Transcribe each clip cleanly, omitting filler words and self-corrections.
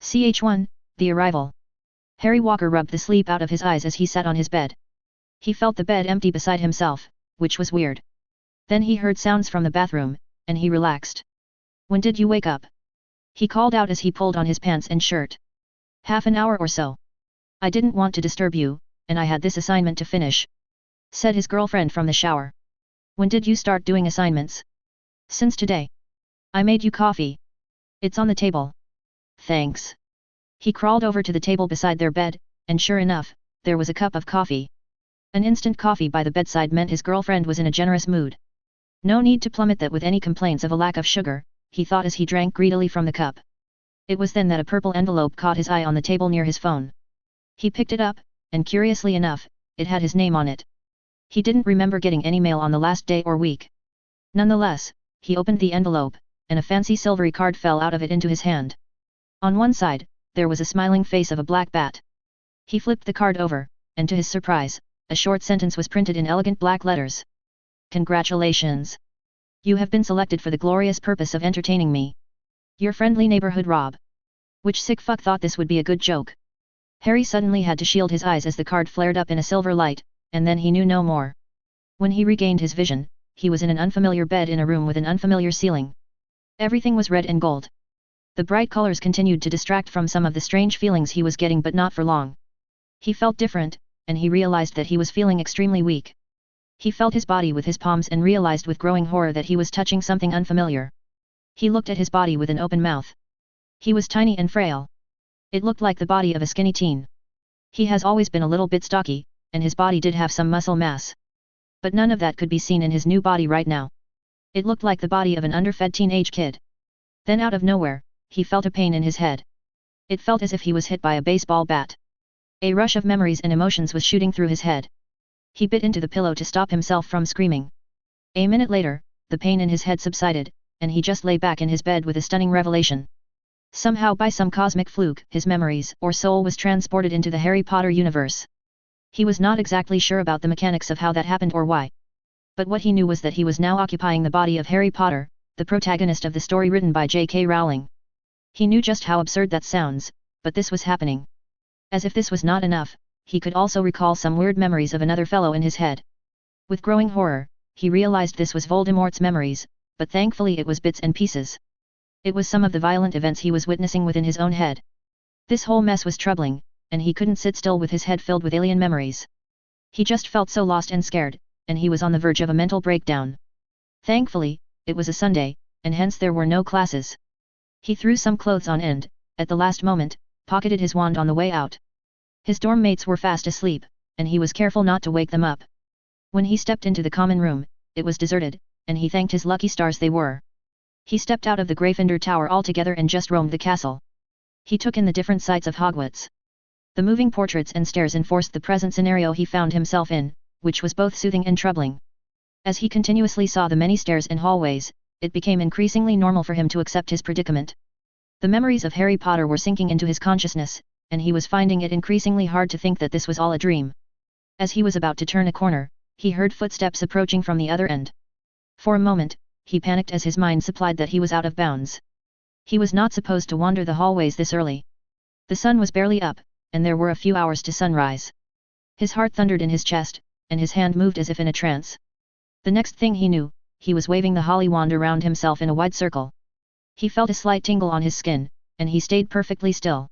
Ch1, The Arrival. Harry Walker rubbed the sleep out of his eyes as he sat on his bed. He felt the bed empty beside himself, which was weird. Then he heard sounds from the bathroom, and he relaxed. "When did you wake up?" he called out as he pulled on his pants and shirt. "Half an hour or so. I didn't want to disturb you, and I had this assignment to finish," said his girlfriend from the shower. "When did you start doing assignments?" "Since today. I made you coffee. It's on the table." "Thanks." He crawled over to the table beside their bed, and sure enough, there was a cup of coffee. An instant coffee by the bedside meant his girlfriend was in a generous mood. No need to plummet that with any complaints of a lack of sugar, he thought as he drank greedily from the cup. It was then that a purple envelope caught his eye on the table near his phone. He picked it up, and curiously enough, it had his name on it. He didn't remember getting any mail on the last day or week. Nonetheless, he opened the envelope, and a fancy silvery card fell out of it into his hand. On one side, there was a smiling face of a black bat. He flipped the card over, and to his surprise, a short sentence was printed in elegant black letters. "Congratulations! You have been selected for the glorious purpose of entertaining me. Your friendly neighborhood Rob." Which sick fuck thought this would be a good joke? Harry suddenly had to shield his eyes as the card flared up in a silver light, and then he knew no more. When he regained his vision, he was in an unfamiliar bed in a room with an unfamiliar ceiling. Everything was red and gold. The bright colors continued to distract from some of the strange feelings he was getting, but not for long. He felt different, and he realized that he was feeling extremely weak. He felt his body with his palms and realized with growing horror that he was touching something unfamiliar. He looked at his body with an open mouth. He was tiny and frail. It looked like the body of a skinny teen. He has always been a little bit stocky, and his body did have some muscle mass. But none of that could be seen in his new body right now. It looked like the body of an underfed teenage kid. Then out of nowhere, he felt a pain in his head. It felt as if he was hit by a baseball bat. A rush of memories and emotions was shooting through his head. He bit into the pillow to stop himself from screaming. A minute later, the pain in his head subsided, and he just lay back in his bed with a stunning revelation. Somehow by some cosmic fluke, his memories or soul was transported into the Harry Potter universe. He was not exactly sure about the mechanics of how that happened or why. But what he knew was that he was now occupying the body of Harry Potter, the protagonist of the story written by J.K. Rowling. He knew just how absurd that sounds, but this was happening. As if this was not enough, he could also recall some weird memories of another fellow in his head. With growing horror, he realized this was Voldemort's memories, but thankfully it was bits and pieces. It was some of the violent events he was witnessing within his own head. This whole mess was troubling, and he couldn't sit still with his head filled with alien memories. He just felt so lost and scared, and he was on the verge of a mental breakdown. Thankfully, it was a Sunday, and hence there were no classes. He threw some clothes on and, at the last moment, pocketed his wand on the way out. His dorm mates were fast asleep, and he was careful not to wake them up. When he stepped into the common room, it was deserted, and he thanked his lucky stars they were. He stepped out of the Gryffindor Tower altogether and just roamed the castle. He took in the different sights of Hogwarts. The moving portraits and stairs enforced the present scenario he found himself in, which was both soothing and troubling. As he continuously saw the many stairs and hallways, it became increasingly normal for him to accept his predicament. The memories of Harry Potter were sinking into his consciousness, and he was finding it increasingly hard to think that this was all a dream. As he was about to turn a corner, he heard footsteps approaching from the other end. For a moment, he panicked as his mind supplied that he was out of bounds. He was not supposed to wander the hallways this early. The sun was barely up, and there were a few hours to sunrise. His heart thundered in his chest, and his hand moved as if in a trance. The next thing he knew, he was waving the holly wand around himself in a wide circle. He felt a slight tingle on his skin, and he stayed perfectly still.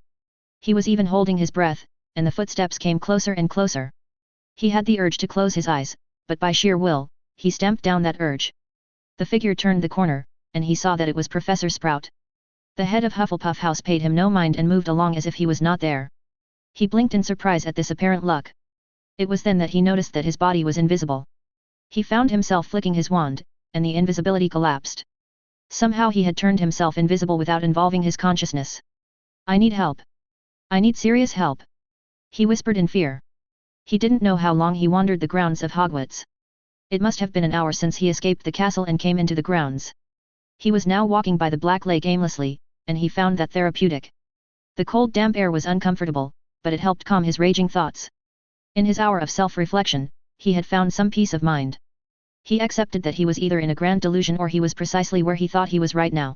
He was even holding his breath, and the footsteps came closer and closer. He had the urge to close his eyes, but by sheer will, he stamped down that urge. The figure turned the corner, and he saw that it was Professor Sprout. The head of Hufflepuff House paid him no mind and moved along as if he was not there. He blinked in surprise at this apparent luck. It was then that he noticed that his body was invisible. He found himself flicking his wand, and the invisibility collapsed. Somehow he had turned himself invisible without involving his consciousness. "I need help. I need serious help," he whispered in fear. He didn't know how long he wandered the grounds of Hogwarts. It must have been an hour since he escaped the castle and came into the grounds. He was now walking by the Black Lake aimlessly, and he found that therapeutic. The cold damp air was uncomfortable, but it helped calm his raging thoughts. In his hour of self-reflection, he had found some peace of mind. He accepted that he was either in a grand delusion or he was precisely where he thought he was right now.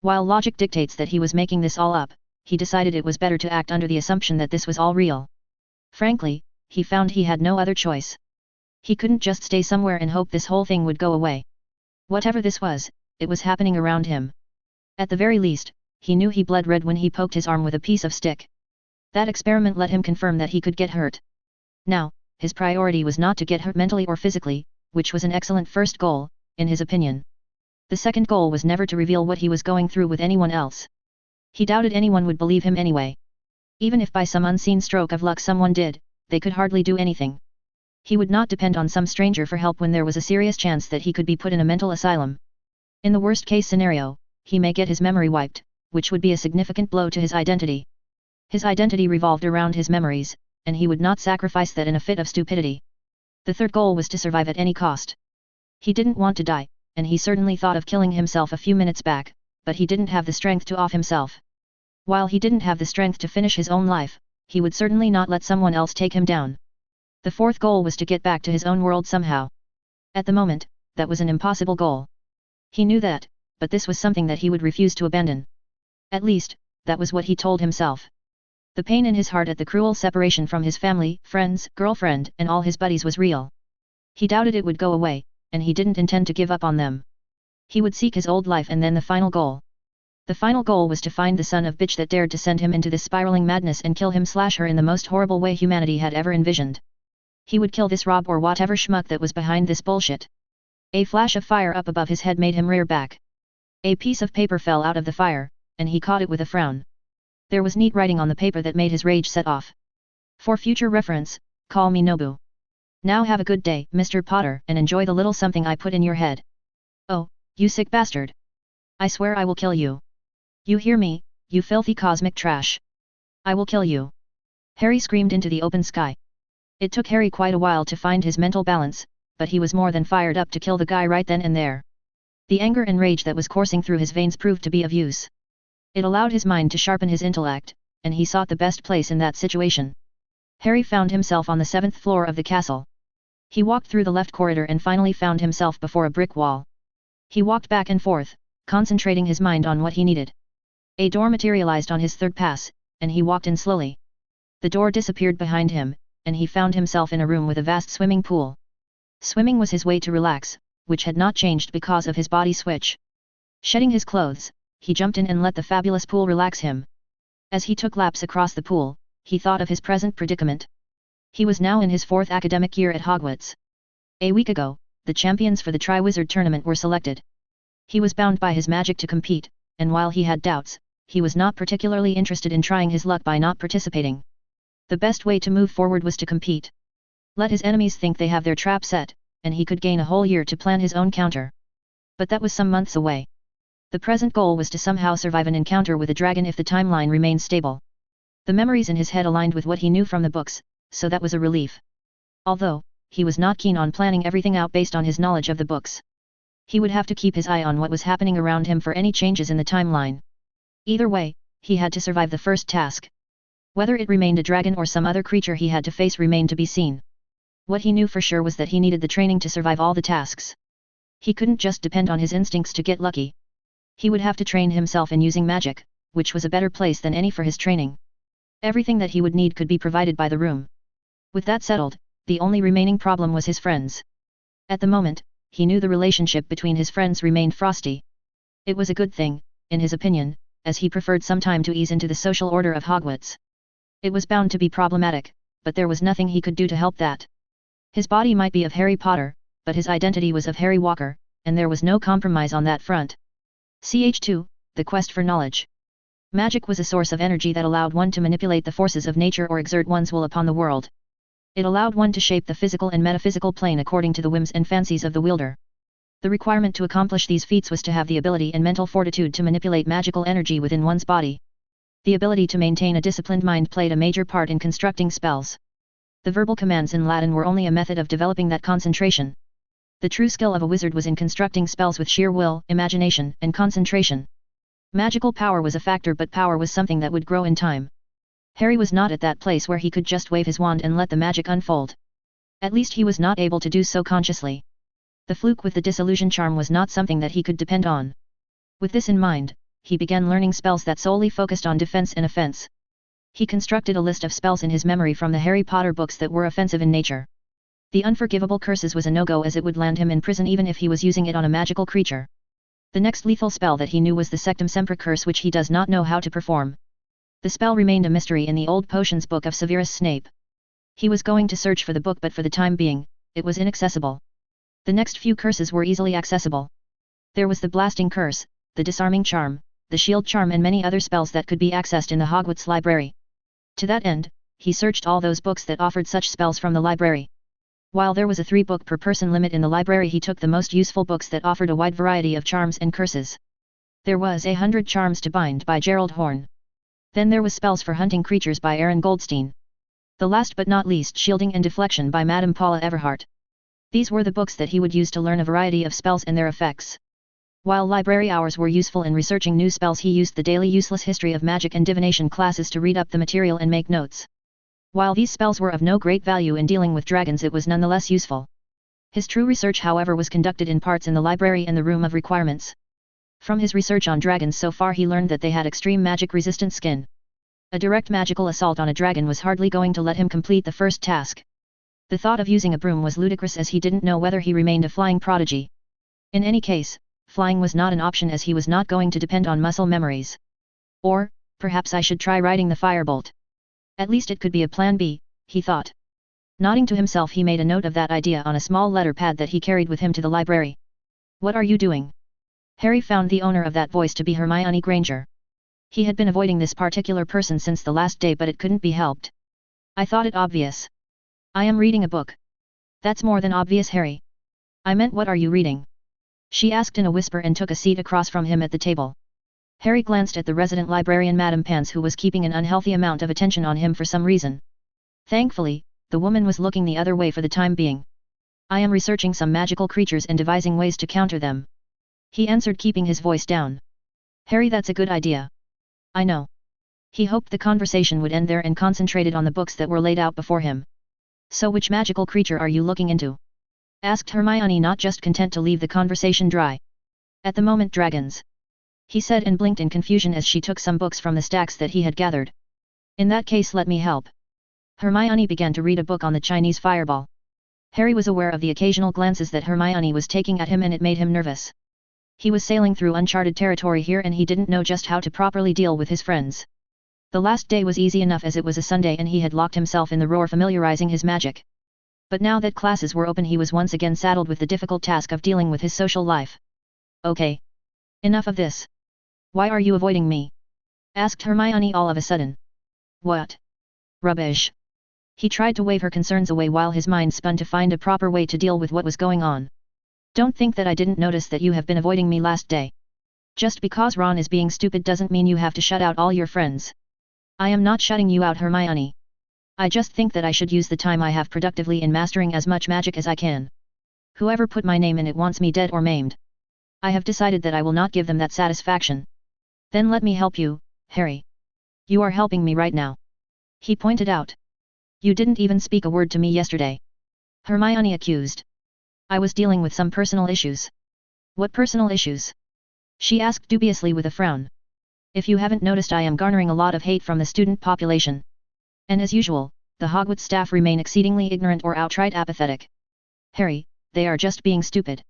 While logic dictates that he was making this all up, he decided it was better to act under the assumption that this was all real. Frankly, he found he had no other choice. He couldn't just stay somewhere and hope this whole thing would go away. Whatever this was, it was happening around him. At the very least, he knew he bled red when he poked his arm with a piece of stick. That experiment let him confirm that he could get hurt. Now, his priority was not to get hurt mentally or physically, which was an excellent first goal, in his opinion. The second goal was never to reveal what he was going through with anyone else. He doubted anyone would believe him anyway. Even if by some unseen stroke of luck someone did, they could hardly do anything. He would not depend on some stranger for help when there was a serious chance that he could be put in a mental asylum. In the worst-case scenario, he may get his memory wiped, which would be a significant blow to his identity. His identity revolved around his memories, and he would not sacrifice that in a fit of stupidity. The third goal was to survive at any cost. He didn't want to die, and he certainly thought of killing himself a few minutes back, but he didn't have the strength to off himself. While he didn't have the strength to finish his own life, he would certainly not let someone else take him down. The fourth goal was to get back to his own world somehow. At the moment, that was an impossible goal. He knew that, but this was something that he would refuse to abandon. At least, that was what he told himself. The pain in his heart at the cruel separation from his family, friends, girlfriend, and all his buddies was real. He doubted it would go away, and he didn't intend to give up on them. He would seek his old life and then the final goal. The final goal was to find the son of bitch that dared to send him into this spiraling madness and kill him/her in the most horrible way humanity had ever envisioned. He would kill this Rob or whatever schmuck that was behind this bullshit. A flash of fire up above his head made him rear back. A piece of paper fell out of the fire, and he caught it with a frown. There was neat writing on the paper that made his rage set off. For future reference, call me Nobu. Now have a good day, Mr. Potter, and enjoy the little something I put in your head. Oh, you sick bastard. I swear I will kill you. You hear me, you filthy cosmic trash. I will kill you. Harry screamed into the open sky. It took Harry quite a while to find his mental balance, but he was more than fired up to kill the guy right then and there. The anger and rage that was coursing through his veins proved to be of use. It allowed his mind to sharpen his intellect, and he sought the best place in that situation. Harry found himself on the 7th floor of the castle. He walked through the left corridor and finally found himself before a brick wall. He walked back and forth, concentrating his mind on what he needed. A door materialized on his third pass, and he walked in slowly. The door disappeared behind him, and he found himself in a room with a vast swimming pool. Swimming was his way to relax, which had not changed because of his body switch. Shedding his clothes, he jumped in and let the fabulous pool relax him. As he took laps across the pool, he thought of his present predicament. He was now in his 4th academic year at Hogwarts. A week ago, the champions for the Triwizard Tournament were selected. He was bound by his magic to compete, and while he had doubts, he was not particularly interested in trying his luck by not participating. The best way to move forward was to compete. Let his enemies think they have their trap set, and he could gain a whole year to plan his own counter. But that was some months away. The present goal was to somehow survive an encounter with a dragon if the timeline remained stable. The memories in his head aligned with what he knew from the books, so that was a relief. Although, he was not keen on planning everything out based on his knowledge of the books. He would have to keep his eye on what was happening around him for any changes in the timeline. Either way, he had to survive the first task. Whether it remained a dragon or some other creature he had to face remained to be seen. What he knew for sure was that he needed the training to survive all the tasks. He couldn't just depend on his instincts to get lucky. He would have to train himself in using magic, which was a better place than any for his training. Everything that he would need could be provided by the room. With that settled, the only remaining problem was his friends. At the moment, he knew the relationship between his friends remained frosty. It was a good thing, in his opinion, as he preferred some time to ease into the social order of Hogwarts. It was bound to be problematic, but there was nothing he could do to help that. His body might be of Harry Potter, but his identity was of Harry Walker, and there was no compromise on that front. Ch2, the quest for knowledge. Magic was a source of energy that allowed one to manipulate the forces of nature or exert one's will upon the world. It allowed one to shape the physical and metaphysical plane according to the whims and fancies of the wielder. The requirement to accomplish these feats was to have the ability and mental fortitude to manipulate magical energy within one's body. The ability to maintain a disciplined mind played a major part in constructing spells. The verbal commands in Latin were only a method of developing that concentration. The true skill of a wizard was in constructing spells with sheer will, imagination, and concentration. Magical power was a factor, but power was something that would grow in time. Harry was not at that place where he could just wave his wand and let the magic unfold. At least he was not able to do so consciously. The fluke with the disillusion charm was not something that he could depend on. With this in mind, he began learning spells that solely focused on defense and offense. He constructed a list of spells in his memory from the Harry Potter books that were offensive in nature. The unforgivable curses was a no-go as it would land him in prison even if he was using it on a magical creature. The next lethal spell that he knew was the Sectum Sempra curse, which he does not know how to perform. The spell remained a mystery in the old potions book of Severus Snape. He was going to search for the book, but for the time being, it was inaccessible. The next few curses were easily accessible. There was the blasting curse, the disarming charm, the shield charm, and many other spells that could be accessed in the Hogwarts library. To that end, he searched all those books that offered such spells from the library. While there was a 3-book per person limit in the library, he took the most useful books that offered a wide variety of charms and curses. There was 100 Charms to Bind by Gerald Horne. Then there was Spells for Hunting Creatures by Aaron Goldstein. The last but not least, Shielding and Deflection by Madame Paula Everhart. These were the books that he would use to learn a variety of spells and their effects. While library hours were useful in researching new spells, he used the daily useless history of magic and divination classes to read up the material and make notes. While these spells were of no great value in dealing with dragons, it was nonetheless useful. His true research, however, was conducted in parts in the library and the Room of Requirements. From his research on dragons so far, he learned that they had extreme magic-resistant skin. A direct magical assault on a dragon was hardly going to let him complete the first task. The thought of using a broom was ludicrous, as he didn't know whether he remained a flying prodigy. In any case, flying was not an option, as he was not going to depend on muscle memories. Or, perhaps I should try riding the firebolt. At least it could be a plan B, he thought. Nodding to himself, he made a note of that idea on a small letter pad that he carried with him to the library. "What are you doing?" Harry found the owner of that voice to be Hermione Granger. He had been avoiding this particular person since the last day, but it couldn't be helped. "I thought it obvious." "I am reading a book." "That's more than obvious, Harry." "I meant, what are you reading?" she asked in a whisper and took a seat across from him at the table. Harry glanced at the resident librarian, Madame Pants, who was keeping an unhealthy amount of attention on him for some reason. Thankfully, the woman was looking the other way for the time being. "I am researching some magical creatures and devising ways to counter them," he answered, keeping his voice down. "Harry, that's a good idea." "I know." He hoped the conversation would end there and concentrated on the books that were laid out before him. "So which magical creature are you looking into?" asked Hermione, not just content to leave the conversation dry. "At the moment, dragons," he said, and blinked in confusion as she took some books from the stacks that he had gathered. "In that case, let me help." Hermione began to read a book on the Chinese fireball. Harry was aware of the occasional glances that Hermione was taking at him, and it made him nervous. He was sailing through uncharted territory here, and he didn't know just how to properly deal with his friends. The last day was easy enough, as it was a Sunday and he had locked himself in the roar familiarizing his magic. But now that classes were open, he was once again saddled with the difficult task of dealing with his social life. "Okay. Enough of this. Why are you avoiding me?" asked Hermione all of a sudden. "What? Rubbish." He tried to wave her concerns away while his mind spun to find a proper way to deal with what was going on. "Don't think that I didn't notice that you have been avoiding me last day. Just because Ron is being stupid doesn't mean you have to shut out all your friends." "I am not shutting you out, Hermione. I just think that I should use the time I have productively in mastering as much magic as I can. Whoever put my name in it wants me dead or maimed. I have decided that I will not give them that satisfaction." "Then let me help you, Harry. You are helping me right now," he pointed out. "You didn't even speak a word to me yesterday," Hermione accused. "I was dealing with some personal issues." "What personal issues?" she asked dubiously with a frown. "If you haven't noticed, I am garnering a lot of hate from the student population. And as usual, the Hogwarts staff remain exceedingly ignorant or outright apathetic." "Harry, they are just being stupid."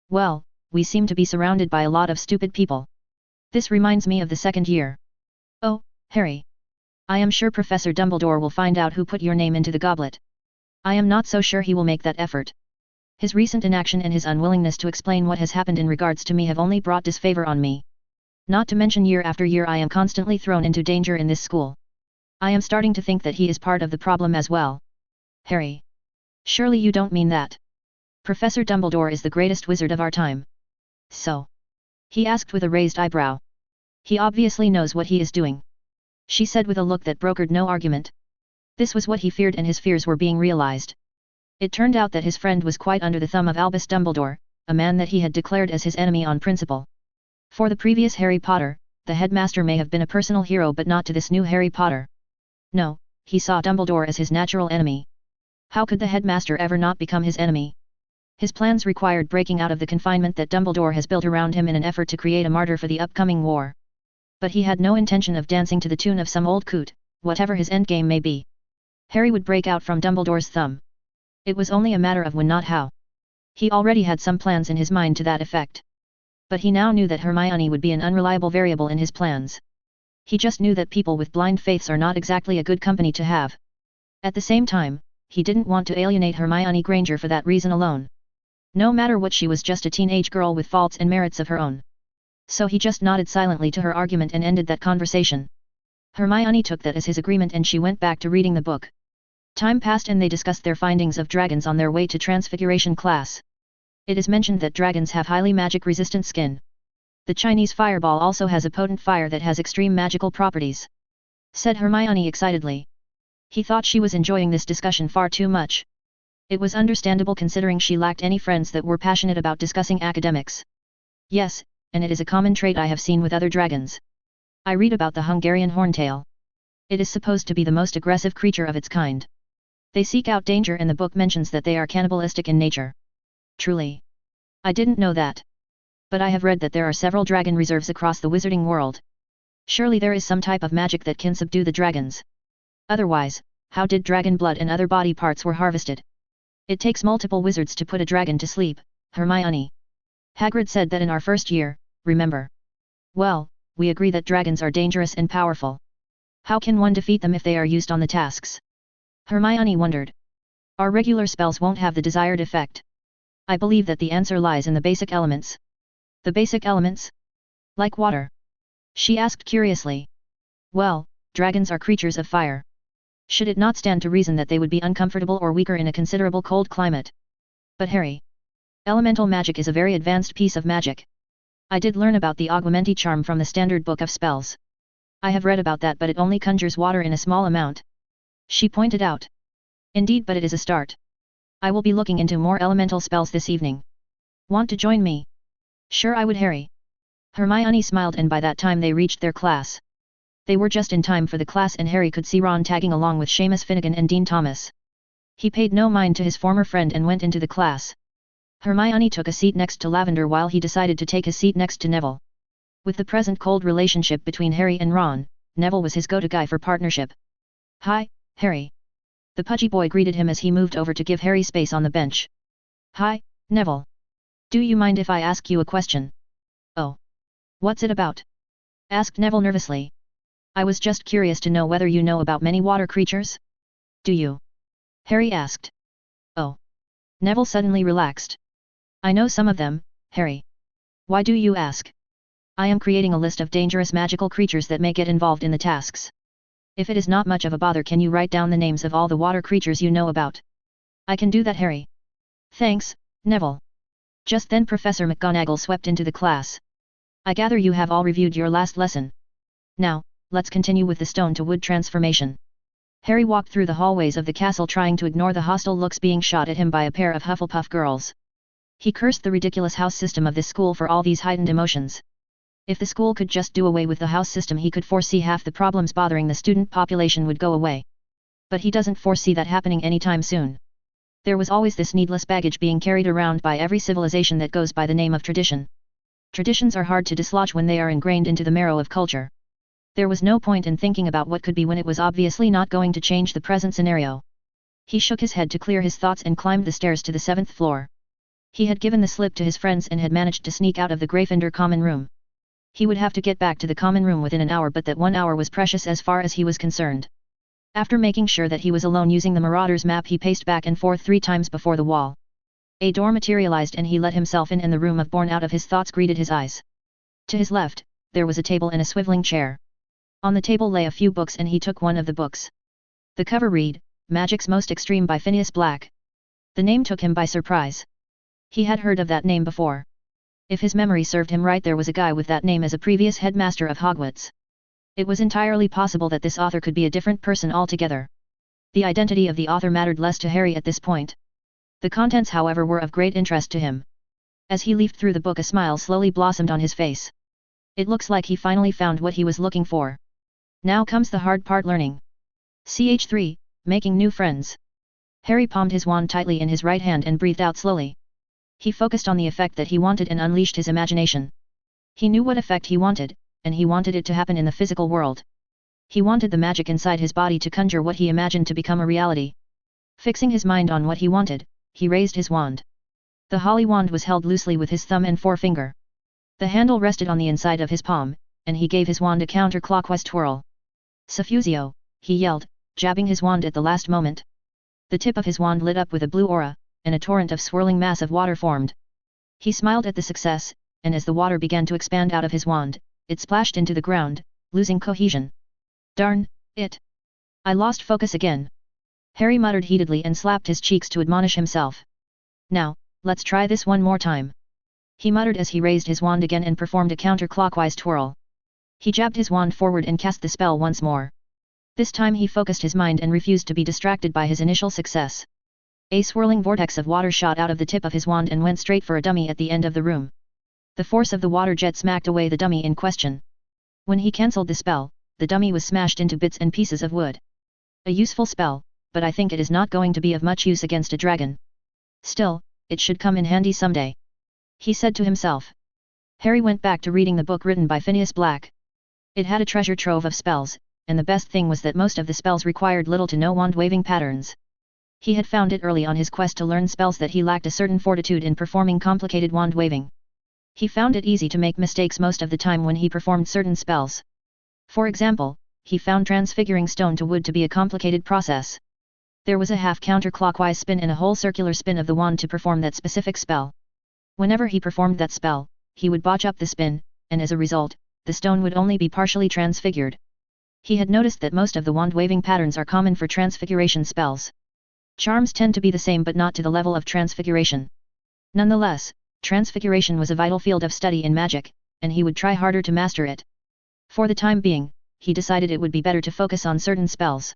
"Well, we seem to be surrounded by a lot of stupid people. This reminds me of the second year." "Oh, Harry. I am sure Professor Dumbledore will find out who put your name into the goblet." "I am not so sure he will make that effort. His recent inaction and his unwillingness to explain what has happened in regards to me have only brought disfavor on me. Not to mention, year after year I am constantly thrown into danger in this school. I am starting to think that he is part of the problem as well." "Harry. Surely you don't mean that. Professor Dumbledore is the greatest wizard of our time." "So?" he asked with a raised eyebrow. "He obviously knows what he is doing," she said with a look that brokered no argument. This was what he feared, and his fears were being realized. It turned out that his friend was quite under the thumb of Albus Dumbledore, a man that he had declared as his enemy on principle. For the previous Harry Potter, the headmaster may have been a personal hero, but not to this new Harry Potter. No, he saw Dumbledore as his natural enemy. How could the headmaster ever not become his enemy? His plans required breaking out of the confinement that Dumbledore has built around him in an effort to create a martyr for the upcoming war. But he had no intention of dancing to the tune of some old coot, whatever his endgame may be. Harry would break out from Dumbledore's thumb. It was only a matter of when, not how. He already had some plans in his mind to that effect. But he now knew that Hermione would be an unreliable variable in his plans. He just knew that people with blind faiths are not exactly a good company to have. At the same time, he didn't want to alienate Hermione Granger for that reason alone. No matter what, she was just a teenage girl with faults and merits of her own. So he just nodded silently to her argument and ended that conversation. Hermione took that as his agreement and she went back to reading the book. Time passed and they discussed their findings of dragons on their way to Transfiguration class. It is mentioned that dragons have highly magic-resistant skin. The Chinese fireball also has a potent fire that has extreme magical properties, said Hermione excitedly. He thought she was enjoying this discussion far too much. It was understandable considering she lacked any friends that were passionate about discussing academics. Yes, and it is a common trait I have seen with other dragons. I read about the Hungarian horntail. It is supposed to be the most aggressive creature of its kind. They seek out danger and the book mentions that they are cannibalistic in nature. Truly. I didn't know that. But I have read that there are several dragon reserves across the wizarding world. Surely there is some type of magic that can subdue the dragons. Otherwise, how did dragon blood and other body parts were harvested? It takes multiple wizards to put a dragon to sleep, Hermione. Hagrid said that in our first year, remember? Well, we agree that dragons are dangerous and powerful. How can one defeat them if they are used on the tasks? Hermione wondered. Our regular spells won't have the desired effect. I believe that the answer lies in the basic elements. The basic elements? Like water? She asked curiously. Well, dragons are creatures of fire. Should it not stand to reason that they would be uncomfortable or weaker in a considerable cold climate? But Harry, elemental magic is a very advanced piece of magic. I did learn about the Augmenti charm from the standard book of spells. I have read about that, but it only conjures water in a small amount. She pointed out. Indeed, but it is a start. I will be looking into more elemental spells this evening. Want to join me? Sure I would, Harry. Hermione smiled, and by that time they reached their class. They were just in time for the class and Harry could see Ron tagging along with Seamus Finnegan and Dean Thomas. He paid no mind to his former friend and went into the class. Hermione took a seat next to Lavender while he decided to take his seat next to Neville. With the present cold relationship between Harry and Ron, Neville was his go-to guy for partnership. Hi, Harry. The pudgy boy greeted him as he moved over to give Harry space on the bench. Hi, Neville. Do you mind if I ask you a question? Oh. What's it about? Asked Neville nervously. I was just curious to know whether you know about many water creatures? Do you? Harry asked. Oh. Neville suddenly relaxed. I know some of them, Harry. Why do you ask? I am creating a list of dangerous magical creatures that may get involved in the tasks. If it is not much of a bother, can you write down the names of all the water creatures you know about? I can do that, Harry. Thanks, Neville. Just then Professor McGonagall swept into the class. I gather you have all reviewed your last lesson. Now, let's continue with the stone to wood transformation. Harry walked through the hallways of the castle trying to ignore the hostile looks being shot at him by a pair of Hufflepuff girls. He cursed the ridiculous house system of this school for all these heightened emotions. If the school could just do away with the house system, he could foresee half the problems bothering the student population would go away. But he doesn't foresee that happening anytime soon. There was always this needless baggage being carried around by every civilization that goes by the name of tradition. Traditions are hard to dislodge when they are ingrained into the marrow of culture. There was no point in thinking about what could be when it was obviously not going to change the present scenario. He shook his head to clear his thoughts and climbed the stairs to the 7th floor. He had given the slip to his friends and had managed to sneak out of the Gryffindor common room. He would have to get back to the common room within an hour, but that 1 hour was precious as far as he was concerned. After making sure that he was alone using the Marauder's map, he paced back and forth 3 times before the wall. A door materialized and he let himself in, and the room of born out of his thoughts greeted his eyes. To his left, there was a table and a swiveling chair. On the table lay a few books and he took one of the books. The cover read, Magic's Most Extreme by Phineas Black. The name took him by surprise. He had heard of that name before. If his memory served him right, there was a guy with that name as a previous headmaster of Hogwarts. It was entirely possible that this author could be a different person altogether. The identity of the author mattered less to Harry at this point. The contents, however, were of great interest to him. As he leafed through the book, a smile slowly blossomed on his face. It looks like he finally found what he was looking for. Now comes the hard part, learning. Ch3, making new friends. Harry palmed his wand tightly in his right hand and breathed out slowly. He focused on the effect that he wanted and unleashed his imagination. He knew what effect he wanted, and he wanted it to happen in the physical world. He wanted the magic inside his body to conjure what he imagined to become a reality. Fixing his mind on what he wanted, he raised his wand. The holly wand was held loosely with his thumb and forefinger. The handle rested on the inside of his palm, and he gave his wand a counterclockwise twirl. Suffusio, he yelled, jabbing his wand at the last moment. The tip of his wand lit up with a blue aura, and a torrent of swirling mass of water formed. He smiled at the success, and as the water began to expand out of his wand, it splashed into the ground, losing cohesion. Darn it! I lost focus again. Harry muttered heatedly and slapped his cheeks to admonish himself. Now, let's try this one more time. He muttered as he raised his wand again and performed a counterclockwise twirl. He jabbed his wand forward and cast the spell once more. This time he focused his mind and refused to be distracted by his initial success. A swirling vortex of water shot out of the tip of his wand and went straight for a dummy at the end of the room. The force of the water jet smacked away the dummy in question. When he cancelled the spell, the dummy was smashed into bits and pieces of wood. A useful spell, but I think it is not going to be of much use against a dragon. Still, it should come in handy someday, he said to himself. Harry went back to reading the book written by Phineas Black. It had a treasure trove of spells, and the best thing was that most of the spells required little to no wand-waving patterns. He had found it early on his quest to learn spells that he lacked a certain fortitude in performing complicated wand-waving. He found it easy to make mistakes most of the time when he performed certain spells. For example, he found transfiguring stone to wood to be a complicated process. There was a half counterclockwise spin and a whole circular spin of the wand to perform that specific spell. Whenever he performed that spell, he would botch up the spin, and as a result, the stone would only be partially transfigured. He had noticed that most of the wand-waving patterns are common for transfiguration spells. Charms tend to be the same but not to the level of transfiguration. Nonetheless, transfiguration was a vital field of study in magic, and he would try harder to master it. For the time being, he decided it would be better to focus on certain spells.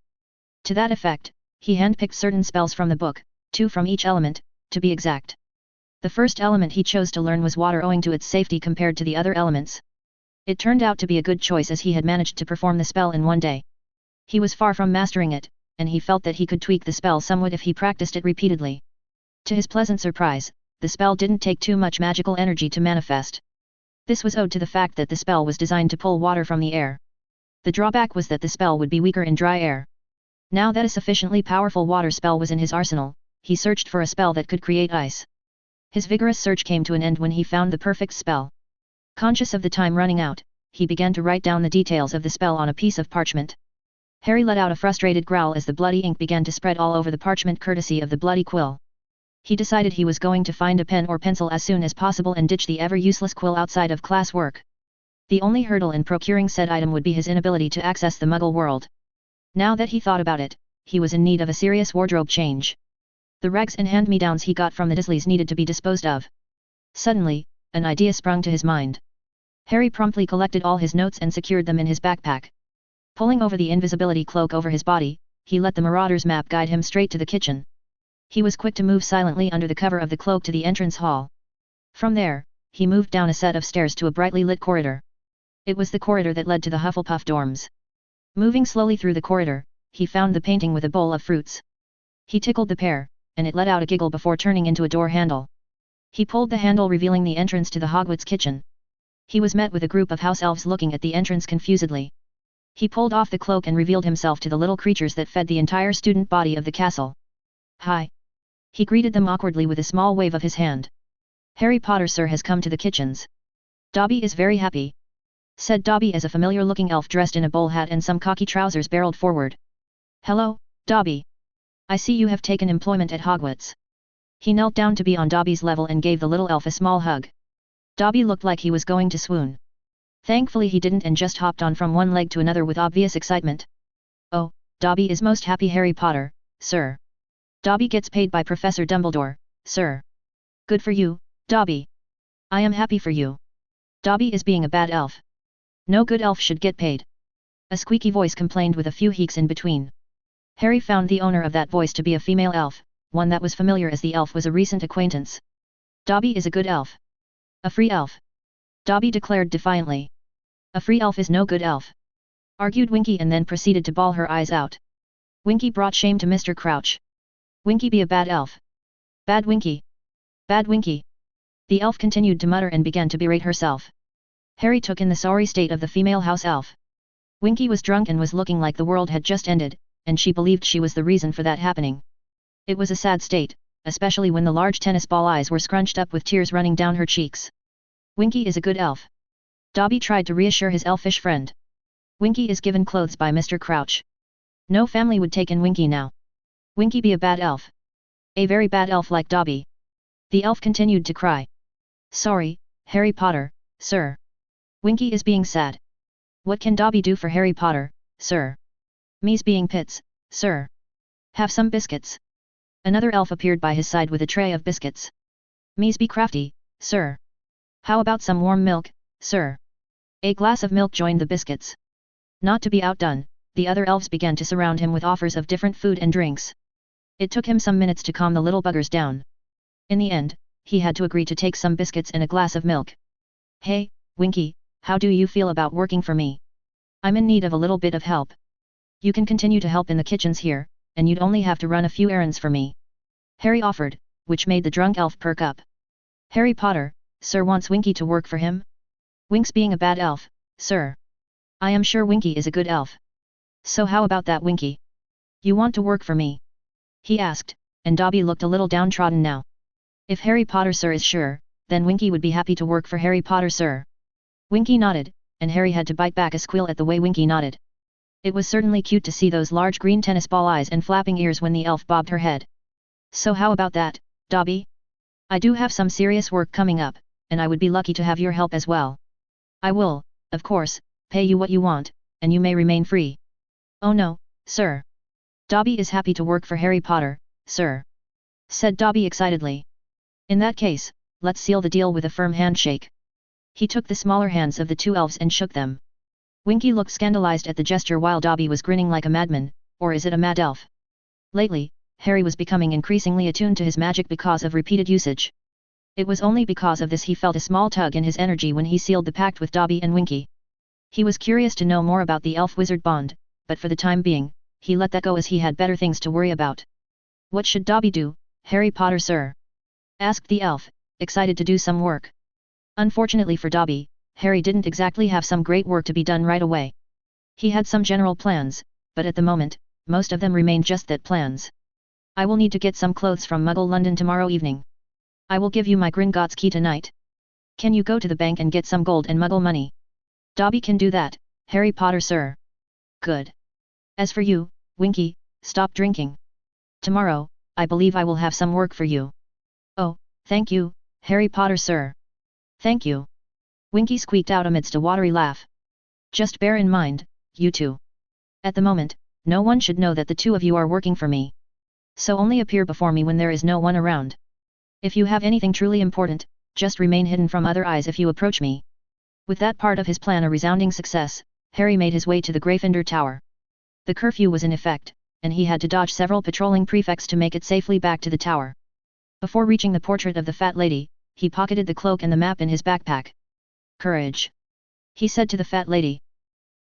To that effect, he handpicked certain spells from the book, 2 from each element, to be exact. The first element he chose to learn was water owing to its safety compared to the other elements. It turned out to be a good choice as he had managed to perform the spell in one day. He was far from mastering it, and he felt that he could tweak the spell somewhat if he practiced it repeatedly. To his pleasant surprise, the spell didn't take too much magical energy to manifest. This was owed to the fact that the spell was designed to pull water from the air. The drawback was that the spell would be weaker in dry air. Now that a sufficiently powerful water spell was in his arsenal, he searched for a spell that could create ice. His vigorous search came to an end when he found the perfect spell. Conscious of the time running out, he began to write down the details of the spell on a piece of parchment. Harry let out a frustrated growl as the bloody ink began to spread all over the parchment courtesy of the bloody quill. He decided he was going to find a pen or pencil as soon as possible and ditch the ever-useless quill outside of class work. The only hurdle in procuring said item would be his inability to access the Muggle world. Now that he thought about it, he was in need of a serious wardrobe change. The rags and hand-me-downs he got from the Dursleys needed to be disposed of. Suddenly, an idea sprung to his mind. Harry promptly collected all his notes and secured them in his backpack. Pulling over the invisibility cloak over his body, he let the Marauder's map guide him straight to the kitchen. He was quick to move silently under the cover of the cloak to the entrance hall. From there, he moved down a set of stairs to a brightly lit corridor. It was the corridor that led to the Hufflepuff dorms. Moving slowly through the corridor, he found the painting with a bowl of fruits. He tickled the pear, and it let out a giggle before turning into a door handle. He pulled the handle revealing the entrance to the Hogwarts kitchen. He was met with a group of house elves looking at the entrance confusedly. He pulled off the cloak and revealed himself to the little creatures that fed the entire student body of the castle. Hi! He greeted them awkwardly with a small wave of his hand. Harry Potter sir has come to the kitchens. Dobby is very happy, said Dobby as a familiar-looking elf dressed in a bowl hat and some cocky trousers barreled forward. Hello, Dobby. I see you have taken employment at Hogwarts. He knelt down to be on Dobby's level and gave the little elf a small hug. Dobby looked like he was going to swoon. Thankfully he didn't and just hopped on from one leg to another with obvious excitement. Oh, Dobby is most happy Harry Potter, sir. Dobby gets paid by Professor Dumbledore, sir. Good for you, Dobby. I am happy for you. Dobby is being a bad elf. No good elf should get paid. A squeaky voice complained with a few heeks in between. Harry found the owner of that voice to be a female elf, one that was familiar as the elf was a recent acquaintance. Dobby is a good elf. A free elf. Dobby declared defiantly. A free elf is no good elf, argued Winky and then proceeded to bawl her eyes out. Winky brought shame to Mr. Crouch. Winky be a bad elf. Bad Winky. Bad Winky. The elf continued to mutter and began to berate herself. Harry took in the sorry state of the female house elf. Winky was drunk and was looking like the world had just ended, and she believed she was the reason for that happening. It was a sad state, especially when the large tennis ball eyes were scrunched up with tears running down her cheeks. Winky is a good elf. Dobby tried to reassure his elfish friend. Winky is given clothes by Mr. Crouch. No family would take in Winky now. Winky be a bad elf. A very bad elf like Dobby. The elf continued to cry. Sorry, Harry Potter, sir. Winky is being sad. What can Dobby do for Harry Potter, sir? Me's being pits, sir. Have some biscuits. Another elf appeared by his side with a tray of biscuits. Me's be crafty, sir. How about some warm milk, sir? A glass of milk joined the biscuits. Not to be outdone, the other elves began to surround him with offers of different food and drinks. It took him some minutes to calm the little buggers down. In the end, he had to agree to take some biscuits and a glass of milk. Hey, Winky, how do you feel about working for me? I'm in need of a little bit of help. You can continue to help in the kitchens here, and you'd only have to run a few errands for me. Harry offered, which made the drunk elf perk up. Harry Potter, sir wants Winky to work for him? Winks being a bad elf, sir. I am sure Winky is a good elf. So how about that, Winky? You want to work for me? He asked, and Dobby looked a little downtrodden now. If Harry Potter sir is sure, then Winky would be happy to work for Harry Potter sir. Winky nodded, and Harry had to bite back a squeal at the way Winky nodded. It was certainly cute to see those large green tennis ball eyes and flapping ears when the elf bobbed her head. So how about that, Dobby? I do have some serious work coming up, and I would be lucky to have your help as well. I will, of course, pay you what you want, and you may remain free. Oh no, sir. Dobby is happy to work for Harry Potter, sir. Said Dobby excitedly. In that case, let's seal the deal with a firm handshake. He took the smaller hands of the two elves and shook them. Winky looked scandalized at the gesture while Dobby was grinning like a madman, or is it a mad elf? Lately, Harry was becoming increasingly attuned to his magic because of repeated usage. It was only because of this he felt a small tug in his energy when he sealed the pact with Dobby and Winky. He was curious to know more about the elf-wizard bond, but for the time being, he let that go as he had better things to worry about. What should Dobby do, Harry Potter sir? Asked the elf, excited to do some work. Unfortunately for Dobby, Harry didn't exactly have some great work to be done right away. He had some general plans, but at the moment, most of them remained just that, plans. I will need to get some clothes from Muggle London tomorrow evening. I will give you my Gringotts key tonight. Can you go to the bank and get some gold and Muggle money? Dobby can do that, Harry Potter sir. Good. As for you, Winky, stop drinking. Tomorrow, I believe I will have some work for you. Oh, thank you, Harry Potter sir. Thank you. Winky squeaked out amidst a watery laugh. Just bear in mind, you two. At the moment, no one should know that the two of you are working for me. So only appear before me when there is no one around. If you have anything truly important, just remain hidden from other eyes if you approach me. With that part of his plan a resounding success, Harry made his way to the Gryffindor Tower. The curfew was in effect, and he had to dodge several patrolling prefects to make it safely back to the tower. Before reaching the portrait of the fat lady, he pocketed the cloak and the map in his backpack. Courage. He said to the fat lady.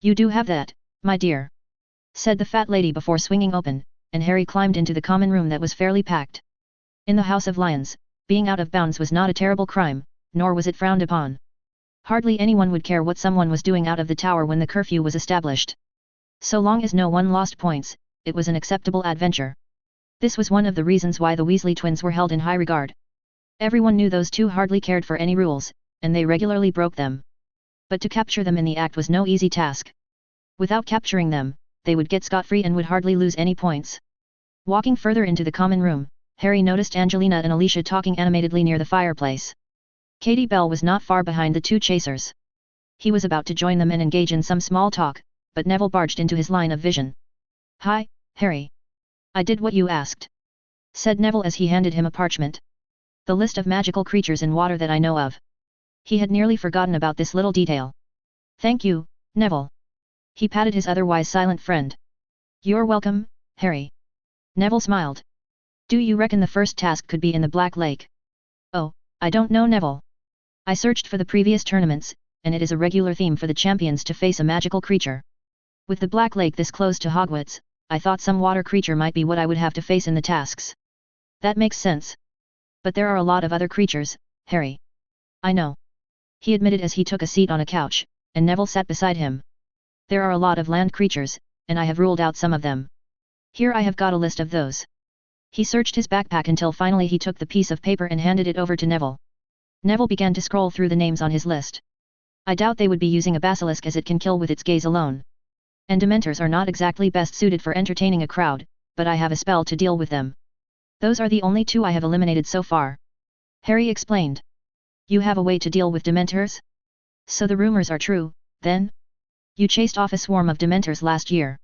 You do have that, my dear. Said the fat lady before swinging open, and Harry climbed into the common room that was fairly packed. In the House of Lions, being out of bounds was not a terrible crime, nor was it frowned upon. Hardly anyone would care what someone was doing out of the tower when the curfew was established. So long as no one lost points, it was an acceptable adventure. This was one of the reasons why the Weasley twins were held in high regard. Everyone knew those two hardly cared for any rules, and they regularly broke them. But to capture them in the act was no easy task. Without capturing them, they would get scot-free and would hardly lose any points. Walking further into the common room, Harry noticed Angelina and Alicia talking animatedly near the fireplace. Katie Bell was not far behind the two chasers. He was about to join them and engage in some small talk, but Neville barged into his line of vision. Hi, Harry. I did what you asked. Said Neville as he handed him a parchment. The list of magical creatures in water that I know of. He had nearly forgotten about this little detail. Thank you, Neville. He patted his otherwise silent friend. You're welcome, Harry. Neville smiled. Do you reckon the first task could be in the Black Lake? Oh, I don't know, Neville. I searched for the previous tournaments, and it is a regular theme for the champions to face a magical creature. With the Black Lake this close to Hogwarts, I thought some water creature might be what I would have to face in the tasks. That makes sense. But there are a lot of other creatures, Harry. I know. he admitted as he took a seat on a couch, and Neville sat beside him. There are a lot of land creatures, and I have ruled out some of them. Here I have got a list of those. He searched his backpack until finally he took the piece of paper and handed it over to Neville. Neville began to scroll through the names on his list. I doubt they would be using a basilisk as it can kill with its gaze alone. And dementors are not exactly best suited for entertaining a crowd, but I have a spell to deal with them. Those are the only two I have eliminated so far. Harry explained. You have a way to deal with dementors? So the rumors are true, then? You chased off a swarm of dementors last year.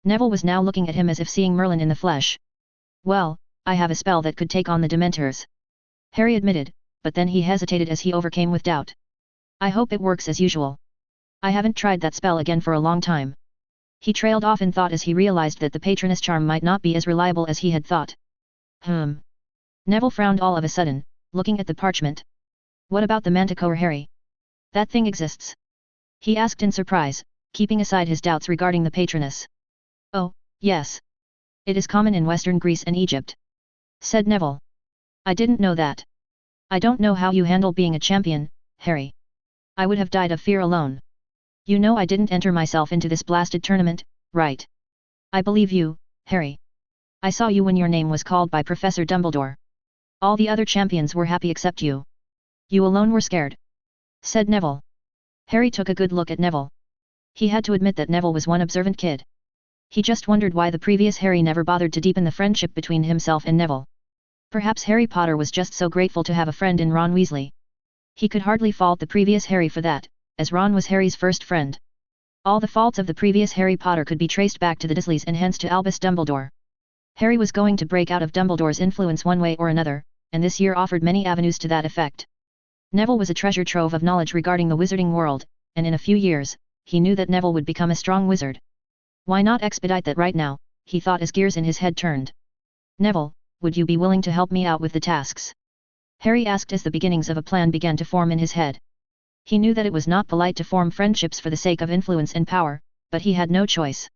Neville was now looking at him as if seeing Merlin in the flesh. Well, I have a spell that could take on the dementors. Harry admitted, but then he hesitated as he overcame with doubt. I hope it works as usual. I haven't tried that spell again for a long time. He trailed off in thought as he realized that the patroness charm might not be as reliable as he had thought. Neville frowned all of a sudden, looking at the parchment. What about the manticore, Harry? That thing exists? He asked in surprise, keeping aside his doubts regarding the patroness. Oh, yes. It is common in Western Greece and Egypt, said Neville. I didn't know that. I don't know how you handle being a champion, Harry. I would have died of fear alone. You know I didn't enter myself into this blasted tournament, right? I believe you, Harry. I saw you when your name was called by Professor Dumbledore. All the other champions were happy except you. You alone were scared, said Neville. Harry took a good look at Neville. He had to admit that Neville was one observant kid. He just wondered why the previous Harry never bothered to deepen the friendship between himself and Neville. Perhaps Harry Potter was just so grateful to have a friend in Ron Weasley. He could hardly fault the previous Harry for that, as Ron was Harry's first friend. All the faults of the previous Harry Potter could be traced back to the Dursleys and hence to Albus Dumbledore. Harry was going to break out of Dumbledore's influence one way or another, and this year offered many avenues to that effect. Neville was a treasure trove of knowledge regarding the wizarding world, and in a few years, he knew that Neville would become a strong wizard. Why not expedite that right now, he thought as gears in his head turned. Neville, would you be willing to help me out with the tasks? Harry asked as the beginnings of a plan began to form in his head. He knew that it was not polite to form friendships for the sake of influence and power, but he had no choice.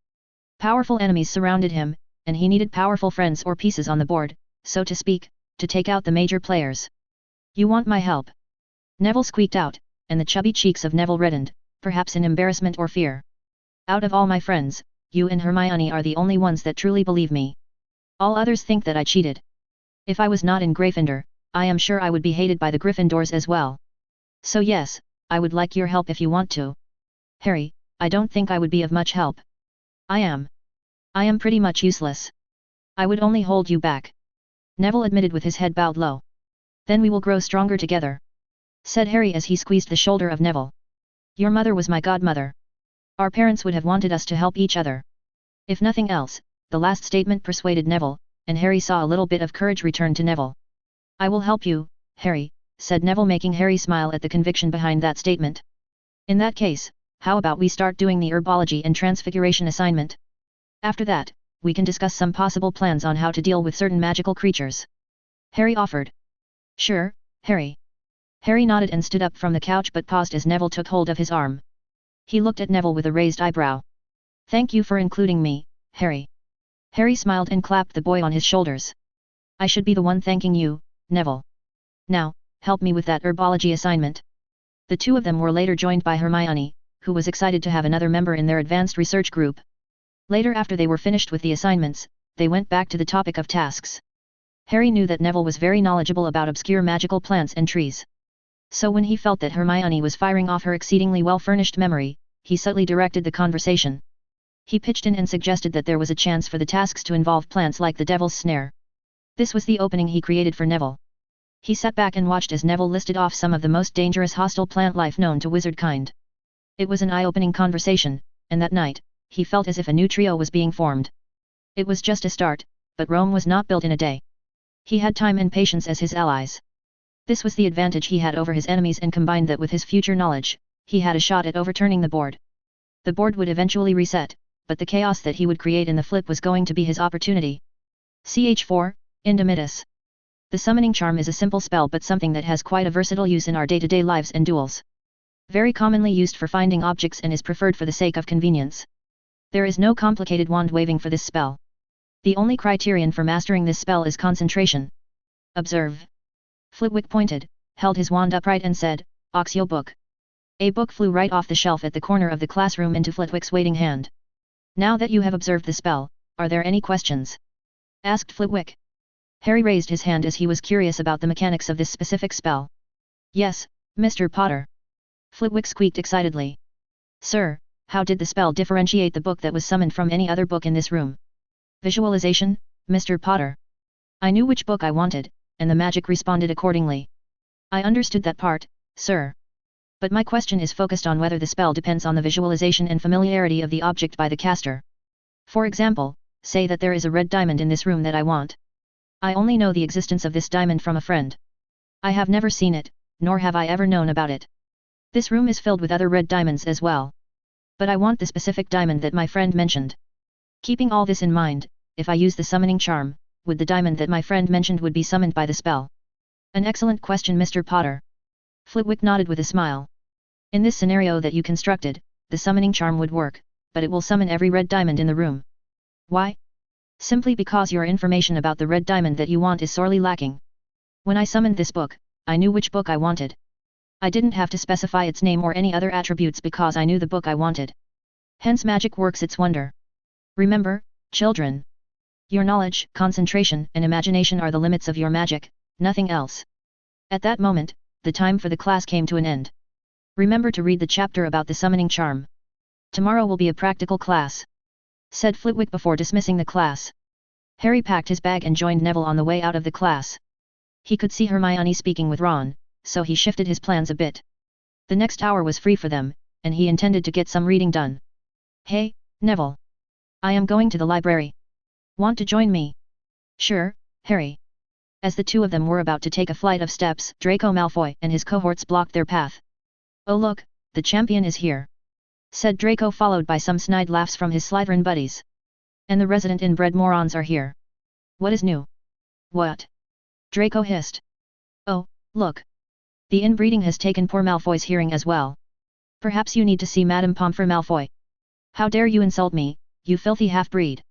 Powerful enemies surrounded him, and he needed powerful friends or pieces on the board, so to speak, to take out the major players. You want my help? Neville squeaked out, and the chubby cheeks of Neville reddened, perhaps in embarrassment or fear. Out of all my friends, you and Hermione are the only ones that truly believe me. All others think that I cheated. If I was not in Gryffindor, I am sure I would be hated by the Gryffindors as well. So yes, I would like your help if you want to. Harry, I don't think I would be of much help. I am pretty much useless. I would only hold you back. Neville admitted with his head bowed low. Then we will grow stronger together, said Harry as he squeezed the shoulder of Neville. Your mother was my godmother. Our parents would have wanted us to help each other. If nothing else, the last statement persuaded Neville, and Harry saw a little bit of courage return to Neville. I will help you, Harry, said Neville, making Harry smile at the conviction behind that statement. In that case, how about we start doing the herbology and transfiguration assignment? After that, we can discuss some possible plans on how to deal with certain magical creatures. Harry offered. Sure, Harry. Harry nodded and stood up from the couch but paused as Neville took hold of his arm. He looked at Neville with a raised eyebrow. Thank you for including me, Harry. Harry smiled and clapped the boy on his shoulders. I should be the one thanking you, Neville. Now, help me with that herbology assignment. The two of them were later joined by Hermione, who was excited to have another member in their advanced research group. Later, after they were finished with the assignments, they went back to the topic of tasks. Harry knew that Neville was very knowledgeable about obscure magical plants and trees. So when he felt that Hermione was firing off her exceedingly well-furnished memory, he subtly directed the conversation. He pitched in and suggested that there was a chance for the tasks to involve plants like the Devil's Snare. This was the opening he created for Neville. He sat back and watched as Neville listed off some of the most dangerous hostile plant life known to wizard kind. It was an eye-opening conversation, and that night, he felt as if a new trio was being formed. It was just a start, but Rome was not built in a day. He had time and patience as his allies. This was the advantage he had over his enemies, and combined that with his future knowledge, he had a shot at overturning the board. The board would eventually reset, but the chaos that he would create in the flip was going to be his opportunity. Ch4, Indomitus. The summoning charm is a simple spell but something that has quite a versatile use in our day-to-day lives and duels. Very commonly used for finding objects and is preferred for the sake of convenience. There is no complicated wand waving for this spell. The only criterion for mastering this spell is concentration. Observe. Flitwick pointed, held his wand upright and said, Oxio book. A book flew right off the shelf at the corner of the classroom into Flitwick's waiting hand. Now that you have observed the spell, are there any questions? Asked Flitwick. Harry raised his hand as he was curious about the mechanics of this specific spell. Yes, Mr. Potter. Flitwick squeaked excitedly. Sir, how did the spell differentiate the book that was summoned from any other book in this room? Visualization, Mr. Potter. I knew which book I wanted, and the magic responded accordingly. I understood that part, sir. But my question is focused on whether the spell depends on the visualization and familiarity of the object by the caster. For example, say that there is a red diamond in this room that I want. I only know the existence of this diamond from a friend. I have never seen it, nor have I ever known about it. This room is filled with other red diamonds as well. But I want the specific diamond that my friend mentioned. Keeping all this in mind, if I use the summoning charm, would the diamond that my friend mentioned would be summoned by the spell? An excellent question, Mr. Potter. Flitwick nodded with a smile. In this scenario that you constructed, the summoning charm would work, but it will summon every red diamond in the room. Why? Simply because your information about the red diamond that you want is sorely lacking. When I summoned this book, I knew which book I wanted. I didn't have to specify its name or any other attributes because I knew the book I wanted. Hence magic works its wonder. Remember, children. Your knowledge, concentration, and imagination are the limits of your magic, nothing else. At that moment, the time for the class came to an end. Remember to read the chapter about the summoning charm. Tomorrow will be a practical class, said Flitwick before dismissing the class. Harry packed his bag and joined Neville on the way out of the class. He could see Hermione speaking with Ron, so he shifted his plans a bit. The next hour was free for them, and he intended to get some reading done. Hey, Neville. I am going to the library. Want to join me? Sure, Harry. As the two of them were about to take a flight of steps, Draco Malfoy and his cohorts blocked their path. Oh look, the champion is here, said Draco, followed by some snide laughs from his Slytherin buddies. And the resident inbred morons are here. What is new? What? Draco hissed. Oh, look. The inbreeding has taken poor Malfoy's hearing as well. Perhaps you need to see Madame Pomfrey Malfoy. How dare you insult me, you filthy half-breed?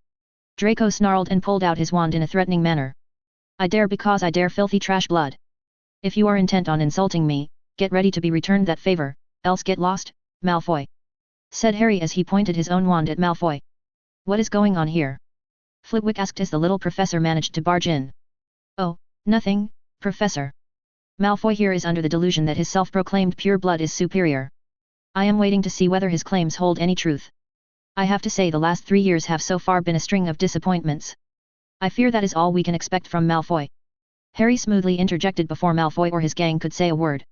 Draco snarled and pulled out his wand in a threatening manner. I dare because I dare, filthy trash blood. If you are intent on insulting me, get ready to be returned that favor, else get lost, Malfoy, said Harry as he pointed his own wand at Malfoy. What is going on here? Flitwick asked as the little professor managed to barge in. Oh, nothing, Professor. Malfoy here is under the delusion that his self-proclaimed pure blood is superior. I am waiting to see whether his claims hold any truth. I have to say the last 3 years have so far been a string of disappointments. I fear that is all we can expect from Malfoy. Harry smoothly interjected before Malfoy or his gang could say a word.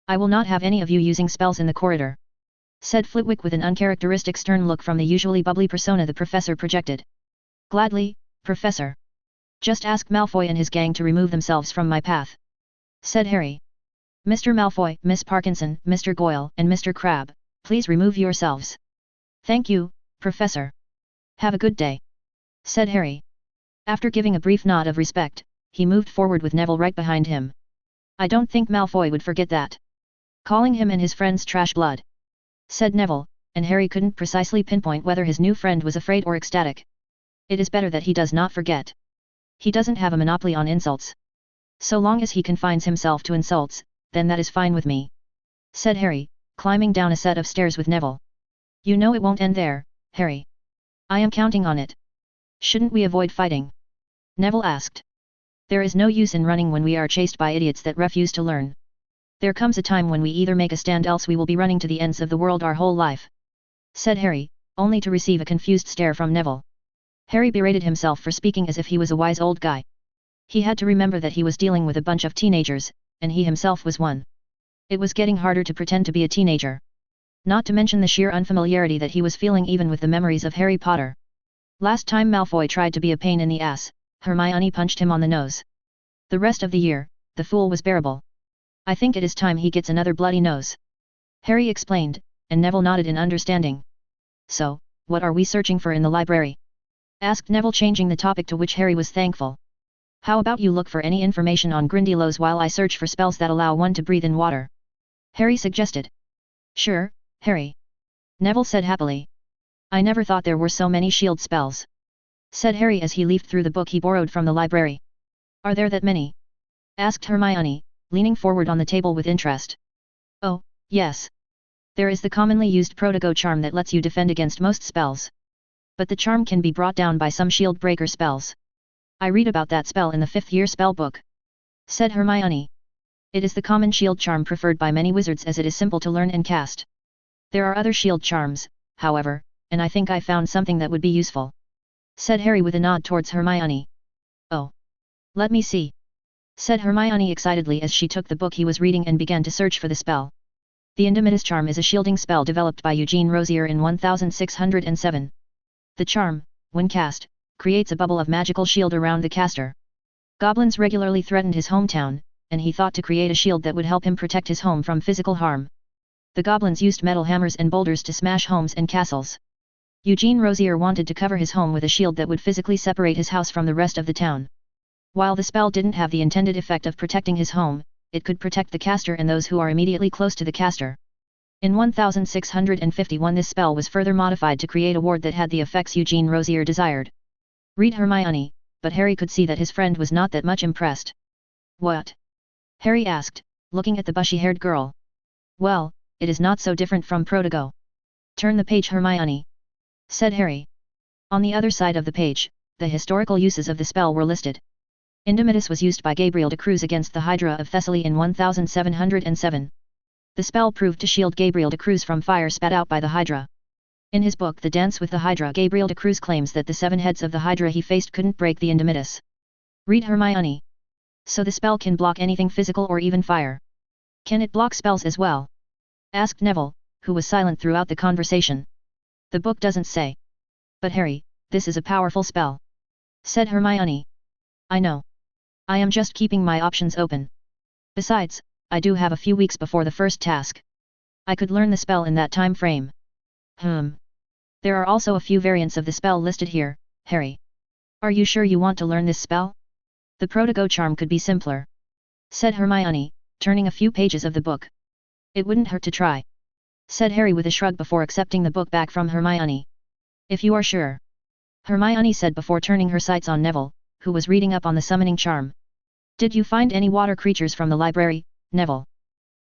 I will not have any of you using spells in the corridor, said Flitwick with an uncharacteristic stern look from the usually bubbly persona the professor projected. Gladly, Professor. Just ask Malfoy and his gang to remove themselves from my path, said Harry. Mr. Malfoy, Miss Parkinson, Mr. Goyle, and Mr. Crabbe, please remove yourselves. Thank you, Professor. Have a good day, said Harry. After giving a brief nod of respect, he moved forward with Neville right behind him. I don't think Malfoy would forget that. Calling him and his friends trash blood, said Neville, and Harry couldn't precisely pinpoint whether his new friend was afraid or ecstatic. It is better that he does not forget. He doesn't have a monopoly on insults. So long as he confines himself to insults, then that is fine with me, said Harry, climbing down a set of stairs with Neville. You know it won't end there, Harry. I am counting on it. Shouldn't we avoid fighting? Neville asked. There is no use in running when we are chased by idiots that refuse to learn. There comes a time when we either make a stand, else we will be running to the ends of the world our whole life, said Harry, only to receive a confused stare from Neville. Harry berated himself for speaking as if he was a wise old guy. He had to remember that he was dealing with a bunch of teenagers, and he himself was one. It was getting harder to pretend to be a teenager. Not to mention the sheer unfamiliarity that he was feeling even with the memories of Harry Potter. Last time Malfoy tried to be a pain in the ass, Hermione punched him on the nose. The rest of the year, the fool was bearable. I think it is time he gets another bloody nose, Harry explained, and Neville nodded in understanding. So, what are we searching for in the library? Asked Neville, changing the topic, to which Harry was thankful. How about you look for any information on Grindylows while I search for spells that allow one to breathe in water? Harry suggested. Sure, Harry, Neville said happily. I never thought there were so many shield spells, said Harry as he leafed through the book he borrowed from the library. Are there that many? Asked Hermione, leaning forward on the table with interest. Oh, yes. There is the commonly used Protego charm that lets you defend against most spells. But the charm can be brought down by some shield breaker spells. I read about that spell in the 5th year spell book," said Hermione. "It is the common shield charm preferred by many wizards as it is simple to learn and cast. There are other shield charms, however, and I think I found something that would be useful," said Harry with a nod towards Hermione. "Oh. Let me see," said Hermione excitedly as she took the book he was reading and began to search for the spell. The Indomitus charm is a shielding spell developed by Eugene Rosier in 1607. The charm, when cast, creates a bubble of magical shield around the caster. Goblins regularly threatened his hometown, and he thought to create a shield that would help him protect his home from physical harm. The goblins used metal hammers and boulders to smash homes and castles. Eugene Rosier wanted to cover his home with a shield that would physically separate his house from the rest of the town. While the spell didn't have the intended effect of protecting his home, it could protect the caster and those who are immediately close to the caster. In 1651 this spell was further modified to create a ward that had the effects Eugene Rosier desired. Read Hermione, but Harry could see that his friend was not that much impressed. "What?" Harry asked, looking at the bushy-haired girl. "Well, it is not so different from Protego." "Turn the page, Hermione," said Harry. On the other side of the page, the historical uses of the spell were listed. Indomitus was used by Gabriel de Cruz against the Hydra of Thessaly in 1707. The spell proved to shield Gabriel de Cruz from fire spat out by the Hydra. In his book The Dance with the Hydra, Gabriel de Cruz claims that the 7 heads of the Hydra he faced couldn't break the Indomitus. Read Hermione. "So the spell can block anything physical or even fire. Can it block spells as well?" asked Neville, who was silent throughout the conversation. "The book doesn't say." "But Harry, this is a powerful spell," said Hermione. "I know. I am just keeping my options open. Besides, I do have a few weeks before the first task. I could learn the spell in that time frame." "There are also a few variants of the spell listed here, Harry. Are you sure you want to learn this spell? The Protego charm could be simpler," said Hermione, turning a few pages of the book. "It wouldn't hurt to try," said Harry with a shrug before accepting the book back from Hermione. "If you are sure," Hermione said before turning her sights on Neville, who was reading up on the summoning charm. "Did you find any water creatures from the library, Neville?"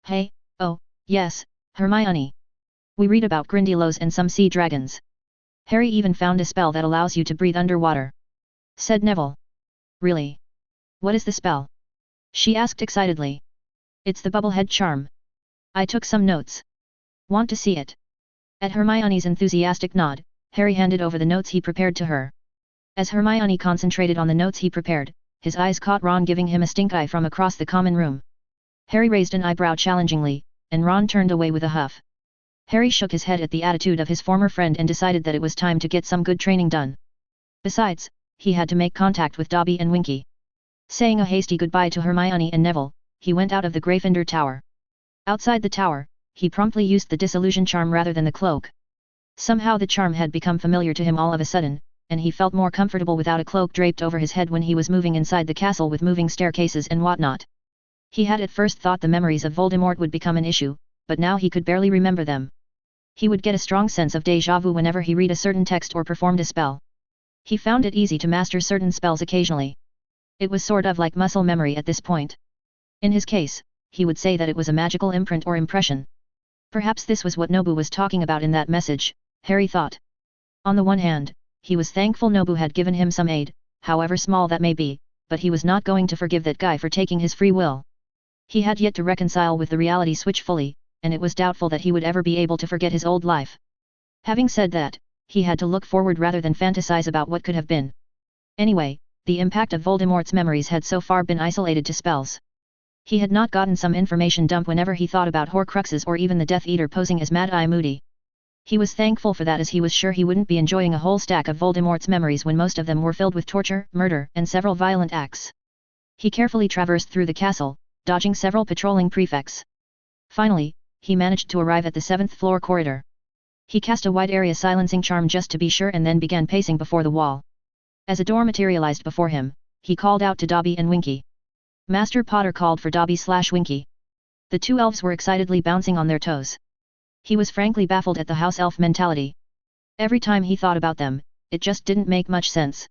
"Hey, oh, yes, Hermione. We read about Grindylows and some sea dragons. Harry even found a spell that allows you to breathe underwater," said Neville. "Really? What is the spell?" she asked excitedly. "It's the Bubblehead charm. I took some notes. Want to see it?" At Hermione's enthusiastic nod, Harry handed over the notes he prepared to her. As Hermione concentrated on the notes he prepared, his eyes caught Ron giving him a stink eye from across the common room. Harry raised an eyebrow challengingly, and Ron turned away with a huff. Harry shook his head at the attitude of his former friend and decided that it was time to get some good training done. Besides, he had to make contact with Dobby and Winky. Saying a hasty goodbye to Hermione and Neville, he went out of the Gryffindor Tower. Outside the tower, he promptly used the disillusion charm rather than the cloak. Somehow the charm had become familiar to him all of a sudden, and he felt more comfortable without a cloak draped over his head when he was moving inside the castle with moving staircases and whatnot. He had at first thought the memories of Voldemort would become an issue, but now he could barely remember them. He would get a strong sense of déjà vu whenever he read a certain text or performed a spell. He found it easy to master certain spells occasionally. It was sort of like muscle memory at this point. In his case, he would say that it was a magical imprint or impression. Perhaps this was what Nobu was talking about in that message, Harry thought. On the one hand, he was thankful Nobu had given him some aid, however small that may be, but he was not going to forgive that guy for taking his free will. He had yet to reconcile with the reality switch fully, and it was doubtful that he would ever be able to forget his old life. Having said that, he had to look forward rather than fantasize about what could have been. Anyway, the impact of Voldemort's memories had so far been isolated to spells. He had not gotten some information dump whenever he thought about Horcruxes or even the Death Eater posing as Mad-Eye Moody. He was thankful for that, as he was sure he wouldn't be enjoying a whole stack of Voldemort's memories when most of them were filled with torture, murder, and several violent acts. He carefully traversed through the castle, dodging several patrolling prefects. Finally, he managed to arrive at the 7th floor corridor. He cast a wide area silencing charm just to be sure and then began pacing before the wall. As a door materialized before him, he called out to Dobby and Winky. Master Potter called for Dobby/Winky. The two elves were excitedly bouncing on their toes. He was frankly baffled at the house elf mentality. Every time he thought about them, it just didn't make much sense.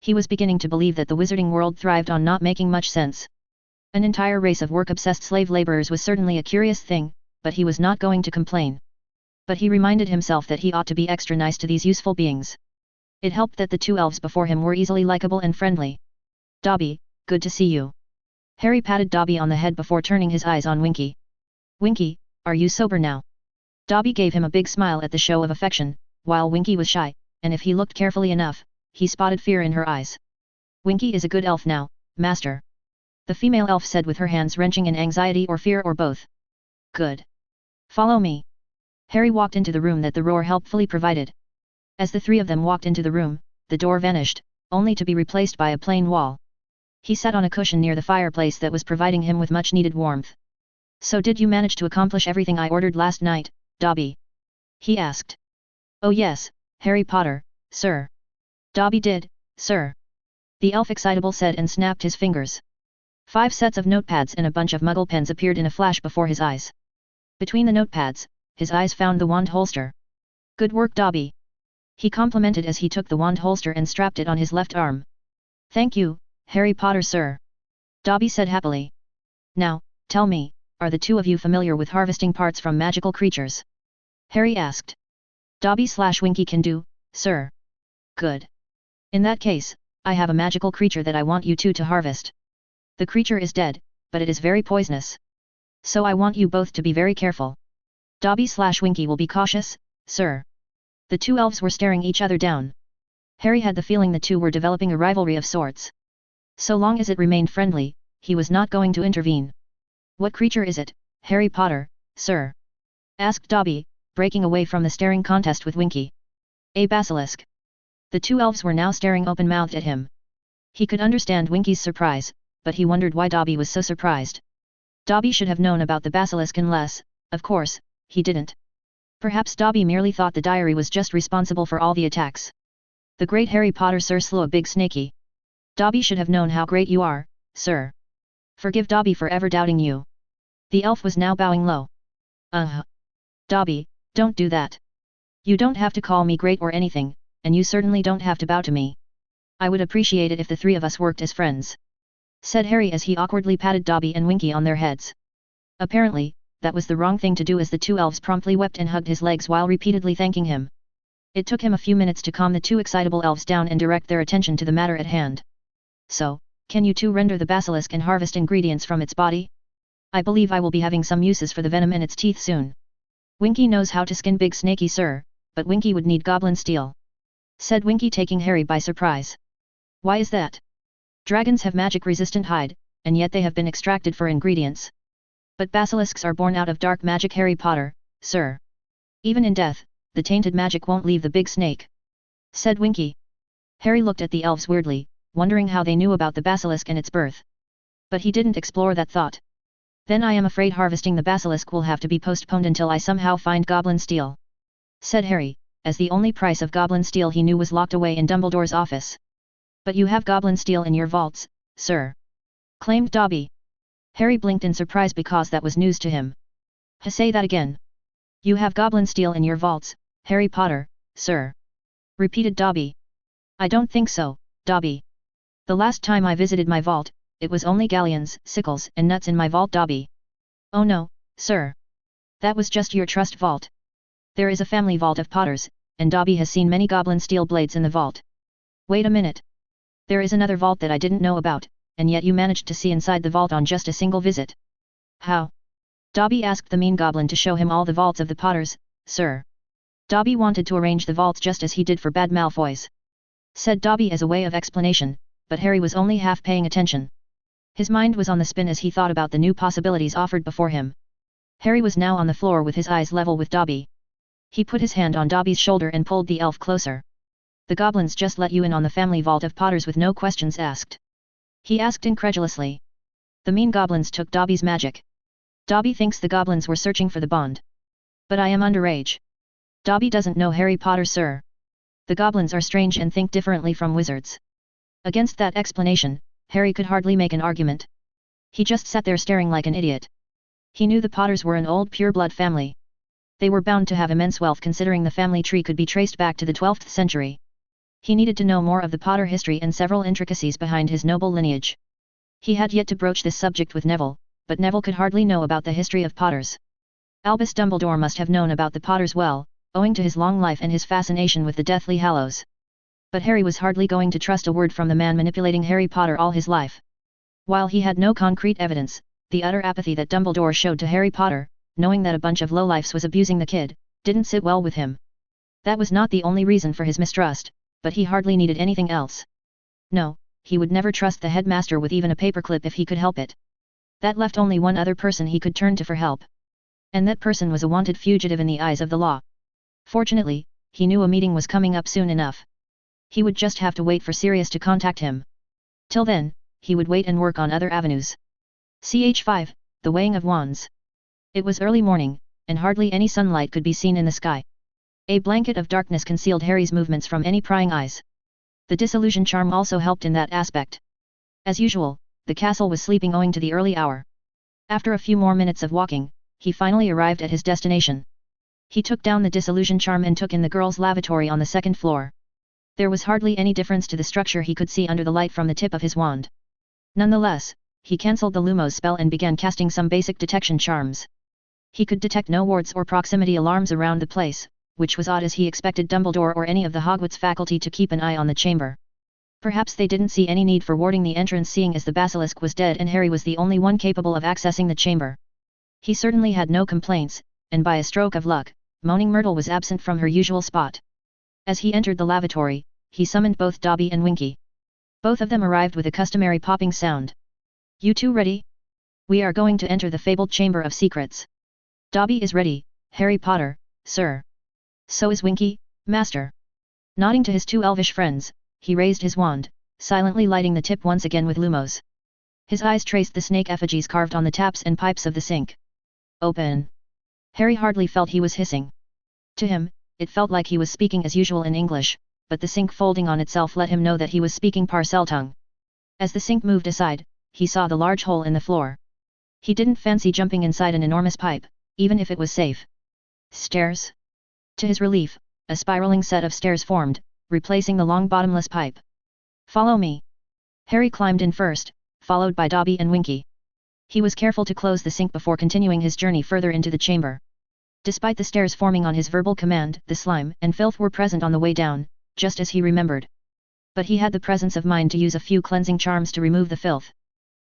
He was beginning to believe that the wizarding world thrived on not making much sense. An entire race of work-obsessed slave laborers was certainly a curious thing, but he was not going to complain. But he reminded himself that he ought to be extra nice to these useful beings. It helped that the two elves before him were easily likable and friendly. "Dobby, good to see you." Harry patted Dobby on the head before turning his eyes on Winky. "Winky, are you sober now?" Dobby gave him a big smile at the show of affection, while Winky was shy, and if he looked carefully enough, he spotted fear in her eyes. "Winky is a good elf now, master," the female elf said with her hands wrenching in anxiety or fear or both. "Good. Follow me." Harry walked into the room that the roar helpfully provided. As the three of them walked into the room, the door vanished, only to be replaced by a plain wall. He sat on a cushion near the fireplace that was providing him with much-needed warmth. "So did you manage to accomplish everything I ordered last night, Dobby?" he asked. "Oh yes, Harry Potter, sir." "Dobby did, sir," the elf excitable said and snapped his fingers. 5 sets of notepads and a bunch of muggle pens appeared in a flash before his eyes. Between the notepads, his eyes found the wand holster. "Good work, Dobby," he complimented as he took the wand holster and strapped it on his left arm. "Thank you, Harry Potter, sir," Dobby said happily. "Now, tell me, are the two of you familiar with harvesting parts from magical creatures?" Harry asked. "Dobby/Winky can do, sir." "Good. In that case, I have a magical creature that I want you two to harvest. The creature is dead, but it is very poisonous. So I want you both to be very careful. Dobby/Winky will be cautious, sir." The two elves were staring each other down. Harry had the feeling the two were developing a rivalry of sorts. So long as it remained friendly, he was not going to intervene. "What creature is it, Harry Potter, sir?" asked Dobby, breaking away from the staring contest with Winky. "A basilisk." The two elves were now staring open-mouthed at him. He could understand Winky's surprise, but he wondered why Dobby was so surprised. Dobby should have known about the basilisk unless, of course, he didn't. Perhaps Dobby merely thought the diary was just responsible for all the attacks. "The great Harry Potter, sir, slew a big snakey." "Dobby should have known how great you are, sir. Forgive Dobby for ever doubting you." The elf was now bowing low. Dobby, don't do that. You don't have to call me great or anything, and you certainly don't have to bow to me. I would appreciate it if the three of us worked as friends," said Harry as he awkwardly patted Dobby and Winky on their heads. Apparently, that was the wrong thing to do as the two elves promptly wept and hugged his legs while repeatedly thanking him. It took him a few minutes to calm the two excitable elves down and direct their attention to the matter at hand. "So, can you two render the basilisk and harvest ingredients from its body? I believe I will be having some uses for the venom in its teeth soon." "Winky knows how to skin big snakey, sir, but Winky would need goblin steel," said Winky, taking Harry by surprise. "Why is that?" "Dragons have magic-resistant hide, and yet they have been extracted for ingredients. But basilisks are born out of dark magic, Harry Potter, sir. Even in death, the tainted magic won't leave the big snake," said Winky. Harry looked at the elves weirdly, wondering how they knew about the basilisk and its birth. But he didn't explore that thought. "Then I am afraid harvesting the basilisk will have to be postponed until I somehow find goblin steel," said Harry, as the only price of goblin steel he knew was locked away in Dumbledore's office. "But you have goblin steel in your vaults, sir," claimed Dobby. Harry blinked in surprise because that was news to him. "Say that again." "You have goblin steel in your vaults, Harry Potter, sir," repeated Dobby. "I don't think so, Dobby. The last time I visited my vault, it was only galleons, sickles and nuts in my vault, Dobby." "Oh no, sir. That was just your trust vault. There is a family vault of Potters, and Dobby has seen many goblin steel blades in the vault." "Wait a minute. There is another vault that I didn't know about, and yet you managed to see inside the vault on just a single visit." "How?" Dobby asked the mean goblin to show him all the vaults of the Potters, sir. Dobby wanted to arrange the vaults just as he did for bad Malfoys, said Dobby as a way of explanation, but Harry was only half paying attention. His mind was on the spin as he thought about the new possibilities offered before him. Harry was now on the floor with his eyes level with Dobby. He put his hand on Dobby's shoulder and pulled the elf closer. "The goblins just let you in on the family vault of Potters with no questions asked?" he asked incredulously. "The mean goblins took Dobby's magic. Dobby thinks the goblins were searching for the bond. But I am underage. Dobby doesn't know Harry Potter, sir. The goblins are strange and think differently from wizards." Against that explanation, Harry could hardly make an argument. He just sat there staring like an idiot. He knew the Potters were an old pure-blood family. They were bound to have immense wealth considering the family tree could be traced back to the 12th century. He needed to know more of the Potter history and several intricacies behind his noble lineage. He had yet to broach this subject with Neville, but Neville could hardly know about the history of Potters. Albus Dumbledore must have known about the Potters well, owing to his long life and his fascination with the Deathly Hallows. But Harry was hardly going to trust a word from the man manipulating Harry Potter all his life. While he had no concrete evidence, the utter apathy that Dumbledore showed to Harry Potter, knowing that a bunch of lowlifes was abusing the kid, didn't sit well with him. That was not the only reason for his mistrust, but he hardly needed anything else. No, he would never trust the headmaster with even a paperclip if he could help it. That left only one other person he could turn to for help. And that person was a wanted fugitive in the eyes of the law. Fortunately, he knew a meeting was coming up soon enough. He would just have to wait for Sirius to contact him. Till then, he would wait and work on other avenues. Ch5, the Weighing of Wands. It was early morning, and hardly any sunlight could be seen in the sky. A blanket of darkness concealed Harry's movements from any prying eyes. The disillusion charm also helped in that aspect. As usual, the castle was sleeping owing to the early hour. After a few more minutes of walking, he finally arrived at his destination. He took down the disillusion charm and took in the girls' lavatory on the second floor. There was hardly any difference to the structure he could see under the light from the tip of his wand. Nonetheless, he cancelled the Lumos spell and began casting some basic detection charms. He could detect no wards or proximity alarms around the place, which was odd as he expected Dumbledore or any of the Hogwarts faculty to keep an eye on the chamber. Perhaps they didn't see any need for warding the entrance seeing as the basilisk was dead and Harry was the only one capable of accessing the chamber. He certainly had no complaints, and by a stroke of luck, Moaning Myrtle was absent from her usual spot. As he entered the lavatory, he summoned both Dobby and Winky. Both of them arrived with a customary popping sound. "You two ready? We are going to enter the fabled Chamber of Secrets." "Dobby is ready, Harry Potter, sir." "So is Winky, master." Nodding to his two elvish friends, he raised his wand, silently lighting the tip once again with lumos. His eyes traced the snake effigies carved on the taps and pipes of the sink. "Open." Harry hardly felt he was hissing. To him, it felt like he was speaking as usual in English, but the sink folding on itself let him know that he was speaking Parseltongue. As the sink moved aside, he saw the large hole in the floor. He didn't fancy jumping inside an enormous pipe, even if it was safe. Stairs? To his relief, a spiraling set of stairs formed, replacing the long bottomless pipe. "Follow me." Harry climbed in first, followed by Dobby and Winky. He was careful to close the sink before continuing his journey further into the chamber. Despite the stairs forming on his verbal command, the slime and filth were present on the way down, just as he remembered. But he had the presence of mind to use a few cleansing charms to remove the filth.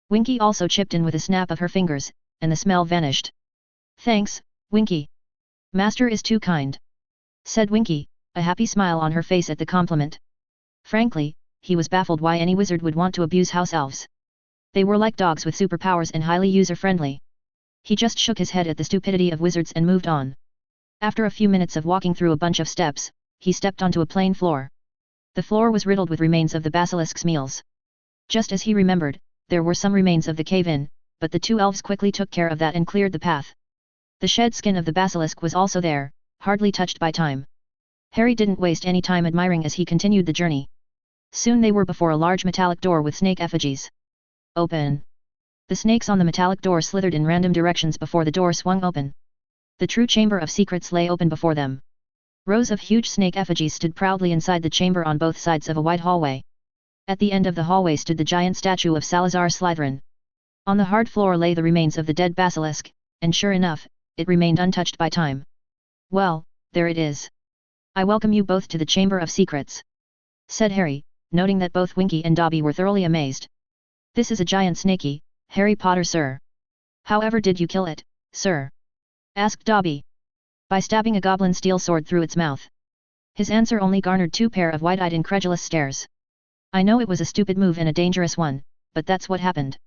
Winky also chipped in with a snap of her fingers, and the smell vanished. "Thanks, Winky. Master is too kind," said Winky, a happy smile on her face at the compliment. Frankly, he was baffled why any wizard would want to abuse house elves. They were like dogs with superpowers and highly user-friendly. He just shook his head at the stupidity of wizards and moved on. After a few minutes of walking through a bunch of steps, he stepped onto a plain floor. The floor was riddled with remains of the basilisk's meals. Just as he remembered, there were some remains of the cave-in, but the two elves quickly took care of that and cleared the path. The shed skin of the basilisk was also there, hardly touched by time. Harry didn't waste any time admiring as he continued the journey. Soon they were before a large metallic door with snake effigies. "Open." The snakes on the metallic door slithered in random directions before the door swung open. The true Chamber of Secrets lay open before them. Rows of huge snake effigies stood proudly inside the chamber on both sides of a wide hallway. At the end of the hallway stood the giant statue of Salazar Slytherin. On the hard floor lay the remains of the dead basilisk, and sure enough, it remained untouched by time. "Well, there it is. I welcome you both to the Chamber of Secrets," said Harry, noting that both Winky and Dobby were thoroughly amazed. "This is a giant snakey, Harry Potter, sir." "However did you kill it, sir?" asked Dobby. "By stabbing a goblin steel sword through its mouth." His answer only garnered two pair of wide-eyed incredulous stares. "I know it was a stupid move and a dangerous one, but that's what happened,"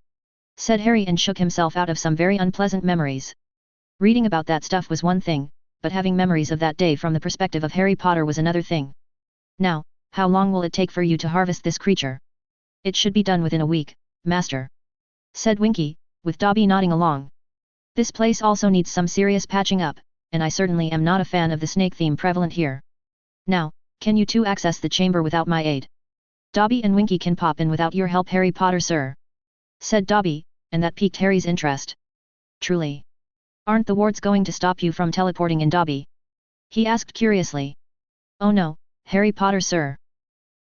said Harry and shook himself out of some very unpleasant memories. Reading about that stuff was one thing, but having memories of that day from the perspective of Harry Potter was another thing. "Now, how long will it take for you to harvest this creature?" "It should be done within a week, master," said Winky, with Dobby nodding along. "This place also needs some serious patching up, and I certainly am not a fan of the snake theme prevalent here. Now, can you two access the chamber without my aid?" "Dobby and Winky can pop in without your help, Harry Potter, sir," said Dobby, and that piqued Harry's interest. "Truly? Aren't the wards going to stop you from teleporting in, Dobby?" he asked curiously. "Oh no, Harry Potter, sir.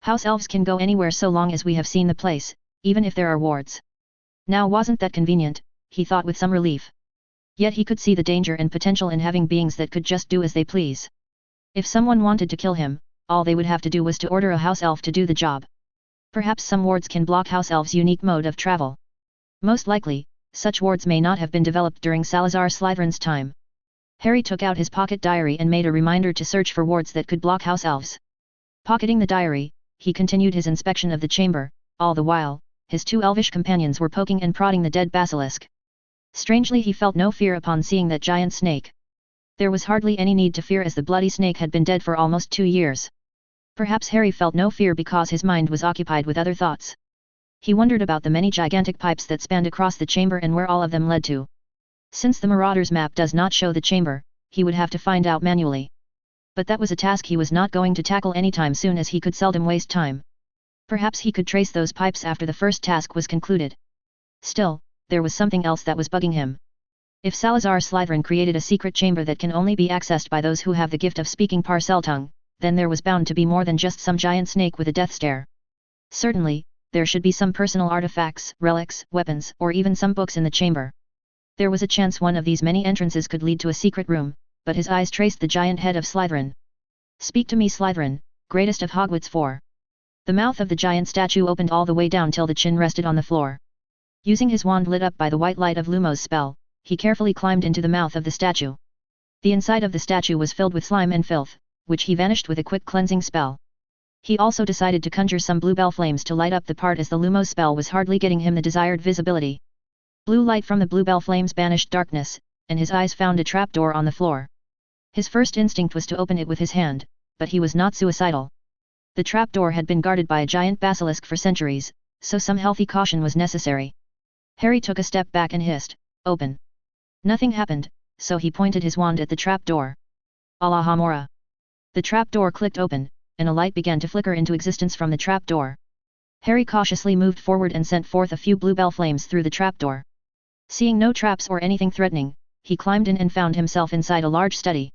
House elves can go anywhere so long as we have seen the place, even if there are wards." Now wasn't that convenient, he thought with some relief. Yet he could see the danger and potential in having beings that could just do as they please. If someone wanted to kill him, all they would have to do was to order a house elf to do the job. Perhaps some wards can block house elves' unique mode of travel. Most likely, such wards may not have been developed during Salazar Slytherin's time. Harry took out his pocket diary and made a reminder to search for wards that could block house elves. Pocketing the diary, he continued his inspection of the chamber. All the while, his two elvish companions were poking and prodding the dead basilisk. Strangely, he felt no fear upon seeing that giant snake. There was hardly any need to fear, as the bloody snake had been dead for almost 2 years. Perhaps Harry felt no fear because his mind was occupied with other thoughts. He wondered about the many gigantic pipes that spanned across the chamber and where all of them led to. Since the Marauder's map does not show the chamber, he would have to find out manually. But that was a task he was not going to tackle anytime soon, as he could seldom waste time. Perhaps he could trace those pipes after the first task was concluded. Still, there was something else that was bugging him. If Salazar Slytherin created a secret chamber that can only be accessed by those who have the gift of speaking Parseltongue, then there was bound to be more than just some giant snake with a death stare. Certainly, there should be some personal artifacts, relics, weapons, or even some books in the chamber. There was a chance one of these many entrances could lead to a secret room, but his eyes traced the giant head of Slytherin. "Speak to me, Slytherin, greatest of Hogwarts 4. The mouth of the giant statue opened all the way down till the chin rested on the floor. Using his wand lit up by the white light of Lumos spell, he carefully climbed into the mouth of the statue. The inside of the statue was filled with slime and filth, which he vanished with a quick cleansing spell. He also decided to conjure some bluebell flames to light up the part, as the Lumos spell was hardly getting him the desired visibility. Blue light from the bluebell flames banished darkness, and his eyes found a trapdoor on the floor. His first instinct was to open it with his hand, but he was not suicidal. The trapdoor had been guarded by a giant basilisk for centuries, so some healthy caution was necessary. Harry took a step back and hissed, "Open." Nothing happened, so he pointed his wand at the trapdoor. Allahamora! The trapdoor clicked open, and a light began to flicker into existence from the trapdoor. Harry cautiously moved forward and sent forth a few bluebell flames through the trapdoor. Seeing no traps or anything threatening, he climbed in and found himself inside a large study.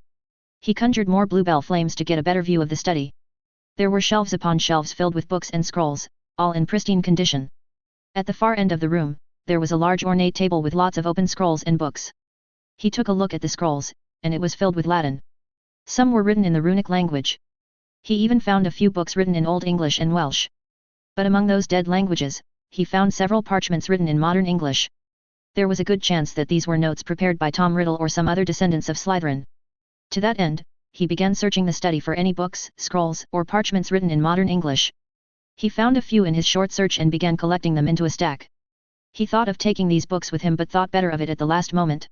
He conjured more bluebell flames to get a better view of the study. There were shelves upon shelves filled with books and scrolls, all in pristine condition. At the far end of the room, there was a large ornate table with lots of open scrolls and books. He took a look at the scrolls, and it was filled with Latin. Some were written in the runic language. He even found a few books written in Old English and Welsh. But among those dead languages, he found several parchments written in modern English. There was a good chance that these were notes prepared by Tom Riddle or some other descendants of Slytherin. To that end, he began searching the study for any books, scrolls, or parchments written in modern English. He found a few in his short search and began collecting them into a stack. He thought of taking these books with him, but thought better of it at the last moment.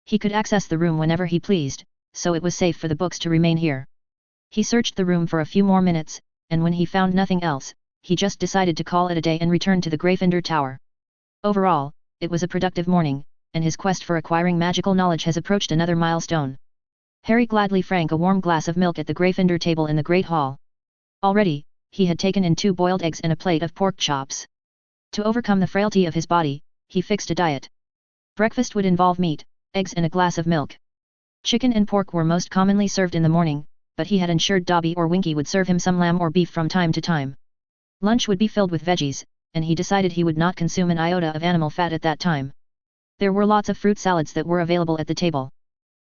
He could access the room whenever he pleased, so it was safe for the books to remain here. He searched the room for a few more minutes, and when he found nothing else, he just decided to call it a day and return to the Gryffindor Tower. Overall, it was a productive morning, and his quest for acquiring magical knowledge has approached another milestone. Harry gladly drank a warm glass of milk at the Gryffindor table in the Great Hall. Already, he had taken in 2 boiled eggs and a plate of pork chops. To overcome the frailty of his body, he fixed a diet. Breakfast would involve meat, eggs and a glass of milk. Chicken and pork were most commonly served in the morning, but he had ensured Dobby or Winky would serve him some lamb or beef from time to time. Lunch would be filled with veggies, and he decided he would not consume an iota of animal fat at that time. There were lots of fruit salads that were available at the table.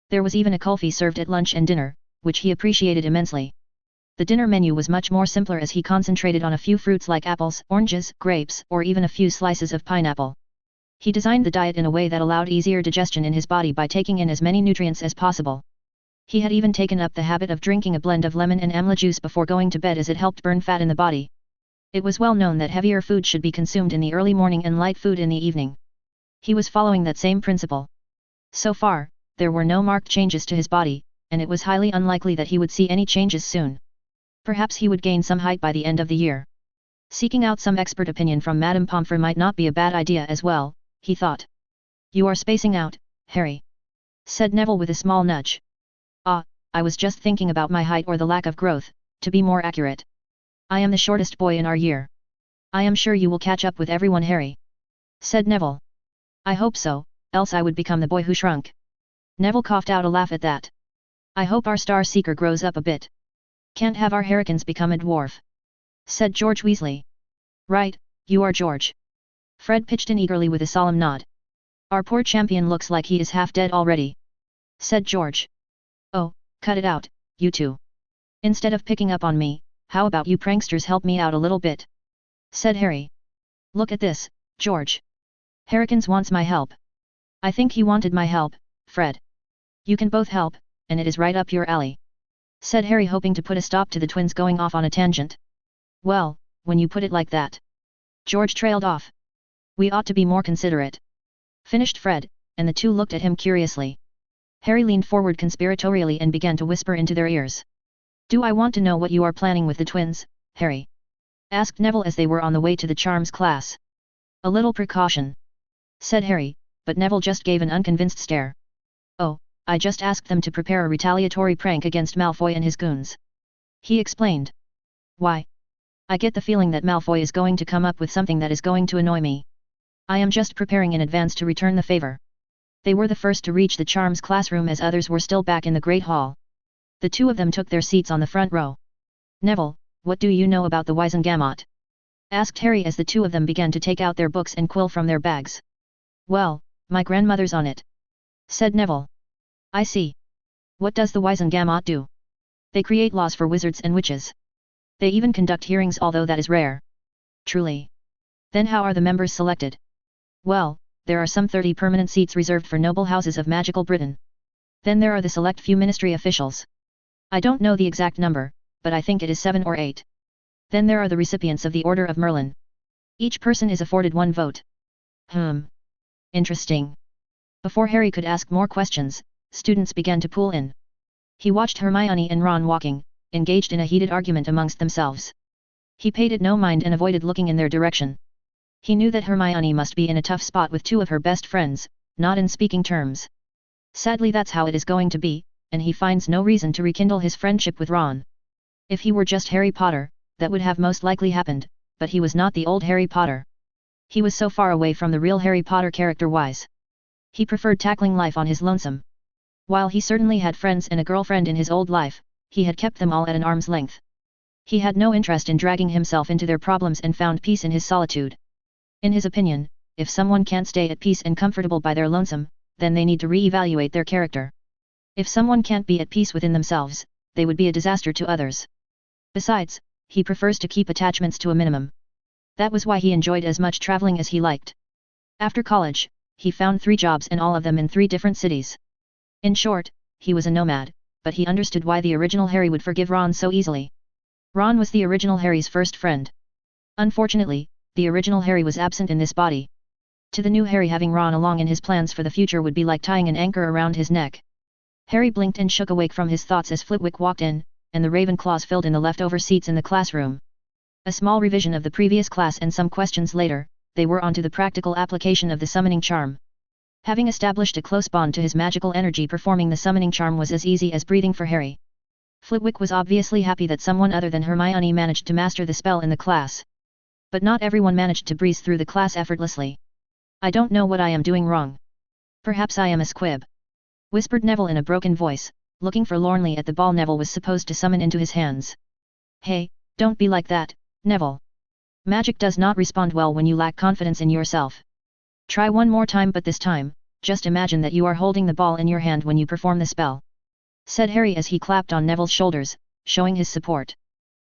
There was even a kulfi served at lunch and dinner, which he appreciated immensely. The dinner menu was much more simpler, as he concentrated on a few fruits like apples, oranges, grapes, or even a few slices of pineapple. He designed the diet in a way that allowed easier digestion in his body by taking in as many nutrients as possible. He had even taken up the habit of drinking a blend of lemon and amla juice before going to bed, as it helped burn fat in the body. It was well known that heavier food should be consumed in the early morning and light food in the evening. He was following that same principle. So far, there were no marked changes to his body, and it was highly unlikely that he would see any changes soon. Perhaps he would gain some height by the end of the year. Seeking out some expert opinion from Madame Pomfrey might not be a bad idea as well, he thought. "You are spacing out, Harry," said Neville with a small nudge. "Ah, I was just thinking about my height, or the lack of growth, to be more accurate. I am the shortest boy in our year. I am sure you will catch up with everyone, Harry," said Neville. "I hope so, else I would become the boy who shrunk." Neville coughed out a laugh at that. "I hope our Star Seeker grows up a bit. Can't have our Harrikins become a dwarf," said George Weasley. "Right, you are George." Fred pitched in eagerly with a solemn nod. Our poor champion looks like he is half dead already," said George. "Oh, cut it out, you two. Instead of picking up on me, how about you pranksters help me out a little bit?" said Harry. "Look at this, George. Harrikins wants my help." "I think he wanted my help, Fred. You can both help, and it is right up your alley," said Harry, hoping to put a stop to the twins going off on a tangent. "Well, when you put it like that," George trailed off. "We ought to be more considerate," finished Fred, and the two looked at him curiously. Harry leaned forward conspiratorially and began to whisper into their ears. "Do I want to know what you are planning with the twins, Harry?" asked Neville as they were on the way to the charms class. "A little precaution," said Harry, but Neville just gave an unconvinced stare. "Oh, I just asked them to prepare a retaliatory prank against Malfoy and his goons," he explained. "Why? I get the feeling that Malfoy is going to come up with something that is going to annoy me. I am just preparing in advance to return the favor." They were the first to reach the charms classroom as others were still back in the Great Hall. The two of them took their seats on the front row. "Neville, what do you know about the Wizengamot?" asked Harry as the two of them began to take out their books and quill from their bags. "Well, my grandmother's on it," said Neville. "I see. What does the Wizengamot do?" "They create laws for wizards and witches. They even conduct hearings, although that is rare." "Truly? Then how are the members selected?" "Well, there are some 30 permanent seats reserved for noble houses of magical Britain. Then there are the select few ministry officials. I don't know the exact number, but I think it is 7 or 8. Then there are the recipients of the Order of Merlin. Each person is afforded 1 vote. Interesting." Before Harry could ask more questions, students began to pool in. He watched Hermione and Ron walking, engaged in a heated argument amongst themselves. He paid it no mind and avoided looking in their direction. He knew that Hermione must be in a tough spot with 2 of her best friends, not in speaking terms. Sadly, that's how it is going to be, and he finds no reason to rekindle his friendship with Ron. If he were just Harry Potter, that would have most likely happened, but he was not the old Harry Potter. He was so far away from the real Harry Potter character-wise. He preferred tackling life on his lonesome. While he certainly had friends and a girlfriend in his old life, he had kept them all at an arm's length. He had no interest in dragging himself into their problems and found peace in his solitude. In his opinion, if someone can't stay at peace and comfortable by their lonesome, then they need to re-evaluate their character. If someone can't be at peace within themselves, they would be a disaster to others. Besides, he prefers to keep attachments to a minimum. That was why he enjoyed as much traveling as he liked. After college, he found 3 jobs and all of them in 3 different cities. In short, he was a nomad, but he understood why the original Harry would forgive Ron so easily. Ron was the original Harry's first friend. Unfortunately, the original Harry was absent in this body. To the new Harry, having Ron along in his plans for the future would be like tying an anchor around his neck. Harry blinked and shook awake from his thoughts as Flitwick walked in, and the Ravenclaws filled in the leftover seats in the classroom. A small revision of the previous class and some questions later, they were on to the practical application of the summoning charm. Having established a close bond to his magical energy, performing the summoning charm was as easy as breathing for Harry. Flitwick was obviously happy that someone other than Hermione managed to master the spell in the class. But not everyone managed to breeze through the class effortlessly. "I don't know what I am doing wrong. Perhaps I am a squib," whispered Neville in a broken voice, looking forlornly at the ball Neville was supposed to summon into his hands. "Hey, don't be like that, Neville. Magic does not respond well when you lack confidence in yourself. Try one more time, but this time, just imagine that you are holding the ball in your hand when you perform the spell," said Harry as he clapped on Neville's shoulders, showing his support.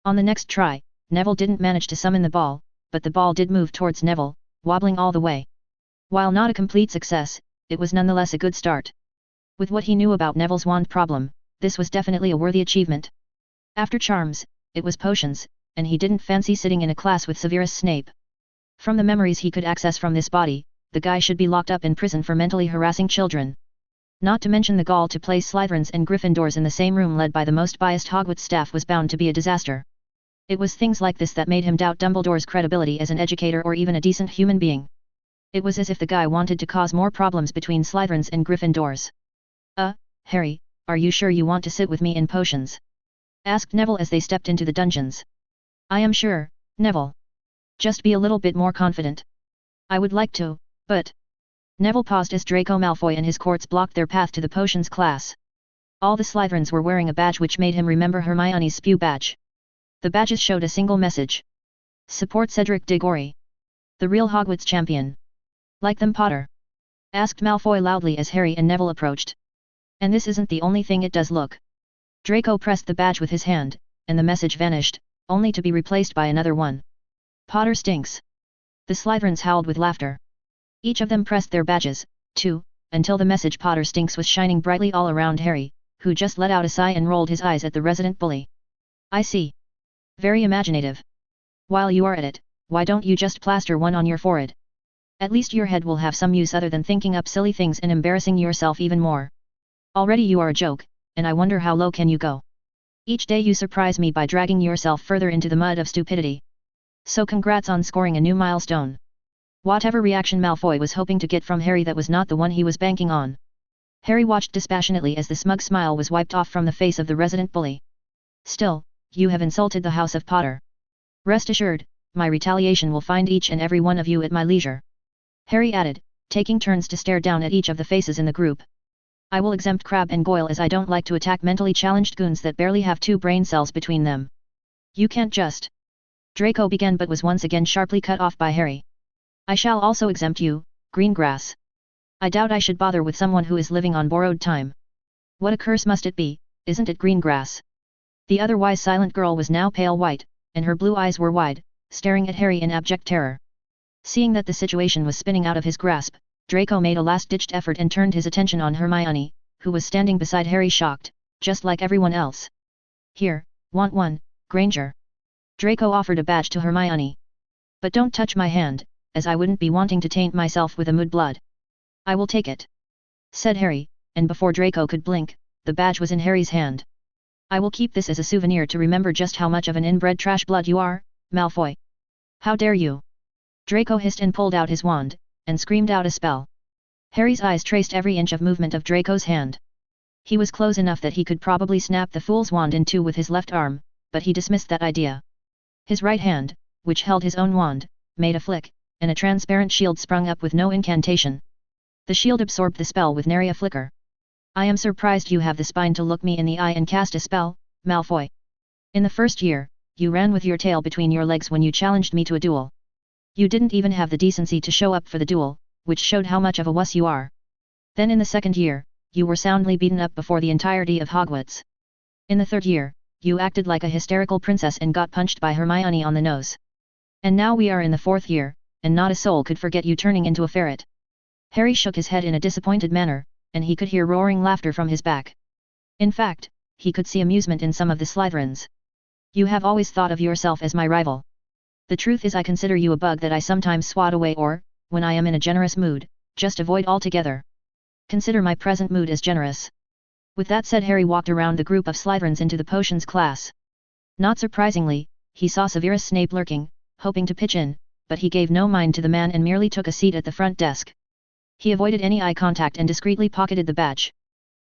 On the next try, Neville didn't manage to summon the ball, but the ball did move towards Neville, wobbling all the way. While not a complete success, it was nonetheless a good start. With what he knew about Neville's wand problem, this was definitely a worthy achievement. After charms, it was potions, and he didn't fancy sitting in a class with Severus Snape. From the memories he could access from this body, the guy should be locked up in prison for mentally harassing children. Not to mention the gall to place Slytherins and Gryffindors in the same room led by the most biased Hogwarts staff was bound to be a disaster. It was things like this that made him doubt Dumbledore's credibility as an educator or even a decent human being. It was as if the guy wanted to cause more problems between Slytherins and Gryffindors. Harry, are you sure you want to sit with me in potions?" asked Neville as they stepped into the dungeons. "I am sure, Neville. Just be a little bit more confident." "I would like to, but..." Neville paused as Draco Malfoy and his courts blocked their path to the potions class. All the Slytherins were wearing a badge which made him remember Hermione's spew badge. The badges showed a single message. "Support Cedric Diggory. The real Hogwarts champion. Like them, Potter." asked Malfoy loudly as Harry and Neville approached. And this isn't the only thing it does look. Draco pressed the badge with his hand, and the message vanished, only to be replaced by another one. Potter stinks. The Slytherins howled with laughter. Each of them pressed their badges, too, until the message Potter stinks was shining brightly all around Harry, who just let out a sigh and rolled his eyes at the resident bully. I see. Very imaginative. While you are at it, why don't you just plaster one on your forehead? At least your head will have some use other than thinking up silly things and embarrassing yourself even more. Already you are a joke, and I wonder how low can you go. Each day you surprise me by dragging yourself further into the mud of stupidity. So congrats on scoring a new milestone. Whatever reaction Malfoy was hoping to get from Harry, that was not the one he was banking on. Harry watched dispassionately as the smug smile was wiped off from the face of the resident bully. Still, you have insulted the House of Potter. Rest assured, my retaliation will find each and every one of you at my leisure. Harry added, taking turns to stare down at each of the faces in the group. I will exempt Crabbe and Goyle, as I don't like to attack mentally challenged goons that barely have 2 brain cells between them. You can't just... Draco began but was once again sharply cut off by Harry. I shall also exempt you, Greengrass. I doubt I should bother with someone who is living on borrowed time. What a curse must it be, isn't it, Greengrass? The otherwise silent girl was now pale white, and her blue eyes were wide, staring at Harry in abject terror. Seeing that the situation was spinning out of his grasp, Draco made a last-ditched effort and turned his attention on Hermione, who was standing beside Harry shocked, just like everyone else. Here, want one, Granger. Draco offered a badge to Hermione. But don't touch my hand, as I wouldn't be wanting to taint myself with a mud-blood. I will take it, said Harry, and before Draco could blink, the badge was in Harry's hand. I will keep this as a souvenir to remember just how much of an inbred trash blood you are, Malfoy. How dare you? Draco hissed and pulled out his wand, and screamed out a spell. Harry's eyes traced every inch of movement of Draco's hand. He was close enough that he could probably snap the fool's wand in two with his left arm, but he dismissed that idea. His right hand, which held his own wand, made a flick, and a transparent shield sprung up with no incantation. The shield absorbed the spell with nary a flicker. I am surprised you have the spine to look me in the eye and cast a spell, Malfoy. In the first year, you ran with your tail between your legs when you challenged me to a duel. You didn't even have the decency to show up for the duel, which showed how much of a wuss you are. Then in the second year, you were soundly beaten up before the entirety of Hogwarts. In the third year, you acted like a hysterical princess and got punched by Hermione on the nose. And now we are in the fourth year, and not a soul could forget you turning into a ferret. Harry shook his head in a disappointed manner, and he could hear roaring laughter from his back. In fact, he could see amusement in some of the Slytherins. You have always thought of yourself as my rival. The truth is I consider you a bug that I sometimes swat away or, when I am in a generous mood, just avoid altogether. Consider my present mood as generous. With that said, Harry walked around the group of Slytherins into the potions class. Not surprisingly, he saw Severus Snape lurking, hoping to pitch in, but he gave no mind to the man and merely took a seat at the front desk. He avoided any eye contact and discreetly pocketed the badge.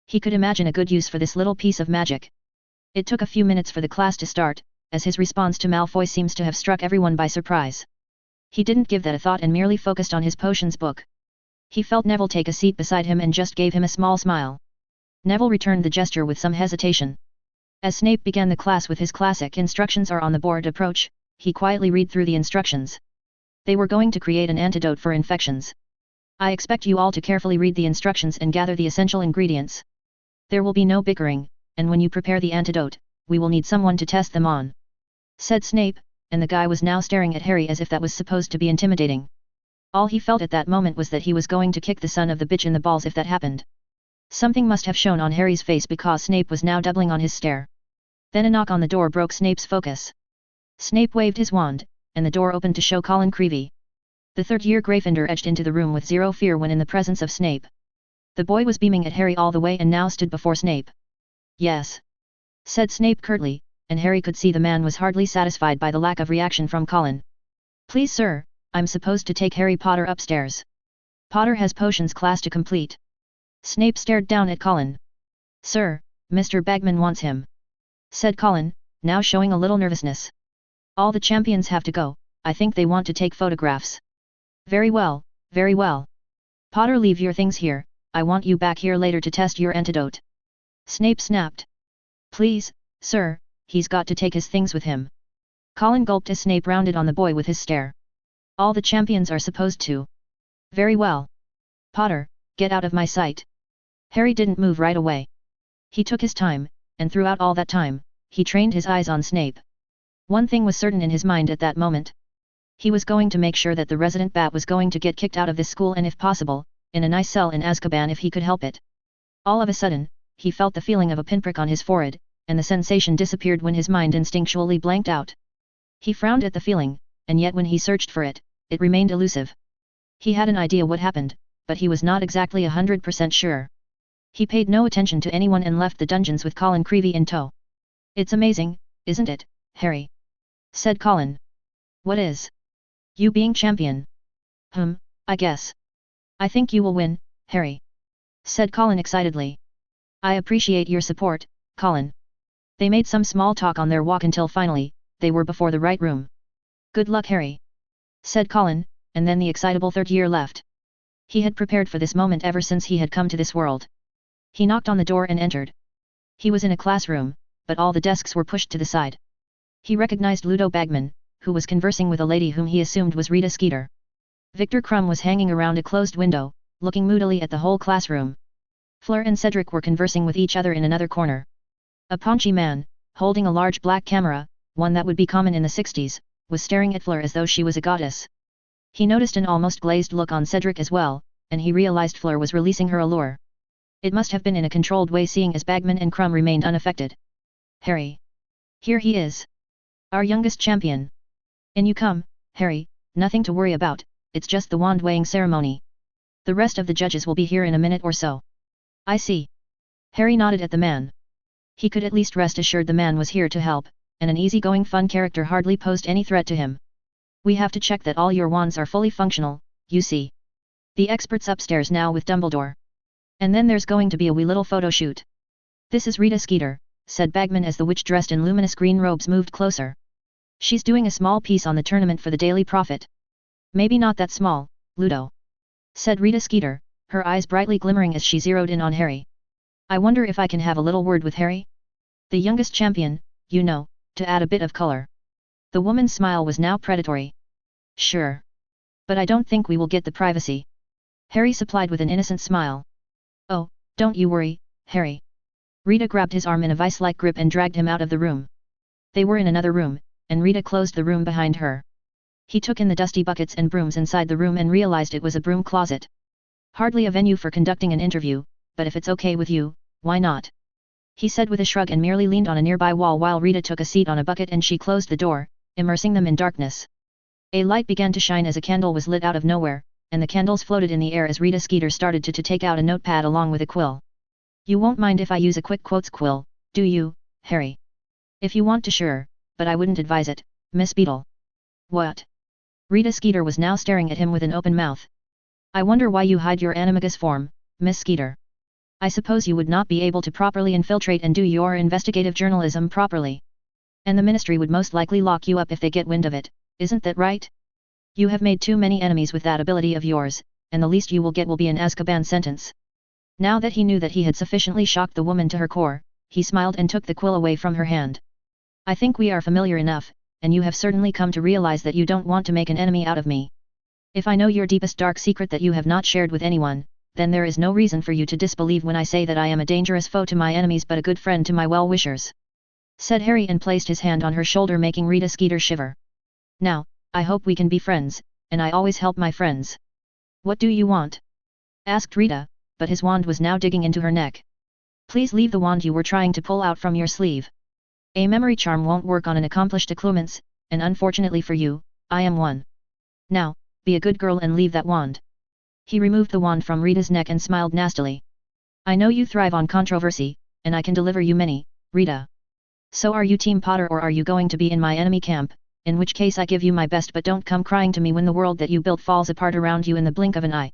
He could imagine a good use for this little piece of magic. It took a few minutes for the class to start, as his response to Malfoy seems to have struck everyone by surprise. He didn't give that a thought and merely focused on his potions book. He felt Neville take a seat beside him and just gave him a small smile. Neville returned the gesture with some hesitation. As Snape began the class with his classic "instructions are on the board" approach, he quietly read through the instructions. They were going to create an antidote for infections. I expect you all to carefully read the instructions and gather the essential ingredients. There will be no bickering, and when you prepare the antidote, we will need someone to test them on, said Snape, and the guy was now staring at Harry as if that was supposed to be intimidating. All he felt at that moment was that he was going to kick the son of the bitch in the balls if that happened. Something must have shown on Harry's face because Snape was now doubling on his stare. Then a knock on the door broke Snape's focus. Snape waved his wand, and the door opened to show Colin Creevey. The third-year Gryffindor edged into the room with zero fear when in the presence of Snape. The boy was beaming at Harry all the way and now stood before Snape. Yes, said Snape curtly, and Harry could see the man was hardly satisfied by the lack of reaction from Colin. Please sir, I'm supposed to take Harry Potter upstairs. Potter has potions class to complete. Snape stared down at Colin. Sir, Mr. Bagman wants him, said Colin, now showing a little nervousness. All the champions have to go, I think they want to take photographs. Very well, very well. Potter, leave your things here, I want you back here later to test your antidote. Snape snapped. Please, sir, he's got to take his things with him. Colin gulped as Snape rounded on the boy with his stare. All the champions are supposed to. Very well. Potter, Get out of my sight. Harry didn't move right away. He took his time, and throughout all that time, he trained his eyes on Snape. One thing was certain in his mind at that moment. He was going to make sure that the resident bat was going to get kicked out of this school and if possible, in a nice cell in Azkaban if he could help it. All of a sudden, he felt the feeling of a pinprick on his forehead, and the sensation disappeared when his mind instinctually blanked out. He frowned at the feeling, and yet when he searched for it, it remained elusive. He had an idea what happened, but he was not exactly 100% sure. He paid no attention to anyone and left the dungeons with Colin Creevey in tow. "It's amazing, isn't it, Harry?" said Colin. "What is? You being champion?" I guess. "I think you will win, Harry," said Colin excitedly. "I appreciate your support, Colin." They made some small talk on their walk until finally, they were before the right room. "Good luck, Harry," said Colin, and then the excitable third year left. He had prepared for this moment ever since he had come to this world. He knocked on the door and entered. He was in a classroom, but all the desks were pushed to the side. He recognized Ludo Bagman, who was conversing with a lady whom he assumed was Rita Skeeter. Victor Crumb was hanging around a closed window, looking moodily at the whole classroom. Fleur and Cedric were conversing with each other in another corner. A paunchy man, holding a large black camera, one that would be common in the 60s, was staring at Fleur as though she was a goddess. He noticed an almost glazed look on Cedric as well, and he realized Fleur was releasing her allure. It must have been in a controlled way seeing as Bagman and Crumb remained unaffected. "Harry. Here he is. Our youngest champion. In you come, Harry, nothing to worry about, it's just the wand weighing ceremony. The rest of the judges will be here in a minute or so." "I see." Harry nodded at the man. He could at least rest assured the man was here to help, and an easygoing fun character hardly posed any threat to him. "We have to check that all your wands are fully functional, you see. The expert's upstairs now with Dumbledore. And then there's going to be a wee little photo shoot." "This is Rita Skeeter," said Bagman as the witch dressed in luminous green robes moved closer. "She's doing a small piece on the tournament for the Daily Prophet." "Maybe not that small, Ludo," said Rita Skeeter, her eyes brightly glimmering as she zeroed in on Harry. "I wonder if I can have a little word with Harry? The youngest champion, you know, to add a bit of color." The woman's smile was now predatory. "Sure. But I don't think we will get the privacy," Harry supplied with an innocent smile. "Oh, don't you worry, Harry." Rita grabbed his arm in a vice-like grip and dragged him out of the room. They were in another room, and Rita closed the room behind her. He took in the dusty buckets and brooms inside the room and realized it was a broom closet. "Hardly a venue for conducting an interview, but if it's okay with you, why not?" he said with a shrug and merely leaned on a nearby wall while Rita took a seat on a bucket and she closed the door, immersing them in darkness. A light began to shine as a candle was lit out of nowhere, and the candles floated in the air as Rita Skeeter started to take out a notepad along with a quill. "You won't mind if I use a quick quotes quill, do you, Harry?" "If you want to, sure, but I wouldn't advise it, Miss Beadle." "What?" Rita Skeeter was now staring at him with an open mouth. "I wonder why you hide your animagus form, Miss Skeeter. I suppose you would not be able to properly infiltrate and do your investigative journalism properly. And the ministry would most likely lock you up if they get wind of it, isn't that right? You have made too many enemies with that ability of yours, and the least you will get will be an Azkaban sentence." Now that he knew that he had sufficiently shocked the woman to her core, he smiled and took the quill away from her hand. "I think we are familiar enough, and you have certainly come to realize that you don't want to make an enemy out of me. If I know your deepest dark secret that you have not shared with anyone, then there is no reason for you to disbelieve when I say that I am a dangerous foe to my enemies but a good friend to my well-wishers," said Harry and placed his hand on her shoulder making Rita Skeeter shiver. "Now, I hope we can be friends, and I always help my friends." "What do you want?" asked Rita, but his wand was now digging into her neck. "Please leave the wand you were trying to pull out from your sleeve. A memory charm won't work on an accomplished occlumens, and unfortunately for you, I am one. Now, be a good girl and leave that wand." He removed the wand from Rita's neck and smiled nastily. "I know you thrive on controversy, and I can deliver you many, Rita. So are you Team Potter or are you going to be in my enemy camp, in which case I give you my best but don't come crying to me when the world that you built falls apart around you in the blink of an eye."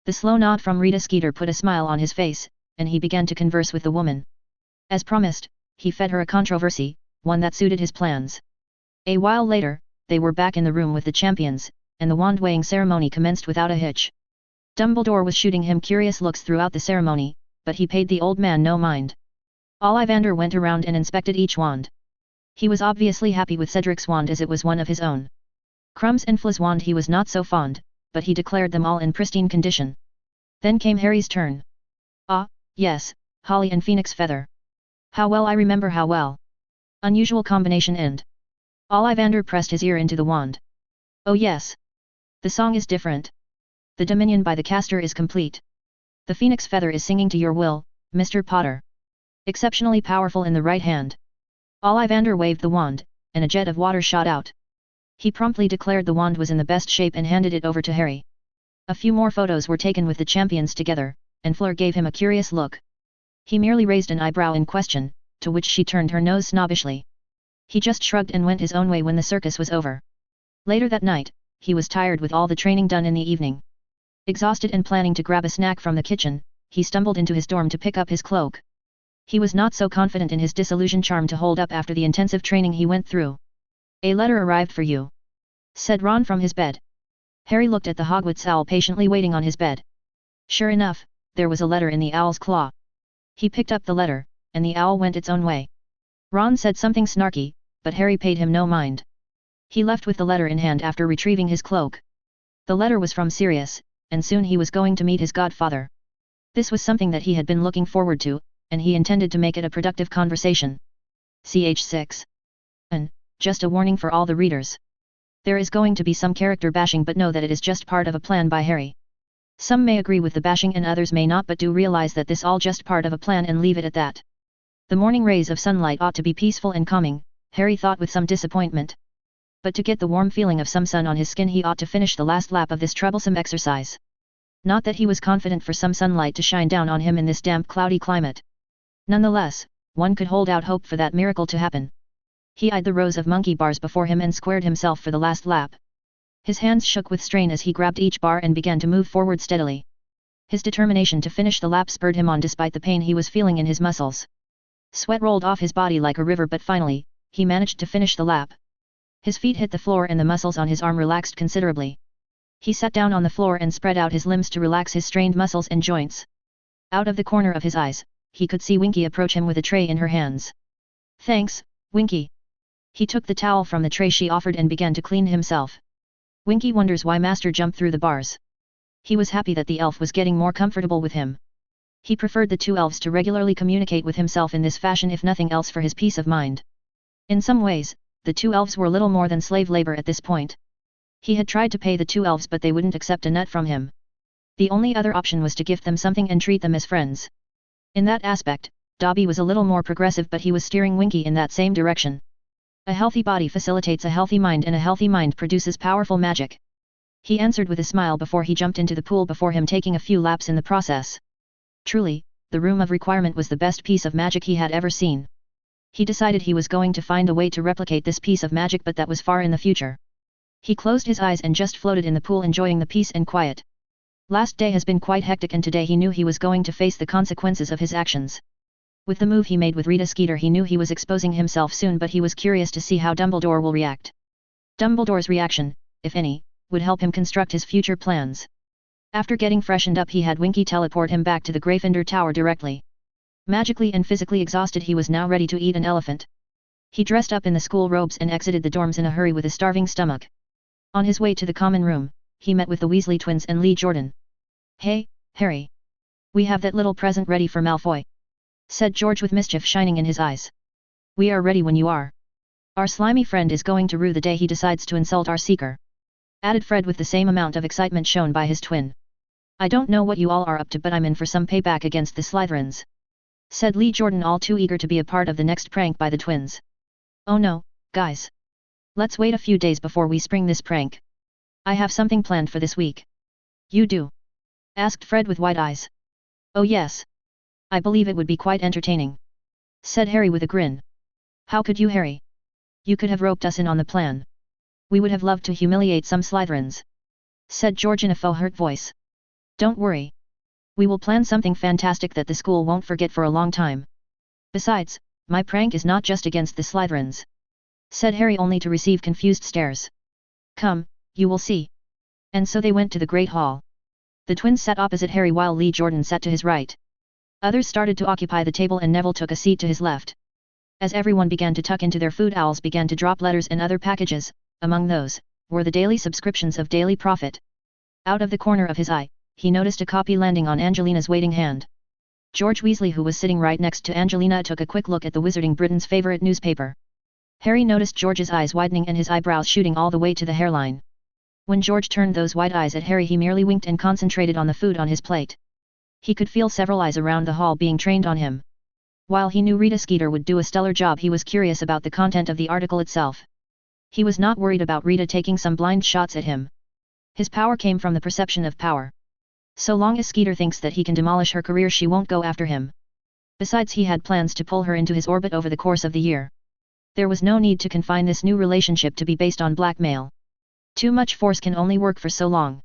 The slow nod from Rita Skeeter put a smile on his face, and he began to converse with the woman. As promised, he fed her a controversy, one that suited his plans. A while later, they were back in the room with the champions, and the wand-weighing ceremony commenced without a hitch. Dumbledore was shooting him curious looks throughout the ceremony, but he paid the old man no mind. Ollivander went around and inspected each wand. He was obviously happy with Cedric's wand as it was one of his own. Crumb's and Fla's wand he was not so fond, but he declared them all in pristine condition. Then came Harry's turn. Ah, yes, Holly and Phoenix Feather. How well I remember, how well. Unusual combination end. Ollivander pressed his ear into the wand. Oh yes. The song is different. The dominion by the caster is complete. The Phoenix Feather is singing to your will, Mr. Potter. Exceptionally powerful in the right hand. Ollivander waved the wand, and a jet of water shot out. He promptly declared the wand was in the best shape and handed it over to Harry. A few more photos were taken with the champions together, and Fleur gave him a curious look. He merely raised an eyebrow in question, to which she turned her nose snobbishly. He just shrugged and went his own way when the circus was over. Later that night, he was tired with all the training done in the evening. Exhausted and planning to grab a snack from the kitchen, he stumbled into his dorm to pick up his cloak. He was not so confident in his disillusion charm to hold up after the intensive training he went through. A letter arrived for you, said Ron from his bed. Harry looked at the Hogwarts owl patiently waiting on his bed. Sure enough, there was a letter in the owl's claw. He picked up the letter, and the owl went its own way. Ron said something snarky, but Harry paid him no mind. He left with the letter in hand after retrieving his cloak. The letter was from Sirius, and soon he was going to meet his godfather. This was something that he had been looking forward to, and he intended to make it a productive conversation. Ch6. And, just a warning for all the readers. There is going to be some character bashing, but know that it is just part of a plan by Harry. Some may agree with the bashing and others may not, but do realize that this all just part of a plan and leave it at that. The morning rays of sunlight ought to be peaceful and calming, Harry thought with some disappointment. But to get the warm feeling of some sun on his skin he ought to finish the last lap of this troublesome exercise. Not that he was confident for some sunlight to shine down on him in this damp cloudy climate. Nonetheless, one could hold out hope for that miracle to happen. He eyed the rows of monkey bars before him and squared himself for the last lap. His hands shook with strain as he grabbed each bar and began to move forward steadily. His determination to finish the lap spurred him on despite the pain he was feeling in his muscles. Sweat rolled off his body like a river, but finally, he managed to finish the lap. His feet hit the floor and the muscles on his arm relaxed considerably. He sat down on the floor and spread out his limbs to relax his strained muscles and joints. Out of the corner of his eyes, he could see Winky approach him with a tray in her hands. Thanks, Winky. He took the towel from the tray she offered and began to clean himself. Winky wonders why Master jumped through the bars. He was happy that the elf was getting more comfortable with him. He preferred the two elves to regularly communicate with himself in this fashion, if nothing else for his peace of mind. In some ways, the two elves were little more than slave labor at this point. He had tried to pay the two elves, but they wouldn't accept a nut from him. The only other option was to gift them something and treat them as friends. In that aspect, Dobby was a little more progressive, but he was steering Winky in that same direction. A healthy body facilitates a healthy mind, and a healthy mind produces powerful magic. He answered with a smile before he jumped into the pool before him, taking a few laps in the process. Truly, the Room of Requirement was the best piece of magic he had ever seen. He decided he was going to find a way to replicate this piece of magic, but that was far in the future. He closed his eyes and just floated in the pool, enjoying the peace and quiet. Last day has been quite hectic, and today he knew he was going to face the consequences of his actions. With the move he made with Rita Skeeter, he knew he was exposing himself soon, but he was curious to see how Dumbledore will react. Dumbledore's reaction, if any, would help him construct his future plans. After getting freshened up, he had Winky teleport him back to the Gryffindor Tower directly. Magically and physically exhausted, he was now ready to eat an elephant. He dressed up in the school robes and exited the dorms in a hurry with a starving stomach. On his way to the common room, he met with the Weasley twins and Lee Jordan. "Hey, Harry. We have that little present ready for Malfoy," said George with mischief shining in his eyes. "We are ready when you are. Our slimy friend is going to rue the day he decides to insult our seeker," added Fred with the same amount of excitement shown by his twin. "I don't know what you all are up to, but I'm in for some payback against the Slytherins," said Lee Jordan, all too eager to be a part of the next prank by the twins. "Oh no, guys. Let's wait a few days before we spring this prank. I have something planned for this week." "You do?" asked Fred with wide eyes. "Oh yes. I believe it would be quite entertaining," said Harry with a grin. "How could you, Harry? You could have roped us in on the plan. We would have loved to humiliate some Slytherins," said George in a faux hurt voice. "Don't worry. We will plan something fantastic that the school won't forget for a long time. Besides, my prank is not just against the Slytherins," said Harry, only to receive confused stares. "Come, you will see." And so they went to the Great Hall. The twins sat opposite Harry while Lee Jordan sat to his right. Others started to occupy the table and Neville took a seat to his left. As everyone began to tuck into their food, owls began to drop letters and other packages. Among those, were the daily subscriptions of Daily Prophet. Out of the corner of his eye, he noticed a copy landing on Angelina's waiting hand. George Weasley, who was sitting right next to Angelina, took a quick look at the Wizarding Britain's favorite newspaper. Harry noticed George's eyes widening and his eyebrows shooting all the way to the hairline. When George turned those wide eyes at Harry, he merely winked and concentrated on the food on his plate. He could feel several eyes around the hall being trained on him. While he knew Rita Skeeter would do a stellar job, he was curious about the content of the article itself. He was not worried about Rita taking some blind shots at him. His power came from the perception of power. So long as Skeeter thinks that he can demolish her career, she won't go after him. Besides, he had plans to pull her into his orbit over the course of the year. There was no need to confine this new relationship to be based on blackmail. Too much force can only work for so long.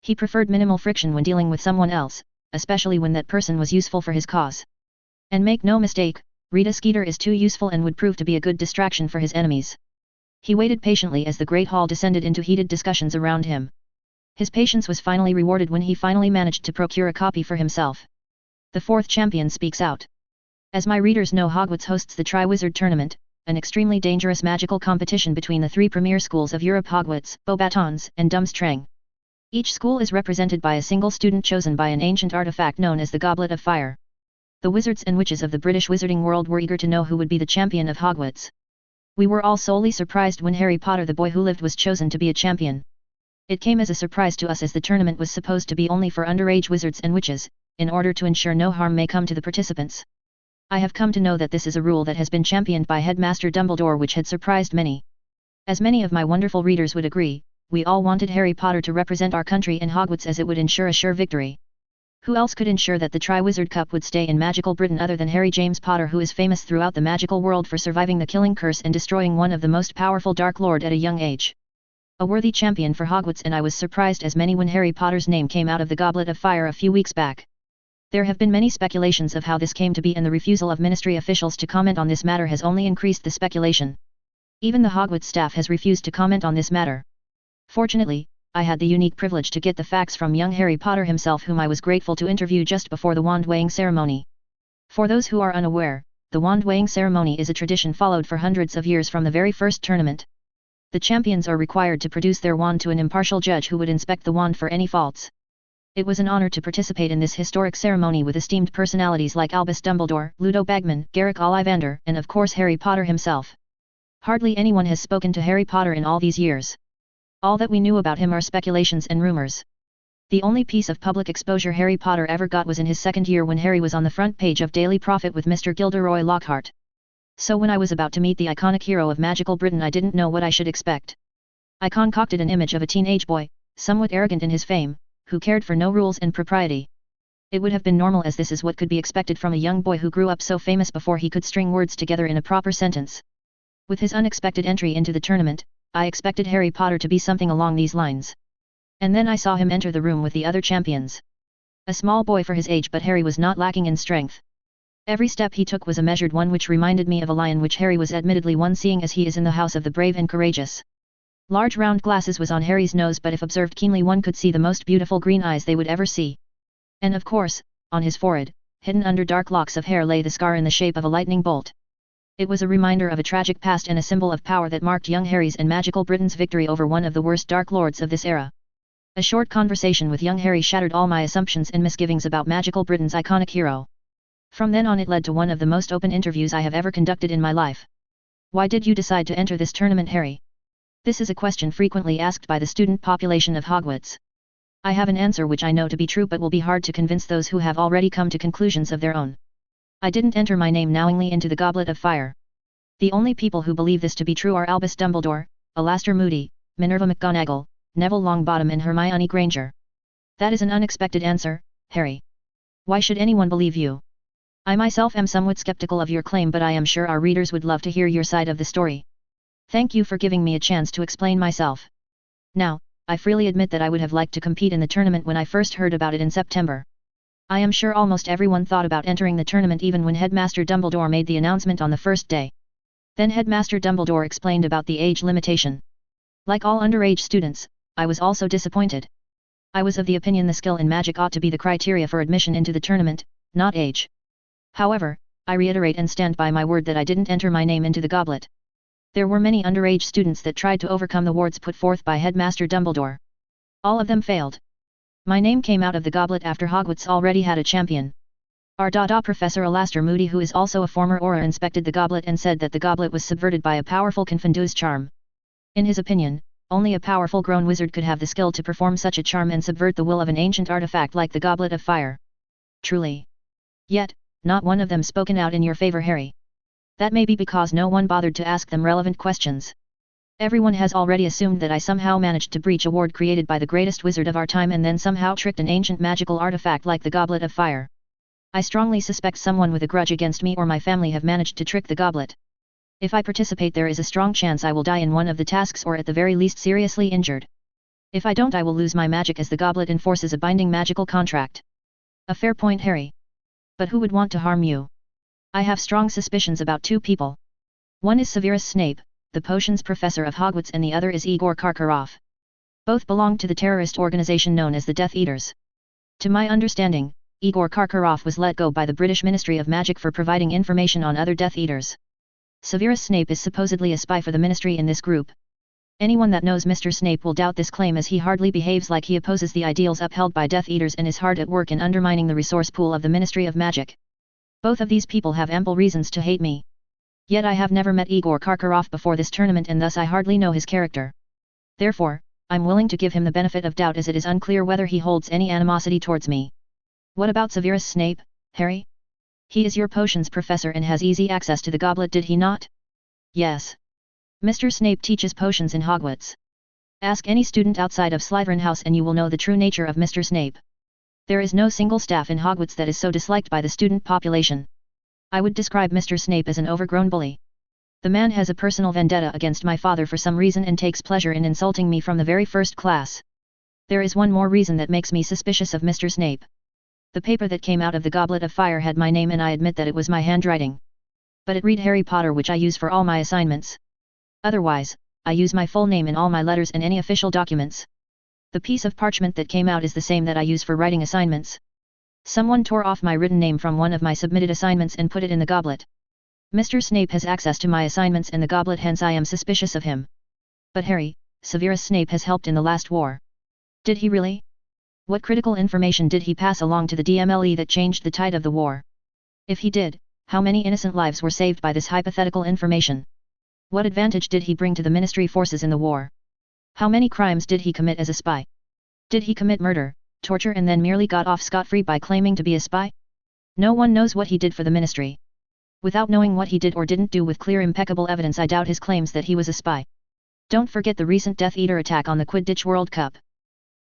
He preferred minimal friction when dealing with someone else, especially when that person was useful for his cause. And make no mistake, Rita Skeeter is too useful and would prove to be a good distraction for his enemies. He waited patiently as the Great Hall descended into heated discussions around him. His patience was finally rewarded when he finally managed to procure a copy for himself. The fourth champion speaks out. As my readers know, Hogwarts hosts the Triwizard Tournament, an extremely dangerous magical competition between the three premier schools of Europe: Hogwarts, Beauxbatons, and Durmstrang. Each school is represented by a single student chosen by an ancient artifact known as the Goblet of Fire. The wizards and witches of the British wizarding world were eager to know who would be the champion of Hogwarts. We were all solely surprised when Harry Potter, the boy who lived, was chosen to be a champion. It came as a surprise to us, as the tournament was supposed to be only for underage wizards and witches, in order to ensure no harm may come to the participants. I have come to know that this is a rule that has been championed by Headmaster Dumbledore, which had surprised many. As many of my wonderful readers would agree, we all wanted Harry Potter to represent our country in Hogwarts, as it would ensure a sure victory. Who else could ensure that the Triwizard Cup would stay in magical Britain other than Harry James Potter, who is famous throughout the magical world for surviving the killing curse and destroying one of the most powerful Dark Lord at a young age? A worthy champion for Hogwarts, and I was surprised as many when Harry Potter's name came out of the Goblet of Fire a few weeks back. There have been many speculations of how this came to be, and the refusal of ministry officials to comment on this matter has only increased the speculation. Even the Hogwarts staff has refused to comment on this matter. Fortunately, I had the unique privilege to get the facts from young Harry Potter himself, whom I was grateful to interview just before the wand-weighing ceremony. For those who are unaware, the wand-weighing ceremony is a tradition followed for hundreds of years from the very first tournament. The champions are required to produce their wand to an impartial judge who would inspect the wand for any faults. It was an honor to participate in this historic ceremony with esteemed personalities like Albus Dumbledore, Ludo Bagman, Garrick Ollivander, and of course Harry Potter himself. Hardly anyone has spoken to Harry Potter in all these years. All that we knew about him are speculations and rumors. The only piece of public exposure Harry Potter ever got was in his second year, when Harry was on the front page of Daily Prophet with Mr. Gilderoy Lockhart. So when I was about to meet the iconic hero of magical Britain, I didn't know what I should expect. I concocted an image of a teenage boy, somewhat arrogant in his fame, who cared for no rules and propriety. It would have been normal, as this is what could be expected from a young boy who grew up so famous before he could string words together in a proper sentence. With his unexpected entry into the tournament, I expected Harry Potter to be something along these lines. And then I saw him enter the room with the other champions. A small boy for his age, but Harry was not lacking in strength. Every step he took was a measured one, which reminded me of a lion, which Harry was admittedly one, seeing as he is in the house of the brave and courageous. Large round glasses was on Harry's nose, but if observed keenly one could see the most beautiful green eyes they would ever see. And of course, on his forehead, hidden under dark locks of hair, lay the scar in the shape of a lightning bolt. It was a reminder of a tragic past and a symbol of power that marked young Harry's and magical Britain's victory over one of the worst Dark Lords of this era. A short conversation with young Harry shattered all my assumptions and misgivings about magical Britain's iconic hero. From then on, it led to one of the most open interviews I have ever conducted in my life. Why did you decide to enter this tournament, Harry? This is a question frequently asked by the student population of Hogwarts. I have an answer which I know to be true, but will be hard to convince those who have already come to conclusions of their own. I didn't enter my name knowingly into the Goblet of Fire. The only people who believe this to be true are Albus Dumbledore, Alastor Moody, Minerva McGonagall, Neville Longbottom, and Hermione Granger. That is an unexpected answer, Harry. Why should anyone believe you? I myself am somewhat skeptical of your claim, but I am sure our readers would love to hear your side of the story. Thank you for giving me a chance to explain myself. Now, I freely admit that I would have liked to compete in the tournament when I first heard about it in September. I am sure almost everyone thought about entering the tournament even when Headmaster Dumbledore made the announcement on the first day. Then Headmaster Dumbledore explained about the age limitation. Like all underage students, I was also disappointed. I was of the opinion the skill in magic ought to be the criteria for admission into the tournament, not age. However, I reiterate and stand by my word that I didn't enter my name into the goblet. There were many underage students that tried to overcome the wards put forth by Headmaster Dumbledore. All of them failed. My name came out of the goblet after Hogwarts already had a champion. Our Professor Alastair Moody, who is also a former Auror, inspected the goblet and said that the goblet was subverted by a powerful confuse charm. In his opinion, only a powerful grown wizard could have the skill to perform such a charm and subvert the will of an ancient artifact like the Goblet of Fire. Truly. Yet, not one of them spoken out in your favor, Harry. That may be because no one bothered to ask them relevant questions. Everyone has already assumed that I somehow managed to breach a ward created by the greatest wizard of our time and then somehow tricked an ancient magical artifact like the Goblet of Fire. I strongly suspect someone with a grudge against me or my family have managed to trick the goblet. If I participate, there is a strong chance I will die in one of the tasks or at the very least seriously injured. If I don't, I will lose my magic as the goblet enforces a binding magical contract. A fair point, Harry. But who would want to harm you? I have strong suspicions about two people. One is Severus Snape, the potions professor of Hogwarts, and the other is Igor Karkaroff. Both belong to the terrorist organization known as the Death Eaters. To my understanding, Igor Karkaroff was let go by the British Ministry of Magic for providing information on other Death Eaters. Severus Snape is supposedly a spy for the Ministry in this group. Anyone that knows Mr. Snape will doubt this claim, as he hardly behaves like he opposes the ideals upheld by Death Eaters and is hard at work in undermining the resource pool of the Ministry of Magic. Both of these people have ample reasons to hate me. Yet I have never met Igor Karkaroff before this tournament, and thus I hardly know his character. Therefore, I'm willing to give him the benefit of doubt, as it is unclear whether he holds any animosity towards me. What about Severus Snape, Harry? He is your potions professor and has easy access to the goblet, did he not? Yes. Mr. Snape teaches potions in Hogwarts. Ask any student outside of Slytherin House and you will know the true nature of Mr. Snape. There is no single staff in Hogwarts that is so disliked by the student population. I would describe Mr. Snape as an overgrown bully. The man has a personal vendetta against my father for some reason and takes pleasure in insulting me from the very first class. There is one more reason that makes me suspicious of Mr. Snape. The paper that came out of the Goblet of Fire had my name, and I admit that it was my handwriting. But it read Harry Potter, which I use for all my assignments. Otherwise, I use my full name in all my letters and any official documents. The piece of parchment that came out is the same that I use for writing assignments. Someone tore off my written name from one of my submitted assignments and put it in the goblet. Mr. Snape has access to my assignments and the goblet, hence I am suspicious of him. But Harry, Severus Snape has helped in the last war. Did he really? What critical information did he pass along to the DMLE that changed the tide of the war? If he did, how many innocent lives were saved by this hypothetical information? What advantage did he bring to the Ministry forces in the war? How many crimes did he commit as a spy? Did he commit murder, torture, and then merely got off scot-free by claiming to be a spy? No one knows what he did for the Ministry. Without knowing what he did or didn't do with clear impeccable evidence, I doubt his claims that he was a spy. Don't forget the recent Death Eater attack on the Quidditch World Cup.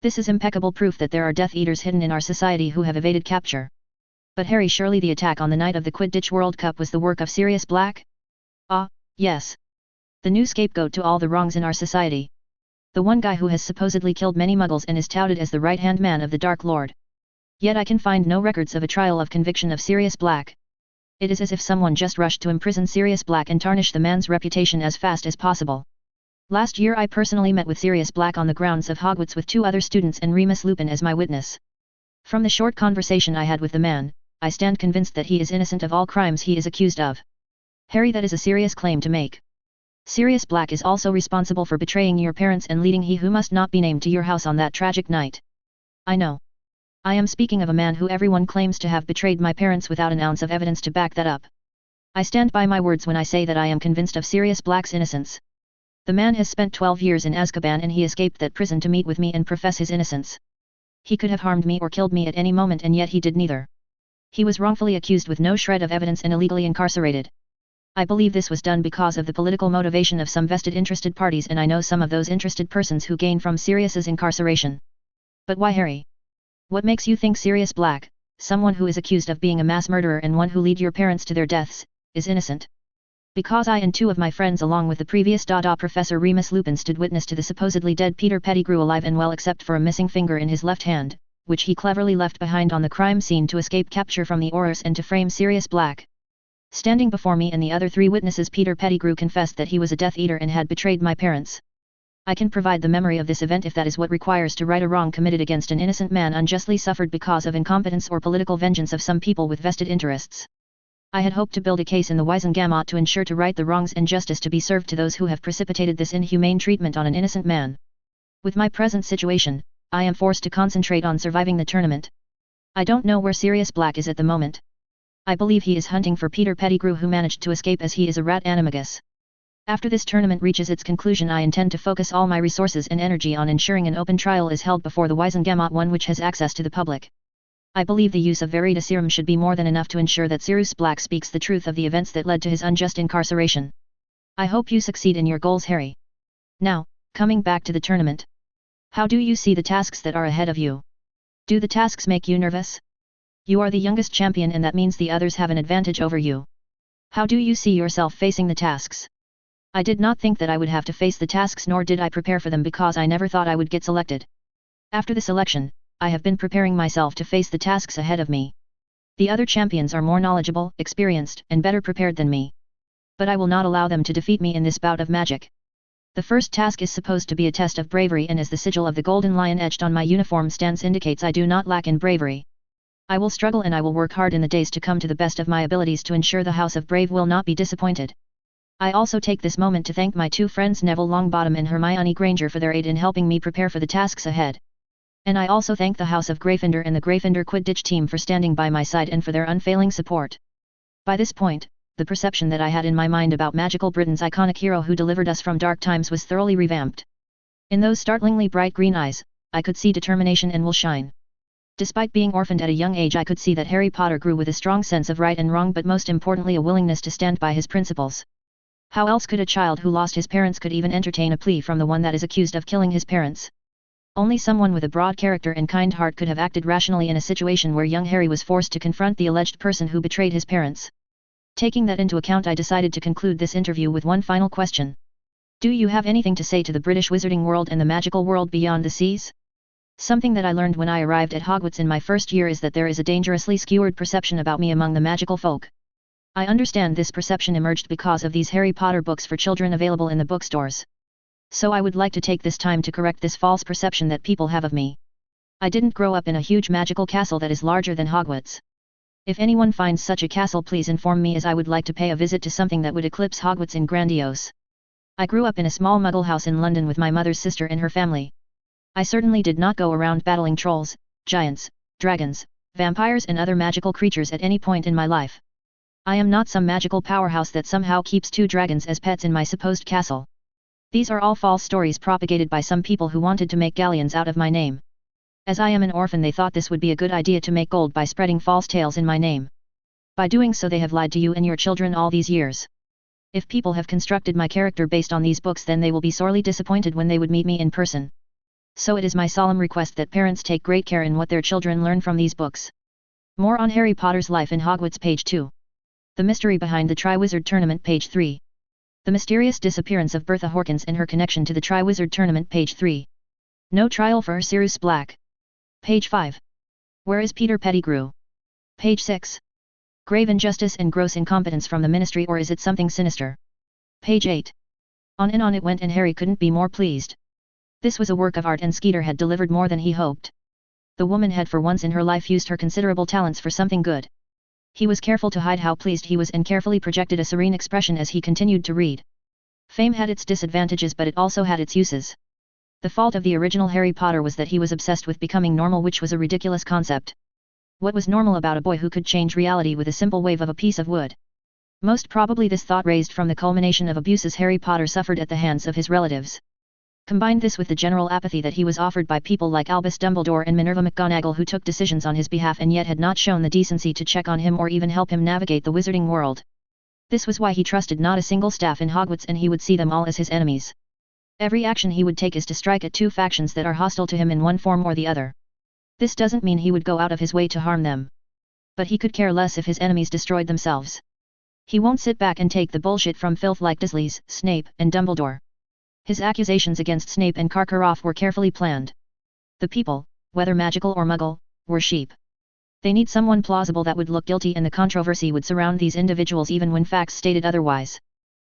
This is impeccable proof that there are Death Eaters hidden in our society who have evaded capture. But Harry, surely the attack on the night of the Quidditch World Cup was the work of Sirius Black? Ah, yes. The new scapegoat to all the wrongs in our society. The one guy who has supposedly killed many muggles and is touted as the right-hand man of the Dark Lord. Yet I can find no records of a trial of conviction of Sirius Black. It is as if someone just rushed to imprison Sirius Black and tarnish the man's reputation as fast as possible. Last year I personally met with Sirius Black on the grounds of Hogwarts with 2 other students and Remus Lupin as my witness. From the short conversation I had with the man, I stand convinced that he is innocent of all crimes he is accused of. Harry, that is a serious claim to make. Sirius Black is also responsible for betraying your parents and leading he who must not be named to your house on that tragic night. I know. I am speaking of a man who everyone claims to have betrayed my parents without an ounce of evidence to back that up. I stand by my words when I say that I am convinced of Sirius Black's innocence. The man has spent 12 years in Azkaban and he escaped that prison to meet with me and profess his innocence. He could have harmed me or killed me at any moment, and yet he did neither. He was wrongfully accused with no shred of evidence and illegally incarcerated. I believe this was done because of the political motivation of some vested interested parties, and I know some of those interested persons who gain from Sirius's incarceration. But why, Harry? What makes you think Sirius Black, someone who is accused of being a mass murderer and one who led your parents to their deaths, is innocent? Because I and 2 of my friends along with the previous Professor Remus Lupin stood witness to the supposedly dead Peter Pettigrew alive and well, except for a missing finger in his left hand, which he cleverly left behind on the crime scene to escape capture from the Aurors and to frame Sirius Black. Standing before me and the other 3 witnesses, Peter Pettigrew confessed that he was a Death Eater and had betrayed my parents. I can provide the memory of this event if that is what requires to right a wrong committed against an innocent man unjustly suffered because of incompetence or political vengeance of some people with vested interests. I had hoped to build a case in the Wisengamot to ensure to right the wrongs and justice to be served to those who have precipitated this inhumane treatment on an innocent man. With my present situation, I am forced to concentrate on surviving the tournament. I don't know where Sirius Black is at the moment. I believe he is hunting for Peter Pettigrew, who managed to escape as he is a rat animagus. After this tournament reaches its conclusion, I intend to focus all my resources and energy on ensuring an open trial is held before the Wisengamot one, which has access to the public. I believe the use of Veritaserum should be more than enough to ensure that Sirius Black speaks the truth of the events that led to his unjust incarceration. I hope you succeed in your goals, Harry. Now, coming back to the tournament. How do you see the tasks that are ahead of you? Do the tasks make you nervous? You are the youngest champion, and that means the others have an advantage over you. How do you see yourself facing the tasks? I did not think that I would have to face the tasks, nor did I prepare for them, because I never thought I would get selected. After this election, I have been preparing myself to face the tasks ahead of me. The other champions are more knowledgeable, experienced, and better prepared than me. But I will not allow them to defeat me in this bout of magic. The first task is supposed to be a test of bravery, and as the sigil of the golden lion etched on my uniform stance indicates, I do not lack in bravery. I will struggle and I will work hard in the days to come to the best of my abilities to ensure the House of Brave will not be disappointed. I also take this moment to thank my two friends Neville Longbottom and Hermione Granger for their aid in helping me prepare for the tasks ahead. And I also thank the House of Gryffindor and the Gryffindor Quidditch team for standing by my side and for their unfailing support. By this point, the perception that I had in my mind about Magical Britain's iconic hero who delivered us from dark times was thoroughly revamped. In those startlingly bright green eyes, I could see determination and will shine. Despite being orphaned at a young age, I could see that Harry Potter grew with a strong sense of right and wrong, but most importantly a willingness to stand by his principles. How else could a child who lost his parents could even entertain a plea from the one that is accused of killing his parents? Only someone with a broad character and kind heart could have acted rationally in a situation where young Harry was forced to confront the alleged person who betrayed his parents. Taking that into account, I decided to conclude this interview with one final question. Do you have anything to say to the British wizarding world and the magical world beyond the seas? Something that I learned when I arrived at Hogwarts in my first year is that there is a dangerously skewed perception about me among the magical folk. I understand this perception emerged because of these Harry Potter books for children available in the bookstores. So I would like to take this time to correct this false perception that people have of me. I didn't grow up in a huge magical castle that is larger than Hogwarts. If anyone finds such a castle, please inform me, as I would like to pay a visit to something that would eclipse Hogwarts in grandiose. I grew up in a small muggle house in London with my mother's sister and her family. I certainly did not go around battling trolls, giants, dragons, vampires and other magical creatures at any point in my life. I am not some magical powerhouse that somehow keeps 2 dragons as pets in my supposed castle. These are all false stories propagated by some people who wanted to make galleons out of my name. As I am an orphan, they thought this would be a good idea to make gold by spreading false tales in my name. By doing so, they have lied to you and your children all these years. If people have constructed my character based on these books, then they will be sorely disappointed when they would meet me in person. So it is my solemn request that parents take great care in what their children learn from these books. More on Harry Potter's life in Hogwarts, page 2. The mystery behind the Triwizard Tournament, page 3. The mysterious disappearance of Bertha Hawkins and her connection to the Triwizard Tournament, page 3. No trial for Sirius Black. Page 5. Where is Peter Pettigrew? Page 6. Grave injustice and gross incompetence from the Ministry, or is it something sinister? Page 8. On and on it went, and Harry couldn't be more pleased. This was a work of art, and Skeeter had delivered more than he hoped. The woman had for once in her life used her considerable talents for something good. He was careful to hide how pleased he was and carefully projected a serene expression as he continued to read. Fame had its disadvantages, but it also had its uses. The fault of the original Harry Potter was that he was obsessed with becoming normal, which was a ridiculous concept. What was normal about a boy who could change reality with a simple wave of a piece of wood? Most probably this thought raised from the culmination of abuses Harry Potter suffered at the hands of his relatives. Combine this with the general apathy that he was offered by people like Albus Dumbledore and Minerva McGonagall, who took decisions on his behalf and yet had not shown the decency to check on him or even help him navigate the wizarding world. This was why he trusted not a single staff in Hogwarts, and he would see them all as his enemies. Every action he would take is to strike at 2 factions that are hostile to him in one form or the other. This doesn't mean he would go out of his way to harm them. But he could care less if his enemies destroyed themselves. He won't sit back and take the bullshit from filth like Dursleys, Snape, and Dumbledore. His accusations against Snape and Karkaroff were carefully planned. The people, whether magical or muggle, were sheep. They need someone plausible that would look guilty, and the controversy would surround these individuals even when facts stated otherwise.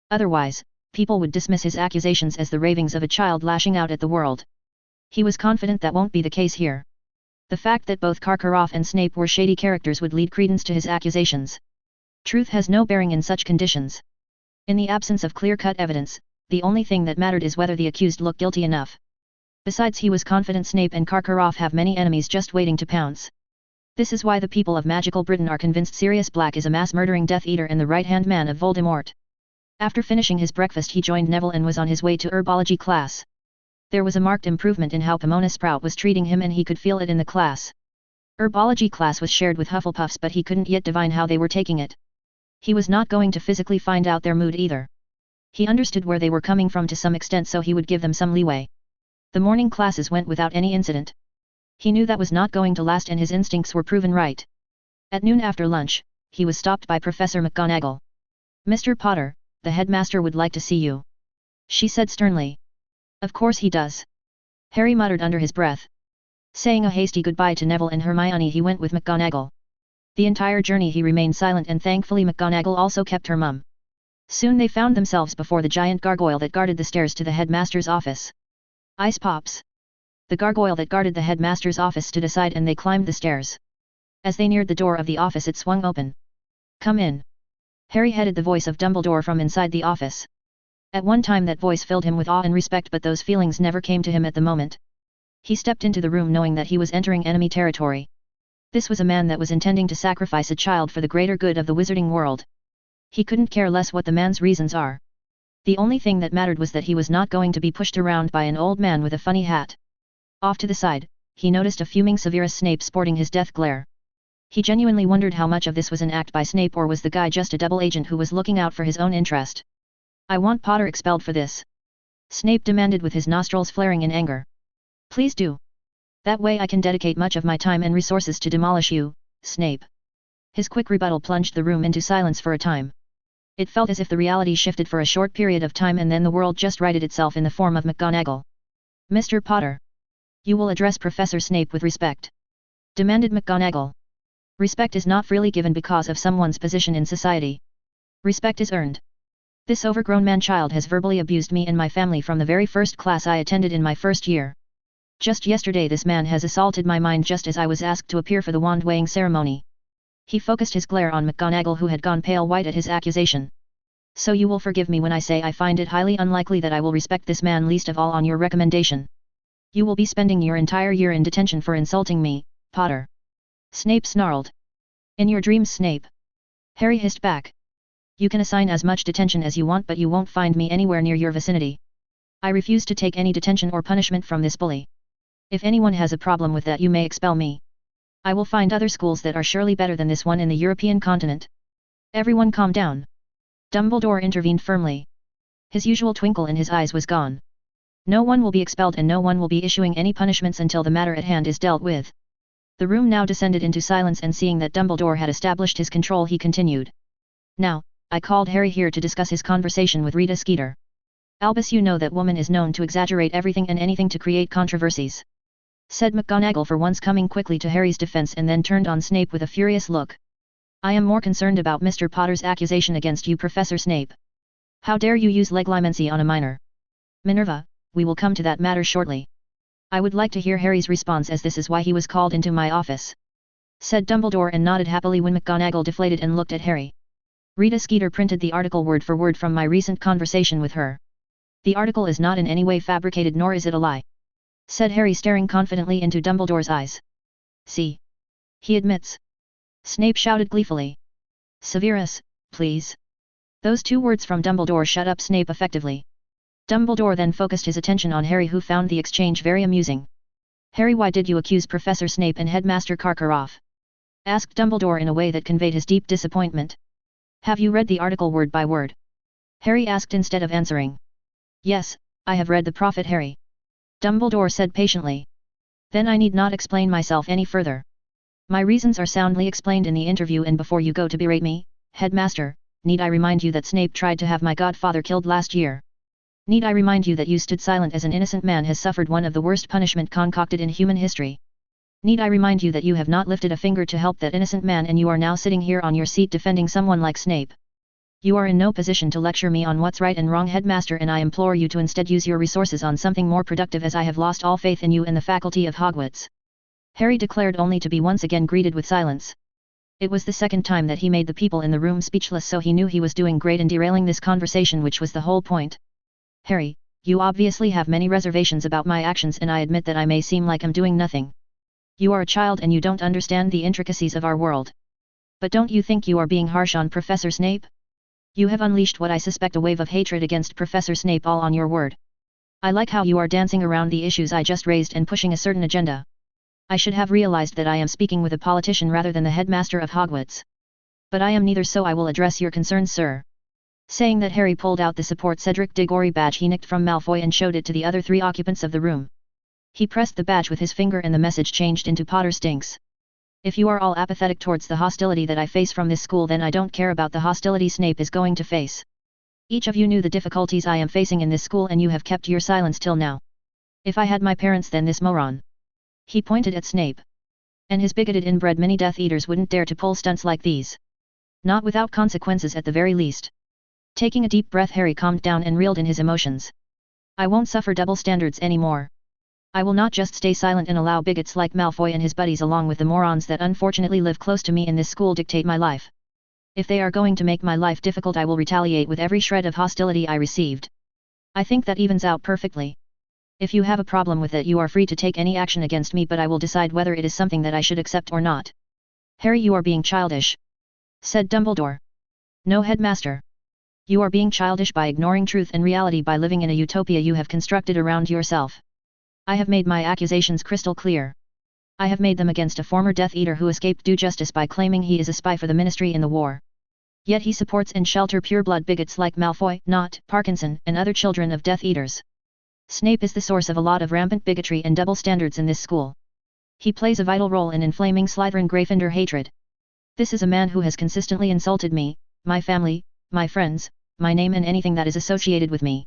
Otherwise, people would dismiss his accusations as the ravings of a child lashing out at the world. He was confident that won't be the case here. The fact that both Karkaroff and Snape were shady characters would lead credence to his accusations. Truth has no bearing in such conditions. In the absence of clear-cut evidence, the only thing that mattered is whether the accused looked guilty enough. Besides, he was confident Snape and Karkaroff have many enemies just waiting to pounce. This is why the people of magical Britain are convinced Sirius Black is a mass-murdering Death Eater and the right-hand man of Voldemort. After finishing his breakfast, he joined Neville and was on his way to herbology class. There was a marked improvement in how Pomona Sprout was treating him, and he could feel it in the class. Herbology class was shared with Hufflepuffs, but he couldn't yet divine how they were taking it. He was not going to physically find out their mood either. He understood where they were coming from to some extent, so he would give them some leeway. The morning classes went without any incident. He knew that was not going to last, and his instincts were proven right. At noon after lunch, he was stopped by Professor McGonagall. "Mr. Potter, the headmaster would like to see you," she said sternly. "Of course he does," Harry muttered under his breath. Saying a hasty goodbye to Neville and Hermione, he went with McGonagall. The entire journey he remained silent, and thankfully McGonagall also kept her mum. Soon they found themselves before the giant gargoyle that guarded the stairs to the headmaster's office. "Ice pops!" The gargoyle that guarded the headmaster's office stood aside, and they climbed the stairs. As they neared the door of the office, it swung open. "Come in." Harry headed the voice of Dumbledore from inside the office. At one time that voice filled him with awe and respect, but those feelings never came to him at the moment. He stepped into the room knowing that he was entering enemy territory. This was a man that was intending to sacrifice a child for the greater good of the wizarding world. He couldn't care less what the man's reasons are. The only thing that mattered was that he was not going to be pushed around by an old man with a funny hat. Off to the side, he noticed a fuming Severus Snape sporting his death glare. He genuinely wondered how much of this was an act by Snape, or was the guy just a double agent who was looking out for his own interest. "I want Potter expelled for this," Snape demanded with his nostrils flaring in anger. "Please do. That way I can dedicate much of my time and resources to demolish you, Snape." His quick rebuttal plunged the room into silence for a time. It felt as if the reality shifted for a short period of time, and then the world just righted itself in the form of McGonagall. "Mr. Potter, you will address Professor Snape with respect," demanded McGonagall. "Respect is not freely given because of someone's position in society. Respect is earned. This overgrown man-child has verbally abused me and my family from the very first class I attended in my first year. Just yesterday this man has assaulted my mind just as I was asked to appear for the wand-weighing ceremony." He focused his glare on McGonagall, who had gone pale white at his accusation. "So you will forgive me when I say I find it highly unlikely that I will respect this man, least of all on your recommendation. You will be spending your entire year in detention for insulting me, Potter." Snape snarled. "In your dreams, Snape," Harry hissed back. "You can assign as much detention as you want, but you won't find me anywhere near your vicinity. I refuse to take any detention or punishment from this bully. If anyone has a problem with that, you may expel me. I will find other schools that are surely better than this one in the European continent." "Everyone calm down," Dumbledore intervened firmly. His usual twinkle in his eyes was gone. "No one will be expelled, and no one will be issuing any punishments until the matter at hand is dealt with." The room now descended into silence, and seeing that Dumbledore had established his control, he continued. "Now, I called Harry here to discuss his conversation with Rita Skeeter. Albus, you know that woman is known to exaggerate everything and anything to create controversies," said McGonagall, for once coming quickly to Harry's defense, and then turned on Snape with a furious look. "I am more concerned about Mr. Potter's accusation against you, Professor Snape. How dare you use legilimency on a minor? Minerva, we will come to that matter shortly. I would like to hear Harry's response, as this is why he was called into my office," said Dumbledore, and nodded happily when McGonagall deflated and looked at Harry. "Rita Skeeter printed the article word for word from my recent conversation with her. The article is not in any way fabricated, nor is it a lie," said Harry, staring confidently into Dumbledore's eyes. "See? He admits," Snape shouted gleefully. "Severus, please." Those two words from Dumbledore shut up Snape effectively. Dumbledore then focused his attention on Harry, who found the exchange very amusing. "Harry, why did you accuse Professor Snape and Headmaster Karkaroff?" asked Dumbledore in a way that conveyed his deep disappointment. "Have you read the article word by word?" Harry asked instead of answering. "Yes, I have read the Prophet Harry," Dumbledore said patiently. "Then I need not explain myself any further. My reasons are soundly explained in the interview, and before you go to berate me, Headmaster, need I remind you that Snape tried to have my godfather killed last year? Need I remind you that you stood silent as an innocent man has suffered one of the worst punishment concocted in human history? Need I remind you that you have not lifted a finger to help that innocent man, and you are now sitting here on your seat defending someone like Snape? You are in no position to lecture me on what's right and wrong, Headmaster, and I implore you to instead use your resources on something more productive, as I have lost all faith in you and the faculty of Hogwarts," Harry declared, only to be once again greeted with silence. It was the second time that he made the people in the room speechless, so he knew he was doing great in derailing this conversation, which was the whole point. "Harry, You obviously have many reservations about my actions and I admit that I may seem like I'm doing nothing. You are a child and you don't understand the intricacies of our world. But don't you think you are being harsh on Professor Snape? You have unleashed what I suspect a wave of hatred against Professor Snape all on your word. I like how you are dancing around the issues I just raised and pushing a certain agenda. I should have realized that I am speaking with a politician rather than the headmaster of Hogwarts. But I am neither, so I will address your concerns, sir. Saying that, Harry pulled out the Support Cedric Diggory badge he nicked from Malfoy and showed it to the other 3 occupants of the room. He pressed the badge with his finger and the message changed into Potter stinks. If you are all apathetic towards the hostility that I face from this school, then I don't care about the hostility Snape is going to face. Each of you knew the difficulties I am facing in this school and you have kept your silence till now. If I had my parents, then this moron. He pointed at Snape. And his bigoted inbred mini Death Eaters wouldn't dare to pull stunts like these. Not without consequences at the very least. Taking a deep breath, Harry calmed down and reeled in his emotions. I won't suffer double standards anymore. I will not just stay silent and allow bigots like Malfoy and his buddies along with the morons that unfortunately live close to me in this school dictate my life. If they are going to make my life difficult, I will retaliate with every shred of hostility I received. I think that evens out perfectly. If you have a problem with it, you are free to take any action against me, but I will decide whether it is something that I should accept or not. Harry, you are being childish, said Dumbledore. No, Headmaster. You are being childish by ignoring truth and reality, by living in a utopia you have constructed around yourself. I have made my accusations crystal clear. I have made them against a former Death Eater who escaped due justice by claiming he is a spy for the Ministry in the war. Yet he supports and shelters pureblood bigots like Malfoy, Nott, Parkinson, and other children of Death Eaters. Snape is the source of a lot of rampant bigotry and double standards in this school. He plays a vital role in inflaming Slytherin Gryffindor hatred. This is a man who has consistently insulted me, my family, my friends, my name and anything that is associated with me.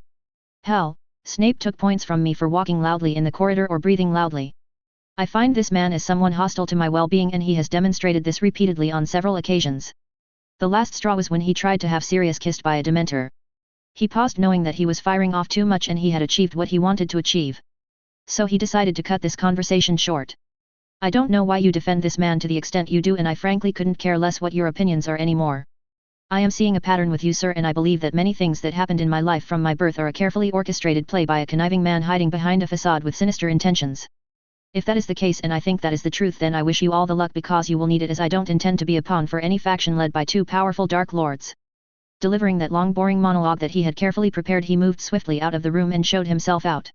Hell, Snape took points from me for walking loudly in the corridor or breathing loudly. I find this man as someone hostile to my well-being, and he has demonstrated this repeatedly on several occasions. The last straw was when he tried to have Sirius kissed by a Dementor. He paused, knowing that he was firing off too much and he had achieved what he wanted to achieve. So he decided to cut this conversation short. I don't know why you defend this man to the extent you do, and I frankly couldn't care less what your opinions are anymore. I am seeing a pattern with you, sir, and I believe that many things that happened in my life from my birth are a carefully orchestrated play by a conniving man hiding behind a facade with sinister intentions. If that is the case, and I think that is the truth, then I wish you all the luck, because you will need it, as I don't intend to be a pawn for any faction led by 2 powerful Dark Lords. Delivering that long boring monologue that he had carefully prepared, he moved swiftly out of the room and showed himself out.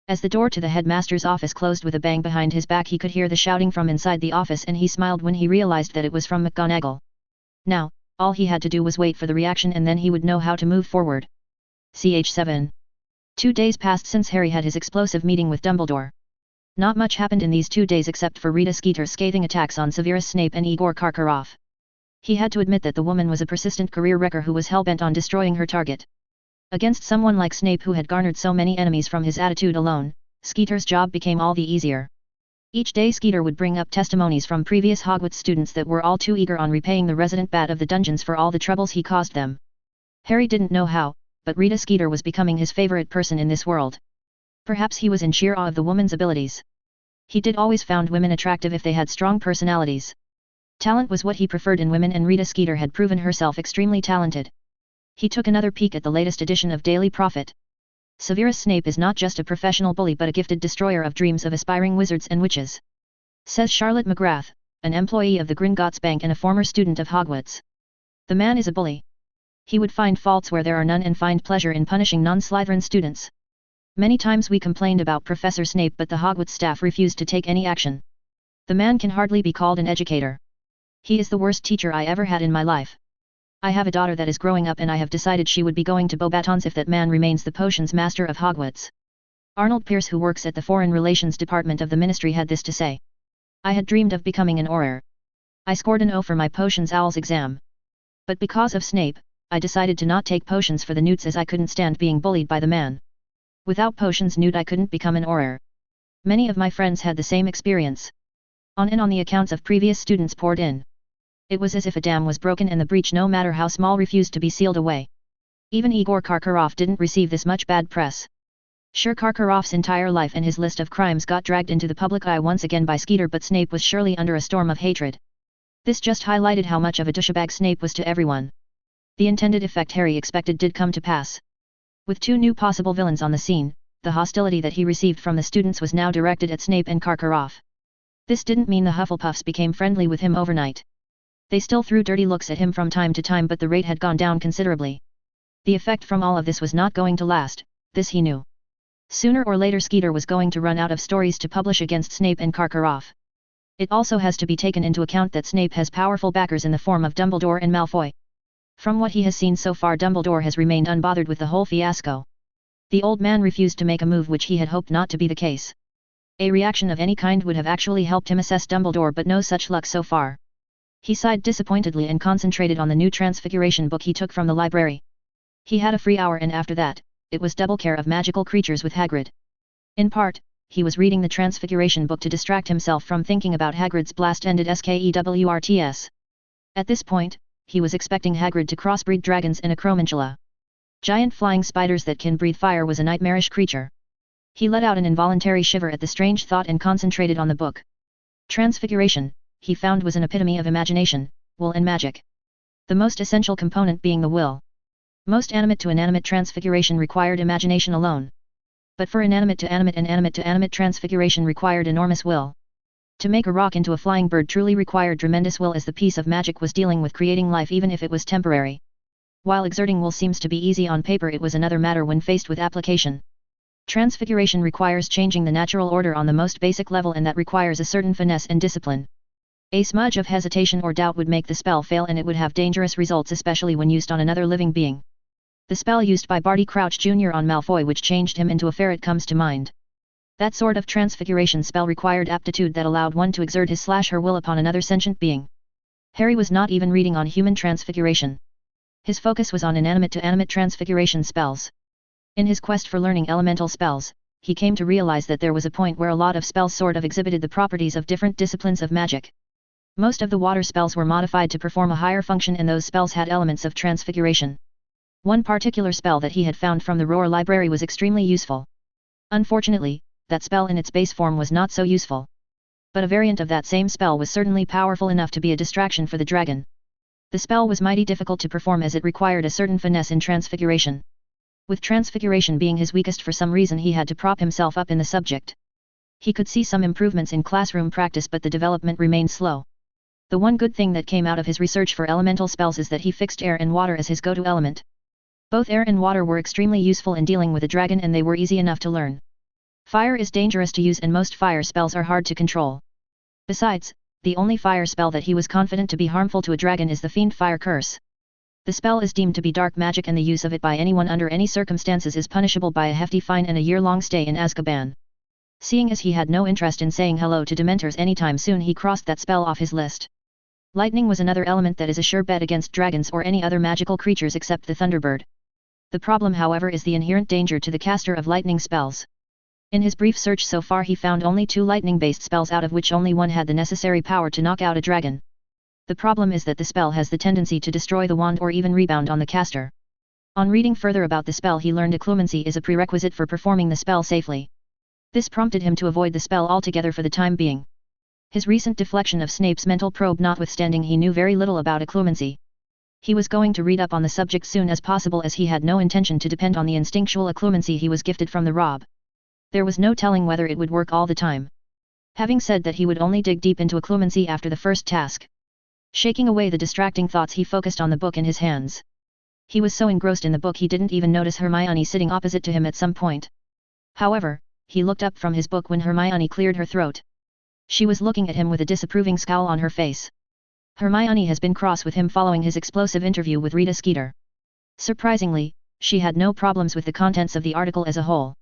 As the door to the headmaster's office closed with a bang behind his back, he could hear the shouting from inside the office, and he smiled when he realized that it was from McGonagall. Now, all he had to do was wait for the reaction, and then he would know how to move forward. Ch. 7. 2 days passed since Harry had his explosive meeting with Dumbledore. Not much happened in these 2 days except for Rita Skeeter's scathing attacks on Severus Snape and Igor Karkaroff. He had to admit that the woman was a persistent career wrecker who was hell-bent on destroying her target. Against someone like Snape, who had garnered so many enemies from his attitude alone, Skeeter's job became all the easier. Each day Skeeter would bring up testimonies from previous Hogwarts students that were all too eager on repaying the resident bat of the dungeons for all the troubles he caused them. Harry didn't know how, but Rita Skeeter was becoming his favorite person in this world. Perhaps he was in sheer awe of the woman's abilities. He did always found women attractive if they had strong personalities. Talent was what he preferred in women, and Rita Skeeter had proven herself extremely talented. He took another peek at the latest edition of Daily Prophet. Severus Snape is not just a professional bully but a gifted destroyer of dreams of aspiring wizards and witches. Says Charlotte McGrath, an employee of the Gringotts Bank and a former student of Hogwarts. The man is a bully. He would find faults where there are none and find pleasure in punishing non-Slytherin students. Many times we complained about Professor Snape, but the Hogwarts staff refused to take any action. The man can hardly be called an educator. He is the worst teacher I ever had in my life. I have a daughter that is growing up, and I have decided she would be going to Beauxbatons if that man remains the potions master of Hogwarts. Arnold Pierce, who works at the Foreign Relations Department of the Ministry, had this to say. I had dreamed of becoming an Auror. I scored an O for my Potions Owls exam. But because of Snape, I decided to not take potions for the Newts, as I couldn't stand being bullied by the man. Without potions Newt I couldn't become an Auror. Many of my friends had the same experience. On and on the accounts of previous students poured in. It was as if a dam was broken and the breach, no matter how small, refused to be sealed away. Even Igor Karkaroff didn't receive this much bad press. Sure, Karkaroff's entire life and his list of crimes got dragged into the public eye once again by Skeeter, but Snape was surely under a storm of hatred. This just highlighted how much of a douchebag Snape was to everyone. The intended effect Harry expected did come to pass. With two new possible villains on the scene, the hostility that he received from the students was now directed at Snape and Karkaroff. This didn't mean the Hufflepuffs became friendly with him overnight. They still threw dirty looks at him from time to time, but the rate had gone down considerably. The effect from all of this was not going to last, this he knew. Sooner or later Skeeter was going to run out of stories to publish against Snape and Karkaroff. It also has to be taken into account that Snape has powerful backers in the form of Dumbledore and Malfoy. From what he has seen so far, Dumbledore has remained unbothered with the whole fiasco. The old man refused to make a move, which he had hoped not to be the case. A reaction of any kind would have actually helped him assess Dumbledore, but no such luck so far. He sighed disappointedly and concentrated on the new Transfiguration book he took from the library. He had a free hour, and after that, it was double care of magical creatures with Hagrid. In part, he was reading the Transfiguration book to distract himself from thinking about Hagrid's blast-ended Skewrts. At this point, he was expecting Hagrid to crossbreed dragons and acromantula. Giant flying spiders that can breathe fire was a nightmarish creature. He let out an involuntary shiver at the strange thought and concentrated on the book. Transfiguration, he found, was an epitome of imagination, will and magic. The most essential component being the will. Most animate to inanimate transfiguration required imagination alone. But for inanimate to animate and animate to animate transfiguration required enormous will. To make a rock into a flying bird truly required tremendous will, as the piece of magic was dealing with creating life even if it was temporary. While exerting will seems to be easy on paper, it was another matter when faced with application. Transfiguration requires changing the natural order on the most basic level, and that requires a certain finesse and discipline. A smudge of hesitation or doubt would make the spell fail, and it would have dangerous results, especially when used on another living being. The spell used by Barty Crouch Jr. on Malfoy, which changed him into a ferret, comes to mind. That sort of transfiguration spell required aptitude that allowed one to exert his/her will upon another sentient being. Harry was not even reading on human transfiguration. His focus was on inanimate to animate transfiguration spells. In his quest for learning elemental spells, he came to realize that there was a point where a lot of spells sort of exhibited the properties of different disciplines of magic. Most of the water spells were modified to perform a higher function, and those spells had elements of transfiguration. One particular spell that he had found from the Roar Library was extremely useful. Unfortunately, that spell in its base form was not so useful. But a variant of that same spell was certainly powerful enough to be a distraction for the dragon. The spell was mighty difficult to perform, as it required a certain finesse in transfiguration. With transfiguration being his weakest, for some reason he had to prop himself up in the subject. He could see some improvements in classroom practice, but the development remained slow. The one good thing that came out of his research for elemental spells is that he fixed air and water as his go-to element. Both air and water were extremely useful in dealing with a dragon, and they were easy enough to learn. Fire is dangerous to use, and most fire spells are hard to control. Besides, the only fire spell that he was confident to be harmful to a dragon is the Fiend Fire Curse. The spell is deemed to be dark magic, and the use of it by anyone under any circumstances is punishable by a hefty fine and a year-long stay in Azkaban. Seeing as he had no interest in saying hello to Dementors anytime soon, he crossed that spell off his list. Lightning was another element that is a sure bet against dragons or any other magical creatures except the Thunderbird. The problem, however, is the inherent danger to the caster of lightning spells. In his brief search so far, he found only 2 lightning-based spells, out of which only one had the necessary power to knock out a dragon. The problem is that the spell has the tendency to destroy the wand or even rebound on the caster. On reading further about the spell, he learned occlumency is a prerequisite for performing the spell safely. This prompted him to avoid the spell altogether for the time being. His recent deflection of Snape's mental probe notwithstanding, he knew very little about occlumency. He was going to read up on the subject soon as possible, as he had no intention to depend on the instinctual occlumency he was gifted from the Rob. There was no telling whether it would work all the time. Having said that, he would only dig deep into occlumency after the first task. Shaking away the distracting thoughts, he focused on the book in his hands. He was so engrossed in the book he didn't even notice Hermione sitting opposite to him at some point. However, he looked up from his book when Hermione cleared her throat. She was looking at him with a disapproving scowl on her face. Hermione has been cross with him following his explosive interview with Rita Skeeter. Surprisingly, she had no problems with the contents of the article as a whole.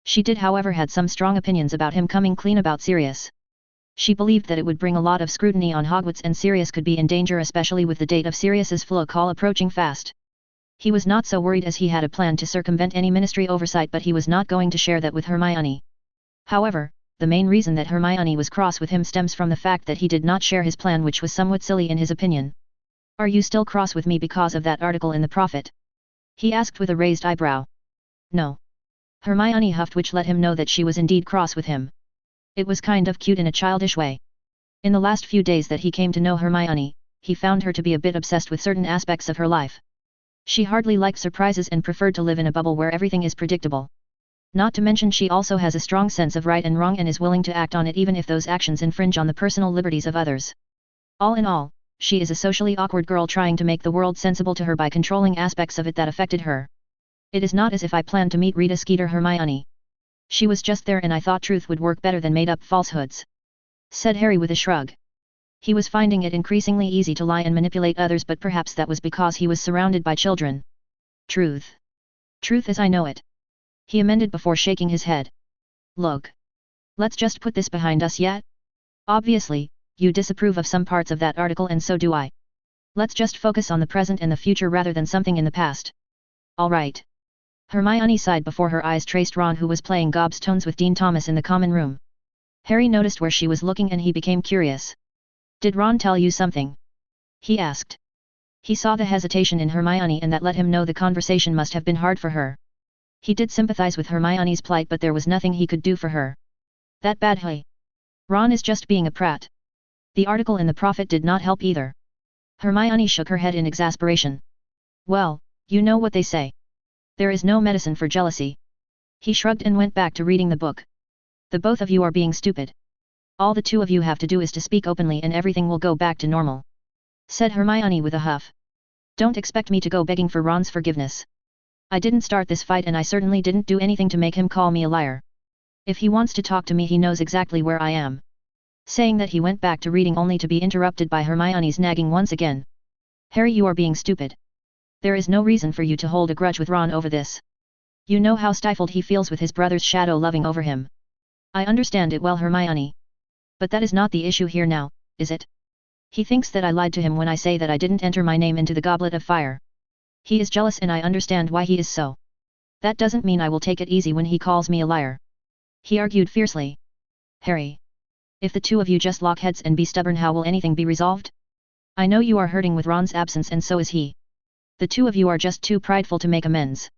She did, however, had some strong opinions about him coming clean about Sirius. She believed that it would bring a lot of scrutiny on Hogwarts, and Sirius could be in danger, especially with the date of Sirius's Flo call approaching fast. He was not so worried, as he had a plan to circumvent any ministry oversight, but he was not going to share that with Hermione. However, the main reason that Hermione was cross with him stems from the fact that he did not share his plan, which was somewhat silly in his opinion. "Are you still cross with me because of that article in the Prophet?" he asked with a raised eyebrow. "No." Hermione huffed, which let him know that she was indeed cross with him. It was kind of cute in a childish way. In the last few days that he came to know Hermione, he found her to be a bit obsessed with certain aspects of her life. She hardly liked surprises and preferred to live in a bubble where everything is predictable. Not to mention she also has a strong sense of right and wrong and is willing to act on it even if those actions infringe on the personal liberties of others. All in all, she is a socially awkward girl trying to make the world sensible to her by controlling aspects of it that affected her. It is not as if I planned to meet Rita Skeeter Hermione. She was just there and I thought truth would work better than made-up falsehoods," said Harry with a shrug. He was finding it increasingly easy to lie and manipulate others, but perhaps that was because he was surrounded by children. "Truth. Truth as I know it," he amended before shaking his head. "Look. Let's just put this behind us yet? Obviously, you disapprove of some parts of that article and so do I. Let's just focus on the present and the future rather than something in the past." "All right." Hermione sighed before her eyes traced Ron, who was playing gobstones with Dean Thomas in the common room. Harry noticed where she was looking and he became curious. "Did Ron tell you something?" he asked. He saw the hesitation in Hermione and that let him know the conversation must have been hard for her. He did sympathize with Hermione's plight, but there was nothing he could do for her. "That bad, hey? Ron is just being a prat." The article in the Prophet did not help either. Hermione shook her head in exasperation. "Well, you know what they say. There is no medicine for jealousy." He shrugged and went back to reading the book. "The both of you are being stupid. All the two of you have to do is to speak openly and everything will go back to normal," said Hermione with a huff. "Don't expect me to go begging for Ron's forgiveness. I didn't start this fight and I certainly didn't do anything to make him call me a liar. If he wants to talk to me he knows exactly where I am." Saying that he went back to reading only to be interrupted by Hermione's nagging once again. "Harry, you are being stupid. There is no reason for you to hold a grudge with Ron over this. You know how stifled he feels with his brother's shadow loving over him." "I understand it well, Hermione. But that is not the issue here now, is it? He thinks that I lied to him when I say that I didn't enter my name into the Goblet of Fire. He is jealous and I understand why he is so. That doesn't mean I will take it easy when he calls me a liar," he argued fiercely. "Harry. If the two of you just lock heads and be stubborn, how will anything be resolved? I know you are hurting with Ron's absence and so is he. The two of you are just too prideful to make amends,"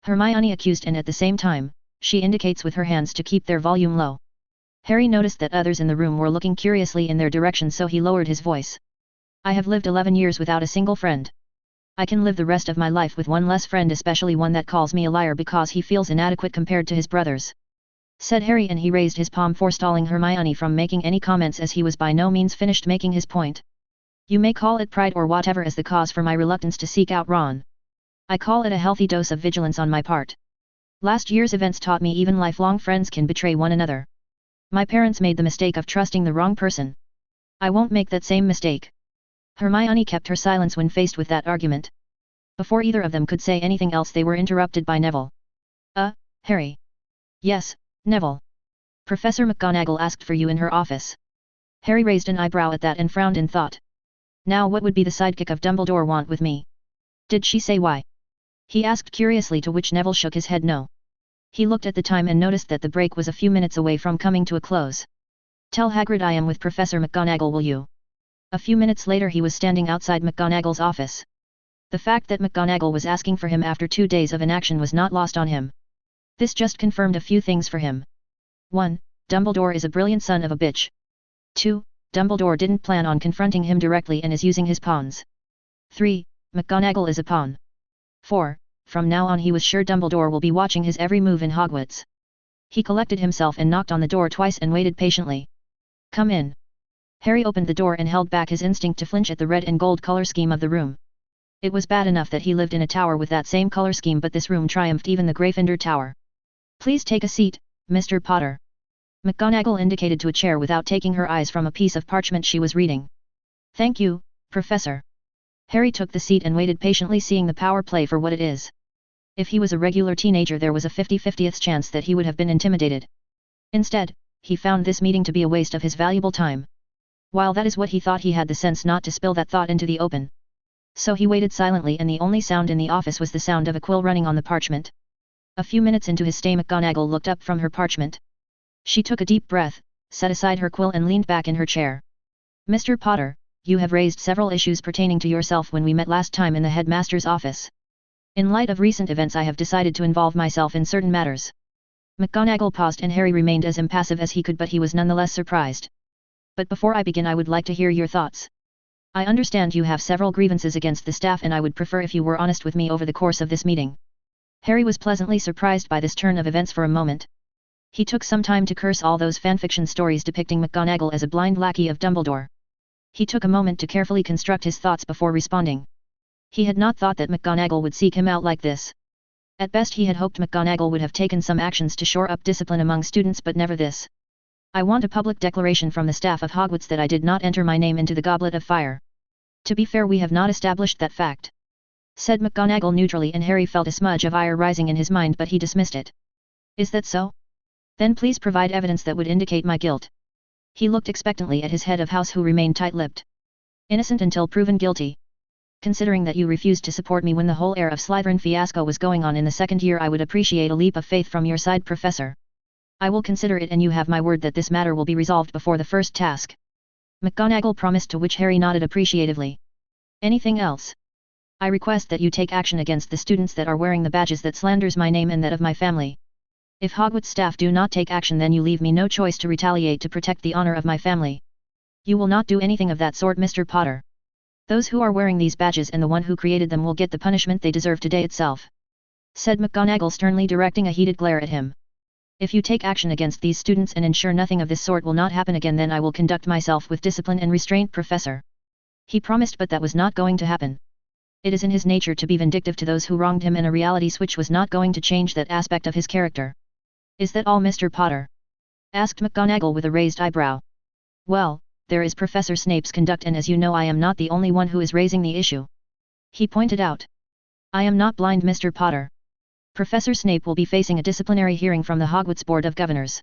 Hermione accused, and at the same time, she indicates with her hands to keep their volume low. Harry noticed that others in the room were looking curiously in their direction, so he lowered his voice. "I have lived 11 years without a single friend. I can live the rest of my life with one less friend, especially one that calls me a liar because he feels inadequate compared to his brothers," said Harry, and he raised his palm, forestalling Hermione from making any comments as he was by no means finished making his point. "You may call it pride or whatever as the cause for my reluctance to seek out Ron. I call it a healthy dose of vigilance on my part. Last year's events taught me even lifelong friends can betray one another. My parents made the mistake of trusting the wrong person. I won't make that same mistake." Hermione kept her silence when faced with that argument. Before either of them could say anything else, they were interrupted by Neville. Harry." "Yes, Neville. Professor McGonagall asked for you in her office." Harry raised an eyebrow at that and frowned in thought. "Now what would be the sidekick of Dumbledore want with me? Did she say why?" he asked curiously, to which Neville shook his head no. He looked at the time and noticed that the break was a few minutes away from coming to a close. "Tell Hagrid I am with Professor McGonagall, will you?" A few minutes later he was standing outside McGonagall's office. The fact that McGonagall was asking for him after 2 days of inaction was not lost on him. This just confirmed a few things for him. 1. Dumbledore is a brilliant son of a bitch. 2. Dumbledore didn't plan on confronting him directly and is using his pawns. 3. McGonagall is a pawn. 4. From now on he was sure Dumbledore will be watching his every move in Hogwarts. He collected himself and knocked on the door twice and waited patiently. "Come in." Harry opened the door and held back his instinct to flinch at the red and gold color scheme of the room. It was bad enough that he lived in a tower with that same color scheme, but this room triumphed even the Gryffindor Tower. "Please take a seat, Mr. Potter." McGonagall indicated to a chair without taking her eyes from a piece of parchment she was reading. "Thank you, Professor." Harry took the seat and waited patiently, seeing the power play for what it is. If he was a regular teenager, there was a 50-50th chance that he would have been intimidated. Instead, he found this meeting to be a waste of his valuable time. While that is what he thought, he had the sense not to spill that thought into the open. So he waited silently, and the only sound in the office was the sound of a quill running on the parchment. A few minutes into his stay, McGonagall looked up from her parchment. She took a deep breath, set aside her quill and leaned back in her chair. "Mr. Potter, you have raised several issues pertaining to yourself when we met last time in the headmaster's office. In light of recent events, I have decided to involve myself in certain matters." McGonagall paused and Harry remained as impassive as he could, but he was nonetheless surprised. "But before I begin, I would like to hear your thoughts." I understand you have several grievances against the staff and I would prefer if you were honest with me over the course of this meeting. Harry was pleasantly surprised by this turn of events for a moment. He took some time to curse all those fanfiction stories depicting McGonagall as a blind lackey of Dumbledore. He took a moment to carefully construct his thoughts before responding. He had not thought that McGonagall would seek him out like this. At best he had hoped McGonagall would have taken some actions to shore up discipline among students, but never this. I want a public declaration from the staff of Hogwarts that I did not enter my name into the Goblet of Fire. To be fair, we have not established that fact, said McGonagall neutrally, and Harry felt a smudge of ire rising in his mind, but he dismissed it. Is that so? Then please provide evidence that would indicate my guilt. He looked expectantly at his head of house, who remained tight-lipped. Innocent until proven guilty. Considering that you refused to support me when the whole air of Slytherin fiasco was going on in the second year, I would appreciate a leap of faith from your side, Professor. I will consider it, and you have my word that this matter will be resolved before the first task. McGonagall promised, to which Harry nodded appreciatively. Anything else? I request that you take action against the students that are wearing the badges that slanders my name and that of my family. If Hogwarts staff do not take action, then you leave me no choice to retaliate to protect the honor of my family. You will not do anything of that sort, Mr. Potter. Those who are wearing these badges and the one who created them will get the punishment they deserve today itself, said McGonagall sternly, directing a heated glare at him. If you take action against these students and ensure nothing of this sort will not happen again, then I will conduct myself with discipline and restraint, Professor. He promised, but that was not going to happen. It is in his nature to be vindictive to those who wronged him, and a reality switch was not going to change that aspect of his character. Is that all, Mr. Potter? Asked McGonagall with a raised eyebrow. Well, there is Professor Snape's conduct, and as you know, I am not the only one who is raising the issue. He pointed out. I am not blind, Mr. Potter. Professor Snape will be facing a disciplinary hearing from the Hogwarts Board of Governors.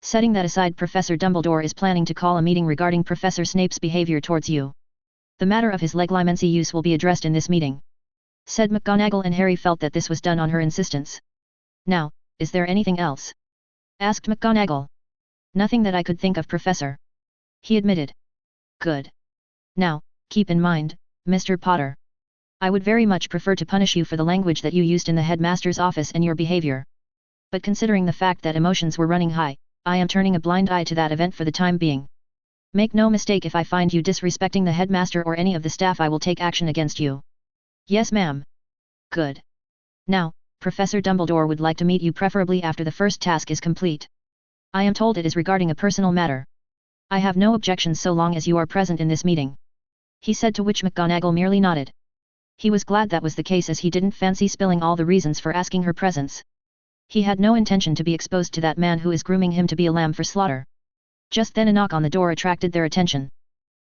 Setting that aside, Professor Dumbledore is planning to call a meeting regarding Professor Snape's behavior towards you. The matter of his legilimency use will be addressed in this meeting, said McGonagall, and Harry felt that this was done on her insistence. Now, is there anything else? Asked McGonagall. Nothing that I could think of, Professor, he admitted. Good. Now, keep in mind, Mr. Potter, I would very much prefer to punish you for the language that you used in the headmaster's office and your behavior. But considering the fact that emotions were running high, I am turning a blind eye to that event for the time being. Make no mistake, if I find you disrespecting the headmaster or any of the staff, I will take action against you. Yes, ma'am. Good. Now, Professor Dumbledore would like to meet you, preferably after the first task is complete. I am told it is regarding a personal matter. I have no objections so long as you are present in this meeting, he said, to which McGonagall merely nodded. He was glad that was the case, as he didn't fancy spilling all the reasons for asking her presence. He had no intention to be exposed to that man who is grooming him to be a lamb for slaughter. Just then a knock on the door attracted their attention.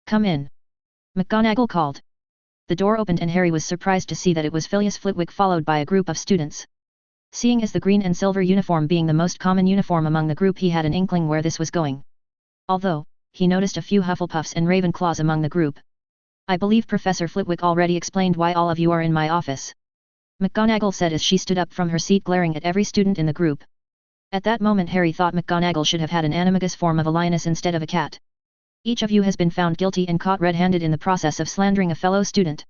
Come in, McGonagall called. The door opened, and Harry was surprised to see that it was Phileas Flitwick, followed by a group of students. Seeing as the green and silver uniform being the most common uniform among the group, he had an inkling where this was going. Although, he noticed a few Hufflepuffs and Ravenclaws among the group. I believe Professor Flitwick already explained why all of you are in my office, McGonagall said as she stood up from her seat, glaring at every student in the group. At that moment Harry thought McGonagall should have had an animagus form of a lioness instead of a cat. Each of you has been found guilty and caught red-handed in the process of slandering a fellow student.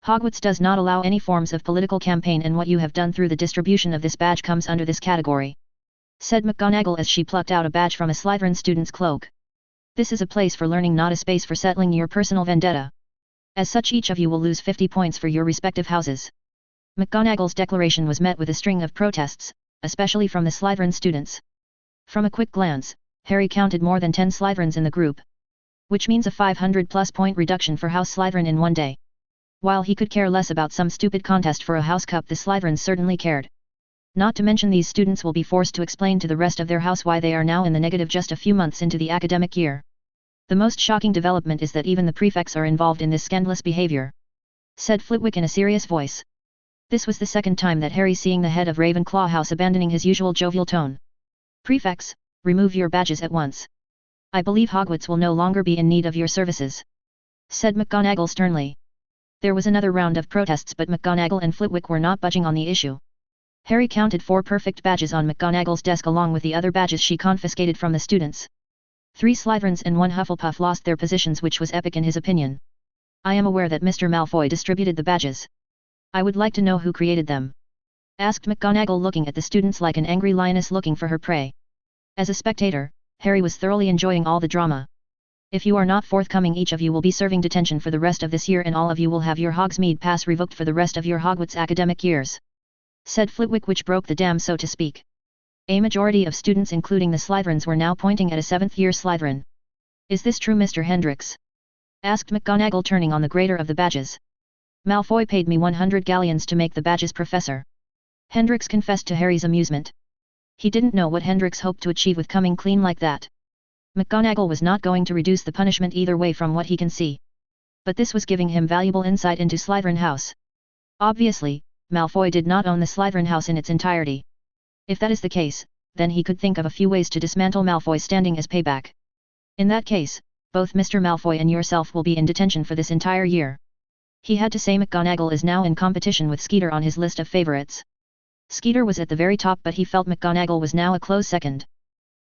Hogwarts does not allow any forms of political campaign, and what you have done through the distribution of this badge comes under this category, said McGonagall as she plucked out a badge from a Slytherin student's cloak. This is a place for learning, not a space for settling your personal vendetta. As such, each of you will lose 50 points for your respective houses. McGonagall's declaration was met with a string of protests, especially from the Slytherin students. From a quick glance, Harry counted more than 10 Slytherins in the group, which means a 500+ point reduction for House Slytherin in one day. While he could care less about some stupid contest for a house cup, the Slytherins certainly cared. Not to mention, these students will be forced to explain to the rest of their house why they are now in the negative just a few months into the academic year. The most shocking development is that even the prefects are involved in this scandalous behavior, said Flitwick in a serious voice. This was the second time that Harry seeing the head of Ravenclaw House abandoning his usual jovial tone. Prefects, remove your badges at once. I believe Hogwarts will no longer be in need of your services, said McGonagall sternly. There was another round of protests, but McGonagall and Flitwick were not budging on the issue. Harry counted 4 perfect badges on McGonagall's desk along with the other badges she confiscated from the students. 3 Slytherins and 1 Hufflepuff lost their positions, which was epic in his opinion. I am aware that Mr. Malfoy distributed the badges. I would like to know who created them, asked McGonagall, looking at the students like an angry lioness looking for her prey. As a spectator, Harry was thoroughly enjoying all the drama. If you are not forthcoming, each of you will be serving detention for the rest of this year, and all of you will have your Hogsmeade pass revoked for the rest of your Hogwarts academic years," said Flitwick, which broke the dam, so to speak. A majority of students, including the Slytherins, were now pointing at a 7th-year Slytherin. "Is this true, Mr. Hendricks?" asked McGonagall, turning on the grader of the badges. "Malfoy paid me 100 galleons to make the badges, Professor," Hendricks confessed to Harry's amusement. He didn't know what Hendricks hoped to achieve with coming clean like that. McGonagall was not going to reduce the punishment either way from what he can see. But this was giving him valuable insight into Slytherin House. Obviously, Malfoy did not own the Slytherin House in its entirety. If that is the case, then he could think of a few ways to dismantle Malfoy's standing as payback. In that case, both Mr. Malfoy and yourself will be in detention for this entire year. He had to say. McGonagall is now in competition with Skeeter on his list of favorites. Skeeter was at the very top, but he felt McGonagall was now a close second.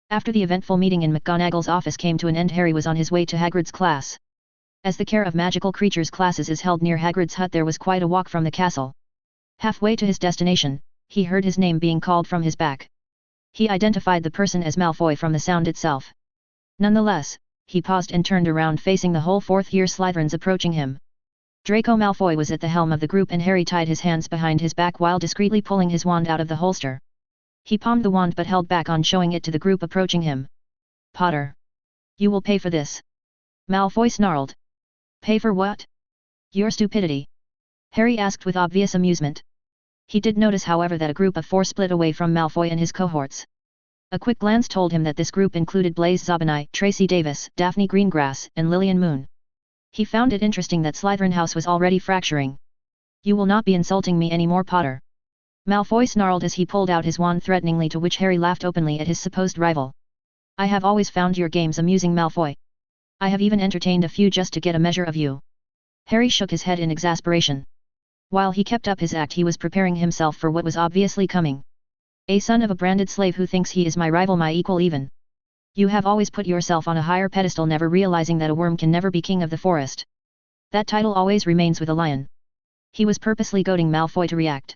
After the eventful meeting in McGonagall's office came to an end, Harry was on his way to Hagrid's class. As the Care of Magical Creatures classes is held near Hagrid's hut, there was quite a walk from the castle. Halfway to his destination, he heard his name being called from his back. He identified the person as Malfoy from the sound itself. Nonetheless, he paused and turned around, facing the whole 4th-year Slytherins approaching him. Draco Malfoy was at the helm of the group, and Harry tied his hands behind his back while discreetly pulling his wand out of the holster. He palmed the wand but held back on showing it to the group approaching him. "Potter, you will pay for this," Malfoy snarled. "Pay for what?" "Your stupidity," Harry asked with obvious amusement. He did notice, however, that a group of 4 split away from Malfoy and his cohorts. A quick glance told him that this group included Blaise Zabinai, Tracy Davis, Daphne Greengrass, and Lillian Moon. He found it interesting that Slytherin House was already fracturing. "You will not be insulting me anymore, Potter," Malfoy snarled as he pulled out his wand threateningly, to which Harry laughed openly at his supposed rival. "I have always found your games amusing, Malfoy. I have even entertained a few just to get a measure of you." Harry shook his head in exasperation. While he kept up his act, he was preparing himself for what was obviously coming. "A son of a branded slave who thinks he is my rival, my equal even. You have always put yourself on a higher pedestal, never realizing that a worm can never be king of the forest. That title always remains with a lion." He was purposely goading Malfoy to react.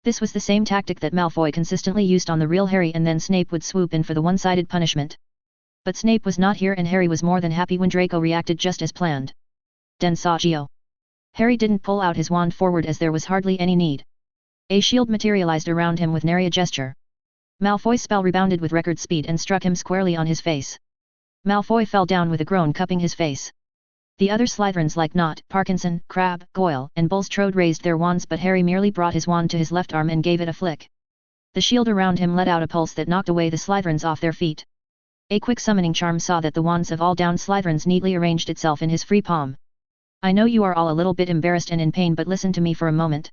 This was the same tactic that Malfoy consistently used on the real Harry, and then Snape would swoop in for the one-sided punishment. But Snape was not here, and Harry was more than happy when Draco reacted just as planned. "Densagio." Harry didn't pull out his wand forward, as there was hardly any need. A shield materialized around him with nary a gesture. Malfoy's spell rebounded with record speed and struck him squarely on his face. Malfoy fell down with a groan, cupping his face. The other Slytherins like Nott, Parkinson, Crabbe, Goyle, and Bulstrode raised their wands, but Harry merely brought his wand to his left arm and gave it a flick. The shield around him let out a pulse that knocked away the Slytherins off their feet. A quick summoning charm saw that the wands of all down Slytherins neatly arranged itself in his free palm. "I know you are all a little bit embarrassed and in pain, but listen to me for a moment.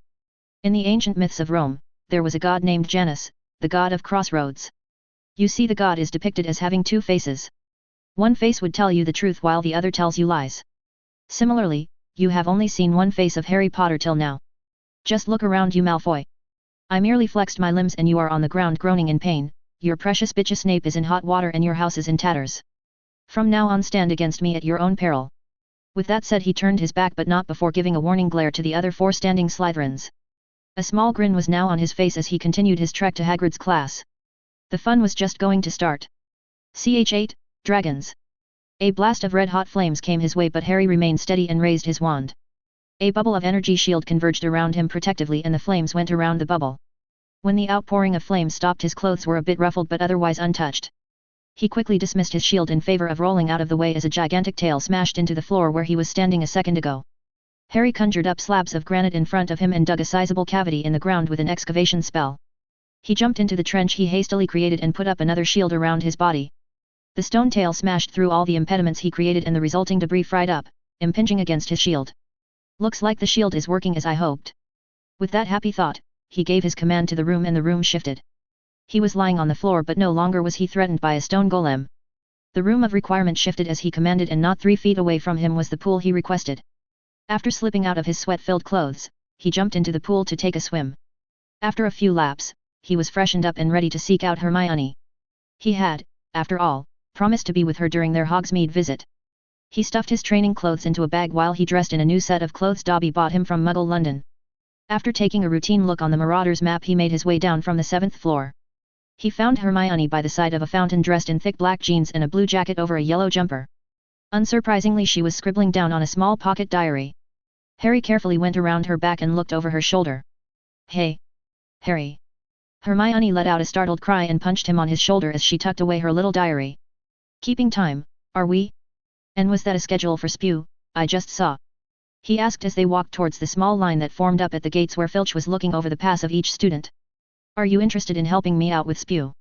In the ancient myths of Rome, there was a god named Janus, the god of crossroads. You see, the god is depicted as having 2 faces. One face would tell you the truth while the other tells you lies. Similarly, you have only seen one face of Harry Potter till now. Just look around you, Malfoy. I merely flexed my limbs and you are on the ground groaning in pain. Your precious bitch Snape is in hot water and your house is in tatters. From now on, stand against me at your own peril." With that said, he turned his back, but not before giving a warning glare to the other 4 standing Slytherins. A small grin was now on his face as he continued his trek to Hagrid's class. The fun was just going to start. Ch8, dragons. A blast of red-hot flames came his way, but Harry remained steady and raised his wand. A bubble of energy shield converged around him protectively, and the flames went around the bubble. When the outpouring of flames stopped, his clothes were a bit ruffled but otherwise untouched. He quickly dismissed his shield in favor of rolling out of the way as a gigantic tail smashed into the floor where he was standing a second ago. Harry conjured up slabs of granite in front of him and dug a sizable cavity in the ground with an excavation spell. He jumped into the trench he hastily created and put up another shield around his body. The stone tail smashed through all the impediments he created, and the resulting debris fried up, impinging against his shield. "Looks like the shield is working as I hoped." With that happy thought, he gave his command to the room and the room shifted. He was lying on the floor, but no longer was he threatened by a stone golem. The room of requirement shifted as he commanded, and not 3 feet away from him was the pool he requested. After slipping out of his sweat-filled clothes, he jumped into the pool to take a swim. After a few laps, he was freshened up and ready to seek out Hermione. He had, after all, promised to be with her during their Hogsmeade visit. He stuffed his training clothes into a bag while he dressed in a new set of clothes Dobby bought him from Muggle London. After taking a routine look on the Marauders map, he made his way down from the 7th floor. He found Hermione by the side of a fountain, dressed in thick black jeans and a blue jacket over a yellow jumper. Unsurprisingly, she was scribbling down on a small pocket diary. Harry carefully went around her back and looked over her shoulder. Hey! Harry! Hermione let out a startled cry and punched him on his shoulder as she tucked away her little diary. Keeping time, are we? And was that a schedule for Spew, I just saw? He asked as they walked towards the small line that formed up at the gates where Filch was looking over the pass of each student. Are you interested in helping me out with Spew?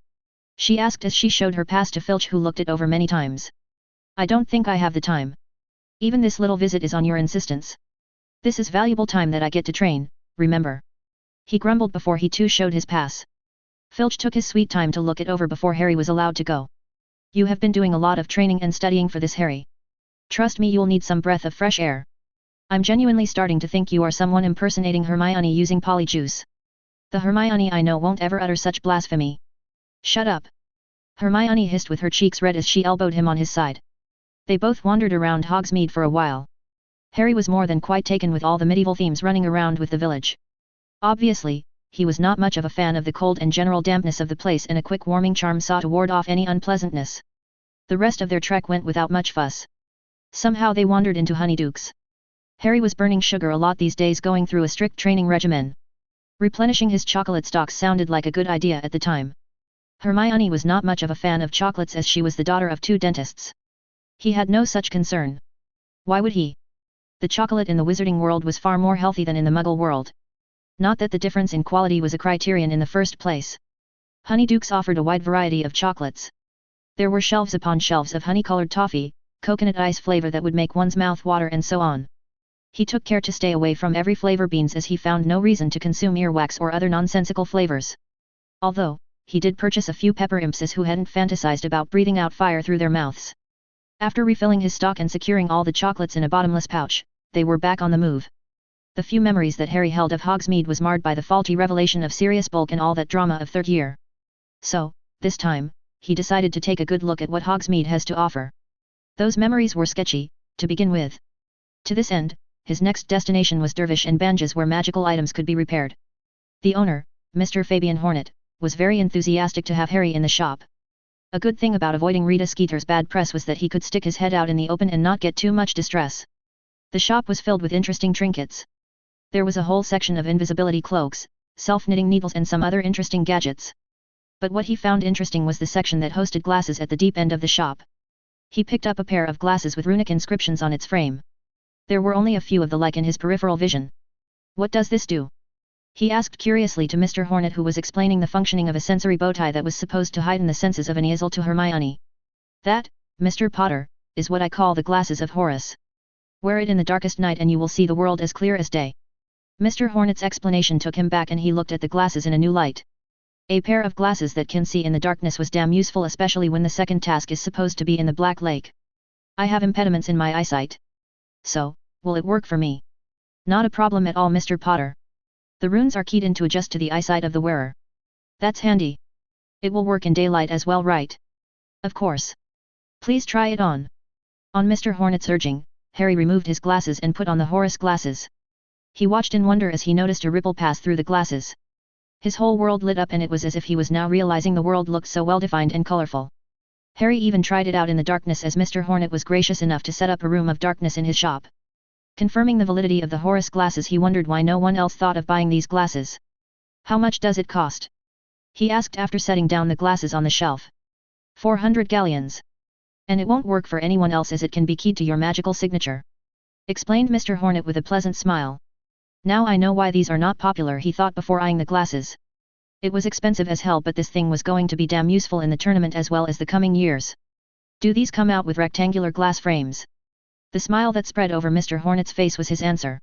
She asked as she showed her pass to Filch, who looked it over many times. I don't think I have the time. Even this little visit is on your insistence. This is valuable time that I get to train, remember? He grumbled before he too showed his pass. Filch took his sweet time to look it over before Harry was allowed to go. You have been doing a lot of training and studying for this, Harry. Trust me, you'll need some breath of fresh air. I'm genuinely starting to think you are someone impersonating Hermione using polyjuice. The Hermione I know won't ever utter such blasphemy. Shut up. Hermione hissed with her cheeks red as she elbowed him on his side. They both wandered around Hogsmeade for a while. Harry was more than quite taken with all the medieval themes running around with the village. Obviously, he was not much of a fan of the cold and general dampness of the place, and a quick warming charm saw to ward off any unpleasantness. The rest of their trek went without much fuss. Somehow they wandered into Honeydukes. Harry was burning sugar a lot these days, going through a strict training regimen. Replenishing his chocolate stocks sounded like a good idea at the time. Hermione was not much of a fan of chocolates, as she was the daughter of 2 dentists. He had no such concern. Why would he? The chocolate in the wizarding world was far more healthy than in the Muggle world. Not that the difference in quality was a criterion in the first place. Honeydukes offered a wide variety of chocolates. There were shelves upon shelves of honey-colored toffee, coconut ice flavor that would make one's mouth water, and so on. He took care to stay away from every flavor beans, as he found no reason to consume earwax or other nonsensical flavors. Although, he did purchase a few pepper imps who hadn't fantasized about breathing out fire through their mouths. After refilling his stock and securing all the chocolates in a bottomless pouch, they were back on the move. The few memories that Harry held of Hogsmeade was marred by the faulty revelation of Sirius Bulk and all that drama of 3rd year. So, this time, he decided to take a good look at what Hogsmeade has to offer. Those memories were sketchy, to begin with. To this end, his next destination was Dervish and Banges, where magical items could be repaired. The owner, Mr. Fabian Hornet, was very enthusiastic to have Harry in the shop. A good thing about avoiding Rita Skeeter's bad press was that he could stick his head out in the open and not get too much distress. The shop was filled with interesting trinkets. There was a whole section of invisibility cloaks, self-knitting needles, and some other interesting gadgets. But what he found interesting was the section that hosted glasses at the deep end of the shop. He picked up a pair of glasses with runic inscriptions on its frame. There were only a few of the like in his peripheral vision. What does this do? He asked curiously to Mr. Hornet, who was explaining the functioning of a sensory bowtie that was supposed to heighten the senses of an easel to Hermione. That, Mr. Potter, is what I call the glasses of Horus. Wear it in the darkest night and you will see the world as clear as day. Mr. Hornet's explanation took him back, and he looked at the glasses in a new light. A pair of glasses that can see in the darkness was damn useful, especially when the second task is supposed to be in the Black Lake. I have impediments in my eyesight. So, will it work for me? Not a problem at all, Mr. Potter. The runes are keyed in to adjust to the eyesight of the wearer. That's handy. It will work in daylight as well, right? Of course. Please try it on. On Mr. Hornet's urging, Harry removed his glasses and put on the Horus glasses. He watched in wonder as he noticed a ripple pass through the glasses. His whole world lit up, and it was as if he was now realizing the world looked so well-defined and colorful. Harry even tried it out in the darkness, as Mr. Hornet was gracious enough to set up a room of darkness in his shop. Confirming the validity of the Horus glasses, he wondered why no one else thought of buying these glasses. How much does it cost? He asked after setting down the glasses on the shelf. 400 galleons. And it won't work for anyone else, as it can be keyed to your magical signature, explained Mr. Hornet with a pleasant smile. Now I know why these are not popular, he thought before eyeing the glasses. It was expensive as hell, but this thing was going to be damn useful in the tournament as well as the coming years. Do these come out with rectangular glass frames? The smile that spread over Mr. Hornet's face was his answer.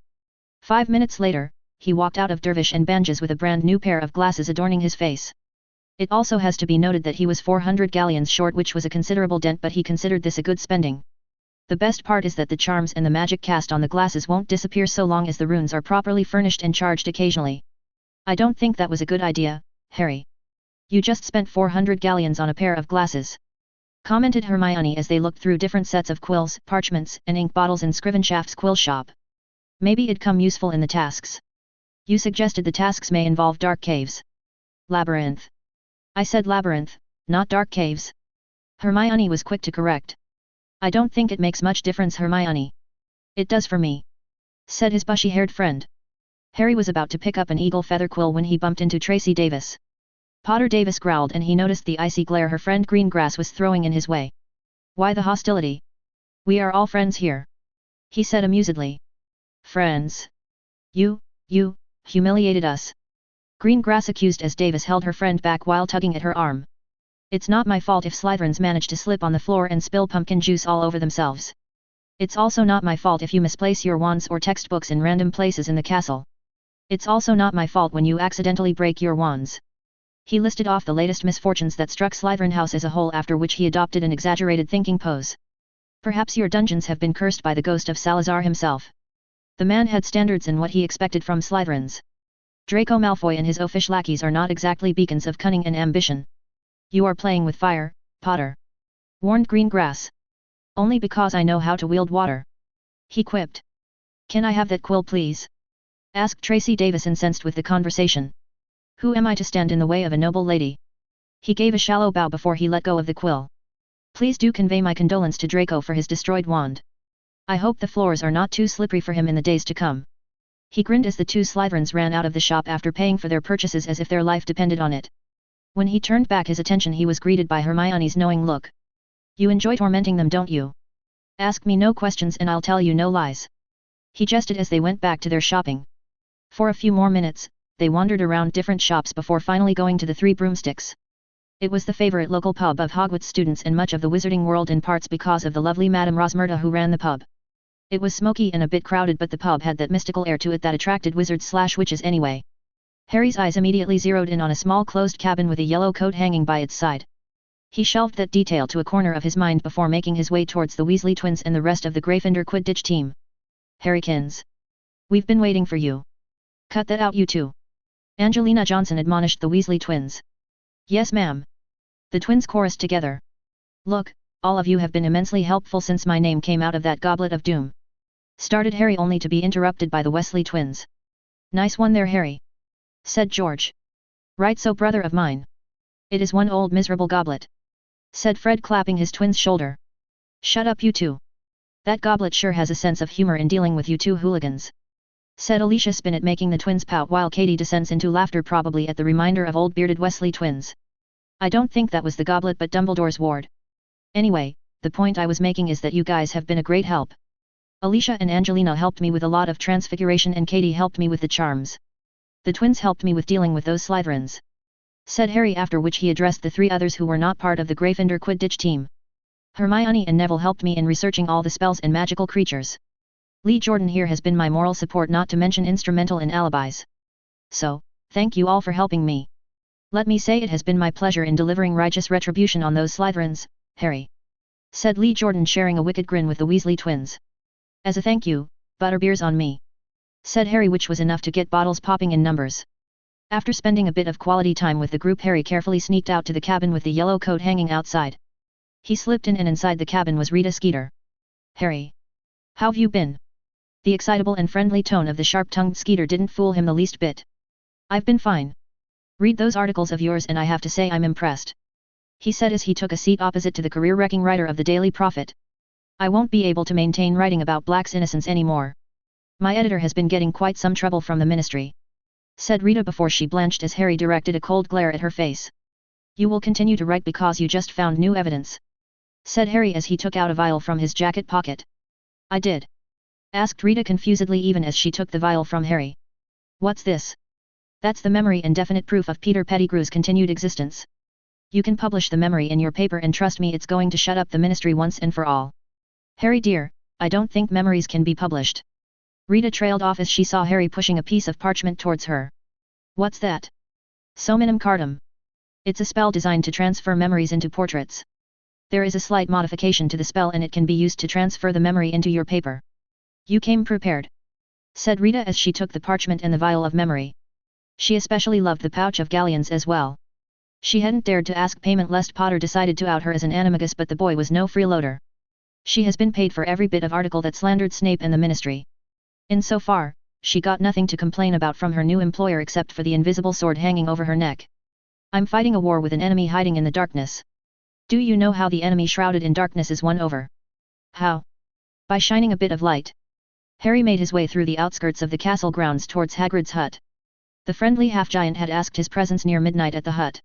5 minutes later, he walked out of Dervish and Banges with a brand new pair of glasses adorning his face. It also has to be noted that he was 400 galleons short, which was a considerable dent, but he considered this a good spending. The best part is that the charms and the magic cast on the glasses won't disappear so long as the runes are properly furnished and charged occasionally. I don't think that was a good idea, Harry. You just spent 400 galleons on a pair of glasses, commented Hermione as they looked through different sets of quills, parchments, and ink bottles in Scrivenshaft's quill shop. Maybe it'd come useful in the tasks. You suggested the tasks may involve dark caves. Labyrinth. I said labyrinth, not dark caves. Hermione was quick to correct. I don't think it makes much difference, Hermione. It does for me, said his bushy-haired friend. Harry was about to pick up an eagle feather quill when he bumped into Tracy Davis. Potter Davis growled and he noticed the icy glare her friend Greengrass was throwing in his way. Why the hostility? We are all friends here, he said amusedly. Friends? You humiliated us. Greengrass accused as Davis held her friend back while tugging at her arm. It's not my fault if Slytherins manage to slip on the floor and spill pumpkin juice all over themselves. It's also not my fault if you misplace your wands or textbooks in random places in the castle. It's also not my fault when you accidentally break your wands. He listed off the latest misfortunes that struck Slytherin House as a whole, after which he adopted an exaggerated thinking pose. Perhaps your dungeons have been cursed by the ghost of Salazar himself. The man had standards in what he expected from Slytherins. Draco Malfoy and his oafish lackeys are not exactly beacons of cunning and ambition. You are playing with fire, Potter, warned Greengrass. Only because I know how to wield water, he quipped. Can I have that quill, please? Asked Tracy Davis, incensed with the conversation. Who am I to stand in the way of a noble lady? He gave a shallow bow before he let go of the quill. Please do convey my condolence to Draco for his destroyed wand. I hope the floors are not too slippery for him in the days to come. He grinned as the two Slytherins ran out of the shop after paying for their purchases as if their life depended on it. When he turned back his attention, he was greeted by Hermione's knowing look. You enjoy tormenting them, don't you? Ask me no questions and I'll tell you no lies. He jested as they went back to their shopping. For a few more minutes, they wandered around different shops before finally going to the Three Broomsticks. It was the favorite local pub of Hogwarts students and much of the wizarding world, in parts because of the lovely Madame Rosmerta who ran the pub. It was smoky and a bit crowded, but the pub had that mystical air to it that attracted wizards/witches anyway. Harry's eyes immediately zeroed in on a small closed cabin with a yellow coat hanging by its side. He shelved that detail to a corner of his mind before making his way towards the Weasley twins and the rest of the Gryffindor Quidditch team. Harrykins, we've been waiting for you. Cut that out, you two. Angelina Johnson admonished the Weasley twins. Yes, ma'am. The twins chorused together. Look, all of you have been immensely helpful since my name came out of that goblet of doom. Started Harry, only to be interrupted by the Weasley twins. Nice one there, Harry, said George. Right so, brother of mine. It is one old miserable goblet, said Fred, clapping his twin's shoulder. Shut up, you two. That goblet sure has a sense of humor in dealing with you two hooligans, said Alicia Spinnet, making the twins pout while Katie descends into laughter, probably at the reminder of old bearded Weasley twins. I don't think that was the goblet but Dumbledore's ward. Anyway, the point I was making is that you guys have been a great help. Alicia and Angelina helped me with a lot of transfiguration and Katie helped me with the charms. The twins helped me with dealing with those Slytherins, said Harry, after which he addressed the three others who were not part of the Gryffindor Quidditch team. Hermione and Neville helped me in researching all the spells and magical creatures. Lee Jordan here has been my moral support, not to mention instrumental in alibis. So, thank you all for helping me. Let me say it has been my pleasure in delivering righteous retribution on those Slytherins, Harry, said Lee Jordan, sharing a wicked grin with the Weasley twins. As a thank you, butterbeer's on me, said Harry, which was enough to get bottles popping in numbers. After spending a bit of quality time with the group, Harry carefully sneaked out to the cabin with the yellow coat hanging outside. He slipped in and inside the cabin was Rita Skeeter. Harry, how've you been? The excitable and friendly tone of the sharp-tongued Skeeter didn't fool him the least bit. I've been fine. Read those articles of yours and I have to say I'm impressed, he said as he took a seat opposite to the career-wrecking writer of the Daily Prophet. I won't be able to maintain writing about Black's innocence anymore. My editor has been getting quite some trouble from the ministry, said Rita before she blanched as Harry directed a cold glare at her face. You will continue to write because you just found new evidence, said Harry as he took out a vial from his jacket pocket. I did, asked Rita confusedly even as she took the vial from Harry. What's this? That's the memory and definite proof of Peter Pettigrew's continued existence. You can publish the memory in your paper and trust me, it's going to shut up the ministry once and for all. Harry dear, I don't think memories can be published. Rita trailed off as she saw Harry pushing a piece of parchment towards her. What's that? Sominum cardum. It's a spell designed to transfer memories into portraits. There is a slight modification to the spell and it can be used to transfer the memory into your paper. You came prepared, said Rita as she took the parchment and the vial of memory. She especially loved the pouch of galleons as well. She hadn't dared to ask payment lest Potter decided to out her as an animagus, but the boy was no freeloader. She has been paid for every bit of article that slandered Snape and the ministry. In so far, she got nothing to complain about from her new employer except for the invisible sword hanging over her neck. I'm fighting a war with an enemy hiding in the darkness. Do you know how the enemy shrouded in darkness is won over? How? By shining a bit of light. Harry made his way through the outskirts of the castle grounds towards Hagrid's hut. The friendly half-giant had asked his presence near midnight at the hut.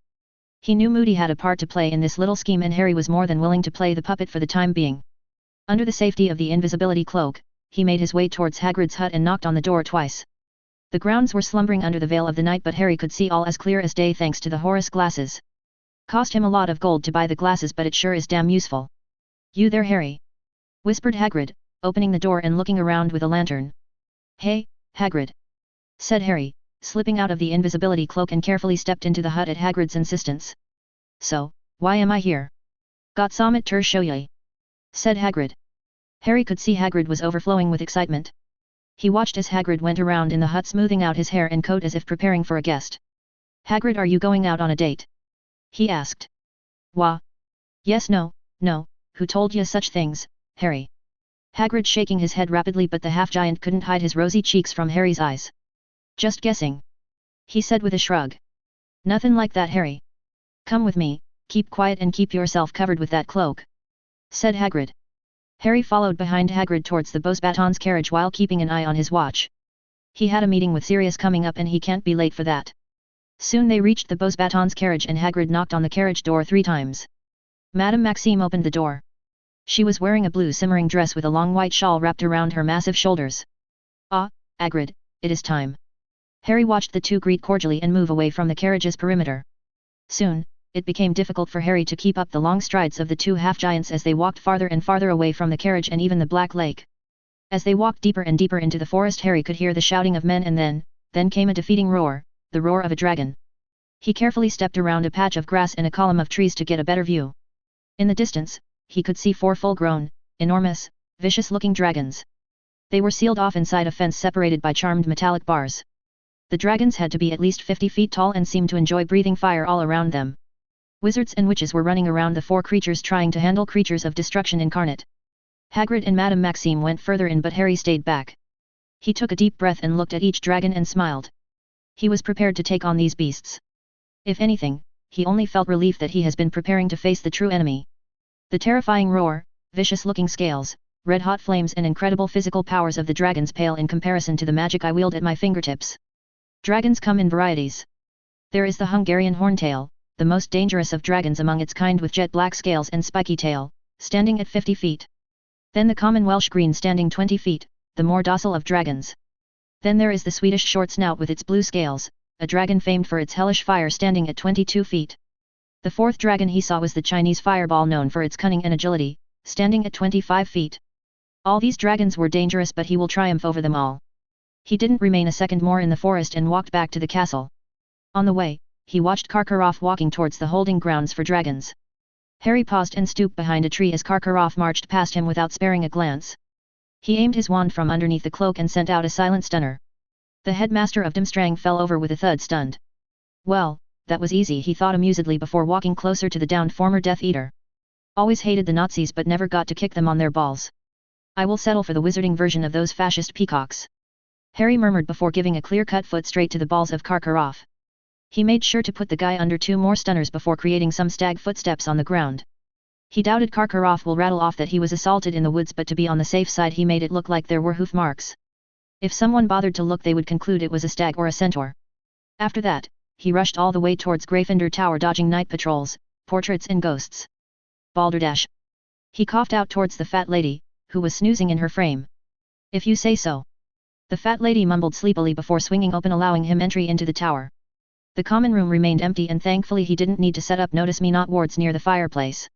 He knew Moody had a part to play in this little scheme and Harry was more than willing to play the puppet for the time being. Under the safety of the invisibility cloak, he made his way towards Hagrid's hut and knocked on the door twice. The grounds were slumbering under the veil of the night but Harry could see all as clear as day thanks to the Horus glasses. Cost him a lot of gold to buy the glasses but it sure is damn useful. You there, Harry? Whispered Hagrid, opening the door and looking around with a lantern. Hey, Hagrid, said Harry, slipping out of the invisibility cloak and carefully stepped into the hut at Hagrid's insistence. So, why am I here? Got some to show ye, said Hagrid. Harry could see Hagrid was overflowing with excitement. He watched as Hagrid went around in the hut smoothing out his hair and coat as if preparing for a guest. Hagrid, are you going out on a date? He asked. Wah? Yes, no, who told you such things, Harry? Hagrid shaking his head rapidly but the half-giant couldn't hide his rosy cheeks from Harry's eyes. Just guessing, he said with a shrug. Nothing like that, Harry. Come with me, keep quiet and keep yourself covered with that cloak, said Hagrid. Harry followed behind Hagrid towards the Beauxbatons carriage while keeping an eye on his watch. He had a meeting with Sirius coming up and he can't be late for that. Soon they reached the Beauxbatons carriage and Hagrid knocked on the carriage door 3 times. Madame Maxime opened the door. She was wearing a blue simmering dress with a long white shawl wrapped around her massive shoulders. Ah, Hagrid, it is time. Harry watched the two greet cordially and move away from the carriage's perimeter. Soon, it became difficult for Harry to keep up the long strides of the two half-giants as they walked farther and farther away from the carriage and even the Black Lake. As they walked deeper and deeper into the forest Harry could hear the shouting of men and then came a defeating roar, the roar of a dragon. He carefully stepped around a patch of grass and a column of trees to get a better view. In the distance, he could see 4 full-grown, enormous, vicious-looking dragons. They were sealed off inside a fence separated by charmed metallic bars. The dragons had to be at least 50 feet tall and seemed to enjoy breathing fire all around them. Wizards and witches were running around the 4 creatures trying to handle creatures of destruction incarnate. Hagrid and Madame Maxime went further in but Harry stayed back. He took a deep breath and looked at each dragon and smiled. He was prepared to take on these beasts. If anything, he only felt relief that he has been preparing to face the true enemy. The terrifying roar, vicious-looking scales, red-hot flames and incredible physical powers of the dragons pale in comparison to the magic I wield at my fingertips. Dragons come in varieties. There is the Hungarian horntail, the most dangerous of dragons among its kind with jet-black scales and spiky tail, standing at 50 feet. Then the common Welsh green standing 20 feet, the more docile of dragons. Then there is the Swedish short snout with its blue scales, a dragon famed for its hellish fire standing at 22 feet. The 4th dragon he saw was the Chinese fireball known for its cunning and agility, standing at 25 feet. All these dragons were dangerous but he will triumph over them all. He didn't remain a second more in the forest and walked back to the castle. On the way, he watched Karkaroff walking towards the holding grounds for dragons. Harry paused and stooped behind a tree as Karkaroff marched past him without sparing a glance. He aimed his wand from underneath the cloak and sent out a silent stunner. The headmaster of Dimstrang fell over with a thud stunned. Well, that was easy, he thought amusedly before walking closer to the downed former Death Eater. Always hated the Nazis but never got to kick them on their balls. I will settle for the wizarding version of those fascist peacocks. Harry murmured before giving a clear-cut foot straight to the balls of Karkaroff. He made sure to put the guy under 2 more stunners before creating some stag footsteps on the ground. He doubted Karkaroff will rattle off that he was assaulted in the woods but to be on the safe side he made it look like there were hoof marks. If someone bothered to look they would conclude it was a stag or a centaur. After that, he rushed all the way towards Gryffindor Tower dodging night patrols, portraits and ghosts. Balderdash! He coughed out towards the fat lady, who was snoozing in her frame. If you say so. The fat lady mumbled sleepily before swinging open allowing him entry into the tower. The common room remained empty and thankfully he didn't need to set up notice me not wards near the fireplace.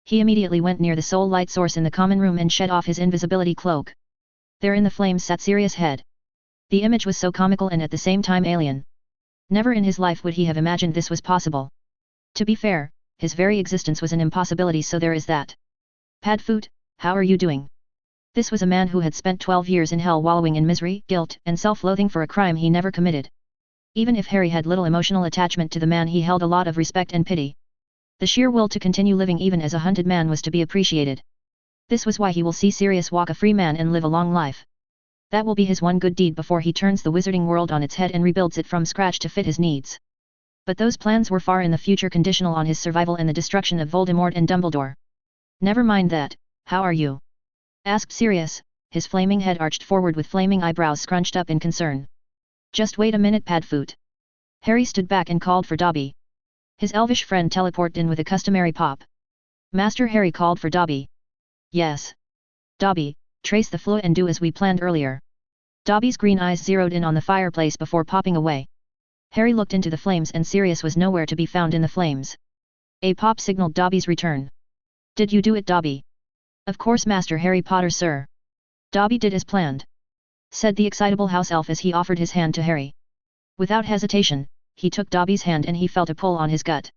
He immediately went near the sole light source in the common room and shed off his invisibility cloak. There in the flames sat Sirius' head. The image was so comical and at the same time alien. Never in his life would he have imagined this was possible. To be fair, his very existence was an impossibility, so there is that. Padfoot, how are you doing? This was a man who had spent 12 years in hell wallowing in misery, guilt, and self-loathing for a crime he never committed. Even if Harry had little emotional attachment to the man, he held a lot of respect and pity. The sheer will to continue living even as a hunted man was to be appreciated. This was why he will see Sirius walk a free man and live a long life. That will be his one good deed before he turns the wizarding world on its head and rebuilds it from scratch to fit his needs. But those plans were far in the future, conditional on his survival and the destruction of Voldemort and Dumbledore. Never mind that. How are you? asked Sirius, his flaming head arched forward with flaming eyebrows scrunched up in concern. Just wait a minute, Padfoot. Harry stood back and called for Dobby. His elvish friend teleported in with a customary pop. Master Harry called for Dobby. Yes. Dobby, trace the flue and do as we planned earlier. Dobby's green eyes zeroed in on the fireplace before popping away. Harry looked into the flames and Sirius was nowhere to be found in the flames. A pop signaled Dobby's return. Did you do it, Dobby? Of course, Master Harry Potter, sir. Dobby did as planned, said the excitable house elf as he offered his hand to Harry. Without hesitation, he took Dobby's hand and he felt a pull on his gut.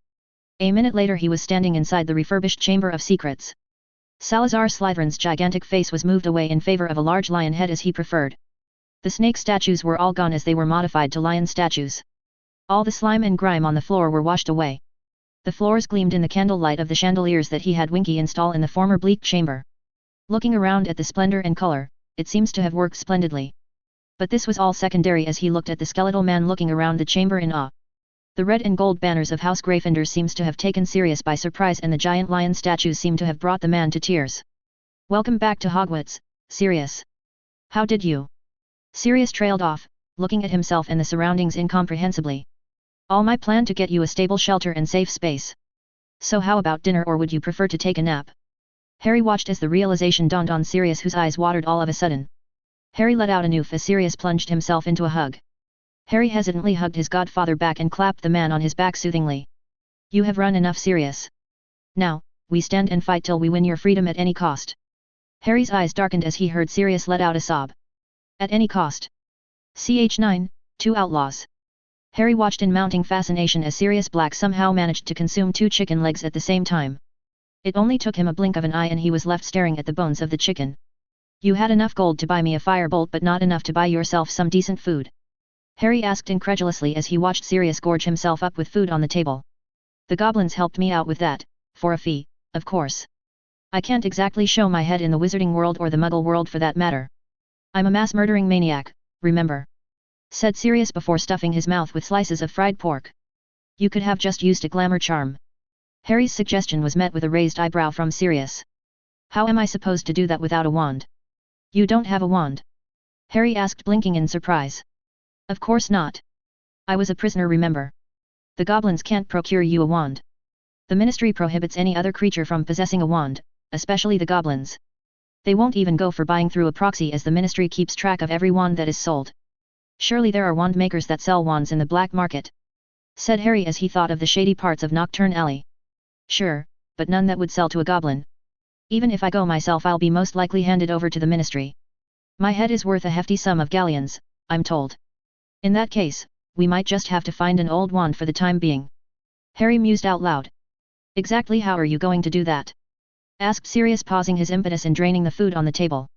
A minute later he was standing inside the refurbished Chamber of Secrets. Salazar Slytherin's gigantic face was moved away in favor of a large lion head as he preferred. The snake statues were all gone as they were modified to lion statues. All the slime and grime on the floor were washed away. The floors gleamed in the candlelight of the chandeliers that he had Winky install in the former bleak chamber. Looking around at the splendor and color, it seems to have worked splendidly. But this was all secondary as he looked at the skeletal man looking around the chamber in awe. The red and gold banners of House Gryffindor seems to have taken Sirius by surprise and the giant lion statues seem to have brought the man to tears. Welcome back to Hogwarts, Sirius. How did you? Sirius trailed off, looking at himself and the surroundings incomprehensibly. All my plan to get you a stable shelter and safe space. So how about dinner, or would you prefer to take a nap? Harry watched as the realization dawned on Sirius, whose eyes watered all of a sudden. Harry let out a noof as Sirius plunged himself into a hug. Harry hesitantly hugged his godfather back and clapped the man on his back soothingly. You have run enough, Sirius. Now, we stand and fight till we win your freedom at any cost. Harry's eyes darkened as he heard Sirius let out a sob. At any cost. Ch9, 2 outlaws. Harry watched in mounting fascination as Sirius Black somehow managed to consume 2 chicken legs at the same time. It only took him a blink of an eye and he was left staring at the bones of the chicken. You had enough gold to buy me a firebolt but not enough to buy yourself some decent food. Harry asked incredulously as he watched Sirius gorge himself up with food on the table. The goblins helped me out with that, for a fee, of course. I can't exactly show my head in the wizarding world or the muggle world for that matter. I'm a mass-murdering maniac, remember? Said Sirius before stuffing his mouth with slices of fried pork. You could have just used a glamour charm. Harry's suggestion was met with a raised eyebrow from Sirius. How am I supposed to do that without a wand? You don't have a wand? Harry asked, blinking in surprise. Of course not. I was a prisoner, remember? The goblins can't procure you a wand. The ministry prohibits any other creature from possessing a wand, especially the goblins. They won't even go for buying through a proxy as the ministry keeps track of every wand that is sold. Surely there are wand makers that sell wands in the black market, said Harry as he thought of the shady parts of Knockturn Alley. Sure, but none that would sell to a goblin. Even if I go myself, I'll be most likely handed over to the ministry. My head is worth a hefty sum of galleons, I'm told. In that case, we might just have to find an old wand for the time being. Harry mused out loud. Exactly how are you going to do that? Asked Sirius, pausing his impetus in draining the food on the table.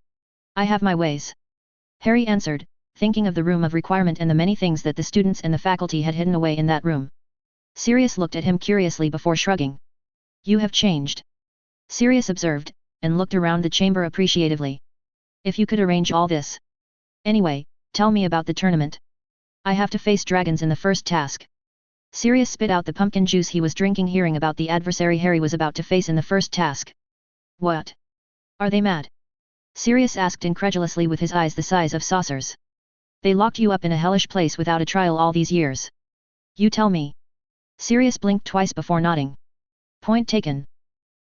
I have my ways. Harry answered, thinking of the room of requirement and the many things that the students and the faculty had hidden away in that room. Sirius looked at him curiously before shrugging. You have changed. Sirius observed, and looked around the chamber appreciatively. If you could arrange all this. Anyway, tell me about the tournament. I have to face dragons in the first task. Sirius spit out the pumpkin juice he was drinking, hearing about the adversary Harry was about to face in the first task. What? Are they mad? Sirius asked incredulously with his eyes the size of saucers. They locked you up in a hellish place without a trial all these years. You tell me. Sirius blinked twice before nodding. Point taken.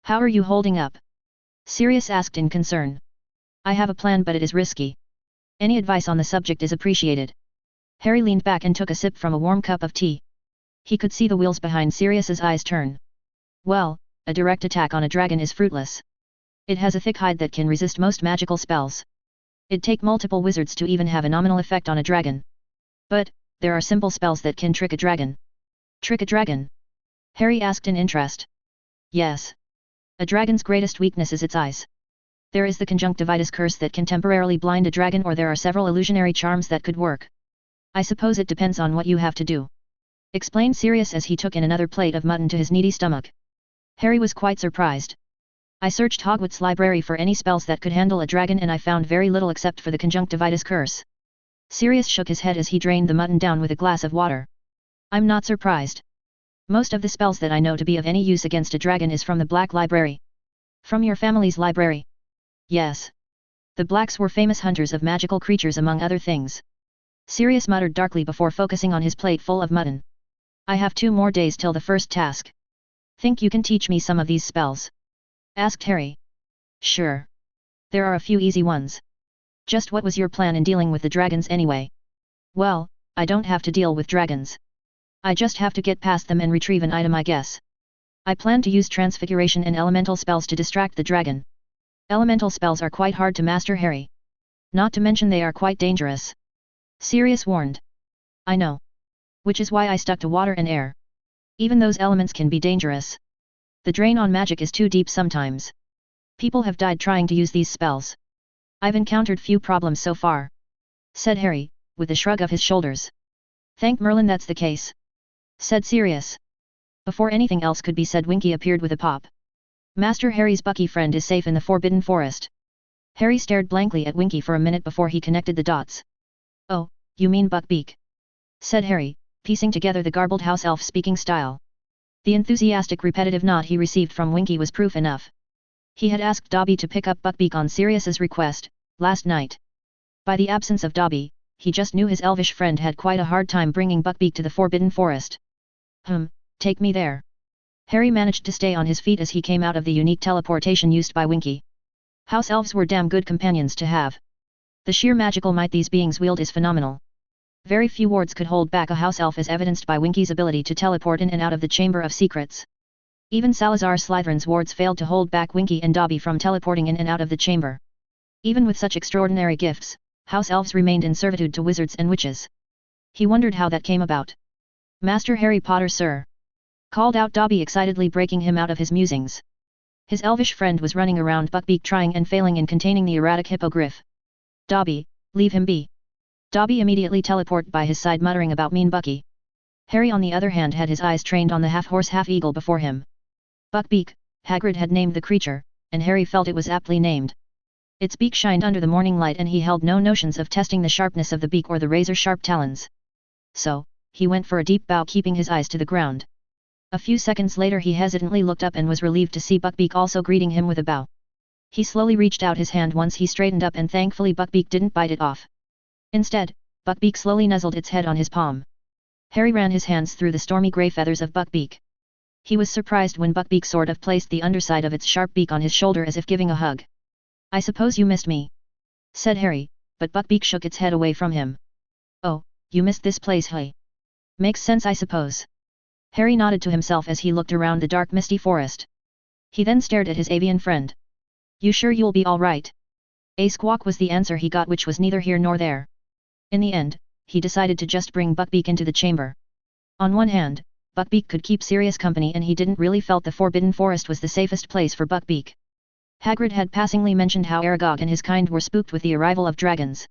How are you holding up? Sirius asked in concern. I have a plan, but it is risky. Any advice on the subject is appreciated. Harry leaned back and took a sip from a warm cup of tea. He could see the wheels behind Sirius's eyes turn. Well, a direct attack on a dragon is fruitless. It has a thick hide that can resist most magical spells. It'd take multiple wizards to even have a nominal effect on a dragon. But, there are simple spells that can trick a dragon. Trick a dragon? Harry asked in interest. Yes. A dragon's greatest weakness is its eyes. There is the conjunctivitis curse that can temporarily blind a dragon, or there are several illusionary charms that could work. I suppose it depends on what you have to do. Explained Sirius as he took in another plate of mutton to his needy stomach. Harry was quite surprised. I searched Hogwarts library for any spells that could handle a dragon and I found very little except for the conjunctivitis curse. Sirius shook his head as he drained the mutton down with a glass of water. I'm not surprised. Most of the spells that I know to be of any use against a dragon is from the Black Library. From your family's library? Yes. The Blacks were famous hunters of magical creatures among other things. Sirius muttered darkly before focusing on his plate full of mutton. I have 2 more days till the first task. Think you can teach me some of these spells? Asked Harry. Sure. There are a few easy ones. Just what was your plan in dealing with the dragons anyway? Well, I don't have to deal with dragons. I just have to get past them and retrieve an item, I guess. I plan to use transfiguration and elemental spells to distract the dragon. Elemental spells are quite hard to master, Harry. Not to mention they are quite dangerous. Sirius warned. I know. Which is why I stuck to water and air. Even those elements can be dangerous. The drain on magic is too deep sometimes. People have died trying to use these spells. I've encountered few problems so far, said Harry, with a shrug of his shoulders. Thank Merlin that's the case, said Sirius. Before anything else could be said, Winky appeared with a pop. Master Harry's Bucky friend is safe in the Forbidden Forest. Harry stared blankly at Winky for a minute before he connected the dots. Oh, you mean Buckbeak? Said Harry, piecing together the garbled house elf speaking style. The enthusiastic repetitive nod he received from Winky was proof enough. He had asked Dobby to pick up Buckbeak on Sirius's request, last night. By the absence of Dobby, he just knew his elvish friend had quite a hard time bringing Buckbeak to the Forbidden Forest. Take me there. Harry managed to stay on his feet as he came out of the unique teleportation used by Winky. House elves were damn good companions to have. The sheer magical might these beings wield is phenomenal. Very few wards could hold back a house elf, as evidenced by Winky's ability to teleport in and out of the Chamber of Secrets. Even Salazar Slytherin's wards failed to hold back Winky and Dobby from teleporting in and out of the chamber. Even with such extraordinary gifts, house elves remained in servitude to wizards and witches. He wondered how that came about. Master Harry Potter, sir! Called out Dobby excitedly, breaking him out of his musings. His elvish friend was running around Buckbeak trying and failing in containing the erratic hippogriff. Dobby, leave him be. Dobby immediately teleported by his side, muttering about mean Bucky. Harry on the other hand had his eyes trained on the half-horse half-eagle before him. Buckbeak, Hagrid had named the creature, and Harry felt it was aptly named. Its beak shined under the morning light and he held no notions of testing the sharpness of the beak or the razor-sharp talons. So, he went for a deep bow, keeping his eyes to the ground. A few seconds later he hesitantly looked up and was relieved to see Buckbeak also greeting him with a bow. He slowly reached out his hand once he straightened up, and thankfully Buckbeak didn't bite it off. Instead, Buckbeak slowly nuzzled its head on his palm. Harry ran his hands through the stormy grey feathers of Buckbeak. He was surprised when Buckbeak sort of placed the underside of its sharp beak on his shoulder as if giving a hug. I suppose you missed me, said Harry, but Buckbeak shook its head away from him. Oh, you missed this place, hey? Makes sense, I suppose. Harry nodded to himself as he looked around the dark misty forest. He then stared at his avian friend. You sure you'll be all right? A squawk was the answer he got, which was neither here nor there. In the end, he decided to just bring Buckbeak into the chamber. On one hand, Buckbeak could keep Sirius company, and he didn't really felt the Forbidden Forest was the safest place for Buckbeak. Hagrid had passingly mentioned how Aragog and his kind were spooked with the arrival of dragons.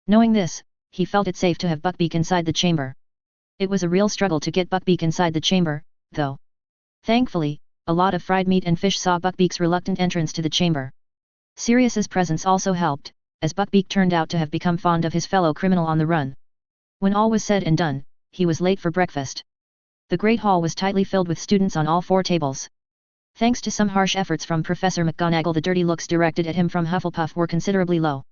Knowing this, he felt it safe to have Buckbeak inside the chamber. It was a real struggle to get Buckbeak inside the chamber, though. Thankfully, a lot of fried meat and fish saw Buckbeak's reluctant entrance to the chamber. Sirius's presence also helped, as Buckbeak turned out to have become fond of his fellow criminal on the run. When all was said and done, he was late for breakfast. The Great Hall was tightly filled with students on all 4 tables. Thanks to some harsh efforts from Professor McGonagall, the dirty looks directed at him from Hufflepuff were considerably low.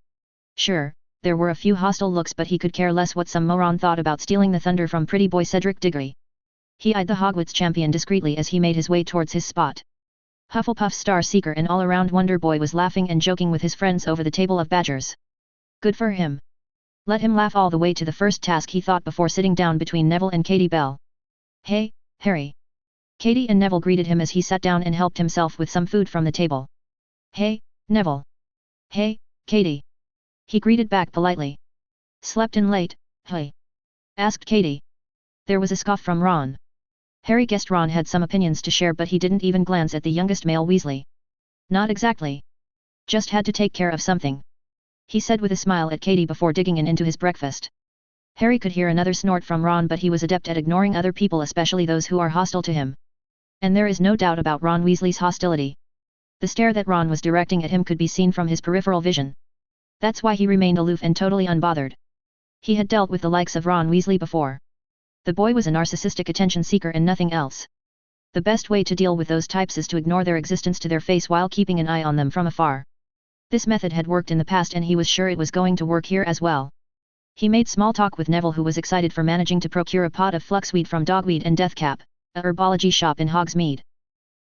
Sure, there were a few hostile looks, but he could care less what some moron thought about stealing the thunder from pretty boy Cedric Diggory. He eyed the Hogwarts champion discreetly as he made his way towards his spot. Hufflepuff's Star Seeker and all-around Wonder Boy was laughing and joking with his friends over the table of badgers. Good for him. Let him laugh all the way to the first task, he thought before sitting down between Neville and Katie Bell. Hey, Harry. Katie and Neville greeted him as he sat down and helped himself with some food from the table. Hey, Neville. Hey, Katie. He greeted back politely. Slept in late, hey? Asked Katie. There was a scoff from Ron. Harry guessed Ron had some opinions to share, but he didn't even glance at the youngest male Weasley. Not exactly. Just had to take care of something, he said with a smile at Katie before digging into his breakfast. Harry could hear another snort from Ron, but he was adept at ignoring other people, especially those who are hostile to him. And there is no doubt about Ron Weasley's hostility. The stare that Ron was directing at him could be seen from his peripheral vision. That's why he remained aloof and totally unbothered. He had dealt with the likes of Ron Weasley before. The boy was a narcissistic attention seeker and nothing else. The best way to deal with those types is to ignore their existence to their face while keeping an eye on them from afar. This method had worked in the past and he was sure it was going to work here as well. He made small talk with Neville, who was excited for managing to procure a pot of fluxweed from Dogweed and Deathcap, a herbology shop in Hogsmeade.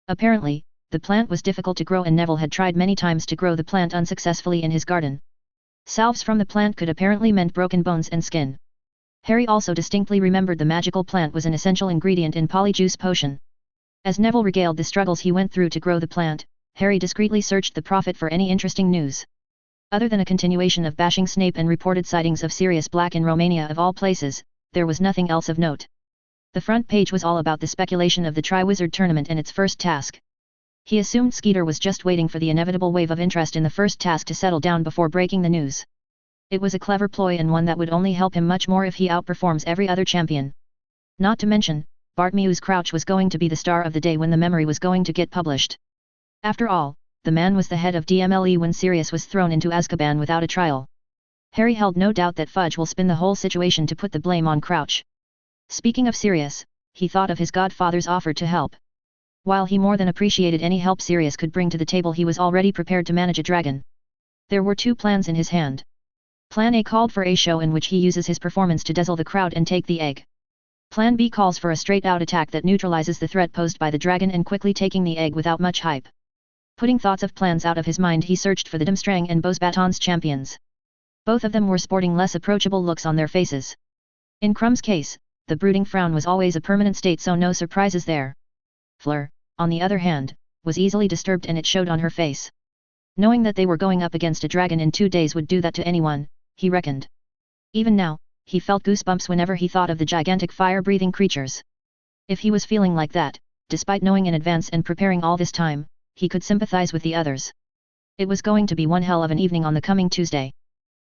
Apparently, the plant was difficult to grow and Neville had tried many times to grow the plant unsuccessfully in his garden. Salves from the plant could apparently mend broken bones and skin. Harry also distinctly remembered the magical plant was an essential ingredient in Polyjuice potion. As Neville regaled the struggles he went through to grow the plant, Harry discreetly searched the Prophet for any interesting news. Other than a continuation of bashing Snape and reported sightings of Sirius Black in Romania of all places, there was nothing else of note. The front page was all about the speculation of the Triwizard Tournament and its first task. He assumed Skeeter was just waiting for the inevitable wave of interest in the first task to settle down before breaking the news. It was a clever ploy and one that would only help him much more if he outperforms every other champion. Not to mention, Bartmew's Crouch was going to be the star of the day when the memory was going to get published. After all, the man was the head of DMLE when Sirius was thrown into Azkaban without a trial. Harry held no doubt that Fudge will spin the whole situation to put the blame on Crouch. Speaking of Sirius, he thought of his godfather's offer to help. While he more than appreciated any help Sirius could bring to the table, he was already prepared to manage a dragon. There were two plans in his hand. Plan A called for a show in which he uses his performance to dazzle the crowd and take the egg. Plan B calls for a straight-out attack that neutralizes the threat posed by the dragon and quickly taking the egg without much hype. Putting thoughts of plans out of his mind, he searched for the Durmstrang and Beauxbatons champions. Both of them were sporting less approachable looks on their faces. In Crumb's case, the brooding frown was always a permanent state, so no surprises there. Fleur, on the other hand, was easily disturbed and it showed on her face. Knowing that they were going up against a dragon in 2 days would do that to anyone, he reckoned. Even now, he felt goosebumps whenever he thought of the gigantic fire-breathing creatures. If he was feeling like that, despite knowing in advance and preparing all this time, he could sympathize with the others. It was going to be one hell of an evening on the coming Tuesday.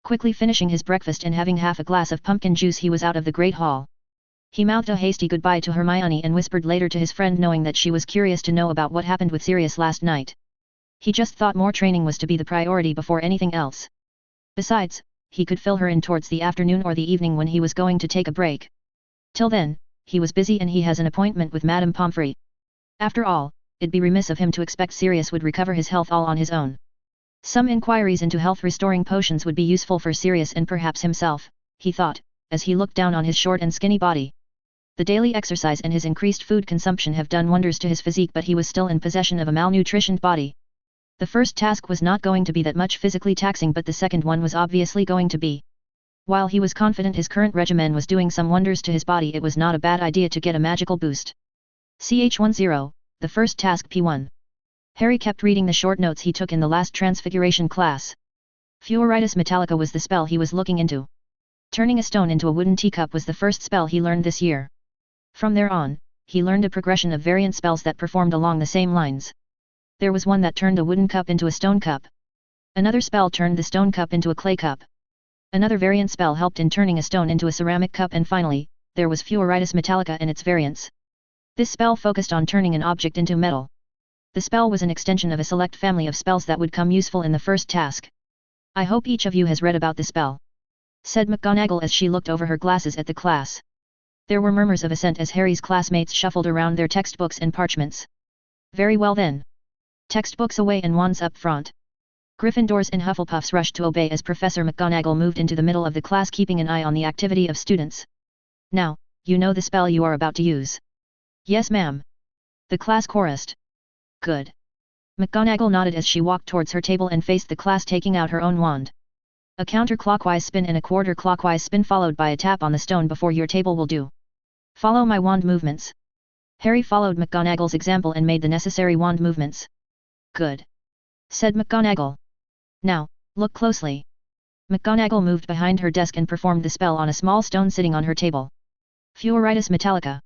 Quickly finishing his breakfast and having half a glass of pumpkin juice, he was out of the Great Hall. He mouthed a hasty goodbye to Hermione and whispered later to his friend, knowing that she was curious to know about what happened with Sirius last night. He just thought more training was to be the priority before anything else. Besides, he could fill her in towards the afternoon or the evening when he was going to take a break. Till then, he was busy and he has an appointment with Madame Pomfrey. After all, it'd be remiss of him to expect Sirius would recover his health all on his own. Some inquiries into health-restoring potions would be useful for Sirius and perhaps himself, he thought, as he looked down on his short and skinny body. The daily exercise and his increased food consumption have done wonders to his physique, but he was still in possession of a malnutritioned body. The first task was not going to be that much physically taxing, but the second one was obviously going to be. While he was confident his current regimen was doing some wonders to his body, it was not a bad idea to get a magical boost. CH10, the first task P1. Harry kept reading the short notes he took in the last Transfiguration class. Fluoritis Metallica was the spell he was looking into. Turning a stone into a wooden teacup was the first spell he learned this year. From there on, he learned a progression of variant spells that performed along the same lines. There was one that turned a wooden cup into a stone cup. Another spell turned the stone cup into a clay cup. Another variant spell helped in turning a stone into a ceramic cup, and finally, there was Fluoritis Metallica and its variants. This spell focused on turning an object into metal. The spell was an extension of a select family of spells that would come useful in the first task. I hope each of you has read about the spell, said McGonagall as she looked over her glasses at the class. There were murmurs of assent as Harry's classmates shuffled around their textbooks and parchments. Very well then. Textbooks away and wands up front. Gryffindors and Hufflepuffs rushed to obey as Professor McGonagall moved into the middle of the class, keeping an eye on the activity of students. Now, you know the spell you are about to use. Yes, ma'am. The class chorused. Good. McGonagall nodded as she walked towards her table and faced the class, taking out her own wand. A counterclockwise spin and a quarter-clockwise spin followed by a tap on the stone before your table will do. Follow my wand movements. Harry followed McGonagall's example and made the necessary wand movements. Good, said McGonagall. Now, look closely. McGonagall moved behind her desk and performed the spell on a small stone sitting on her table. Fluoritis Metallica.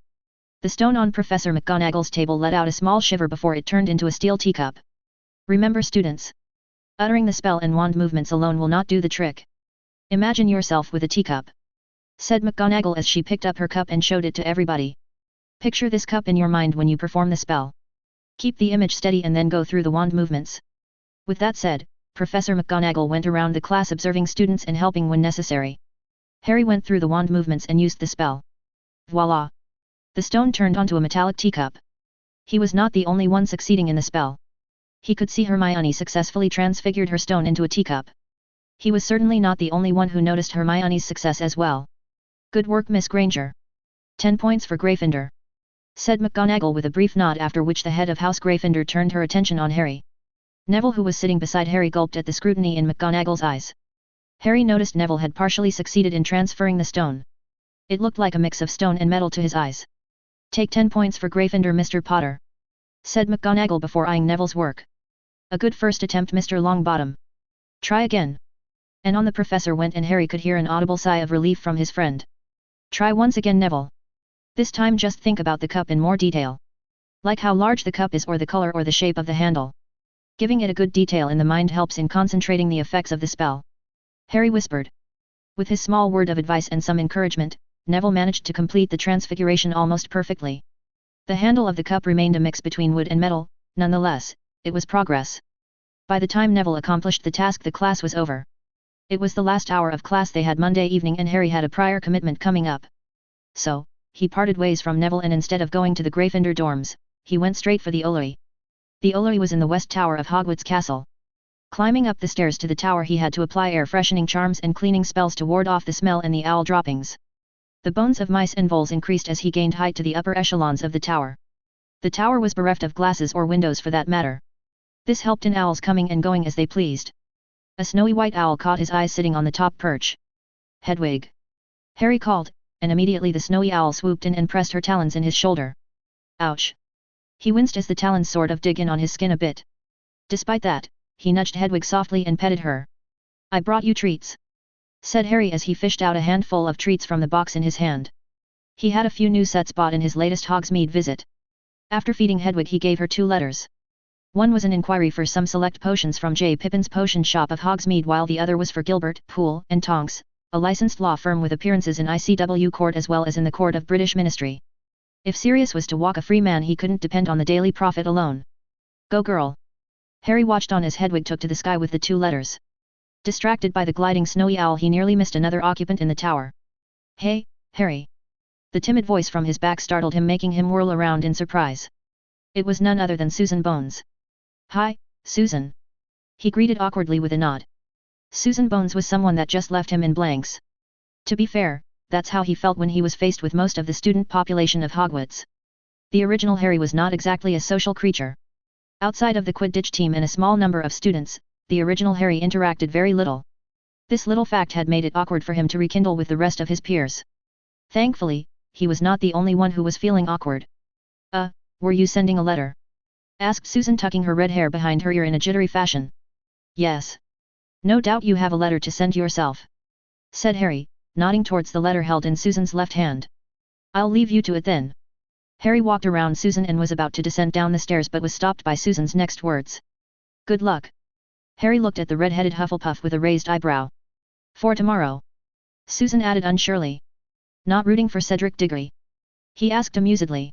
The stone on Professor McGonagall's table let out a small shiver before it turned into a steel teacup. Remember, students. Uttering the spell and wand movements alone will not do the trick. Imagine yourself with a teacup, said McGonagall as she picked up her cup and showed it to everybody. Picture this cup in your mind when you perform the spell. Keep the image steady and then go through the wand movements. With that said, Professor McGonagall went around the class observing students and helping when necessary. Harry went through the wand movements and used the spell. Voila! The stone turned onto a metallic teacup. He was not the only one succeeding in the spell. He could see Hermione successfully transfigured her stone into a teacup. He was certainly not the only one who noticed Hermione's success as well. Good work, Miss Granger. 10 points for Gryffindor, said McGonagall with a brief nod, after which the head of House Gryffindor turned her attention on Harry. Neville, who was sitting beside Harry, gulped at the scrutiny in McGonagall's eyes. Harry noticed Neville had partially succeeded in transferring the stone. It looked like a mix of stone and metal to his eyes. Take 10 points for Gryffindor, Mr. Potter, said McGonagall before eyeing Neville's work. A good first attempt, Mr. Longbottom. Try again. And on the professor went, and Harry could hear an audible sigh of relief from his friend. Try once again, Neville. This time just think about the cup in more detail. Like how large the cup is, or the color or the shape of the handle. Giving it a good detail in the mind helps in concentrating the effects of the spell. Harry whispered. With his small word of advice and some encouragement, Neville managed to complete the transfiguration almost perfectly. The handle of the cup remained a mix between wood and metal, nonetheless, it was progress. By the time Neville accomplished the task, the class was over. It was the last hour of class they had Monday evening, and Harry had a prior commitment coming up. So, he parted ways from Neville, and instead of going to the Gryffindor dorms, he went straight for the Owlery. The Owlery was in the west tower of Hogwarts Castle. Climbing up the stairs to the tower, he had to apply air-freshening charms and cleaning spells to ward off the smell and the owl droppings. The bones of mice and voles increased as he gained height to the upper echelons of the tower. The tower was bereft of glasses or windows for that matter. This helped in owls coming and going as they pleased. A snowy white owl caught his eye sitting on the top perch. Hedwig! Harry called, and immediately the snowy owl swooped in and pressed her talons in his shoulder. Ouch! He winced as the talons sort of dig in on his skin a bit. Despite that, he nudged Hedwig softly and petted her. I brought you treats, said Harry as he fished out a handful of treats from the box in his hand. He had a few new sets bought in his latest Hogsmeade visit. After feeding Hedwig, he gave her 2 letters. One was an inquiry for some select potions from J. Pippin's potion shop of Hogsmeade, while the other was for Gilbert, Poole and Tonks, a licensed law firm with appearances in ICW court as well as in the court of British Ministry. If Sirius was to walk a free man, he couldn't depend on the daily profit alone. Go girl! Harry watched on as Hedwig took to the sky with the 2 letters. Distracted by the gliding snowy owl, he nearly missed another occupant in the tower. Hey, Harry! The timid voice from his back startled him, making him whirl around in surprise. It was none other than Susan Bones. Hi, Susan. He greeted awkwardly with a nod. Susan Bones was someone that just left him in blanks. To be fair, that's how he felt when he was faced with most of the student population of Hogwarts. The original Harry was not exactly a social creature. Outside of the Quidditch team and a small number of students, the original Harry interacted very little. This little fact had made it awkward for him to rekindle with the rest of his peers. Thankfully, he was not the only one who was feeling awkward. Were you sending a letter? Asked Susan, tucking her red hair behind her ear in a jittery fashion. Yes. No doubt you have a letter to send yourself, said Harry, nodding towards the letter held in Susan's left hand. I'll leave you to it then. Harry walked around Susan and was about to descend down the stairs, but was stopped by Susan's next words. Good luck. Harry looked at the red-headed Hufflepuff with a raised eyebrow. For tomorrow, Susan added unsurely. Not rooting for Cedric Diggory? He asked amusedly.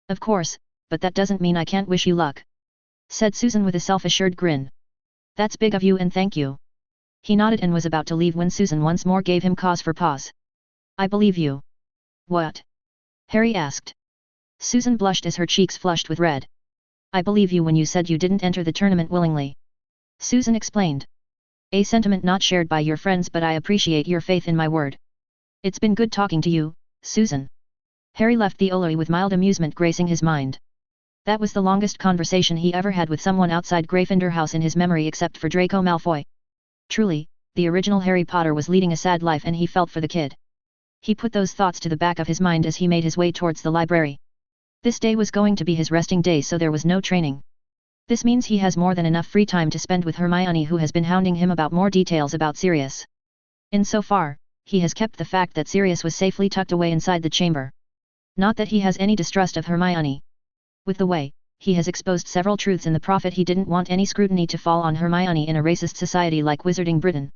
Of course, but that doesn't mean I can't wish you luck, said Susan with a self-assured grin. That's big of you, and thank you. He nodded and was about to leave when Susan once more gave him cause for pause. I believe you. What? Harry asked. Susan blushed as her cheeks flushed with red. I believe you when you said you didn't enter the tournament willingly, Susan explained. A sentiment not shared by your friends, but I appreciate your faith in my word. It's been good talking to you, Susan. Harry left the Owlery with mild amusement gracing his mind. That was the longest conversation he ever had with someone outside Gryffindor House in his memory, except for Draco Malfoy. Truly, the original Harry Potter was leading a sad life, and he felt for the kid. He put those thoughts to the back of his mind as he made his way towards the library. This day was going to be his resting day, so there was no training. This means he has more than enough free time to spend with Hermione, who has been hounding him about more details about Sirius. Insofar, he has kept the fact that Sirius was safely tucked away inside the chamber. Not that he has any distrust of Hermione. With the way, he has exposed several truths in the Prophet, he didn't want any scrutiny to fall on Hermione in a racist society like Wizarding Britain.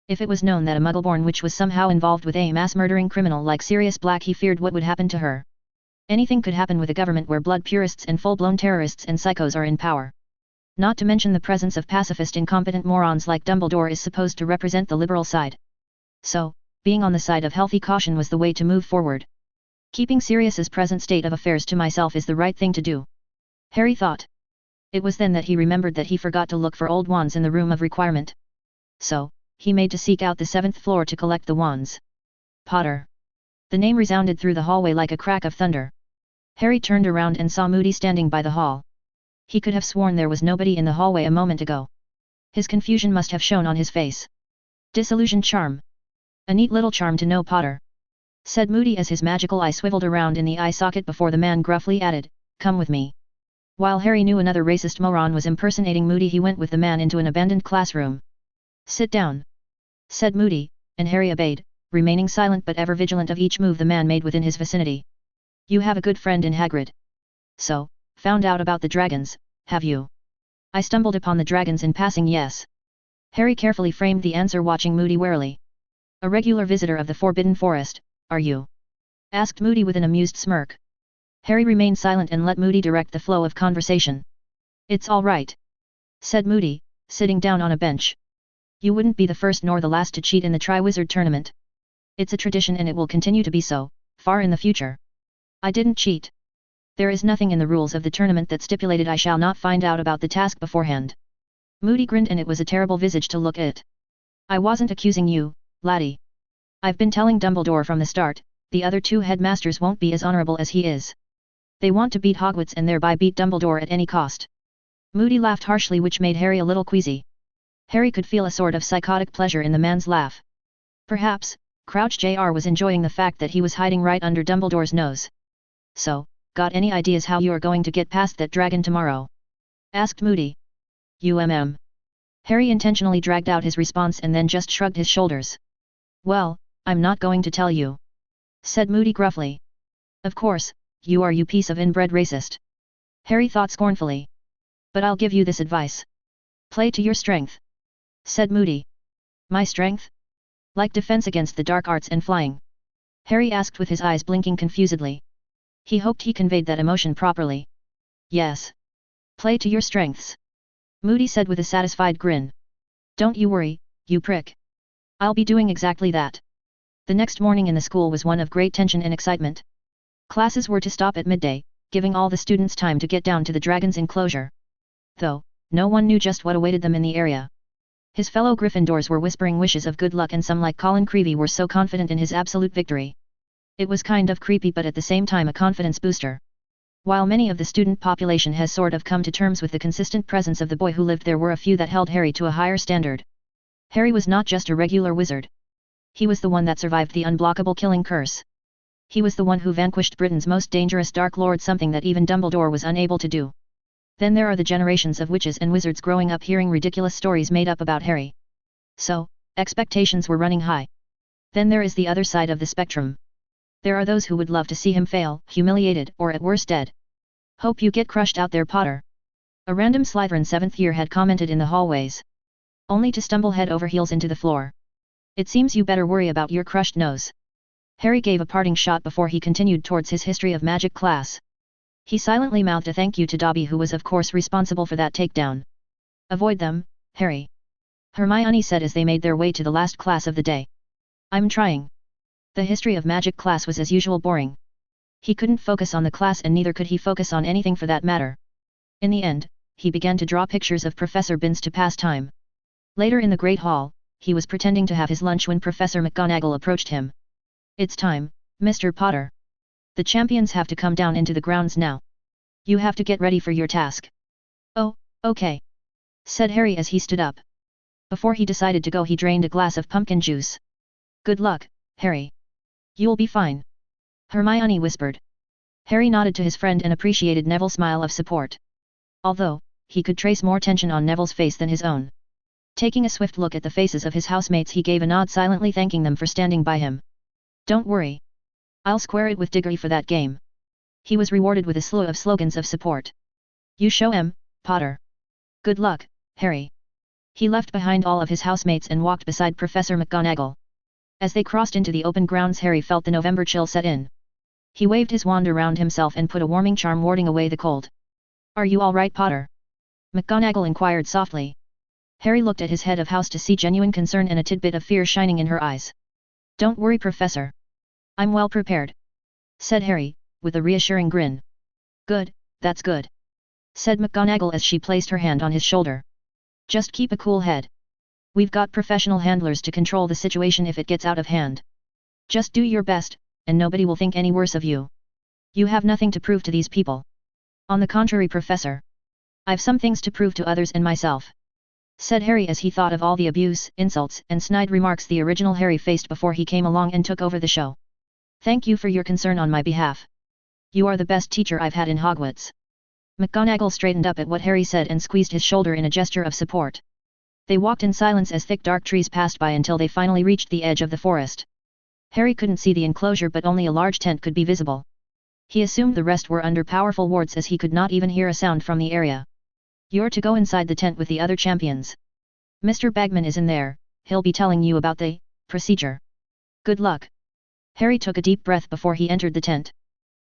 If it was known that a Muggle-born witch was somehow involved with a mass-murdering criminal like Sirius Black, he feared what would happen to her. Anything could happen with a government where blood purists and full-blown terrorists and psychos are in power. Not to mention the presence of pacifist incompetent morons like Dumbledore is supposed to represent the liberal side. So, being on the side of healthy caution was the way to move forward. Keeping Sirius's present state of affairs to myself is the right thing to do, Harry thought. It was then that he remembered that he forgot to look for old wands in the room of requirement. So, he made to seek out the 7th floor to collect the wands. Potter. The name resounded through the hallway like a crack of thunder. Harry turned around and saw Moody standing by the hall. He could have sworn there was nobody in the hallway a moment ago. His confusion must have shown on his face. Disillusioned charm. A neat little charm to know, Potter, said Moody as his magical eye swiveled around in the eye socket before the man gruffly added, "Come with me." While Harry knew another racist moron was impersonating Moody, he went with the man into an abandoned classroom. "Sit down," said Moody, and Harry obeyed, remaining silent but ever vigilant of each move the man made within his vicinity. "You have a good friend in Hagrid. So, found out about the dragons, have you?" "I stumbled upon the dragons in passing, yes." Harry carefully framed the answer, watching Moody warily. "A regular visitor of the Forbidden Forest, are you?" asked Moody with an amused smirk. Harry remained silent and let Moody direct the flow of conversation. "It's all right," said Moody, sitting down on a bench. "You wouldn't be the first nor the last to cheat in the Triwizard Tournament. It's a tradition and it will continue to be so, far in the future." "I didn't cheat. There is nothing in the rules of the tournament that stipulated I shall not find out about the task beforehand." Moody grinned, and it was a terrible visage to look at. "I wasn't accusing you, laddie. I've been telling Dumbledore from the start, the other 2 headmasters won't be as honorable as he is. They want to beat Hogwarts and thereby beat Dumbledore at any cost." Moody laughed harshly, which made Harry a little queasy. Harry could feel a sort of psychotic pleasure in the man's laugh. Perhaps, Crouch Jr. was enjoying the fact that he was hiding right under Dumbledore's nose. "So, got any ideas how you're going to get past that dragon tomorrow?" asked Moody. Harry intentionally dragged out his response and then just shrugged his shoulders. "Well, I'm not going to tell you," said Moody gruffly. "Of course, you are, you piece of inbred racist," Harry thought scornfully. "But I'll give you this advice. Play to your strength," said Moody. "My strength? Like defense against the dark arts and flying?" Harry asked with his eyes blinking confusedly. He hoped he conveyed that emotion properly. "Yes. Play to your strengths," Moody said with a satisfied grin. "Don't you worry, you prick. I'll be doing exactly that." The next morning in the school was one of great tension and excitement. Classes were to stop at midday, giving all the students time to get down to the dragon's enclosure. Though, no one knew just what awaited them in the area. His fellow Gryffindors were whispering wishes of good luck, and some, like Colin Creevey, were so confident in his absolute victory. It was kind of creepy, but at the same time a confidence booster. While many of the student population has sort of come to terms with the consistent presence of the boy who lived there, were a few that held Harry to a higher standard. Harry was not just a regular wizard. He was the one that survived the unblockable killing curse. He was the one who vanquished Britain's most dangerous Dark Lord, something that even Dumbledore was unable to do. Then there are the generations of witches and wizards growing up hearing ridiculous stories made up about Harry. So, expectations were running high. Then there is the other side of the spectrum. There are those who would love to see him fail, humiliated, or at worst dead. "Hope you get crushed out there, Potter," a random Slytherin 7th year had commented in the hallways. Only to stumble head over heels into the floor. "It seems you better worry about your crushed nose." Harry gave a parting shot before he continued towards his history of magic class. He silently mouthed a thank you to Dobby, who was of course responsible for that takedown. "Avoid them, Harry," Hermione said as they made their way to the last class of the day. "I'm trying." The history of magic class was as usual boring. He couldn't focus on the class, and neither could he focus on anything for that matter. In the end, he began to draw pictures of Professor Binns to pass time. Later in the Great Hall, he was pretending to have his lunch when Professor McGonagall approached him. "It's time, Mr. Potter. The champions have to come down into the grounds now. You have to get ready for your task." "Oh, okay," said Harry as he stood up. Before he decided to go, he drained a glass of pumpkin juice. "Good luck, Harry. You'll be fine," Hermione whispered. Harry nodded to his friend and appreciated Neville's smile of support. Although, he could trace more tension on Neville's face than his own. Taking a swift look at the faces of his housemates, he gave a nod, silently thanking them for standing by him. "Don't worry. I'll square it with Diggory for that game." He was rewarded with a slew of slogans of support. "You show 'em, Potter." "Good luck, Harry." He left behind all of his housemates and walked beside Professor McGonagall. As they crossed into the open grounds, Harry felt the November chill set in. He waved his wand around himself and put a warming charm warding away the cold. "Are you all right, Potter?" McGonagall inquired softly. Harry looked at his head of house to see genuine concern and a tidbit of fear shining in her eyes. "Don't worry, Professor. I'm well prepared," said Harry, with a reassuring grin. "Good, that's good," said McGonagall as she placed her hand on his shoulder. Just keep a cool head. We've got professional handlers to control the situation if it gets out of hand. Just do your best, and nobody will think any worse of you. You have nothing to prove to these people. On the contrary, Professor. I've some things to prove to others and myself, said Harry as he thought of all the abuse, insults and snide remarks the original Harry faced before he came along and took over the show. Thank you for your concern on my behalf. You are the best teacher I've had in Hogwarts. McGonagall straightened up at what Harry said and squeezed his shoulder in a gesture of support. They walked in silence as thick dark trees passed by until they finally reached the edge of the forest. Harry couldn't see the enclosure but only a large tent could be visible. He assumed the rest were under powerful wards as he could not even hear a sound from the area. You're to go inside the tent with the other champions. Mr. Bagman is in there, he'll be telling you about the procedure. Good luck. Harry took a deep breath before he entered the tent.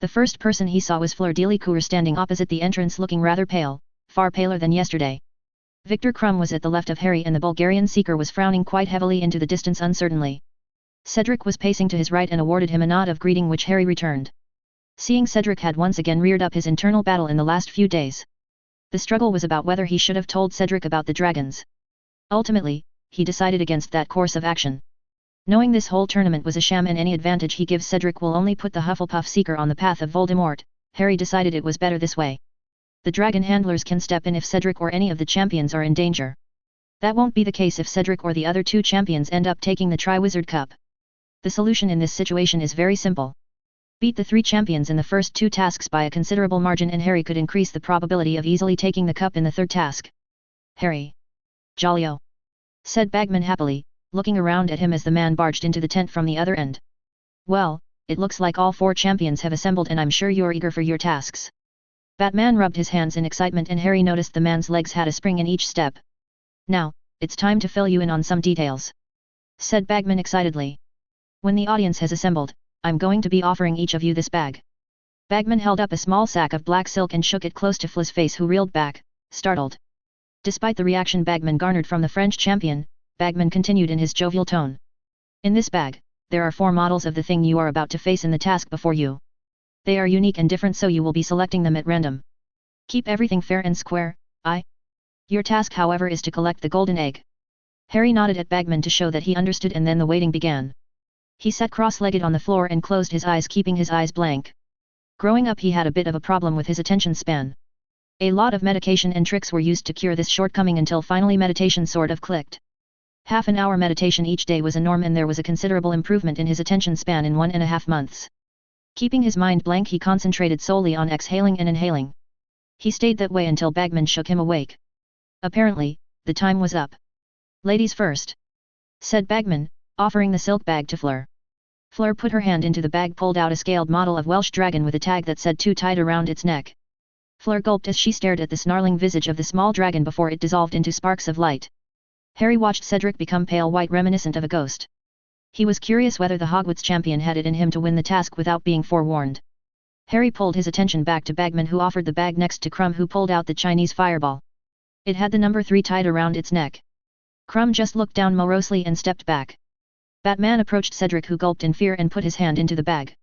The first person he saw was Fleur Delacour standing opposite the entrance looking rather pale, far paler than yesterday. Victor Krum was at the left of Harry and the Bulgarian seeker was frowning quite heavily into the distance uncertainly. Cedric was pacing to his right and awarded him a nod of greeting which Harry returned. Seeing Cedric had once again reared up his internal battle in the last few days. The struggle was about whether he should have told Cedric about the dragons. Ultimately, he decided against that course of action. Knowing this whole tournament was a sham and any advantage he gives Cedric will only put the Hufflepuff seeker on the path of Voldemort, Harry decided it was better this way. The dragon handlers can step in if Cedric or any of the champions are in danger. That won't be the case if Cedric or the other two champions end up taking the Triwizard Cup. The solution in this situation is very simple. Beat the three champions in the first two tasks by a considerable margin and Harry could increase the probability of easily taking the cup in the third task. Harry. Jolly-o, said Bagman happily, looking around at him as the man barged into the tent from the other end. Well, it looks like all four champions have assembled and I'm sure you're eager for your tasks. Batman rubbed his hands in excitement and Harry noticed the man's legs had a spring in each step. Now, it's time to fill you in on some details, said Bagman excitedly. When the audience has assembled, I'm going to be offering each of you this bag. Bagman held up a small sack of black silk and shook it close to Fliss' face who reeled back, startled. Despite the reaction Bagman garnered from the French champion, Bagman continued in his jovial tone. In this bag, there are 4 models of the thing you are about to face in the task before you. They are unique and different so you will be selecting them at random. Keep everything fair and square, Your task however is to collect the golden egg. Harry nodded at Bagman to show that he understood and then the waiting began. He sat cross-legged on the floor and closed his eyes keeping his eyes blank. Growing up he had a bit of a problem with his attention span. A lot of medication and tricks were used to cure this shortcoming until finally meditation sort of clicked. Half an hour meditation each day was a norm and there was a considerable improvement in his attention span in 1.5 months. Keeping his mind blank he concentrated solely on exhaling and inhaling. He stayed that way until Bagman shook him awake. Apparently, the time was up. Ladies first, said Bagman, offering the silk bag to Fleur. Fleur put her hand into the bag, pulled out a scaled model of Welsh dragon with a tag that said 2 tied around its neck. Fleur gulped as she stared at the snarling visage of the small dragon before it dissolved into sparks of light. Harry watched Cedric become pale white reminiscent of a ghost. He was curious whether the Hogwarts champion had it in him to win the task without being forewarned. Harry pulled his attention back to Bagman who offered the bag next to Krum who pulled out the Chinese fireball. It had the number 3 tied around its neck. Krum just looked down morosely and stepped back. Batman approached Cedric who gulped in fear and put his hand into the bag.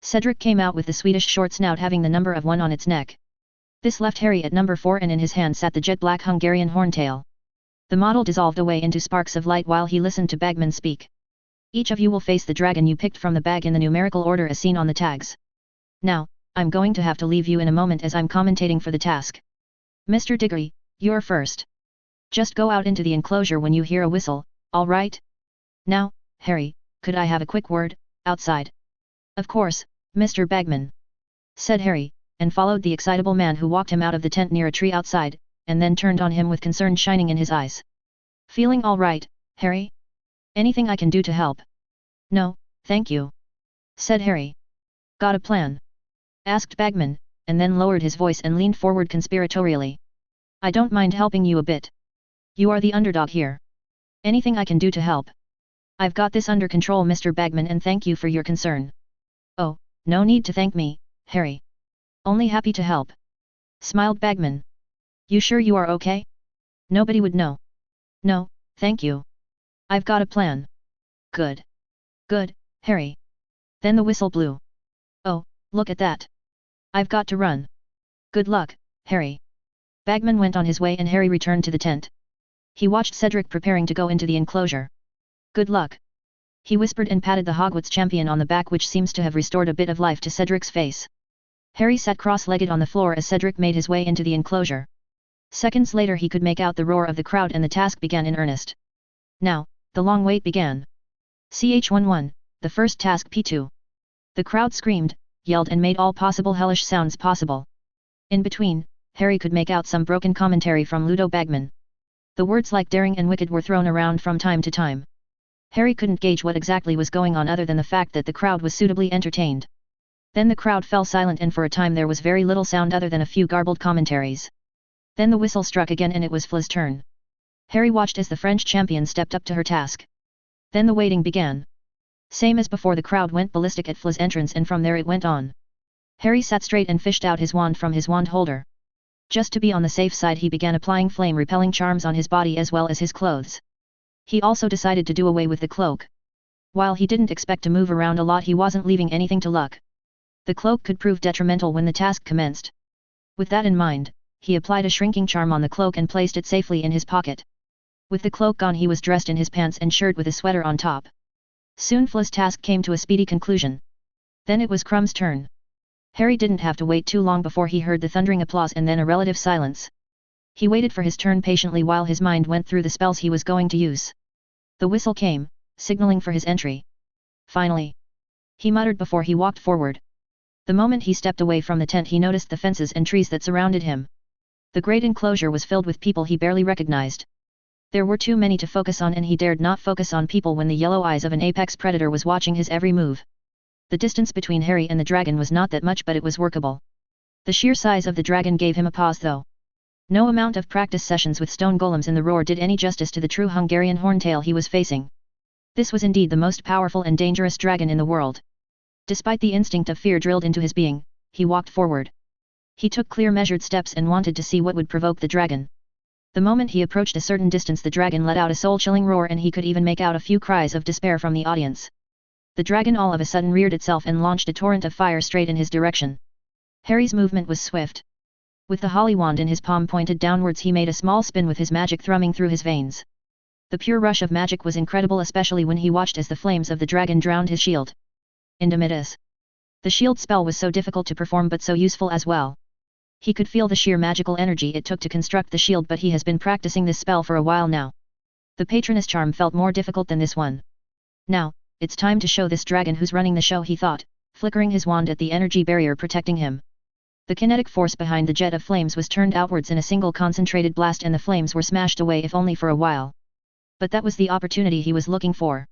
Cedric came out with the Swedish short snout having the number of 1 on its neck. This left Harry at number 4 and in his hand sat the jet-black Hungarian horntail. The model dissolved away into sparks of light while he listened to Bagman speak. Each of you will face the dragon you picked from the bag in the numerical order as seen on the tags. Now, I'm going to have to leave you in a moment as I'm commentating for the task. Mr. Diggory, you're first. Just go out into the enclosure when you hear a whistle, all right? Now, Harry, could I have a quick word, outside? Of course, Mr. Bagman, said Harry, and followed the excitable man who walked him out of the tent near a tree outside, and then turned on him with concern shining in his eyes. Feeling all right, Harry? Anything I can do to help? No, thank you, said Harry. Got a plan? Asked Bagman, and then lowered his voice and leaned forward conspiratorially. I don't mind helping you a bit. You are the underdog here. Anything I can do to help? I've got this under control, Mr. Bagman, and thank you for your concern. Oh, no need to thank me, Harry. Only happy to help, smiled Bagman. You sure you are okay? Nobody would know. No, thank you. I've got a plan. Good. Good, Harry. Then the whistle blew. Oh, look at that. I've got to run. Good luck, Harry. Bagman went on his way and Harry returned to the tent. He watched Cedric preparing to go into the enclosure. Good luck. He whispered and patted the Hogwarts champion on the back, which seems to have restored a bit of life to Cedric's face. Harry sat cross-legged on the floor as Cedric made his way into the enclosure. Seconds later he could make out the roar of the crowd and the task began in earnest. Now, the long wait began. Ch11, the first task P2. The crowd screamed, yelled and made all possible hellish sounds possible. In between, Harry could make out some broken commentary from Ludo Bagman. The words like daring and wicked were thrown around from time to time. Harry couldn't gauge what exactly was going on other than the fact that the crowd was suitably entertained. Then the crowd fell silent and for a time there was very little sound other than a few garbled commentaries. Then the whistle struck again and it was Fla's turn. Harry watched as the French champion stepped up to her task. Then the waiting began. Same as before, the crowd went ballistic at Fla's entrance and from there it went on. Harry sat straight and fished out his wand from his wand holder. Just to be on the safe side he began applying flame-repelling charms on his body as well as his clothes. He also decided to do away with the cloak. While he didn't expect to move around a lot, he wasn't leaving anything to luck. The cloak could prove detrimental when the task commenced. With that in mind, he applied a shrinking charm on the cloak and placed it safely in his pocket. With the cloak gone he was dressed in his pants and shirt with a sweater on top. Soon Fla's task came to a speedy conclusion. Then it was Crumb's turn. Harry didn't have to wait too long before he heard the thundering applause and then a relative silence. He waited for his turn patiently while his mind went through the spells he was going to use. The whistle came, signaling for his entry. Finally! He muttered before he walked forward. The moment he stepped away from the tent he noticed the fences and trees that surrounded him. The great enclosure was filled with people he barely recognized. There were too many to focus on and he dared not focus on people when the yellow eyes of an apex predator was watching his every move. The distance between Harry and the dragon was not that much but it was workable. The sheer size of the dragon gave him a pause though. No amount of practice sessions with stone golems in the roar did any justice to the true Hungarian horntail he was facing. This was indeed the most powerful and dangerous dragon in the world. Despite the instinct of fear drilled into his being, he walked forward. He took clear measured steps and wanted to see what would provoke the dragon. The moment he approached a certain distance the dragon let out a soul-chilling roar and he could even make out a few cries of despair from the audience. The dragon all of a sudden reared itself and launched a torrent of fire straight in his direction. Harry's movement was swift. With the holly wand in his palm pointed downwards he made a small spin with his magic thrumming through his veins. The pure rush of magic was incredible, especially when he watched as the flames of the dragon drowned his shield. Indemitus. The shield spell was so difficult to perform but so useful as well. He could feel the sheer magical energy it took to construct the shield, but he has been practicing this spell for a while now. The patroness charm felt more difficult than this one. Now, it's time to show this dragon who's running the show, he thought, flickering his wand at the energy barrier protecting him. The kinetic force behind the jet of flames was turned outwards in a single concentrated blast and the flames were smashed away if only for a while. But that was the opportunity he was looking for.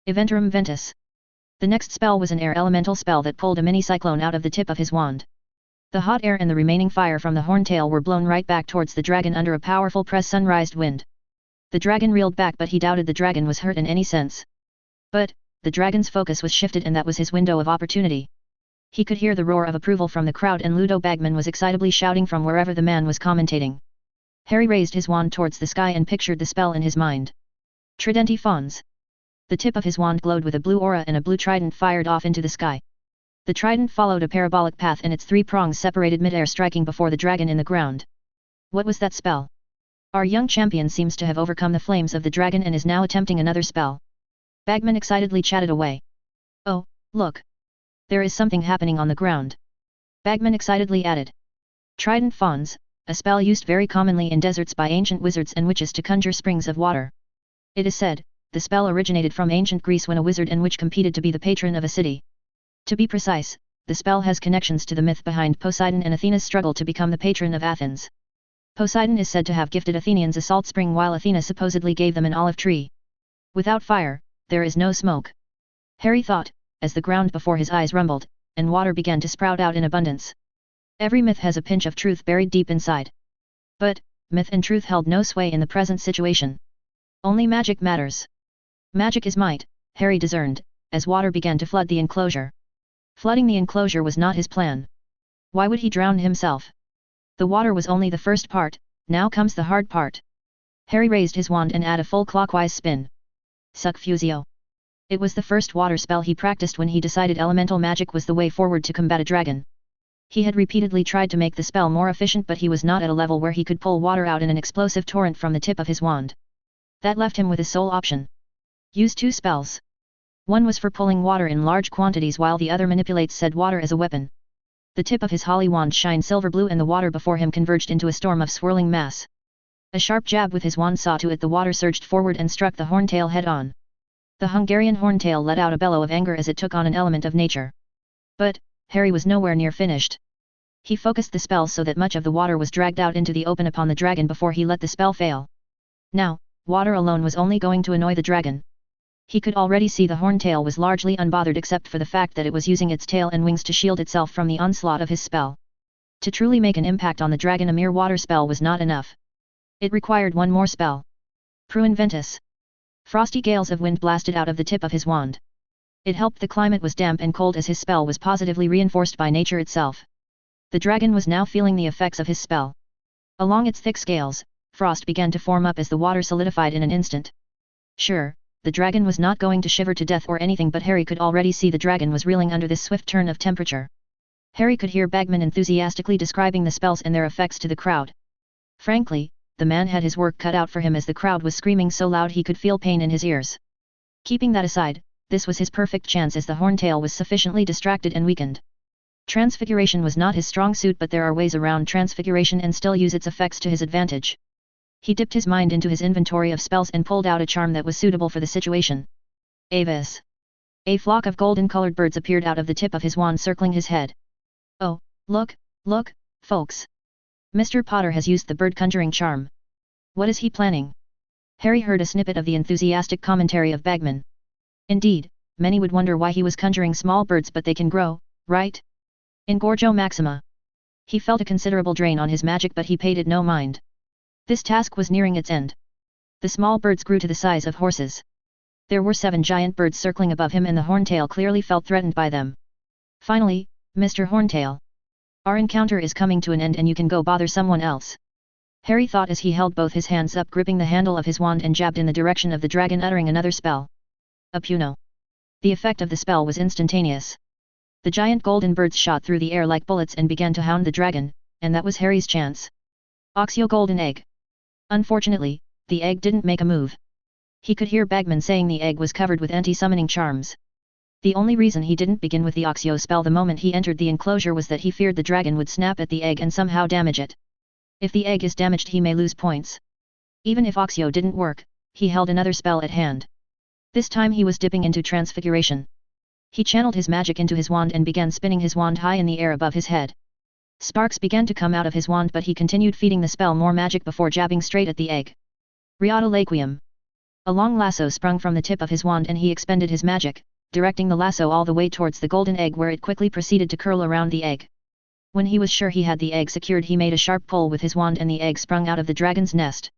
Eventurum Ventus. The next spell was an air elemental spell that pulled a mini cyclone out of the tip of his wand. The hot air and the remaining fire from the horntail were blown right back towards the dragon under a powerful press-sunrised wind. The dragon reeled back, but he doubted the dragon was hurt in any sense. But, the dragon's focus was shifted and that was his window of opportunity. He could hear the roar of approval from the crowd and Ludo Bagman was excitably shouting from wherever the man was commentating. Harry raised his wand towards the sky and pictured the spell in his mind. Tridenti Fons. The tip of his wand glowed with a blue aura and a blue trident fired off into the sky. The trident followed a parabolic path and its 3 prongs separated mid-air, striking before the dragon in the ground. What was that spell? Our young champion seems to have overcome the flames of the dragon and is now attempting another spell. Bagman excitedly chatted away. Oh, look! There is something happening on the ground. Bagman excitedly added. Trident Fons, a spell used very commonly in deserts by ancient wizards and witches to conjure springs of water. It is said, the spell originated from ancient Greece when a wizard and witch competed to be the patron of a city. To be precise, the spell has connections to the myth behind Poseidon and Athena's struggle to become the patron of Athens. Poseidon is said to have gifted Athenians a salt spring while Athena supposedly gave them an olive tree. Without fire, there is no smoke. Harry thought, as the ground before his eyes rumbled, and water began to sprout out in abundance. Every myth has a pinch of truth buried deep inside. But, myth and truth held no sway in the present situation. Only magic matters. Magic is might, Harry discerned, as water began to flood the enclosure. Flooding the enclosure was not his plan. Why would he drown himself? The water was only the first part, now comes the hard part. Harry raised his wand and added a full clockwise spin. Suc Fusio. It was the first water spell he practiced when he decided elemental magic was the way forward to combat a dragon. He had repeatedly tried to make the spell more efficient, but he was not at a level where he could pull water out in an explosive torrent from the tip of his wand. That left him with a sole option. Use two spells. One was for pulling water in large quantities while the other manipulates said water as a weapon. The tip of his holly wand shined silver blue and the water before him converged into a storm of swirling mass. A sharp jab with his wand saw to it the water surged forward and struck the horntail head on. The Hungarian horntail let out a bellow of anger as it took on an element of nature. But, Harry was nowhere near finished. He focused the spell so that much of the water was dragged out into the open upon the dragon before he let the spell fail. Now, water alone was only going to annoy the dragon. He could already see the horntail was largely unbothered except for the fact that it was using its tail and wings to shield itself from the onslaught of his spell. To truly make an impact on the dragon, a mere water spell was not enough. It required one more spell. Pruin Ventus. Frosty gales of wind blasted out of the tip of his wand. It helped the climate was damp and cold as his spell was positively reinforced by nature itself. The dragon was now feeling the effects of his spell. Along its thick scales, frost began to form up as the water solidified in an instant. Sure, the dragon was not going to shiver to death or anything, but Harry could already see the dragon was reeling under this swift turn of temperature. Harry could hear Bagman enthusiastically describing the spells and their effects to the crowd. Frankly, the man had his work cut out for him as the crowd was screaming so loud he could feel pain in his ears. Keeping that aside, this was his perfect chance as the horntail was sufficiently distracted and weakened. Transfiguration was not his strong suit, but there are ways around transfiguration and still use its effects to his advantage. He dipped his mind into his inventory of spells and pulled out a charm that was suitable for the situation. Avis. A flock of golden-colored birds appeared out of the tip of his wand circling his head. Oh, look, folks. Mr. Potter has used the bird conjuring charm. What is he planning? Harry heard a snippet of the enthusiastic commentary of Bagman. Indeed, many would wonder why he was conjuring small birds, but they can grow, right? In Gorgo Maxima. He felt a considerable drain on his magic, but he paid it no mind. This task was nearing its end. The small birds grew to the size of horses. There were 7 giant birds circling above him and the horntail clearly felt threatened by them. Finally, Mr. Horntail. Our encounter is coming to an end and you can go bother someone else. Harry thought as he held both his hands up gripping the handle of his wand and jabbed in the direction of the dragon uttering another spell. Apuno. The effect of the spell was instantaneous. The giant golden birds shot through the air like bullets and began to hound the dragon, and that was Harry's chance. Oxio Golden Egg. Unfortunately, the egg didn't make a move. He could hear Bagman saying the egg was covered with anti-summoning charms. The only reason he didn't begin with the Oxio spell the moment he entered the enclosure was that he feared the dragon would snap at the egg and somehow damage it. If the egg is damaged he may lose points. Even if Oxio didn't work, he held another spell at hand. This time he was dipping into transfiguration. He channeled his magic into his wand and began spinning his wand high in the air above his head. Sparks began to come out of his wand, but he continued feeding the spell more magic before jabbing straight at the egg. Riata Laquium. A long lasso sprung from the tip of his wand and he expended his magic, directing the lasso all the way towards the golden egg where it quickly proceeded to curl around the egg. When he was sure he had the egg secured he made a sharp pull with his wand and the egg sprung out of the dragon's nest.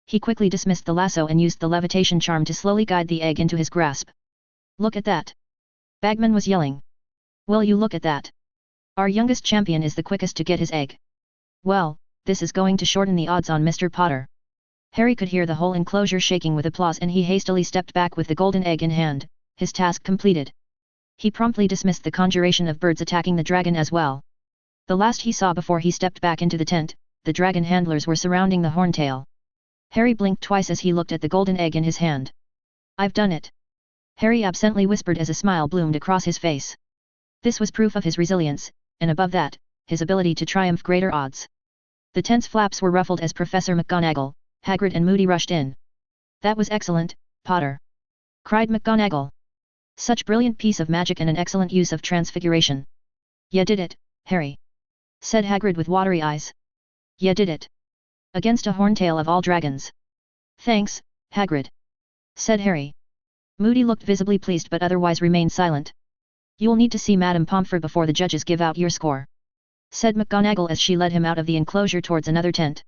He quickly dismissed the lasso and used the levitation charm to slowly guide the egg into his grasp. Look at that! Bagman was yelling. Will you look at that? Our youngest champion is the quickest to get his egg. Well, this is going to shorten the odds on Mr. Potter. Harry could hear the whole enclosure shaking with applause and he hastily stepped back with the golden egg in hand, his task completed. He promptly dismissed the conjuration of birds attacking the dragon as well. The last he saw before he stepped back into the tent, the dragon handlers were surrounding the horntail. Harry blinked twice as he looked at the golden egg in his hand. I've done it. Harry absently whispered as a smile bloomed across his face. This was proof of his resilience, and above that, his ability to triumph greater odds. The tent's flaps were ruffled as Professor McGonagall, Hagrid and Moody rushed in. That was excellent, Potter! Cried McGonagall. Such brilliant piece of magic and an excellent use of transfiguration. Ya did it, Harry! Said Hagrid with watery eyes. Ya did it! Against a horntail of all dragons. Thanks, Hagrid! Said Harry. Moody looked visibly pleased but otherwise remained silent. You'll need to see Madame Pomfrey before the judges give out your score. Said McGonagall as she led him out of the enclosure towards another tent.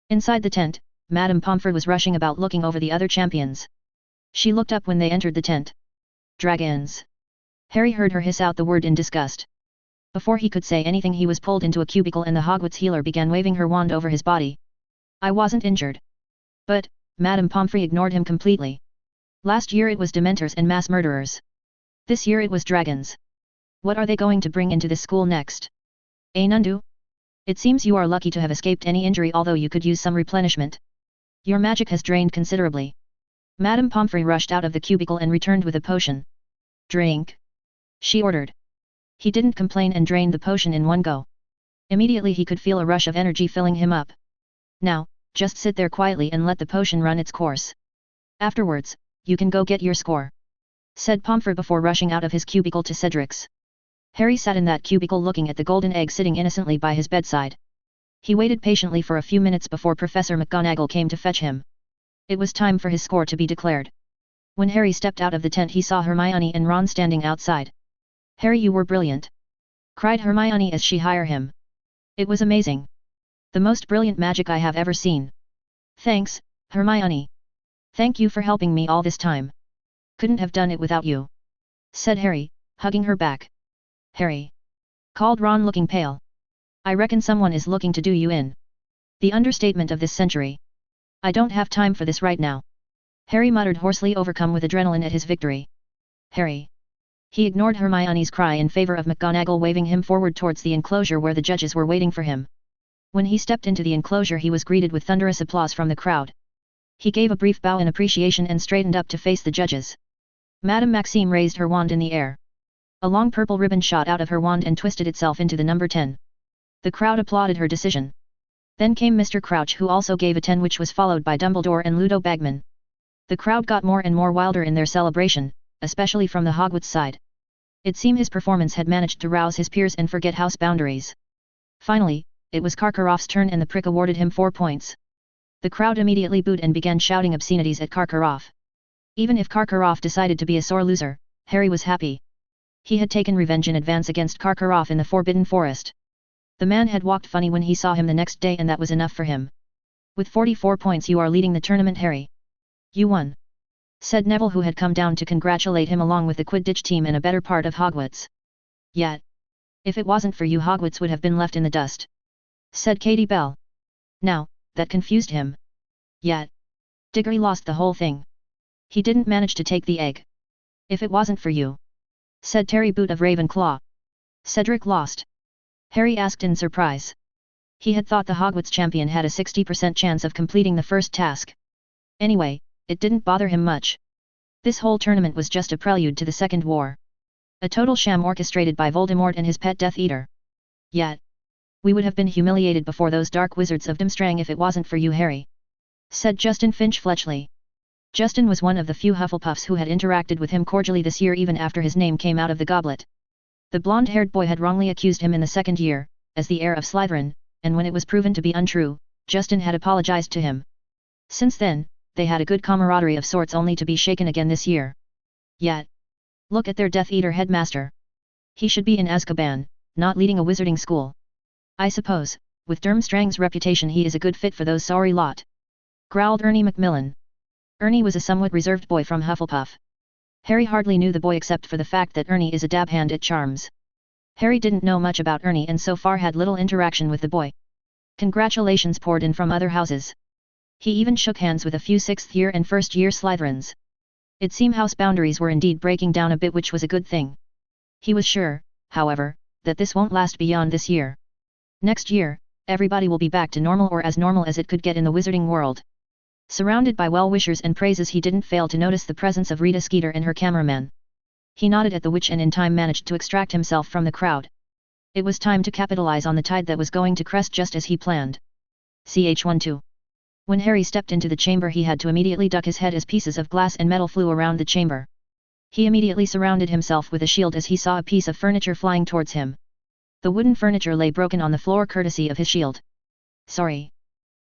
Inside the tent, Madame Pomfrey was rushing about looking over the other champions. She looked up when they entered the tent. Dragons! Harry heard her hiss out the word in disgust. Before he could say anything he was pulled into a cubicle and the Hogwarts healer began waving her wand over his body. I wasn't injured. But, Madame Pomfrey ignored him completely. Last year it was dementors and mass murderers. This year it was dragons. What are they going to bring into this school next? Nundu? It seems you are lucky to have escaped any injury, although you could use some replenishment. Your magic has drained considerably. Madame Pomfrey rushed out of the cubicle and returned with a potion. Drink, she ordered. He didn't complain and drained the potion in one go. Immediately he could feel a rush of energy filling him up. Now, just sit there quietly and let the potion run its course. Afterwards, you can go get your score, said Pomfrey before rushing out of his cubicle to Cedric's. Harry sat in that cubicle looking at the golden egg sitting innocently by his bedside. He waited patiently for a few minutes before Professor McGonagall came to fetch him. It was time for his score to be declared. When Harry stepped out of the tent, he saw Hermione and Ron standing outside. "Harry, you were brilliant!" cried Hermione as she hired him. "It was amazing. The most brilliant magic I have ever seen." "Thanks, Hermione. Thank you for helping me all this time. Couldn't have done it without you," said Harry, hugging her back. "Harry," called Ron, looking pale. "I reckon someone is looking to do you in." The understatement of this century. "I don't have time for this right now," Harry muttered hoarsely, overcome with adrenaline at his victory. "Harry." He ignored Hermione's cry in favor of McGonagall, waving him forward towards the enclosure where the judges were waiting for him. When he stepped into the enclosure, he was greeted with thunderous applause from the crowd. He gave a brief bow in appreciation and straightened up to face the judges. Madame Maxime raised her wand in the air. A long purple ribbon shot out of her wand and twisted itself into the number 10. The crowd applauded her decision. Then came Mr. Crouch, who also gave a 10, which was followed by Dumbledore and Ludo Bagman. The crowd got more and more wilder in their celebration, especially from the Hogwarts side. It seemed his performance had managed to rouse his peers and forget house boundaries. Finally, it was Karkaroff's turn and the prick awarded him 4 points. The crowd immediately booed and began shouting obscenities at Karkaroff. Even if Karkaroff decided to be a sore loser, Harry was happy. He had taken revenge in advance against Karkaroff in the Forbidden Forest. The man had walked funny when he saw him the next day, and that was enough for him. "With 44 points you are leading the tournament, Harry. You won," said Neville, who had come down to congratulate him along with the Quidditch team in a better part of Hogwarts. "Yet, if it wasn't for you, Hogwarts would have been left in the dust," said Katie Bell. Now, that confused him. "Yet, Diggory lost the whole thing. He didn't manage to take the egg." "If it wasn't for you," said Terry Boot of Ravenclaw. "Cedric lost?" Harry asked in surprise. He had thought the Hogwarts champion had a 60% chance of completing the first task. Anyway, it didn't bother him much. This whole tournament was just a prelude to the Second War. A total sham orchestrated by Voldemort and his pet Death Eater. "Yet, we would have been humiliated before those dark wizards of Durmstrang if it wasn't for you, Harry," said Justin Finch-Fletchley. Justin was one of the few Hufflepuffs who had interacted with him cordially this year, even after his name came out of the goblet. The blonde-haired boy had wrongly accused him in the second year, as the heir of Slytherin, and when it was proven to be untrue, Justin had apologized to him. Since then, they had a good camaraderie of sorts, only to be shaken again this year. Yet, look at their Death Eater headmaster. He should be in Azkaban, not leading a wizarding school. I suppose, with Durmstrang's reputation, he is a good fit for those sorry lot," growled Ernie Macmillan. Ernie was a somewhat reserved boy from Hufflepuff. Harry hardly knew the boy except for the fact that Ernie is a dab hand at charms. Harry didn't know much about Ernie and so far had little interaction with the boy. Congratulations poured in from other houses. He even shook hands with a few 6th year and 1st year Slytherins. It seemed house boundaries were indeed breaking down a bit, which was a good thing. He was sure, however, that this won't last beyond this year. Next year, everybody will be back to normal, or as normal as it could get in the wizarding world. Surrounded by well-wishers and praises, he didn't fail to notice the presence of Rita Skeeter and her cameraman. He nodded at the witch and in time managed to extract himself from the crowd. It was time to capitalize on the tide that was going to crest just as he planned. Ch12. When Harry stepped into the chamber, he had to immediately duck his head as pieces of glass and metal flew around the chamber. He immediately surrounded himself with a shield as he saw a piece of furniture flying towards him. The wooden furniture lay broken on the floor courtesy of his shield. "Sorry!"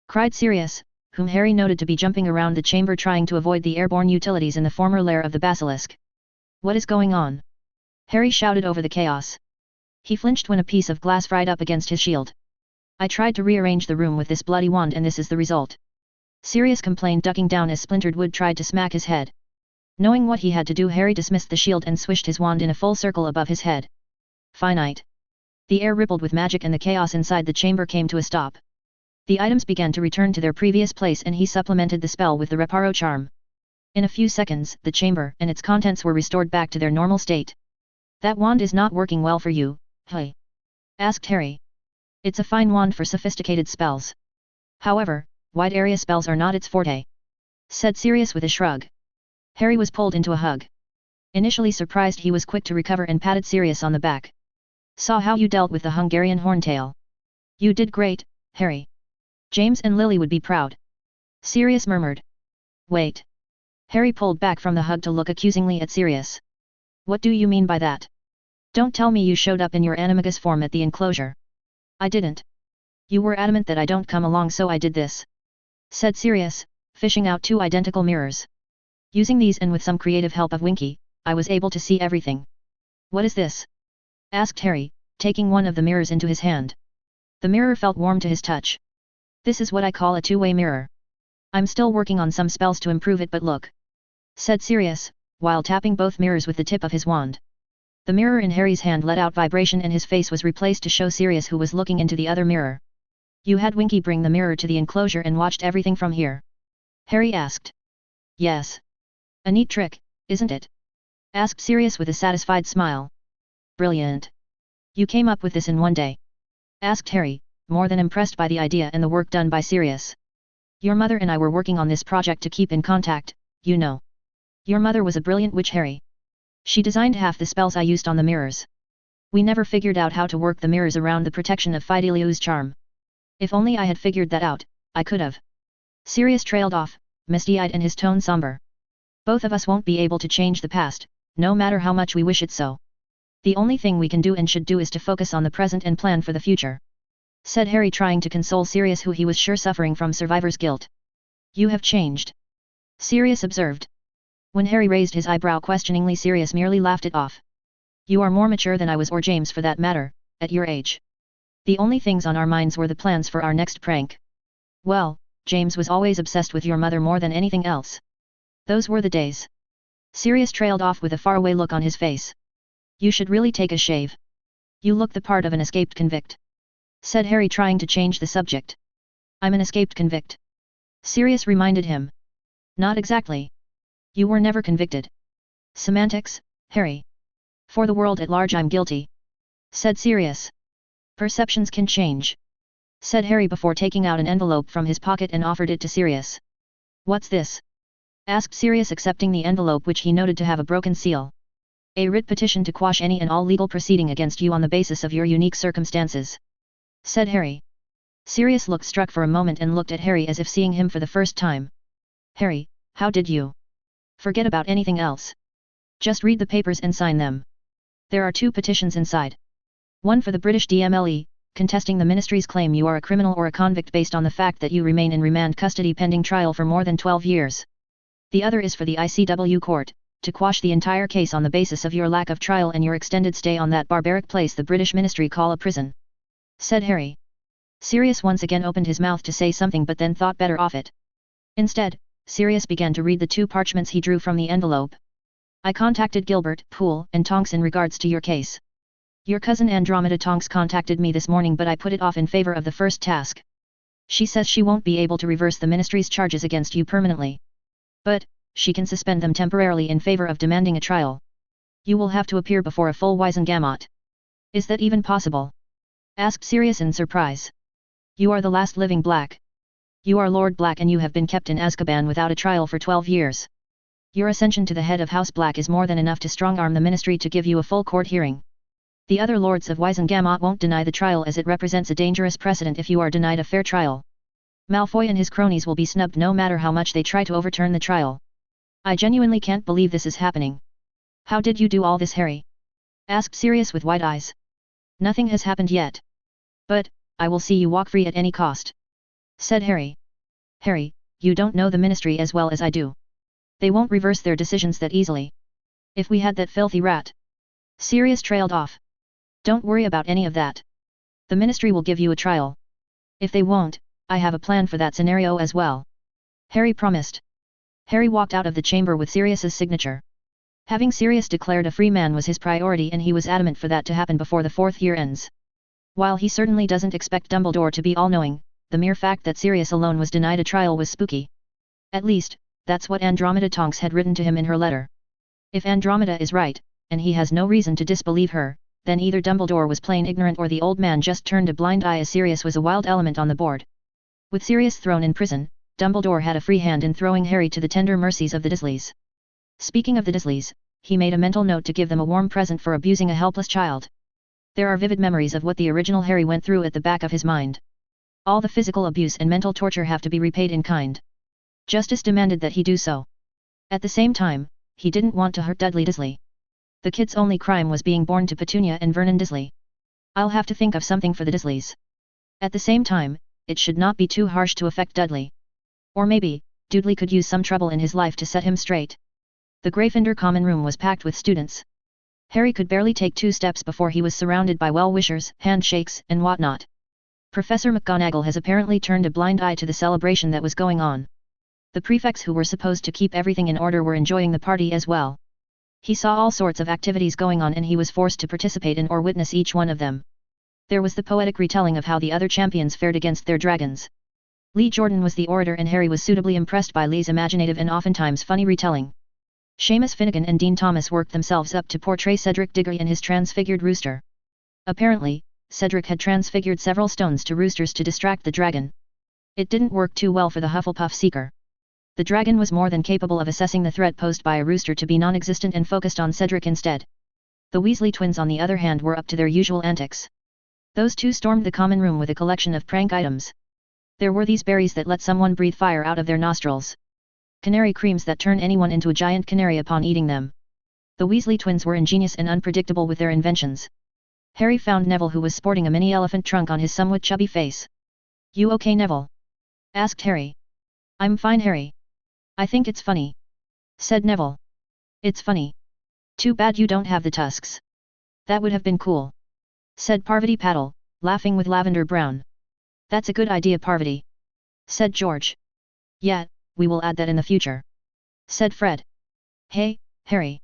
cried Sirius, whom Harry noted to be jumping around the chamber trying to avoid the airborne utilities in the former lair of the basilisk. "What is going on?" Harry shouted over the chaos. He flinched when a piece of glass fried up against his shield. "I tried to rearrange the room with this bloody wand and this is the result," Sirius complained, ducking down as splintered wood tried to smack his head. Knowing what he had to do, Harry dismissed the shield and swished his wand in a full circle above his head. Finite. The air rippled with magic and the chaos inside the chamber came to a stop. The items began to return to their previous place and he supplemented the spell with the Reparo charm. In a few seconds, the chamber and its contents were restored back to their normal state. "That wand is not working well for you, hey?" asked Harry. It's a fine wand for sophisticated spells. However, wide area spells are not its forte," said Sirius with a shrug. Harry was pulled into a hug. Initially surprised, he was quick to recover and patted Sirius on the back. "Saw how you dealt with the Hungarian horntail. You did great, Harry. James and Lily would be proud," Sirius murmured. "Wait." Harry pulled back from the hug to look accusingly at Sirius. "What do you mean by that? Don't tell me you showed up in your animagus form at the enclosure." "I didn't. You were adamant that I don't come along, so I did this," said Sirius, fishing out 2 identical mirrors. "Using these and with some creative help of Winky, I was able to see everything." "What is this?" asked Harry, taking one of the mirrors into his hand. The mirror felt warm to his touch. "This is what I call a two-way mirror. I'm still working on some spells to improve it, but look," said Sirius, while tapping both mirrors with the tip of his wand. The mirror in Harry's hand let out vibration and his face was replaced to show Sirius, who was looking into the other mirror. "You had Winky bring the mirror to the enclosure and watched everything from here?" Harry asked. "Yes. A neat trick, isn't it?" asked Sirius with a satisfied smile. "Brilliant. You came up with this in one day?" asked Harry, more than impressed by the idea and the work done by Sirius. "Your mother and I were working on this project to keep in contact, you know. Your mother was a brilliant witch, Harry. She designed half the spells I used on the mirrors. We never figured out how to work the mirrors around the protection of Fideliu's charm. If only I had figured that out, I could have." Sirius trailed off, misty-eyed and his tone somber. "Both of us won't be able to change the past, no matter how much we wish it so. The only thing we can do and should do is to focus on the present and plan for the future," said Harry, trying to console Sirius, who he was sure suffering from survivor's guilt. "You have changed," Sirius observed. When Harry raised his eyebrow questioningly, Sirius merely laughed it off. "You are more mature than I was, or James for that matter, at your age. The only things on our minds were the plans for our next prank. Well, James was always obsessed with your mother more than anything else. Those were the days." Sirius trailed off with a faraway look on his face. "You should really take a shave. You look the part of an escaped convict," said Harry, trying to change the subject. "I'm an escaped convict," Sirius reminded him. "Not exactly. You were never convicted." "Semantics, Harry. For the world at large I'm guilty," said Sirius. "Perceptions can change," said Harry before taking out an envelope from his pocket and offered it to Sirius. "What's this?" asked Sirius, accepting the envelope, which he noted to have a broken seal. "A writ petition to quash any and all legal proceeding against you on the basis of your unique circumstances," said Harry. Sirius looked struck for a moment and looked at Harry as if seeing him for the first time. "Harry, how did you? Forget about anything else. Just read the papers and sign them. There are 2 petitions inside. One for the British DMLE, contesting the Ministry's claim you are a criminal or a convict based on the fact that you remain in remand custody pending trial for more than 12 years. The other is for the ICW court, to quash the entire case on the basis of your lack of trial and your extended stay on that barbaric place the British Ministry call a prison," said Harry. Sirius once again opened his mouth to say something, but then thought better of it. Instead, Sirius began to read the 2 parchments he drew from the envelope. "I contacted Gilbert, Poole and Tonks in regards to your case. Your cousin Andromeda Tonks contacted me this morning, but I put it off in favor of the first task. She says she won't be able to reverse the Ministry's charges against you permanently. But, she can suspend them temporarily in favor of demanding a trial. You will have to appear before a full Wiesengamot." "Is that even possible?" asked Sirius in surprise. "You are the last living Black. You are Lord Black and you have been kept in Azkaban without a trial for 12 years. Your ascension to the head of House Black is more than enough to strong-arm the Ministry to give you a full court hearing. The other Lords of Wiesengamot won't deny the trial, as it represents a dangerous precedent if you are denied a fair trial. Malfoy and his cronies will be snubbed no matter how much they try to overturn the trial. I genuinely can't believe this is happening." "How did you do all this, Harry?" asked Sirius with wide eyes. "Nothing has happened yet. But, I will see you walk free at any cost," said Harry. "Harry, you don't know the Ministry as well as I do. They won't reverse their decisions that easily. If we had that filthy rat..." Sirius trailed off. "Don't worry about any of that. The Ministry will give you a trial. If they won't, I have a plan for that scenario as well," Harry promised. Harry walked out of the chamber with Sirius's signature. Having Sirius declared a free man was his priority, and he was adamant for that to happen before the 4th year ends. While he certainly doesn't expect Dumbledore to be all-knowing, the mere fact that Sirius alone was denied a trial was spooky. At least, that's what Andromeda Tonks had written to him in her letter. If Andromeda is right, and he has no reason to disbelieve her, then either Dumbledore was plain ignorant or the old man just turned a blind eye as Sirius was a wild element on the board. With Sirius thrown in prison, Dumbledore had a free hand in throwing Harry to the tender mercies of the Dursleys. Speaking of the Dursleys, he made a mental note to give them a warm present for abusing a helpless child. There are vivid memories of what the original Harry went through at the back of his mind. All the physical abuse and mental torture have to be repaid in kind. Justice demanded that he do so. At the same time, he didn't want to hurt Dudley Dursley. The kid's only crime was being born to Petunia and Vernon Dursley. I'll have to think of something for the Dursleys. At the same time, it should not be too harsh to affect Dudley. Or maybe, Dudley could use some trouble in his life to set him straight. The Gryffindor common room was packed with students. Harry could barely take 2 steps before he was surrounded by well-wishers, handshakes, and whatnot. Professor McGonagall has apparently turned a blind eye to the celebration that was going on. The prefects who were supposed to keep everything in order were enjoying the party as well. He saw all sorts of activities going on and he was forced to participate in or witness each one of them. There was the poetic retelling of how the other champions fared against their dragons. Lee Jordan was the orator and Harry was suitably impressed by Lee's imaginative and oftentimes funny retelling. Seamus Finnegan and Dean Thomas worked themselves up to portray Cedric Diggory and his transfigured rooster. Apparently, Cedric had transfigured several stones to roosters to distract the dragon. It didn't work too well for the Hufflepuff seeker. The dragon was more than capable of assessing the threat posed by a rooster to be non-existent and focused on Cedric instead. The Weasley twins on the other hand were up to their usual antics. Those two stormed the common room with a collection of prank items. There were these berries that let someone breathe fire out of their nostrils. Canary creams that turn anyone into a giant canary upon eating them. The Weasley twins were ingenious and unpredictable with their inventions. Harry found Neville who was sporting a mini elephant trunk on his somewhat chubby face. "You okay, Neville?" asked Harry. "I'm fine, Harry. I think it's funny," said Neville. "It's funny. Too bad you don't have the tusks. That would have been cool," said Parvati Patil, laughing with Lavender Brown. "That's a good idea, Parvati," said George. "Yeah, we will add that in the future," said Fred. "Hey, Harry."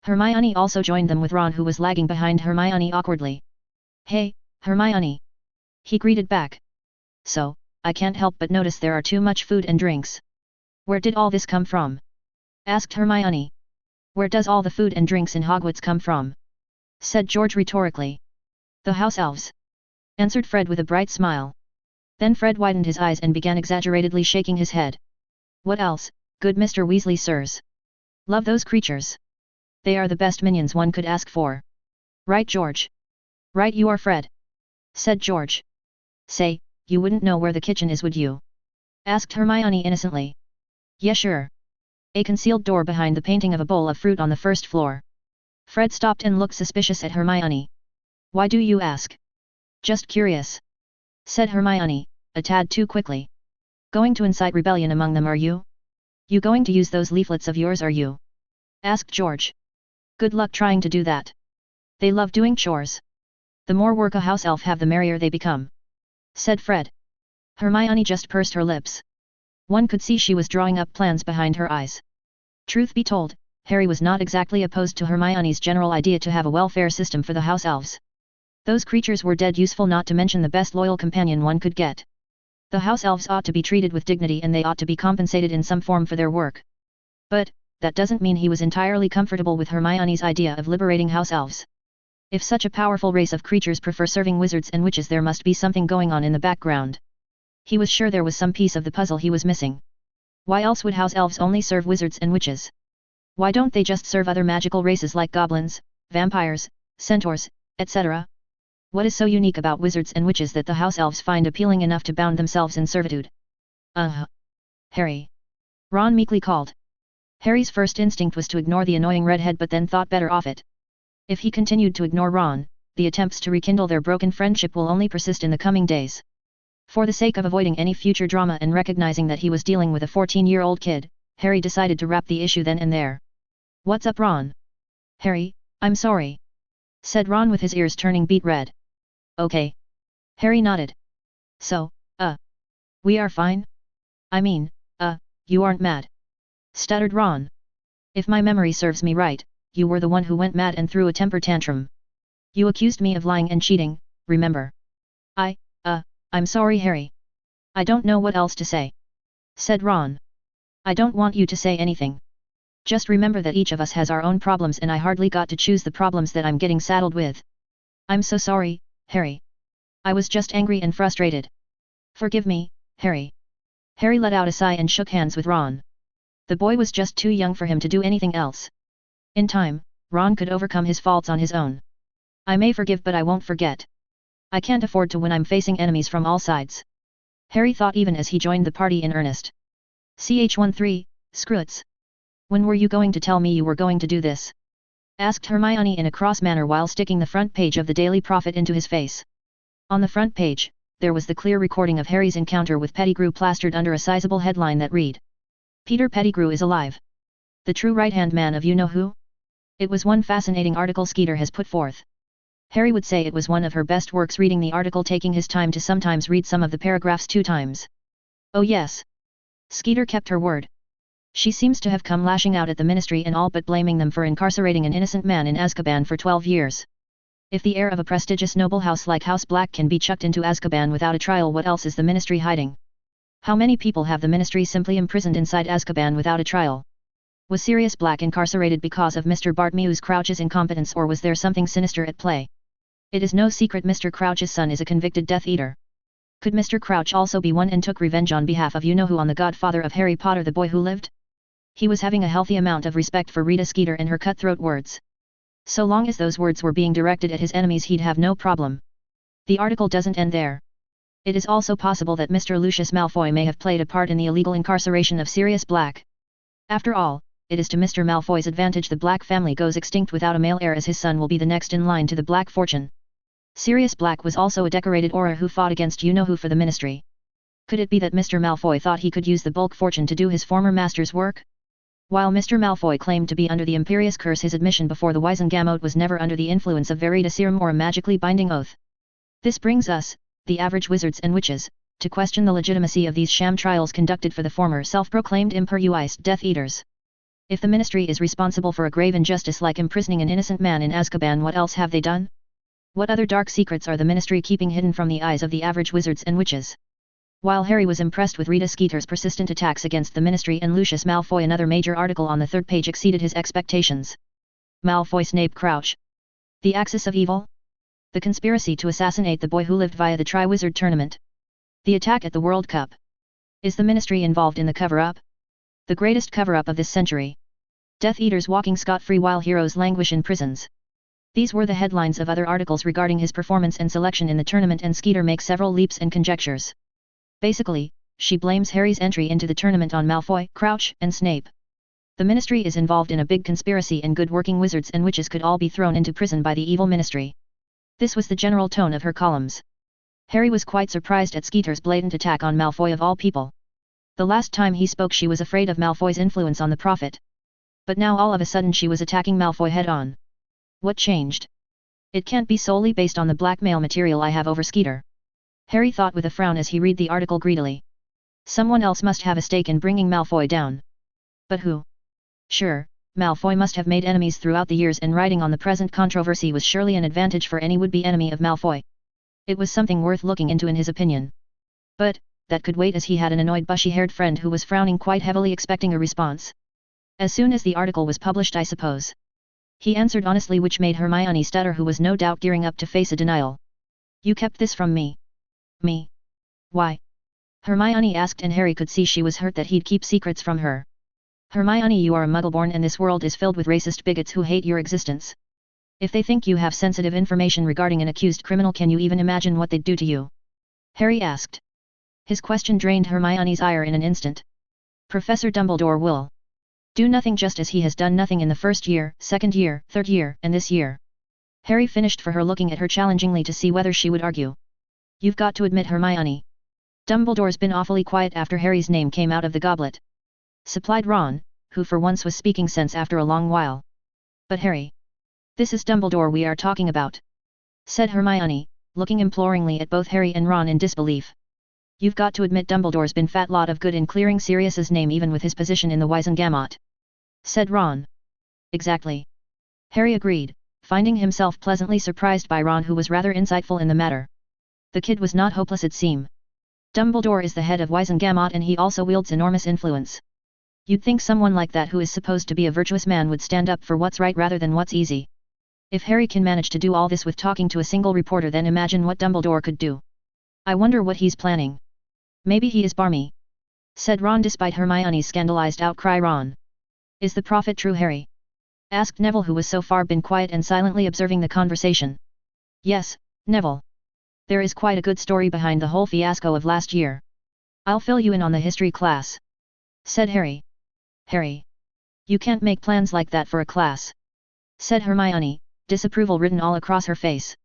Hermione also joined them with Ron who was lagging behind Hermione awkwardly. "Hey, Hermione," he greeted back. "So, I can't help but notice there are too much food and drinks. Where did all this come from?" asked Hermione. "Where does all the food and drinks in Hogwarts come from?" said George rhetorically. "The house elves," answered Fred with a bright smile. Then Fred widened his eyes and began exaggeratedly shaking his head. "What else, good Mr. Weasley sirs? Love those creatures. They are the best minions one could ask for. Right, George?" "Right you are, Fred," said George. "Say, you wouldn't know where the kitchen is, would you?" asked Hermione innocently. "Yeah, sure. A concealed door behind the painting of a bowl of fruit on the first floor." Fred stopped and looked suspicious at Hermione. "Why do you ask?" "Just curious," said Hermione, a tad too quickly. "Going to incite rebellion among them, are you? You going to use those leaflets of yours, are you?" asked George. "Good luck trying to do that. They love doing chores. The more work a house elf have the merrier they become," said Fred. Hermione just pursed her lips. One could see she was drawing up plans behind her eyes. Truth be told, Harry was not exactly opposed to Hermione's general idea to have a welfare system for the house elves. Those creatures were dead useful, not to mention the best loyal companion one could get. The house elves ought to be treated with dignity and they ought to be compensated in some form for their work. But, that doesn't mean he was entirely comfortable with Hermione's idea of liberating house elves. If such a powerful race of creatures prefer serving wizards and witches, there must be something going on in the background. He was sure there was some piece of the puzzle he was missing. Why else would house elves only serve wizards and witches? Why don't they just serve other magical races like goblins, vampires, centaurs, etc.? What is so unique about wizards and witches that the house elves find appealing enough to bound themselves in servitude? Harry. Ron meekly called. Harry's first instinct was to ignore the annoying redhead, but then thought better of it. If he continued to ignore Ron, the attempts to rekindle their broken friendship will only persist in the coming days. For the sake of avoiding any future drama and recognizing that he was dealing with a 14-year-old kid, Harry decided to wrap the issue then and there. "What's up, Ron?" "Harry, I'm sorry," said Ron with his ears turning beet red. "Okay." Harry nodded. "So, we are fine? I mean, you aren't mad?" stuttered Ron. "If my memory serves me right, you were the one who went mad and threw a temper tantrum. You accused me of lying and cheating, remember?" I'm sorry, Harry. I don't know what else to say," said Ron. "I don't want you to say anything. Just remember that each of us has our own problems and I hardly got to choose the problems that I'm getting saddled with. I'm so sorry, Harry. I was just angry and frustrated. Forgive me, Harry. Harry let out a sigh and shook hands with Ron. The boy was just too young for him to do anything else. In time, Ron could overcome his faults on his own. I may forgive but I won't forget. I can't afford to when I'm facing enemies from all sides. Harry thought even as he joined the party in earnest. Ch13, Scroots. When were you going to tell me you were going to do this? Asked Hermione in a cross manner while sticking the front page of the Daily Prophet into his face. On the front page, there was the clear recording of Harry's encounter with Pettigrew plastered under a sizable headline that read, Peter Pettigrew is alive. The true right-hand man of you-know-who? It was one fascinating article Skeeter has put forth. Harry would say it was one of her best works, reading the article, taking his time to sometimes read some of the paragraphs 2 times. Oh yes. Skeeter kept her word. She seems to have come lashing out at the ministry and all but blaming them for incarcerating an innocent man in Azkaban for 12 years. If the heir of a prestigious noble house like House Black can be chucked into Azkaban without a trial, what else is the ministry hiding? How many people have the ministry simply imprisoned inside Azkaban without a trial? Was Sirius Black incarcerated because of Mr. Bartolomew's Crouch's incompetence, or was there something sinister at play? It is no secret Mr. Crouch's son is a convicted Death Eater. Could Mr. Crouch also be one and took revenge on behalf of you-know-who on the godfather of Harry Potter, the boy who lived? He was having a healthy amount of respect for Rita Skeeter and her cutthroat words. So long as those words were being directed at his enemies, he'd have no problem. The article doesn't end there. It is also possible that Mr. Lucius Malfoy may have played a part in the illegal incarceration of Sirius Black. After all, it is to Mr. Malfoy's advantage the Black family goes extinct without a male heir, as his son will be the next in line to the Black fortune. Sirius Black was also a decorated Auror who fought against you-know-who for the ministry. Could it be that Mr. Malfoy thought he could use the bulk fortune to do his former master's work? While Mr. Malfoy claimed to be under the Imperious Curse, his admission before the Wizengamot was never under the influence of Veritaserum or a magically binding oath. This brings us, the average wizards and witches, to question the legitimacy of these sham trials conducted for the former self-proclaimed Imperiused Death Eaters. If the ministry is responsible for a grave injustice like imprisoning an innocent man in Azkaban, what else have they done? What other dark secrets are the ministry keeping hidden from the eyes of the average wizards and witches? While Harry was impressed with Rita Skeeter's persistent attacks against the ministry and Lucius Malfoy, another major article on the 3rd page exceeded his expectations. Malfoy Snape Crouch. The Axis of Evil? The conspiracy to assassinate the boy who lived via the Triwizard Tournament. The attack at the World Cup. Is the ministry involved in the cover-up? The greatest cover-up of this century. Death Eaters walking scot-free while heroes languish in prisons. These were the headlines of other articles regarding his performance and selection in the tournament, and Skeeter makes several leaps and conjectures. Basically, she blames Harry's entry into the tournament on Malfoy, Crouch, and Snape. The ministry is involved in a big conspiracy, and good working wizards and witches could all be thrown into prison by the evil ministry. This was the general tone of her columns. Harry was quite surprised at Skeeter's blatant attack on Malfoy of all people. The last time he spoke she was afraid of Malfoy's influence on the Prophet. But now all of a sudden she was attacking Malfoy head-on. What changed? It can't be solely based on the blackmail material I have over Skeeter. Harry thought with a frown as he read the article greedily. Someone else must have a stake in bringing Malfoy down. But who? Sure, Malfoy must have made enemies throughout the years, and riding on the present controversy was surely an advantage for any would-be enemy of Malfoy. It was something worth looking into in his opinion. But, that could wait, as he had an annoyed bushy-haired friend who was frowning quite heavily, expecting a response. As soon as the article was published, I suppose. He answered honestly, which made Hermione stutter, who was no doubt gearing up to face a denial. You kept this from me. Me? Why? Hermione asked, and Harry could see she was hurt that he'd keep secrets from her. Hermione, you are a Muggleborn, and this world is filled with racist bigots who hate your existence. If they think you have sensitive information regarding an accused criminal, can you even imagine what they'd do to you? Harry asked. His question drained Hermione's ire in an instant. Professor Dumbledore will do nothing, just as he has done nothing in the 1st year, 2nd year, 3rd year, and this year. Harry finished for her, looking at her challengingly to see whether she would argue. You've got to admit, Hermione. Dumbledore's been awfully quiet after Harry's name came out of the goblet. Supplied Ron, who for once was speaking sense after a long while. But Harry. This is Dumbledore we are talking about, said Hermione, looking imploringly at both Harry and Ron in disbelief. You've got to admit Dumbledore's been fat lot of good in clearing Sirius's name, even with his position in the Wizengamot, said Ron. Exactly. Harry agreed, finding himself pleasantly surprised by Ron, who was rather insightful in the matter. The kid was not hopeless, it seemed. Dumbledore is the head of Wizengamot, and he also wields enormous influence. You'd think someone like that, who is supposed to be a virtuous man, would stand up for what's right rather than what's easy. If Harry can manage to do all this with talking to a single reporter, then imagine what Dumbledore could do. I wonder what he's planning. Maybe he is barmy," said Ron despite Hermione's scandalized outcry. "Ron, is the prophet true, Harry?" asked Neville, who was so far been quiet and silently observing the conversation. "Yes, Neville. There is quite a good story behind the whole fiasco of last year. I'll fill you in on the history class," said Harry. "Harry, you can't make plans like that for a class," said Hermione, disapproval written all across her face.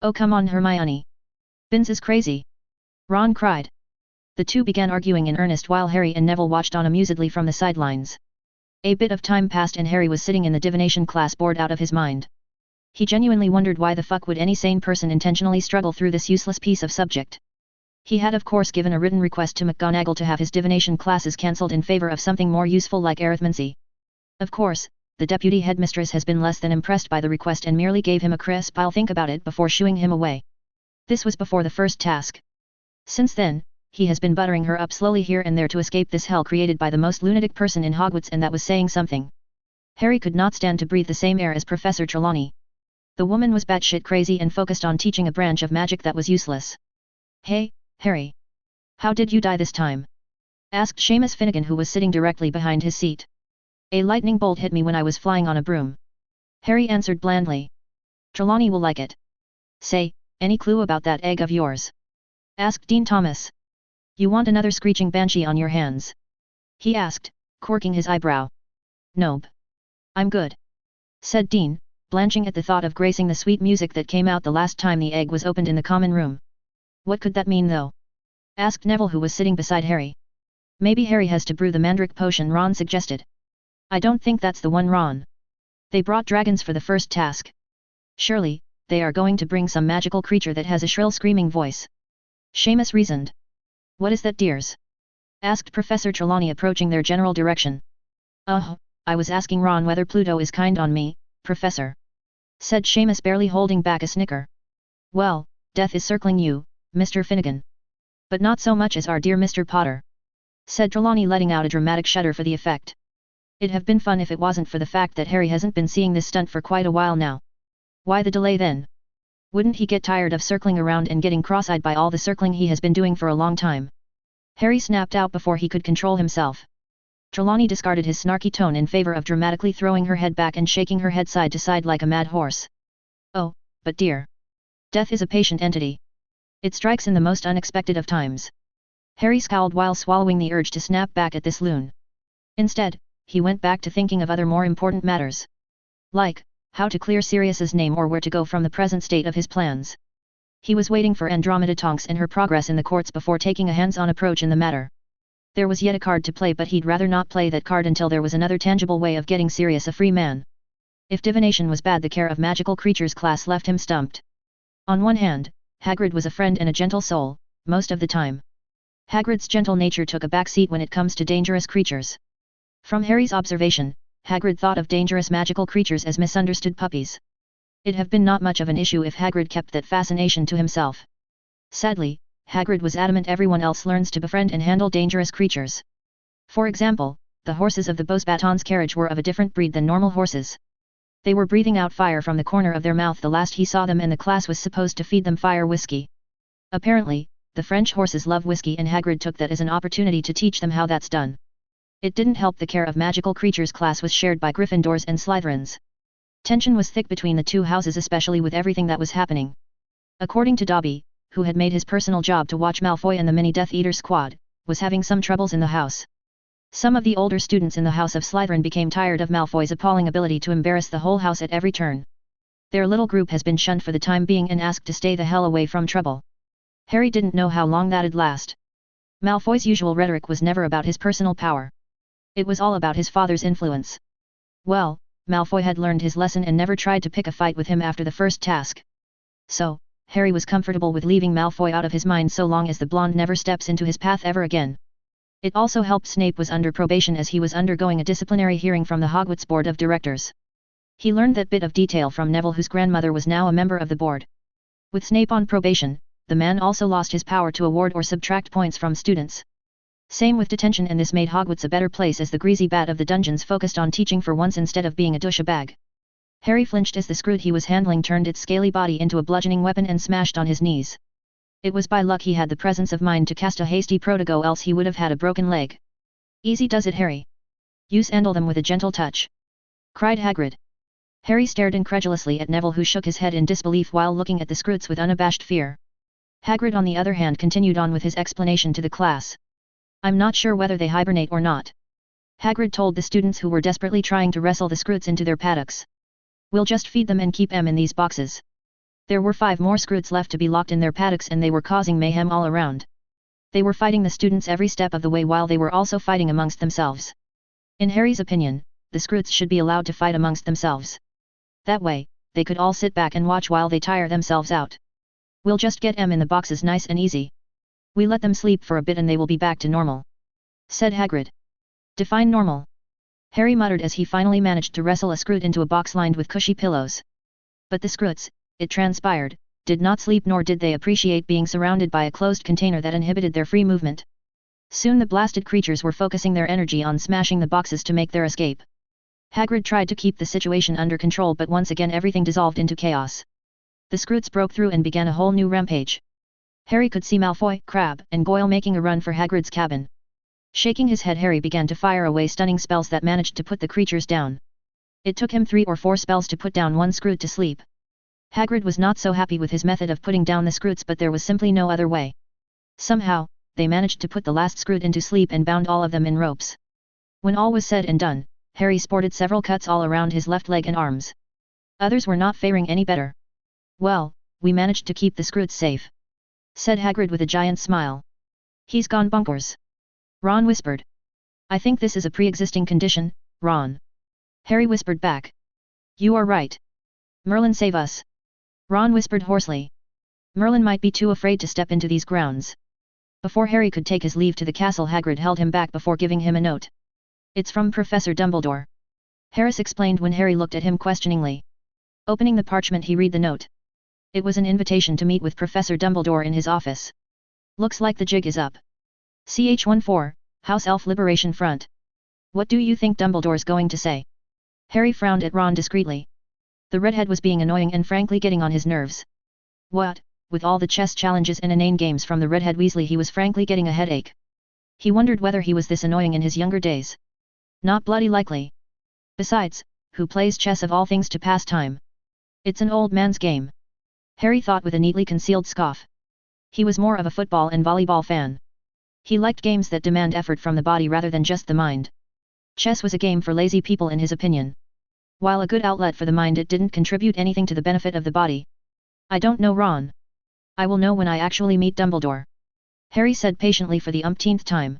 "Oh come on, Hermione. Binns is crazy," Ron cried. The two began arguing in earnest while Harry and Neville watched on amusedly from the sidelines. A bit of time passed and Harry was sitting in the divination class bored out of his mind. He genuinely wondered why the fuck would any sane person intentionally struggle through this useless piece of subject. He had of course given a written request to McGonagall to have his divination classes cancelled in favour of something more useful like arithmancy. Of course, the deputy headmistress has been less than impressed by the request and merely gave him a crisp "I'll think about it" before shooing him away. This was before the first task. Since then, he has been buttering her up slowly here and there to escape this hell created by the most lunatic person in Hogwarts, and that was saying something. Harry could not stand to breathe the same air as Professor Trelawney. The woman was batshit crazy and focused on teaching a branch of magic that was useless. "Hey, Harry. How did you die this time?" asked Seamus Finnegan, who was sitting directly behind his seat. "A lightning bolt hit me when I was flying on a broom," Harry answered blandly. "Trelawney will like it. Say, any clue about that egg of yours?" asked Dean Thomas. "You want another screeching banshee on your hands?" he asked, quirking his eyebrow. "Nope. I'm good," said Dean, blanching at the thought of gracing the sweet music that came out the last time the egg was opened in the common room. "What could that mean though?" asked Neville, who was sitting beside Harry. "Maybe Harry has to brew the mandrake potion," Ron suggested. "I don't think that's the one, Ron. They brought dragons for the first task. Surely, they are going to bring some magical creature that has a shrill screaming voice," Seamus reasoned. "What is that, dears?" asked Professor Trelawney, approaching their general direction. I was asking Ron whether Pluto is kind on me, Professor," said Seamus, barely holding back a snicker. "Well, death is circling you, Mr. Finnegan. But not so much as our dear Mr. Potter," said Trelawney, letting out a dramatic shudder for the effect. "It'd have been fun if it wasn't for the fact that Harry hasn't been seeing this stunt for quite a while now." "Why the delay then? Wouldn't he get tired of circling around and getting cross-eyed by all the circling he has been doing for a long time?" Harry snapped out before he could control himself. Trelawney discarded his snarky tone in favour of dramatically throwing her head back and shaking her head side to side like a mad horse. "Oh, but dear. Death is a patient entity. It strikes in the most unexpected of times." Harry scowled while swallowing the urge to snap back at this loon. Instead, he went back to thinking of other more important matters. Like, how to clear Sirius's name or where to go from the present state of his plans. He was waiting for Andromeda Tonks and her progress in the courts before taking a hands-on approach in the matter. There was yet a card to play, but he'd rather not play that card until there was another tangible way of getting Sirius a free man. If divination was bad, the care of magical creatures class left him stumped. On one hand, Hagrid was a friend and a gentle soul, most of the time. Hagrid's gentle nature took a back seat when it comes to dangerous creatures. From Harry's observation, Hagrid thought of dangerous magical creatures as misunderstood puppies. It'd have been not much of an issue if Hagrid kept that fascination to himself. Sadly, Hagrid was adamant everyone else learns to befriend and handle dangerous creatures. For example, the horses of the Beauxbatons carriage were of a different breed than normal horses. They were breathing out fire from the corner of their mouth the last he saw them, and the class was supposed to feed them fire whiskey. Apparently, the French horses love whiskey, and Hagrid took that as an opportunity to teach them how that's done. It didn't help the care of magical creatures class was shared by Gryffindors and Slytherins. Tension was thick between the two houses, especially with everything that was happening. According to Dobby, who had made his personal job to watch Malfoy and the mini Death Eater squad, was having some troubles in the house. Some of the older students in the House of Slytherin became tired of Malfoy's appalling ability to embarrass the whole house at every turn. Their little group has been shunned for the time being and asked to stay the hell away from trouble. Harry didn't know how long that'd last. Malfoy's usual rhetoric was never about his personal power. It was all about his father's influence. Well, Malfoy had learned his lesson and never tried to pick a fight with him after the first task. So, Harry was comfortable with leaving Malfoy out of his mind so long as the blonde never steps into his path ever again. It also helped Snape was under probation as he was undergoing a disciplinary hearing from the Hogwarts Board of Directors. He learned that bit of detail from Neville, whose grandmother was now a member of the board. With Snape on probation, the man also lost his power to award or subtract points from students. Same with detention, and this made Hogwarts a better place as the greasy bat of the dungeons focused on teaching for once instead of being a douchebag. Harry flinched as the Scroot he was handling turned its scaly body into a bludgeoning weapon and smashed on his knees. It was by luck he had the presence of mind to cast a hasty protego, else he would have had a broken leg. Easy does it, Harry. You handle them with a gentle touch, cried Hagrid. Harry stared incredulously at Neville, who shook his head in disbelief while looking at the Scroots with unabashed fear. Hagrid on the other hand continued on with his explanation to the class. I'm not sure whether they hibernate or not, Hagrid told the students who were desperately trying to wrestle the Scroots into their paddocks. We'll just feed them and keep them in these boxes. There were 5 more Scroots left to be locked in their paddocks, and they were causing mayhem all around. They were fighting the students every step of the way while they were also fighting amongst themselves. In Harry's opinion, the Scroots should be allowed to fight amongst themselves. That way, they could all sit back and watch while they tire themselves out. We'll just get them in the boxes nice and easy. We let them sleep for a bit and they will be back to normal, said Hagrid. Define normal, Harry muttered as he finally managed to wrestle a Scroot into a box lined with cushy pillows. But the Scroots, it transpired, did not sleep, nor did they appreciate being surrounded by a closed container that inhibited their free movement. Soon the blasted creatures were focusing their energy on smashing the boxes to make their escape. Hagrid tried to keep the situation under control, but once again everything dissolved into chaos. The Scroots broke through and began a whole new rampage. Harry could see Malfoy, Crabbe, and Goyle making a run for Hagrid's cabin. Shaking his head, Harry began to fire away stunning spells that managed to put the creatures down. It took him 3 or 4 spells to put down one Scroot to sleep. Hagrid was not so happy with his method of putting down the Scroots, but there was simply no other way. Somehow, they managed to put the last Scroot into sleep and bound all of them in ropes. When all was said and done, Harry sported several cuts all around his left leg and arms. Others were not faring any better. Well, we managed to keep the Scroots safe, said Hagrid with a giant smile. He's gone bonkers, Ron whispered. I think this is a pre-existing condition, Ron, Harry whispered back. You are right. Merlin, save us, Ron whispered hoarsely. Merlin might be too afraid to step into these grounds. Before Harry could take his leave to the castle, Hagrid held him back before giving him a note. It's from Professor Dumbledore, Harris explained when Harry looked at him questioningly. Opening the parchment, he read the note. It was an invitation to meet with Professor Dumbledore in his office. Looks like the jig is up. CH14, House Elf Liberation Front. What do you think Dumbledore's going to say? Harry frowned at Ron discreetly. The redhead was being annoying and frankly getting on his nerves. What, with all the chess challenges and inane games from the redhead Weasley, he was frankly getting a headache. He wondered whether he was this annoying in his younger days. Not bloody likely. Besides, who plays chess of all things to pass time? It's an old man's game, Harry thought with a neatly concealed scoff. He was more of a football and volleyball fan. He liked games that demand effort from the body rather than just the mind. Chess was a game for lazy people in his opinion. While a good outlet for the mind, it didn't contribute anything to the benefit of the body. I don't know, Ron. I will know when I actually meet Dumbledore, Harry said patiently for the umpteenth time.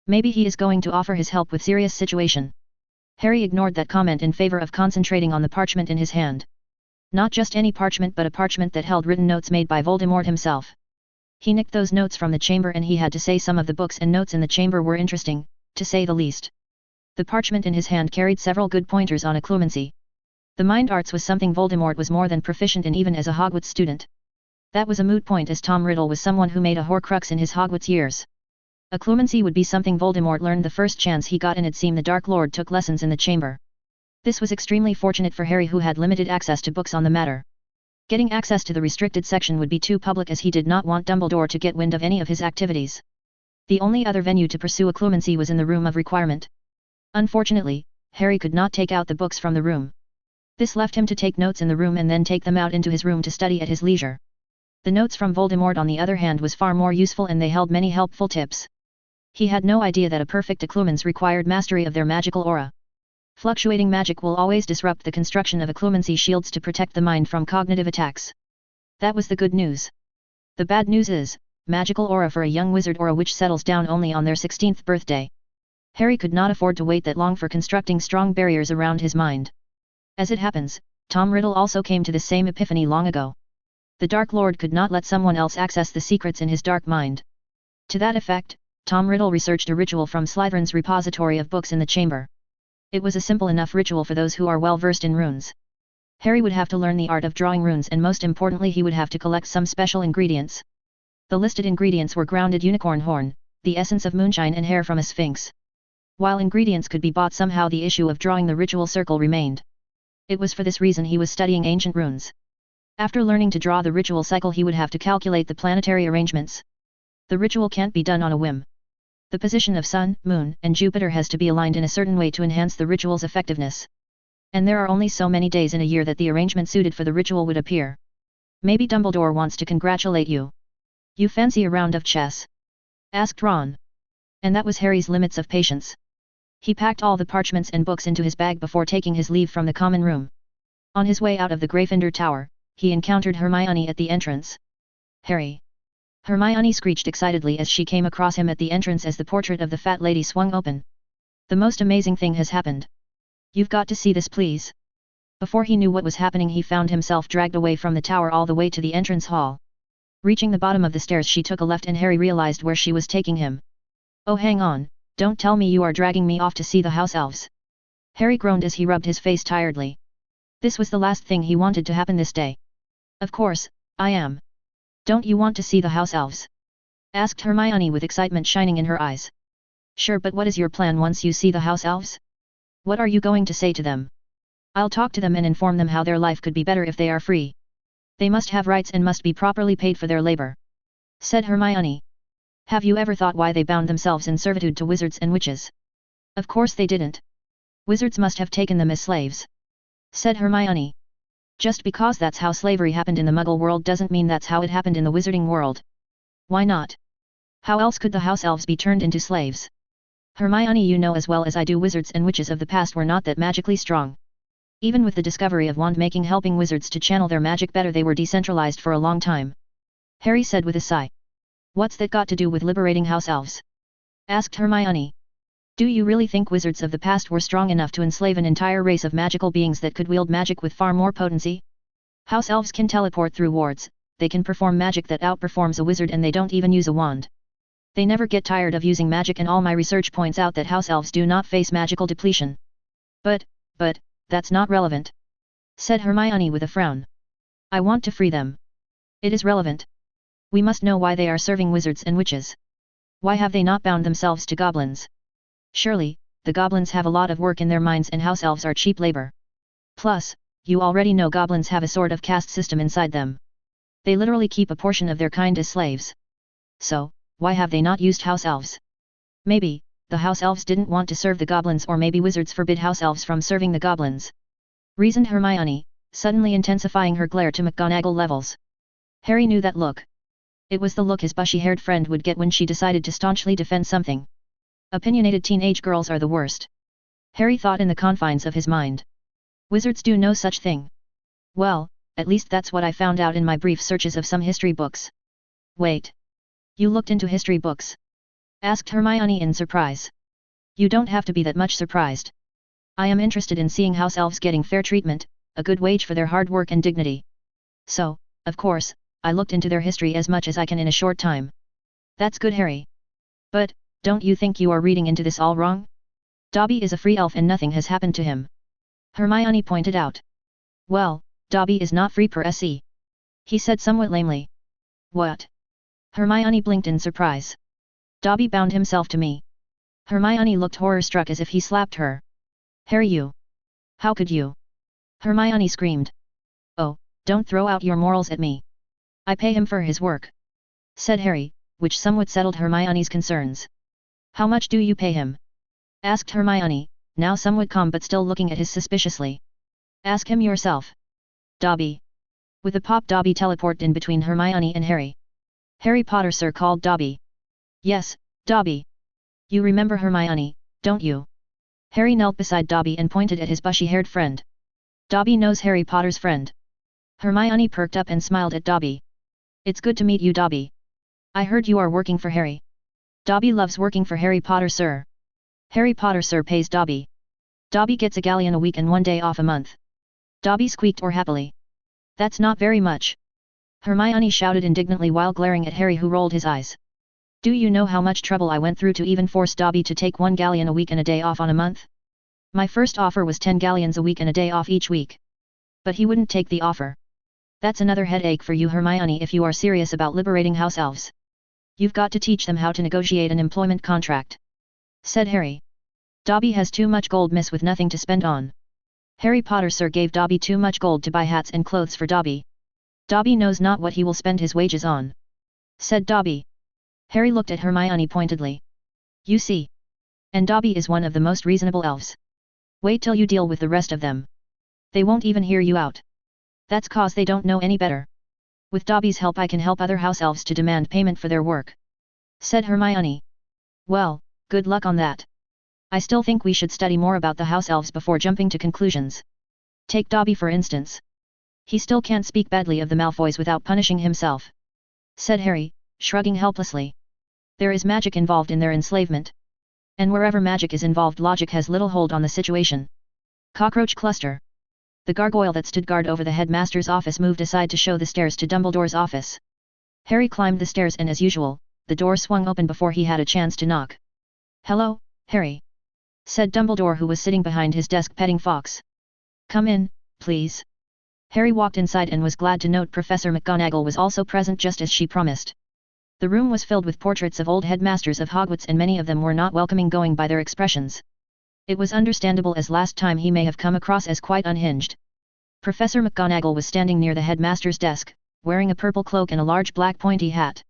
Maybe he is going to offer his help with serious situation. Harry ignored that comment in favor of concentrating on the parchment in his hand. Not just any parchment, but a parchment that held written notes made by Voldemort himself. He nicked those notes from the chamber, and he had to say some of the books and notes in the chamber were interesting, to say the least. The parchment in his hand carried several good pointers on occlumency. The mind arts was something Voldemort was more than proficient in even as a Hogwarts student. That was a moot point, as Tom Riddle was someone who made a Horcrux in his Hogwarts years. Occlumency would be something Voldemort learned the first chance he got, and it seemed the Dark Lord took lessons in the chamber. This was extremely fortunate for Harry, who had limited access to books on the matter. Getting access to the restricted section would be too public, as he did not want Dumbledore to get wind of any of his activities. The only other venue to pursue occlumency was in the Room of Requirement. Unfortunately, Harry could not take out the books from the room. This left him to take notes in the room and then take them out into his room to study at his leisure. The notes from Voldemort, on the other hand, was far more useful, and they held many helpful tips. He had no idea that a perfect occlumens required mastery of their magical aura. Fluctuating magic will always disrupt the construction of occlumency shields to protect the mind from cognitive attacks. That was the good news. The bad news is, magical aura for a young wizard or a witch settles down only on their 16th birthday. Harry could not afford to wait that long for constructing strong barriers around his mind. As it happens, Tom Riddle also came to the same epiphany long ago. The Dark Lord could not let someone else access the secrets in his dark mind. To that effect, Tom Riddle researched a ritual from Slytherin's repository of books in the chamber. It was a simple enough ritual for those who are well versed in runes. Harry would have to learn the art of drawing runes, and most importantly he would have to collect some special ingredients. The listed ingredients were grounded unicorn horn, the essence of moonshine, and hair from a sphinx. While ingredients could be bought, somehow the issue of drawing the ritual circle remained. It was for this reason he was studying ancient runes. After learning to draw the ritual cycle he would have to calculate the planetary arrangements. The ritual can't be done on a whim. The position of Sun, Moon, and Jupiter has to be aligned in a certain way to enhance the ritual's effectiveness. And there are only so many days in a year that the arrangement suited for the ritual would appear. Maybe Dumbledore wants to congratulate you. You fancy a round of chess? Asked Ron. And that was Harry's limits of patience. He packed all the parchments and books into his bag before taking his leave from the common room. On his way out of the Gryffindor Tower, he encountered Hermione at the entrance. Harry! Hermione screeched excitedly as she came across him at the entrance as the portrait of the fat lady swung open. The most amazing thing has happened. You've got to see this please. Before he knew what was happening he found himself dragged away from the tower all the way to the entrance hall. Reaching the bottom of the stairs she took a left and Harry realized where she was taking him. Oh hang on, don't tell me you are dragging me off to see the house elves. Harry groaned as he rubbed his face tiredly. This was the last thing he wanted to happen this day. Of course, I am. Don't you want to see the house elves? Asked Hermione with excitement shining in her eyes. Sure, but what is your plan once you see the house elves? What are you going to say to them? I'll talk to them and inform them how their life could be better if they are free. They must have rights and must be properly paid for their labor. Said Hermione. Have you ever thought why they bound themselves in servitude to wizards and witches? Of course they didn't. Wizards must have taken them as slaves. Said Hermione. Just because that's how slavery happened in the Muggle world doesn't mean that's how it happened in the Wizarding world. Why not? How else could the house elves be turned into slaves? Hermione, you know as well as I do wizards and witches of the past were not that magically strong. Even with the discovery of wand-making helping wizards to channel their magic better they were decentralized for a long time. Harry said with a sigh. What's that got to do with liberating house elves? Asked Hermione. Do you really think wizards of the past were strong enough to enslave an entire race of magical beings that could wield magic with far more potency? House elves can teleport through wards, they can perform magic that outperforms a wizard and they don't even use a wand. They never get tired of using magic and all my research points out that house elves do not face magical depletion. But, that's not relevant. Said Hermione with a frown. I want to free them. It is relevant. We must know why they are serving wizards and witches. Why have they not bound themselves to goblins? Surely, the goblins have a lot of work in their minds and house elves are cheap labor. Plus, you already know goblins have a sort of caste system inside them. They literally keep a portion of their kind as slaves. So, why have they not used house elves? Maybe, the house elves didn't want to serve the goblins or maybe wizards forbid house elves from serving the goblins. Reasoned Hermione, suddenly intensifying her glare to McGonagall levels. Harry knew that look. It was the look his bushy-haired friend would get when she decided to staunchly defend something. Opinionated teenage girls are the worst. Harry thought in the confines of his mind. Wizards do no such thing. Well, at least that's what I found out in my brief searches of some history books. Wait. You looked into history books? Asked Hermione in surprise. You don't have to be that much surprised. I am interested in seeing house elves getting fair treatment, a good wage for their hard work and dignity. So, of course, I looked into their history as much as I can in a short time. That's good, Harry. But, don't you think you are reading into this all wrong? Dobby is a free elf and nothing has happened to him. Hermione pointed out. Well, Dobby is not free per se. He said somewhat lamely. What? Hermione blinked in surprise. Dobby bound himself to me. Hermione looked horror-struck as if he slapped her. Harry, you! How could you? Hermione screamed. Oh, don't throw out your morals at me. I pay him for his work. Said Harry, which somewhat settled Hermione's concerns. How much do you pay him? Asked Hermione, now somewhat calm but still looking at his suspiciously. Ask him yourself. Dobby. With a pop Dobby teleported in between Hermione and Harry. Harry Potter, sir, called Dobby. Yes, Dobby. You remember Hermione, don't you? Harry knelt beside Dobby and pointed at his bushy-haired friend. Dobby knows Harry Potter's friend. Hermione perked up and smiled at Dobby. It's good to meet you, Dobby. I heard you are working for Harry. Dobby loves working for Harry Potter, sir. Harry Potter, sir, pays Dobby. Dobby gets a galleon a week and 1 day off a month. Dobby squeaked or happily. That's not very much. Hermione shouted indignantly while glaring at Harry, who rolled his eyes. Do you know how much trouble I went through to even force Dobby to take 1 galleon a week and a day off on a month? My first offer was 10 galleons a week and a day off each week. But he wouldn't take the offer. That's another headache for you, Hermione, if you are serious about liberating house elves. You've got to teach them how to negotiate an employment contract. Said Harry. Dobby has too much gold, miss, with nothing to spend on. Harry Potter sir gave Dobby too much gold to buy hats and clothes for Dobby. Dobby knows not what he will spend his wages on," said Dobby. Harry looked at Hermione pointedly. "You see. And Dobby is one of the most reasonable elves. Wait till you deal with the rest of them. They won't even hear you out. That's cause they don't know any better. With Dobby's help I can help other house elves to demand payment for their work," said Hermione. "Well, good luck on that. I still think we should study more about the house elves before jumping to conclusions. Take Dobby for instance. He still can't speak badly of the Malfoys without punishing himself," said Harry, shrugging helplessly. "There is magic involved in their enslavement. And wherever magic is involved logic has little hold on the situation." Cockroach cluster. The gargoyle that stood guard over the headmaster's office moved aside to show the stairs to Dumbledore's office. Harry climbed the stairs and as usual, the door swung open before he had a chance to knock. "Hello, Harry," said Dumbledore who was sitting behind his desk petting Fox. "Come in, please." Harry walked inside and was glad to note Professor McGonagall was also present just as she promised. The room was filled with portraits of old headmasters of Hogwarts and many of them were not welcoming going by their expressions. It was understandable as last time he may have come across as quite unhinged. Professor McGonagall was standing near the headmaster's desk, wearing a purple cloak and a large black pointy hat.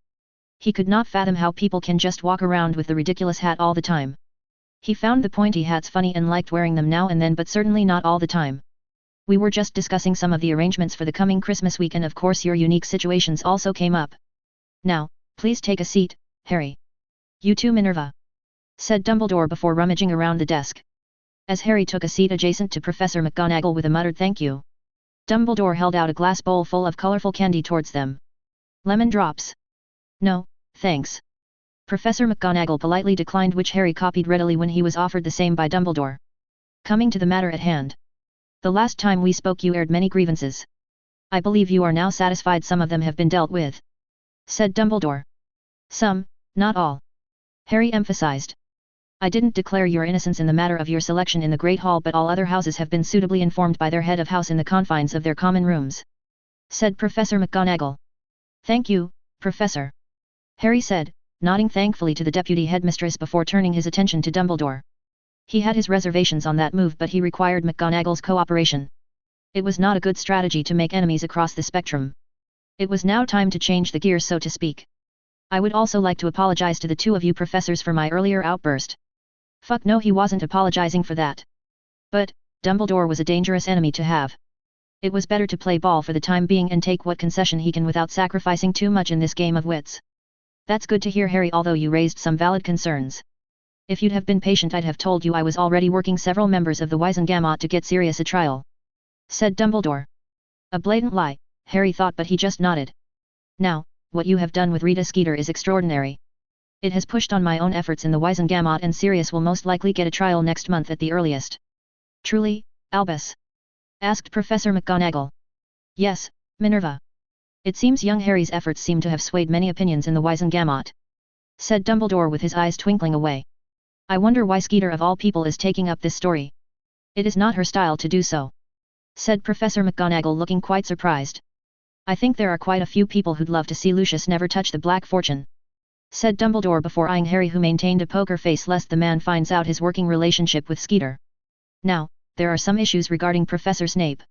He could not fathom how people can just walk around with the ridiculous hat all the time. He found the pointy hats funny and liked wearing them now and then but certainly not all the time. "We were just discussing some of the arrangements for the coming Christmas week and of course your unique situations also came up. Now, please take a seat, Harry." "You too Minerva," said Dumbledore before rummaging around the desk. As Harry took a seat adjacent to Professor McGonagall with a muttered thank you, Dumbledore held out a glass bowl full of colorful candy towards them. "Lemon drops." "No, thanks." Professor McGonagall politely declined which Harry copied readily when he was offered the same by Dumbledore. "Coming to the matter at hand. The last time we spoke you aired many grievances. I believe you are now satisfied some of them have been dealt with," said Dumbledore. "Some, not all," Harry emphasized. "I didn't declare your innocence in the matter of your selection in the Great Hall but all other houses have been suitably informed by their head of house in the confines of their common rooms," said Professor McGonagall. "Thank you, Professor," Harry said, nodding thankfully to the deputy headmistress before turning his attention to Dumbledore. He had his reservations on that move but he required McGonagall's cooperation. It was not a good strategy to make enemies across the spectrum. It was now time to change the gears so to speak. "I would also like to apologize to the two of you professors for my earlier outburst." Fuck no, he wasn't apologizing for that. But, Dumbledore was a dangerous enemy to have. It was better to play ball for the time being and take what concession he can without sacrificing too much in this game of wits. "That's good to hear Harry although you raised some valid concerns. If you'd have been patient I'd have told you I was already working several members of the Wizengamot to get serious a trial," said Dumbledore. A blatant lie, Harry thought but he just nodded. "Now, what you have done with Rita Skeeter is extraordinary. It has pushed on my own efforts in the Wizengamot and Sirius will most likely get a trial next month at the earliest." "Truly, Albus?" asked Professor McGonagall. "Yes, Minerva. It seems young Harry's efforts seem to have swayed many opinions in the Wizengamot," said Dumbledore with his eyes twinkling away. "I wonder why Skeeter of all people is taking up this story. It is not her style to do so," said Professor McGonagall looking quite surprised. "I think there are quite a few people who'd love to see Lucius never touch the Black Fortune," said Dumbledore before eyeing Harry who maintained a poker face lest the man finds out his working relationship with Skeeter. "Now, there are some issues regarding Professor Snape.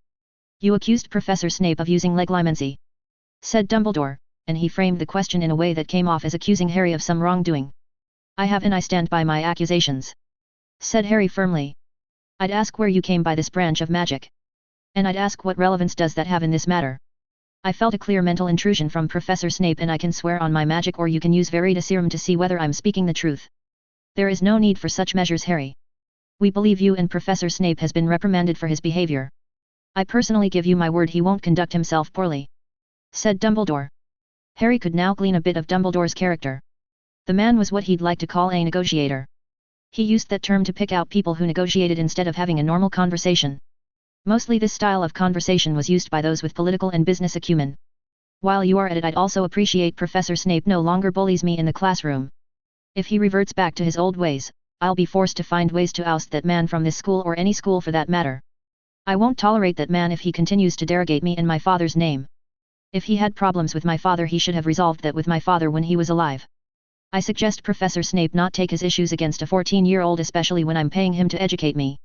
You accused Professor Snape of using legilimency," said Dumbledore, and he framed the question in a way that came off as accusing Harry of some wrongdoing. "I have and I stand by my accusations," said Harry firmly. "I'd ask where you came by this branch of magic. And I'd ask what relevance does that have in this matter? I felt a clear mental intrusion from Professor Snape and I can swear on my magic or you can use Verita Serum to see whether I'm speaking the truth. There is no need for such measures Harry. We believe you and Professor Snape has been reprimanded for his behavior. I personally give you my word he won't conduct himself poorly," said Dumbledore. Harry could now glean a bit of Dumbledore's character. The man was what he'd like to call a negotiator. He used that term to pick out people who negotiated instead of having a normal conversation. Mostly this style of conversation was used by those with political and business acumen. "While you are at it I'd also appreciate Professor Snape no longer bullies me in the classroom. If he reverts back to his old ways, I'll be forced to find ways to oust that man from this school or any school for that matter. I won't tolerate that man if he continues to derogate me in my father's name. If he had problems with my father he should have resolved that with my father when he was alive. I suggest Professor Snape not take his issues against a 14-year-old especially when I'm paying him to educate me."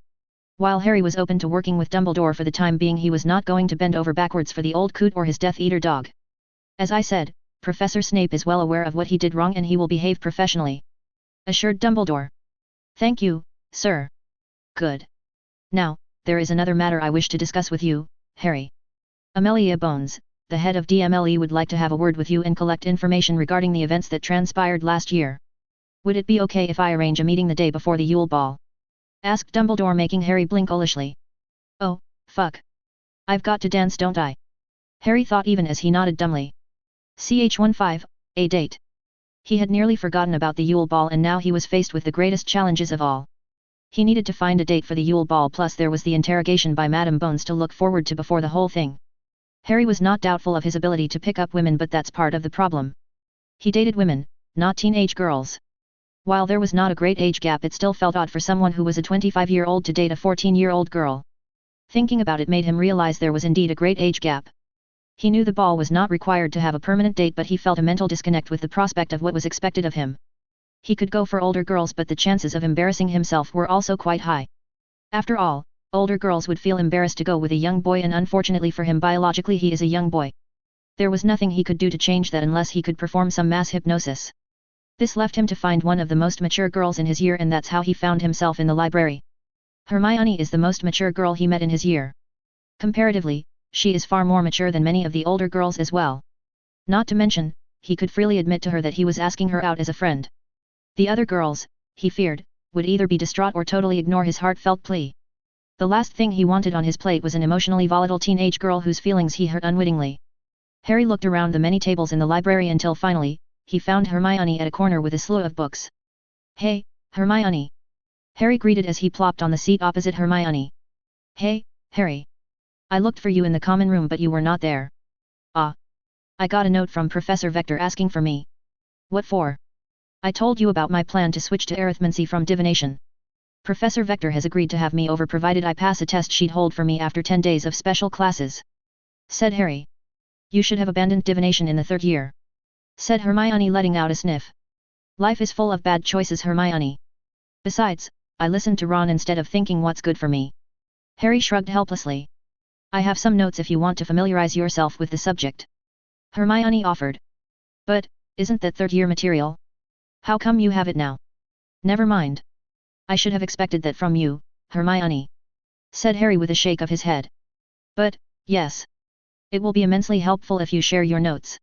While Harry was open to working with Dumbledore for the time being, he was not going to bend over backwards for the old coot or his Death Eater dog. As I said, Professor Snape is well aware of what he did wrong and he will behave professionally, assured Dumbledore. Thank you, sir. Good. Now, there is another matter I wish to discuss with you, Harry. Amelia Bones, the head of DMLE, would like to have a word with you and collect information regarding the events that transpired last year. Would it be okay if I arrange a meeting the day before the Yule Ball? Asked Dumbledore, making Harry blink foolishly. Oh, fuck. I've got to dance, don't I? Harry thought even as he nodded dumbly. CH15, a date. He had nearly forgotten about the Yule Ball and now he was faced with the greatest challenges of all. He needed to find a date for the Yule Ball, plus there was the interrogation by Madame Bones to look forward to before the whole thing. Harry was not doubtful of his ability to pick up women, but that's part of the problem. He dated women, not teenage girls. While there was not a great age gap, it still felt odd for someone who was a 25-year-old to date a 14-year-old girl. Thinking about it made him realize there was indeed a great age gap. He knew the ball was not required to have a permanent date, but he felt a mental disconnect with the prospect of what was expected of him. He could go for older girls, but the chances of embarrassing himself were also quite high. After all, older girls would feel embarrassed to go with a young boy, and unfortunately for him, biologically he is a young boy. There was nothing he could do to change that unless he could perform some mass hypnosis. This left him to find one of the most mature girls in his year, and that's how he found himself in the library. Hermione is the most mature girl he met in his year. Comparatively, she is far more mature than many of the older girls as well. Not to mention, he could freely admit to her that he was asking her out as a friend. The other girls, he feared, would either be distraught or totally ignore his heartfelt plea. The last thing he wanted on his plate was an emotionally volatile teenage girl whose feelings he hurt unwittingly. Harry looked around the many tables in the library until finally, he found Hermione at a corner with a slew of books. Hey, Hermione! Harry greeted as he plopped on the seat opposite Hermione. Hey, Harry! I looked for you in the common room, but you were not there. Ah! I got a note from Professor Vector asking for me. What for? I told you about my plan to switch to arithmancy from divination. Professor Vector has agreed to have me over provided I pass a test she'd hold for me after 10 days of special classes. Said Harry. You should have abandoned divination in the 3rd year. Said Hermione, letting out a sniff. Life is full of bad choices, Hermione. Besides, I listened to Ron instead of thinking what's good for me. Harry shrugged helplessly. I have some notes if you want to familiarize yourself with the subject. Hermione offered. But, isn't that 3rd year material? How come you have it now? Never mind. I should have expected that from you, Hermione. Said Harry with a shake of his head. But, yes. It will be immensely helpful if you share your notes.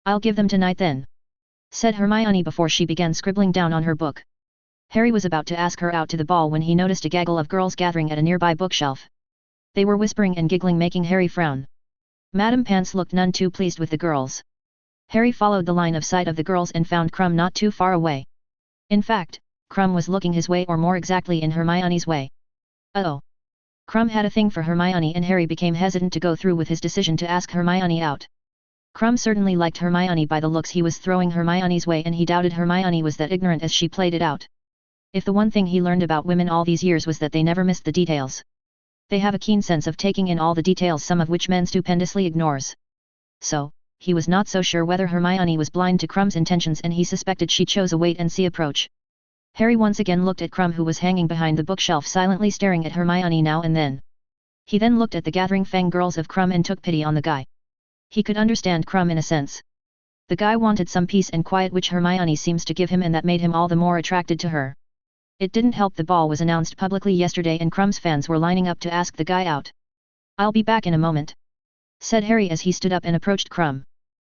I'll give them tonight then. Said Hermione before she began scribbling down on her book. Harry was about to ask her out to the ball when he noticed a gaggle of girls gathering at a nearby bookshelf. They were whispering and giggling, making Harry frown. Madame Pants looked none too pleased with the girls. Harry followed the line of sight of the girls and found Krum not too far away. In fact, Krum was looking his way, or more exactly in Hermione's way. Uh-oh. Krum had a thing for Hermione, and Harry became hesitant to go through with his decision to ask Hermione out. Krum certainly liked Hermione by the looks he was throwing Hermione's way, and he doubted Hermione was that ignorant as she played it out. If the one thing he learned about women all these years was that they never missed the details. They have a keen sense of taking in all the details, some of which men stupendously ignores. So, he was not so sure whether Hermione was blind to Krum's intentions, and he suspected she chose a wait-and-see approach. Harry once again looked at Krum, who was hanging behind the bookshelf silently staring at Hermione now and then. He then looked at the gathering fangirls of Krum and took pity on the guy. He could understand Krum in a sense. The guy wanted some peace and quiet, which Hermione seems to give him, and that made him all the more attracted to her. It didn't help the ball was announced publicly yesterday and Krum's fans were lining up to ask the guy out. I'll be back in a moment. Said Harry as he stood up and approached Krum.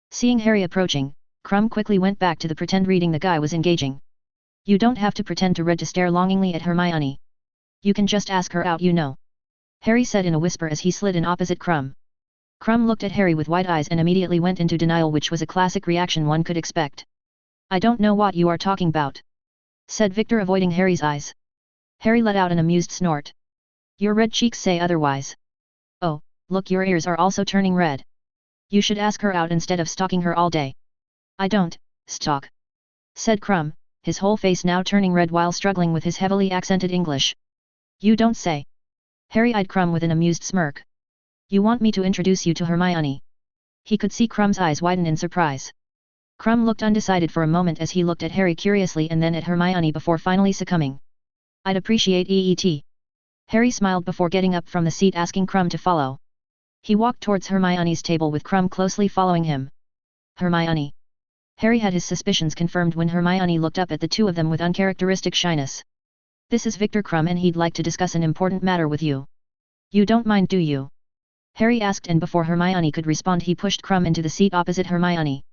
Seeing Harry approaching, Krum quickly went back to the pretend reading the guy was engaging. You don't have to pretend to read to stare longingly at Hermione. You can just ask her out, you know. Harry said in a whisper as he slid in opposite Krum. Krum looked at Harry with wide eyes and immediately went into denial, which was a classic reaction one could expect. I don't know what you are talking about. Said Victor, avoiding Harry's eyes. Harry let out an amused snort. Your red cheeks say otherwise. Oh, look, your ears are also turning red. You should ask her out instead of stalking her all day. I don't stalk. Said Krum, his whole face now turning red while struggling with his heavily accented English. You don't say. Harry eyed Krum with an amused smirk. You want me to introduce you to Hermione? He could see Krum's eyes widen in surprise. Krum looked undecided for a moment as he looked at Harry curiously and then at Hermione before finally succumbing. I'd appreciate it. Harry smiled before getting up from the seat, asking Krum to follow. He walked towards Hermione's table with Krum closely following him. Hermione. Harry had his suspicions confirmed when Hermione looked up at the two of them with uncharacteristic shyness. This is Victor Krum and he'd like to discuss an important matter with you. You don't mind, do you? Harry asked, and before Hermione could respond he pushed Krum into the seat opposite Hermione.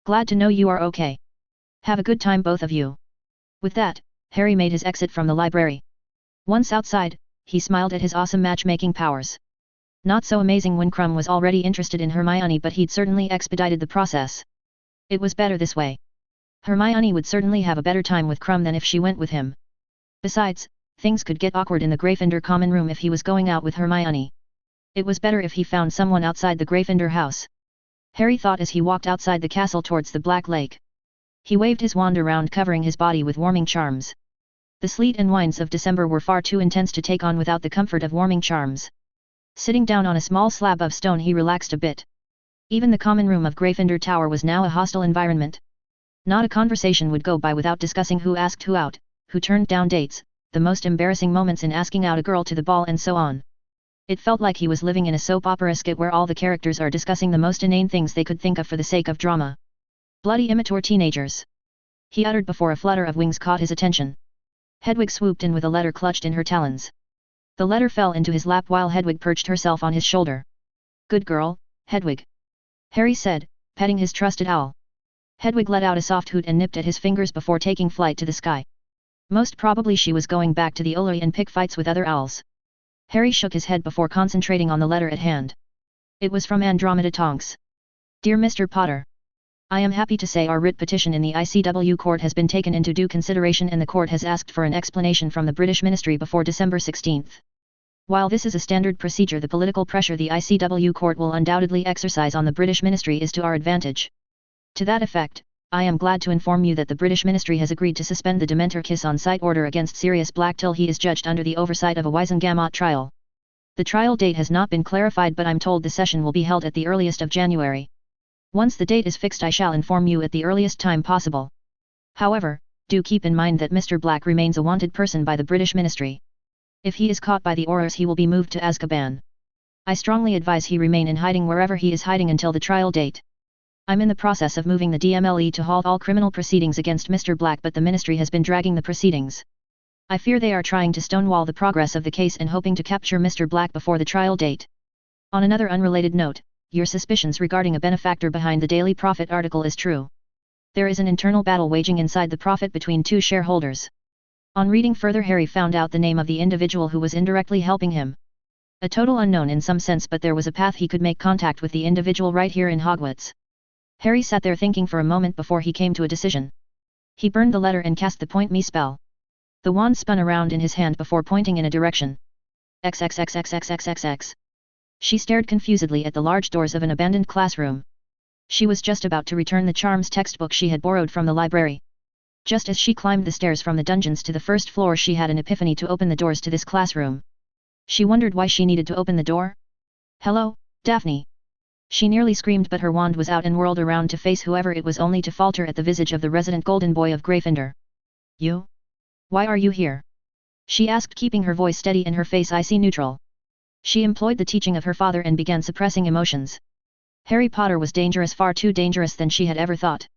Glad to know you are okay. Have a good time, both of you. With that, Harry made his exit from the library. Once outside, he smiled at his awesome matchmaking powers. Not so amazing when Krum was already interested in Hermione, but he'd certainly expedited the process. It was better this way. Hermione would certainly have a better time with Krum than if she went with him. Besides, things could get awkward in the Gryffindor common room if he was going out with Hermione. It was better if he found someone outside the Gryffindor house. Harry thought as he walked outside the castle towards the Black Lake. He waved his wand around, covering his body with warming charms. The sleet and winds of December were far too intense to take on without the comfort of warming charms. Sitting down on a small slab of stone, he relaxed a bit. Even the common room of Gryffindor Tower was now a hostile environment. Not a conversation would go by without discussing who asked who out, who turned down dates, the most embarrassing moments in asking out a girl to the ball, and so on. It felt like he was living in a soap opera skit where all the characters are discussing the most inane things they could think of for the sake of drama. Bloody immature teenagers. He uttered before a flutter of wings caught his attention. Hedwig swooped in with a letter clutched in her talons. The letter fell into his lap while Hedwig perched herself on his shoulder. Good girl, Hedwig. Harry said, petting his trusted owl. Hedwig let out a soft hoot and nipped at his fingers before taking flight to the sky. Most probably she was going back to the Oloy and pick fights with other owls. Harry shook his head before concentrating on the letter at hand. It was from Andromeda Tonks. Dear Mr. Potter. I am happy to say our writ petition in the ICW court has been taken into due consideration and the court has asked for an explanation from the British Ministry before December 16. While this is a standard procedure, the political pressure the ICW court will undoubtedly exercise on the British Ministry is to our advantage. To that effect, I am glad to inform you that the British Ministry has agreed to suspend the Dementor Kiss on-site order against Sirius Black till he is judged under the oversight of a Wisengamot trial. The trial date has not been clarified, but I'm told the session will be held at the earliest of January. Once the date is fixed, I shall inform you at the earliest time possible. However, do keep in mind that Mr. Black remains a wanted person by the British Ministry. If he is caught by the Aurors, he will be moved to Azkaban. I strongly advise he remain in hiding wherever he is hiding until the trial date. I'm in the process of moving the DMLE to halt all criminal proceedings against Mr. Black, but the Ministry has been dragging the proceedings. I fear they are trying to stonewall the progress of the case and hoping to capture Mr. Black before the trial date. On another unrelated note, your suspicions regarding a benefactor behind the Daily Prophet article is true. There is an internal battle waging inside the Prophet between two shareholders. On reading further, Harry found out the name of the individual who was indirectly helping him. A total unknown in some sense, but there was a path he could make contact with the individual right here in Hogwarts. Harry sat there thinking for a moment before he came to a decision. He burned the letter and cast the Point Me spell. The wand spun around in his hand before pointing in a direction. XXXXXXXX. She stared confusedly at the large doors of an abandoned classroom. She was just about to return the charms textbook she had borrowed from the library. Just as she climbed the stairs from the dungeons to the first floor, she had an epiphany to open the doors to this classroom. She wondered why she needed to open the door. Hello, Daphne. She nearly screamed, but her wand was out and whirled around to face whoever it was, only to falter at the visage of the resident golden boy of Gryffindor. You? Why are you here? She asked, keeping her voice steady and her face icy neutral. She employed the teaching of her father and began suppressing emotions. Harry Potter was dangerous, far too dangerous than she had ever thought.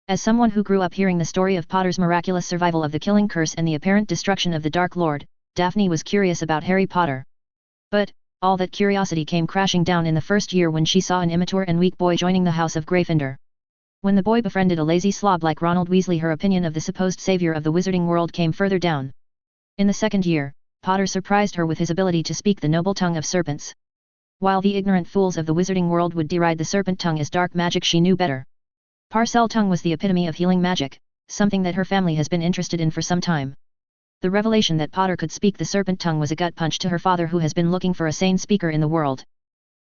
As someone who grew up hearing the story of Potter's miraculous survival of the Killing Curse and the apparent destruction of the Dark Lord, Daphne was curious about Harry Potter. But, all that curiosity came crashing down in the first year when she saw an immature and weak boy joining the House of Gryffindor. When the boy befriended a lazy slob like Ronald Weasley, her opinion of the supposed savior of the wizarding world came further down. In the second year, Potter surprised her with his ability to speak the noble tongue of serpents. While the ignorant fools of the wizarding world would deride the serpent tongue as dark magic, she knew better. Parcel tongue was the epitome of healing magic, something that her family has been interested in for some time. The revelation that Potter could speak the serpent tongue was a gut punch to her father, who has been looking for a sane speaker in the world.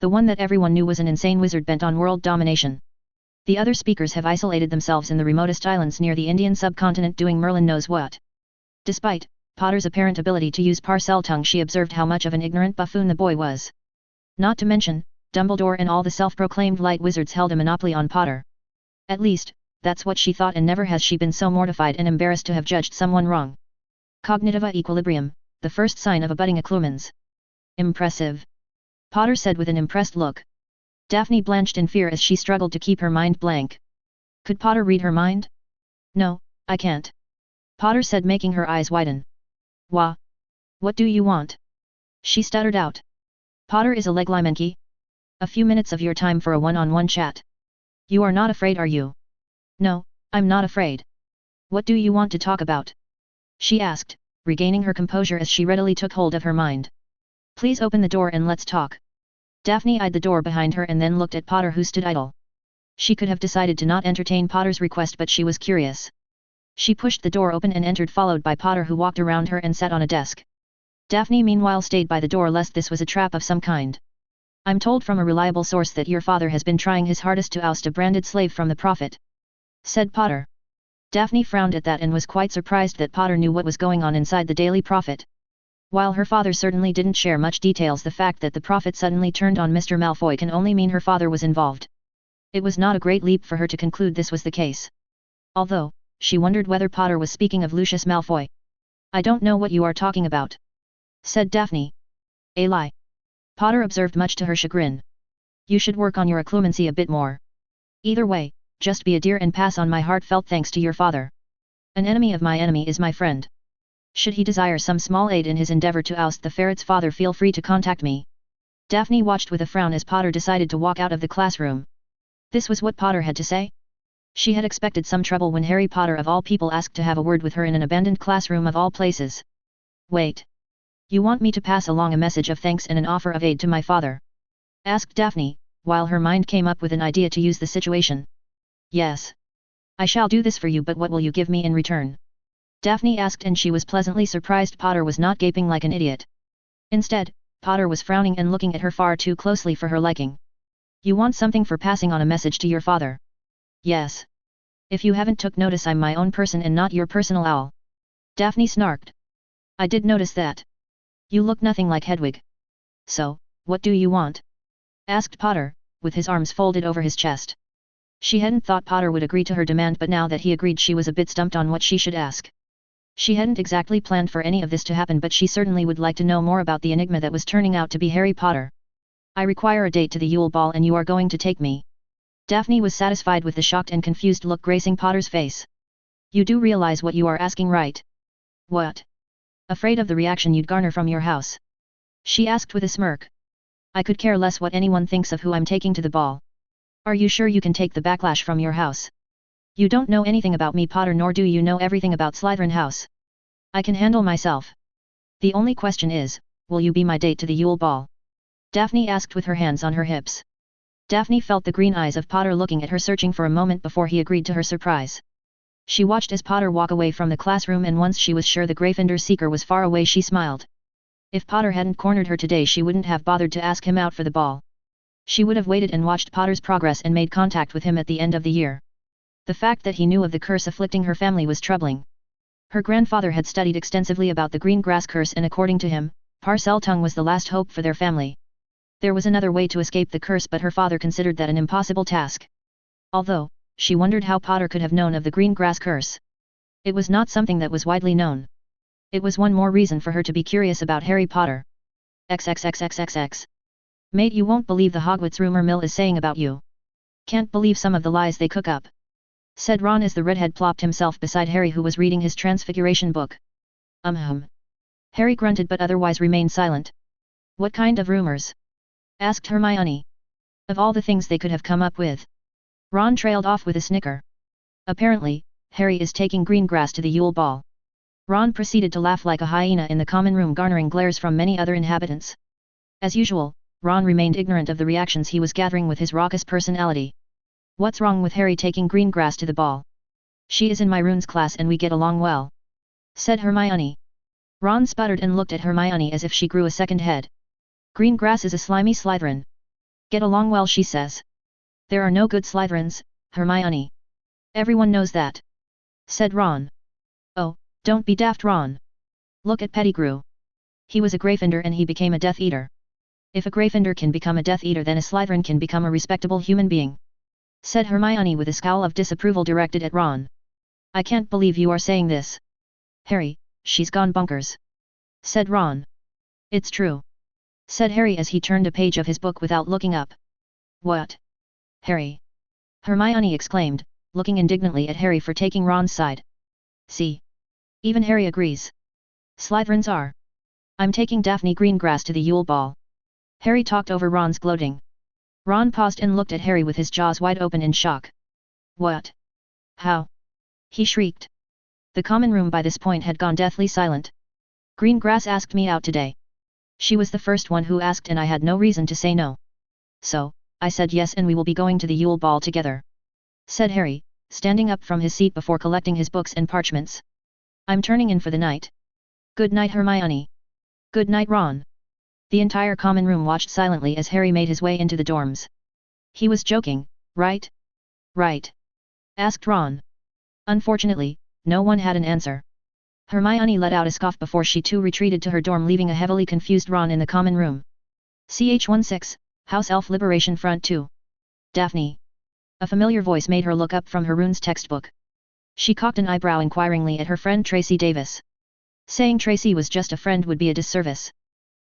The one that everyone knew was an insane wizard bent on world domination. The other speakers have isolated themselves in the remotest islands near the Indian subcontinent doing Merlin knows what. Despite Potter's apparent ability to use Parcel tongue, she observed how much of an ignorant buffoon the boy was. Not to mention, Dumbledore and all the self-proclaimed light wizards held a monopoly on Potter. At least, that's what she thought, and never has she been so mortified and embarrassed to have judged someone wrong. Cognitive equilibrium, the first sign of a budding occlumens. Impressive. Potter said with an impressed look. Daphne blanched in fear as she struggled to keep her mind blank. Could Potter read her mind? No, I can't. Potter said, making her eyes widen. Wah. What do you want? She stuttered out. Potter is a leglymenki? A few minutes of your time for a one-on-one chat. You are not afraid, are you? No, I'm not afraid. What do you want to talk about? She asked, regaining her composure as she readily took hold of her mind. Please open the door and let's talk. Daphne eyed the door behind her and then looked at Potter, who stood idle. She could have decided to not entertain Potter's request, but she was curious. She pushed the door open and entered, followed by Potter, who walked around her and sat on a desk. Daphne meanwhile stayed by the door lest this was a trap of some kind. I'm told from a reliable source that your father has been trying his hardest to oust a branded slave from the Prophet, said Potter. Daphne frowned at that and was quite surprised that Potter knew what was going on inside the Daily Prophet. While her father certainly didn't share much details, the fact that the Prophet suddenly turned on Mr. Malfoy can only mean her father was involved. It was not a great leap for her to conclude this was the case. Although, she wondered whether Potter was speaking of Lucius Malfoy. I don't know what you are talking about, said Daphne. A lie. Potter observed, much to her chagrin. You should work on your occlumency a bit more. Either way, just be a dear and pass on my heartfelt thanks to your father. An enemy of my enemy is my friend. Should he desire some small aid in his endeavor to oust the ferret's father, feel free to contact me. Daphne watched with a frown as Potter decided to walk out of the classroom. This was what Potter had to say? She had expected some trouble when Harry Potter of all people asked to have a word with her in an abandoned classroom of all places. Wait. You want me to pass along a message of thanks and an offer of aid to my father? Asked Daphne, while her mind came up with an idea to use the situation. Yes. I shall do this for you, but what will you give me in return? Daphne asked, and she was pleasantly surprised Potter was not gaping like an idiot. Instead, Potter was frowning and looking at her far too closely for her liking. You want something for passing on a message to your father? Yes. If you haven't took notice, I'm my own person and not your personal owl. Daphne snarked. I did notice that. You look nothing like Hedwig. So, what do you want? Asked Potter, with his arms folded over his chest. She hadn't thought Potter would agree to her demand, but now that he agreed she was a bit stumped on what she should ask. She hadn't exactly planned for any of this to happen, but she certainly would like to know more about the enigma that was turning out to be Harry Potter. I require a date to the Yule Ball and you are going to take me. Daphne was satisfied with the shocked and confused look gracing Potter's face. You do realize what you are asking, right? What? Afraid of the reaction you'd garner from your house? She asked with a smirk. I could care less what anyone thinks of who I'm taking to the ball. Are you sure you can take the backlash from your house? You don't know anything about me, Potter, nor do you know everything about Slytherin House. I can handle myself. The only question is, will you be my date to the Yule Ball? Daphne asked with her hands on her hips. Daphne felt the green eyes of Potter looking at her, searching for a moment before he agreed to her surprise. She watched as Potter walk away from the classroom, and once she was sure the Gryffindor seeker was far away, she smiled. If Potter hadn't cornered her today, she wouldn't have bothered to ask him out for the ball. She would have waited and watched Potter's progress and made contact with him at the end of the year. The fact that he knew of the curse afflicting her family was troubling. Her grandfather had studied extensively about the green grass curse, and according to him, Parseltongue was the last hope for their family. There was another way to escape the curse, but her father considered that an impossible task. Although, she wondered how Potter could have known of the green grass curse. It was not something that was widely known. It was one more reason for her to be curious about Harry Potter. XXXXXX. Mate, you won't believe the Hogwarts rumor mill is saying about you. Can't believe some of the lies they cook up, said Ron as the redhead plopped himself beside Harry, who was reading his Transfiguration book. Harry grunted but otherwise remained silent. What kind of rumors? Asked Hermione. Of all the things they could have come up with. Ron trailed off with a snicker. Apparently, Harry is taking green grass to the Yule Ball. Ron proceeded to laugh like a hyena in the common room, garnering glares from many other inhabitants. As usual, Ron remained ignorant of the reactions he was gathering with his raucous personality. What's wrong with Harry taking green grass to the ball? She is in my runes class and we get along well, said Hermione. Ron sputtered and looked at Hermione as if she grew a second head. Green grass is a slimy Slytherin. Get along well, she says. There are no good Slytherins, Hermione. Everyone knows that, said Ron. Oh, don't be daft, Ron. Look at Pettigrew. He was a Gryffindor and he became a Death Eater. If a Gryffindor can become a Death Eater, then a Slytherin can become a respectable human being, said Hermione with a scowl of disapproval directed at Ron. I can't believe you are saying this. Harry, she's gone bonkers. said Ron. It's true, said Harry as he turned a page of his book without looking up. What? Harry! Hermione exclaimed, looking indignantly at Harry for taking Ron's side. See? Even Harry agrees. Slytherins are. I'm taking Daphne Greengrass to the Yule Ball. Harry talked over Ron's gloating. Ron paused and looked at Harry with his jaws wide open in shock. What? How? He shrieked. The common room by this point had gone deathly silent. Greengrass asked me out today. She was the first one who asked and I had no reason to say no. So, I said yes and we will be going to the Yule Ball together, said Harry, standing up from his seat before collecting his books and parchments. I'm turning in for the night. Good night, Hermione. Good night, Ron. The entire common room watched silently as Harry made his way into the dorms. He was joking, right? Right? Asked Ron. Unfortunately, no one had an answer. Hermione let out a scoff before she too retreated to her dorm, leaving a heavily confused Ron in the common room. CH-16, House Elf Liberation Front 2. Daphne. A familiar voice made her look up from her runes textbook. She cocked an eyebrow inquiringly at her friend Tracy Davis. Saying Tracy was just a friend would be a disservice.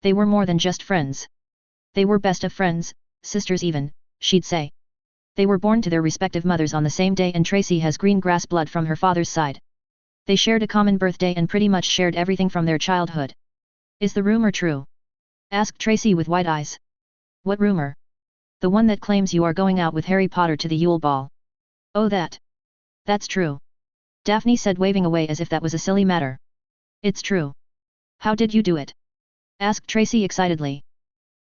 They were more than just friends. They were best of friends, sisters even, she'd say. They were born to their respective mothers on the same day and Tracy has green grass blood from her father's side. They shared a common birthday and pretty much shared everything from their childhood. Is the rumor true? Asked Tracy with wide eyes. What rumor? The one that claims you are going out with Harry Potter to the Yule Ball. Oh, that. That's true. Daphne said, waving away as if that was a silly matter. It's true. How did you do it? Asked Tracy excitedly.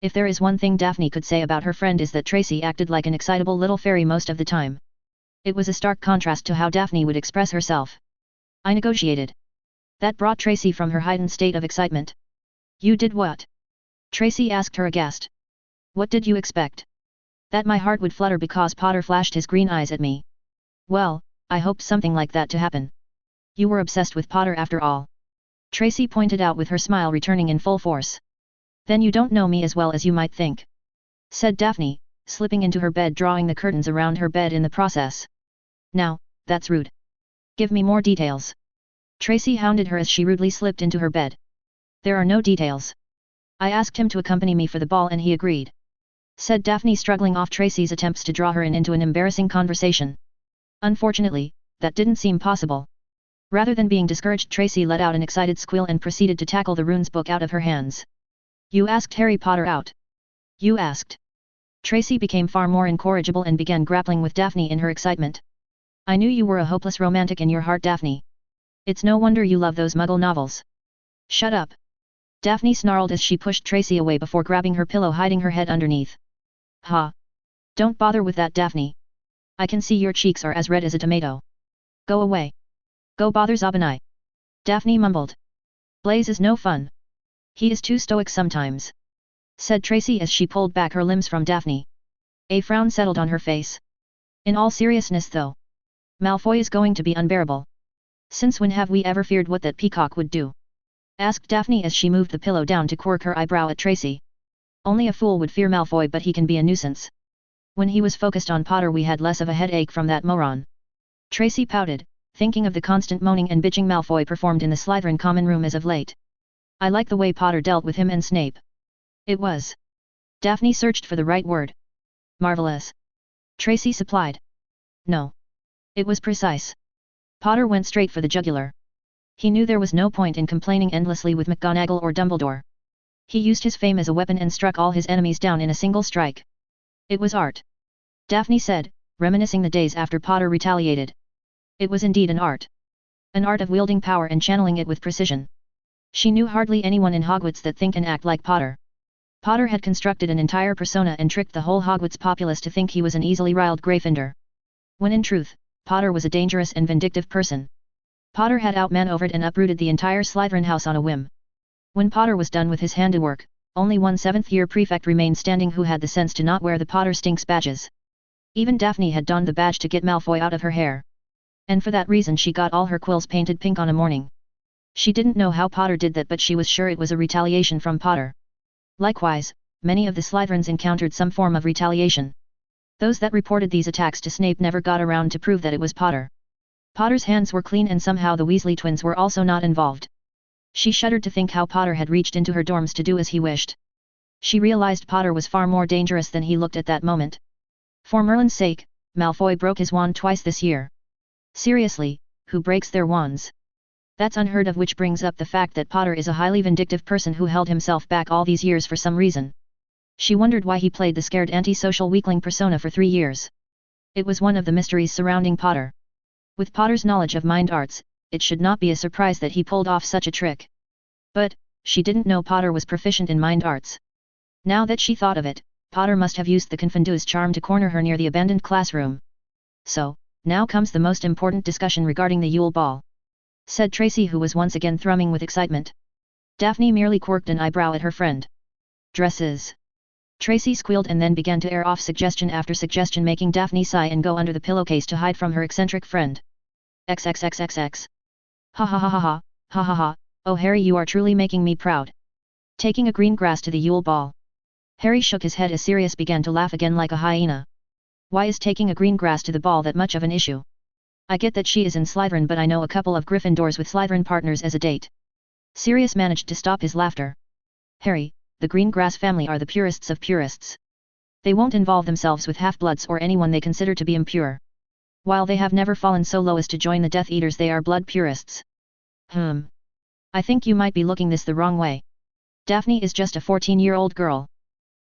If there is one thing Daphne could say about her friend is that Tracy acted like an excitable little fairy most of the time. It was a stark contrast to how Daphne would express herself. I negotiated. That brought Tracy from her heightened state of excitement. You did what? Tracy asked her aghast. What did you expect? That my heart would flutter because Potter flashed his green eyes at me. Well, I hoped something like that to happen. You were obsessed with Potter after all. Tracy pointed out with her smile returning in full force. Then you don't know me as well as you might think, said Daphne, slipping into her bed, drawing the curtains around her bed in the process. Now, that's rude. Give me more details. Tracy hounded her as she rudely slipped into her bed. There are no details. I asked him to accompany me for the ball and he agreed, said Daphne, struggling off Tracy's attempts to draw her into an embarrassing conversation. Unfortunately, that didn't seem possible. Rather than being discouraged, Tracy let out an excited squeal and proceeded to tackle the runes book out of her hands. You asked Harry Potter out. You asked. Tracy became far more incorrigible and began grappling with Daphne in her excitement. I knew you were a hopeless romantic in your heart, Daphne. It's no wonder you love those Muggle novels. Shut up. Daphne snarled as she pushed Tracy away before grabbing her pillow, hiding her head underneath. Ha! Don't bother with that, Daphne. I can see your cheeks are as red as a tomato. Go away. Go bother Zabanai. Daphne mumbled. Blaze is no fun. He is too stoic sometimes, said Tracy as she pulled back her limbs from Daphne. A frown settled on her face. In all seriousness though, Malfoy is going to be unbearable. Since when have we ever feared what that peacock would do? Asked Daphne as she moved the pillow down to quirk her eyebrow at Tracy. Only a fool would fear Malfoy, but he can be a nuisance. When he was focused on Potter we had less of a headache from that moron. Tracy pouted, thinking of the constant moaning and bitching Malfoy performed in the Slytherin common room as of late. I like the way Potter dealt with him and Snape. It was. Daphne searched for the right word. Marvelous. Tracy supplied. No. It was precise. Potter went straight for the jugular. He knew there was no point in complaining endlessly with McGonagall or Dumbledore. He used his fame as a weapon and struck all his enemies down in a single strike. It was art. Daphne said, reminiscing the days after Potter retaliated. It was indeed an art. An art of wielding power and channeling it with precision. She knew hardly anyone in Hogwarts that think and act like Potter. Potter had constructed an entire persona and tricked the whole Hogwarts populace to think he was an easily riled Gryffindor. When in truth, Potter was a dangerous and vindictive person. Potter had outmaneuvered and uprooted the entire Slytherin house on a whim. When Potter was done with his handiwork, only one 7th-year prefect remained standing who had the sense to not wear the Potter stinks badges. Even Daphne had donned the badge to get Malfoy out of her hair. And for that reason she got all her quills painted pink on a morning. She didn't know how Potter did that, but she was sure it was a retaliation from Potter. Likewise, many of the Slytherins encountered some form of retaliation. Those that reported these attacks to Snape never got around to prove that it was Potter. Potter's hands were clean and somehow the Weasley twins were also not involved. She shuddered to think how Potter had reached into her dorms to do as he wished. She realized Potter was far more dangerous than he looked at that moment. For Merlin's sake, Malfoy broke his wand twice this year. Seriously, who breaks their wands? That's unheard of, which brings up the fact that Potter is a highly vindictive person who held himself back all these years for some reason. She wondered why he played the scared antisocial weakling persona for 3 years. It was one of the mysteries surrounding Potter. With Potter's knowledge of mind arts, it should not be a surprise that he pulled off such a trick. But, she didn't know Potter was proficient in mind arts. Now that she thought of it, Potter must have used the Confundu's charm to corner her near the abandoned classroom. So, now comes the most important discussion regarding the Yule Ball, said Tracy, who was once again thrumming with excitement. Daphne merely quirked an eyebrow at her friend. Dresses. Tracy squealed and then began to air off suggestion after suggestion, making Daphne sigh and go under the pillowcase to hide from her eccentric friend. XXXXX. Ha ha ha ha ha, ha ha ha, oh Harry, you are truly making me proud. Taking a green grass to the Yule Ball. Harry shook his head as Sirius began to laugh again like a hyena. Why is taking a green grass to the ball that much of an issue? I get that she is in Slytherin, but I know a couple of Gryffindors with Slytherin partners as a date. Sirius managed to stop his laughter. Harry, the Greengrass family are the purists of purists. They won't involve themselves with half-bloods or anyone they consider to be impure. While they have never fallen so low as to join the Death Eaters, they are blood purists. I think you might be looking this the wrong way. Daphne is just a 14-year-old girl.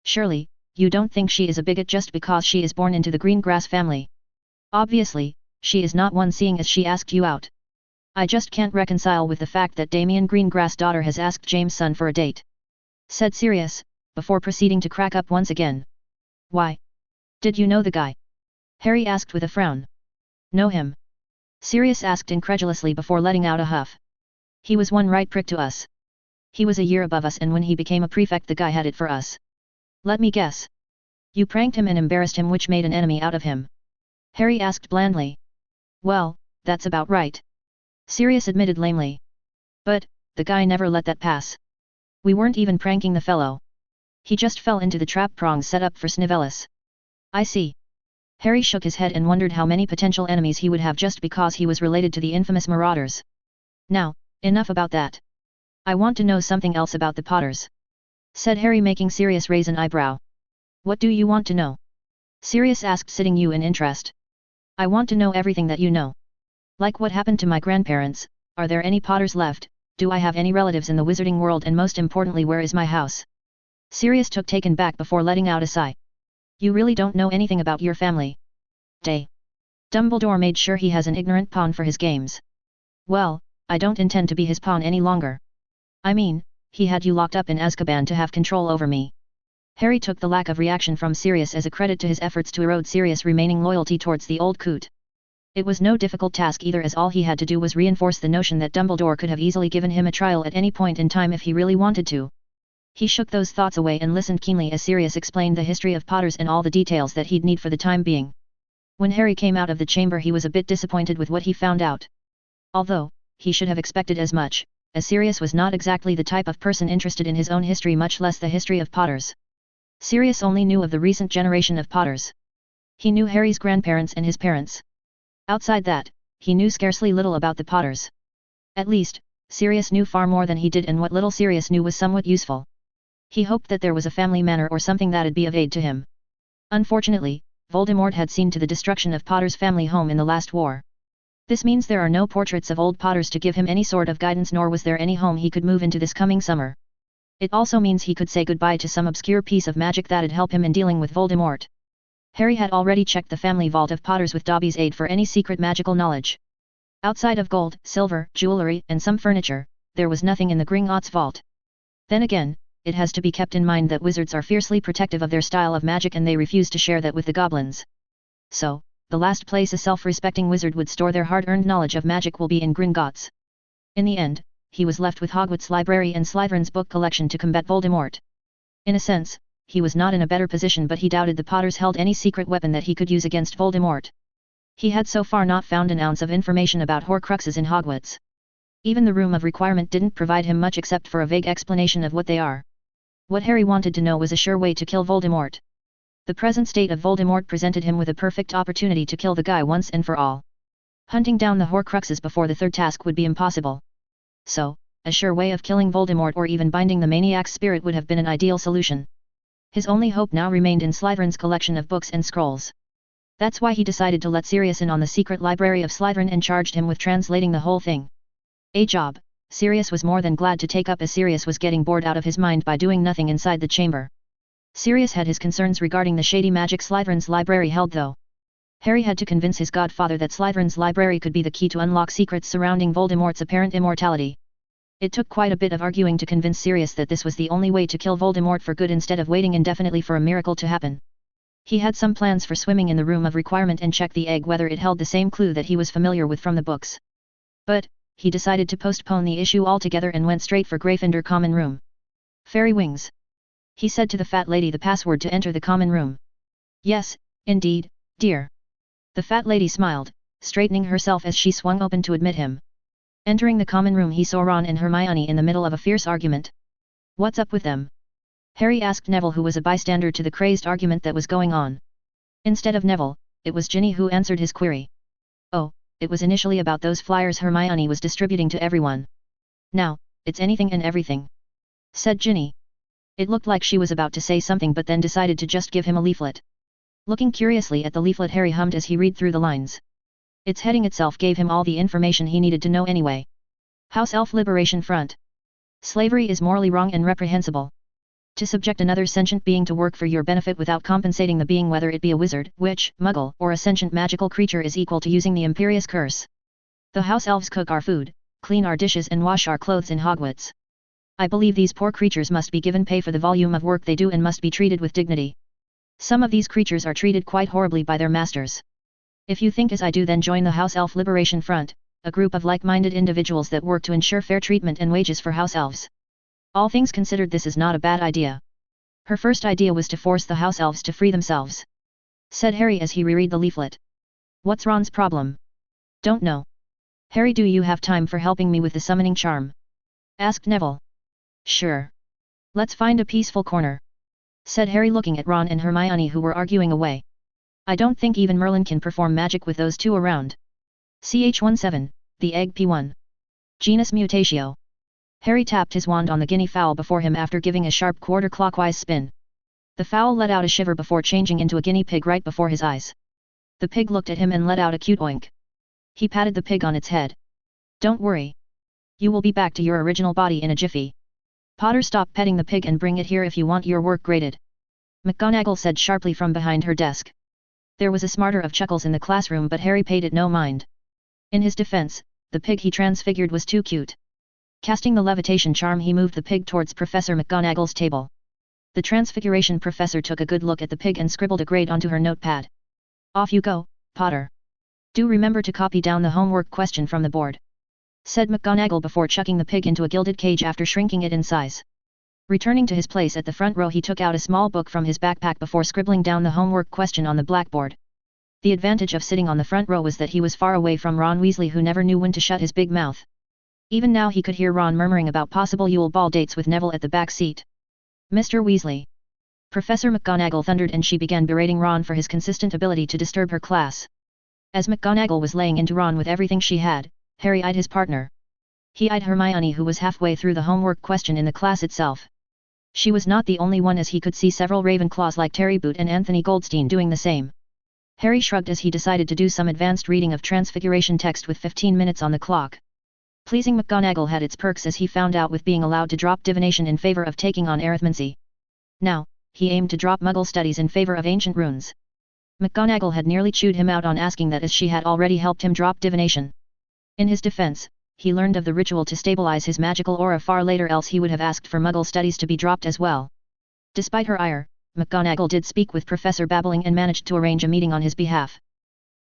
Surely, you don't think she is a bigot just because she is born into the Greengrass family? Obviously, she is not one, seeing as she asked you out. I just can't reconcile with the fact that Damian Greengrass' daughter has asked James' son for a date, said Sirius, before proceeding to crack up once again. Why? Did you know the guy? Harry asked with a frown. Know him? Sirius asked incredulously before letting out a huff. He was one right prick to us. He was a year above us, and when he became a prefect the guy had it for us. Let me guess. You pranked him and embarrassed him, which made an enemy out of him? Harry asked blandly. Well, that's about right. Sirius admitted lamely. But, the guy never let that pass. We weren't even pranking the fellow. He just fell into the trap prongs set up for Snivellis. I see. Harry shook his head and wondered how many potential enemies he would have just because he was related to the infamous Marauders. Now, enough about that. I want to know something else about the Potters, said Harry, making Sirius raise an eyebrow. What do you want to know? Sirius asked, sitting you in interest. I want to know everything that you know. Like what happened to my grandparents, are there any Potters left, do I have any relatives in the wizarding world, and most importantly, where is my house? Sirius took taken back before letting out a sigh. You really don't know anything about your family? Day. Dumbledore made sure he has an ignorant pawn for his games. Well, I don't intend to be his pawn any longer. I mean, he had you locked up in Azkaban to have control over me. Harry took the lack of reaction from Sirius as a credit to his efforts to erode Sirius' remaining loyalty towards the old coot. It was no difficult task either, as all he had to do was reinforce the notion that Dumbledore could have easily given him a trial at any point in time if he really wanted to. He shook those thoughts away and listened keenly as Sirius explained the history of Potters and all the details that he'd need for the time being. When Harry came out of the chamber, he was a bit disappointed with what he found out. Although, he should have expected as much, as Sirius was not exactly the type of person interested in his own history, much less the history of Potters. Sirius only knew of the recent generation of Potters. He knew Harry's grandparents and his parents. Outside that, he knew scarcely little about the Potters. At least, Sirius knew far more than he did, and what little Sirius knew was somewhat useful. He hoped that there was a family manor or something that'd be of aid to him. Unfortunately, Voldemort had seen to the destruction of Potter's family home in the last war. This means there are no portraits of old Potters to give him any sort of guidance, nor was there any home he could move into this coming summer. It also means he could say goodbye to some obscure piece of magic that'd help him in dealing with Voldemort. Harry had already checked the family vault of Potters with Dobby's aid for any secret magical knowledge. Outside of gold, silver, jewelry, and some furniture, there was nothing in the Gringotts vault. Then again, it has to be kept in mind that wizards are fiercely protective of their style of magic, and they refuse to share that with the goblins. So, the last place a self-respecting wizard would store their hard-earned knowledge of magic will be in Gringotts. In the end, he was left with Hogwarts library and Slytherin's book collection to combat Voldemort. In a sense, he was not in a better position, but he doubted the Potters held any secret weapon that he could use against Voldemort. He had so far not found an ounce of information about Horcruxes in Hogwarts. Even the Room of Requirement didn't provide him much except for a vague explanation of what they are. What Harry wanted to know was a sure way to kill Voldemort. The present state of Voldemort presented him with a perfect opportunity to kill the guy once and for all. Hunting down the Horcruxes before the third task would be impossible. So, a sure way of killing Voldemort or even binding the maniac's spirit would have been an ideal solution. His only hope now remained in Slytherin's collection of books and scrolls. That's why he decided to let Sirius in on the secret library of Slytherin and charged him with translating the whole thing. A job. Sirius was more than glad to take up as Sirius was getting bored out of his mind by doing nothing inside the chamber. Sirius had his concerns regarding the shady magic Slytherin's library held though. Harry had to convince his godfather that Slytherin's library could be the key to unlock secrets surrounding Voldemort's apparent immortality. It took quite a bit of arguing to convince Sirius that this was the only way to kill Voldemort for good instead of waiting indefinitely for a miracle to happen. He had some plans for swimming in the room of requirement and check the egg whether it held the same clue that he was familiar with from the books. But, he decided to postpone the issue altogether and went straight for Gryffindor common room. Fairy wings. He said to the fat lady the password to enter the common room. Yes, indeed, dear. The fat lady smiled, straightening herself as she swung open to admit him. Entering the common room he saw Ron and Hermione in the middle of a fierce argument. What's up with them? Harry asked Neville, who was a bystander to the crazed argument that was going on. Instead of Neville, it was Ginny who answered his query. Oh, it was initially about those flyers Hermione was distributing to everyone. Now, it's anything and everything, said Ginny. It looked like she was about to say something but then decided to just give him a leaflet. Looking curiously at the leaflet, Harry hummed as he read through the lines. Its heading itself gave him all the information he needed to know anyway. House Elf Liberation Front. Slavery is morally wrong and reprehensible. To subject another sentient being to work for your benefit without compensating the being, whether it be a wizard, witch, muggle, or a sentient magical creature, is equal to using the Imperious Curse. The House Elves cook our food, clean our dishes and wash our clothes in Hogwarts. I believe these poor creatures must be given pay for the volume of work they do and must be treated with dignity. Some of these creatures are treated quite horribly by their masters. If you think as I do, then join the House Elf Liberation Front, a group of like-minded individuals that work to ensure fair treatment and wages for house elves. All things considered, this is not a bad idea. Her first idea was to force the house elves to free themselves, said Harry as he reread the leaflet. What's Ron's problem? Don't know. Harry, do you have time for helping me with the summoning charm? Asked Neville. Sure. Let's find a peaceful corner, said Harry, looking at Ron and Hermione, who were arguing away. I don't think even Merlin can perform magic with those two around. Ch17, the egg P1. Genus Mutatio. Harry tapped his wand on the guinea fowl before him after giving a sharp quarter-clockwise spin. The fowl let out a shiver before changing into a guinea pig right before his eyes. The pig looked at him and let out a cute oink. He patted the pig on its head. Don't worry. You will be back to your original body in a jiffy. Potter, stop petting the pig and bring it here if you want your work graded, McGonagall said sharply from behind her desk. There was a smarter of chuckles in the classroom, but Harry paid it no mind. In his defense, the pig he transfigured was too cute. Casting the levitation charm, he moved the pig towards Professor McGonagall's table. The Transfiguration Professor took a good look at the pig and scribbled a grade onto her notepad. Off you go, Potter. Do remember to copy down the homework question from the board, said McGonagall before chucking the pig into a gilded cage after shrinking it in size. Returning to his place at the front row, he took out a small book from his backpack before scribbling down the homework question on the blackboard. The advantage of sitting on the front row was that he was far away from Ron Weasley, who never knew when to shut his big mouth. Even now he could hear Ron murmuring about possible Yule Ball dates with Neville at the back seat. Mr. Weasley, Professor McGonagall thundered, and she began berating Ron for his consistent ability to disturb her class. As McGonagall was laying into Ron with everything she had, Harry eyed his partner. He eyed Hermione, who was halfway through the homework question in the class itself. She was not the only one, as he could see several Ravenclaws like Terry Boot and Anthony Goldstein doing the same. Harry shrugged as he decided to do some advanced reading of Transfiguration text with 15 minutes on the clock. Pleasing McGonagall had its perks, as he found out with being allowed to drop divination in favor of taking on arithmancy. Now, he aimed to drop Muggle studies in favor of ancient runes. McGonagall had nearly chewed him out on asking that, as she had already helped him drop divination. In his defense, he learned of the ritual to stabilize his magical aura far later, else he would have asked for Muggle studies to be dropped as well. Despite her ire, McGonagall did speak with Professor Babbling and managed to arrange a meeting on his behalf.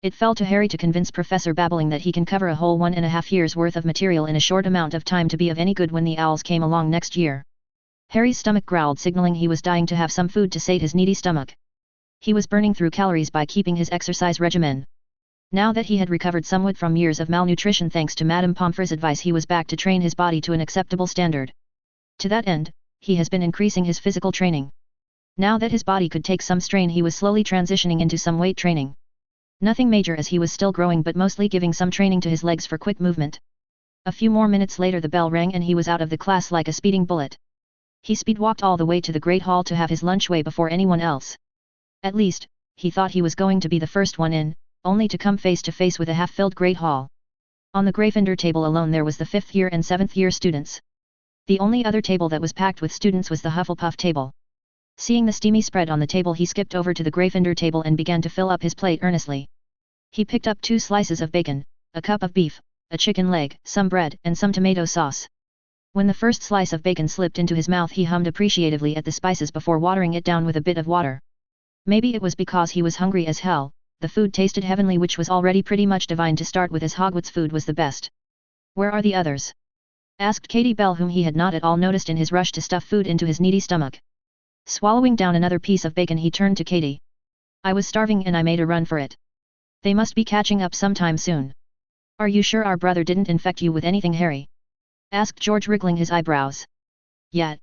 It fell to Harry to convince Professor Babbling that he can cover a whole 1.5 years' worth of material in a short amount of time to be of any good when the owls came along next year. Harry's stomach growled, signaling he was dying to have some food to sate his needy stomach. He was burning through calories by keeping his exercise regimen. Now that he had recovered somewhat from years of malnutrition thanks to Madame Pomfrey's advice, he was back to train his body to an acceptable standard. To that end, he has been increasing his physical training. Now that his body could take some strain, he was slowly transitioning into some weight training. Nothing major, as he was still growing, but mostly giving some training to his legs for quick movement. A few more minutes later the bell rang and he was out of the class like a speeding bullet. He speed-walked all the way to the Great Hall to have his lunch way before anyone else. At least, he thought he was going to be the first one in, only to come face to face with a half-filled Great Hall. On the Gryffindor table alone there was the 5th year and 7th year students. The only other table that was packed with students was the Hufflepuff table. Seeing the steamy spread on the table he skipped over to the Gryffindor table and began to fill up his plate earnestly. He picked up 2 slices of bacon, a cup of beef, a chicken leg, some bread, and some tomato sauce. When the first slice of bacon slipped into his mouth he hummed appreciatively at the spices before watering it down with a bit of water. Maybe it was because he was hungry as hell, the food tasted heavenly, which was already pretty much divine to start with, as Hogwarts food was the best. "Where are the others?" asked Katie Bell, whom he had not at all noticed in his rush to stuff food into his needy stomach. Swallowing down another piece of bacon he turned to Katie. "I was starving and I made a run for it. They must be catching up sometime soon." "Are you sure our brother didn't infect you with anything, Harry?" asked George, wriggling his eyebrows. "Yet.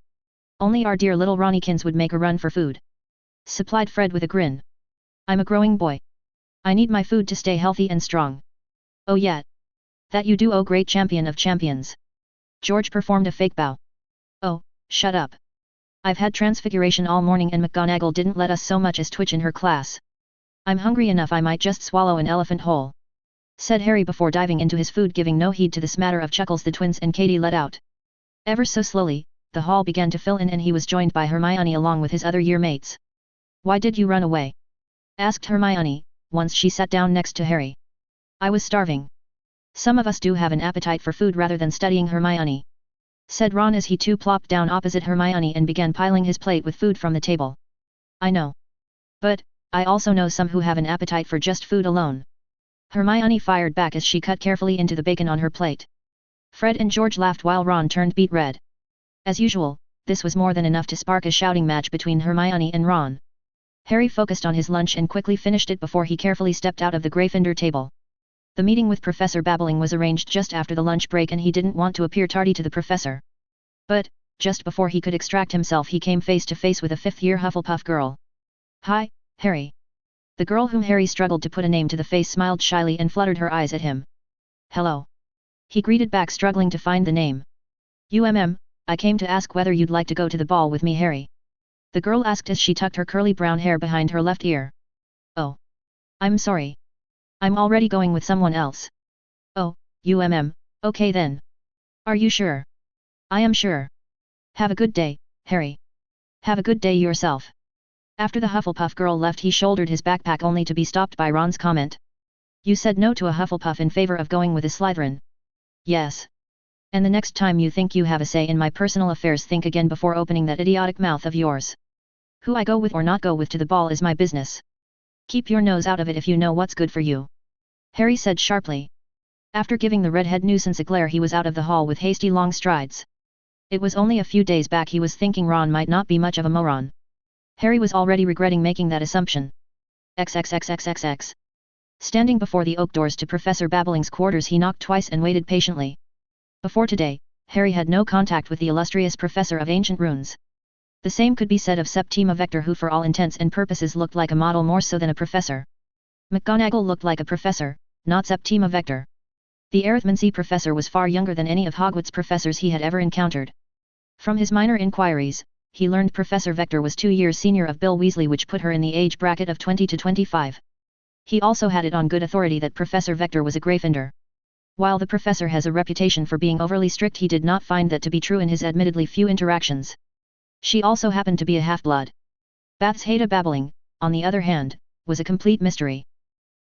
Only our dear little Ronnykins would make a run for food," supplied Fred with a grin. "I'm a growing boy. I need my food to stay healthy and strong." "Oh yet. That you do, oh great champion of champions." George performed a fake bow. "Oh, shut up. I've had transfiguration all morning and McGonagall didn't let us so much as twitch in her class. I'm hungry enough I might just swallow an elephant whole," said Harry before diving into his food, giving no heed to the smatter of chuckles the twins and Katie let out. Ever so slowly, the hall began to fill in and he was joined by Hermione along with his other year mates. "Why did you run away?" asked Hermione, once she sat down next to Harry. "I was starving." "Some of us do have an appetite for food rather than studying, Hermione," said Ron as he too plopped down opposite Hermione and began piling his plate with food from the table. "I know. But, I also know some who have an appetite for just food alone," Hermione fired back as she cut carefully into the bacon on her plate. Fred and George laughed while Ron turned beet red. As usual, this was more than enough to spark a shouting match between Hermione and Ron. Harry focused on his lunch and quickly finished it before he carefully stepped out of the Gryffindor table. The meeting with Professor Babbling was arranged just after the lunch break and he didn't want to appear tardy to the professor. But, just before he could extract himself he came face to face with a 5th-year Hufflepuff girl. "Hi, Harry." The girl, whom Harry struggled to put a name to the face, smiled shyly and fluttered her eyes at him. "Hello." He greeted back, struggling to find the name. I came to ask whether you'd like to go to the ball with me, Harry," the girl asked as she tucked her curly brown hair behind her left ear. "Oh. I'm sorry. I'm already going with someone else." "Oh, okay then. Are you sure?" "I am sure. Have a good day, Harry." "Have a good day yourself." After the Hufflepuff girl left he shouldered his backpack only to be stopped by Ron's comment. "You said no to a Hufflepuff in favor of going with a Slytherin." "Yes. And the next time you think you have a say in my personal affairs, think again before opening that idiotic mouth of yours. Who I go with or not go with to the ball is my business. Keep your nose out of it if you know what's good for you," Harry said sharply. After giving the redhead nuisance a glare he was out of the hall with hasty long strides. It was only a few days back he was thinking Ron might not be much of a moron. Harry was already regretting making that assumption. XXXXXX. Standing before the oak doors to Professor Babbling's quarters he knocked twice and waited patiently. Before today, Harry had no contact with the illustrious Professor of Ancient Runes. The same could be said of Septima Vector, who for all intents and purposes looked like a model more so than a professor. McGonagall looked like a professor, not Septima Vector. The arithmancy professor was far younger than any of Hogwarts' professors he had ever encountered. From his minor inquiries, he learned Professor Vector was 2 years senior of Bill Weasley, which put her in the age bracket of 20 to 25. He also had it on good authority that Professor Vector was a Gryffindor. While the professor has a reputation for being overly strict, he did not find that to be true in his admittedly few interactions. She also happened to be a half-blood. Bathsheada Babbling, on the other hand, was a complete mystery.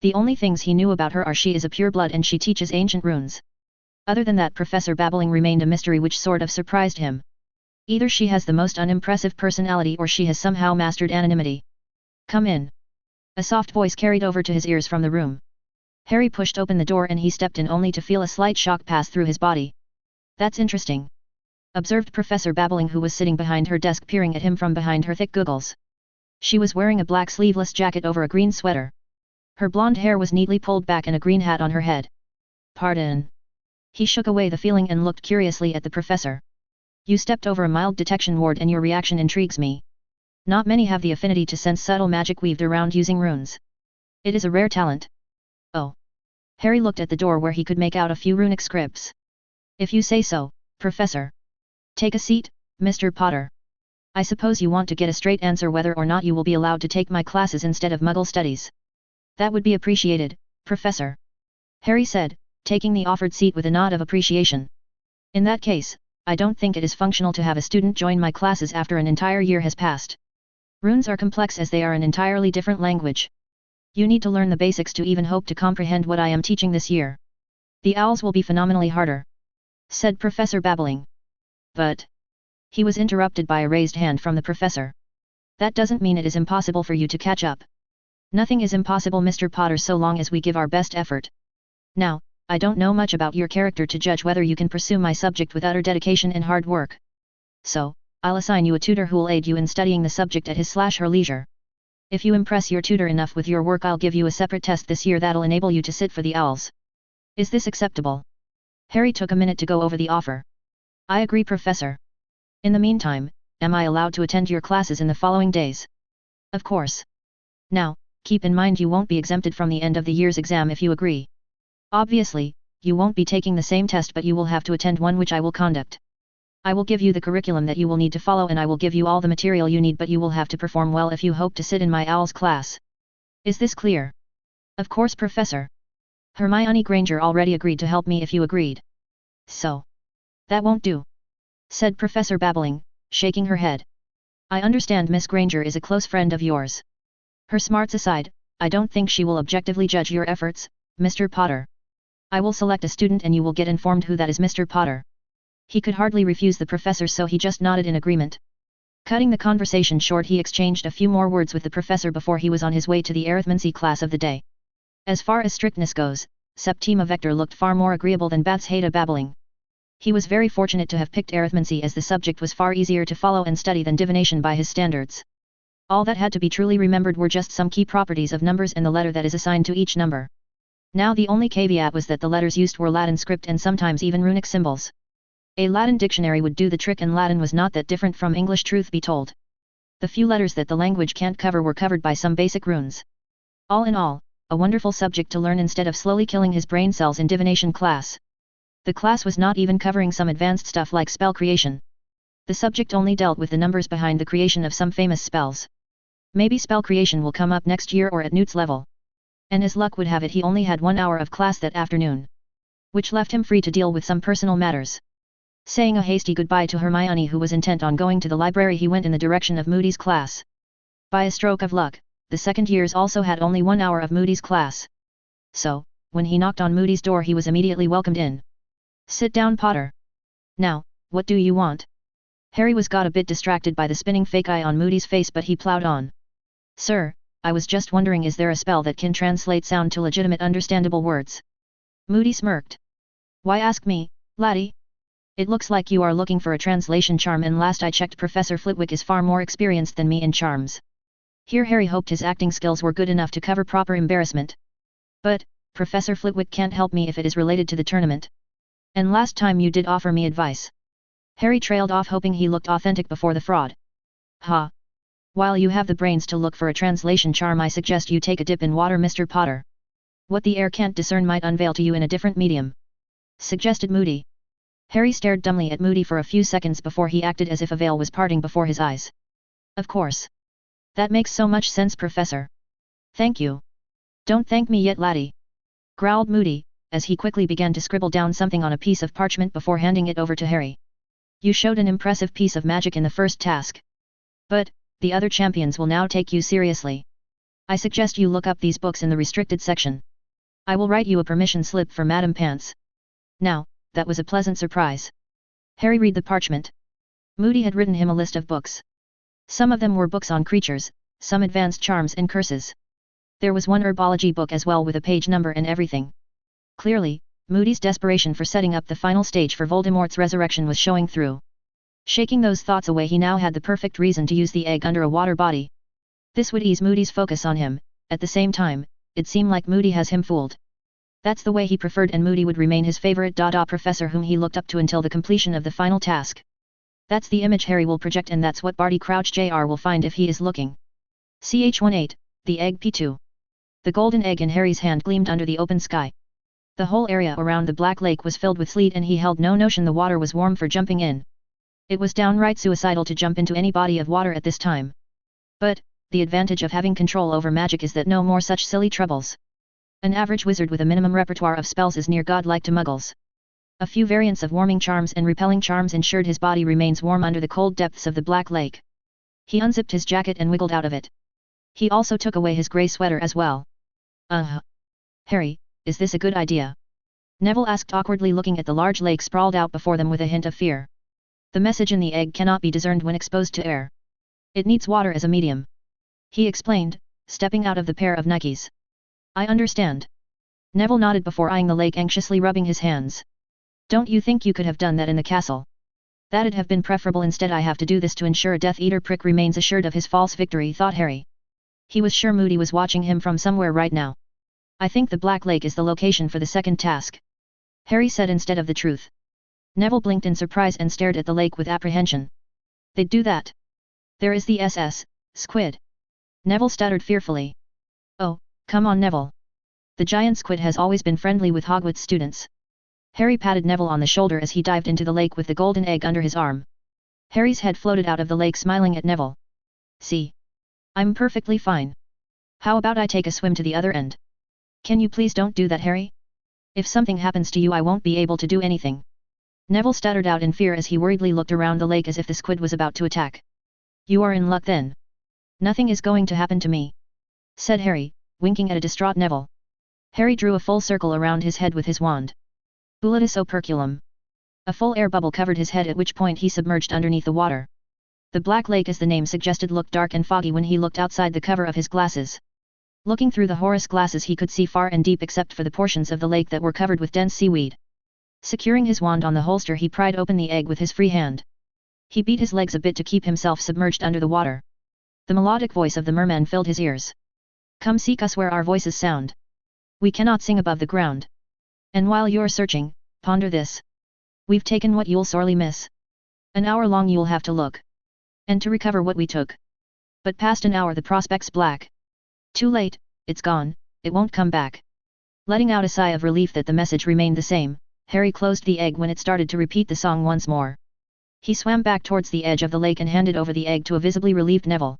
The only things he knew about her are she is a pureblood and she teaches ancient runes. Other than that, Professor Babbling remained a mystery, which sort of surprised him. Either she has the most unimpressive personality or she has somehow mastered anonymity. "Come in." A soft voice carried over to his ears from the room. Harry pushed open the door and he stepped in only to feel a slight shock pass through his body. "That's interesting," observed Professor Babbling, who was sitting behind her desk peering at him from behind her thick goggles. She was wearing a black sleeveless jacket over a green sweater. Her blonde hair was neatly pulled back and a green hat on her head. "Pardon." He shook away the feeling and looked curiously at the professor. "You stepped over a mild detection ward and your reaction intrigues me. Not many have the affinity to sense subtle magic weaved around using runes. It is a rare talent." "Oh." Harry looked at the door where he could make out a few runic scripts. If you say so, Professor. Take a seat, Mr. Potter. I suppose you want to get a straight answer whether or not you will be allowed to take my classes instead of Muggle studies. That would be appreciated, Professor. Harry said, taking the offered seat with a nod of appreciation. In that case, I don't think it is functional to have a student join my classes after an entire year has passed. Runes are complex as they are an entirely different language. You need to learn the basics to even hope to comprehend what I am teaching this year. The owls will be phenomenally harder, said Professor babbling. But he was interrupted by a raised hand from the professor. That doesn't mean it is impossible for you to catch up. Nothing is impossible, Mr. Potter, so long as we give our best effort. Now, I don't know much about your character to judge whether you can pursue my subject with utter dedication and hard work. So, I'll assign you a tutor who will aid you in studying the subject at his/her leisure. If you impress your tutor enough with your work, I'll give you a separate test this year that'll enable you to sit for the owls. Is this acceptable? Harry took a minute to go over the offer. I agree, Professor. In the meantime, am I allowed to attend your classes in the following days? Of course. Now, keep in mind you won't be exempted from the end of the year's exam if you agree. Obviously, you won't be taking the same test, but you will have to attend one which I will conduct. I will give you the curriculum that you will need to follow, and I will give you all the material you need, but you will have to perform well if you hope to sit in my owl's class. Is this clear? Of course, Professor. Hermione Granger already agreed to help me if you agreed. So. That won't do, said Professor babbling, shaking her head. I understand Miss Granger is a close friend of yours. Her smarts aside, I don't think she will objectively judge your efforts, Mr. Potter. I will select a student and you will get informed who that is, Mr. Potter. He could hardly refuse the professor, so he just nodded in agreement. Cutting the conversation short, he exchanged a few more words with the professor before he was on his way to the arithmancy class of the day. As far as strictness goes, Septima Vector looked far more agreeable than Bath's Hada babbling. He was very fortunate to have picked arithmancy, as the subject was far easier to follow and study than divination by his standards. All that had to be truly remembered were just some key properties of numbers and the letter that is assigned to each number. Now the only caveat was that the letters used were Latin script and sometimes even runic symbols. A Latin dictionary would do the trick, and Latin was not that different from English, truth be told. The few letters that the language can't cover were covered by some basic runes. All in all, a wonderful subject to learn instead of slowly killing his brain cells in divination class. The class was not even covering some advanced stuff like spell creation. The subject only dealt with the numbers behind the creation of some famous spells. Maybe spell creation will come up next year or at Newt's level. And as luck would have it, he only had 1 hour of class that afternoon, which left him free to deal with some personal matters. Saying a hasty goodbye to Hermione, who was intent on going to the library, he went in the direction of Moody's class. By a stroke of luck, the second years also had only 1 hour of Moody's class. So, when he knocked on Moody's door, he was immediately welcomed in. Sit down, Potter. Now, what do you want? Harry was got a bit distracted by the spinning fake eye on Moody's face, but he plowed on. Sir, I was just wondering, is there a spell that can translate sound to legitimate understandable words? Moody smirked. Why ask me, laddie? It looks like you are looking for a translation charm, and last I checked Professor Flitwick is far more experienced than me in charms. Here Harry hoped his acting skills were good enough to cover proper embarrassment. But, Professor Flitwick can't help me if it is related to the tournament. And last time you did offer me advice. Harry trailed off, hoping he looked authentic before the fraud. Ha! While you have the brains to look for a translation charm, I suggest you take a dip in water, Mr. Potter. What the air can't discern might unveil to you in a different medium, suggested Moody. Harry stared dumbly at Moody for a few seconds before he acted as if a veil was parting before his eyes. Of course. That makes so much sense, Professor. Thank you. Don't thank me yet, laddie, growled Moody, as he quickly began to scribble down something on a piece of parchment before handing it over to Harry. You showed an impressive piece of magic in the first task. But, the other champions will now take you seriously. I suggest you look up these books in the restricted section. I will write you a permission slip for Madame Pants. Now, that was a pleasant surprise. Harry read the parchment. Moody had written him a list of books. Some of them were books on creatures, some advanced charms and curses. There was one herbology book as well, with a page number and everything. Clearly, Moody's desperation for setting up the final stage for Voldemort's resurrection was showing through. Shaking those thoughts away, he now had the perfect reason to use the egg under a water body. This would ease Moody's focus on him. At the same time, it seemed like Moody has him fooled. That's the way he preferred, and Moody would remain his favorite professor whom he looked up to until the completion of the final task. That's the image Harry will project, and that's what Barty Crouch Jr. will find if he is looking. Ch18, the egg P2. The golden egg in Harry's hand gleamed under the open sky. The whole area around the Black Lake was filled with sleet and he held no notion the water was warm for jumping in. It was downright suicidal to jump into any body of water at this time. But, the advantage of having control over magic is that no more such silly troubles. An average wizard with a minimum repertoire of spells is near godlike to muggles. A few variants of warming charms and repelling charms ensured his body remains warm under the cold depths of the Black Lake. He unzipped his jacket and wiggled out of it. He also took away his grey sweater as well. Harry, is this a good idea? Neville asked awkwardly, looking at the large lake sprawled out before them with a hint of fear. The message in the egg cannot be discerned when exposed to air. It needs water as a medium. He explained, stepping out of the pair of Nikes. I understand. Neville nodded before eyeing the lake, anxiously rubbing his hands. Don't you think you could have done that in the castle? That'd have been preferable. Instead I have to do this to ensure a Death Eater prick remains assured of his false victory, thought Harry. He was sure Moody was watching him from somewhere right now. I think the Black Lake is the location for the second task. Harry said instead of the truth. Neville blinked in surprise and stared at the lake with apprehension. They'd do that? There is the squid. Neville stuttered fearfully. Oh, come on Neville. The giant squid has always been friendly with Hogwarts students. Harry patted Neville on the shoulder as he dived into the lake with the golden egg under his arm. Harry's head floated out of the lake, smiling at Neville. See? I'm perfectly fine. How about I take a swim to the other end? Can you please don't do that, Harry? If something happens to you I won't be able to do anything. Neville stuttered out in fear as he worriedly looked around the lake as if the squid was about to attack. You are in luck then. Nothing is going to happen to me, said Harry, winking at a distraught Neville. Harry drew a full circle around his head with his wand. Bullatus operculum. A full air bubble covered his head, at which point he submerged underneath the water. The Black Lake, as the name suggested, looked dark and foggy when he looked outside the cover of his glasses. Looking through the Horus glasses he could see far and deep except for the portions of the lake that were covered with dense seaweed. Securing his wand on the holster he pried open the egg with his free hand. He beat his legs a bit to keep himself submerged under the water. The melodic voice of the merman filled his ears. Come seek us where our voices sound. We cannot sing above the ground. And while you're searching, ponder this. We've taken what you'll sorely miss. An hour long you'll have to look. And to recover what we took. But past an hour the prospect's black. Too late, it's gone, it won't come back. Letting out a sigh of relief that the message remained the same, Harry closed the egg when it started to repeat the song once more. He swam back towards the edge of the lake and handed over the egg to a visibly relieved Neville.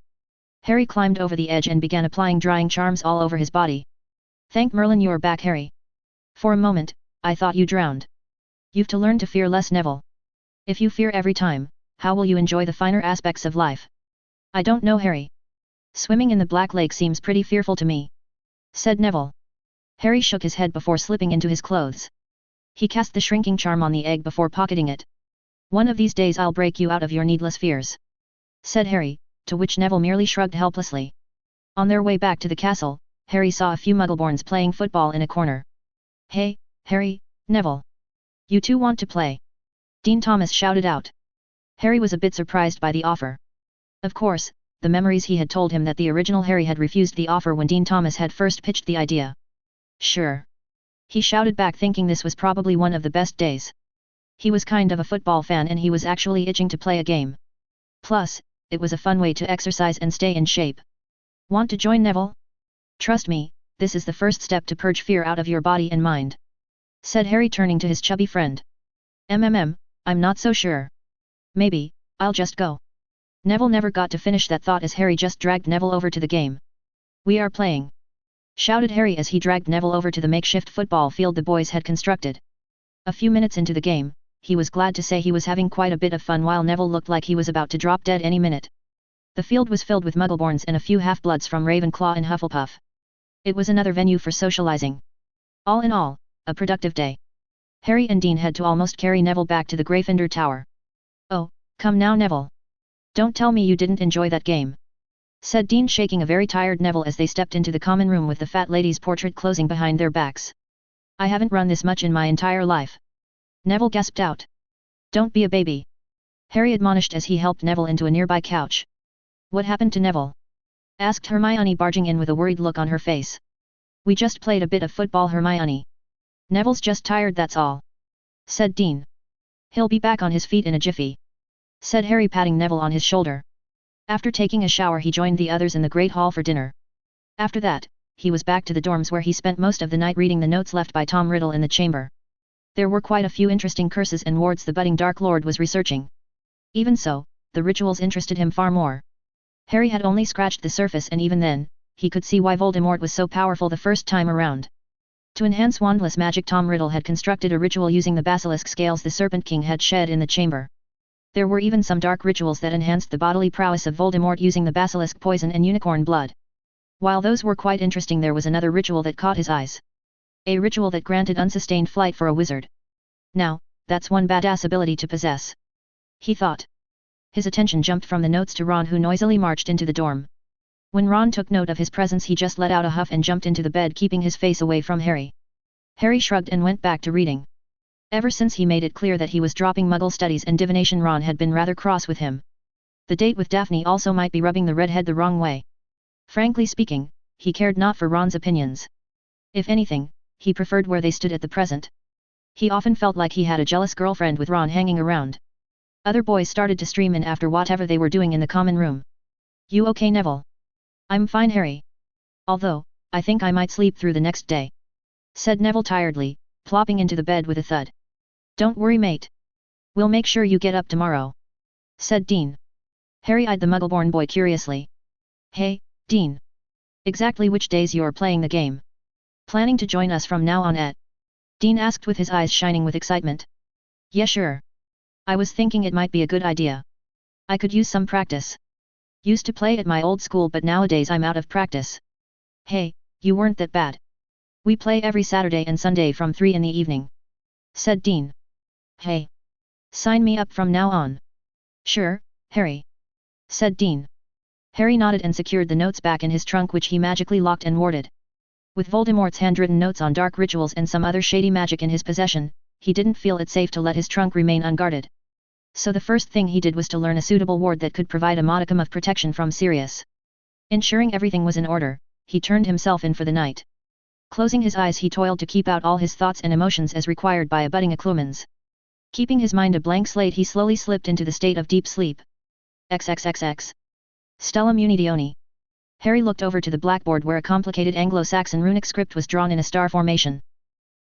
Harry climbed over the edge and began applying drying charms all over his body. Thank Merlin you're back, Harry. For a moment, I thought you drowned. You've to learn to fear less, Neville. If you fear every time, how will you enjoy the finer aspects of life? I don't know, Harry. Swimming in the Black Lake seems pretty fearful to me, said Neville. Harry shook his head before slipping into his clothes. He cast the shrinking charm on the egg before pocketing it. One of these days I'll break you out of your needless fears, said Harry, to which Neville merely shrugged helplessly. On their way back to the castle, Harry saw a few Muggleborns playing football in a corner. Hey, Harry, Neville. You two want to play? Dean Thomas shouted out. Harry was a bit surprised by the offer. Of course, the memories he had told him that the original Harry had refused the offer when Dean Thomas had first pitched the idea. Sure. He shouted back, thinking this was probably one of the best days. He was kind of a football fan and he was actually itching to play a game. Plus, it was a fun way to exercise and stay in shape. Want to join, Neville? Trust me, this is the first step to purge fear out of your body and mind, said Harry, turning to his chubby friend. I'm not so sure. Maybe, I'll just go. Neville never got to finish that thought as Harry just dragged Neville over to the game. We are playing, shouted Harry as he dragged Neville over to the makeshift football field the boys had constructed. A few minutes into the game, he was glad to say he was having quite a bit of fun while Neville looked like he was about to drop dead any minute. The field was filled with Muggleborns and a few half-bloods from Ravenclaw and Hufflepuff. It was another venue for socializing. All in all, a productive day. Harry and Dean had to almost carry Neville back to the Gryffindor Tower. Oh, come now, Neville. Don't tell me you didn't enjoy that game, said Dean, shaking a very tired Neville as they stepped into the common room with the fat lady's portrait closing behind their backs. I haven't run this much in my entire life. Neville gasped out. Don't be a baby, Harry admonished as he helped Neville into a nearby couch. What happened to Neville? Asked Hermione, barging in with a worried look on her face. We just played a bit of football, Hermione. Neville's just tired, that's all, said Dean. He'll be back on his feet in a jiffy, said Harry, patting Neville on his shoulder. After taking a shower he joined the others in the Great Hall for dinner. After that, he was back to the dorms where he spent most of the night reading the notes left by Tom Riddle in the chamber. There were quite a few interesting curses and wards the budding Dark Lord was researching. Even so, the rituals interested him far more. Harry had only scratched the surface, and even then, he could see why Voldemort was so powerful the first time around. To enhance wandless magic, Tom Riddle had constructed a ritual using the basilisk scales the Serpent King had shed in the chamber. There were even some dark rituals that enhanced the bodily prowess of Voldemort using the basilisk poison and unicorn blood. While those were quite interesting, there was another ritual that caught his eyes. A ritual that granted unsustained flight for a wizard. Now, that's one badass ability to possess, he thought. His attention jumped from the notes to Ron, who noisily marched into the dorm. When Ron took note of his presence, he just let out a huff and jumped into the bed, keeping his face away from Harry. Harry shrugged and went back to reading. Ever since he made it clear that he was dropping Muggle studies and divination, Ron had been rather cross with him. The date with Daphne also might be rubbing the redhead the wrong way. Frankly speaking, he cared not for Ron's opinions. If anything, he preferred where they stood at the present. He often felt like he had a jealous girlfriend with Ron hanging around. Other boys started to stream in after whatever they were doing in the common room. "You okay, Neville?" "I'm fine, Harry. Although, I think I might sleep through the next day," said Neville tiredly, plopping into the bed with a thud. "Don't worry, mate. We'll make sure you get up tomorrow," said Dean. Harry eyed the Muggle-born boy curiously. "Hey, Dean. Exactly which days you're playing the game? Planning to join us from now on, Ed?" Dean asked with his eyes shining with excitement. "Yeah, sure. I was thinking it might be a good idea. I could use some practice. Used to play at my old school, but nowadays I'm out of practice." "Hey, you weren't that bad. We play every Saturday and Sunday from 3 in the evening," said Dean. "Hey. Sign me up from now on." "Sure, Harry," said Dean. Harry nodded and secured the notes back in his trunk, which he magically locked and warded. With Voldemort's handwritten notes on dark rituals and some other shady magic in his possession, he didn't feel it safe to let his trunk remain unguarded. So the first thing he did was to learn a suitable ward that could provide a modicum of protection from Sirius. Ensuring everything was in order, he turned himself in for the night. Closing his eyes, he toiled to keep out all his thoughts and emotions as required by a budding Acclumans. Keeping his mind a blank slate, he slowly slipped into the state of deep sleep. XXXX. Stellum Unidioni. Harry looked over to the blackboard where a complicated Anglo-Saxon runic script was drawn in a star formation.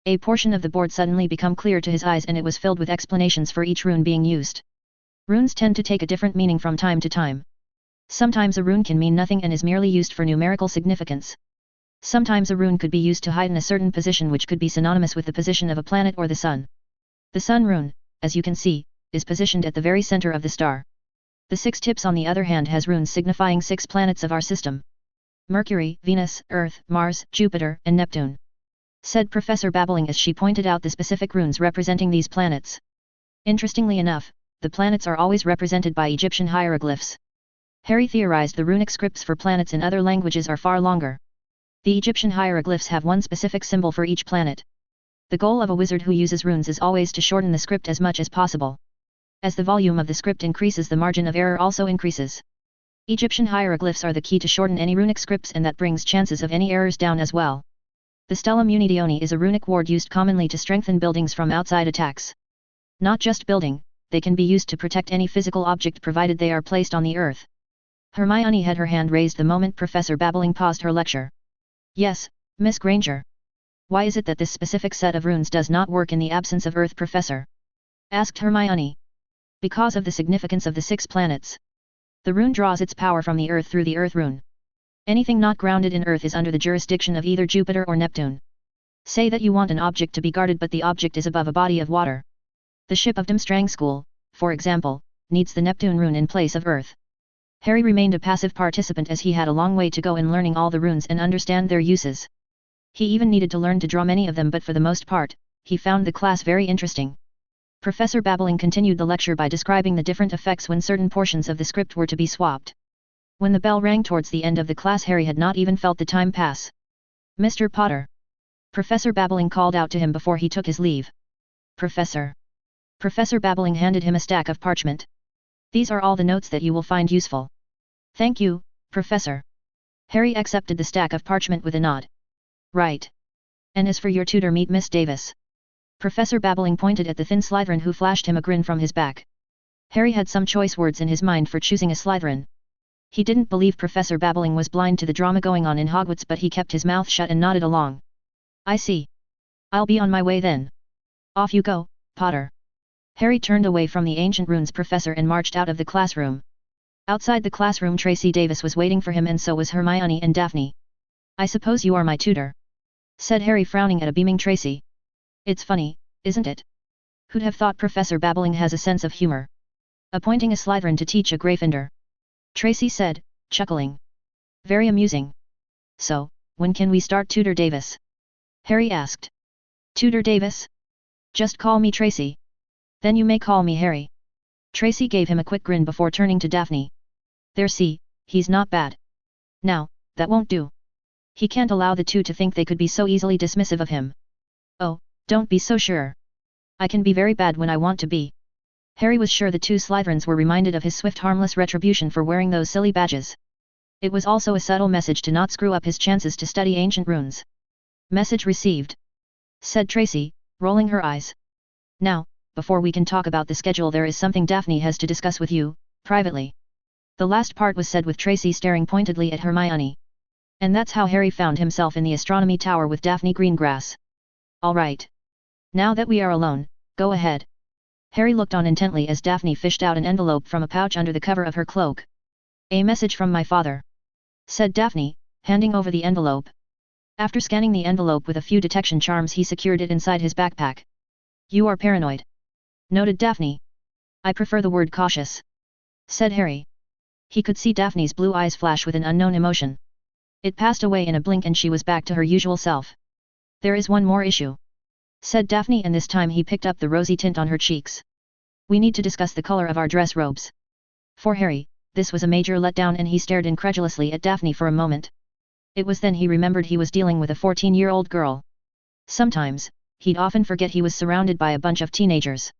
A portion of the board suddenly became clear to his eyes, and it was filled with explanations for each rune being used. Runes tend to take a different meaning from time to time. Sometimes a rune can mean nothing and is merely used for numerical significance. Sometimes a rune could be used to heighten a certain position, which could be synonymous with the position of a planet or the sun. The sun rune, as you can see, is positioned at the very center of the star. The 6 tips, on the other hand, has runes signifying 6 planets of our system: Mercury, Venus, Earth, Mars, Jupiter, and Neptune, said Professor Babbling as she pointed out the specific runes representing these planets. Interestingly enough, the planets are always represented by Egyptian hieroglyphs. Harry theorized the runic scripts for planets in other languages are far longer. The Egyptian hieroglyphs have one specific symbol for each planet. The goal of a wizard who uses runes is always to shorten the script as much as possible. As the volume of the script increases, the margin of error also increases. Egyptian hieroglyphs are the key to shorten any runic scripts, and that brings chances of any errors down as well. The Stellum Unidioni is a runic ward used commonly to strengthen buildings from outside attacks. Not just building, they can be used to protect any physical object provided they are placed on the earth. Hermione had her hand raised the moment Professor Babbling paused her lecture. "Yes, Miss Granger. Why is it that this specific set of runes does not work in the absence of Earth, Professor?" asked Hermione. "Because of the significance of the 6 planets. The rune draws its power from the Earth through the Earth rune. Anything not grounded in Earth is under the jurisdiction of either Jupiter or Neptune. Say that you want an object to be guarded, but the object is above a body of water. The ship of Durmstrang, for example, needs the Neptune rune in place of Earth." Harry remained a passive participant as he had a long way to go in learning all the runes and understand their uses. He even needed to learn to draw many of them, but for the most part, he found the class very interesting. Professor Babbling continued the lecture by describing the different effects when certain portions of the script were to be swapped. When the bell rang towards the end of the class, Harry had not even felt the time pass. "Mr. Potter!" Professor Babbling called out to him before he took his leave. "Professor!" Professor Babbling handed him a stack of parchment. "These are all the notes that you will find useful." "Thank you, Professor." Harry accepted the stack of parchment with a nod. "Right. And as for your tutor, meet Miss Davis." Professor Babbling pointed at the thin Slytherin who flashed him a grin from his back. Harry had some choice words in his mind for choosing a Slytherin. He didn't believe Professor Babbling was blind to the drama going on in Hogwarts, but he kept his mouth shut and nodded along. I see. I'll be on my way then. Off you go, Potter. Harry turned away from the ancient runes professor and marched out of the classroom. Outside the classroom, Tracy Davis was waiting for him, and so was Hermione and Daphne. I suppose you are my tutor, said Harry, frowning at a beaming Tracy. It's funny, isn't it? Who'd have thought Professor Babbling has a sense of humor? Appointing a Slytherin to teach a Gryffindor. Tracy said, chuckling. Very amusing. So, when can we start, Tutor Davis? Harry asked. Tutor Davis? Just call me Tracy. Then you may call me Harry. Tracy gave him a quick grin before turning to Daphne. There, see, he's not bad. Now, that won't do. He can't allow the two to think they could be so easily dismissive of him. Oh, don't be so sure. I can be very bad when I want to be. Harry was sure the two Slytherins were reminded of his swift harmless retribution for wearing those silly badges. It was also a subtle message to not screw up his chances to study ancient runes. Message received, said Tracy, rolling her eyes. Now, before we can talk about the schedule, there is something Daphne has to discuss with you, privately. The last part was said with Tracy staring pointedly at Hermione. And that's how Harry found himself in the astronomy tower with Daphne Greengrass. All right. Now that we are alone, go ahead. Harry looked on intently as Daphne fished out an envelope from a pouch under the cover of her cloak. A message from my father, said Daphne, handing over the envelope. After scanning the envelope with a few detection charms, he secured it inside his backpack. You are paranoid, noted Daphne. I prefer the word cautious, said Harry. He could see Daphne's blue eyes flash with an unknown emotion. It passed away in a blink and she was back to her usual self. There is one more issue, said Daphne, and this time he picked up the rosy tint on her cheeks. We need to discuss the color of our dress robes. For Harry, this was a major letdown, and he stared incredulously at Daphne for a moment. It was then he remembered he was dealing with a 14-year-old girl. Sometimes, he'd often forget he was surrounded by a bunch of teenagers.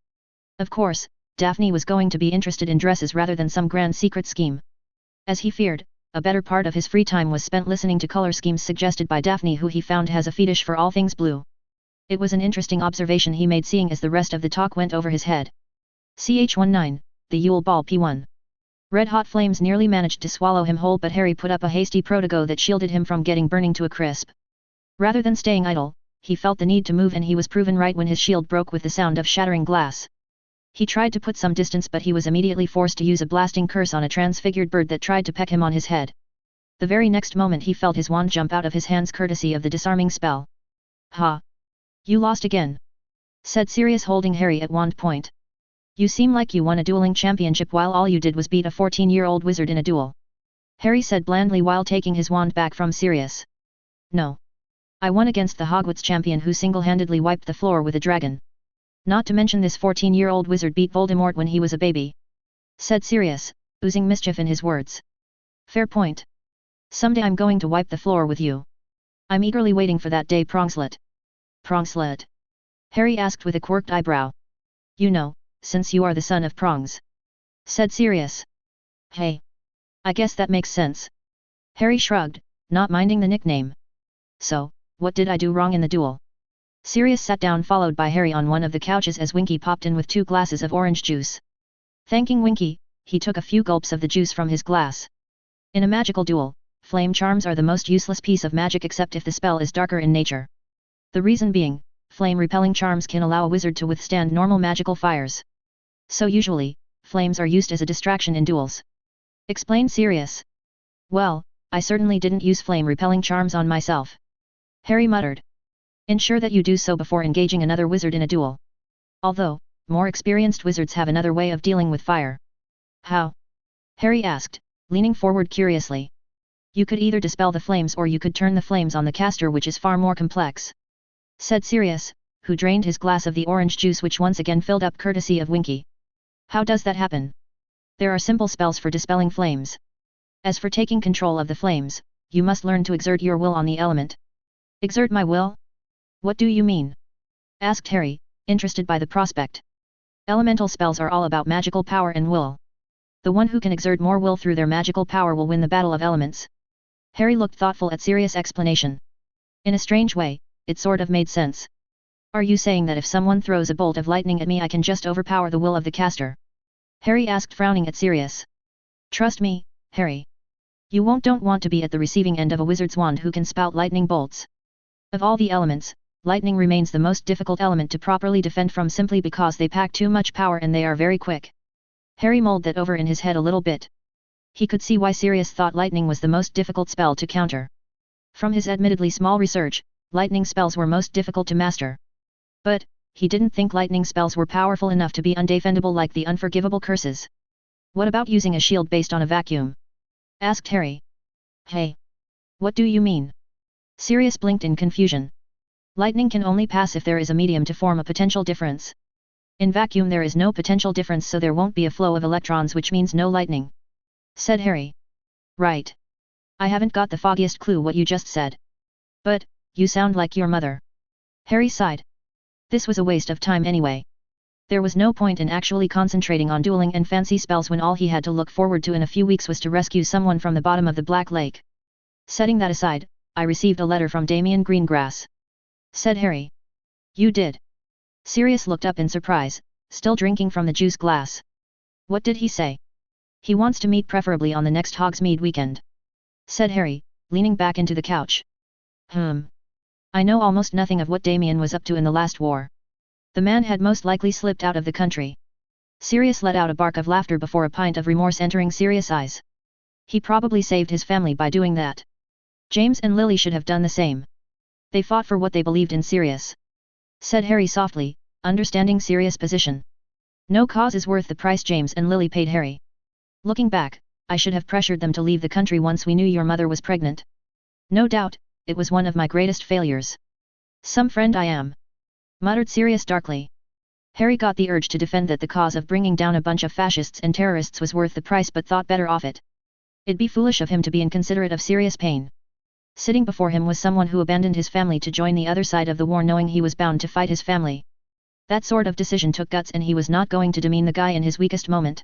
Of course, Daphne was going to be interested in dresses rather than some grand secret scheme. As he feared, a better part of his free time was spent listening to color schemes suggested by Daphne, who he found has a fetish for all things blue. It was an interesting observation he made, seeing as the rest of the talk went over his head. Ch19, the Yule Ball P1. Red-hot flames nearly managed to swallow him whole, but Harry put up a hasty protego that shielded him from getting burning to a crisp. Rather than staying idle, he felt the need to move, and he was proven right when his shield broke with the sound of shattering glass. He tried to put some distance, but he was immediately forced to use a blasting curse on a transfigured bird that tried to peck him on his head. The very next moment he felt his wand jump out of his hands courtesy of the disarming spell. Ha! You lost again, said Sirius, holding Harry at wand point. You seem like you won a dueling championship while all you did was beat a 14-year-old wizard in a duel, Harry said blandly while taking his wand back from Sirius. No. I won against the Hogwarts champion who single-handedly wiped the floor with a dragon. Not to mention this 14-year-old wizard beat Voldemort when he was a baby, said Sirius, oozing mischief in his words. Fair point. Someday I'm going to wipe the floor with you. I'm eagerly waiting for that day, Prongslet. Prongslet? Harry asked with a quirked eyebrow. You know, since you are the son of Prongs, said Sirius. Hey. I guess that makes sense. Harry shrugged, not minding the nickname. So, what did I do wrong in the duel? Sirius sat down, followed by Harry on one of the couches as Winky popped in with 2 glasses of orange juice. Thanking Winky, he took a few gulps of the juice from his glass. In a magical duel, flame charms are the most useless piece of magic except if the spell is darker in nature. The reason being, flame-repelling charms can allow a wizard to withstand normal magical fires. So usually, flames are used as a distraction in duels, explained Sirius. Well, I certainly didn't use flame-repelling charms on myself, Harry muttered. Ensure that you do so before engaging another wizard in a duel. Although, more experienced wizards have another way of dealing with fire. How? Harry asked, leaning forward curiously. You could either dispel the flames or you could turn the flames on the caster, which is far more complex, said Sirius, who drained his glass of the orange juice, which once again filled up courtesy of Winky. How does that happen? There are simple spells for dispelling flames. As for taking control of the flames, you must learn to exert your will on the element. Exert my will? What do you mean? Asked Harry, interested by the prospect. Elemental spells are all about magical power and will. The one who can exert more will through their magical power will win the battle of elements. Harry looked thoughtful at Sirius' explanation. In a strange way, it sort of made sense. Are you saying that if someone throws a bolt of lightning at me, I can just overpower the will of the caster? Harry asked, frowning at Sirius. Trust me, Harry. You don't want to be at the receiving end of a wizard's wand who can spout lightning bolts. Of all the elements, lightning remains the most difficult element to properly defend from simply because they pack too much power and they are very quick. Harry mulled that over in his head a little bit. He could see why Sirius thought lightning was the most difficult spell to counter. From his admittedly small research, lightning spells were most difficult to master. But, he didn't think lightning spells were powerful enough to be undefendable like the unforgivable curses. What about using a shield based on a vacuum? Asked Harry. Hey! What do you mean? Sirius blinked in confusion. Lightning can only pass if there is a medium to form a potential difference. In vacuum there is no potential difference, so there won't be a flow of electrons, which means no lightning. Said Harry. Right. I haven't got the foggiest clue what you just said. But, you sound like your mother. Harry sighed. This was a waste of time anyway. There was no point in actually concentrating on dueling and fancy spells when all he had to look forward to in a few weeks was to rescue someone from the bottom of the Black Lake. Setting that aside, I received a letter from Damian Greengrass. Said Harry. You did? Sirius looked up in surprise, still drinking from the juice glass. What did he say? He wants to meet preferably on the next Hogsmeade weekend. Said Harry, leaning back into the couch. I know almost nothing of what Damian was up to in the last war. The man had most likely slipped out of the country. Sirius let out a bark of laughter before a pint of remorse entering Sirius' eyes. He probably saved his family by doing that. James and Lily should have done the same. They fought for what they believed in. Sirius. Said Harry softly, understanding Sirius' position. No cause is worth the price James and Lily paid Harry. Looking back, I should have pressured them to leave the country once we knew your mother was pregnant. No doubt, it was one of my greatest failures. Some friend I am. Muttered Sirius darkly. Harry got the urge to defend that the cause of bringing down a bunch of fascists and terrorists was worth the price, but thought better of it. It'd be foolish of him to be inconsiderate of Sirius' pain. Sitting before him was someone who abandoned his family to join the other side of the war knowing he was bound to fight his family. That sort of decision took guts, and he was not going to demean the guy in his weakest moment.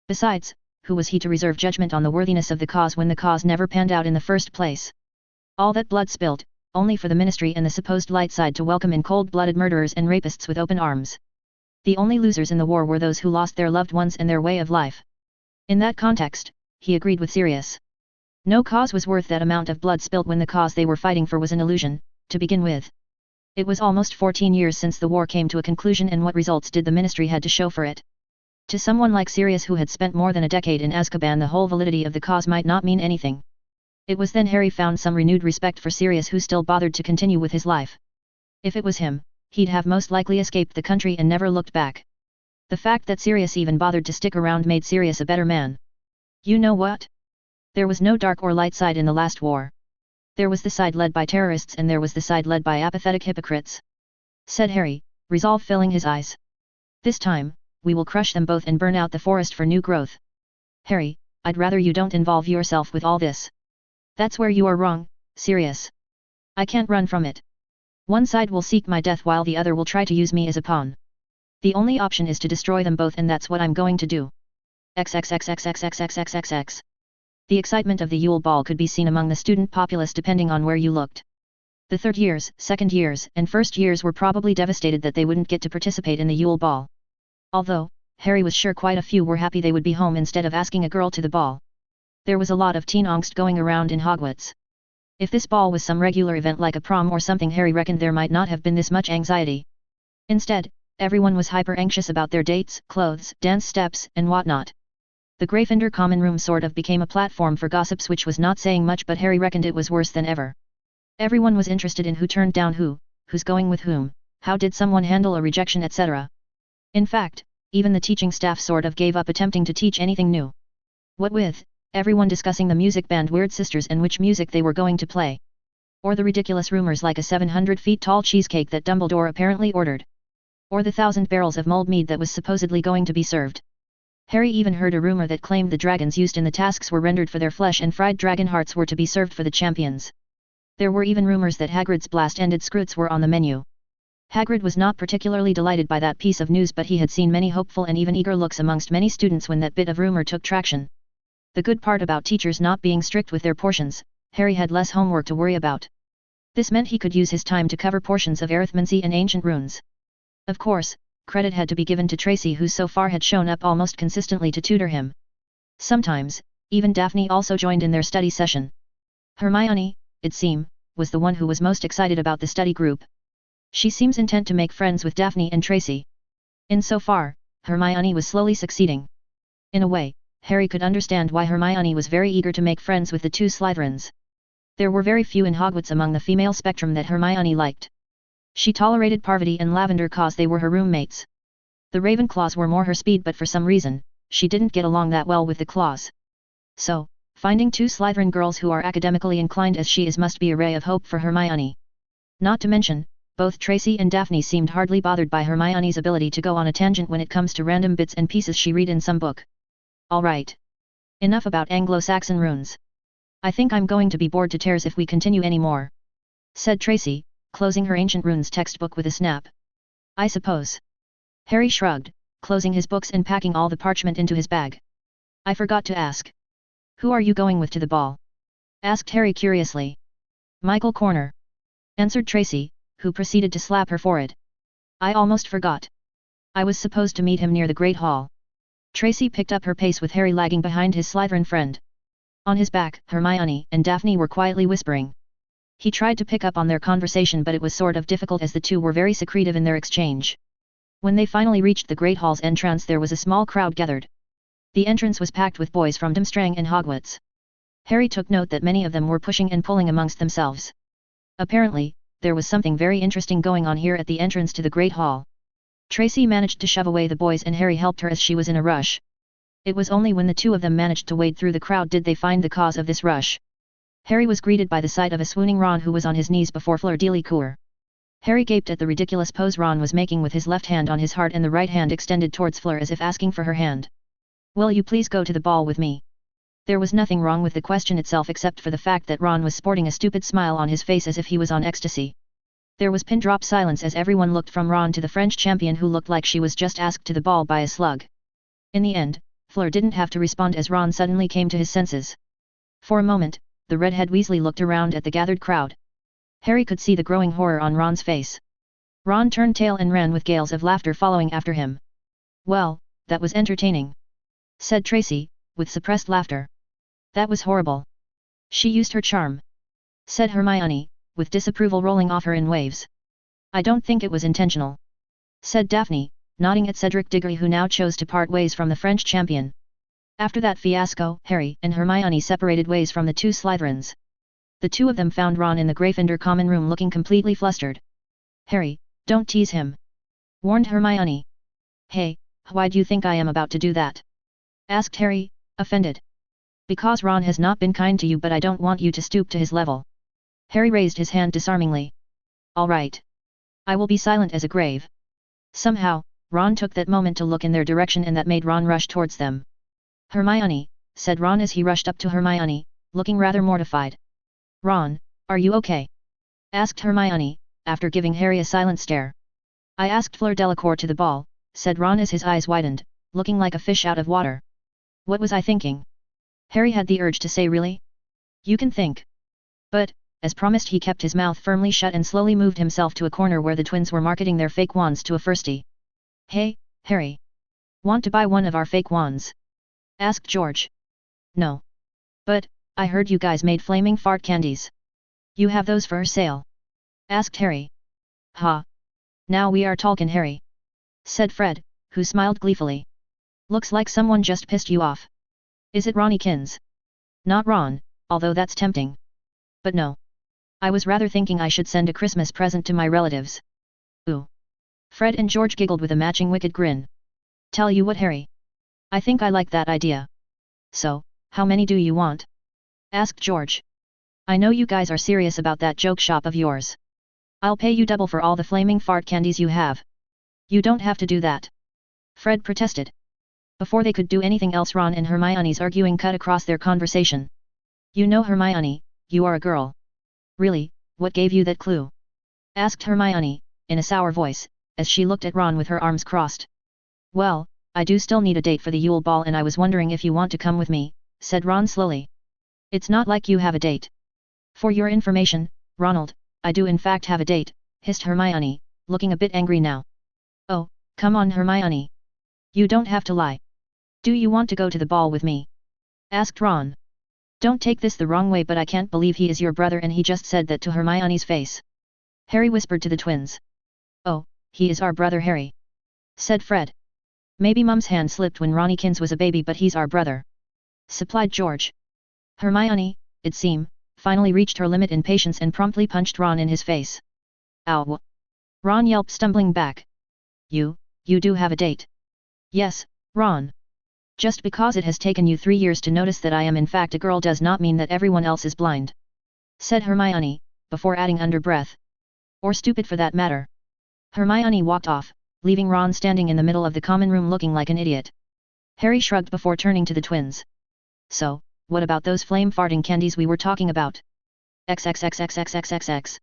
Besides, who was he to reserve judgment on the worthiness of the cause when the cause never panned out in the first place? All that blood spilled, only for the Ministry and the supposed light side to welcome in cold-blooded murderers and rapists with open arms. The only losers in the war were those who lost their loved ones and their way of life. In that context, he agreed with Sirius. No cause was worth that amount of blood spilled when the cause they were fighting for was an illusion, to begin with. It was almost 14 years since the war came to a conclusion, and what results did the Ministry had to show for it? To someone like Sirius, who had spent more than a decade in Azkaban, the whole validity of the cause might not mean anything. It was then Harry found some renewed respect for Sirius, who still bothered to continue with his life. If it was him, he'd have most likely escaped the country and never looked back. The fact that Sirius even bothered to stick around made Sirius a better man. You know what? There was no dark or light side in the last war. There was the side led by terrorists and there was the side led by apathetic hypocrites. Said Harry, resolve filling his eyes. This time, we will crush them both and burn out the forest for new growth. Harry, I'd rather you don't involve yourself with all this. That's where you are wrong, Sirius. I can't run from it. One side will seek my death while the other will try to use me as a pawn. The only option is to destroy them both, and that's what I'm going to do. XXXXXXXXXX. The excitement of the Yule Ball could be seen among the student populace depending on where you looked. The third years, second years, and first years were probably devastated that they wouldn't get to participate in the Yule Ball. Although, Harry was sure quite a few were happy they would be home instead of asking a girl to the ball. There was a lot of teen angst going around in Hogwarts. If this ball was some regular event like a prom or something, Harry reckoned there might not have been this much anxiety. Instead, everyone was hyper anxious about their dates, clothes, dance steps, and whatnot. The Gryffindor common room sort of became a platform for gossips, which was not saying much, but Harry reckoned it was worse than ever. Everyone was interested in who turned down who, who's going with whom, how did someone handle a rejection, etc. In fact, even the teaching staff sort of gave up attempting to teach anything new. What with everyone discussing the music band Weird Sisters and which music they were going to play. Or the ridiculous rumors like a 700 feet tall cheesecake that Dumbledore apparently ordered. Or the 1,000 barrels of mulled mead that was supposedly going to be served. Harry even heard a rumor that claimed the dragons used in the tasks were rendered for their flesh and fried dragon hearts were to be served for the champions. There were even rumors that Hagrid's blast-ended scroots were on the menu. Hagrid was not particularly delighted by that piece of news, but he had seen many hopeful and even eager looks amongst many students when that bit of rumor took traction. The good part about teachers not being strict with their portions, Harry had less homework to worry about. This meant he could use his time to cover portions of arithmancy and ancient runes. Of course, credit had to be given to Tracy, who so far had shown up almost consistently to tutor him. Sometimes, Even Daphne also joined in their study session. Hermione, it seemed, was the one who was most excited about the study group. She seems intent to make friends with Daphne and Tracy. Insofar, Hermione was slowly succeeding. In a way, Harry could understand why Hermione was very eager to make friends with the two Slytherins. There were very few in Hogwarts among the female spectrum that Hermione liked. She tolerated Parvati and Lavender cause they were her roommates. The Ravenclaws were more her speed, but for some reason, she didn't get along that well with the Claws. So, finding two Slytherin girls who are academically inclined as she is must be a ray of hope for Hermione. Not to mention, both Tracy and Daphne seemed hardly bothered by Hermione's ability to go on a tangent when it comes to random bits and pieces she read in some book. Alright. Enough about Anglo-Saxon runes. I think I'm going to be bored to tears if we continue anymore, said Tracy, closing her Ancient Runes textbook with a snap. I suppose. Harry shrugged, closing his books and packing all the parchment into his bag. I forgot to ask. Who are you going with to the ball? Asked Harry curiously. Michael Corner, answered Tracy, who proceeded to slap her forehead. I almost forgot. I was supposed to meet him near the Great Hall. Tracy picked up her pace with Harry lagging behind his Slytherin friend. On his back, Hermione and Daphne were quietly whispering. He tried to pick up on their conversation, but it was sort of difficult as the two were very secretive in their exchange. When they finally reached the Great Hall's entrance, there was a small crowd gathered. The entrance was packed with boys from Durmstrang and Hogwarts. Harry took note that many of them were pushing and pulling amongst themselves. Apparently, there was something very interesting going on here at the entrance to the Great Hall. Tracy managed to shove away the boys and Harry helped her as she was in a rush. It was only when the two of them managed to wade through the crowd did they find the cause of this rush. Harry was greeted by the sight of a swooning Ron who was on his knees before Fleur Delacour. Harry gaped at the ridiculous pose Ron was making with his left hand on his heart and the right hand extended towards Fleur as if asking for her hand. Will you please go to the ball with me? There was nothing wrong with the question itself except for the fact that Ron was sporting a stupid smile on his face as if he was on ecstasy. There was pin-drop silence as everyone looked from Ron to the French champion who looked like she was just asked to the ball by a slug. In the end, Fleur didn't have to respond as Ron suddenly came to his senses. For a moment, the redhead Weasley looked around at the gathered crowd. Harry could see the growing horror on Ron's face. Ron turned tail and ran with gales of laughter following after him. Well, that was entertaining, said Tracy, with suppressed laughter. That was horrible. She used her charm, said Hermione, with disapproval rolling off her in waves. I don't think it was intentional, said Daphne, nodding at Cedric Diggory who now chose to part ways from the French champion. After that fiasco, Harry and Hermione separated ways from the two Slytherins. The two of them found Ron in the Gryffindor common room looking completely flustered. Harry, don't tease him, warned Hermione. Hey, why do you think I am about to do that? Asked Harry, offended. Because Ron has not been kind to you, but I don't want you to stoop to his level. Harry raised his hand disarmingly. All right. I will be silent as a grave. Somehow, Ron took that moment to look in their direction and that made Ron rush towards them. Hermione, said Ron as he rushed up to Hermione, looking rather mortified. Ron, are you okay? Asked Hermione, after giving Harry a silent stare. I asked Fleur Delacour to the ball, said Ron as his eyes widened, looking like a fish out of water. What was I thinking? Harry had the urge to say really? You can think. But, as promised, he kept his mouth firmly shut and slowly moved himself to a corner where the twins were marketing their fake wands to a firstie. Hey, Harry. Want to buy one of our fake wands? Asked George. No. But, I heard you guys made flaming fart candies. You have those for sale? Asked Harry. Ha. Now we are talkin', Harry, said Fred, who smiled gleefully. Looks like someone just pissed you off. Is it Ronnykins? Not Ron, although that's tempting. But no. I was rather thinking I should send a Christmas present to my relatives. Ooh. Fred and George giggled with a matching wicked grin. Tell you what, Harry. I think I like that idea. So, how many do you want? Asked George. I know you guys are serious about that joke shop of yours. I'll pay you double for all the flaming fart candies you have. You don't have to do that, Fred protested. Before they could do anything else, Ron and Hermione's arguing cut across their conversation. You know, Hermione, you are a girl. Really, what gave you that clue? Asked Hermione, in a sour voice, as she looked at Ron with her arms crossed. Well, I do still need a date for the Yule Ball and I was wondering if you want to come with me, said Ron slowly. It's not like you have a date. For your information, Ronald, I do in fact have a date, hissed Hermione, looking a bit angry now. Oh, come on, Hermione. You don't have to lie. Do you want to go to the ball with me? asked Ron. Don't take this the wrong way, but I can't believe he is your brother and he just said that to Hermione's face. Harry whispered to the twins. Oh, he is our brother Harry, said Fred. Maybe Mum's hand slipped when Ronnykins was a baby, but he's our brother, supplied George. Hermione, it seemed, finally reached her limit in patience and promptly punched Ron in his face. Ow! Ron yelped, stumbling back. You do have a date. Yes, Ron. Just because it has taken you 3 years to notice that I am in fact a girl does not mean that everyone else is blind, said Hermione, before adding under breath. Or stupid for that matter. Hermione walked off, leaving Ron standing in the middle of the common room looking like an idiot. Harry shrugged before turning to the twins. So, what about those flame-farting candies we were talking about? XXXXXXXX.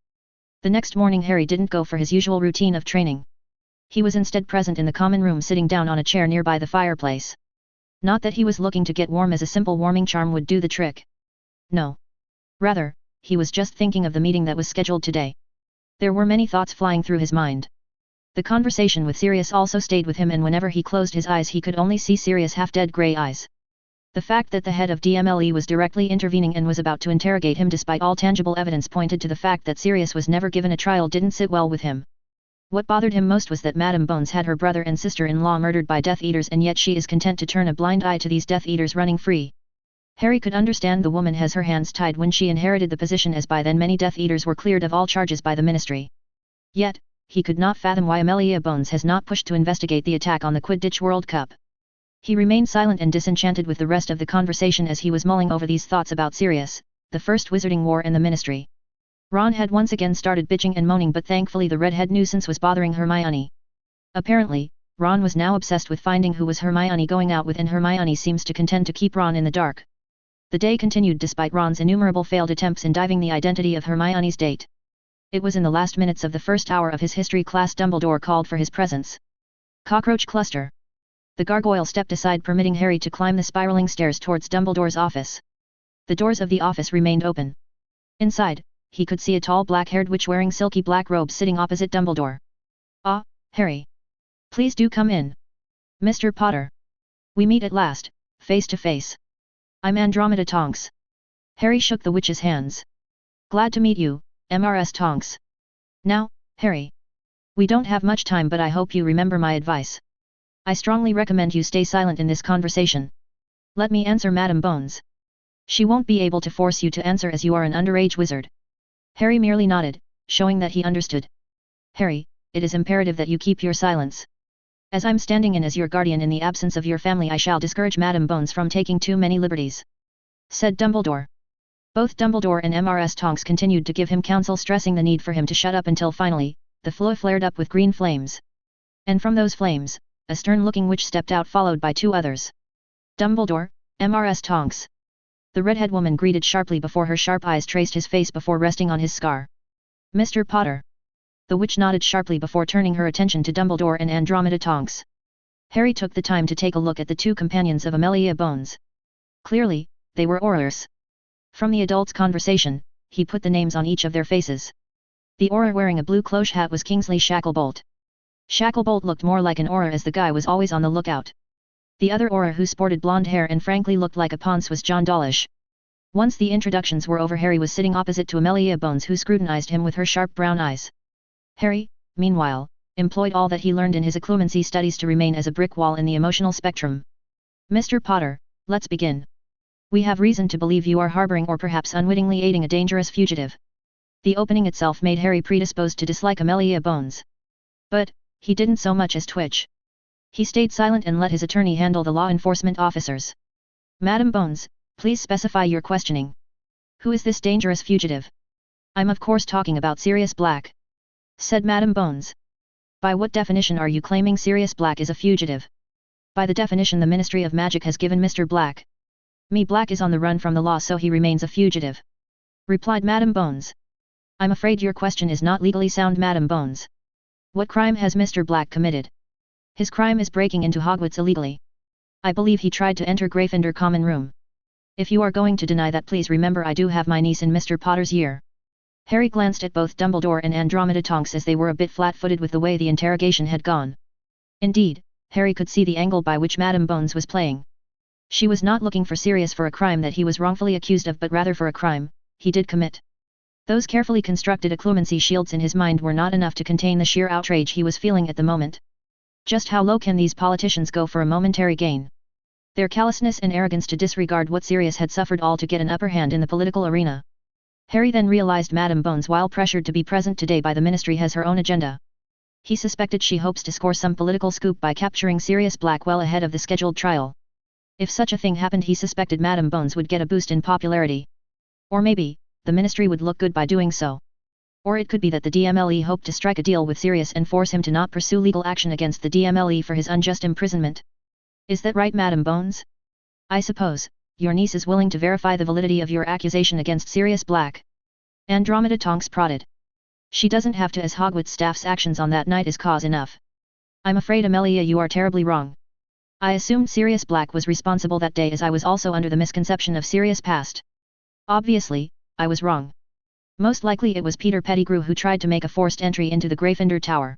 The next morning Harry didn't go for his usual routine of training. He was instead present in the common room sitting down on a chair nearby the fireplace. Not that he was looking to get warm, as a simple warming charm would do the trick. No. Rather, he was just thinking of the meeting that was scheduled today. There were many thoughts flying through his mind. The conversation with Sirius also stayed with him, and whenever he closed his eyes he could only see Sirius' half-dead grey eyes. The fact that the head of DMLE was directly intervening and was about to interrogate him despite all tangible evidence pointed to the fact that Sirius was never given a trial didn't sit well with him. What bothered him most was that Madame Bones had her brother and sister-in-law murdered by Death Eaters, and yet she is content to turn a blind eye to these Death Eaters running free. Harry could understand the woman has her hands tied when she inherited the position, as by then many Death Eaters were cleared of all charges by the Ministry. Yet, he could not fathom why Amelia Bones has not pushed to investigate the attack on the Quidditch World Cup. He remained silent and disenchanted with the rest of the conversation as he was mulling over these thoughts about Sirius, the First Wizarding War and the Ministry. Ron had once again started bitching and moaning, but thankfully the redhead nuisance was bothering Hermione. Apparently, Ron was now obsessed with finding who was Hermione going out with, and Hermione seems to contend to keep Ron in the dark. The day continued despite Ron's innumerable failed attempts in diving the identity of Hermione's date. It was in the last minutes of the first hour of his history class Dumbledore called for his presence. Cockroach cluster. The gargoyle stepped aside, permitting Harry to climb the spiraling stairs towards Dumbledore's office. The doors of the office remained open. Inside, he could see a tall black-haired witch wearing silky black robes sitting opposite Dumbledore. Ah, Harry. Please do come in. Mr. Potter. We meet at last, face to face. I'm Andromeda Tonks. Harry shook the witch's hands. Glad to meet you, MRS Tonks. Now, Harry. We don't have much time, but I hope you remember my advice. I strongly recommend you stay silent in this conversation. Let me answer Madame Bones. She won't be able to force you to answer as you are an underage wizard. Harry merely nodded, showing that he understood. Harry, it is imperative that you keep your silence. As I'm standing in as your guardian in the absence of your family, I shall discourage Madame Bones from taking too many liberties, said Dumbledore. Both Dumbledore and MRS Tonks continued to give him counsel, stressing the need for him to shut up until finally, the floor flared up with green flames. And from those flames, a stern-looking witch stepped out, followed by 2 others. Dumbledore, MRS Tonks. The redhead woman greeted sharply before her sharp eyes traced his face before resting on his scar. Mr. Potter. The witch nodded sharply before turning her attention to Dumbledore and Andromeda Tonks. Harry took the time to take a look at the 2 companions of Amelia Bones. Clearly, they were Aurors. From the adults' conversation, he put the names on each of their faces. The Auror wearing a blue cloche hat was Kingsley Shacklebolt. Shacklebolt looked more like an Auror, as the guy was always on the lookout. The other Auror, who sported blonde hair and frankly looked like a Ponce, was John Dawlish. Once the introductions were over, Harry was sitting opposite to Amelia Bones, who scrutinized him with her sharp brown eyes. Harry, meanwhile, employed all that he learned in his occlumency studies to remain as a brick wall in the emotional spectrum. Mr. Potter, let's begin. We have reason to believe you are harboring or perhaps unwittingly aiding a dangerous fugitive. The opening itself made Harry predisposed to dislike Amelia Bones. But, he didn't so much as twitch. He stayed silent and let his attorney handle the law enforcement officers. Madam Bones, please specify your questioning. Who is this dangerous fugitive? I'm of course talking about Sirius Black, said Madam Bones. By what definition are you claiming Sirius Black is a fugitive? By the definition the Ministry of Magic has given Mr. Black. Me Black is on the run from the law, so he remains a fugitive, replied Madam Bones. I'm afraid your question is not legally sound, Madam Bones. What crime has Mr. Black committed? His crime is breaking into Hogwarts illegally. I believe he tried to enter Gryffindor common room. If you are going to deny that, please remember I do have my niece in Mr. Potter's year. Harry glanced at both Dumbledore and Andromeda Tonks as they were a bit flat-footed with the way the interrogation had gone. Indeed, Harry could see the angle by which Madam Bones was playing. She was not looking for Sirius for a crime that he was wrongfully accused of but rather for a crime he did commit. Those carefully constructed occlumency shields in his mind were not enough to contain the sheer outrage he was feeling at the moment. Just how low can these politicians go for a momentary gain? Their callousness and arrogance to disregard what Sirius had suffered all to get an upper hand in the political arena. Harry then realized Madame Bones, while pressured to be present today by the ministry, has her own agenda. He suspected she hopes to score some political scoop by capturing Sirius Black well ahead of the scheduled trial. If such a thing happened, he suspected Madame Bones would get a boost in popularity. Or maybe, the ministry would look good by doing so. Or it could be that the DMLE hoped to strike a deal with Sirius and force him to not pursue legal action against the DMLE for his unjust imprisonment. Is that right, Madame Bones? I suppose, your niece is willing to verify the validity of your accusation against Sirius Black? Andromeda Tonks prodded. She doesn't have to, as Hogwarts staff's actions on that night is cause enough. I'm afraid, Amelia, you are terribly wrong. I assumed Sirius Black was responsible that day, as I was also under the misconception of Sirius past. Obviously, I was wrong. Most likely it was Peter Pettigrew who tried to make a forced entry into the Gryffindor Tower,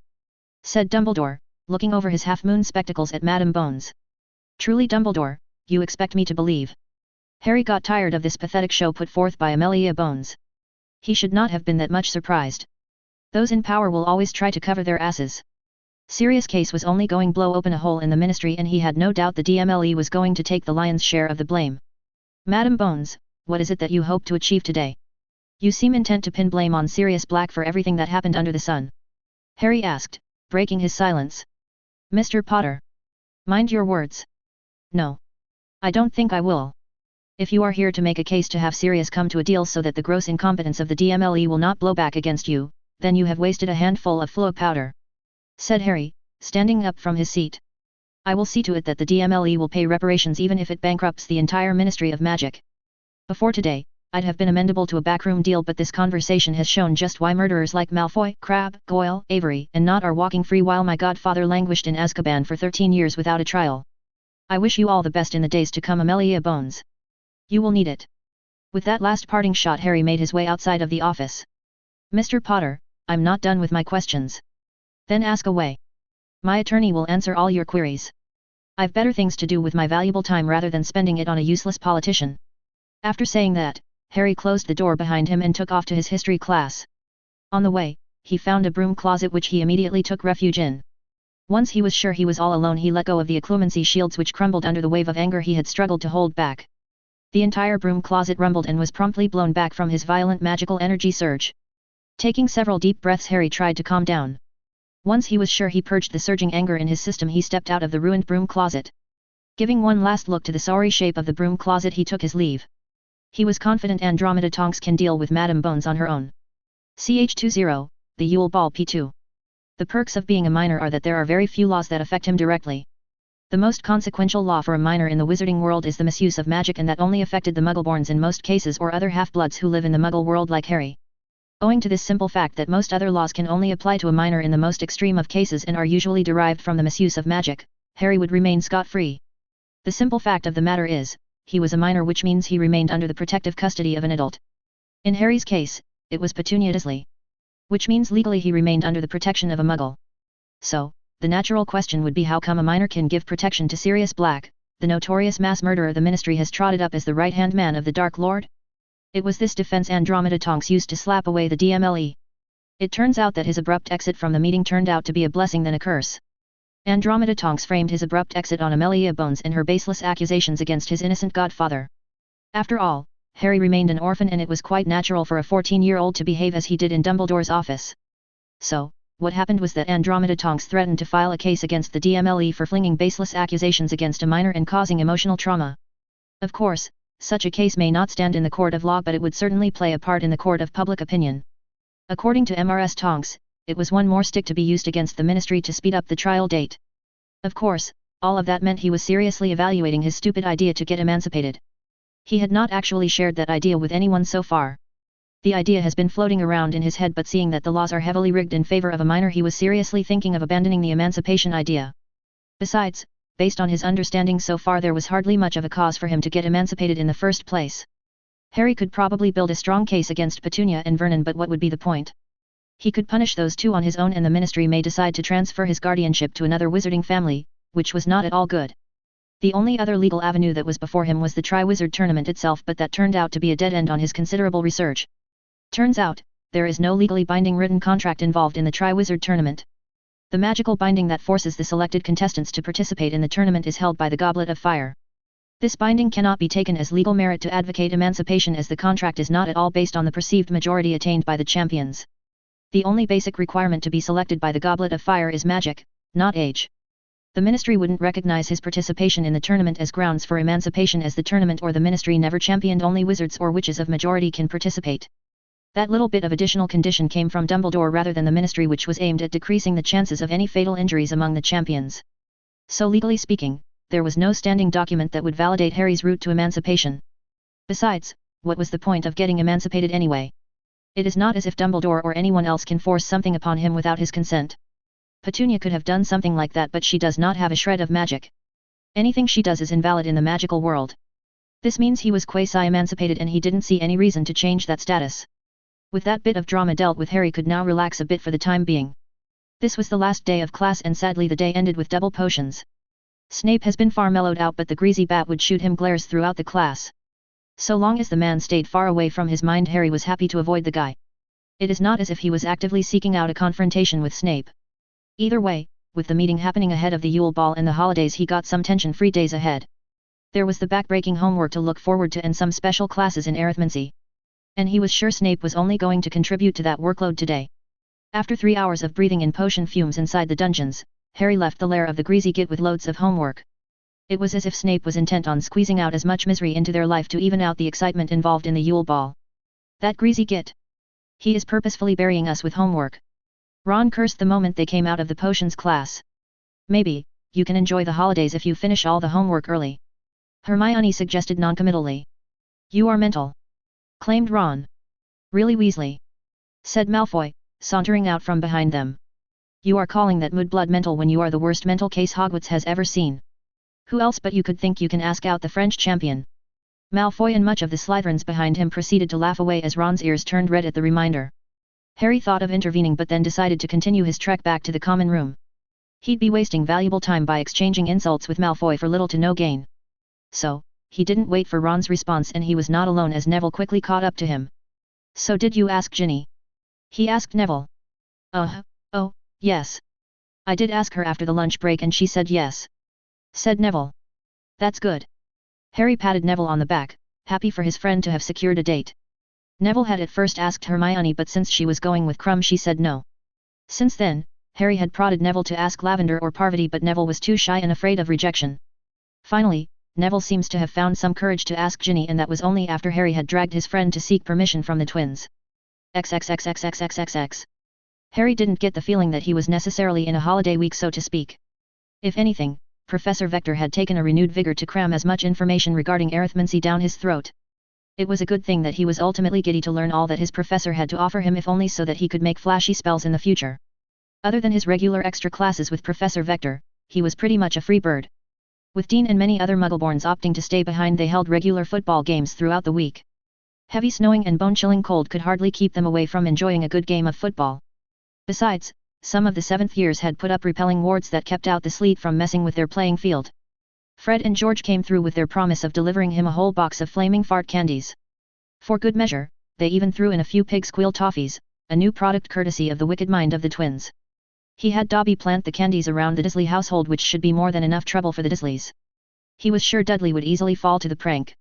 said Dumbledore, looking over his half-moon spectacles at Madame Bones. Truly, Dumbledore, you expect me to believe? Harry got tired of this pathetic show put forth by Amelia Bones. He should not have been that much surprised. Those in power will always try to cover their asses. Sirius' case was only going to blow open a hole in the ministry, and he had no doubt the DMLE was going to take the lion's share of the blame. Madame Bones, what is it that you hope to achieve today? You seem intent to pin blame on Sirius Black for everything that happened under the sun. Harry asked, breaking his silence. Mr. Potter. Mind your words. No. I don't think I will. If you are here to make a case to have Sirius come to a deal so that the gross incompetence of the DMLE will not blow back against you, then you have wasted a handful of fluo powder, said Harry, standing up from his seat. I will see to it that the DMLE will pay reparations even if it bankrupts the entire Ministry of Magic. Before today, I'd have been amendable to a backroom deal, but this conversation has shown just why murderers like Malfoy, Crabbe, Goyle, Avery, and Nott are walking free while my godfather languished in Azkaban for 13 years without a trial. I wish you all the best in the days to come, Amelia Bones. You will need it. With that last parting shot, Harry made his way outside of the office. Mr. Potter, I'm not done with my questions. Then ask away. My attorney will answer all your queries. I've better things to do with my valuable time rather than spending it on a useless politician. After saying that, Harry closed the door behind him and took off to his history class. On the way, he found a broom closet which he immediately took refuge in. Once he was sure he was all alone, he let go of the occlumency shields which crumbled under the wave of anger he had struggled to hold back. The entire broom closet rumbled and was promptly blown back from his violent magical energy surge. Taking several deep breaths, Harry tried to calm down. Once he was sure he purged the surging anger in his system, he stepped out of the ruined broom closet. Giving one last look to the sorry shape of the broom closet, he took his leave. He was confident Andromeda Tonks can deal with Madame Bones on her own. CH20, the Yule Ball P2. The perks of being a minor are that there are very few laws that affect him directly. The most consequential law for a minor in the wizarding world is the misuse of magic, and that only affected the Muggleborns in most cases, or other half-bloods who live in the Muggle world like Harry. Owing to this simple fact that most other laws can only apply to a minor in the most extreme of cases and are usually derived from the misuse of magic, Harry would remain scot-free. The simple fact of the matter is, he was a minor, which means he remained under the protective custody of an adult. In Harry's case, it was Petunia Dursley. Which means legally he remained under the protection of a Muggle. So, the natural question would be, how come a minor can give protection to Sirius Black, the notorious mass murderer the Ministry has trotted up as the right-hand man of the Dark Lord? It was this defense Andromeda Tonks used to slap away the DMLE. It turns out that his abrupt exit from the meeting turned out to be a blessing than a curse. Andromeda Tonks framed his abrupt exit on Amelia Bones and her baseless accusations against his innocent godfather. After all, Harry remained an orphan, and it was quite natural for a 14-year-old to behave as he did in Dumbledore's office. So, what happened was that Andromeda Tonks threatened to file a case against the DMLE for flinging baseless accusations against a minor and causing emotional trauma. Of course, such a case may not stand in the court of law, but it would certainly play a part in the court of public opinion. According to MRS Tonks, it was one more stick to be used against the Ministry to speed up the trial date. Of course, all of that meant he was seriously evaluating his stupid idea to get emancipated. He had not actually shared that idea with anyone so far. The idea has been floating around in his head, but seeing that the laws are heavily rigged in favor of a minor, he was seriously thinking of abandoning the emancipation idea. Besides, based on his understanding so far, there was hardly much of a cause for him to get emancipated in the first place. Harry could probably build a strong case against Petunia and Vernon, but what would be the point? He could punish those two on his own, and the Ministry may decide to transfer his guardianship to another wizarding family, which was not at all good. The only other legal avenue that was before him was the Tri-Wizard tournament itself, but that turned out to be a dead end on his considerable research. Turns out, there is no legally binding written contract involved in the Tri-Wizard tournament. The magical binding that forces the selected contestants to participate in the tournament is held by the Goblet of Fire. This binding cannot be taken as legal merit to advocate emancipation, as the contract is not at all based on the perceived majority attained by the champions. The only basic requirement to be selected by the Goblet of Fire is magic, not age. The Ministry wouldn't recognize his participation in the tournament as grounds for emancipation, as the tournament or the Ministry never championed only wizards or witches of majority can participate. That little bit of additional condition came from Dumbledore rather than the Ministry, which was aimed at decreasing the chances of any fatal injuries among the champions. So legally speaking, there was no standing document that would validate Harry's route to emancipation. Besides, what was the point of getting emancipated anyway? It is not as if Dumbledore or anyone else can force something upon him without his consent. Petunia could have done something like that, but she does not have a shred of magic. Anything she does is invalid in the magical world. This means he was quasi-emancipated, and he didn't see any reason to change that status. With that bit of drama dealt with, Harry could now relax a bit for the time being. This was the last day of class, and sadly the day ended with double potions. Snape has been far mellowed out, but the greasy bat would shoot him glares throughout the class. So long as the man stayed far away from his mind, Harry was happy to avoid the guy. It is not as if he was actively seeking out a confrontation with Snape. Either way, with the meeting happening ahead of the Yule Ball and the holidays, he got some tension-free days ahead. There was the back-breaking homework to look forward to and some special classes in arithmancy. And he was sure Snape was only going to contribute to that workload today. After 3 hours of breathing in potion fumes inside the dungeons, Harry left the lair of the greasy git with loads of homework. It was as if Snape was intent on squeezing out as much misery into their life to even out the excitement involved in the Yule Ball. That greasy git! He is purposefully burying us with homework. Ron cursed the moment they came out of the potions class. Maybe, you can enjoy the holidays if you finish all the homework early. Hermione suggested noncommittally. You are mental, claimed Ron. Really, Weasley? Said Malfoy, sauntering out from behind them. You are calling that mudblood mental when you are the worst mental case Hogwarts has ever seen. Who else but you could think you can ask out the French champion? Malfoy and much of the Slytherins behind him proceeded to laugh away as Ron's ears turned red at the reminder. Harry thought of intervening, but then decided to continue his trek back to the common room. He'd be wasting valuable time by exchanging insults with Malfoy for little to no gain. So, he didn't wait for Ron's response, and he was not alone as Neville quickly caught up to him. So did you ask Ginny? He asked Neville. Oh, yes. I did ask her after the lunch break and she said yes. Said Neville. That's good. Harry patted Neville on the back, happy for his friend to have secured a date. Neville had at first asked Hermione, but since she was going with Krum she said no. Since then, Harry had prodded Neville to ask Lavender or Parvati, but Neville was too shy and afraid of rejection. Finally, Neville seems to have found some courage to ask Ginny, and that was only after Harry had dragged his friend to seek permission from the twins. XXXXXXXX. Harry didn't get the feeling that he was necessarily in a holiday week, so to speak. If anything, Professor Vector had taken a renewed vigor to cram as much information regarding arithmancy down his throat. It was a good thing that he was ultimately giddy to learn all that his professor had to offer him, if only so that he could make flashy spells in the future. Other than his regular extra classes with Professor Vector, he was pretty much a free bird. With Dean and many other Muggleborns opting to stay behind, they held regular football games throughout the week. Heavy snowing and bone-chilling cold could hardly keep them away from enjoying a good game of football. Besides, some of the 7th years had put up repelling wards that kept out the sleet from messing with their playing field. Fred and George came through with their promise of delivering him a whole box of flaming fart candies. For good measure, they even threw in a few pig squeal toffees, a new product courtesy of the wicked mind of the twins. He had Dobby plant the candies around the Dursley household, which should be more than enough trouble for the Dursleys. He was sure Dudley would easily fall to the prank.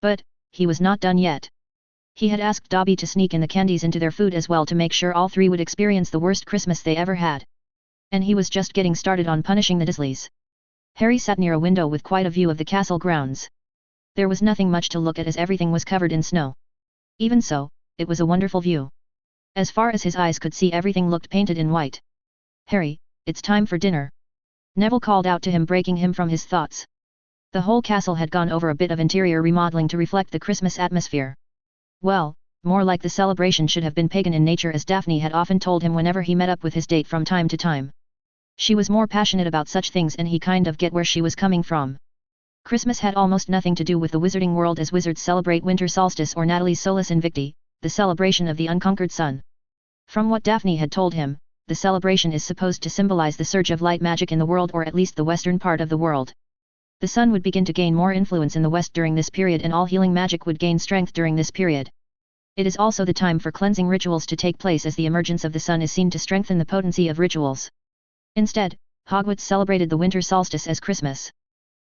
But, he was not done yet. He had asked Dobby to sneak in the candies into their food as well, to make sure all three would experience the worst Christmas they ever had. And he was just getting started on punishing the Dursleys. Harry sat near a window with quite a view of the castle grounds. There was nothing much to look at as everything was covered in snow. Even so, it was a wonderful view. As far as his eyes could see, everything looked painted in white. Harry, it's time for dinner. Neville called out to him, breaking him from his thoughts. The whole castle had gone over a bit of interior remodeling to reflect the Christmas atmosphere. Well, more like the celebration should have been pagan in nature, as Daphne had often told him whenever he met up with his date from time to time. She was more passionate about such things, and he kind of get where she was coming from. Christmas had almost nothing to do with the wizarding world, as wizards celebrate winter solstice or Natalie Solis Invicti, the celebration of the unconquered sun. From what Daphne had told him, the celebration is supposed to symbolize the surge of light magic in the world, or at least the western part of the world. The sun would begin to gain more influence in the west during this period, and all healing magic would gain strength during this period. It is also the time for cleansing rituals to take place, as the emergence of the sun is seen to strengthen the potency of rituals. Instead, Hogwarts celebrated the winter solstice as Christmas.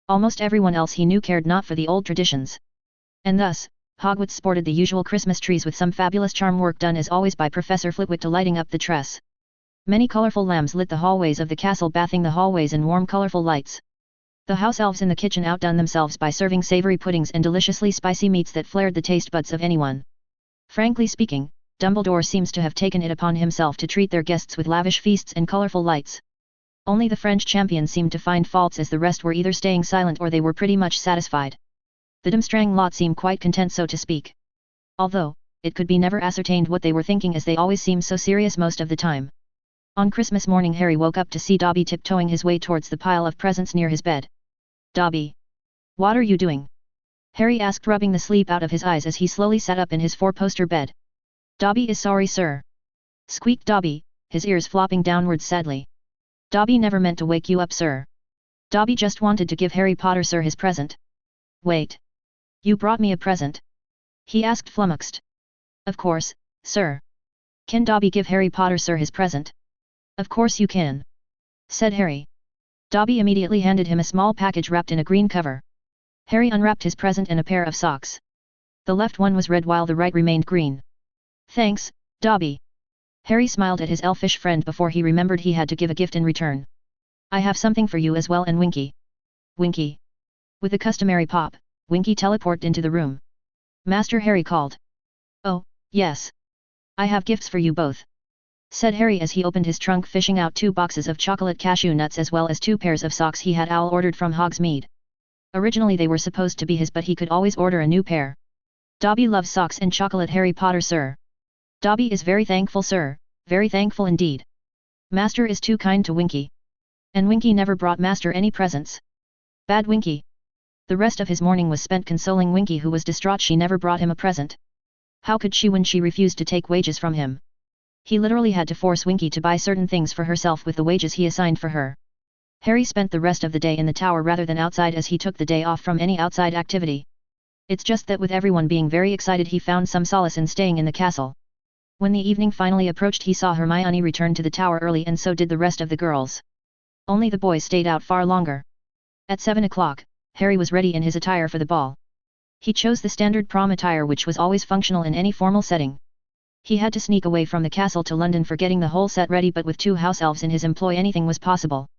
Almost everyone else he knew cared not for the old traditions. And thus, Hogwarts sported the usual Christmas trees with some fabulous charm work done as always by Professor Flitwick to lighting up the tress. Many colorful lamps lit the hallways of the castle, bathing the hallways in warm colorful lights. The house elves in the kitchen outdone themselves by serving savory puddings and deliciously spicy meats that flared the taste buds of anyone. Frankly speaking, Dumbledore seems to have taken it upon himself to treat their guests with lavish feasts and colorful lights. Only the French champion seemed to find faults, as the rest were either staying silent or they were pretty much satisfied. The Durmstrang lot seemed quite content, so to speak. Although, it could be never ascertained what they were thinking, as they always seemed so serious most of the time. On Christmas morning Harry woke up to see Dobby tiptoeing his way towards the pile of presents near his bed. "Dobby! What are you doing?" Harry asked, rubbing the sleep out of his eyes as he slowly sat up in his four-poster bed. "Dobby is sorry, sir," squeaked Dobby, his ears flopping downwards sadly. "Dobby never meant to wake you up, sir. Dobby just wanted to give Harry Potter, sir, his present." "Wait. You brought me a present?" he asked, flummoxed. "Of course, sir. Can Dobby give Harry Potter, sir, his present?" "Of course you can," said Harry. Dobby immediately handed him a small package wrapped in a green cover. Harry unwrapped his present and a pair of socks. The left one was red while the right remained green. "Thanks, Dobby." Harry smiled at his elfish friend before he remembered he had to give a gift in return. "I have something for you as well, and Winky." "Winky." With a customary pop, Winky teleported into the room. "Master," Harry called. "Oh, yes. I have gifts for you both," said Harry as he opened his trunk, fishing out 2 boxes of chocolate cashew nuts as well as 2 pairs of socks he had ordered from Hogsmeade. Originally they were supposed to be his, but he could always order a new pair. "Dobby loves socks and chocolate, Harry Potter, sir." "Dobby is very thankful, sir, very thankful indeed. Master is too kind to Winky." And Winky never brought Master any presents. Bad Winky. The rest of his morning was spent consoling Winky, who was distraught she never brought him a present. How could she when she refused to take wages from him? He literally had to force Winky to buy certain things for herself with the wages he assigned for her. Harry spent the rest of the day in the tower rather than outside, as he took the day off from any outside activity. It's just that with everyone being very excited, he found some solace in staying in the castle. When the evening finally approached, he saw Hermione return to the tower early, and so did the rest of the girls. Only the boys stayed out far longer. At 7 o'clock, Harry was ready in his attire for the ball. He chose the standard prom attire, which was always functional in any formal setting. He had to sneak away from the castle to London for getting the whole set ready, but with 2 house elves in his employ anything was possible.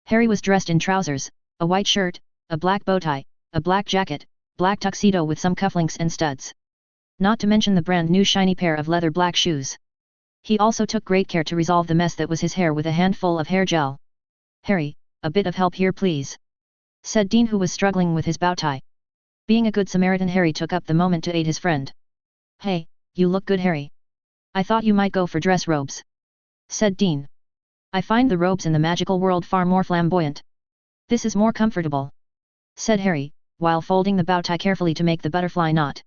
Harry was dressed in trousers, a white shirt, a black bow tie, a black jacket, black tuxedo with some cufflinks and studs. Not to mention the brand new shiny pair of leather black shoes. He also took great care to resolve the mess that was his hair with a handful of hair gel. "Harry, a bit of help here please," said Dean, who was struggling with his bow tie. Being a good Samaritan, Harry took up the moment to aid his friend. "Hey, you look good, Harry. I thought you might go for dress robes," said Dean. "I find the robes in the magical world far more flamboyant." "This is more comfortable," said Harry, while folding the bow tie carefully to make the butterfly knot.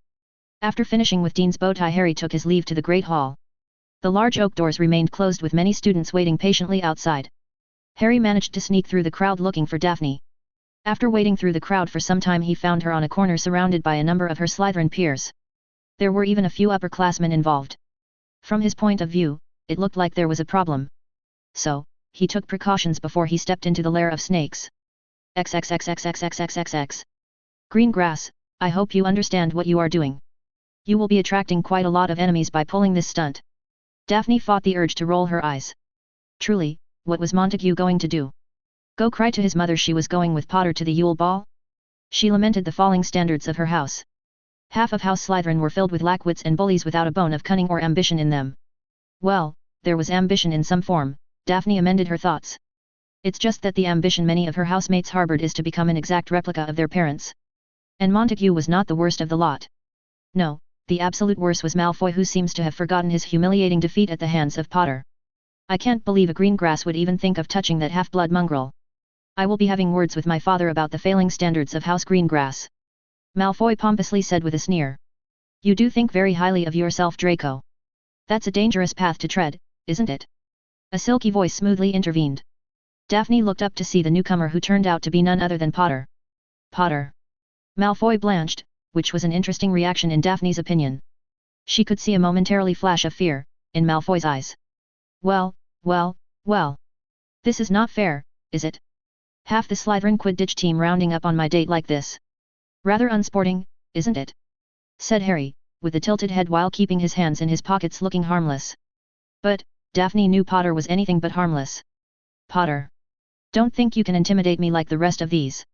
After finishing with Dean's bow tie, Harry took his leave to the Great Hall. The large oak doors remained closed, with many students waiting patiently outside. Harry managed to sneak through the crowd looking for Daphne. After waiting through the crowd for some time, he found her on a corner surrounded by a number of her Slytherin peers. There were even a few upperclassmen involved. From his point of view, it looked like there was a problem. So, he took precautions before he stepped into the lair of snakes. XXXXXXXXX. Green grass, I hope you understand what you are doing. You will be attracting quite a lot of enemies by pulling this stunt. Daphne fought the urge to roll her eyes. Truly, what was Montague going to do? Go cry to his mother she was going with Potter to the Yule Ball? She lamented the falling standards of her house. Half of House Slytherin were filled with lackwits and bullies without a bone of cunning or ambition in them. Well, there was ambition in some form, Daphne amended her thoughts. It's just that the ambition many of her housemates harbored is to become an exact replica of their parents. And Montague was not the worst of the lot. No, the absolute worst was Malfoy, who seems to have forgotten his humiliating defeat at the hands of Potter. I can't believe a Greengrass would even think of touching that half-blood mongrel. I will be having words with my father about the failing standards of House Greengrass. Malfoy pompously said with a sneer. You do think very highly of yourself, Draco. That's a dangerous path to tread, isn't it? A silky voice smoothly intervened. Daphne looked up to see the newcomer, who turned out to be none other than Potter. Potter. Malfoy blanched, which was an interesting reaction in Daphne's opinion. She could see a momentarily flash of fear in Malfoy's eyes. Well. This is not fair, is it? Half the Slytherin Quidditch team rounding up on my date like this. Rather unsporting, isn't it? Said Harry, with a tilted head while keeping his hands in his pockets looking harmless. But, Daphne knew Potter was anything but harmless. Potter. Don't think you can intimidate me like the rest of these.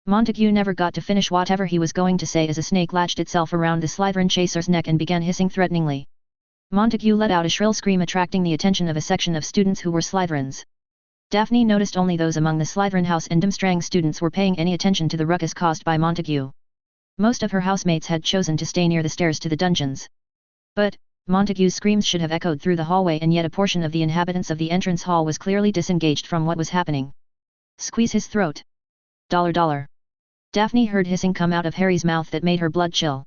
Montague never got to finish whatever he was going to say as a snake latched itself around the Slytherin chaser's neck and began hissing threateningly. Montague let out a shrill scream attracting the attention of a section of students who were Slytherins. Daphne noticed only those among the Slytherin House and Durmstrang students were paying any attention to the ruckus caused by Montague. Most of her housemates had chosen to stay near the stairs to the dungeons. But, Montague's screams should have echoed through the hallway, and yet a portion of the inhabitants of the entrance hall was clearly disengaged from what was happening. Squeeze his throat. $. Daphne heard hissing come out of Harry's mouth that made her blood chill.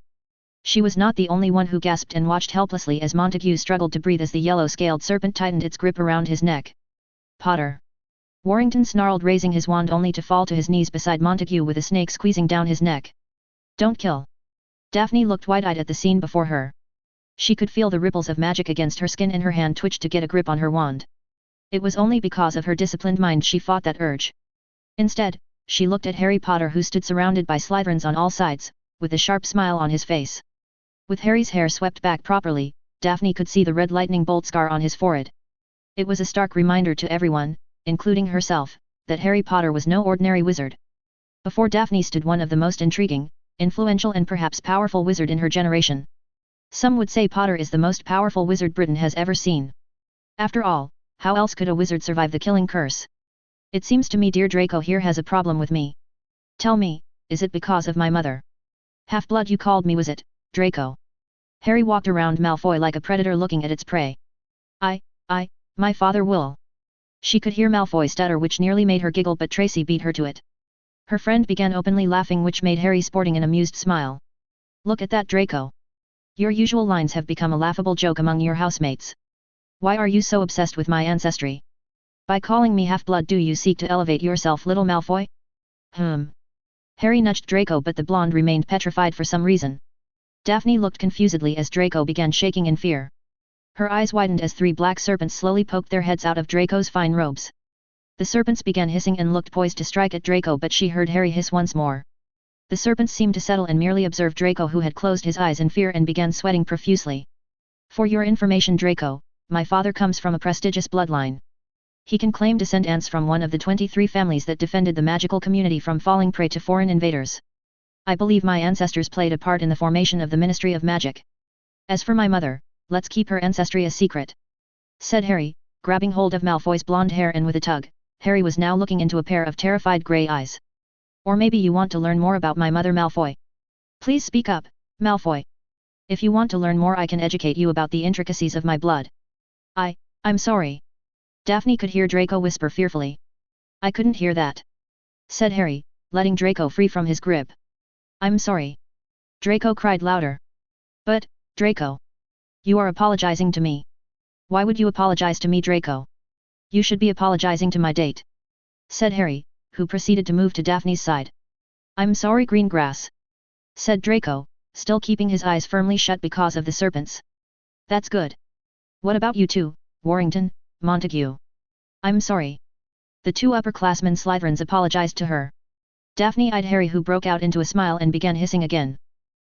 She was not the only one who gasped and watched helplessly as Montague struggled to breathe as the yellow-scaled serpent tightened its grip around his neck. Potter. Warrington snarled, raising his wand only to fall to his knees beside Montague with a snake squeezing down his neck. Don't kill. Daphne looked wide-eyed at the scene before her. She could feel the ripples of magic against her skin and her hand twitched to get a grip on her wand. It was only because of her disciplined mind she fought that urge. Instead, she looked at Harry Potter, who stood surrounded by Slytherins on all sides, with a sharp smile on his face. With Harry's hair swept back properly, Daphne could see the red lightning bolt scar on his forehead. It was a stark reminder to everyone, including herself, that Harry Potter was no ordinary wizard. Before Daphne stood one of the most intriguing, influential and perhaps powerful wizard in her generation. Some would say Potter is the most powerful wizard Britain has ever seen. After all, how else could a wizard survive the killing curse? It seems to me dear Draco here has a problem with me. Tell me, is it because of my mother? Half-blood you called me, was it, Draco? Harry walked around Malfoy like a predator looking at its prey. My father will. She could hear Malfoy stutter, which nearly made her giggle, but Tracy beat her to it. Her friend began openly laughing, which made Harry sporting an amused smile. Look at that, Draco. Your usual lines have become a laughable joke among your housemates. Why are you so obsessed with my ancestry? By calling me half-blood do you seek to elevate yourself, little Malfoy? Harry nudged Draco, but the blonde remained petrified for some reason. Daphne looked confusedly as Draco began shaking in fear. Her eyes widened as 3 black serpents slowly poked their heads out of Draco's fine robes. The serpents began hissing and looked poised to strike at Draco, but she heard Harry hiss once more. The serpents seemed to settle and merely observed Draco, who had closed his eyes in fear and began sweating profusely. For your information, Draco, my father comes from a prestigious bloodline. He can claim descendants from one of the 23 families that defended the magical community from falling prey to foreign invaders. I believe my ancestors played a part in the formation of the Ministry of Magic. As for my mother, let's keep her ancestry a secret," said Harry, grabbing hold of Malfoy's blonde hair, and with a tug, Harry was now looking into a pair of terrified grey eyes. "Or maybe you want to learn more about my mother, Malfoy? Please speak up, Malfoy. If you want to learn more, I can educate you about the intricacies of my blood." I'm sorry." Daphne could hear Draco whisper fearfully. "I couldn't hear that," said Harry, letting Draco free from his grip. "I'm sorry." Draco cried louder. "But, Draco, you are apologizing to me. Why would you apologize to me, Draco? You should be apologizing to my date," said Harry, who proceeded to move to Daphne's side. "I'm sorry, Greengrass," said Draco, still keeping his eyes firmly shut because of the serpents. "That's good. What about you two, Warrington, Montague?" "I'm sorry." The 2 upperclassmen Slytherins apologized to her. Daphne eyed Harry, who broke out into a smile and began hissing again.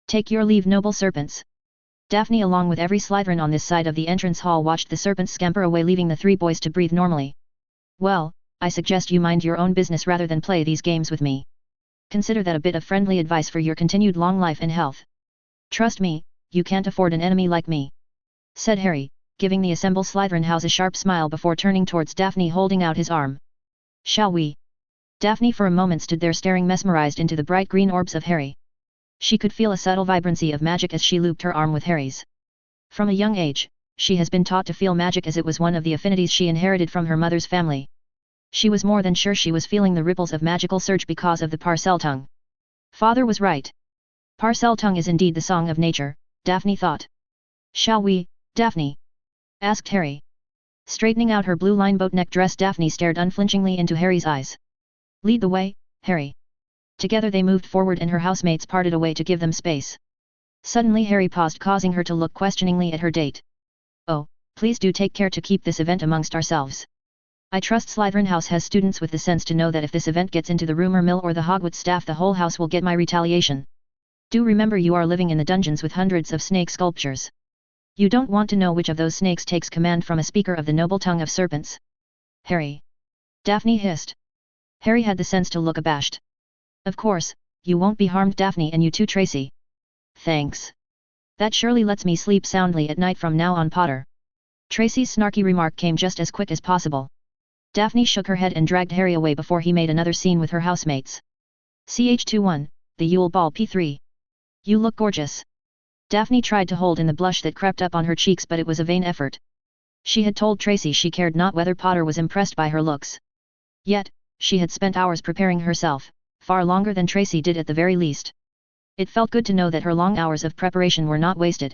"Take your leave, noble serpents." Daphne, along with every Slytherin on this side of the entrance hall, watched the serpents scamper away, leaving the 3 boys to breathe normally. "Well, I suggest you mind your own business rather than play these games with me. Consider that a bit of friendly advice for your continued long life and health. Trust me, you can't afford an enemy like me," said Harry, giving the assembled Slytherin house a sharp smile before turning towards Daphne, holding out his arm. "Shall we?" Daphne for a moment stood there staring mesmerized into the bright green orbs of Harry. She could feel a subtle vibrancy of magic as she looped her arm with Harry's. From a young age, she has been taught to feel magic, as it was one of the affinities she inherited from her mother's family. She was more than sure she was feeling the ripples of magical surge because of the Parseltongue. Father was right. Parseltongue is indeed the song of nature, Daphne thought. "Shall we, Daphne?" asked Harry. Straightening out her blue line boat neck dress, Daphne stared unflinchingly into Harry's eyes. "Lead the way, Harry." Together they moved forward and her housemates parted away to give them space. Suddenly Harry paused, causing her to look questioningly at her date. "Oh, please do take care to keep this event amongst ourselves. I trust Slytherin House has students with the sense to know that if this event gets into the rumor mill or the Hogwarts staff, the whole house will get my retaliation. Do remember you are living in the dungeons with hundreds of snake sculptures. You don't want to know which of those snakes takes command from a speaker of the noble tongue of serpents." "Harry!" Daphne hissed. Harry had the sense to look abashed. "Of course, you won't be harmed, Daphne, and you too, Tracy." "Thanks. That surely lets me sleep soundly at night from now on, Potter." Tracy's snarky remark came just as quick as possible. Daphne shook her head and dragged Harry away before he made another scene with her housemates. CH21, the Yule Ball P3. "You look gorgeous." Daphne tried to hold in the blush that crept up on her cheeks, but it was a vain effort. She had told Tracy she cared not whether Potter was impressed by her looks. Yet, she had spent hours preparing herself, far longer than Tracy did at the very least. It felt good to know that her long hours of preparation were not wasted.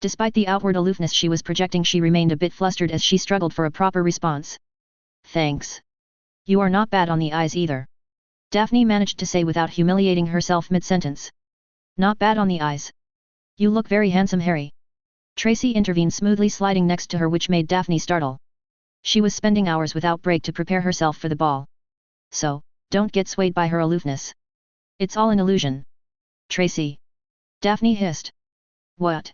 Despite the outward aloofness she was projecting, she remained a bit flustered as she struggled for a proper response. "Thanks. You are not bad on the eyes either," Daphne managed to say without humiliating herself mid-sentence. "Not bad on the eyes. You look very handsome, Harry." Tracy intervened smoothly, sliding next to her, which made Daphne startle. She was spending hours without break to prepare herself for the ball. So, don't get swayed by her aloofness. It's all an illusion. "Tracy!" Daphne hissed. "What?"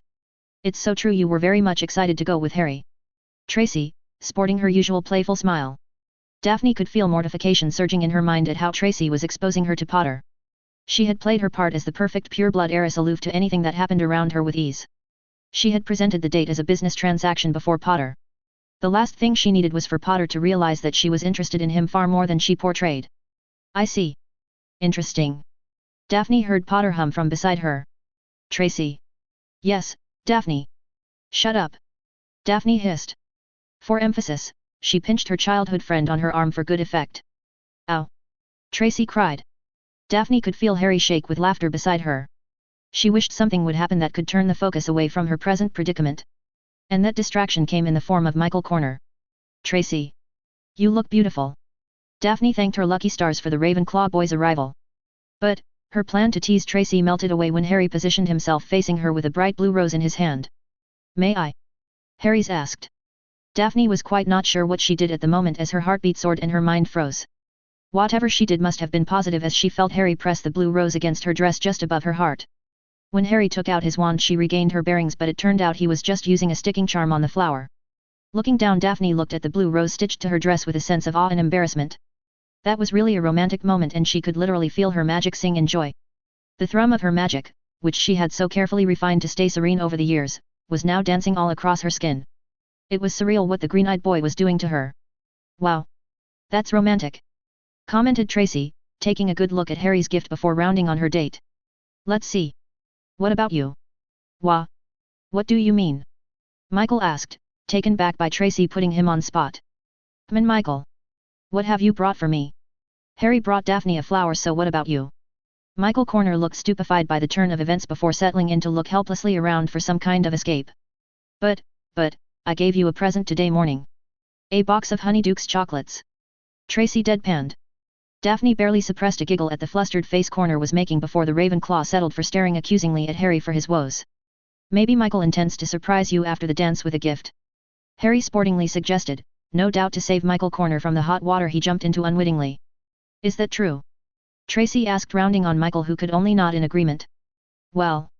"It's so true, you were very much excited to go with Harry." Tracy, sporting her usual playful smile. Daphne could feel mortification surging in her mind at how Tracy was exposing her to Potter. She had played her part as the perfect pure-blood heiress, aloof to anything that happened around her with ease. She had presented the date as a business transaction before Potter. The last thing she needed was for Potter to realize that she was interested in him far more than she portrayed. "I see. Interesting." Daphne heard Potter hum from beside her. "Tracy." "Yes, Daphne." "Shut up." Daphne hissed. For emphasis, she pinched her childhood friend on her arm for good effect. "Ow!" Tracy cried. Daphne could feel Harry shake with laughter beside her. She wished something would happen that could turn the focus away from her present predicament. And that distraction came in the form of Michael Corner. "Tracy! You look beautiful." Daphne thanked her lucky stars for the Ravenclaw boy's arrival. But, her plan to tease Tracy melted away when Harry positioned himself facing her with a bright blue rose in his hand. "May I?" Harry's asked. Daphne was quite not sure what she did at the moment as her heartbeat soared and her mind froze. Whatever she did must have been positive, as she felt Harry press the blue rose against her dress just above her heart. When Harry took out his wand, she regained her bearings, but it turned out he was just using a sticking charm on the flower. Looking down, Daphne looked at the blue rose stitched to her dress with a sense of awe and embarrassment. That was really a romantic moment, and she could literally feel her magic sing in joy. The thrum of her magic, which she had so carefully refined to stay serene over the years, was now dancing all across her skin. It was surreal what the green-eyed boy was doing to her. "Wow! That's romantic," commented Tracy, taking a good look at Harry's gift before rounding on her date. "Let's see. What about you?" "Wah! What do you mean?" Michael asked, taken back by Tracy putting him on spot. "Come on, Michael. What have you brought for me?" "Harry brought Daphne a flower, so what about you?" Michael Corner looked stupefied by the turn of events before settling in to look helplessly around for some kind of escape. But, I gave you a present today morning. A box of Honeydukes chocolates." Tracy deadpanned. Daphne barely suppressed a giggle at the flustered face Corner was making before the Ravenclaw settled for staring accusingly at Harry for his woes. "Maybe Michael intends to surprise you after the dance with a gift," Harry sportingly suggested, no doubt to save Michael Corner from the hot water he jumped into unwittingly. "Is that true?" Tracy asked, rounding on Michael, who could only nod in agreement. "Well."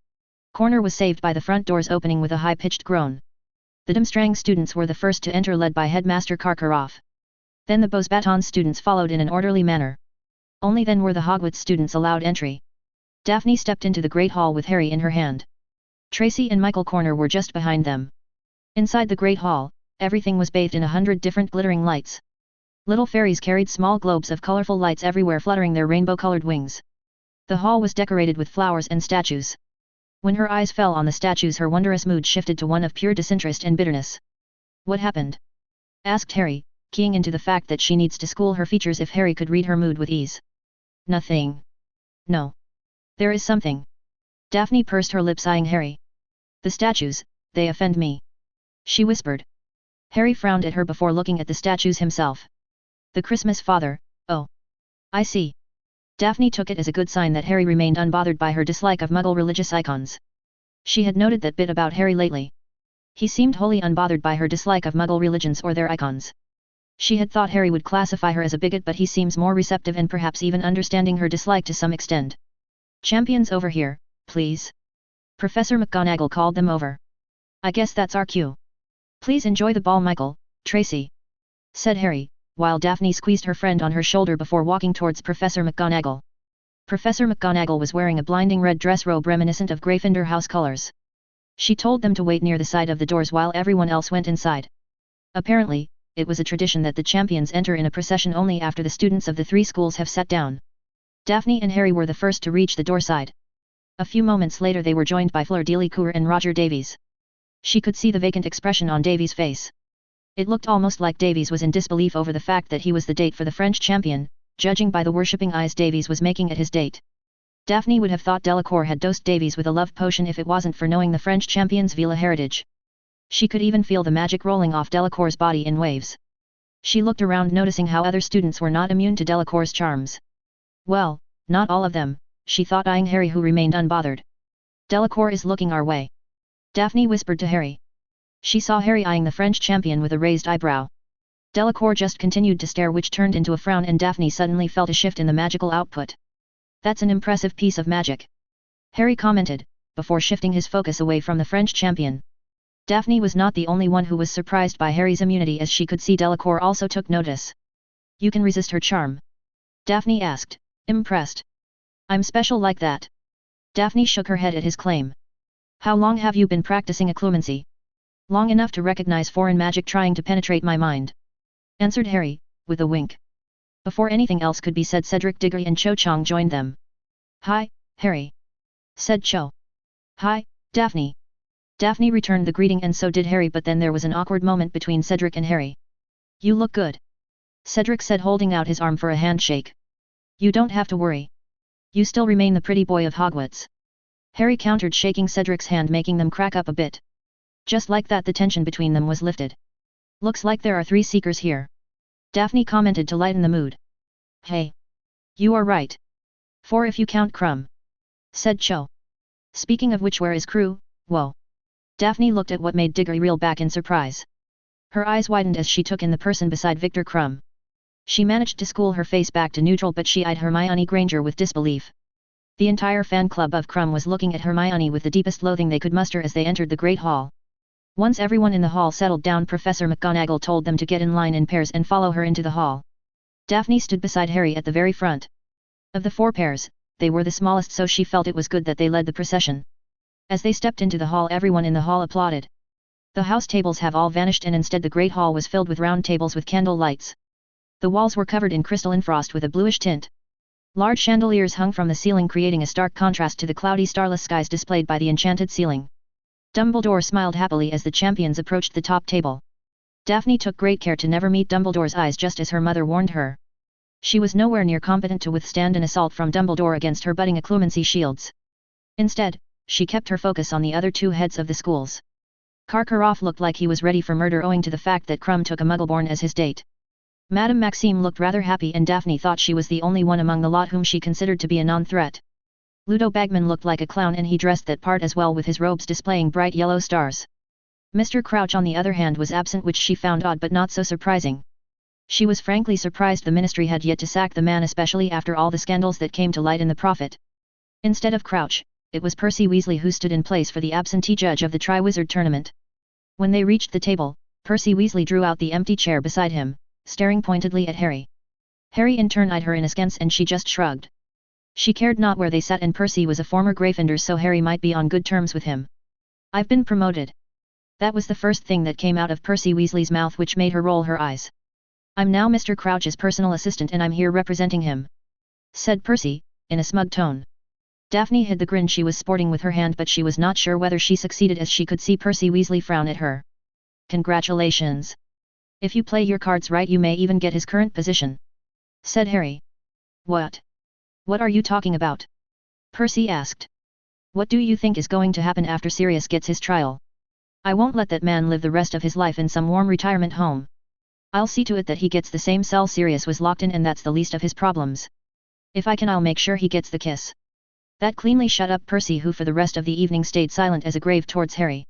Corner was saved by the front doors opening with a high-pitched groan. The Durmstrang students were the first to enter, led by Headmaster Karkaroff. Then the Beauxbatons students followed in an orderly manner. Only then were the Hogwarts students allowed entry. Daphne stepped into the Great Hall with Harry in her hand. Tracy and Michael Corner were just behind them. Inside the Great Hall, everything was bathed in 100 different glittering lights. Little fairies carried small globes of colorful lights everywhere, fluttering their rainbow-colored wings. The hall was decorated with flowers and statues. When her eyes fell on the statues, her wondrous mood shifted to one of pure disinterest and bitterness. "What happened?" asked Harry, keying into the fact that she needs to school her features if Harry could read her mood with ease. "Nothing." "No. There is something." Daphne pursed her lips, eyeing Harry. "The statues, they offend me," she whispered. Harry frowned at her before looking at the statues himself. "The Christmas Father, oh. I see. Daphne took it as a good sign that Harry remained unbothered by her dislike of Muggle religious icons. She had noted that bit about Harry lately. He seemed wholly unbothered by her dislike of Muggle religions or their icons. She had thought Harry would classify her as a bigot, but he seems more receptive and perhaps even understanding her dislike to some extent. "Champions over here, please." Professor McGonagall called them over. "I guess that's our cue. Please enjoy the ball, Michael, Tracy," said Harry, while Daphne squeezed her friend on her shoulder before walking towards Professor McGonagall. Professor McGonagall was wearing a blinding red dress robe reminiscent of Gryffindor house colors. She told them to wait near the side of the doors while everyone else went inside. Apparently, it was a tradition that the champions enter in a procession only after the students of the three schools have sat down. Daphne and Harry were the first to reach the door side. A few moments later they were joined by Fleur Delacour and Roger Davies. She could see the vacant expression on Davies' face. It looked almost like Davies was in disbelief over the fact that he was the date for the French champion, judging by the worshipping eyes Davies was making at his date. Daphne would have thought Delacour had dosed Davies with a love potion if it wasn't for knowing the French champion's Vila heritage. She could even feel the magic rolling off Delacour's body in waves. She looked around, noticing how other students were not immune to Delacour's charms. "Well, not all of them," she thought, eyeing Harry, who remained unbothered. "Delacour is looking our way," Daphne whispered to Harry. She saw Harry eyeing the French champion with a raised eyebrow. Delacour just continued to stare, which turned into a frown, and Daphne suddenly felt a shift in the magical output. "That's an impressive piece of magic," Harry commented, before shifting his focus away from the French champion. Daphne was not the only one who was surprised by Harry's immunity, as she could see Delacour also took notice. "You can resist her charm?" Daphne asked, impressed. "I'm special like that?" Daphne shook her head at his claim. "How long have you been practicing occlumency?" "Long enough to recognize foreign magic trying to penetrate my mind," answered Harry, with a wink. Before anything else could be said, Cedric Diggory and Cho Chang joined them. "Hi, Harry," said Cho. "Hi, Daphne." Daphne returned the greeting, and so did Harry, but then there was an awkward moment between Cedric and Harry. "You look good," Cedric said, holding out his arm for a handshake. "You don't have to worry. You still remain the pretty boy of Hogwarts," Harry countered, shaking Cedric's hand, making them crack up a bit. Just like that, the tension between them was lifted. "Looks like there are 3 seekers here," Daphne commented to lighten the mood. "Hey! You are right. 4 if you count Crumb," said Cho. "Speaking of which, where is Crew? Whoa!" Daphne looked at what made Diggory reel back in surprise. Her eyes widened as she took in the person beside Victor Crumb. She managed to school her face back to neutral, but she eyed Hermione Granger with disbelief. The entire fan club of Crumb was looking at Hermione with the deepest loathing they could muster as they entered the Great Hall. Once everyone in the hall settled down, Professor McGonagall told them to get in line in pairs and follow her into the hall. Daphne stood beside Harry at the very front. Of the 4 pairs, they were the smallest, so she felt it was good that they led the procession. As they stepped into the hall, everyone in the hall applauded. The house tables have all vanished, and instead the Great Hall was filled with round tables with candle lights. The walls were covered in crystalline frost with a bluish tint. Large chandeliers hung from the ceiling, creating a stark contrast to the cloudy, starless skies displayed by the enchanted ceiling. Dumbledore smiled happily as the champions approached the top table. Daphne took great care to never meet Dumbledore's eyes, just as her mother warned her. She was nowhere near competent to withstand an assault from Dumbledore against her budding occlumency shields. Instead, she kept her focus on the other 2 heads of the schools. Karkaroff looked like he was ready for murder, owing to the fact that Crumb took a Muggleborn as his date. Madame Maxime looked rather happy, and Daphne thought she was the only one among the lot whom she considered to be a non-threat. Ludo Bagman looked like a clown, and he dressed that part as well, with his robes displaying bright yellow stars. Mr. Crouch, on the other hand, was absent, which she found odd but not so surprising. She was frankly surprised the Ministry had yet to sack the man, especially after all the scandals that came to light in the Prophet. Instead of Crouch, it was Percy Weasley who stood in place for the absentee judge of the Triwizard Tournament. When they reached the table, Percy Weasley drew out the empty chair beside him, staring pointedly at Harry. Harry in turn eyed her in askance, and she just shrugged. She cared not where they sat, and Percy was a former Gryffindor, so Harry might be on good terms with him. "I've been promoted." That was the first thing that came out of Percy Weasley's mouth, which made her roll her eyes. "I'm now Mr. Crouch's personal assistant, and I'm here representing him," said Percy, in a smug tone. Daphne hid the grin she was sporting with her hand, but she was not sure whether she succeeded, as she could see Percy Weasley frown at her. "Congratulations. If you play your cards right, you may even get his current position," said Harry. "What? What are you talking about?" Percy asked. "What do you think is going to happen after Sirius gets his trial? I won't let that man live the rest of his life in some warm retirement home. I'll see to it that he gets the same cell Sirius was locked in, and that's the least of his problems. If I can, I'll make sure he gets the kiss. That cleanly shut up Percy, who for the rest of the evening stayed silent as a grave towards Harry.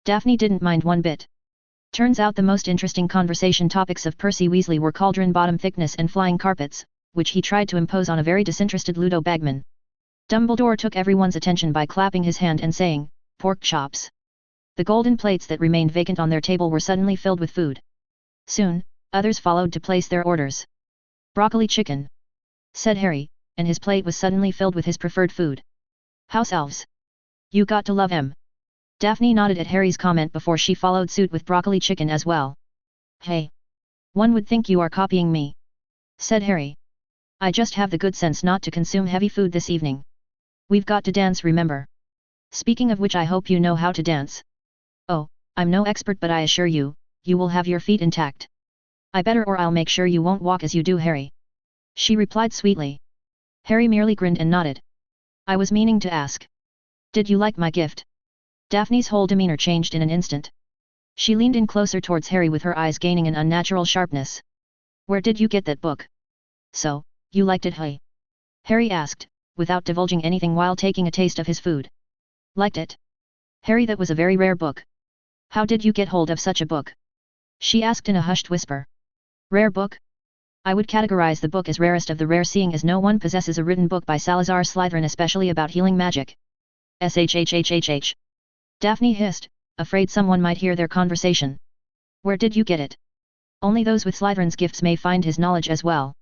Daphne didn't mind one bit. Turns out the most interesting conversation topics of Percy Weasley were cauldron bottom thickness and flying carpets, which he tried to impose on a very disinterested Ludo Bagman. Dumbledore took everyone's attention by clapping his hand and saying, "Pork chops." The golden plates that remained vacant on their table were suddenly filled with food. Soon, others followed to place their orders. "Broccoli chicken," said Harry, and his plate was suddenly filled with his preferred food. "House elves. You got to love 'em." Daphne nodded at Harry's comment before she followed suit with broccoli chicken as well. "Hey! One would think you are copying me," said Harry. "I just have the good sense not to consume heavy food this evening. We've got to dance, remember. Speaking of which, I hope you know how to dance." "Oh, I'm no expert, but I assure you, you will have your feet intact." "I better, or I'll make sure you won't walk as you do, Harry," she replied sweetly. Harry merely grinned and nodded. "I was meaning to ask. Did you like my gift?" Daphne's whole demeanor changed in an instant. She leaned in closer towards Harry with her eyes gaining an unnatural sharpness. "Where did you get that book?" "So, you liked it, hey?" Harry asked, without divulging anything while taking a taste of his food. "Liked it? Harry, that was a very rare book. How did you get hold of such a book?" she asked in a hushed whisper. "Rare book? I would categorize the book as rarest of the rare, seeing as no one possesses a written book by Salazar Slytherin especially about healing magic." "Shhhhh. Daphne hissed, afraid someone might hear their conversation. "Where did you get it? Only those with Slytherin's gifts may find his knowledge as well.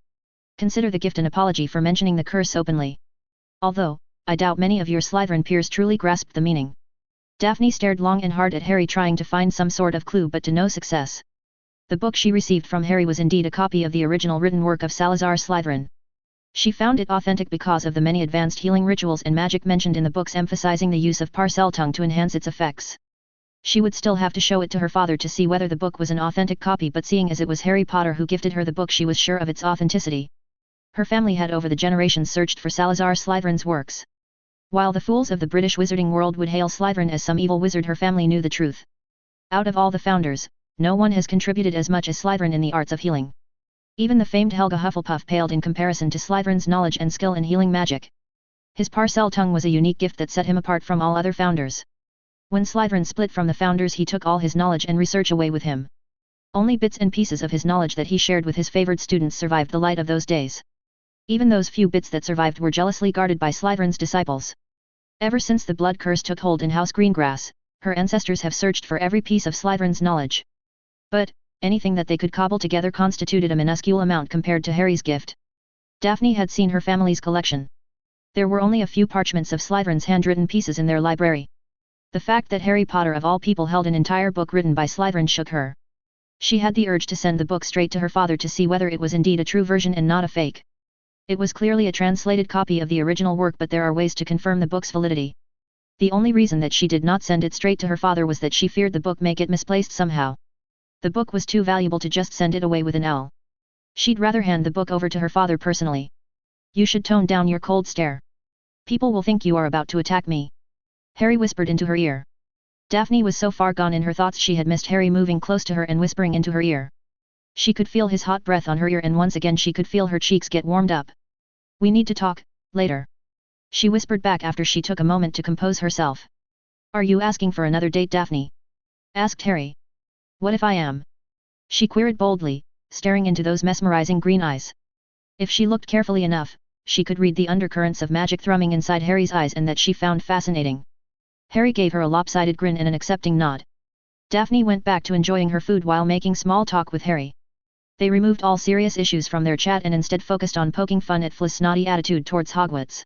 Consider the gift an apology for mentioning the curse openly. Although, I doubt many of your Slytherin peers truly grasped the meaning." Daphne stared long and hard at Harry, trying to find some sort of clue, but to no success. The book she received from Harry was indeed a copy of the original written work of Salazar Slytherin. She found it authentic because of the many advanced healing rituals and magic mentioned in the books, emphasizing the use of parseltongue to enhance its effects. She would still have to show it to her father to see whether the book was an authentic copy, but seeing as it was Harry Potter who gifted her the book, she was sure of its authenticity. Her family had over the generations searched for Salazar Slytherin's works. While the fools of the British wizarding world would hail Slytherin as some evil wizard, her family knew the truth. Out of all the founders, no one has contributed as much as Slytherin in the arts of healing. Even the famed Helga Hufflepuff paled in comparison to Slytherin's knowledge and skill in healing magic. His parseltongue was a unique gift that set him apart from all other founders. When Slytherin split from the founders, he took all his knowledge and research away with him. Only bits and pieces of his knowledge that he shared with his favored students survived the light of those days. Even those few bits that survived were jealously guarded by Slytherin's disciples. Ever since the blood curse took hold in House Greengrass, her ancestors have searched for every piece of Slytherin's knowledge. But, anything that they could cobble together constituted a minuscule amount compared to Harry's gift. Daphne had seen her family's collection. There were only a few parchments of Slytherin's handwritten pieces in their library. The fact that Harry Potter of all people held an entire book written by Slytherin shook her. She had the urge to send the book straight to her father to see whether it was indeed a true version and not a fake. It was clearly a translated copy of the original work, but there are ways to confirm the book's validity. The only reason that she did not send it straight to her father was that she feared the book may get misplaced somehow. The book was too valuable to just send it away with an L. She'd rather hand the book over to her father personally. "You should tone down your cold stare. People will think you are about to attack me," Harry whispered into her ear. Daphne was so far gone in her thoughts she had missed Harry moving close to her and whispering into her ear. She could feel his hot breath on her ear, and once again she could feel her cheeks get warmed up. "We need to talk, later," she whispered back after she took a moment to compose herself. "Are you asking for another date, Daphne?" asked Harry. "What if I am?" she queried boldly, staring into those mesmerizing green eyes. If she looked carefully enough, she could read the undercurrents of magic thrumming inside Harry's eyes, and that she found fascinating. Harry gave her a lopsided grin and an accepting nod. Daphne went back to enjoying her food while making small talk with Harry. They removed all serious issues from their chat and instead focused on poking fun at Flizz's snotty attitude towards Hogwarts.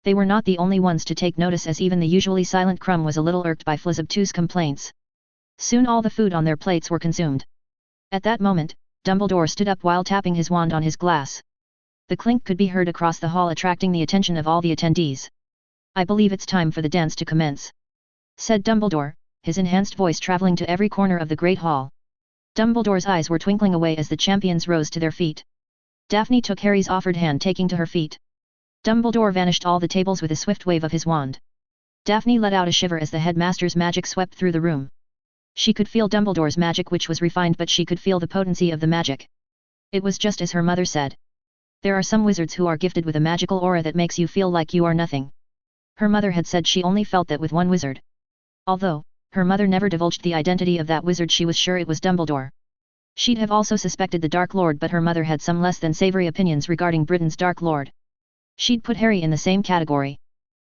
They were not the only ones to take notice, as even the usually silent Crumb was a little irked by Flizz's obtuse complaints. Soon all the food on their plates were consumed. At that moment, Dumbledore stood up while tapping his wand on his glass. The clink could be heard across the hall, attracting the attention of all the attendees. "I believe it's time for the dance to commence," said Dumbledore, his enhanced voice traveling to every corner of the Great Hall. Dumbledore's eyes were twinkling away as the champions rose to their feet. Daphne took Harry's offered hand, taking to her feet. Dumbledore vanished all the tables with a swift wave of his wand. Daphne let out a shiver as the headmaster's magic swept through the room. She could feel Dumbledore's magic, which was refined, but she could feel the potency of the magic. It was just as her mother said. There are some wizards who are gifted with a magical aura that makes you feel like you are nothing. Her mother had said she only felt that with one wizard. Although, her mother never divulged the identity of that wizard, she was sure it was Dumbledore. She'd have also suspected the Dark Lord, but her mother had some less than savory opinions regarding Britain's Dark Lord. She'd put Harry in the same category.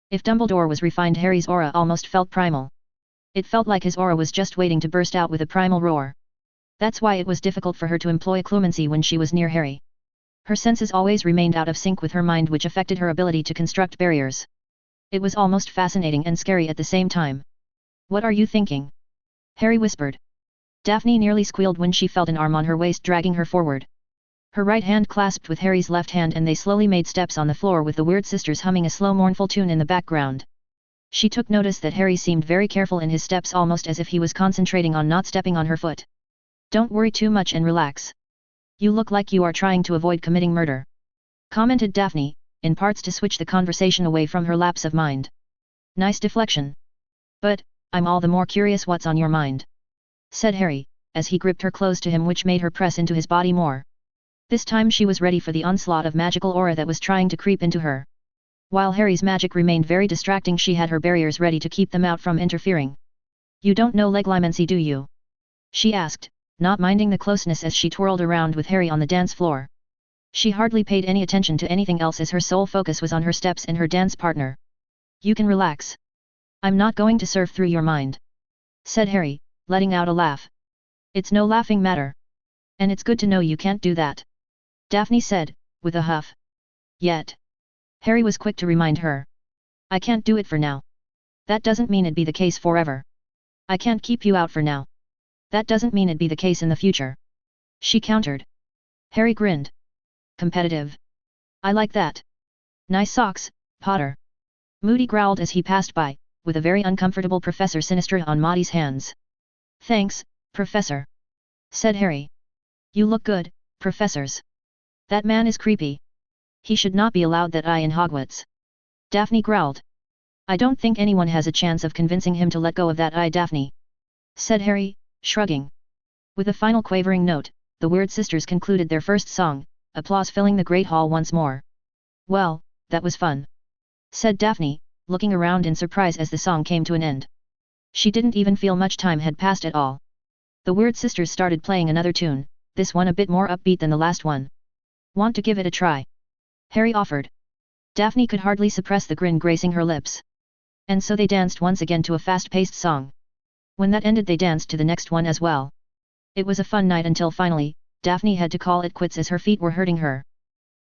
If Dumbledore was refined, Harry's aura almost felt primal. It felt like his aura was just waiting to burst out with a primal roar. That's why it was difficult for her to employ clemency when she was near Harry. Her senses always remained out of sync with her mind, which affected her ability to construct barriers. It was almost fascinating and scary at the same time. "What are you thinking?" Harry whispered. Daphne nearly squealed when she felt an arm on her waist dragging her forward. Her right hand clasped with Harry's left hand and they slowly made steps on the floor with the Weird Sisters humming a slow mournful tune in the background. She took notice that Harry seemed very careful in his steps, almost as if he was concentrating on not stepping on her foot. "Don't worry too much and relax. You look like you are trying to avoid committing murder," commented Daphne, in parts to switch the conversation away from her lapse of mind. "Nice deflection. But, I'm all the more curious what's on your mind," said Harry, as he gripped her close to him, which made her press into his body more. This time she was ready for the onslaught of magical aura that was trying to creep into her. While Harry's magic remained very distracting, she had her barriers ready to keep them out from interfering. "You don't know legilimency, do you?" she asked, not minding the closeness as she twirled around with Harry on the dance floor. She hardly paid any attention to anything else as her sole focus was on her steps and her dance partner. "You can relax. I'm not going to surf through your mind," said Harry, letting out a laugh. "It's no laughing matter. And it's good to know you can't do that," Daphne said, with a huff. "Yet." Harry was quick to remind her. "I can't do it for now. That doesn't mean it'd be the case forever. I can't keep you out for now. That doesn't mean it'd be the case in the future," she countered. Harry grinned. "Competitive. I like that. Nice socks, Potter." Moody growled as he passed by, with a very uncomfortable Professor Sinistra on Maudie's hands. "Thanks, Professor," said Harry. "You look good, Professors. That man is creepy. He should not be allowed that eye in Hogwarts." Daphne growled. "I don't think anyone has a chance of convincing him to let go of that eye, Daphne," said Harry, shrugging. With a final quavering note, the Weird Sisters concluded their first song, applause filling the Great Hall once more. "Well, that was fun," said Daphne, looking around in surprise as the song came to an end. She didn't even feel much time had passed at all. The Weird Sisters started playing another tune, this one a bit more upbeat than the last one. "Want to give it a try?" Harry offered. Daphne could hardly suppress the grin gracing her lips. And so they danced once again to a fast-paced song. When that ended, they danced to the next one as well. It was a fun night until finally, Daphne had to call it quits as her feet were hurting her.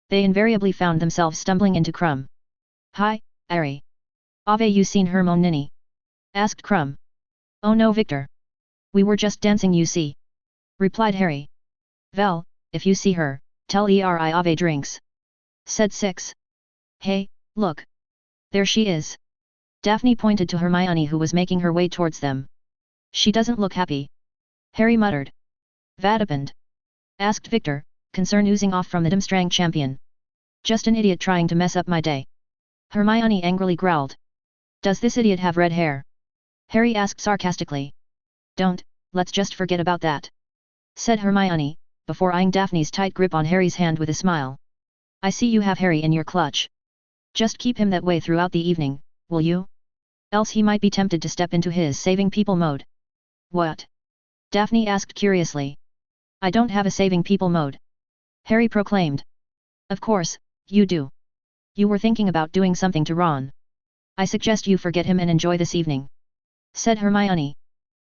They invariably found themselves stumbling into Crumb. "Hi, Harry. Ave you seen her mon ninny?" asked Crumb. "Oh no, Victor. We were just dancing, you see," replied Harry. "Vel, if you see her, tell Eri Ave drinks," said Six. "Hey, look. There she is." Daphne pointed to Hermione, who was making her way towards them. "She doesn't look happy," Harry muttered. "Vad happened?" asked Victor, concern oozing off from the Durmstrang champion. "Just an idiot trying to mess up my day," Hermione angrily growled. "Does this idiot have red hair?" Harry asked sarcastically. "Don't, let's just forget about that," said Hermione, before eyeing Daphne's tight grip on Harry's hand with a smile. "I see you have Harry in your clutch. Just keep him that way throughout the evening, will you? Else he might be tempted to step into his saving people mode." "What?" Daphne asked curiously. "I don't have a saving people mode," Harry proclaimed. "Of course, you do. You were thinking about doing something to Ron. I suggest you forget him and enjoy this evening," said Hermione.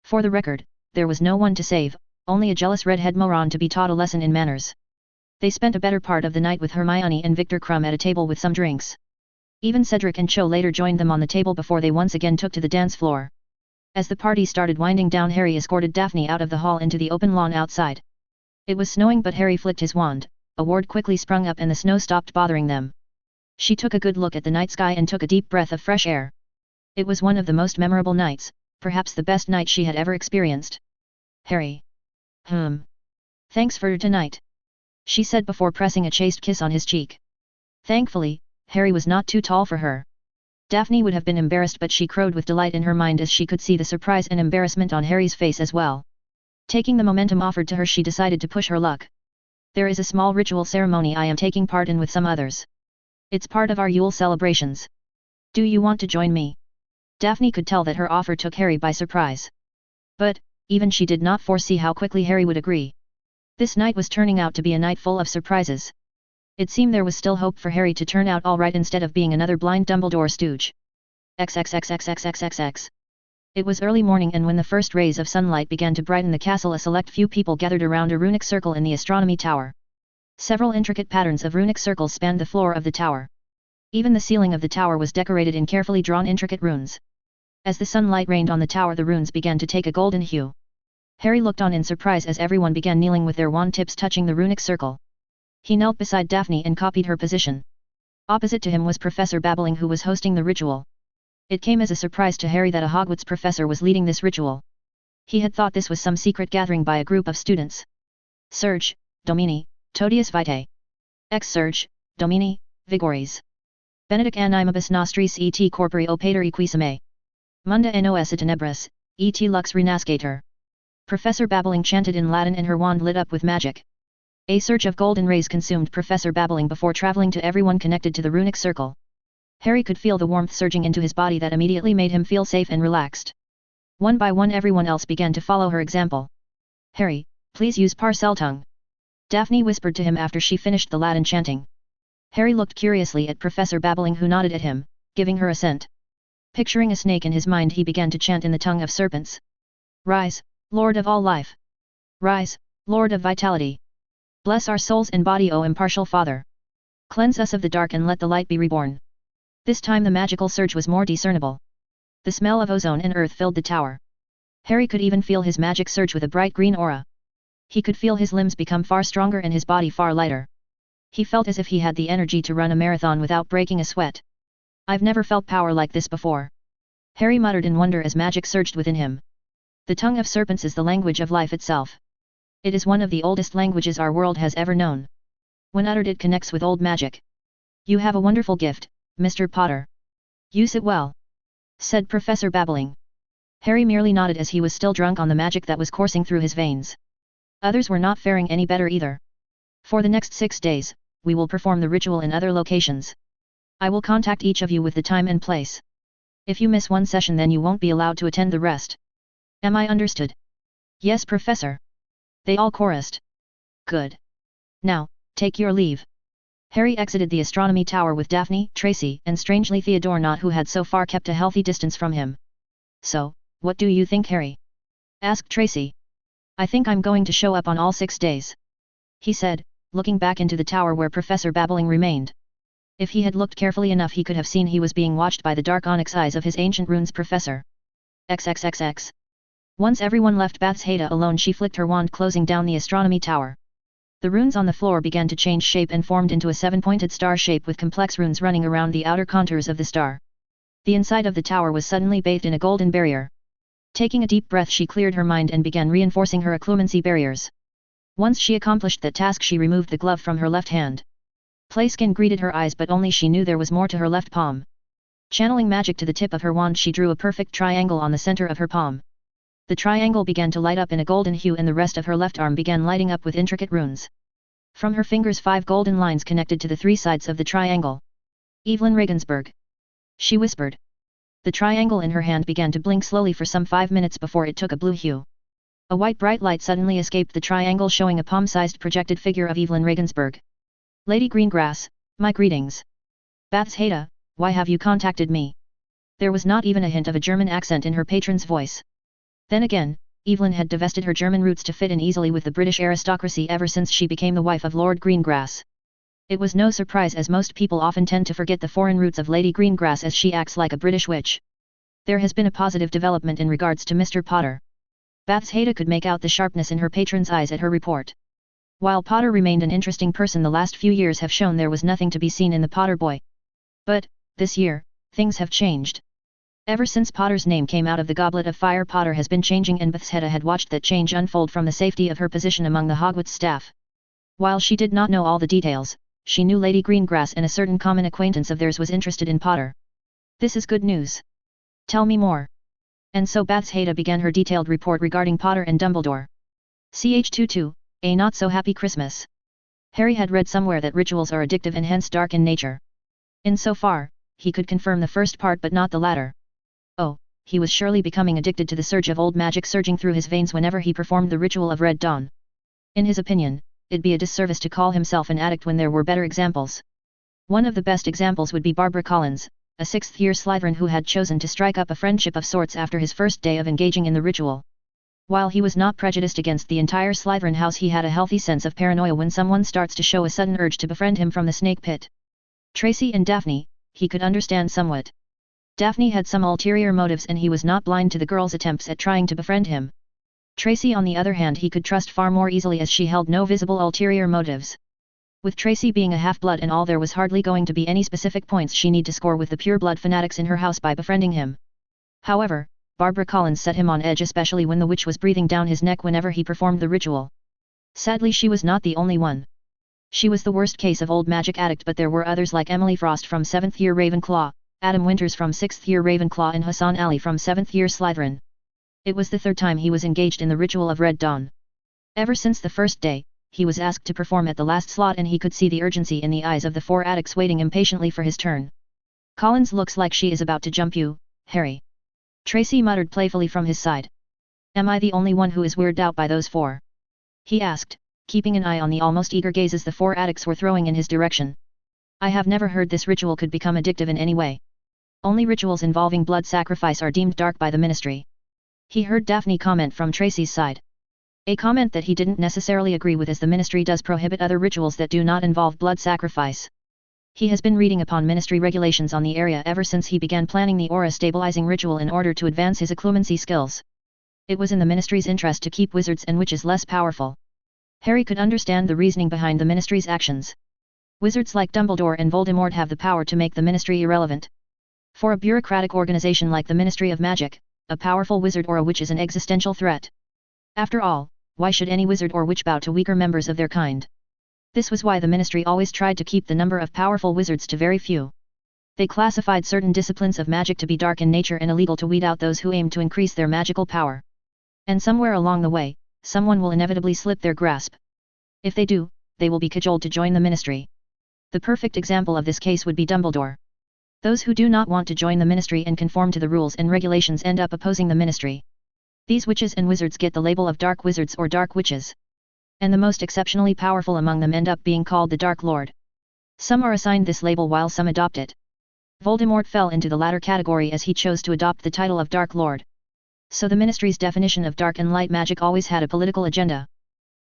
For the record, there was no one to save, only a jealous redhead moron to be taught a lesson in manners. They spent a better part of the night with Hermione and Victor Crumb at a table with some drinks. Even Cedric and Cho later joined them on the table before they once again took to the dance floor. As the party started winding down, Harry escorted Daphne out of the hall into the open lawn outside. It was snowing, but Harry flicked his wand, a ward quickly sprung up and the snow stopped bothering them. She took a good look at the night sky and took a deep breath of fresh air. It was one of the most memorable nights, perhaps the best night she had ever experienced. "Harry. Thanks for tonight," she said before pressing a chaste kiss on his cheek. Thankfully, Harry was not too tall for her. Daphne would have been embarrassed, but she crowed with delight in her mind as she could see the surprise and embarrassment on Harry's face as well. Taking the momentum offered to her, she decided to push her luck. There is a small ritual ceremony I am taking part in with some others. It's part of our Yule celebrations. Do you want to join me? Daphne could tell that her offer took Harry by surprise. But, even she did not foresee how quickly Harry would agree. This night was turning out to be a night full of surprises. It seemed there was still hope for Harry to turn out all right instead of being another blind Dumbledore stooge. XXXXXXXX. It was early morning, and when the first rays of sunlight began to brighten the castle, a select few people gathered around a runic circle in the astronomy tower. Several intricate patterns of runic circles spanned the floor of the tower. Even the ceiling of the tower was decorated in carefully drawn intricate runes. As the sunlight rained on the tower, the runes began to take a golden hue. Harry looked on in surprise as everyone began kneeling with their wand tips touching the runic circle. He knelt beside Daphne and copied her position. Opposite to him was Professor Babbling, who was hosting the ritual. It came as a surprise to Harry that a Hogwarts professor was leading this ritual. He had thought this was some secret gathering by a group of students. Surge, Domini, Totius Vitae. Ex Surge, Domini, Vigores. Benedict animibus nostris et corpore opater equissime. Munda nos et tenebris, et lux renascator. Professor Babbling chanted in Latin and her wand lit up with magic. A surge of golden rays consumed Professor Babbling before traveling to everyone connected to the runic circle. Harry could feel the warmth surging into his body that immediately made him feel safe and relaxed. One by one everyone else began to follow her example. Harry, please use Parseltongue. Daphne whispered to him after she finished the Latin chanting. Harry looked curiously at Professor Babbling, who nodded at him, giving her assent. Picturing a snake in his mind, he began to chant in the tongue of serpents. Rise, Lord of all life. Rise, Lord of vitality. Bless our souls and body, O impartial Father. Cleanse us of the dark and let the light be reborn. This time the magical surge was more discernible. The smell of ozone and earth filled the tower. Harry could even feel his magic surge with a bright green aura. He could feel his limbs become far stronger and his body far lighter. He felt as if he had the energy to run a marathon without breaking a sweat. I've never felt power like this before. Harry muttered in wonder as magic surged within him. The tongue of serpents is the language of life itself. It is one of the oldest languages our world has ever known. When uttered, it connects with old magic. You have a wonderful gift, Mr. Potter. Use it well, said Professor Babbling. Harry merely nodded as he was still drunk on the magic that was coursing through his veins. Others were not faring any better either. For the next 6 days, we will perform the ritual in other locations. I will contact each of you with the time and place. If you miss one session, then you won't be allowed to attend the rest. Am I understood? Yes, Professor. They all chorused. Good. Now, take your leave. Harry exited the astronomy tower with Daphne, Tracy, and strangely Theodore Knott, who had so far kept a healthy distance from him. So, what do you think, Harry? Asked Tracy. I think I'm going to show up on all 6 days, he said, looking back into the tower where Professor Babbling remained. If he had looked carefully enough, he could have seen he was being watched by the dark onyx eyes of his ancient runes professor. XXXX. Once everyone left Bath's Haida alone, she flicked her wand, closing down the astronomy tower. The runes on the floor began to change shape and formed into a 7-pointed star shape with complex runes running around the outer contours of the star. The inside of the tower was suddenly bathed in a golden barrier. Taking a deep breath, she cleared her mind and began reinforcing her occlumency barriers. Once she accomplished that task, she removed the glove from her left hand. Playskin greeted her eyes, but only she knew there was more to her left palm. Channeling magic to the tip of her wand, she drew a perfect triangle on the center of her palm. The triangle began to light up in a golden hue, and the rest of her left arm began lighting up with intricate runes. From her fingers 5 golden lines connected to the 3 sides of the triangle. Evelyn Regensburg, she whispered. The triangle in her hand began to blink slowly for some 5 minutes before it took a blue hue. A white bright light suddenly escaped the triangle, showing a palm-sized projected figure of Evelyn Regensburg. Lady Greengrass, my greetings. Bath's Haida, why have you contacted me? There was not even a hint of a German accent in her patron's voice. Then again, Evelyn had divested her German roots to fit in easily with the British aristocracy ever since she became the wife of Lord Greengrass. It was no surprise, as most people often tend to forget the foreign roots of Lady Greengrass, as she acts like a British witch. There has been a positive development in regards to Mr. Potter. Bath's Haida could make out the sharpness in her patron's eyes at her report. While Potter remained an interesting person, the last few years have shown there was nothing to be seen in the Potter boy. But, this year, things have changed. Ever since Potter's name came out of the Goblet of Fire, Potter has been changing, and Bath's Haida had watched that change unfold from the safety of her position among the Hogwarts staff. While she did not know all the details, she knew Lady Greengrass and a certain common acquaintance of theirs was interested in Potter. This is good news. Tell me more. And so Bath's Haida began her detailed report regarding Potter and Dumbledore. Ch22, a not so happy Christmas. Harry had read somewhere that rituals are addictive and hence dark in nature. Insofar, he could confirm the first part but not the latter. Oh, he was surely becoming addicted to the surge of old magic surging through his veins whenever he performed the ritual of Red Dawn. In his opinion, it'd be a disservice to call himself an addict when there were better examples. One of the best examples would be Barbara Collins, a sixth-year Slytherin who had chosen to strike up a friendship of sorts after his first day of engaging in the ritual. While he was not prejudiced against the entire Slytherin house, he had a healthy sense of paranoia when someone starts to show a sudden urge to befriend him from the snake pit. Tracy and Daphne, he could understand somewhat. Daphne had some ulterior motives and he was not blind to the girl's attempts at trying to befriend him. Tracy on the other hand he could trust far more easily as she held no visible ulterior motives. With Tracy being a half-blood and all, there was hardly going to be any specific points she need to score with the pure-blood fanatics in her house by befriending him. However, Barbara Collins set him on edge, especially when the witch was breathing down his neck whenever he performed the ritual. Sadly, she was not the only one. She was the worst case of old magic addict, but there were others like Emily Frost from 7th year Ravenclaw, Adam Winters from 6th year Ravenclaw and Hassan Ali from 7th year Slytherin. It was the third time he was engaged in the ritual of Red Dawn. Ever since the first day, he was asked to perform at the last slot and he could see the urgency in the eyes of the four addicts waiting impatiently for his turn. Collins looks like she is about to jump you, Harry. Tracy muttered playfully from his side. Am I the only one who is weirded out by those four? He asked, keeping an eye on the almost eager gazes the four addicts were throwing in his direction. I have never heard this ritual could become addictive in any way. Only rituals involving blood sacrifice are deemed dark by the Ministry. He heard Daphne comment from Tracy's side. A comment that he didn't necessarily agree with, as the Ministry does prohibit other rituals that do not involve blood sacrifice. He has been reading upon Ministry regulations on the area ever since he began planning the aura stabilizing ritual in order to advance his occlumency skills. It was in the Ministry's interest to keep wizards and witches less powerful. Harry could understand the reasoning behind the Ministry's actions. Wizards like Dumbledore and Voldemort have the power to make the Ministry irrelevant. For a bureaucratic organization like the Ministry of Magic, a powerful wizard or a witch is an existential threat. After all, why should any wizard or witch bow to weaker members of their kind? This was why the Ministry always tried to keep the number of powerful wizards to very few. They classified certain disciplines of magic to be dark in nature and illegal to weed out those who aimed to increase their magical power. And somewhere along the way, someone will inevitably slip their grasp. If they do, they will be cajoled to join the Ministry. The perfect example of this case would be Dumbledore. Those who do not want to join the Ministry and conform to the rules and regulations end up opposing the Ministry. These witches and wizards get the label of Dark Wizards or Dark Witches. And the most exceptionally powerful among them end up being called the Dark Lord. Some are assigned this label while some adopt it. Voldemort fell into the latter category as he chose to adopt the title of Dark Lord. So the Ministry's definition of dark and light magic always had a political agenda.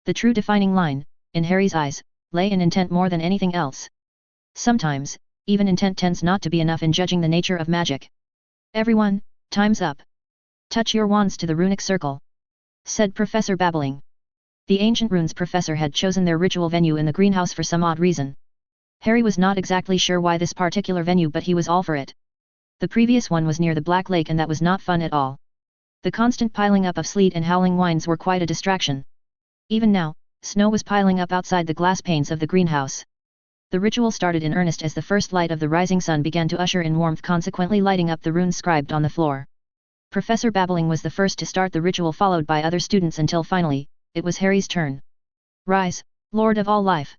The true defining line, in Harry's eyes, lay in intent more than anything else. Sometimes, even intent tends not to be enough in judging the nature of magic. Everyone, time's up. Touch your wands to the runic circle, said Professor Babbling. The ancient runes professor had chosen their ritual venue in the greenhouse for some odd reason. Harry was not exactly sure why this particular venue, but he was all for it. The previous one was near the Black Lake and that was not fun at all. The constant piling up of sleet and howling winds were quite a distraction. Even now, snow was piling up outside the glass panes of the greenhouse. The ritual started in earnest as the first light of the rising sun began to usher in warmth, consequently lighting up the runes scribed on the floor. Professor Babbling was the first to start the ritual, followed by other students, until finally, it was Harry's turn. Rise, Lord of all life.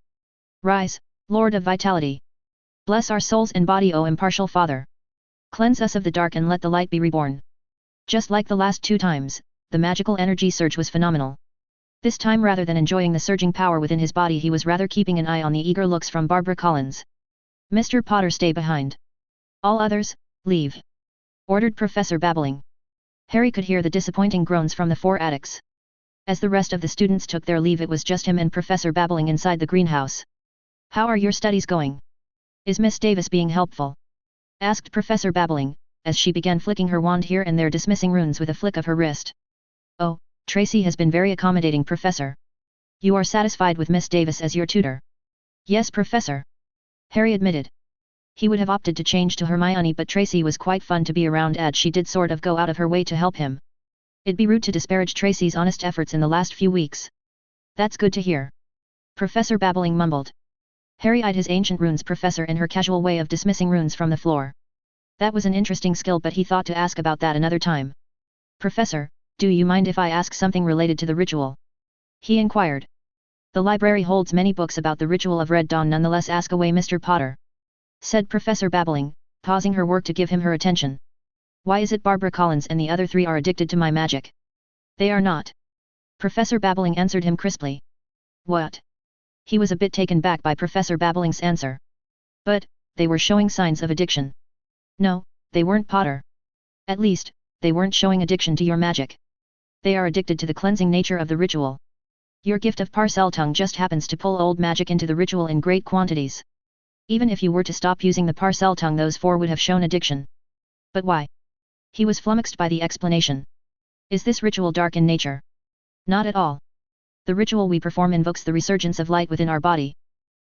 Rise, Lord of vitality. Bless our souls and body, O impartial Father. Cleanse us of the dark and let the light be reborn. Just like the last two times, the magical energy surge was phenomenal. This time, rather than enjoying the surging power within his body, he was rather keeping an eye on the eager looks from Barbara Collins. Mr. Potter, stay behind. All others, leave. Ordered Professor Babbling. Harry could hear the disappointing groans from the four addicts. As the rest of the students took their leave, it was just him and Professor Babbling inside the greenhouse. How are your studies going? Is Miss Davis being helpful? Asked Professor Babbling, as she began flicking her wand here and there, dismissing runes with a flick of her wrist. Oh, Tracy has been very accommodating, Professor. You are satisfied with Miss Davis as your tutor? Yes, Professor. Harry admitted. He would have opted to change to Hermione, but Tracy was quite fun to be around, as she did sort of go out of her way to help him. It'd be rude to disparage Tracy's honest efforts in the last few weeks. That's good to hear. Professor Babbling mumbled. Harry eyed his ancient runes professor and her casual way of dismissing runes from the floor. That was an interesting skill, but he thought to ask about that another time. Professor, do you mind if I ask something related to the ritual? He inquired. The library holds many books about the ritual of Red Dawn. Nonetheless, ask away, Mr. Potter," said Professor Babbling, pausing her work to give him her attention. "Why is it Barbara Collins and the other three are addicted to my magic?" "They are not," Professor Babbling answered him crisply. "What?" He was a bit taken back by Professor Babbling's answer. "But, they were showing signs of addiction." "No, they weren't, Potter. At least, they weren't showing addiction to your magic. They are addicted to the cleansing nature of the ritual. Your gift of Parseltongue just happens to pull old magic into the ritual in great quantities. Even if you were to stop using the Parseltongue, those four would have shown addiction." "But why?" He was flummoxed by the explanation. "Is this ritual dark in nature?" "Not at all. The ritual we perform invokes the resurgence of light within our body.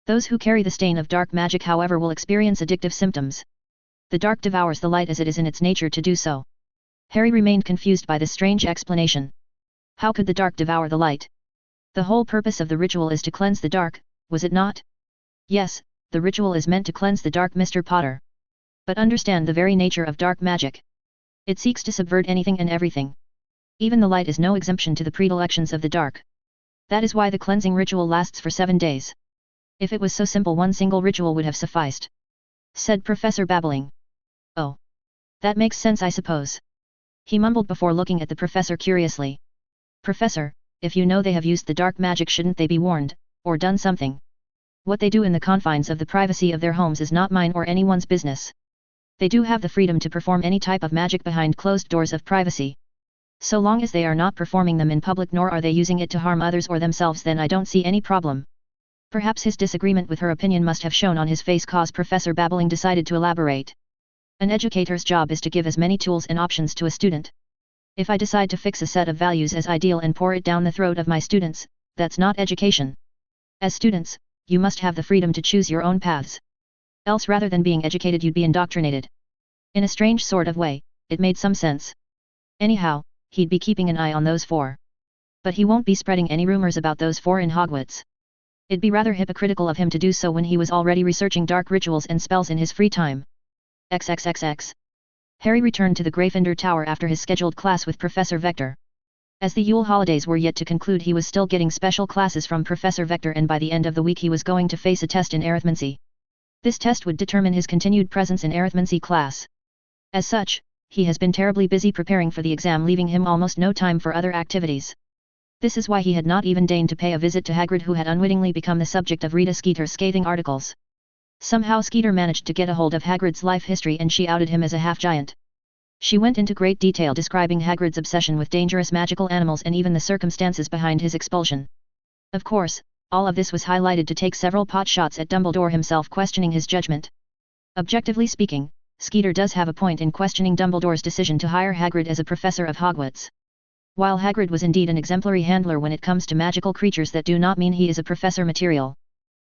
Those who carry the stain of dark magic, however, will experience addictive symptoms. The dark devours the light as it is in its nature to do so." Harry remained confused by this strange explanation. How could the dark devour the light? The whole purpose of the ritual is to cleanse the dark, was it not? "Yes, the ritual is meant to cleanse the dark, Mr. Potter. But understand the very nature of dark magic. It seeks to subvert anything and everything. Even the light is no exemption to the predilections of the dark. That is why the cleansing ritual lasts for 7 days. If it was so simple, one single ritual would have sufficed," said Professor Babbling. "Oh. That makes sense, I suppose," he mumbled before looking at the professor curiously. "Professor, if you know they have used the dark magic, shouldn't they be warned, or done something? What they do in the confines of the privacy of their homes is not mine or anyone's business. They do have the freedom to perform any type of magic behind closed doors of privacy. So long as they are not performing them in public, nor are they using it to harm others or themselves, then I don't see any problem." Perhaps his disagreement with her opinion must have shown on his face, cause Professor Babbling decided to elaborate. "An educator's job is to give as many tools and options to a student. If I decide to fix a set of values as ideal and pour it down the throat of my students, that's not education. As students, you must have the freedom to choose your own paths. Else, rather than being educated, you'd be indoctrinated." In a strange sort of way, it made some sense. Anyhow, he'd be keeping an eye on those four. But he won't be spreading any rumors about those four in Hogwarts. It'd be rather hypocritical of him to do so when he was already researching dark rituals and spells in his free time. XXXX. Harry returned to the Gryffindor Tower after his scheduled class with Professor Vector. As the Yule holidays were yet to conclude, he was still getting special classes from Professor Vector, and by the end of the week he was going to face a test in arithmancy. This test would determine his continued presence in arithmancy class. As such, he has been terribly busy preparing for the exam, leaving him almost no time for other activities. This is why he had not even deigned to pay a visit to Hagrid, who had unwittingly become the subject of Rita Skeeter's scathing articles. Somehow Skeeter managed to get a hold of Hagrid's life history, and she outed him as a half-giant. She went into great detail describing Hagrid's obsession with dangerous magical animals and even the circumstances behind his expulsion. Of course, all of this was highlighted to take several pot shots at Dumbledore himself, questioning his judgment. Objectively speaking, Skeeter does have a point in questioning Dumbledore's decision to hire Hagrid as a professor of Hogwarts. While Hagrid was indeed an exemplary handler when it comes to magical creatures, that do not mean he is a professor material.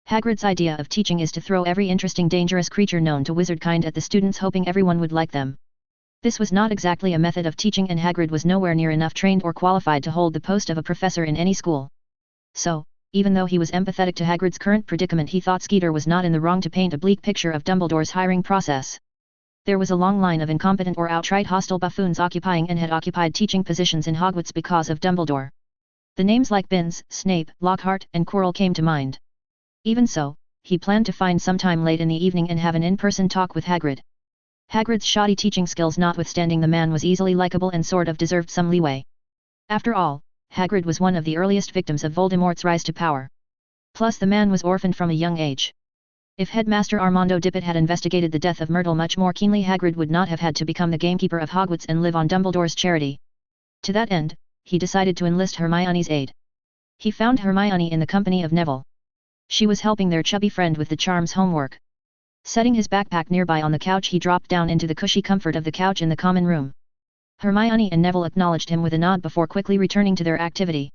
Hagrid's idea of teaching is to throw every interesting dangerous creature known to wizardkind at the students, hoping everyone would like them. This was not exactly a method of teaching, and Hagrid was nowhere near enough trained or qualified to hold the post of a professor in any school. So, even though he was empathetic to Hagrid's current predicament, he thought Skeeter was not in the wrong to paint a bleak picture of Dumbledore's hiring process. There was a long line of incompetent or outright hostile buffoons occupying and had occupied teaching positions in Hogwarts because of Dumbledore. The names like Binns, Snape, Lockhart, and Quirrell came to mind. Even so, he planned to find some time late in the evening and have an in-person talk with Hagrid. Hagrid's shoddy teaching skills notwithstanding, the man was easily likable and sort of deserved some leeway. After all, Hagrid was one of the earliest victims of Voldemort's rise to power. Plus, the man was orphaned from a young age. If Headmaster Armando Dippet had investigated the death of Myrtle much more keenly, Hagrid would not have had to become the gamekeeper of Hogwarts and live on Dumbledore's charity. To that end, he decided to enlist Hermione's aid. He found Hermione in the company of Neville. She was helping their chubby friend with the charms homework. Setting his backpack nearby on the couch, he dropped down into the cushy comfort of the couch in the common room. Hermione and Neville acknowledged him with a nod before quickly returning to their activity.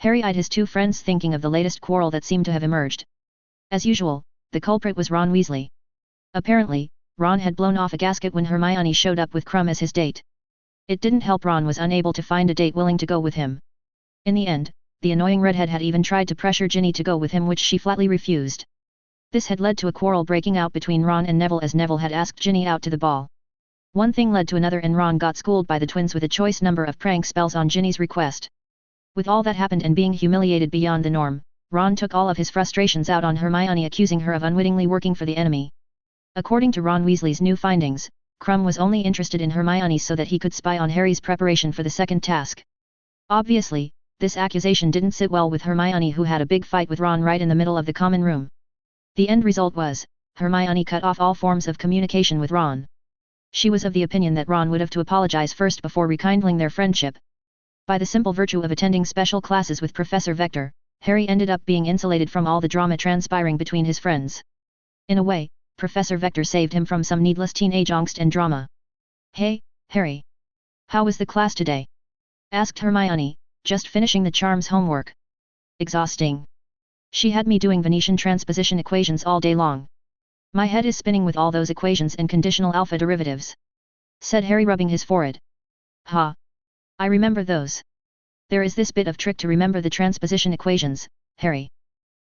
Harry eyed his two friends, thinking of the latest quarrel that seemed to have emerged. As usual, the culprit was Ron Weasley. Apparently, Ron had blown off a gasket when Hermione showed up with Krum as his date. It didn't help Ron was unable to find a date willing to go with him. In the end, the annoying redhead had even tried to pressure Ginny to go with him, which she flatly refused. This had led to a quarrel breaking out between Ron and Neville, as Neville had asked Ginny out to the ball. One thing led to another, and Ron got schooled by the twins with a choice number of prank spells on Ginny's request. With all that happened and being humiliated beyond the norm, Ron took all of his frustrations out on Hermione, accusing her of unwittingly working for the enemy. According to Ron Weasley's new findings, Krum was only interested in Hermione so that he could spy on Harry's preparation for the second task. Obviously, this accusation didn't sit well with Hermione, who had a big fight with Ron right in the middle of the common room. The end result was, Hermione cut off all forms of communication with Ron. She was of the opinion that Ron would have to apologize first before rekindling their friendship. By the simple virtue of attending special classes with Professor Vector, Harry ended up being insulated from all the drama transpiring between his friends. In a way, Professor Vector saved him from some needless teenage angst and drama. "Hey, Harry. How was the class today?" asked Hermione, just finishing the charms homework. "Exhausting. She had me doing Venetian transposition equations all day long. My head is spinning with all those equations and conditional alpha derivatives," said Harry, rubbing his forehead. "Ha! I remember those. There is this bit of trick to remember the transposition equations, Harry."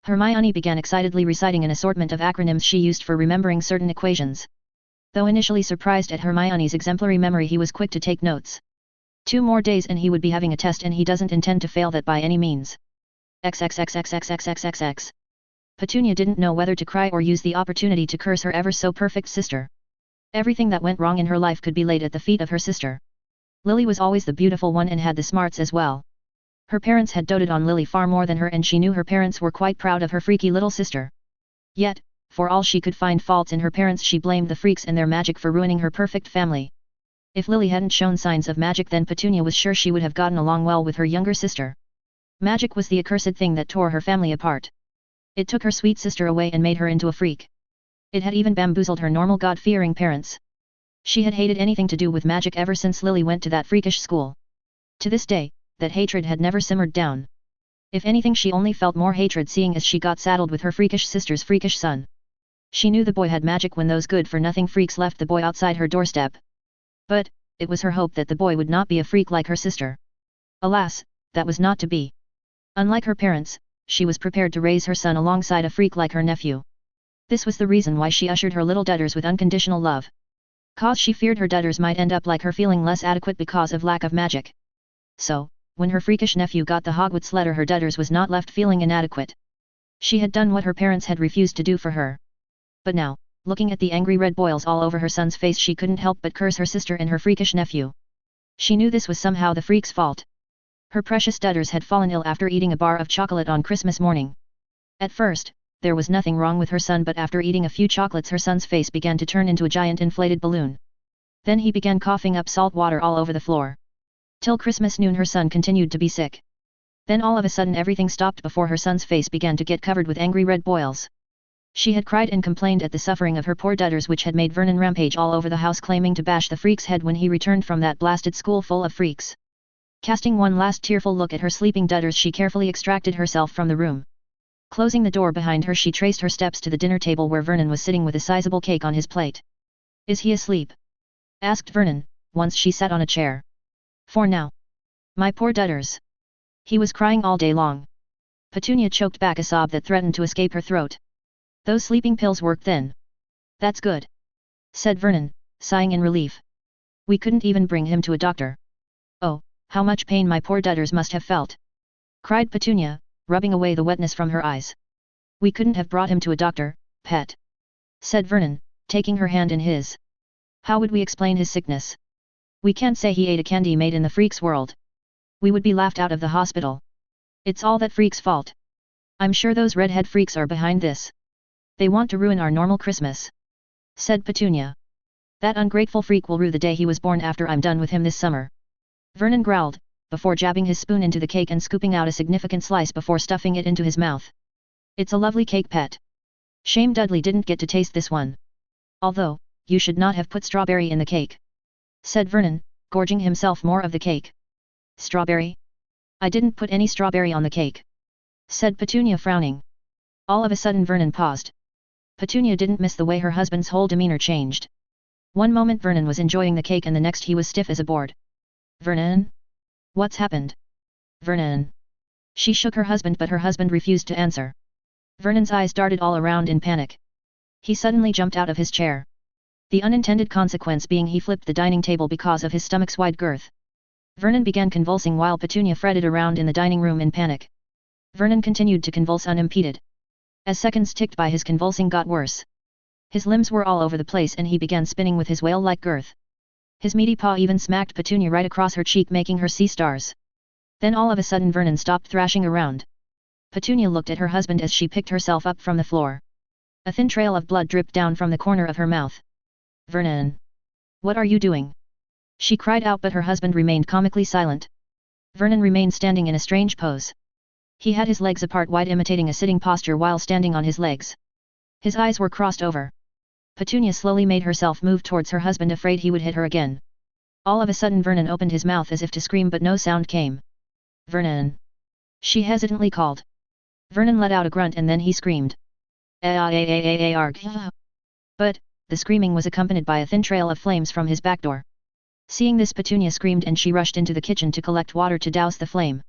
Hermione began excitedly reciting an assortment of acronyms she used for remembering certain equations. Though initially surprised at Hermione's exemplary memory, he was quick to take notes. 2 more days and he would be having a test, and he doesn't intend to fail that by any means. XXXXXXXXX. Petunia didn't know whether to cry or use the opportunity to curse her ever so perfect sister. Everything that went wrong in her life could be laid at the feet of her sister. Lily was always the beautiful one and had the smarts as well. Her parents had doted on Lily far more than her, and she knew her parents were quite proud of her freaky little sister. Yet, for all she could find faults in her parents, she blamed the freaks and their magic for ruining her perfect family. If Lily hadn't shown signs of magic, then Petunia was sure she would have gotten along well with her younger sister. Magic was the accursed thing that tore her family apart. It took her sweet sister away and made her into a freak. It had even bamboozled her normal God-fearing parents. She had hated anything to do with magic ever since Lily went to that freakish school. To this day, that hatred had never simmered down. If anything, she only felt more hatred seeing as she got saddled with her freakish sister's freakish son. She knew the boy had magic when those good-for-nothing freaks left the boy outside her doorstep. But, it was her hope that the boy would not be a freak like her sister. Alas, that was not to be. Unlike her parents, she was prepared to raise her son alongside a freak like her nephew. This was the reason why she ushered her little debtors with unconditional love. Cause she feared her debtors might end up like her, feeling less adequate because of lack of magic. So, when her freakish nephew got the Hogwarts letter, her debtors was not left feeling inadequate. She had done what her parents had refused to do for her. But now, looking at the angry red boils all over her son's face, she couldn't help but curse her sister and her freakish nephew. She knew this was somehow the freak's fault. Her precious debtors had fallen ill after eating a bar of chocolate on Christmas morning. At first, there was nothing wrong with her son, but after eating a few chocolates her son's face began to turn into a giant inflated balloon. Then he began coughing up salt water all over the floor. Till Christmas noon her son continued to be sick. Then all of a sudden everything stopped before her son's face began to get covered with angry red boils. She had cried and complained at the suffering of her poor debtors, which had made Vernon rampage all over the house, claiming to bash the freak's head when he returned from that blasted school full of freaks. Casting one last tearful look at her sleeping debtors, she carefully extracted herself from the room. Closing the door behind her, she traced her steps to the dinner table where Vernon was sitting with a sizable cake on his plate. "Is he asleep?" asked Vernon, once she sat on a chair. "For now. My poor debtors. He was crying all day long." Petunia choked back a sob that threatened to escape her throat. "Those sleeping pills worked then." "That's good," said Vernon, sighing in relief. "We couldn't even bring him to a doctor." "Oh, how much pain my poor debtors must have felt!" cried Petunia, rubbing away the wetness from her eyes. "We couldn't have brought him to a doctor, pet," said Vernon, taking her hand in his. "How would we explain his sickness? We can't say he ate a candy made in the freak's world. We would be laughed out of the hospital. It's all that freak's fault. I'm sure those redhead freaks are behind this. They want to ruin our normal Christmas," said Petunia. "That ungrateful freak will rue the day he was born after I'm done with him this summer." Vernon growled, before jabbing his spoon into the cake and scooping out a significant slice before stuffing it into his mouth. "It's a lovely cake, pet. Shame Dudley didn't get to taste this one. Although, you should not have put strawberry in the cake," said Vernon, gorging himself more of the cake. "Strawberry? I didn't put any strawberry on the cake," said Petunia, frowning. All of a sudden Vernon paused. Petunia didn't miss the way her husband's whole demeanor changed. One moment Vernon was enjoying the cake and the next he was stiff as a board. "Vernon? What's happened? Vernon?" She shook her husband, but her husband refused to answer. Vernon's eyes darted all around in panic. He suddenly jumped out of his chair. The unintended consequence being he flipped the dining table because of his stomach's wide girth. Vernon began convulsing while Petunia fretted around in the dining room in panic. Vernon continued to convulse unimpeded. As seconds ticked by, his convulsing got worse. His limbs were all over the place and he began spinning with his whale-like girth. His meaty paw even smacked Petunia right across her cheek, making her see stars. Then all of a sudden Vernon stopped thrashing around. Petunia looked at her husband as she picked herself up from the floor. A thin trail of blood dripped down from the corner of her mouth. "Vernon! What are you doing?" she cried out, but her husband remained comically silent. Vernon remained standing in a strange pose. He had his legs apart wide, imitating a sitting posture while standing on his legs. His eyes were crossed over. Petunia slowly made herself move towards her husband, afraid he would hit her again. All of a sudden Vernon opened his mouth as if to scream, but no sound came. "Vernon!" she hesitantly called. Vernon let out a grunt and then he screamed. "Arg!" But, the screaming was accompanied by a thin trail of flames from his back door. Seeing this, Petunia screamed and she rushed into the kitchen to collect water to douse the flame.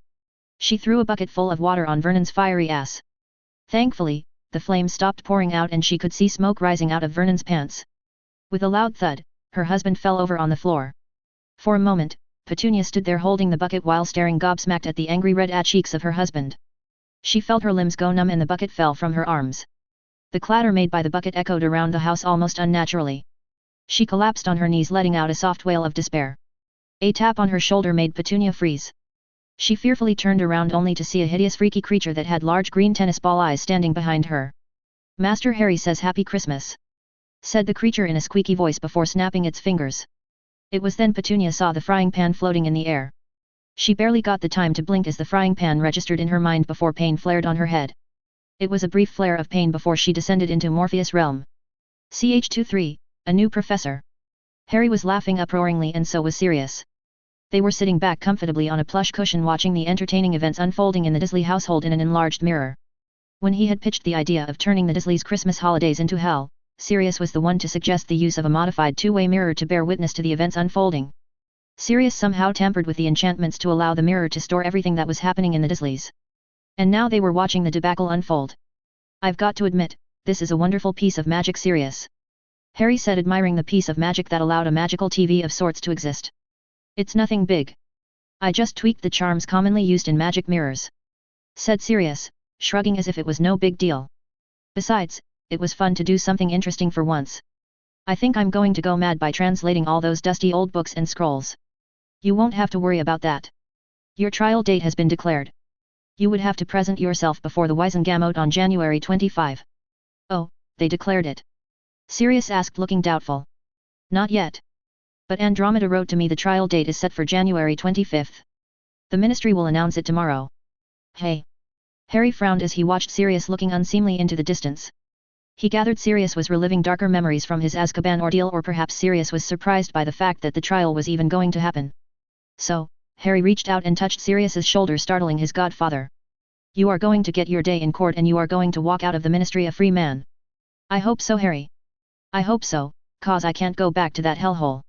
She threw a bucket full of water on Vernon's fiery ass. Thankfully, the flames stopped pouring out and she could see smoke rising out of Vernon's pants. With a loud thud, her husband fell over on the floor. For a moment, Petunia stood there holding the bucket while staring gobsmacked at the angry red cheeks of her husband. She felt her limbs go numb and the bucket fell from her arms. The clatter made by the bucket echoed around the house almost unnaturally. She collapsed on her knees, letting out a soft wail of despair. A tap on her shoulder made Petunia freeze. She fearfully turned around only to see a hideous freaky creature that had large green tennis ball eyes standing behind her. "Master Harry says Happy Christmas," said the creature in a squeaky voice before snapping its fingers. It was then Petunia saw the frying pan floating in the air. She barely got the time to blink as the frying pan registered in her mind before pain flared on her head. It was a brief flare of pain before she descended into Morpheus' realm. Ch23, a new professor. Harry was laughing uproariously and so was Sirius. They were sitting back comfortably on a plush cushion watching the entertaining events unfolding in the Disley household in an enlarged mirror. When he had pitched the idea of turning the Disleys' Christmas holidays into hell, Sirius was the one to suggest the use of a modified two-way mirror to bear witness to the events unfolding. Sirius somehow tampered with the enchantments to allow the mirror to store everything that was happening in the Disleys. And now they were watching the debacle unfold. "I've got to admit, this is a wonderful piece of magic, Sirius," Harry said, admiring the piece of magic that allowed a magical TV of sorts to exist. "It's nothing big. I just tweaked the charms commonly used in magic mirrors," said Sirius, shrugging as if it was no big deal. "Besides, it was fun to do something interesting for once. I think I'm going to go mad by translating all those dusty old books and scrolls. You won't have to worry about that. Your trial date has been declared. You would have to present yourself before the Wisengamot on January 25. "Oh, they declared it?" Sirius asked, looking doubtful. "Not yet. But Andromeda wrote to me the trial date is set for January 25th. The ministry will announce it tomorrow." "Hey!" Harry frowned as he watched Sirius looking unseemly into the distance. He gathered Sirius was reliving darker memories from his Azkaban ordeal, or perhaps Sirius was surprised by the fact that the trial was even going to happen. So, Harry reached out and touched Sirius's shoulder, startling his godfather. "You are going to get your day in court and you are going to walk out of the ministry a free man." "I hope so, Harry. I hope so, cause I can't go back to that hellhole,"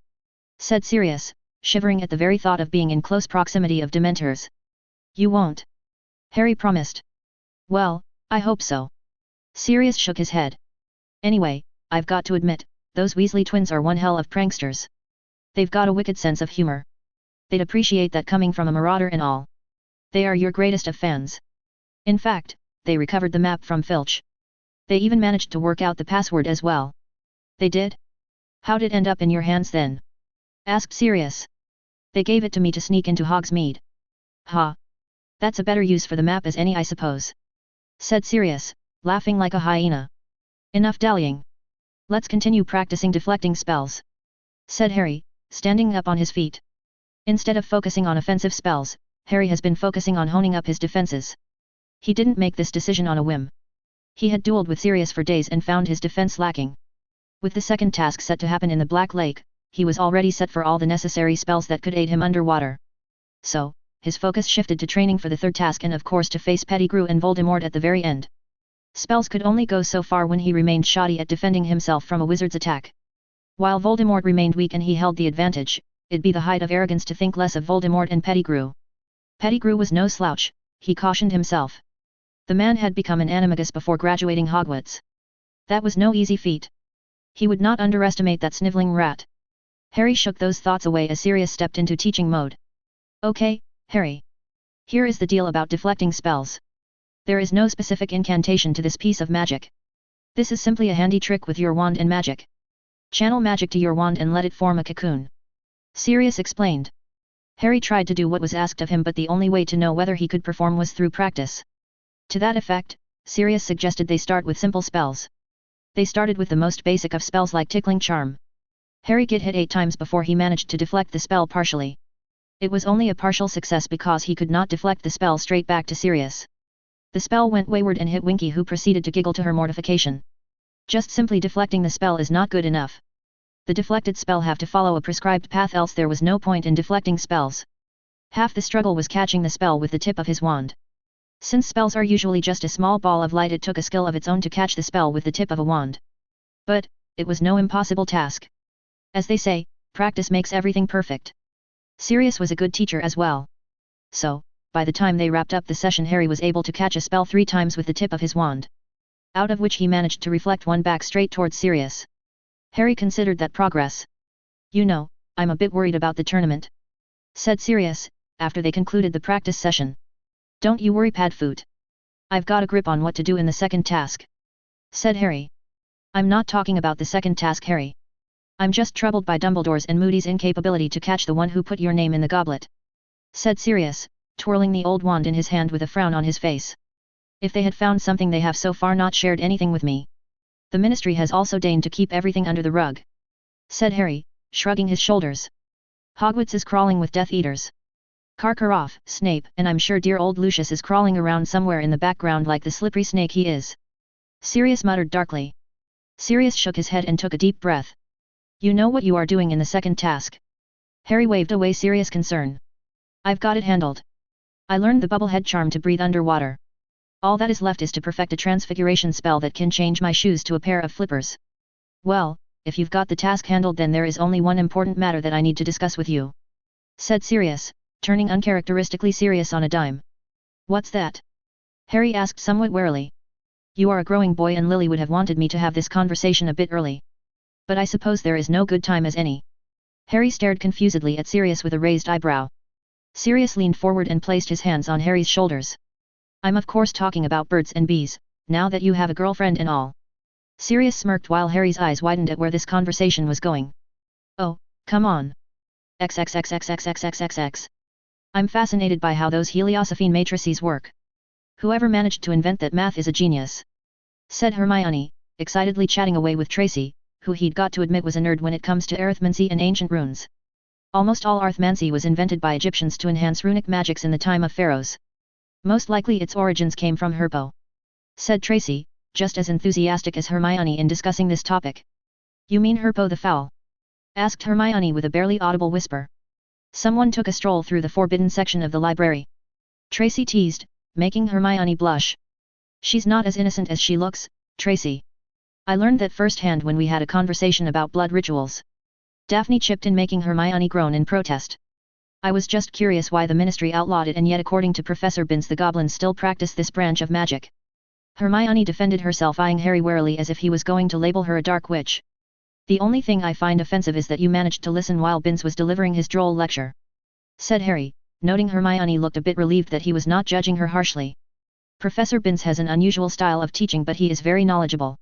said Sirius, shivering at the very thought of being in close proximity of Dementors. "You won't," Harry promised. "Well, I hope so." Sirius shook his head. "Anyway, I've got to admit, those Weasley twins are one hell of pranksters. They've got a wicked sense of humor. They'd appreciate that coming from a marauder and all. They are your greatest of fans. In fact, they recovered the map from Filch. They even managed to work out the password as well." "They did? How'd it end up in your hands then?" asked Sirius. "They gave it to me to sneak into Hogsmeade." "Ha! That's a better use for the map as any, I suppose," said Sirius, laughing like a hyena. "Enough dallying. Let's continue practicing deflecting spells," said Harry, standing up on his feet. Instead of focusing on offensive spells, Harry has been focusing on honing up his defenses. He didn't make this decision on a whim. He had dueled with Sirius for days and found his defense lacking. With the second task set to happen in the Black Lake, he was already set for all the necessary spells that could aid him underwater. So, his focus shifted to training for the third task and of course to face Pettigrew and Voldemort at the very end. Spells could only go so far when he remained shoddy at defending himself from a wizard's attack. While Voldemort remained weak and he held the advantage, it'd be the height of arrogance to think less of Voldemort and Pettigrew. Pettigrew was no slouch, he cautioned himself. The man had become an animagus before graduating Hogwarts. That was no easy feat. He would not underestimate that sniveling rat. Harry shook those thoughts away as Sirius stepped into teaching mode. "Okay, Harry. Here is the deal about deflecting spells. There is no specific incantation to this piece of magic. This is simply a handy trick with your wand and magic. Channel magic to your wand and let it form a cocoon. Sirius explained. Harry tried to do what was asked of him, but the only way to know whether he could perform was through practice. To that effect, Sirius suggested they start with simple spells. They started with the most basic of spells like Tickling Charm. Harry got hit 8 times before he managed to deflect the spell partially. It was only a partial success because he could not deflect the spell straight back to Sirius. The spell went wayward and hit Winky, who proceeded to giggle to her mortification. Just simply deflecting the spell is not good enough. The deflected spell have to follow a prescribed path, else there was no point in deflecting spells. Half the struggle was catching the spell with the tip of his wand. Since spells are usually just a small ball of light, it took a skill of its own to catch the spell with the tip of a wand. But, it was no impossible task. As they say, practice makes everything perfect. Sirius was a good teacher as well. So, by the time they wrapped up the session, Harry was able to catch a spell 3 times with the tip of his wand. Out of which he managed to reflect one back straight towards Sirius. Harry considered that progress. "You know, I'm a bit worried about the tournament," said Sirius, after they concluded the practice session. "Don't you worry, Padfoot. I've got a grip on what to do in the second task," said Harry. "I'm not talking about the second task, Harry. I'm just troubled by Dumbledore's and Moody's incapability to catch the one who put your name in the goblet," said Sirius, twirling the old wand in his hand with a frown on his face. "If they had found something, they have so far not shared anything with me. The Ministry has also deigned to keep everything under the rug," said Harry, shrugging his shoulders. "Hogwarts is crawling with Death Eaters. Karkaroff, Snape, and I'm sure dear old Lucius is crawling around somewhere in the background like the slippery snake he is," Sirius muttered darkly. Sirius shook his head and took a deep breath. "You know what you are doing in the second task?" Harry waved away Sirius' concern. "I've got it handled. I learned the bubblehead charm to breathe underwater. All that is left is to perfect a transfiguration spell that can change my shoes to a pair of flippers." "Well, if you've got the task handled, then there is only one important matter that I need to discuss with you," said Sirius, turning uncharacteristically serious on a dime. "What's that?" Harry asked somewhat warily. "You are a growing boy and Lily would have wanted me to have this conversation a bit early. But I suppose there is no good time as any." Harry stared confusedly at Sirius with a raised eyebrow. Sirius leaned forward and placed his hands on Harry's shoulders. "I'm of course talking about birds and bees, now that you have a girlfriend and all." Sirius smirked while Harry's eyes widened at where this conversation was going. "Oh, come on. XXXXXXXXX. I'm fascinated by how those Heliosophine matrices work. Whoever managed to invent that math is a genius," said Hermione, excitedly chatting away with Tracy, who he'd got to admit was a nerd when it comes to arithmancy and ancient runes. Almost all arithmancy was invented by Egyptians to enhance runic magics in the time of pharaohs. Most likely its origins came from Herpo," said Tracy, just as enthusiastic as Hermione in discussing this topic. "You mean Herpo the Foul?" asked Hermione with a barely audible whisper. Someone took a stroll through the forbidden section of the library. Tracy teased, making Hermione blush. "She's not as innocent as she looks, Tracy. I learned that firsthand when we had a conversation about blood rituals." Daphne chipped in, making Hermione groan in protest. "I was just curious why the Ministry outlawed it, and yet according to Professor Binns the goblins still practice this branch of magic." Hermione defended herself, eyeing Harry warily as if he was going to label her a dark witch. "The only thing I find offensive is that you managed to listen while Binns was delivering his droll lecture," said Harry, noting Hermione looked a bit relieved that he was not judging her harshly. "Professor Binns has an unusual style of teaching, but he is very knowledgeable,"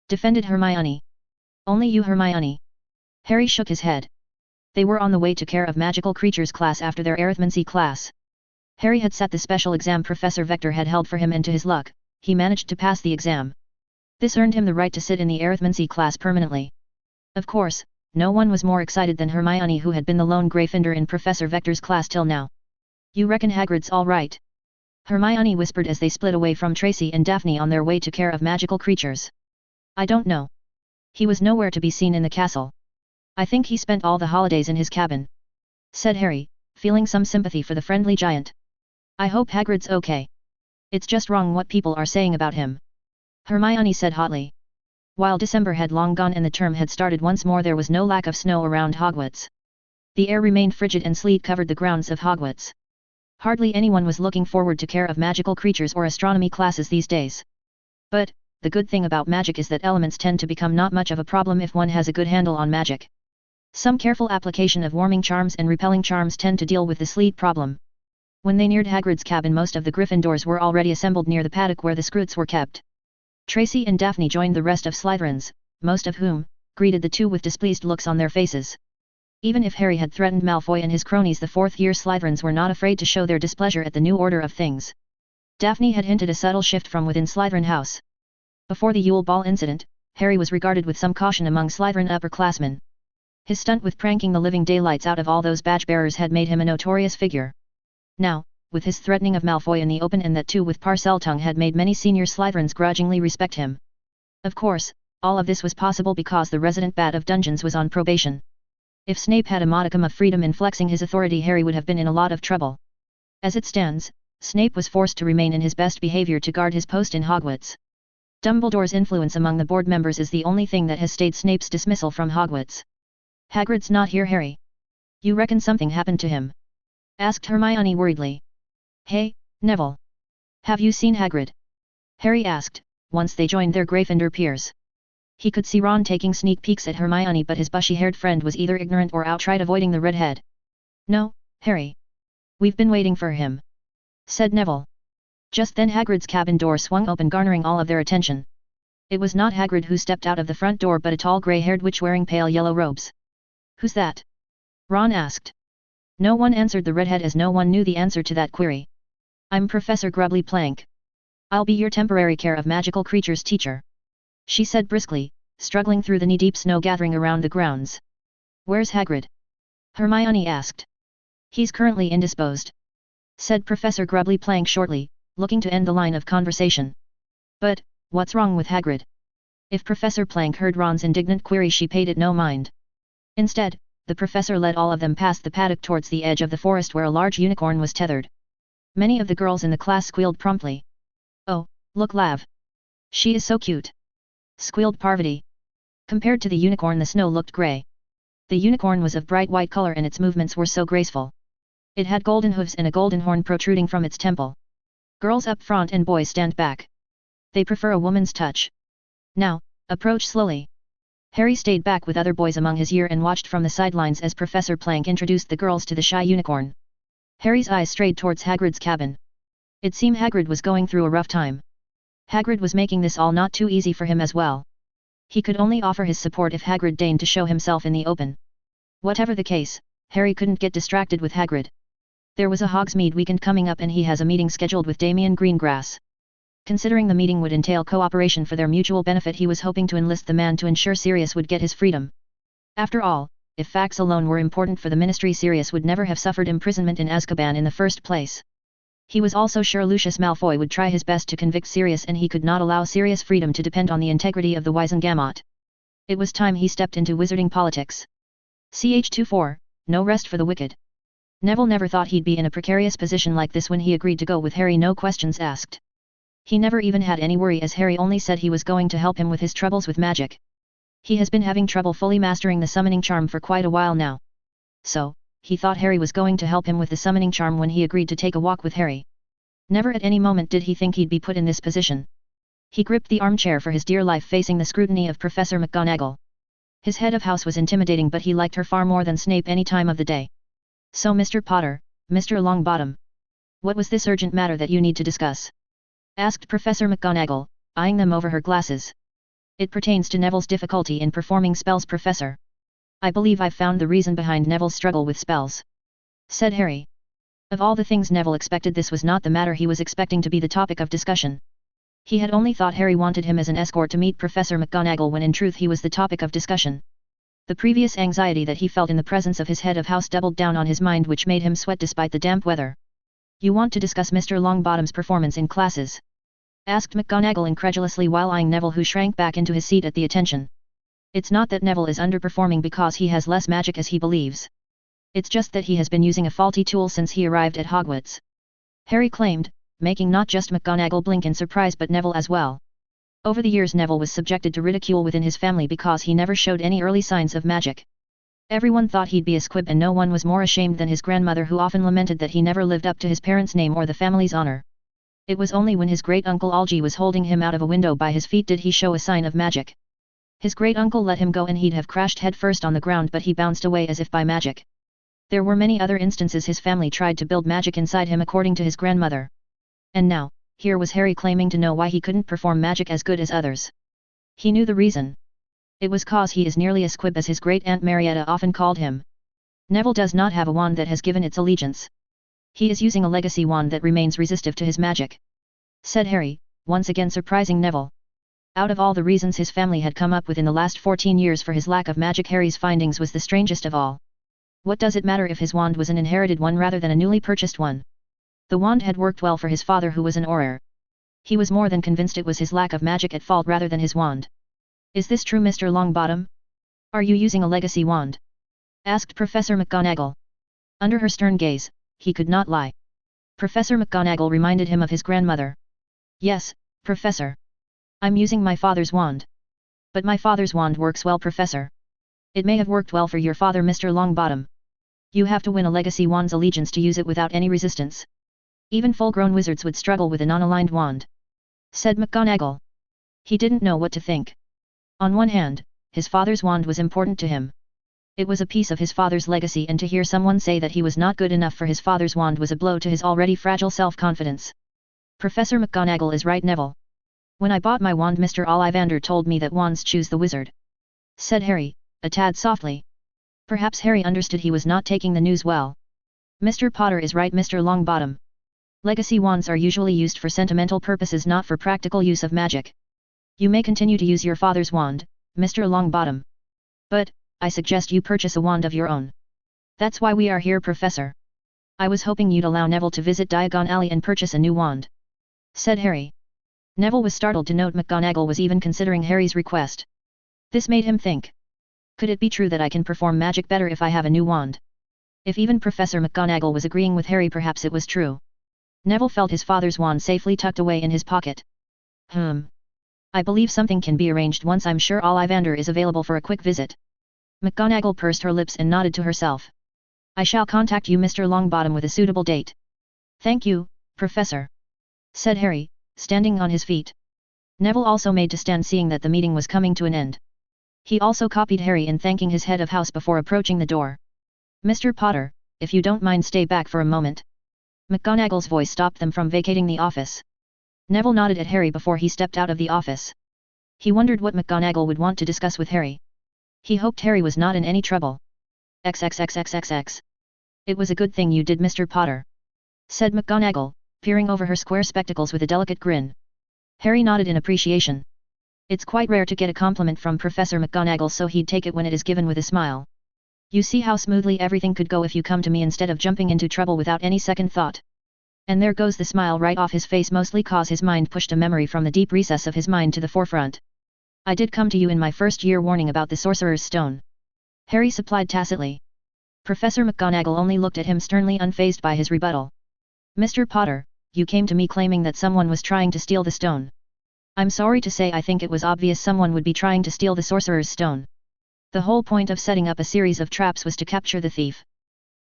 defended Hermione. "Only you, Hermione." Harry shook his head. They were on the way to Care of Magical Creatures class after their arithmancy class. Harry had sat the special exam Professor Vector had held for him, and to his luck, he managed to pass the exam. This earned him the right to sit in the arithmancy class permanently. Of course, no one was more excited than Hermione, who had been the lone Gryffindor in Professor Vector's class till now. "You reckon Hagrid's all right?" Hermione whispered as they split away from Tracy and Daphne on their way to Care of Magical Creatures. "I don't know. He was nowhere to be seen in the castle. I think he spent all the holidays in his cabin," said Harry, feeling some sympathy for the friendly giant. "I hope Hagrid's okay. It's just wrong what people are saying about him," Hermione said hotly. While December had long gone and the term had started once more, there was no lack of snow around Hogwarts. The air remained frigid and sleet covered the grounds of Hogwarts. Hardly anyone was looking forward to Care of Magical Creatures or astronomy classes these days. But, the good thing about magic is that elements tend to become not much of a problem if one has a good handle on magic. Some careful application of warming charms and repelling charms tend to deal with the sleet problem. When they neared Hagrid's cabin, most of the Gryffindors were already assembled near the paddock where the Scroots were kept. Tracy and Daphne joined the rest of Slytherins, most of whom greeted the two with displeased looks on their faces. Even if Harry had threatened Malfoy and his cronies, the fourth-year Slytherins were not afraid to show their displeasure at the new order of things. Daphne had hinted a subtle shift from within Slytherin House. Before the Yule Ball incident, Harry was regarded with some caution among Slytherin upperclassmen. His stunt with pranking the living daylights out of all those badge-bearers had made him a notorious figure. Now, with his threatening of Malfoy in the open, and that too with Parseltongue, had made many senior Slytherins grudgingly respect him. Of course, all of this was possible because the resident bat of dungeons was on probation. If Snape had a modicum of freedom in flexing his authority, Harry would have been in a lot of trouble. As it stands, Snape was forced to remain in his best behavior to guard his post in Hogwarts. Dumbledore's influence among the board members is the only thing that has stayed Snape's dismissal from Hogwarts. "Hagrid's not here, Harry. You reckon something happened to him?" asked Hermione worriedly. "Hey, Neville. Have you seen Hagrid?" Harry asked, once they joined their Gryffindor peers. He could see Ron taking sneak peeks at Hermione, but his bushy-haired friend was either ignorant or outright avoiding the redhead. "No, Harry. We've been waiting for him," said Neville. Just then Hagrid's cabin door swung open, garnering all of their attention. It was not Hagrid who stepped out of the front door, but a tall grey-haired witch wearing pale yellow robes. "Who's that?" Ron asked. No one answered the redhead, as no one knew the answer to that query. "I'm Professor Grubbly Plank. I'll be your temporary care of magical creatures teacher," she said briskly, struggling through the knee-deep snow gathering around the grounds. "Where's Hagrid?" Hermione asked. "He's currently indisposed," said Professor Grubbly Plank shortly, looking to end the line of conversation. "But, what's wrong with Hagrid?" If Professor Plank heard Ron's indignant query, she paid it no mind. Instead, the professor led all of them past the paddock towards the edge of the forest where a large unicorn was tethered. Many of the girls in the class squealed promptly. "Oh, look, Lav. She is so cute," squealed Parvati. Compared to the unicorn, the snow looked grey. The unicorn was of bright white color and its movements were so graceful. It had golden hooves and a golden horn protruding from its temple. Girls up front and boys stand back. They prefer a woman's touch. "Now, approach slowly." Harry stayed back with other boys among his year and watched from the sidelines as Professor Plank introduced the girls to the shy unicorn. Harry's eyes strayed towards Hagrid's cabin. It seemed Hagrid was going through a rough time. Hagrid was making this all not too easy for him as well. He could only offer his support if Hagrid deigned to show himself in the open. Whatever the case, Harry couldn't get distracted with Hagrid. There was a Hogsmeade weekend coming up and he has a meeting scheduled with Damian Greengrass. Considering the meeting would entail cooperation for their mutual benefit, he was hoping to enlist the man to ensure Sirius would get his freedom. After all, if facts alone were important for the Ministry, Sirius would never have suffered imprisonment in Azkaban in the first place. He was also sure Lucius Malfoy would try his best to convict Sirius, and he could not allow Sirius' freedom to depend on the integrity of the Wizengamot. It was time he stepped into wizarding politics. Ch24, no rest for the wicked. Neville never thought he'd be in a precarious position like this when he agreed to go with Harry, no questions asked. He never even had any worry, as Harry only said he was going to help him with his troubles with magic. He has been having trouble fully mastering the summoning charm for quite a while now. So, he thought Harry was going to help him with the summoning charm when he agreed to take a walk with Harry. Never at any moment did he think he'd be put in this position. He gripped the armchair for his dear life, facing the scrutiny of Professor McGonagall. His head of house was intimidating, but he liked her far more than Snape any time of the day. "So Mr. Potter, Mr. Longbottom. What was this urgent matter that you need to discuss?" asked Professor McGonagall, eyeing them over her glasses. "It pertains to Neville's difficulty in performing spells, Professor. I believe I've found the reason behind Neville's struggle with spells," said Harry. Of all the things Neville expected, this was not the matter he was expecting to be the topic of discussion. He had only thought Harry wanted him as an escort to meet Professor McGonagall, when in truth he was the topic of discussion. The previous anxiety that he felt in the presence of his head of house doubled down on his mind, which made him sweat despite the damp weather. "You want to discuss Mr. Longbottom's performance in classes?" asked McGonagall incredulously, while eyeing Neville, who shrank back into his seat at the attention. "It's not that Neville is underperforming because he has less magic as he believes. It's just that he has been using a faulty tool since he arrived at Hogwarts," Harry claimed, making not just McGonagall blink in surprise but Neville as well. Over the years Neville was subjected to ridicule within his family because he never showed any early signs of magic. Everyone thought he'd be a squib, and no one was more ashamed than his grandmother, who often lamented that he never lived up to his parents' name or the family's honor. It was only when his great-uncle Algy was holding him out of a window by his feet did he show a sign of magic. His great-uncle let him go and he'd have crashed headfirst on the ground, but he bounced away as if by magic. There were many other instances his family tried to build magic inside him according to his grandmother. And now, here was Harry claiming to know why he couldn't perform magic as good as others. He knew the reason. It was cause he is nearly a squib, as his great-aunt Marietta often called him. Neville does not have a wand that has given its allegiance. He is using a legacy wand that remains resistive to his magic," said Harry, once again surprising Neville. Out of all the reasons his family had come up with in the last 14 years for his lack of magic, Harry's findings was the strangest of all. What does it matter if his wand was an inherited one rather than a newly purchased one? The wand had worked well for his father, who was an Auror. He was more than convinced it was his lack of magic at fault rather than his wand. "Is this true, Mr. Longbottom? Are you using a legacy wand?" asked Professor McGonagall. Under her stern gaze, he could not lie. Professor McGonagall reminded him of his grandmother. "Yes, Professor. I'm using my father's wand." "But my father's wand works well, Professor." "It may have worked well for your father, Mr. Longbottom. You have to win a legacy wand's allegiance to use it without any resistance. Even full-grown wizards would struggle with a non-aligned wand," said McGonagall. He didn't know what to think. On one hand, his father's wand was important to him. It was a piece of his father's legacy, and to hear someone say that he was not good enough for his father's wand was a blow to his already fragile self-confidence. "Professor McGonagall is right, Neville. When I bought my wand, Mr. Ollivander told me that wands choose the wizard," said Harry, a tad softly. Perhaps Harry understood he was not taking the news well. "Mr. Potter is right, Mr. Longbottom. Legacy wands are usually used for sentimental purposes, not for practical use of magic. You may continue to use your father's wand, Mr. Longbottom. But, I suggest you purchase a wand of your own. That's why we are here, Professor. I was hoping you'd allow Neville to visit Diagon Alley and purchase a new wand," said Harry. Neville was startled to note McGonagall was even considering Harry's request. This made him think. Could it be true that I can perform magic better if I have a new wand? If even Professor McGonagall was agreeing with Harry, perhaps it was true. Neville felt his father's wand safely tucked away in his pocket. I believe something can be arranged once I'm sure Ollivander is available for a quick visit." McGonagall pursed her lips and nodded to herself. "I shall contact you, Mr. Longbottom, with a suitable date." "Thank you, Professor," said Harry, standing on his feet. Neville also made to stand, seeing that the meeting was coming to an end. He also copied Harry in thanking his head of house before approaching the door. "Mr. Potter, if you don't mind, stay back for a moment." McGonagall's voice stopped them from vacating the office. Neville nodded at Harry before he stepped out of the office. He wondered what McGonagall would want to discuss with Harry. He hoped Harry was not in any trouble. XXXXXX. "It was a good thing you did, Mr. Potter," said McGonagall, peering over her square spectacles with a delicate grin. Harry nodded in appreciation. It's quite rare to get a compliment from Professor McGonagall, so he'd take it when it is given with a smile. "You see how smoothly everything could go if you come to me instead of jumping into trouble without any second thought." And there goes the smile right off his face, mostly cause his mind pushed a memory from the deep recess of his mind to the forefront. "I did come to you in my first year warning about the Sorcerer's Stone," Harry supplied tacitly. Professor McGonagall only looked at him sternly, unfazed by his rebuttal. "Mr. Potter, you came to me claiming that someone was trying to steal the stone. I'm sorry to say I think it was obvious someone would be trying to steal the Sorcerer's Stone. The whole point of setting up a series of traps was to capture the thief.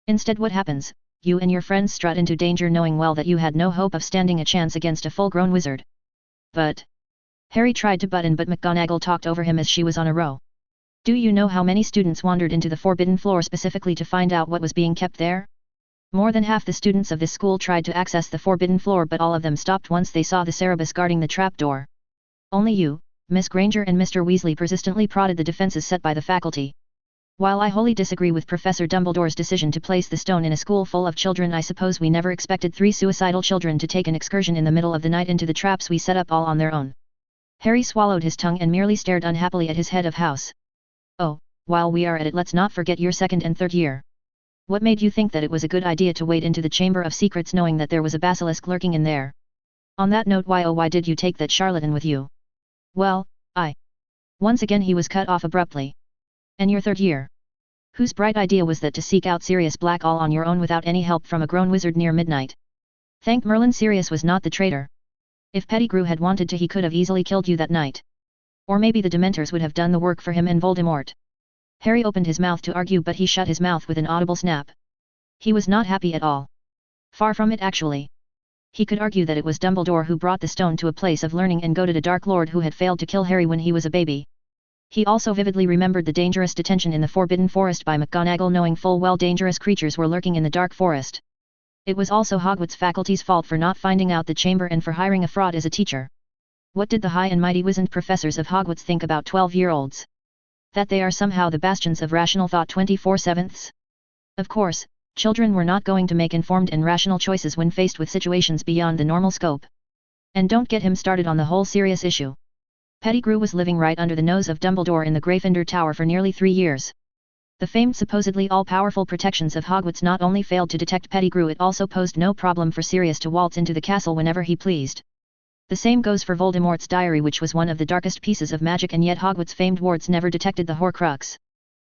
Instead, what happens? You and your friends strut into danger knowing well that you had no hope of standing a chance against a full-grown wizard." "But..." Harry tried to butt in, but McGonagall talked over him as she was on a roll. "Do you know how many students wandered into the Forbidden Floor specifically to find out what was being kept there? More than half the students of this school tried to access the Forbidden Floor, but all of them stopped once they saw the Cerebus guarding the trapdoor. Only you, Miss Granger, and Mr. Weasley persistently prodded the defenses set by the faculty. While I wholly disagree with Professor Dumbledore's decision to place the stone in a school full of children, I suppose we never expected 3 suicidal children to take an excursion in the middle of the night into the traps we set up all on their own." Harry swallowed his tongue and merely stared unhappily at his head of house. "Oh, while we are at it, let's not forget your second and third year. What made you think that it was a good idea to wade into the Chamber of Secrets knowing that there was a basilisk lurking in there? On that note, why did you take that charlatan with you?" "Well, Once again he was cut off abruptly. "And your third year? Whose bright idea was that to seek out Sirius Black all on your own without any help from a grown wizard near midnight? Thank Merlin Sirius was not the traitor. If Pettigrew had wanted to, he could have easily killed you that night. Or maybe the Dementors would have done the work for him and Voldemort." Harry opened his mouth to argue, but he shut his mouth with an audible snap. He was not happy at all. Far from it, actually. He could argue that it was Dumbledore who brought the stone to a place of learning and goaded a Dark Lord who had failed to kill Harry when he was a baby. He also vividly remembered the dangerous detention in the Forbidden Forest by McGonagall, knowing full well dangerous creatures were lurking in the dark forest. It was also Hogwarts faculty's fault for not finding out the chamber and for hiring a fraud as a teacher. What did the high and mighty wizened professors of Hogwarts think about 12-year-olds? That they are somehow the bastions of rational thought 24/7? Of course, children were not going to make informed and rational choices when faced with situations beyond the normal scope. And don't get him started on the whole serious issue. Pettigrew was living right under the nose of Dumbledore in the Gryffindor Tower for nearly 3 years. The famed supposedly all-powerful protections of Hogwarts not only failed to detect Pettigrew, it also posed no problem for Sirius to waltz into the castle whenever he pleased. The same goes for Voldemort's diary, which was one of the darkest pieces of magic, and yet Hogwarts' famed wards never detected the Horcrux.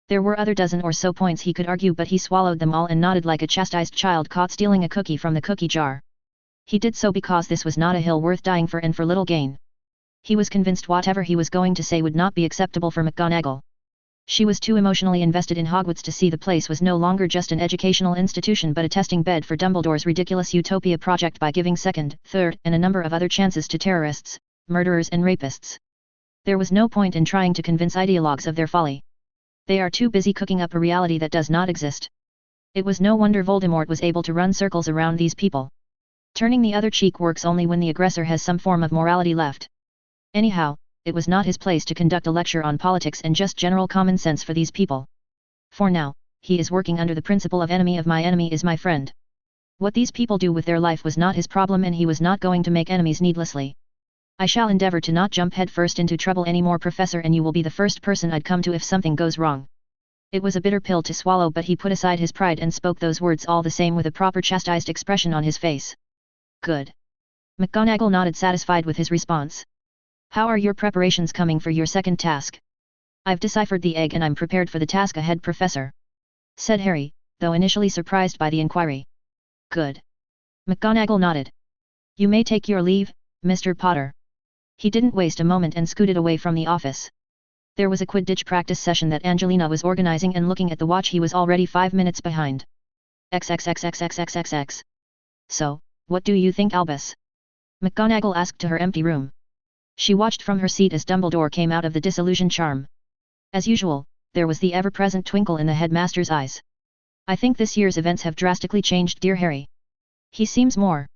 There were other dozen or so points he could argue, but he swallowed them all and nodded like a chastised child caught stealing a cookie from the cookie jar. He did so because this was not a hill worth dying for and for little gain. He was convinced whatever he was going to say would not be acceptable for McGonagall. She was too emotionally invested in Hogwarts to see the place was no longer just an educational institution but a testing bed for Dumbledore's ridiculous utopia project by giving second, third, and a number of other chances to terrorists, murderers and rapists. There was no point in trying to convince ideologues of their folly. They are too busy cooking up a reality that does not exist. It was no wonder Voldemort was able to run circles around these people. Turning the other cheek works only when the aggressor has some form of morality left. Anyhow, it was not his place to conduct a lecture on politics and just general common sense for these people. For now, he is working under the principle of enemy of my enemy is my friend. What these people do with their life was not his problem, and he was not going to make enemies needlessly. I shall endeavor to not jump headfirst into trouble anymore, Professor, and you will be the first person I'd come to if something goes wrong. It was a bitter pill to swallow, but he put aside his pride and spoke those words all the same with a proper chastised expression on his face. Good. McGonagall nodded, satisfied with his response. How are your preparations coming for your second task? I've deciphered the egg and I'm prepared for the task ahead, Professor, said Harry, though initially surprised by the inquiry. Good. McGonagall nodded. You may take your leave, Mr. Potter. He didn't waste a moment and scooted away from the office. There was a Quidditch practice session that Angelina was organizing, and looking at the watch he was already 5 minutes behind. XXXXXXXX. So, what do you think, Albus? McGonagall asked to her empty room. She watched from her seat as Dumbledore came out of the disillusioned charm. As usual, there was the ever-present twinkle in the headmaster's eyes. I think this year's events have drastically changed, dear Harry. He seems more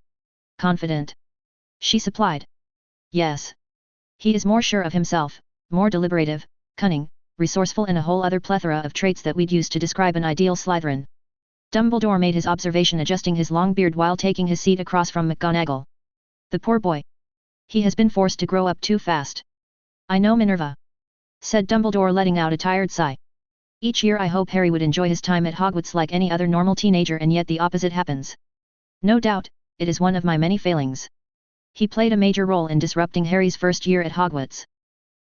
confident, she supplied. Yes. He is more sure of himself, more deliberative, cunning, resourceful, and a whole other plethora of traits that we'd use to describe an ideal Slytherin. Dumbledore made his observation, adjusting his long beard while taking his seat across from McGonagall. The poor boy. He has been forced to grow up too fast. I know, Minerva, said Dumbledore, letting out a tired sigh. Each year I hope Harry would enjoy his time at Hogwarts like any other normal teenager, and yet the opposite happens. No doubt, it is one of my many failings. He played a major role in disrupting Harry's first year at Hogwarts.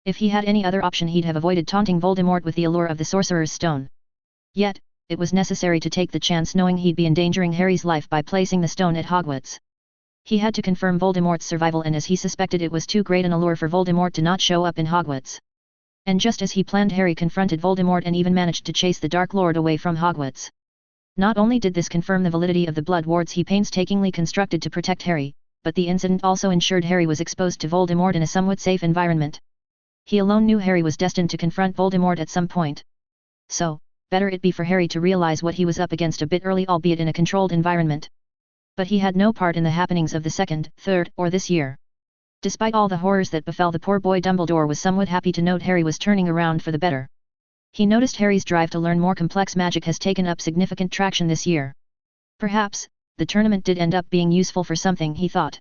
If he had any other option, he'd have avoided taunting Voldemort with the allure of the Sorcerer's Stone. Yet, it was necessary to take the chance, knowing he'd be endangering Harry's life by placing the stone at Hogwarts. He had to confirm Voldemort's survival, and as he suspected, it was too great an allure for Voldemort to not show up in Hogwarts. And just as he planned, Harry confronted Voldemort and even managed to chase the Dark Lord away from Hogwarts. Not only did this confirm the validity of the blood wards he painstakingly constructed to protect Harry, but the incident also ensured Harry was exposed to Voldemort in a somewhat safe environment. He alone knew Harry was destined to confront Voldemort at some point. So, better it be for Harry to realize what he was up against a bit early, albeit in a controlled environment. But he had no part in the happenings of the second, third, or this year. Despite all the horrors that befell the poor boy, Dumbledore was somewhat happy to note Harry was turning around for the better. He noticed Harry's drive to learn more complex magic has taken up significant traction this year. Perhaps, the tournament did end up being useful for something, he thought.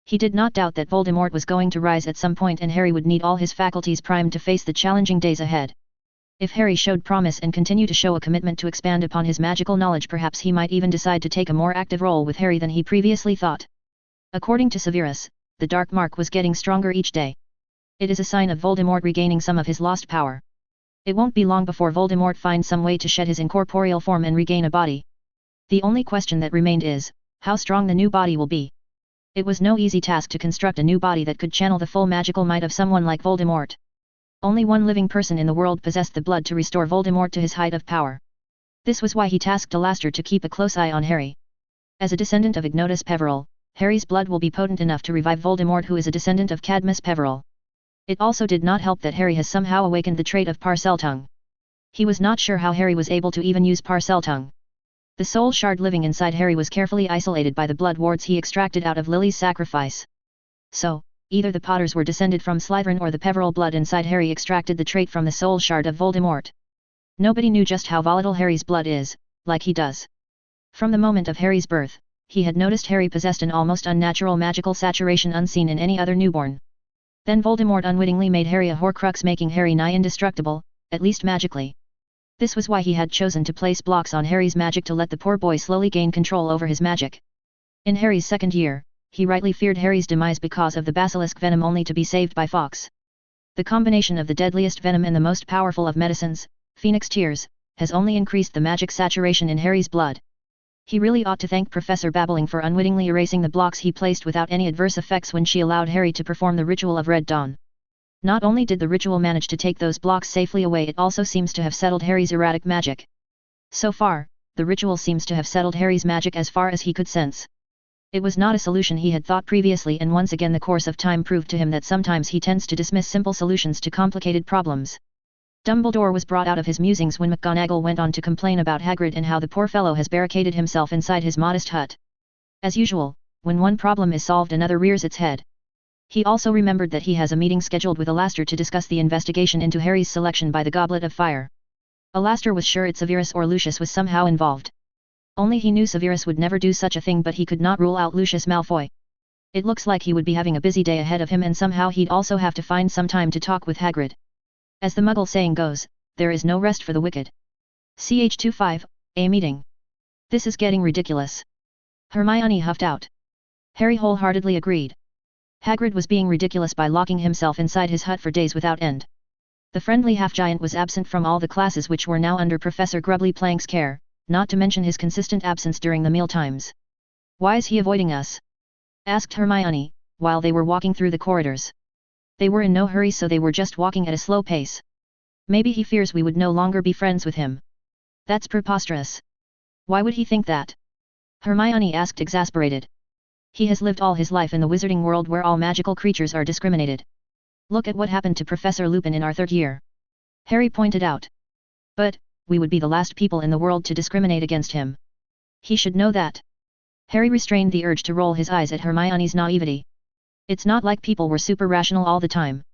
He did not doubt that Voldemort was going to rise at some point, and Harry would need all his faculties primed to face the challenging days ahead. If Harry showed promise and continued to show a commitment to expand upon his magical knowledge, perhaps he might even decide to take a more active role with Harry than he previously thought. According to Severus, the Dark Mark was getting stronger each day. It is a sign of Voldemort regaining some of his lost power. It won't be long before Voldemort finds some way to shed his incorporeal form and regain a body. The only question that remained is, how strong the new body will be. It was no easy task to construct a new body that could channel the full magical might of someone like Voldemort. Only one living person in the world possessed the blood to restore Voldemort to his height of power. This was why he tasked Alastair to keep a close eye on Harry. As a descendant of Ignotus Peverell, Harry's blood will be potent enough to revive Voldemort, who is a descendant of Cadmus Peverell. It also did not help that Harry has somehow awakened the trait of Parseltongue. He was not sure how Harry was able to even use Parseltongue. The soul shard living inside Harry was carefully isolated by the blood wards he extracted out of Lily's sacrifice. So, either the Potters were descended from Slytherin or the Peverell blood inside Harry extracted the trait from the soul shard of Voldemort. Nobody knew just how volatile Harry's blood is, like he does. From the moment of Harry's birth, he had noticed Harry possessed an almost unnatural magical saturation unseen in any other newborn. Then Voldemort unwittingly made Harry a Horcrux, making Harry nigh indestructible, at least magically. This was why he had chosen to place blocks on Harry's magic to let the poor boy slowly gain control over his magic. In Harry's second year, he rightly feared Harry's demise because of the basilisk venom, only to be saved by Fawkes. The combination of the deadliest venom and the most powerful of medicines, Phoenix Tears, has only increased the magic saturation in Harry's blood. He really ought to thank Professor Babbling for unwittingly erasing the blocks he placed without any adverse effects when she allowed Harry to perform the ritual of Red Dawn. Not only did the ritual manage to take those blocks safely away, it also seems to have settled Harry's erratic magic. So far, the ritual seems to have settled Harry's magic as far as he could sense. It was not a solution he had thought previously, and once again the course of time proved to him that sometimes he tends to dismiss simple solutions to complicated problems. Dumbledore was brought out of his musings when McGonagall went on to complain about Hagrid and how the poor fellow has barricaded himself inside his modest hut. As usual, when one problem is solved, another rears its head. He also remembered that he has a meeting scheduled with Alastor to discuss the investigation into Harry's selection by the Goblet of Fire. Alastor was sure Severus or Lucius was somehow involved. Only he knew Severus would never do such a thing, but he could not rule out Lucius Malfoy. It looks like he would be having a busy day ahead of him, and somehow he'd also have to find some time to talk with Hagrid. As the Muggle saying goes, there is no rest for the wicked. Ch25, a meeting. This is getting ridiculous. Hermione huffed out. Harry wholeheartedly agreed. Hagrid was being ridiculous by locking himself inside his hut for days without end. The friendly half-giant was absent from all the classes which were now under Professor Grubbly Plank's care, not to mention his consistent absence during the mealtimes. "Why is he avoiding us?" asked Hermione, while they were walking through the corridors. They were in no hurry, so they were just walking at a slow pace. "Maybe he fears we would no longer be friends with him." "That's preposterous." "Why would he think that?" Hermione asked, exasperated. "He has lived all his life in the wizarding world where all magical creatures are discriminated. Look at what happened to Professor Lupin in our third year," Harry pointed out. "But, we would be the last people in the world to discriminate against him. He should know that." Harry restrained the urge to roll his eyes at Hermione's naivety. It's not like people were super rational all the time.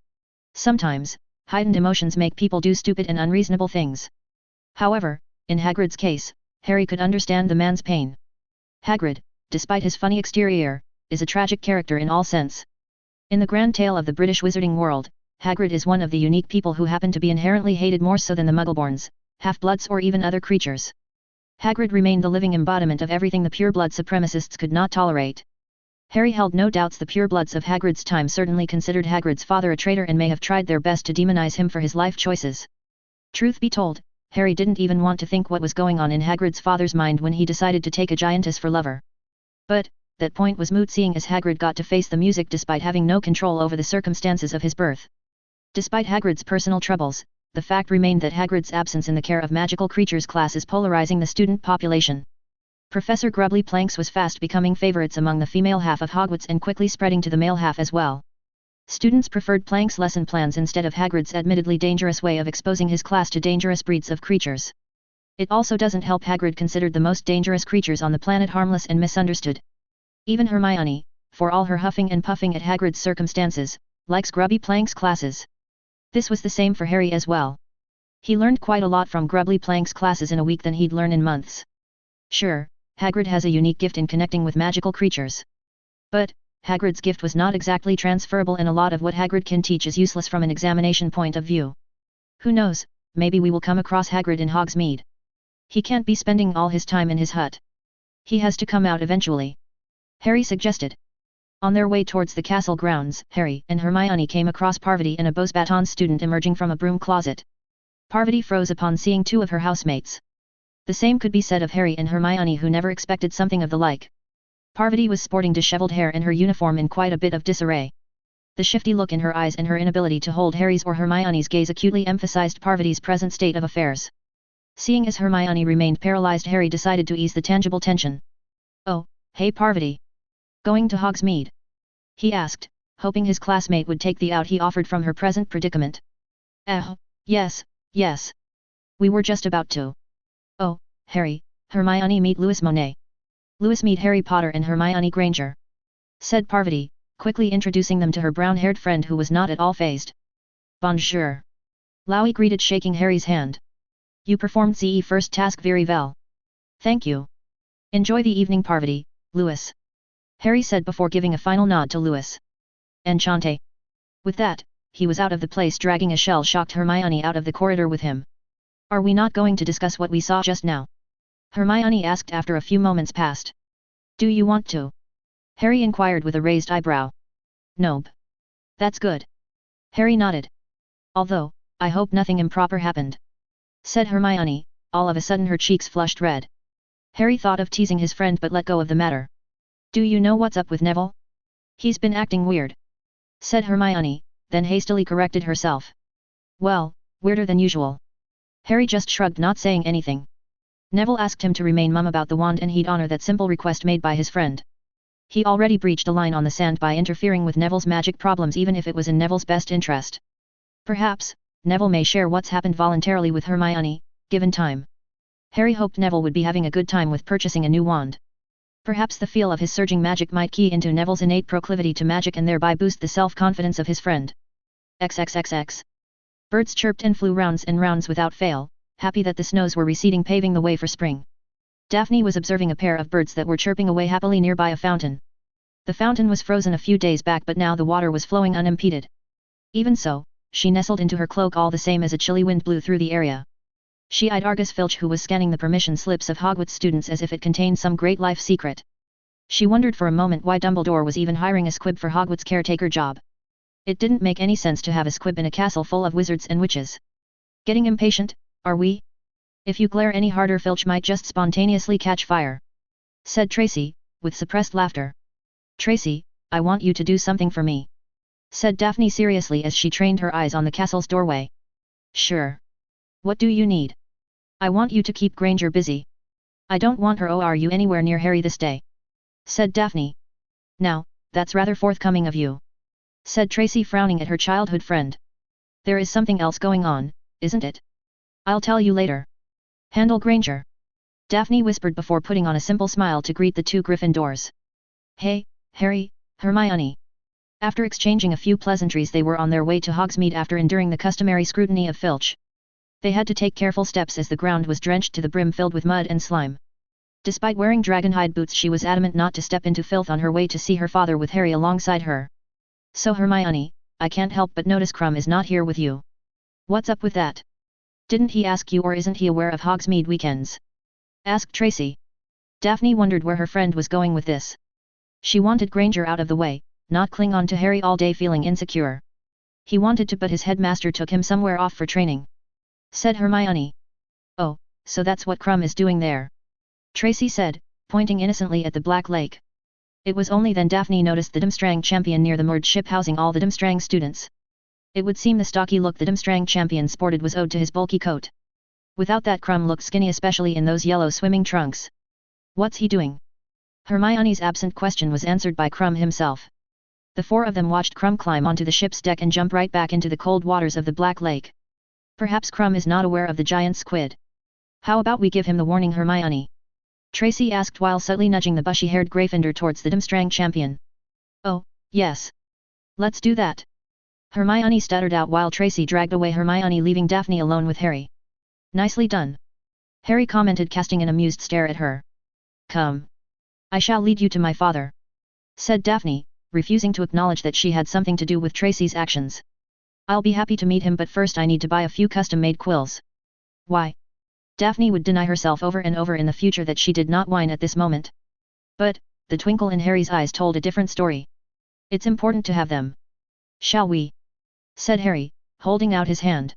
Sometimes, heightened emotions make people do stupid and unreasonable things. However, in Hagrid's case, Harry could understand the man's pain. Hagrid, despite his funny exterior, is a tragic character in all sense. In the grand tale of the British wizarding world, Hagrid is one of the unique people who happen to be inherently hated more so than the Muggleborns, half-bloods or even other creatures. Hagrid remained the living embodiment of everything the pure-blood supremacists could not tolerate. Harry held no doubts the pure-bloods of Hagrid's time certainly considered Hagrid's father a traitor and may have tried their best to demonize him for his life choices. Truth be told, Harry didn't even want to think what was going on in Hagrid's father's mind when he decided to take a giantess for lover. But, that point was moot seeing as Hagrid got to face the music despite having no control over the circumstances of his birth. Despite Hagrid's personal troubles, the fact remained that Hagrid's absence in the care of magical creatures class is polarizing the student population. Professor Grubbly Planks was fast becoming favorites among the female half of Hogwarts and quickly spreading to the male half as well. Students preferred Plank's lesson plans instead of Hagrid's admittedly dangerous way of exposing his class to dangerous breeds of creatures. It also doesn't help Hagrid considered the most dangerous creatures on the planet harmless and misunderstood. Even Hermione, for all her huffing and puffing at Hagrid's circumstances, likes Grubby Plank's classes. This was the same for Harry as well. He learned quite a lot from Grubbly Plank's classes in a week than he'd learn in months. Sure, Hagrid has a unique gift in connecting with magical creatures. But, Hagrid's gift was not exactly transferable, and a lot of what Hagrid can teach is useless from an examination point of view. Who knows, maybe we will come across Hagrid in Hogsmeade. He can't be spending all his time in his hut. He has to come out eventually, Harry suggested. On their way towards the castle grounds, Harry and Hermione came across Parvati and a Beauxbatons student emerging from a broom closet. Parvati froze upon seeing two of her housemates. The same could be said of Harry and Hermione, who never expected something of the like. Parvati was sporting disheveled hair and her uniform in quite a bit of disarray. The shifty look in her eyes and her inability to hold Harry's or Hermione's gaze acutely emphasized Parvati's present state of affairs. Seeing as Hermione remained paralyzed, Harry decided to ease the tangible tension. "Oh, hey Parvati. Going to Hogsmeade?" he asked, hoping his classmate would take the out he offered from her present predicament. Yes, yes. We were just about to. Oh, Harry, Hermione meet Louis Monet. Louis meet Harry Potter and Hermione Granger. Said Parvati, quickly introducing them to her brown-haired friend who was not at all fazed. Bonjour. Lowy greeted shaking Harry's hand. You performed the first task very well. Thank you. Enjoy the evening Parvati, Louis. Harry said before giving a final nod to Louis. Enchante. With that, he was out of the place dragging a shell-shocked Hermione out of the corridor with him. Are we not going to discuss what we saw just now? Hermione asked after a few moments passed. Do you want to? Harry inquired with a raised eyebrow. Nope. That's good. Harry nodded. Although, I hope nothing improper happened. Said Hermione, all of a sudden her cheeks flushed red. Harry thought of teasing his friend but let go of the matter. Do you know what's up with Neville? He's been acting weird. Said Hermione, then hastily corrected herself. Well, weirder than usual. Harry just shrugged, not saying anything. Neville asked him to remain mum about the wand and he'd honor that simple request made by his friend. He already breached a line on the sand by interfering with Neville's magic problems even if it was in Neville's best interest. Perhaps, Neville may share what's happened voluntarily with Hermione, given time. Harry hoped Neville would be having a good time with purchasing a new wand. Perhaps the feel of his surging magic might key into Neville's innate proclivity to magic and thereby boost the self-confidence of his friend. XXXX. Birds chirped and flew rounds and rounds without fail, happy that the snows were receding, paving the way for spring. Daphne was observing a pair of birds that were chirping away happily nearby a fountain. The fountain was frozen a few days back but now the water was flowing unimpeded. Even so, she nestled into her cloak all the same as a chilly wind blew through the area. She eyed Argus Filch who was scanning the permission slips of Hogwarts students as if it contained some great life secret. She wondered for a moment why Dumbledore was even hiring a squib for Hogwarts' caretaker job. It didn't make any sense to have a squib in a castle full of wizards and witches. Getting impatient, are we? If you glare any harder Filch might just spontaneously catch fire. Said Tracy, with suppressed laughter. Tracy, I want you to do something for me. Said Daphne seriously as she trained her eyes on the castle's doorway. Sure. What do you need? I want you to keep Granger busy. I don't want her or you anywhere near Harry this day. Said Daphne. Now, that's rather forthcoming of you. Said Tracy frowning at her childhood friend. There is something else going on, isn't it? I'll tell you later. Handle Granger. Daphne whispered before putting on a simple smile to greet the two Gryffindors. Hey, Harry, Hermione. After exchanging a few pleasantries they were on their way to Hogsmeade after enduring the customary scrutiny of Filch. They had to take careful steps as the ground was drenched to the brim filled with mud and slime. Despite wearing dragonhide boots she was adamant not to step into filth on her way to see her father with Harry alongside her. So Hermione, I can't help but notice Krum is not here with you. What's up with that? Didn't he ask you or isn't he aware of Hogsmeade weekends? Asked Tracy. Daphne wondered where her friend was going with this. She wanted Granger out of the way, not cling on to Harry all day feeling insecure. He wanted to but his headmaster took him somewhere off for training. Said Hermione. Oh, so that's what Krum is doing there. Tracy said, pointing innocently at the Black Lake. It was only then Daphne noticed the Durmstrang champion near the moored ship housing all the Durmstrang students. It would seem the stocky look the Durmstrang champion sported was owed to his bulky coat. Without that Krum looked skinny especially in those yellow swimming trunks. What's he doing? Hermione's absent question was answered by Krum himself. The four of them watched Krum climb onto the ship's deck and jump right back into the cold waters of the Black Lake. Perhaps Krum is not aware of the giant squid. How about we give him the warning, Hermione? Tracy asked while subtly nudging the bushy-haired Gryffindor towards the Durmstrang champion. Oh, yes. Let's do that. Hermione stuttered out while Tracy dragged away Hermione leaving Daphne alone with Harry. Nicely done. Harry commented casting an amused stare at her. Come. I shall lead you to my father. Said Daphne, refusing to acknowledge that she had something to do with Tracy's actions. I'll be happy to meet him but first I need to buy a few custom-made quills. Why? Daphne would deny herself over and over in the future that she did not whine at this moment. But, the twinkle in Harry's eyes told a different story. It's important to have them. Shall we? Said Harry, holding out his hand.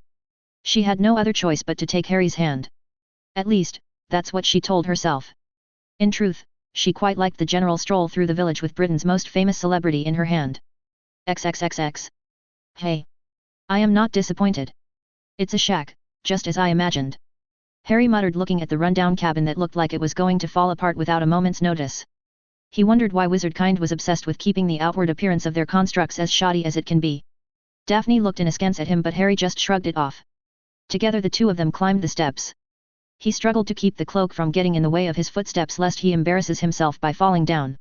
She had no other choice but to take Harry's hand. At least, that's what she told herself. In truth, she quite liked the general stroll through the village with Britain's most famous celebrity in her hand. XXXX. Hey. I am not disappointed. It's a shack, just as I imagined. Harry muttered looking at the rundown cabin that looked like it was going to fall apart without a moment's notice. He wondered why wizardkind was obsessed with keeping the outward appearance of their constructs as shoddy as it can be. Daphne looked in askance at him, but Harry just shrugged it off. Together the two of them climbed the steps. He struggled to keep the cloak from getting in the way of his footsteps lest he embarrasses himself by falling down.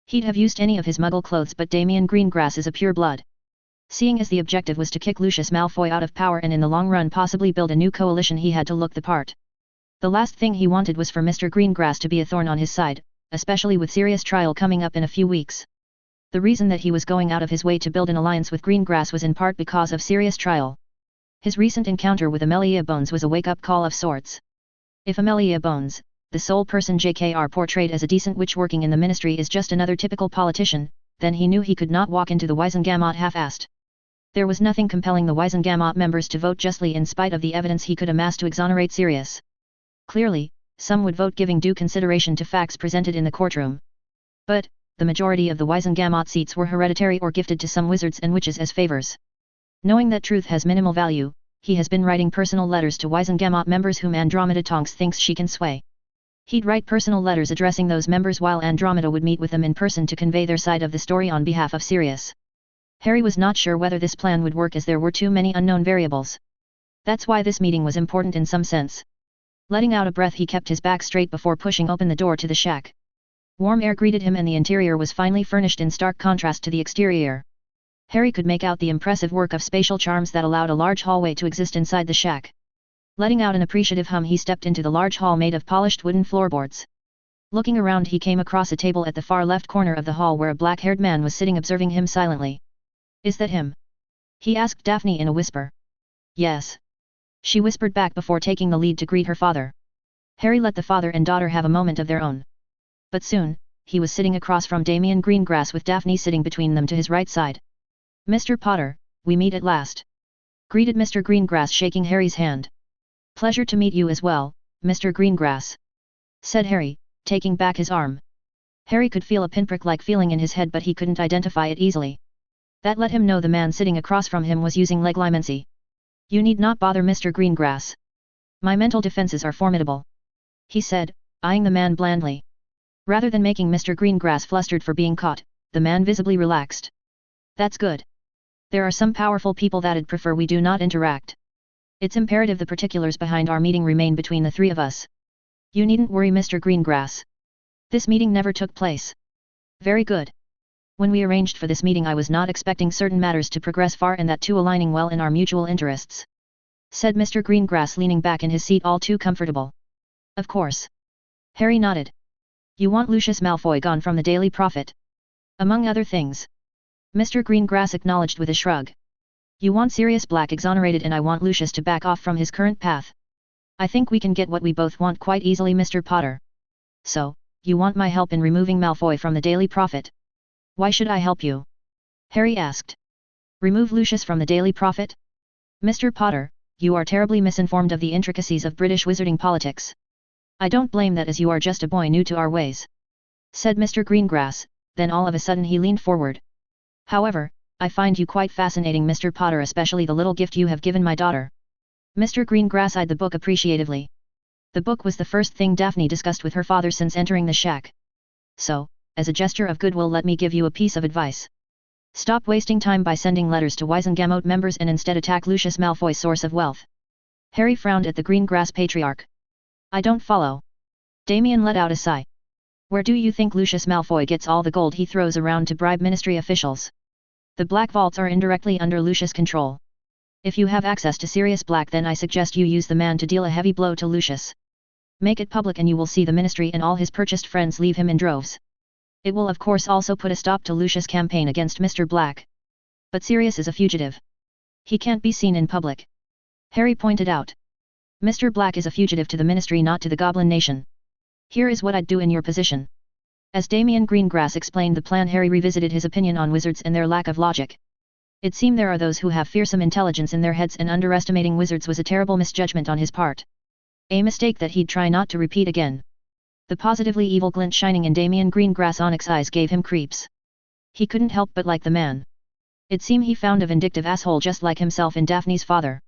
He'd have used any of his muggle clothes, but Damian Greengrass is a pure blood. Seeing as the objective was to kick Lucius Malfoy out of power and in the long run possibly build a new coalition, he had to look the part. The last thing he wanted was for Mr. Greengrass to be a thorn on his side, especially with Sirius' trial coming up in a few weeks. The reason that he was going out of his way to build an alliance with Greengrass was in part because of Sirius' trial. His recent encounter with Amelia Bones was a wake-up call of sorts. If Amelia Bones, the sole person JKR portrayed as a decent witch working in the ministry, is just another typical politician, then he knew he could not walk into the Wisengamot half-assed. There was nothing compelling the Wisengamot members to vote justly in spite of the evidence he could amass to exonerate Sirius. Clearly, some would vote giving due consideration to facts presented in the courtroom. But, the majority of the Wisengamot seats were hereditary or gifted to some wizards and witches as favors. Knowing that truth has minimal value, he has been writing personal letters to Wisengamot members whom Andromeda Tonks thinks she can sway. He'd write personal letters addressing those members while Andromeda would meet with them in person to convey their side of the story on behalf of Sirius. Harry was not sure whether this plan would work as there were too many unknown variables. That's why this meeting was important in some sense. Letting out a breath, he kept his back straight before pushing open the door to the shack. Warm air greeted him and the interior was finely furnished in stark contrast to the exterior. Harry could make out the impressive work of spatial charms that allowed a large hallway to exist inside the shack. Letting out an appreciative hum, he stepped into the large hall made of polished wooden floorboards. Looking around, he came across a table at the far left corner of the hall where a black-haired man was sitting observing him silently. "Is that him?" he asked Daphne in a whisper. "Yes," she whispered back before taking the lead to greet her father. Harry let the father and daughter have a moment of their own. But soon, he was sitting across from Damian Greengrass with Daphne sitting between them to his right side. "Mr. Potter, we meet at last," greeted Mr. Greengrass, shaking Harry's hand. "Pleasure to meet you as well, Mr. Greengrass," said Harry, taking back his arm. Harry could feel a pinprick-like feeling in his head, but he couldn't identify it easily. That let him know the man sitting across from him was using legilimency. "You need not bother, Mr. Greengrass. My mental defenses are formidable," he said, eyeing the man blandly. Rather than making Mr. Greengrass flustered for being caught, the man visibly relaxed. "That's good. There are some powerful people that'd prefer we do not interact. It's imperative the particulars behind our meeting remain between the three of us. You needn't worry, Mr. Greengrass. This meeting never took place." "Very good. When we arranged for this meeting, I was not expecting certain matters to progress far, and that too aligning well in our mutual interests," said Mr. Greengrass, leaning back in his seat all too comfortable. "Of course." Harry nodded. "You want Lucius Malfoy gone from the Daily Prophet?" "Among other things," Mr. Greengrass acknowledged with a shrug. "You want Sirius Black exonerated, and I want Lucius to back off from his current path. I think we can get what we both want quite easily, Mr. Potter. So, you want my help in removing Malfoy from the Daily Prophet?" "Why should I help you?" Harry asked. "Remove Lucius from the Daily Prophet? Mr. Potter, you are terribly misinformed of the intricacies of British wizarding politics." "I don't blame that, as you are just a boy new to our ways," said Mr. Greengrass, then all of a sudden he leaned forward. "However, I find you quite fascinating, Mr. Potter, especially the little gift you have given my daughter." Mr. Greengrass eyed the book appreciatively. The book was the first thing Daphne discussed with her father since entering the shack. "So, as a gesture of goodwill, let me give you a piece of advice. Stop wasting time by sending letters to Wisengamot members and instead attack Lucius Malfoy's source of wealth." Harry frowned at the Greengrass patriarch. "I don't follow." Damian let out a sigh. "Where do you think Lucius Malfoy gets all the gold he throws around to bribe ministry officials? The Black Vaults are indirectly under Lucius' control. If you have access to Sirius Black, then I suggest you use the man to deal a heavy blow to Lucius. Make it public and you will see the ministry and all his purchased friends leave him in droves. It will of course also put a stop to Lucius' campaign against Mr. Black. But Sirius is a fugitive. He can't be seen in public," Harry pointed out. "Mr. Black is a fugitive to the ministry, not to the Goblin Nation. Here is what I'd do in your position." As Damian Greengrass explained the plan, Harry revisited his opinion on wizards and their lack of logic. It seemed there are those who have fearsome intelligence in their heads, and underestimating wizards was a terrible misjudgment on his part. A mistake that he'd try not to repeat again. The positively evil glint shining in Damian Greengrass' onyx eyes gave him creeps. He couldn't help but like the man. It seemed he found a vindictive asshole just like himself in Daphne's father.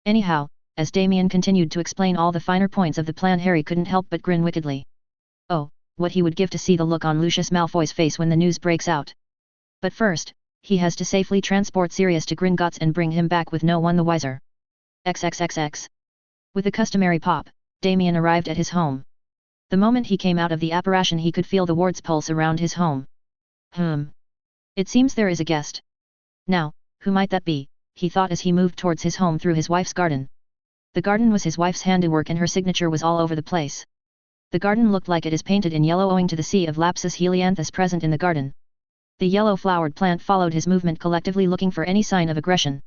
Anyhow, as Damian continued to explain all the finer points of the plan, Harry couldn't help but grin wickedly. "Oh, what he would give to see the look on Lucius Malfoy's face when the news breaks out. But first, he has to safely transport Sirius to Gringotts and bring him back with no one the wiser. XXXX. With the customary pop, Damien arrived at his home. The moment he came out of the apparition he could feel the ward's pulse around his home. It seems there is a guest. Now, who might that be, he thought as he moved towards his home through his wife's garden. The garden was his wife's handiwork and her signature was all over the place. The garden looked like it is painted in yellow owing to the sea of Lapsus helianthus present in the garden. The yellow-flowered plant followed his movement collectively looking for any sign of aggression.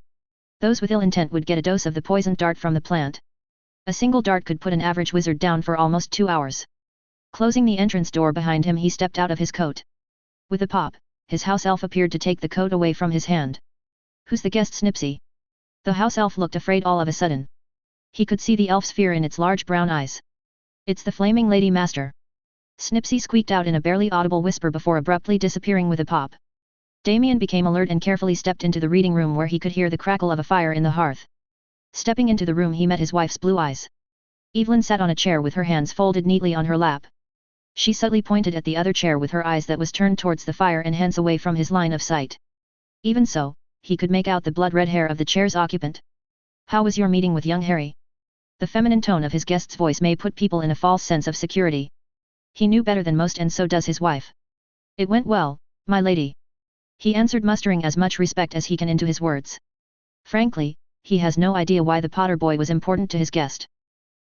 Those with ill intent would get a dose of the poisoned dart from the plant. A single dart could put an average wizard down for almost 2 hours. Closing the entrance door behind him he stepped out of his coat. With a pop, his house elf appeared to take the coat away from his hand. Who's the guest, Snipsy? The house elf looked afraid all of a sudden. He could see the elf's fear in its large brown eyes. It's the Flaming Lady Master. Snipsy squeaked out in a barely audible whisper before abruptly disappearing with a pop. Damien became alert and carefully stepped into the reading room where he could hear the crackle of a fire in the hearth. Stepping into the room he met his wife's blue eyes. Evelyn sat on a chair with her hands folded neatly on her lap. She subtly pointed at the other chair with her eyes that was turned towards the fire and hence away from his line of sight. Even so, he could make out the blood-red hair of the chair's occupant. How was your meeting with young Harry? The feminine tone of his guest's voice may put people in a false sense of security. He knew better than most and so does his wife. It went well, my lady. He answered mustering as much respect as he can into his words. Frankly, he has no idea why the Potter boy was important to his guest.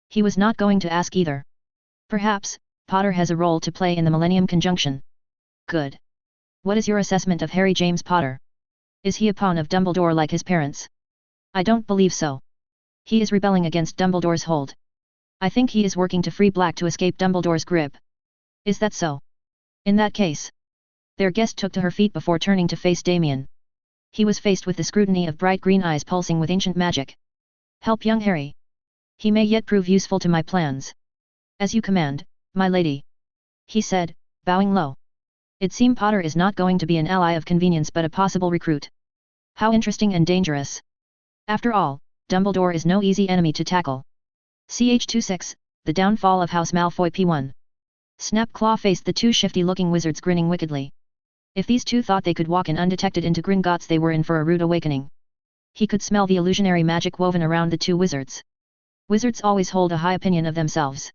He was not going to ask either. Perhaps, Potter has a role to play in the Millennium Conjunction. Good. What is your assessment of Harry James Potter? Is he a pawn of Dumbledore like his parents? I don't believe so. He is rebelling against Dumbledore's hold. I think he is working to free Black to escape Dumbledore's grip. Is that so? In that case. Their guest took to her feet before turning to face Damien. He was faced with the scrutiny of bright green eyes pulsing with ancient magic. Help young Harry. He may yet prove useful to my plans. As you command, my lady. He said, bowing low. It seems Potter is not going to be an ally of convenience but a possible recruit. How interesting and dangerous. After all, Dumbledore is no easy enemy to tackle. Ch26, The Downfall of House Malfoy P1. Snapclaw faced the two shifty-looking wizards grinning wickedly. If these two thought they could walk in undetected into Gringotts they were in for a rude awakening. He could smell the illusionary magic woven around the two wizards. Wizards always hold a high opinion of themselves.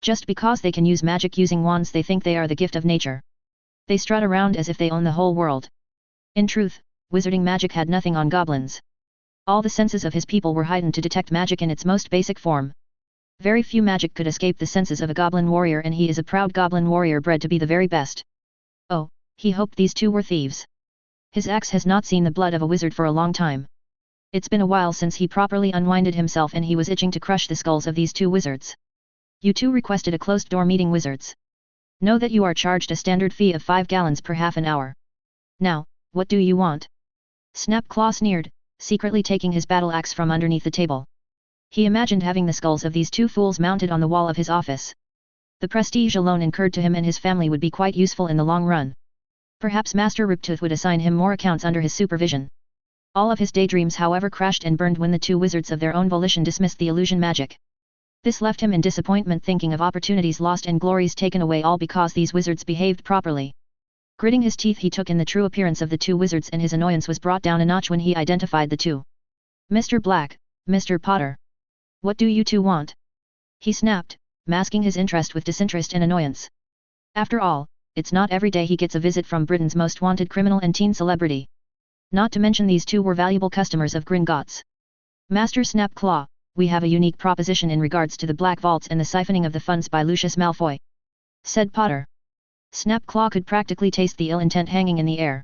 Just because they can use magic using wands they think they are the gift of nature. They strut around as if they own the whole world. In truth, wizarding magic had nothing on goblins. All the senses of his people were heightened to detect magic in its most basic form. Very few magic could escape the senses of a goblin warrior and he is a proud goblin warrior bred to be the very best. Oh, he hoped these two were thieves. His axe has not seen the blood of a wizard for a long time. It's been a while since he properly unwinded himself and he was itching to crush the skulls of these two wizards. You two requested a closed-door meeting, wizards. Know that you are charged a standard fee of 5 gallons per half an hour. Now, what do you want? Snapclaw sneered, secretly taking his battle axe from underneath the table. He imagined having the skulls of these two fools mounted on the wall of his office. The prestige alone incurred to him and his family would be quite useful in the long run. Perhaps Master Riptooth would assign him more accounts under his supervision. All of his daydreams however crashed and burned when the two wizards of their own volition dismissed the illusion magic. This left him in disappointment thinking of opportunities lost and glories taken away all because these wizards behaved properly. Gritting his teeth he took in the true appearance of the two wizards and his annoyance was brought down a notch when he identified the two. Mr. Black, Mr. Potter. What do you two want? He snapped, masking his interest with disinterest and annoyance. After all, it's not every day he gets a visit from Britain's most wanted criminal and teen celebrity. Not to mention these two were valuable customers of Gringotts. Master Snapclaw, we have a unique proposition in regards to the Black Vaults and the siphoning of the funds by Lucius Malfoy. Said Potter. Snapclaw could practically taste the ill intent hanging in the air.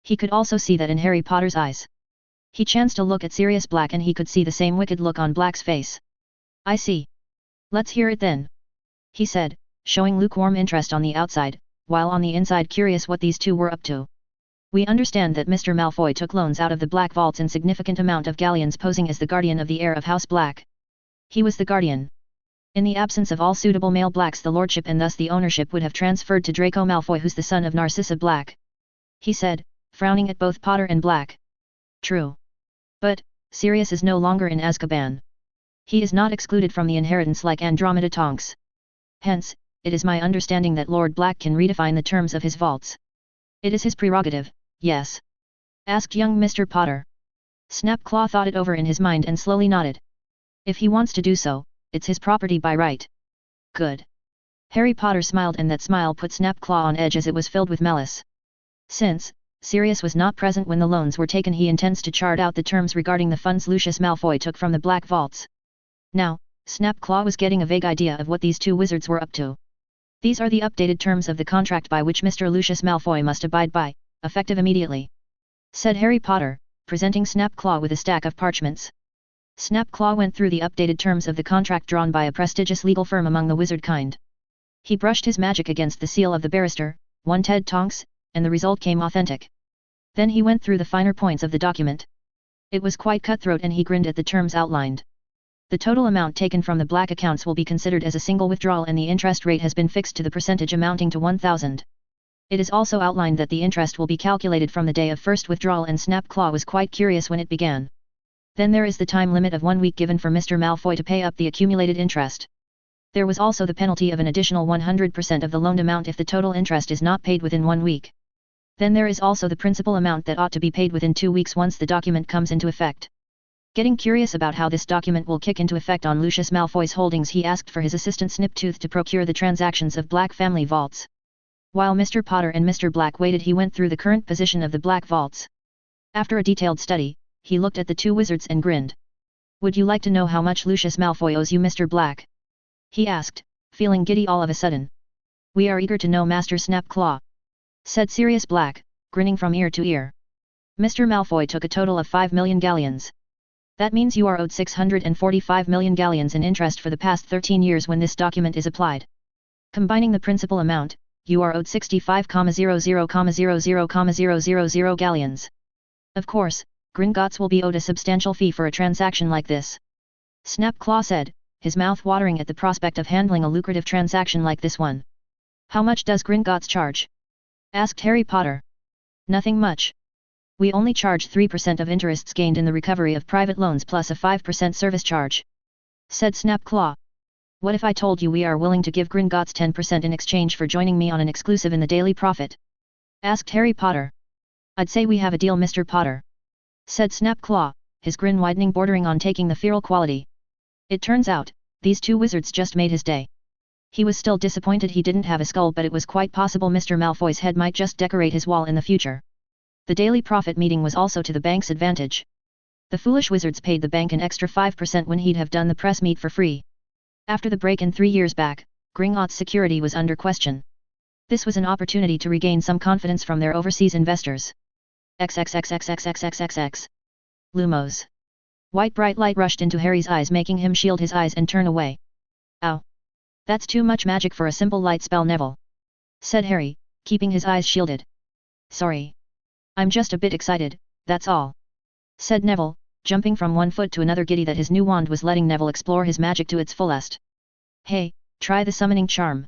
He could also see that in Harry Potter's eyes. He chanced to look at Sirius Black and he could see the same wicked look on Black's face. I see. Let's hear it then. He said, showing lukewarm interest on the outside, while on the inside curious what these two were up to. We understand that Mr. Malfoy took loans out of the Black Vaults in significant amount of galleons posing as the guardian of the heir of House Black. He was the guardian. In the absence of all suitable male Blacks the lordship and thus the ownership would have transferred to Draco Malfoy who's the son of Narcissa Black. He said, frowning at both Potter and Black. True. But, Sirius is no longer in Azkaban. He is not excluded from the inheritance like Andromeda Tonks. Hence, it is my understanding that Lord Black can redefine the terms of his vaults. It is his prerogative, yes? Asked young Mr. Potter. Snapclaw thought it over in his mind and slowly nodded. If he wants to do so, it's his property by right. Good. Harry Potter smiled, and that smile put Snapclaw on edge as it was filled with malice. Since Sirius was not present when the loans were taken, he intends to chart out the terms regarding the funds Lucius Malfoy took from the Black Vaults. Now, Snapclaw was getting a vague idea of what these two wizards were up to. These are the updated terms of the contract by which Mr. Lucius Malfoy must abide by, effective immediately, said Harry Potter, presenting Snapclaw with a stack of parchments. Snapclaw went through the updated terms of the contract drawn by a prestigious legal firm among the wizard kind. He brushed his magic against the seal of the barrister, one Ted Tonks, and the result came authentic. Then he went through the finer points of the document. It was quite cutthroat, and he grinned at the terms outlined. The total amount taken from the black accounts will be considered as a single withdrawal, and the interest rate has been fixed to the percentage amounting to 1,000. It is also outlined that the interest will be calculated from the day of first withdrawal, and Snapclaw was quite curious when it began. Then there is the time limit of 1 week given for Mr. Malfoy to pay up the accumulated interest. There was also the penalty of an additional 100% of the loaned amount if the total interest is not paid within 1 week. Then there is also the principal amount that ought to be paid within 2 weeks once the document comes into effect. Getting curious about how this document will kick into effect on Lucius Malfoy's holdings, he asked for his assistant Sniptooth to procure the transactions of Black family vaults. While Mr. Potter and Mr. Black waited, he went through the current position of the Black vaults. After a detailed study, he looked at the two wizards and grinned. Would you like to know how much Lucius Malfoy owes you, Mr. Black? He asked, feeling giddy all of a sudden. We are eager to know, Master Snapclaw, said Sirius Black, grinning from ear to ear. Mr. Malfoy took a total of 5 million galleons. That means you are owed 645 million galleons in interest for the past 13 years when this document is applied. Combining the principal amount, you are owed 65,00,000,000 galleons. Of course, Gringotts will be owed a substantial fee for a transaction like this. Snapclaw said, his mouth watering at the prospect of handling a lucrative transaction like this one. How much does Gringotts charge? Asked Harry Potter. Nothing much. We only charge 3% of interests gained in the recovery of private loans plus a 5% service charge, said Snapclaw. What if I told you we are willing to give Gringotts 10% in exchange for joining me on an exclusive in the Daily Prophet? Asked Harry Potter. I'd say we have a deal, Mr. Potter, said Snapclaw, his grin widening, bordering on taking the feral quality. It turns out, these two wizards just made his day. He was still disappointed he didn't have a skull, but it was quite possible Mr. Malfoy's head might just decorate his wall in the future. The Daily Prophet meeting was also to the bank's advantage. The foolish wizards paid the bank an extra 5% when he'd have done the press meet for free. After the break-in 3 years back, Gringotts' security was under question. This was an opportunity to regain some confidence from their overseas investors. XXXXXXXXX. Lumos. White bright light rushed into Harry's eyes, making him shield his eyes and turn away. Ow! That's too much magic for a simple light spell, Neville, said Harry, keeping his eyes shielded. Sorry. I'm just a bit excited, that's all, said Neville, jumping from one foot to another, giddy that his new wand was letting Neville explore his magic to its fullest. Hey, try the summoning charm.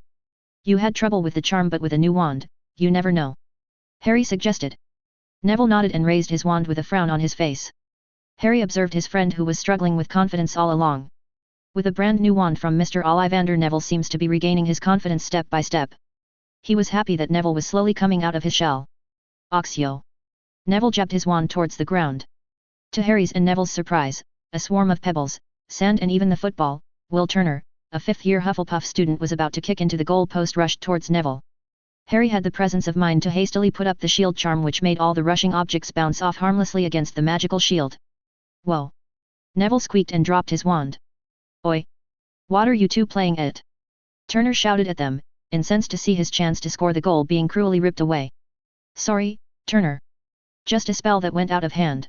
You had trouble with the charm, but with a new wand, you never know, Harry suggested. Neville nodded and raised his wand with a frown on his face. Harry observed his friend, who was struggling with confidence all along. With a brand new wand from Mr. Ollivander, Neville seems to be regaining his confidence step by step. He was happy that Neville was slowly coming out of his shell. Oxio. Neville jabbed his wand towards the ground. To Harry's and Neville's surprise, a swarm of pebbles, sand and even the football, Will Turner, a fifth-year Hufflepuff student, was about to kick into the goal post, rushed towards Neville. Harry had the presence of mind to hastily put up the shield charm, which made all the rushing objects bounce off harmlessly against the magical shield. Whoa! Neville squeaked and dropped his wand. Oi! What are you two playing at? Turner shouted at them, incensed to see his chance to score the goal being cruelly ripped away. Sorry, Turner. Just a spell that went out of hand,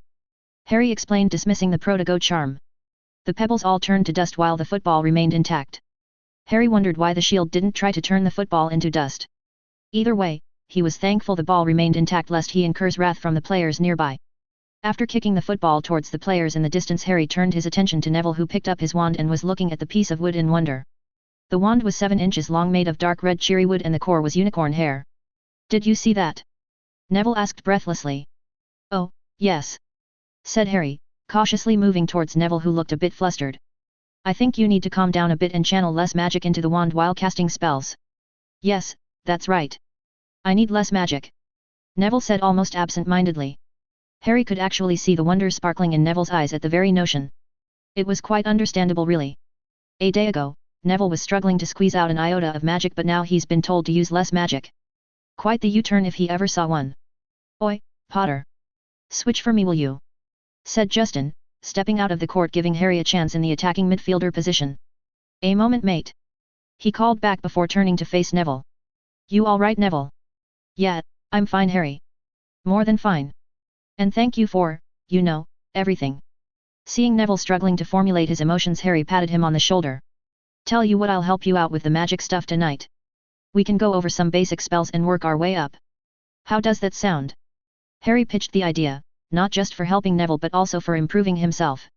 Harry explained, dismissing the Proto-Go charm. The pebbles all turned to dust while the football remained intact. Harry wondered why the shield didn't try to turn the football into dust. Either way, he was thankful the ball remained intact lest he incurs wrath from the players nearby. After kicking the football towards the players in the distance, Harry turned his attention to Neville, who picked up his wand and was looking at the piece of wood in wonder. The wand was 7 inches long, made of dark red cherry wood, and the core was unicorn hair. Did you see that? Neville asked breathlessly. Oh, yes, said Harry, cautiously moving towards Neville, who looked a bit flustered. I think you need to calm down a bit and channel less magic into the wand while casting spells. Yes, that's right. I need less magic. Neville said almost absent-mindedly. Harry could actually see the wonder sparkling in Neville's eyes at the very notion. It was quite understandable really. A day ago, Neville was struggling to squeeze out an iota of magic, but now he's been told to use less magic. Quite the U-turn if he ever saw one. Oi, Potter. Switch for me will you? Said Justin, stepping out of the court, giving Harry a chance in the attacking midfielder position. A moment mate. He called back before turning to face Neville. You alright Neville? Yeah, I'm fine Harry. More than fine. And thank you for, you know, everything. Seeing Neville struggling to formulate his emotions, Harry patted him on the shoulder. Tell you what, I'll help you out with the magic stuff tonight. We can go over some basic spells and work our way up. How does that sound? Harry pitched the idea, not just for helping Neville but also for improving himself.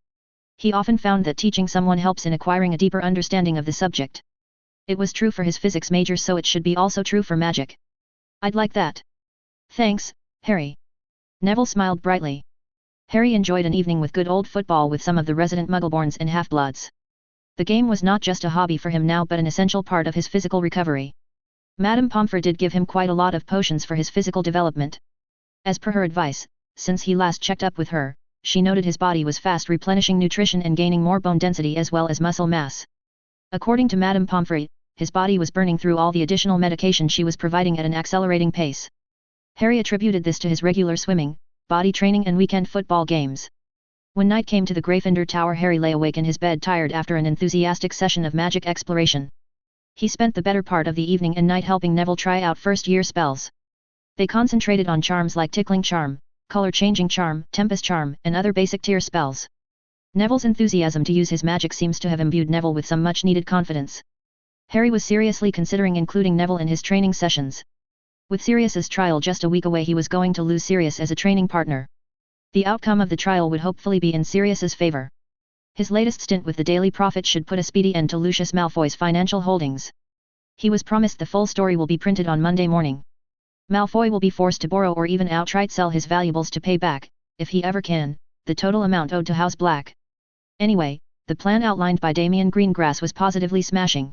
He often found that teaching someone helps in acquiring a deeper understanding of the subject. It was true for his physics major, so it should be also true for magic. I'd like that. Thanks, Harry. Neville smiled brightly. Harry enjoyed an evening with good old football with some of the resident Muggleborns and Half-Bloods. The game was not just a hobby for him now but an essential part of his physical recovery. Madame Pomfrey did give him quite a lot of potions for his physical development. As per her advice, since he last checked up with her, she noted his body was fast replenishing nutrition and gaining more bone density as well as muscle mass. According to Madame Pomfrey, his body was burning through all the additional medication she was providing at an accelerating pace. Harry attributed this to his regular swimming, body training and weekend football games. When night came to the Gryffindor Tower, Harry lay awake in his bed tired after an enthusiastic session of magic exploration. He spent the better part of the evening and night helping Neville try out first-year spells. They concentrated on charms like Tickling Charm, Color-Changing Charm, Tempest Charm, and other basic tier spells. Neville's enthusiasm to use his magic seems to have imbued Neville with some much-needed confidence. Harry was seriously considering including Neville in his training sessions. With Sirius's trial just a week away, he was going to lose Sirius as a training partner. The outcome of the trial would hopefully be in Sirius's favor. His latest stint with the Daily Prophet should put a speedy end to Lucius Malfoy's financial holdings. He was promised the full story will be printed on Monday morning. Malfoy will be forced to borrow or even outright sell his valuables to pay back, if he ever can, the total amount owed to House Black. Anyway, the plan outlined by Damian Greengrass was positively smashing.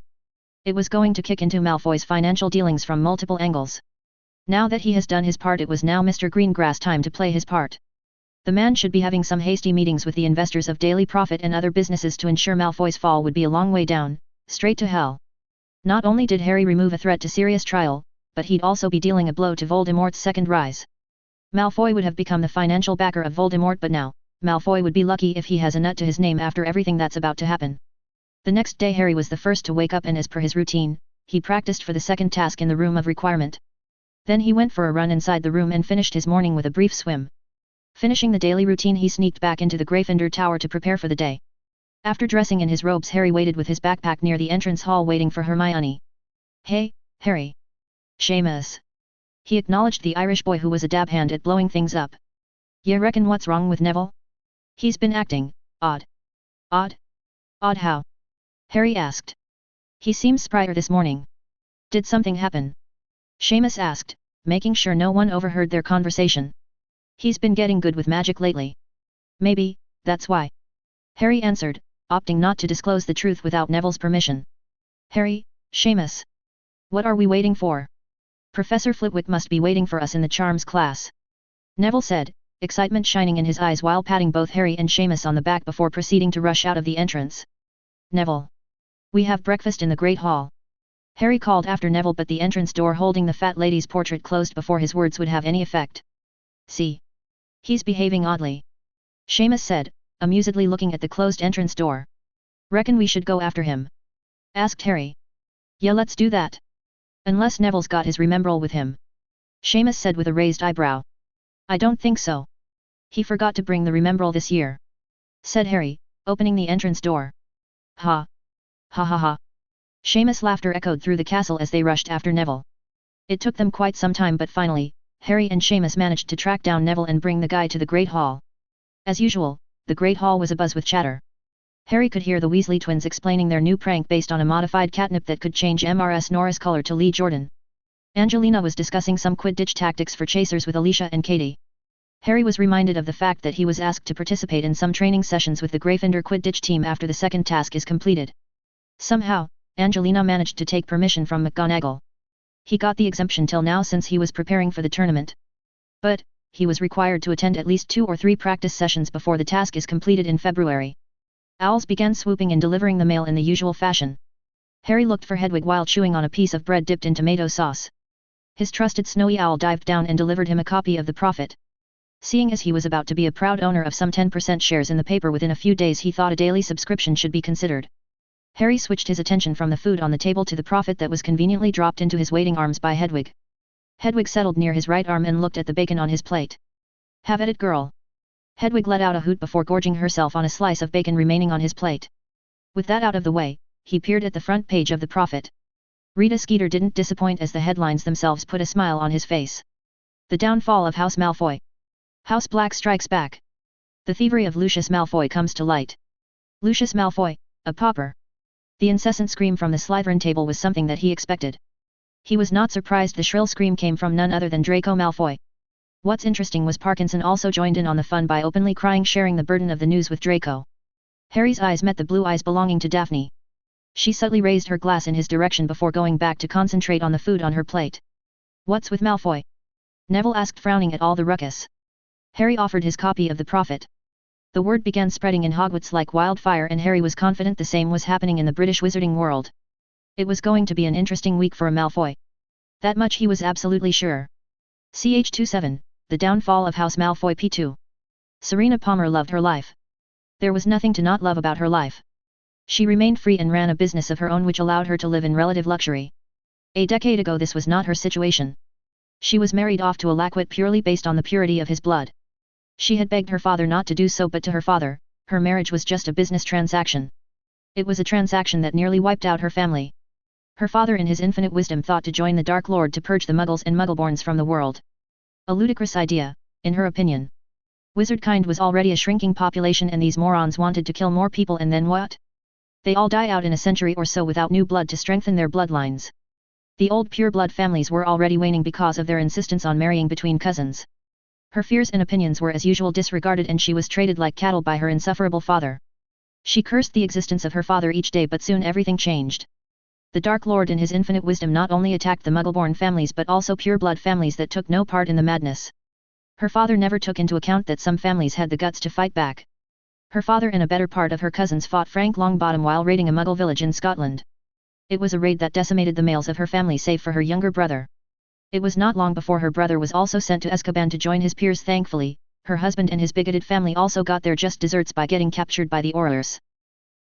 It was going to kick into Malfoy's financial dealings from multiple angles. Now that he has done his part, it was now Mr. Greengrass' time to play his part. The man should be having some hasty meetings with the investors of Daily Prophet and other businesses to ensure Malfoy's fall would be a long way down, straight to hell. Not only did Harry remove a threat to Sirius' trial, but he'd also be dealing a blow to Voldemort's second rise. Malfoy would have become the financial backer of Voldemort, but now, Malfoy would be lucky if he has a nut to his name after everything that's about to happen. The next day Harry was the first to wake up and as per his routine, he practiced for the second task in the room of requirement. Then he went for a run inside the room and finished his morning with a brief swim. Finishing the daily routine, he sneaked back into the Gryffindor Tower to prepare for the day. After dressing in his robes, Harry waited with his backpack near the entrance hall waiting for Hermione. Hey, Harry. Seamus. He acknowledged the Irish boy who was a dab hand at blowing things up. Ya reckon what's wrong with Neville? He's been acting odd. Odd? Odd how? Harry asked. He seems sprier this morning. Did something happen? Seamus asked, making sure no one overheard their conversation. He's been getting good with magic lately. Maybe, that's why. Harry answered, opting not to disclose the truth without Neville's permission. Harry, Seamus. What are we waiting for? Professor Flitwick must be waiting for us in the charms class. Neville said, excitement shining in his eyes while patting both Harry and Seamus on the back before proceeding to rush out of the entrance. Neville. We have breakfast in the Great Hall. Harry called after Neville, but the entrance door holding the fat lady's portrait closed before his words would have any effect. See. He's behaving oddly. Seamus said, amusedly looking at the closed entrance door. Reckon we should go after him? Asked Harry. Yeah, let's do that. Unless Neville's got his remembrall with him. Seamus said with a raised eyebrow. I don't think so. He forgot to bring the remembrall this year. Said Harry, opening the entrance door. Ha. Ha ha ha. Seamus' laughter echoed through the castle as they rushed after Neville. It took them quite some time, but finally, Harry and Seamus managed to track down Neville and bring the guy to the Great Hall. As usual, the Great Hall was abuzz with chatter. Harry could hear the Weasley twins explaining their new prank based on a modified catnip that could change Mrs. Nora's color to Lee Jordan. Angelina was discussing some Quidditch tactics for chasers with Alicia and Katie. Harry was reminded of the fact that he was asked to participate in some training sessions with the Gryffindor Quidditch team after the second task is completed. Somehow, Angelina managed to take permission from McGonagall. He got the exemption till now since he was preparing for the tournament. But, he was required to attend at least 2 or 3 practice sessions before the task is completed in February. Owls began swooping and delivering the mail in the usual fashion. Harry looked for Hedwig while chewing on a piece of bread dipped in tomato sauce. His trusted snowy owl dived down and delivered him a copy of the Prophet. Seeing as he was about to be a proud owner of some 10% shares in the paper within a few days, he thought a daily subscription should be considered. Harry switched his attention from the food on the table to the Prophet that was conveniently dropped into his waiting arms by Hedwig. Hedwig settled near his right arm and looked at the bacon on his plate. "Have at it, girl." Hedwig let out a hoot before gorging herself on a slice of bacon remaining on his plate. With that out of the way, he peered at the front page of the Prophet. Rita Skeeter didn't disappoint as the headlines themselves put a smile on his face. The downfall of House Malfoy. House Black strikes back. The thievery of Lucius Malfoy comes to light. Lucius Malfoy, a pauper. The incessant scream from the Slytherin table was something that he expected. He was not surprised the shrill scream came from none other than Draco Malfoy. What's interesting was Parkinson also joined in on the fun by openly crying, sharing the burden of the news with Draco. Harry's eyes met the blue eyes belonging to Daphne. She subtly raised her glass in his direction before going back to concentrate on the food on her plate. "What's with Malfoy?" Neville asked, frowning at all the ruckus. Harry offered his copy of the Prophet. The word began spreading in Hogwarts like wildfire, and Harry was confident the same was happening in the British wizarding world. It was going to be an interesting week for a Malfoy. That much he was absolutely sure. Ch27, The Downfall of House Malfoy P2. Serena Palmer loved her life. There was nothing to not love about her life. She remained free and ran a business of her own which allowed her to live in relative luxury. A decade ago this was not her situation. She was married off to a Lackwit purely based on the purity of his blood. She had begged her father not to do so, but to her father, her marriage was just a business transaction. It was a transaction that nearly wiped out her family. Her father in his infinite wisdom thought to join the Dark Lord to purge the Muggles and Muggleborns from the world. A ludicrous idea, in her opinion. Wizardkind was already a shrinking population and these morons wanted to kill more people, and then what? They all die out in a century or so without new blood to strengthen their bloodlines. The old pure-blood families were already waning because of their insistence on marrying between cousins. Her fears and opinions were as usual disregarded, and she was traded like cattle by her insufferable father. She cursed the existence of her father each day, but soon everything changed. The Dark Lord in his infinite wisdom not only attacked the Muggleborn families but also pure-blood families that took no part in the madness. Her father never took into account that some families had the guts to fight back. Her father and a better part of her cousins fought Frank Longbottom while raiding a Muggle village in Scotland. It was a raid that decimated the males of her family save for her younger brother. It was not long before her brother was also sent to Azkaban to join his peers. Thankfully, her husband and his bigoted family also got their just desserts by getting captured by the Aurors.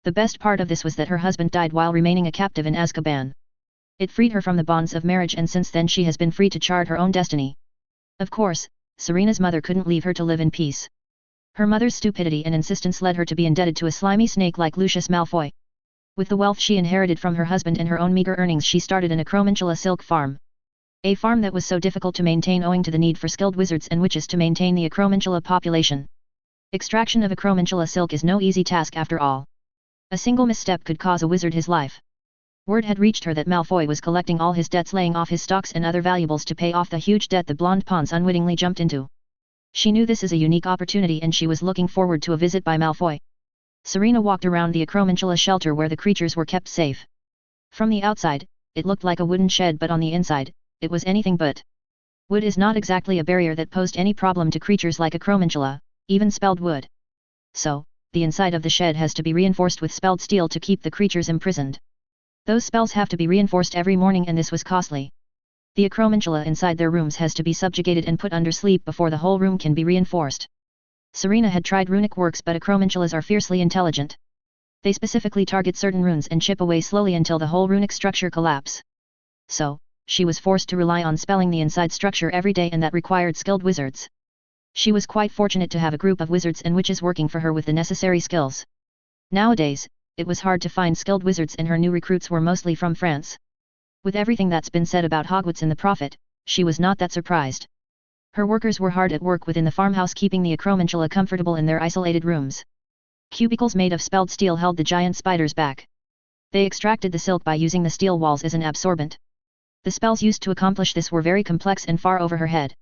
The best part of this was that her husband died while remaining a captive in Azkaban. It freed her from the bonds of marriage, and since then she has been free to chart her own destiny. Of course, Serena's mother couldn't leave her to live in peace. Her mother's stupidity and insistence led her to be indebted to a slimy snake like Lucius Malfoy. With the wealth she inherited from her husband and her own meager earnings, she started an Acromantula silk farm. A farm that was so difficult to maintain owing to the need for skilled wizards and witches to maintain the Acromantula population. Extraction of Acromantula silk is no easy task after all. A single misstep could cause a wizard his life. Word had reached her that Malfoy was collecting all his debts, laying off his stocks and other valuables to pay off the huge debt the blonde pawns unwittingly jumped into. She knew this is a unique opportunity and she was looking forward to a visit by Malfoy. Serena walked around the Acromantula shelter where the creatures were kept safe. From the outside, it looked like a wooden shed, but on the inside, it was anything but. Wood is not exactly a barrier that posed any problem to creatures like Acromantula, even spelled wood. So, the inside of the shed has to be reinforced with spelled steel to keep the creatures imprisoned. Those spells have to be reinforced every morning, and this was costly. The Acromantula inside their rooms has to be subjugated and put under sleep before the whole room can be reinforced. Serena had tried runic works, but Acromantulas are fiercely intelligent. They specifically target certain runes and chip away slowly until the whole runic structure collapse. So, she was forced to rely on spelling the inside structure every day, and that required skilled wizards. She was quite fortunate to have a group of wizards and witches working for her with the necessary skills. Nowadays, it was hard to find skilled wizards, and her new recruits were mostly from France. With everything that's been said about Hogwarts and the Prophet, she was not that surprised. Her workers were hard at work within the farmhouse, keeping the Acromantula comfortable in their isolated rooms. Cubicles made of spelled steel held the giant spiders back. They extracted the silk by using the steel walls as an absorbent. The spells used to accomplish this were very complex and far over her head.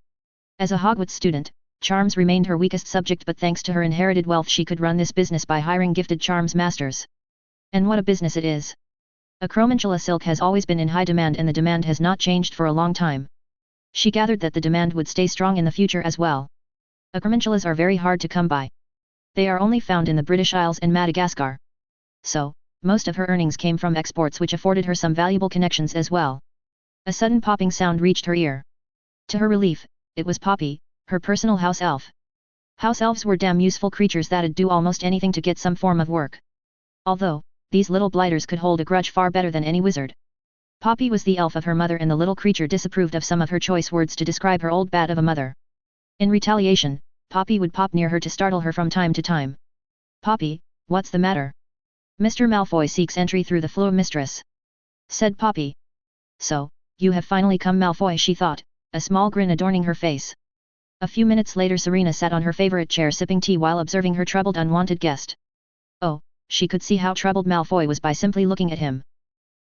As a Hogwarts student, charms remained her weakest subject, but thanks to her inherited wealth she could run this business by hiring gifted charms masters. And what a business it is! Acromantula silk has always been in high demand and the demand has not changed for a long time. She gathered that the demand would stay strong in the future as well. Acromantulas are very hard to come by. They are only found in the British Isles and Madagascar. So, most of her earnings came from exports which afforded her some valuable connections as well. A sudden popping sound reached her ear. To her relief, it was Poppy, her personal house elf. House elves were damn useful creatures that'd do almost anything to get some form of work. Although, these little blighters could hold a grudge far better than any wizard. Poppy was the elf of her mother and the little creature disapproved of some of her choice words to describe her old bat of a mother. In retaliation, Poppy would pop near her to startle her from time to time. "Poppy, what's the matter?" "Mr. Malfoy seeks entry through the floor, mistress," said Poppy. "So, you have finally come, Malfoy," she thought, a small grin adorning her face. A few minutes later Serena sat on her favorite chair sipping tea while observing her troubled unwanted guest. Oh, she could see how troubled Malfoy was by simply looking at him.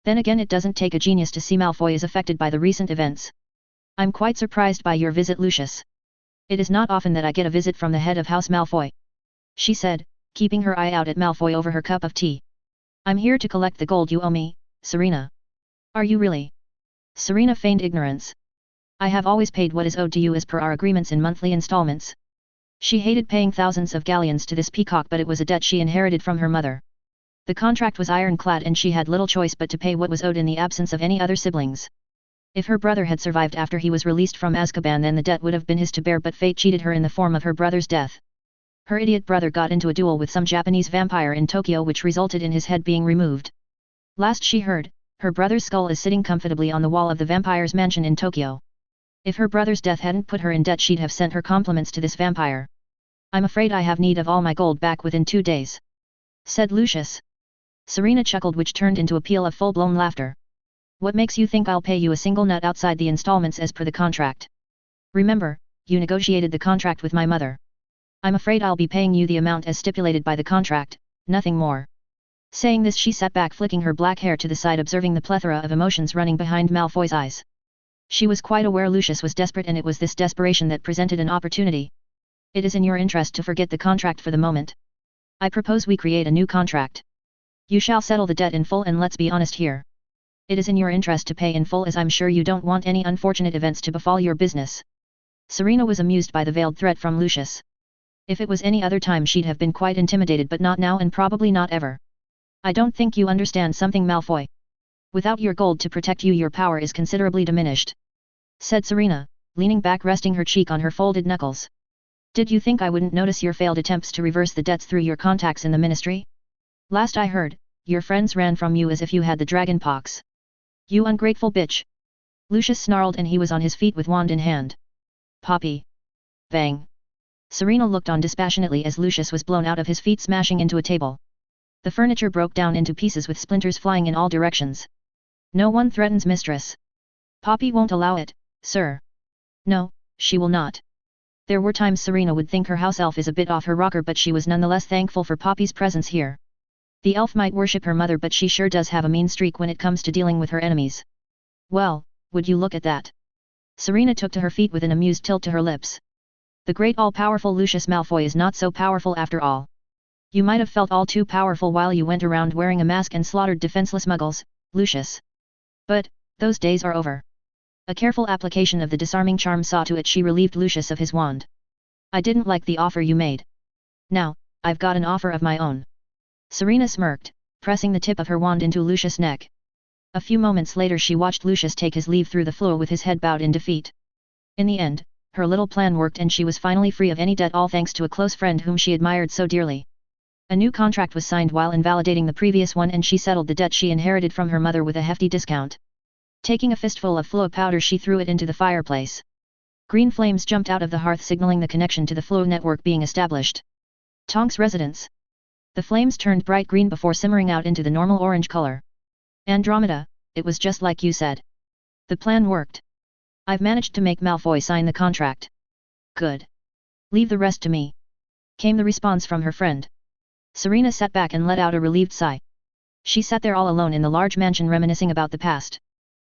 Then again, it doesn't take a genius to see Malfoy is affected by the recent events. "I'm quite surprised by your visit, Lucius. It is not often that I get a visit from the head of House Malfoy," she said, keeping her eye out at Malfoy over her cup of tea. "I'm here to collect the gold you owe me, Serena." "Are you really?" Serena feigned ignorance. "I have always paid what is owed to you as per our agreements in monthly installments." She hated paying thousands of galleons to this peacock, but it was a debt she inherited from her mother. The contract was ironclad and she had little choice but to pay what was owed in the absence of any other siblings. If her brother had survived after he was released from Azkaban, then the debt would have been his to bear, but fate cheated her in the form of her brother's death. Her idiot brother got into a duel with some Japanese vampire in Tokyo which resulted in his head being removed. Last she heard, her brother's skull is sitting comfortably on the wall of the vampire's mansion in Tokyo. If her brother's death hadn't put her in debt, she'd have sent her compliments to this vampire. "I'm afraid I have need of all my gold back within 2 days," said Lucius. Serena chuckled, which turned into a peal of full-blown laughter. "What makes you think I'll pay you a single nut outside the installments as per the contract? Remember, you negotiated the contract with my mother. I'm afraid I'll be paying you the amount as stipulated by the contract, nothing more." Saying this, she sat back, flicking her black hair to the side, observing the plethora of emotions running behind Malfoy's eyes. She was quite aware Lucius was desperate, and it was this desperation that presented an opportunity. "It is in your interest to forget the contract for the moment. I propose we create a new contract. You shall settle the debt in full, and let's be honest here. It is in your interest to pay in full, as I'm sure you don't want any unfortunate events to befall your business." Serena was amused by the veiled threat from Lucius. If it was any other time she'd have been quite intimidated, but not now, and probably not ever. "I don't think you understand something, Malfoy. Without your gold to protect you, your power is considerably diminished," said Serena, leaning back, resting her cheek on her folded knuckles. "Did you think I wouldn't notice your failed attempts to reverse the debts through your contacts in the ministry? Last I heard, your friends ran from you as if you had the dragon pox. You ungrateful bitch." Lucius snarled, and he was on his feet with wand in hand. "Poppy!" Bang! Serena looked on dispassionately as Lucius was blown out of his feet, smashing into a table. The furniture broke down into pieces with splinters flying in all directions. "No one threatens mistress. Poppy won't allow it, sir." "No, she will not." There were times Serena would think her house elf is a bit off her rocker, but she was nonetheless thankful for Poppy's presence here. The elf might worship her mother, but she sure does have a mean streak when it comes to dealing with her enemies. "Well, would you look at that?" Serena took to her feet with an amused tilt to her lips. "The great all-powerful Lucius Malfoy is not so powerful after all. You might have felt all too powerful while you went around wearing a mask and slaughtered defenseless muggles, Lucius. But, those days are over." A careful application of the disarming charm saw to it she relieved Lucius of his wand. "I didn't like the offer you made. Now, I've got an offer of my own." Serena smirked, pressing the tip of her wand into Lucius' neck. A few moments later she watched Lucius take his leave through the floor with his head bowed in defeat. In the end, her little plan worked and she was finally free of any debt, all thanks to a close friend whom she admired so dearly. A new contract was signed while invalidating the previous one, and she settled the debt she inherited from her mother with a hefty discount. Taking a fistful of Fluo powder, she threw it into the fireplace. Green flames jumped out of the hearth, signaling the connection to the Fluo network being established. Tonk's residence. The flames turned bright green before simmering out into the normal orange color. "Andromeda, it was just like you said. The plan worked. I've managed to make Malfoy sign the contract." "Good. Leave the rest to me," came the response from her friend. Serena sat back and let out a relieved sigh. She sat there all alone in the large mansion, reminiscing about the past.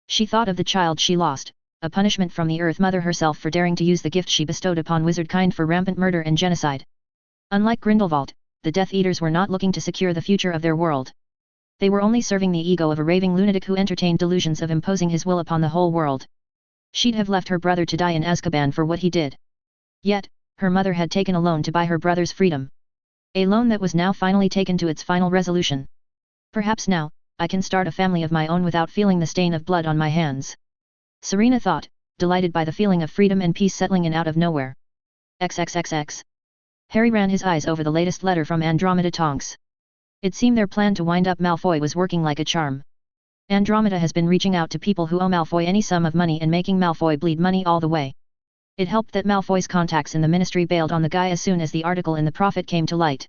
She thought of the child she lost, a punishment from the Earth Mother herself for daring to use the gift she bestowed upon wizardkind for rampant murder and genocide. Unlike Grindelwald, the Death Eaters were not looking to secure the future of their world. They were only serving the ego of a raving lunatic who entertained delusions of imposing his will upon the whole world. She'd have left her brother to die in Azkaban for what he did. Yet, her mother had taken a loan to buy her brother's freedom. A loan that was now finally taken to its final resolution. Perhaps now, I can start a family of my own without feeling the stain of blood on my hands. Serena thought, delighted by the feeling of freedom and peace settling in out of nowhere. XXXX. Harry ran his eyes over the latest letter from Andromeda Tonks. It seemed their plan to wind up Malfoy was working like a charm. Andromeda has been reaching out to people who owe Malfoy any sum of money and making Malfoy bleed money all the way. It helped that Malfoy's contacts in the Ministry bailed on the guy as soon as the article in the Prophet came to light.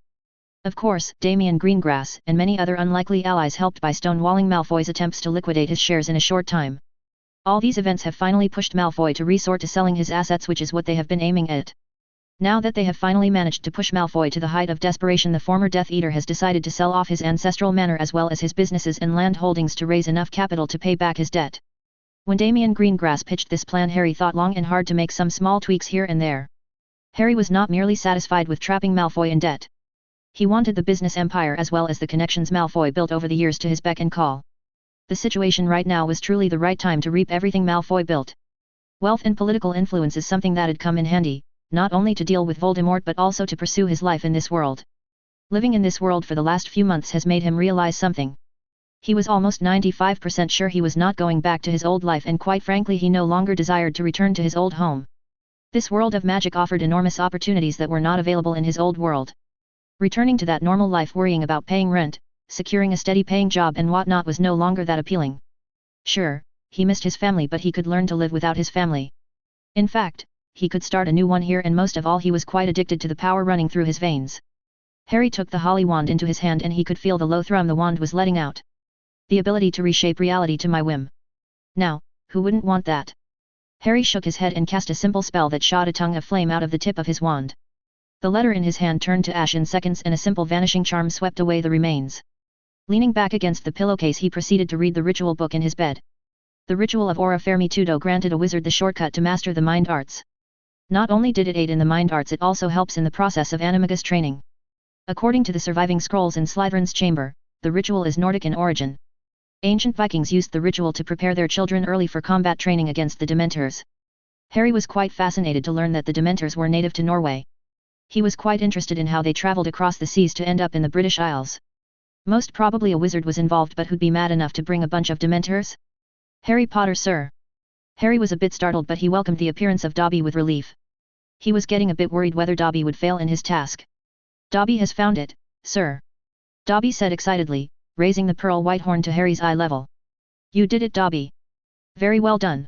Of course, Damian Greengrass and many other unlikely allies helped by stonewalling Malfoy's attempts to liquidate his shares in a short time. All these events have finally pushed Malfoy to resort to selling his assets, which is what they have been aiming at. Now that they have finally managed to push Malfoy to the height of desperation, the former Death Eater has decided to sell off his ancestral manor as well as his businesses and land holdings to raise enough capital to pay back his debt. When Damian Greengrass pitched this plan, Harry thought long and hard to make some small tweaks here and there. Harry was not merely satisfied with trapping Malfoy in debt. He wanted the business empire as well as the connections Malfoy built over the years to his beck and call. The situation right now was truly the right time to reap everything Malfoy built. Wealth and political influence is something that'd come in handy, not only to deal with Voldemort but also to pursue his life in this world. Living in this world for the last few months has made him realize something. He was almost 95% sure he was not going back to his old life, and quite frankly he no longer desired to return to his old home. This world of magic offered enormous opportunities that were not available in his old world. Returning to that normal life worrying about paying rent, securing a steady paying job and whatnot was no longer that appealing. Sure, he missed his family, but he could learn to live without his family. In fact, he could start a new one here, and most of all he was quite addicted to the power running through his veins. Harry took the holly wand into his hand and he could feel the low thrum the wand was letting out. The ability to reshape reality to my whim. Now, who wouldn't want that? Harry shook his head and cast a simple spell that shot a tongue of flame out of the tip of his wand. The letter in his hand turned to ash in seconds and a simple vanishing charm swept away the remains. Leaning back against the pillowcase, he proceeded to read the ritual book in his bed. The ritual of Ora Fermi Tudo granted a wizard the shortcut to master the mind arts. Not only did it aid in the mind arts, it also helps in the process of animagus training. According to the surviving scrolls in Slytherin's chamber, the ritual is Nordic in origin. Ancient Vikings used the ritual to prepare their children early for combat training against the Dementors. Harry was quite fascinated to learn that the Dementors were native to Norway. He was quite interested in how they travelled across the seas to end up in the British Isles. Most probably a wizard was involved, but who'd be mad enough to bring a bunch of Dementors? Harry Potter, sir. Harry was a bit startled, but he welcomed the appearance of Dobby with relief. He was getting a bit worried whether Dobby would fail in his task. Dobby has found it, sir. Dobby said excitedly, raising the pearl white horn to Harry's eye level. You did it, Dobby. Very well done.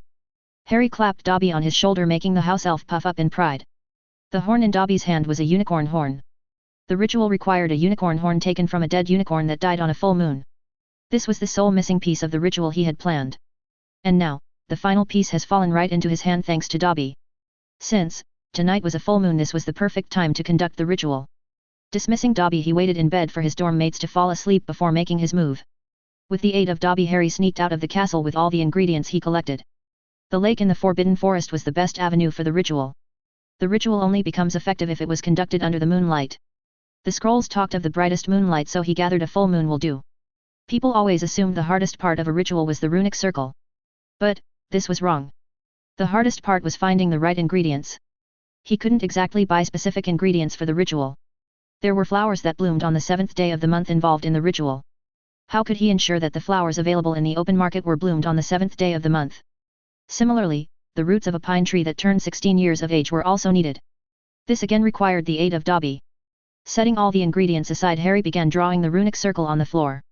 Harry clapped Dobby on his shoulder, making the house elf puff up in pride. The horn in Dobby's hand was a unicorn horn. The ritual required a unicorn horn taken from a dead unicorn that died on a full moon. This was the sole missing piece of the ritual he had planned. And now, the final piece has fallen right into his hand thanks to Dobby. Since tonight was a full moon, this was the perfect time to conduct the ritual. Dismissing Dobby, he waited in bed for his dorm mates to fall asleep before making his move. With the aid of Dobby, Harry sneaked out of the castle with all the ingredients he collected. The lake in the Forbidden Forest was the best avenue for the ritual. The ritual only becomes effective if it was conducted under the moonlight. The scrolls talked of the brightest moonlight, so he gathered a full moon will do. People always assumed the hardest part of a ritual was the runic circle. But this was wrong. The hardest part was finding the right ingredients. He couldn't exactly buy specific ingredients for the ritual. There were flowers that bloomed on the 7th day of the month involved in the ritual. How could he ensure that the flowers available in the open market were bloomed on the 7th day of the month? Similarly, the roots of a pine tree that turned 16 years of age were also needed. This again required the aid of Dobby. Setting all the ingredients aside, Harry began drawing the runic circle on the floor.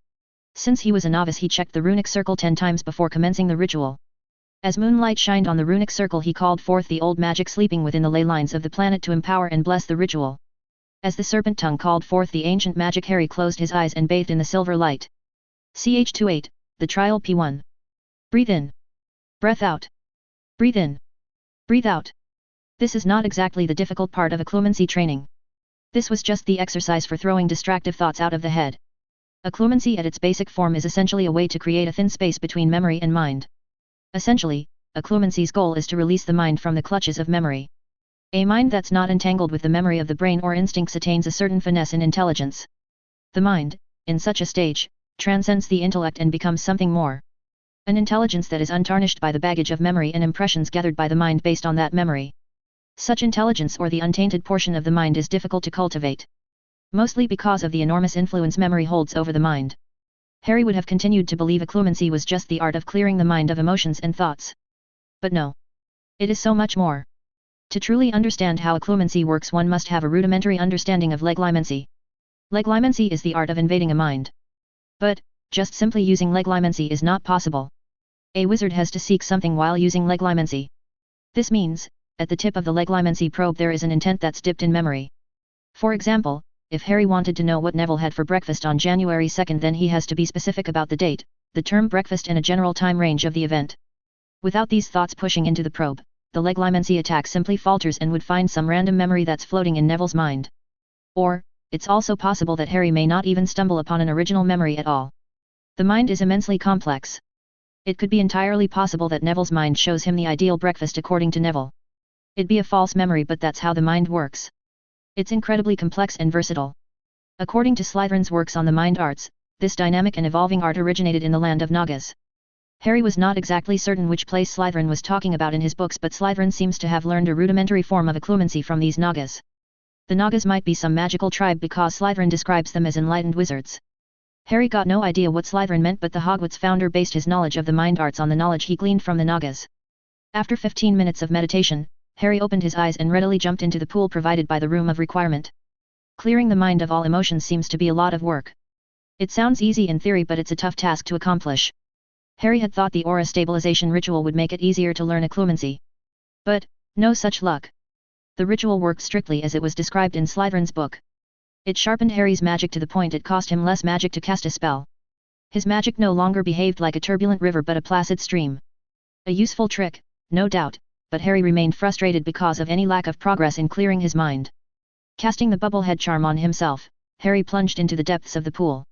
Since he was a novice, he checked the runic circle 10 times before commencing the ritual. As moonlight shined on the runic circle, he called forth the old magic sleeping within the ley lines of the planet to empower and bless the ritual. As the serpent tongue called forth the ancient magic, Harry closed his eyes and bathed in the silver light. Ch28, the trial P1. Breathe in. Breath out. Breathe in. Breathe out. This is not exactly the difficult part of occlumency training. This was just the exercise for throwing distractive thoughts out of the head. Occlumency at its basic form is essentially a way to create a thin space between memory and mind. Essentially, occlumency's goal is to release the mind from the clutches of memory. A mind that's not entangled with the memory of the brain or instincts attains a certain finesse in intelligence. The mind, in such a stage, transcends the intellect and becomes something more. An intelligence that is untarnished by the baggage of memory and impressions gathered by the mind based on that memory. Such intelligence or the untainted portion of the mind is difficult to cultivate. Mostly because of the enormous influence memory holds over the mind. Harry would have continued to believe occlumency was just the art of clearing the mind of emotions and thoughts. But no. It is so much more. To truly understand how occlumency works, one must have a rudimentary understanding of leglimency. Leglimency is the art of invading a mind. But, just simply using leglimency is not possible. A wizard has to seek something while using leglimency. This means, at the tip of the leglimency probe there is an intent that's dipped in memory. For example, if Harry wanted to know what Neville had for breakfast on January 2nd, then he has to be specific about the date, the term breakfast and a general time range of the event. Without these thoughts pushing into the probe, the leglimency attack simply falters and would find some random memory that's floating in Neville's mind. Or, it's also possible that Harry may not even stumble upon an original memory at all. The mind is immensely complex. It could be entirely possible that Neville's mind shows him the ideal breakfast according to Neville. It'd be a false memory, but that's how the mind works. It's incredibly complex and versatile. According to Slytherin's works on the mind arts, this dynamic and evolving art originated in the land of Nagas. Harry was not exactly certain which place Slytherin was talking about in his books, but Slytherin seems to have learned a rudimentary form of occlumency from these Nagas. The Nagas might be some magical tribe because Slytherin describes them as enlightened wizards. Harry got no idea what Slytherin meant, but the Hogwarts founder based his knowledge of the mind arts on the knowledge he gleaned from the Nagas. After 15 minutes of meditation, Harry opened his eyes and readily jumped into the pool provided by the Room of Requirement. Clearing the mind of all emotions seems to be a lot of work. It sounds easy in theory, but it's a tough task to accomplish. Harry had thought the aura stabilization ritual would make it easier to learn occlumency. But, no such luck. The ritual worked strictly as it was described in Slytherin's book. It sharpened Harry's magic to the point it cost him less magic to cast a spell. His magic no longer behaved like a turbulent river but a placid stream. A useful trick, no doubt, but Harry remained frustrated because of any lack of progress in clearing his mind. Casting the bubblehead charm on himself, Harry plunged into the depths of the pool.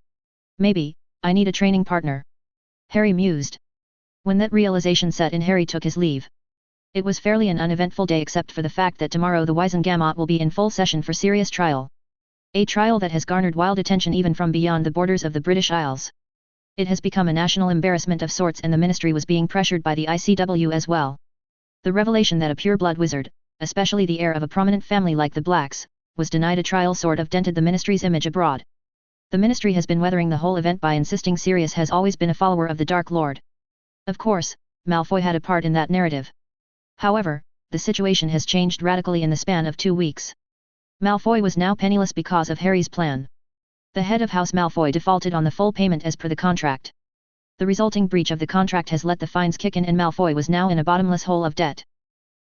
Maybe, I need a training partner. Harry mused. When that realization set in, Harry took his leave. It was fairly an uneventful day except for the fact that tomorrow the Wizengamot will be in full session for serious trial. A trial that has garnered wild attention even from beyond the borders of the British Isles. It has become a national embarrassment of sorts, and the Ministry was being pressured by the ICW as well. The revelation that a pure-blood wizard, especially the heir of a prominent family like the Blacks, was denied a trial sort of dented the Ministry's image abroad. The Ministry has been weathering the whole event by insisting Sirius has always been a follower of the Dark Lord. Of course, Malfoy had a part in that narrative. However, the situation has changed radically in the span of 2 weeks. Malfoy was now penniless because of Harry's plan. The head of House Malfoy defaulted on the full payment as per the contract. The resulting breach of the contract has let the fines kick in, and Malfoy was now in a bottomless hole of debt.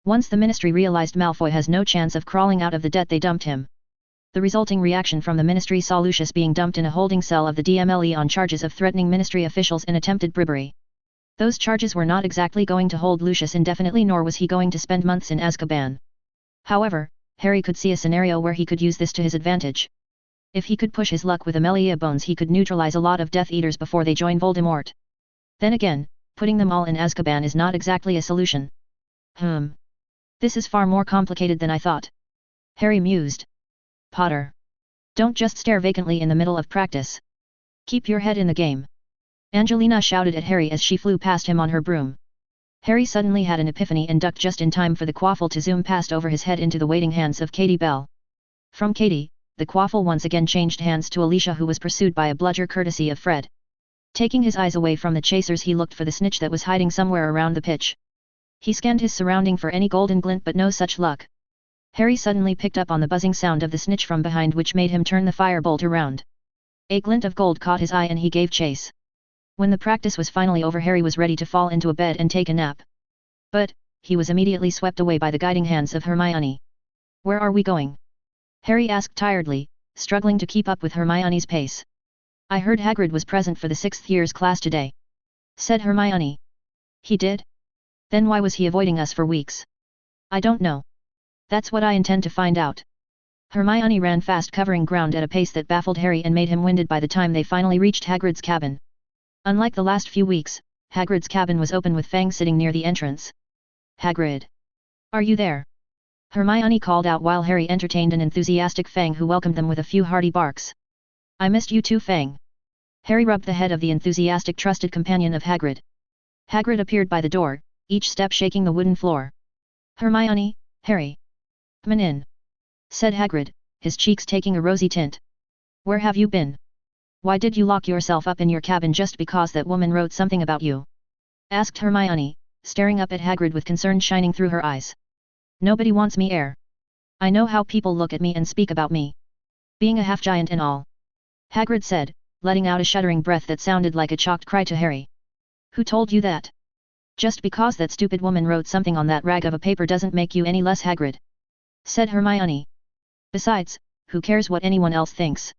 Once the Ministry realized Malfoy has no chance of crawling out of the debt, they dumped him. The resulting reaction from the Ministry saw Lucius being dumped in a holding cell of the DMLE on charges of threatening Ministry officials and attempted bribery. Those charges were not exactly going to hold Lucius indefinitely, nor was he going to spend months in Azkaban. However, Harry could see a scenario where he could use this to his advantage. If he could push his luck with Amelia Bones, he could neutralize a lot of Death Eaters before they join Voldemort. Then again, putting them all in Azkaban is not exactly a solution. This is far more complicated than I thought. Harry mused. Potter. Don't just stare vacantly in the middle of practice. Keep your head in the game. Angelina shouted at Harry as she flew past him on her broom. Harry suddenly had an epiphany and ducked just in time for the quaffle to zoom past over his head into the waiting hands of Katie Bell. From Katie, the quaffle once again changed hands to Alicia, who was pursued by a bludger courtesy of Fred. Taking his eyes away from the chasers, he looked for the snitch that was hiding somewhere around the pitch. He scanned his surrounding for any golden glint, but no such luck. Harry suddenly picked up on the buzzing sound of the snitch from behind, which made him turn the firebolt around. A glint of gold caught his eye and he gave chase. When the practice was finally over, Harry was ready to fall into a bed and take a nap. But, he was immediately swept away by the guiding hands of Hermione. Where are we going? Harry asked tiredly, struggling to keep up with Hermione's pace. I heard Hagrid was present for the 6th year's class today, said Hermione. He did? Then why was he avoiding us for weeks? I don't know. That's what I intend to find out. Hermione ran fast, covering ground at a pace that baffled Harry and made him winded by the time they finally reached Hagrid's cabin. Unlike the last few weeks, Hagrid's cabin was open with Fang sitting near the entrance. Hagrid! Are you there? Hermione called out while Harry entertained an enthusiastic Fang who welcomed them with a few hearty barks. I missed you too, Fang. Harry rubbed the head of the enthusiastic trusted companion of Hagrid. Hagrid appeared by the door, each step shaking the wooden floor. Hermione, Harry. Come in, said Hagrid, his cheeks taking a rosy tint. Where have you been? Why did you lock yourself up in your cabin just because that woman wrote something about you? Asked Hermione, staring up at Hagrid with concern shining through her eyes. Nobody wants me here. I know how people look at me and speak about me. Being a half-giant and all. Hagrid said, letting out a shuddering breath that sounded like a choked cry to Harry. Who told you that? Just because that stupid woman wrote something on that rag of a paper doesn't make you any less Hagrid, said Hermione. Besides, who cares what anyone else thinks?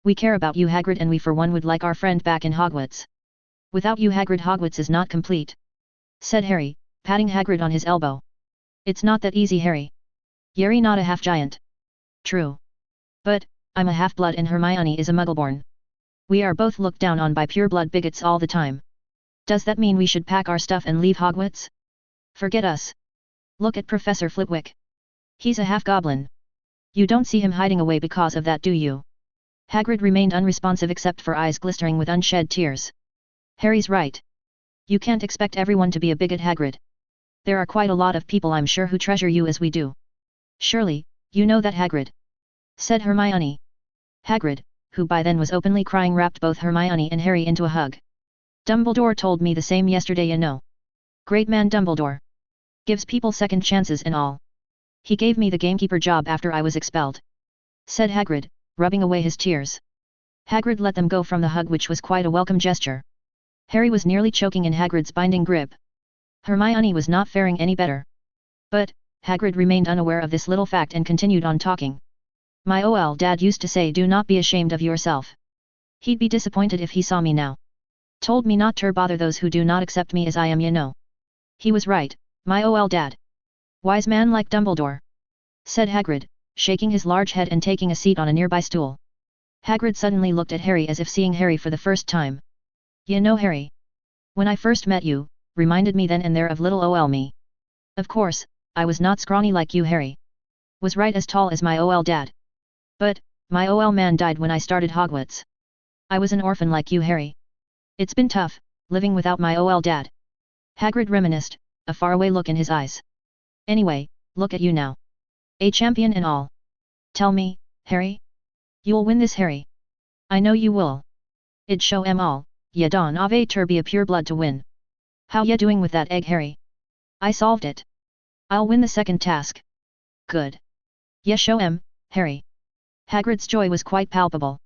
We care about you, Hagrid, and we for one would like our friend back in Hogwarts. Without you, Hagrid, Hogwarts is not complete, said Harry, patting Hagrid on his elbow. It's not that easy, Harry. You're not a half-giant. True. But, I'm a half-blood and Hermione is a muggleborn. We are both looked down on by pure-blood bigots all the time. Does that mean we should pack our stuff and leave Hogwarts? Forget us. Look at Professor Flitwick. He's a half-goblin. You don't see him hiding away because of that, do you? Hagrid remained unresponsive except for eyes glistering with unshed tears. Harry's right. You can't expect everyone to be a bigot, Hagrid. There are quite a lot of people, I'm sure, who treasure you as we do. Surely, you know that, Hagrid, said Hermione. Hagrid, who by then was openly crying, wrapped both Hermione and Harry into a hug. Dumbledore told me the same yesterday, you know. Great man Dumbledore. Gives people second chances and all. He gave me the gamekeeper job after I was expelled, said Hagrid, rubbing away his tears. Hagrid let them go from the hug, which was quite a welcome gesture. Harry was nearly choking in Hagrid's binding grip. Hermione was not faring any better. But, Hagrid remained unaware of this little fact and continued on talking. My dad used to say, do not be ashamed of yourself. He'd be disappointed if he saw me now. Told me not to bother those who do not accept me as I am, you know. He was right, my dad. Wise man like Dumbledore, said Hagrid, shaking his large head and taking a seat on a nearby stool. Hagrid suddenly looked at Harry as if seeing Harry for the first time. You know, Harry, when I first met you, reminded me then and there of little me. Of course, I was not scrawny like you, Harry. Was right as tall as my dad. But, my man died when I started Hogwarts. I was an orphan like you, Harry. It's been tough, living without my dad. Hagrid reminisced, a faraway look in his eyes. Anyway, look at you now. A champion and all. Tell me, Harry? You'll win this, Harry. I know you will. I'd show 'em all, ya don't have to be a pure blood to win. How ya doing with that egg, Harry? I solved it. I'll win the second task. Good. Ya show 'em, Harry. Hagrid's joy was quite palpable.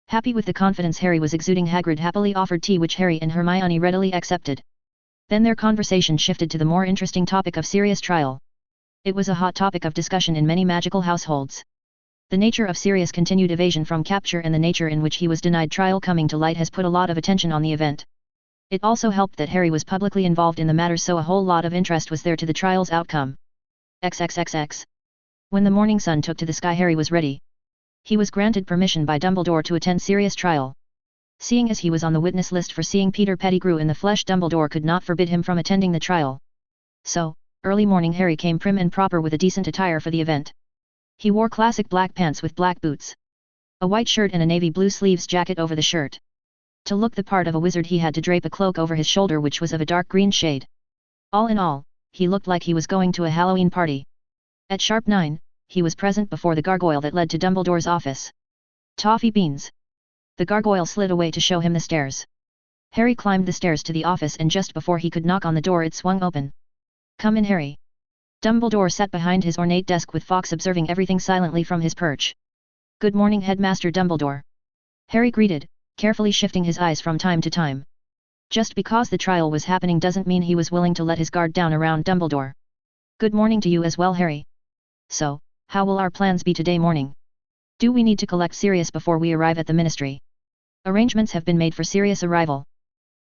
Happy with the confidence Harry was exuding, Hagrid happily offered tea, which Harry and Hermione readily accepted. Then their conversation shifted to the more interesting topic of Sirius' trial. It was a hot topic of discussion in many magical households. The nature of Sirius' continued evasion from capture and the nature in which he was denied trial coming to light has put a lot of attention on the event. It also helped that Harry was publicly involved in the matter, so a whole lot of interest was there to the trial's outcome. XXXX. When the morning sun took to the sky, Harry was ready. He was granted permission by Dumbledore to attend Sirius' trial. Seeing as he was on the witness list for seeing Peter Pettigrew in the flesh, Dumbledore could not forbid him from attending the trial. So, early morning, Harry came prim and proper with a decent attire for the event. He wore classic black pants with black boots, a white shirt and a navy blue sleeves jacket over the shirt. To look the part of a wizard, he had to drape a cloak over his shoulder, which was of a dark green shade. All in all, he looked like he was going to a Halloween party. At sharp 9, he was present before the gargoyle that led to Dumbledore's office. Toffee beans. The gargoyle slid away to show him the stairs. Harry climbed the stairs to the office, and just before he could knock on the door, it swung open. Come in, Harry. Dumbledore sat behind his ornate desk with Fawkes observing everything silently from his perch. Good morning, Headmaster Dumbledore. Harry greeted, carefully shifting his eyes from time to time. Just because the trial was happening doesn't mean he was willing to let his guard down around Dumbledore. Good morning to you as well, Harry. So, how will our plans be today morning? Do we need to collect Sirius before we arrive at the Ministry? Arrangements have been made for Sirius' arrival.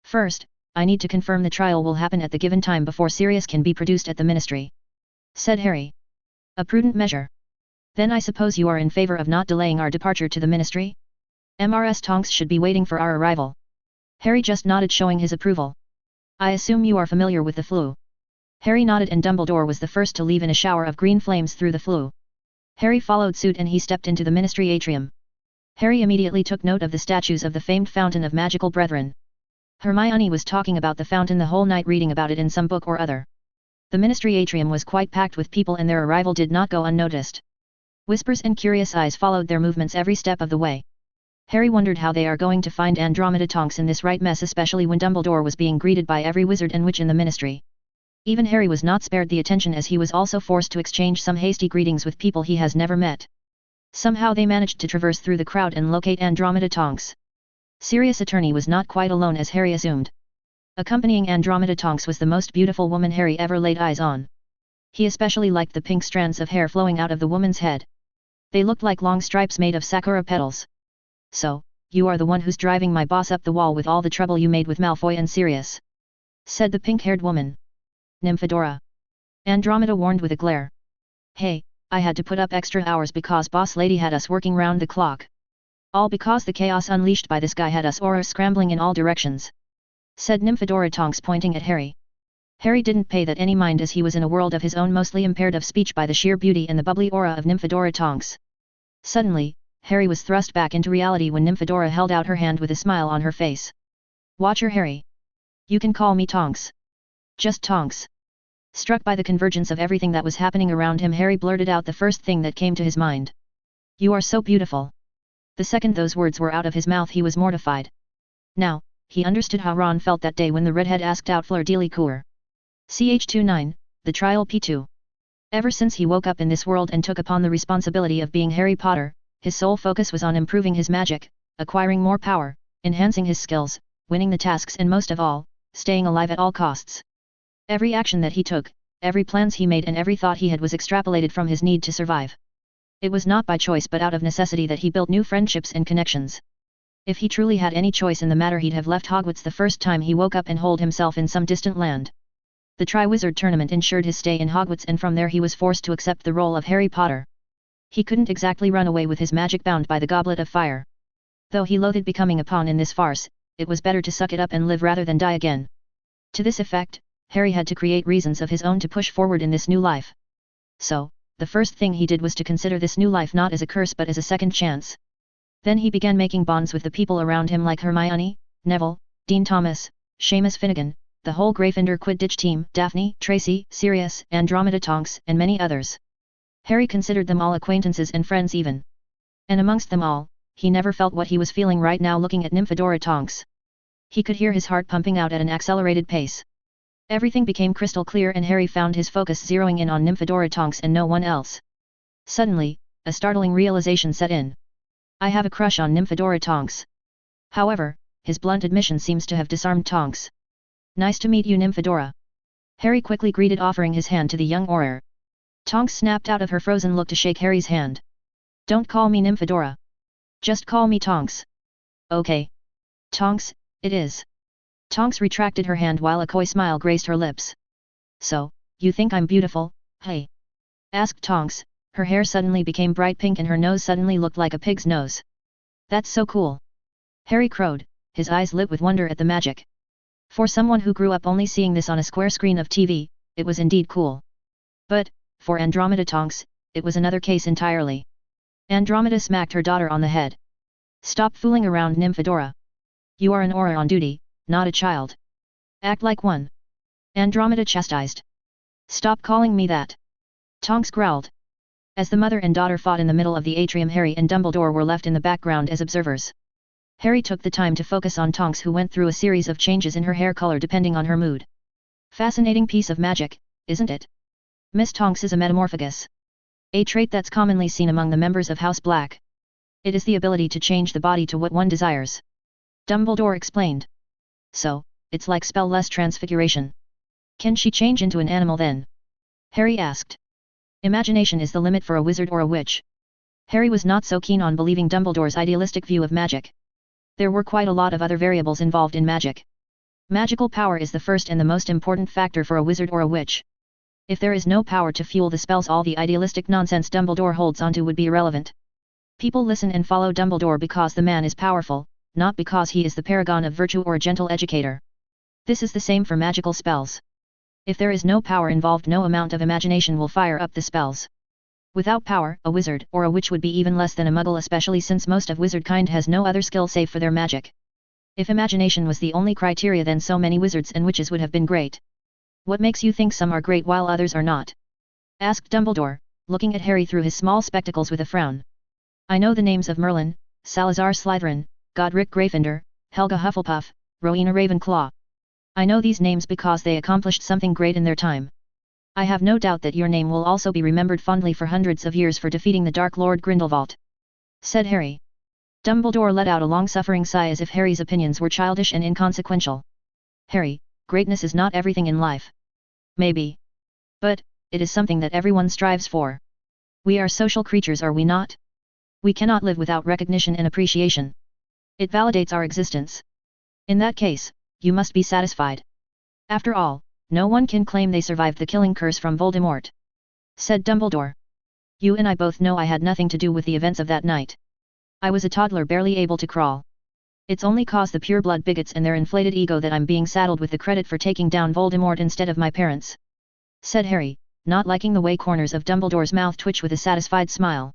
First, I need to confirm the trial will happen at the given time before Sirius can be produced at the Ministry, said Harry. A prudent measure. Then I suppose you are in favor of not delaying our departure to the Ministry? Mrs. Tonks should be waiting for our arrival. Harry just nodded, showing his approval. I assume you are familiar with the flue. Harry nodded, and Dumbledore was the first to leave in a shower of green flames through the flue. Harry followed suit and he stepped into the Ministry atrium. Harry immediately took note of the statues of the famed Fountain of Magical Brethren. Hermione was talking about the fountain the whole night, reading about it in some book or other. The ministry atrium was quite packed with people and their arrival did not go unnoticed. Whispers and curious eyes followed their movements every step of the way. Harry wondered how they are going to find Andromeda Tonks in this right mess, especially when Dumbledore was being greeted by every wizard and witch in the ministry. Even Harry was not spared the attention, as he was also forced to exchange some hasty greetings with people he has never met. Somehow they managed to traverse through the crowd and locate Andromeda Tonks. Sirius Attorney was not quite alone, as Harry assumed. Accompanying Andromeda Tonks was the most beautiful woman Harry ever laid eyes on. He especially liked the pink strands of hair flowing out of the woman's head. They looked like long stripes made of sakura petals. "So, you are the one who's driving my boss up the wall with all the trouble you made with Malfoy and Sirius," said the pink-haired woman. "Nymphadora," Andromeda warned with a glare. "Hey, I had to put up extra hours because boss lady had us working round the clock. All because the chaos unleashed by this guy had us aura scrambling in all directions," said Nymphadora Tonks, pointing at Harry. Harry didn't pay that any mind, as he was in a world of his own, mostly impaired of speech by the sheer beauty and the bubbly aura of Nymphadora Tonks. Suddenly, Harry was thrust back into reality when Nymphadora held out her hand with a smile on her face. "Watcher Harry. You can call me Tonks. Just Tonks." Struck by the convergence of everything that was happening around him, Harry blurted out the first thing that came to his mind. "You are so beautiful." The second those words were out of his mouth, he was mortified. Now, he understood how Ron felt that day when the redhead asked out Fleur Delacour. Ch29, the Trial P2. Ever since he woke up in this world and took upon the responsibility of being Harry Potter, his sole focus was on improving his magic, acquiring more power, enhancing his skills, winning the tasks, and most of all, staying alive at all costs. Every action that he took, every plans he made, and every thought he had was extrapolated from his need to survive. It was not by choice but out of necessity that he built new friendships and connections. If he truly had any choice in the matter, he'd have left Hogwarts the first time he woke up and holed himself in some distant land. The Triwizard Tournament ensured his stay in Hogwarts, and from there he was forced to accept the role of Harry Potter. He couldn't exactly run away with his magic bound by the Goblet of Fire. Though he loathed becoming a pawn in this farce, it was better to suck it up and live rather than die again. To this effect, Harry had to create reasons of his own to push forward in this new life. So, the first thing he did was to consider this new life not as a curse but as a second chance. Then he began making bonds with the people around him, like Hermione, Neville, Dean Thomas, Seamus Finnegan, the whole Gryffindor Quidditch team, Daphne, Tracy, Sirius, Andromeda Tonks, and many others. Harry considered them all acquaintances and friends even. And amongst them all, he never felt what he was feeling right now looking at Nymphadora Tonks. He could hear his heart pumping out at an accelerated pace. Everything became crystal clear, and Harry found his focus zeroing in on Nymphadora Tonks and no one else. Suddenly, a startling realization set in. "I have a crush on Nymphadora Tonks." However, his blunt admission seems to have disarmed Tonks. "Nice to meet you, Nymphadora," Harry quickly greeted, offering his hand to the young Auror. Tonks snapped out of her frozen look to shake Harry's hand. "Don't call me Nymphadora. Just call me Tonks." "Okay. Tonks, it is." Tonks retracted her hand while a coy smile graced her lips. "So, you think I'm beautiful, hey?" asked Tonks. Her hair suddenly became bright pink and her nose suddenly looked like a pig's nose. "That's so cool," Harry crowed, his eyes lit with wonder at the magic. For someone who grew up only seeing this on a square screen of TV, it was indeed cool. But, for Andromeda Tonks, it was another case entirely. Andromeda smacked her daughter on the head. "Stop fooling around, Nymphadora. You are an Auror on duty, not a child. Act like one," Andromeda chastised. "Stop calling me that," Tonks growled. As the mother and daughter fought in the middle of the atrium, Harry and Dumbledore were left in the background as observers. Harry took the time to focus on Tonks, who went through a series of changes in her hair color depending on her mood. Fascinating piece of magic, isn't it? Miss Tonks is a metamorphagus. A trait that's commonly seen among the members of House Black. It is the ability to change the body to what one desires. Dumbledore explained. "So, it's like spell-less transfiguration. Can she change into an animal then?" Harry asked. Imagination is the limit for a wizard or a witch. Harry was not so keen on believing Dumbledore's idealistic view of magic. There were quite a lot of other variables involved in magic. Magical power is the first and the most important factor for a wizard or a witch. If there is no power to fuel the spells, all the idealistic nonsense Dumbledore holds onto would be irrelevant. People listen and follow Dumbledore because the man is powerful, not because he is the paragon of virtue or a gentle educator. This is the same for magical spells. If there is no power involved, no amount of imagination will fire up the spells. Without power, a wizard or a witch would be even less than a muggle, especially since most of wizard kind has no other skill save for their magic. If imagination was the only criteria, then so many wizards and witches would have been great. What makes you think some are great while others are not? Asked Dumbledore, looking at Harry through his small spectacles with a frown. I know the names of Merlin, Salazar Slytherin, Godric Gryffindor, Helga Hufflepuff, Rowena Ravenclaw. I know these names because they accomplished something great in their time. I have no doubt that your name will also be remembered fondly for hundreds of years for defeating the Dark Lord Grindelwald," said Harry. Dumbledore let out a long-suffering sigh as if Harry's opinions were childish and inconsequential. "Harry, greatness is not everything in life. Maybe. But, it is something that everyone strives for. We are social creatures, are we not? We cannot live without recognition and appreciation. It validates our existence. In that case, you must be satisfied. After all, no one can claim they survived the killing curse from Voldemort," said Dumbledore. "You and I both know I had nothing to do with the events of that night. I was a toddler barely able to crawl. It's only cause the pure-blood bigots and their inflated ego that I'm being saddled with the credit for taking down Voldemort instead of my parents," said Harry, not liking the way corners of Dumbledore's mouth twitch with a satisfied smile.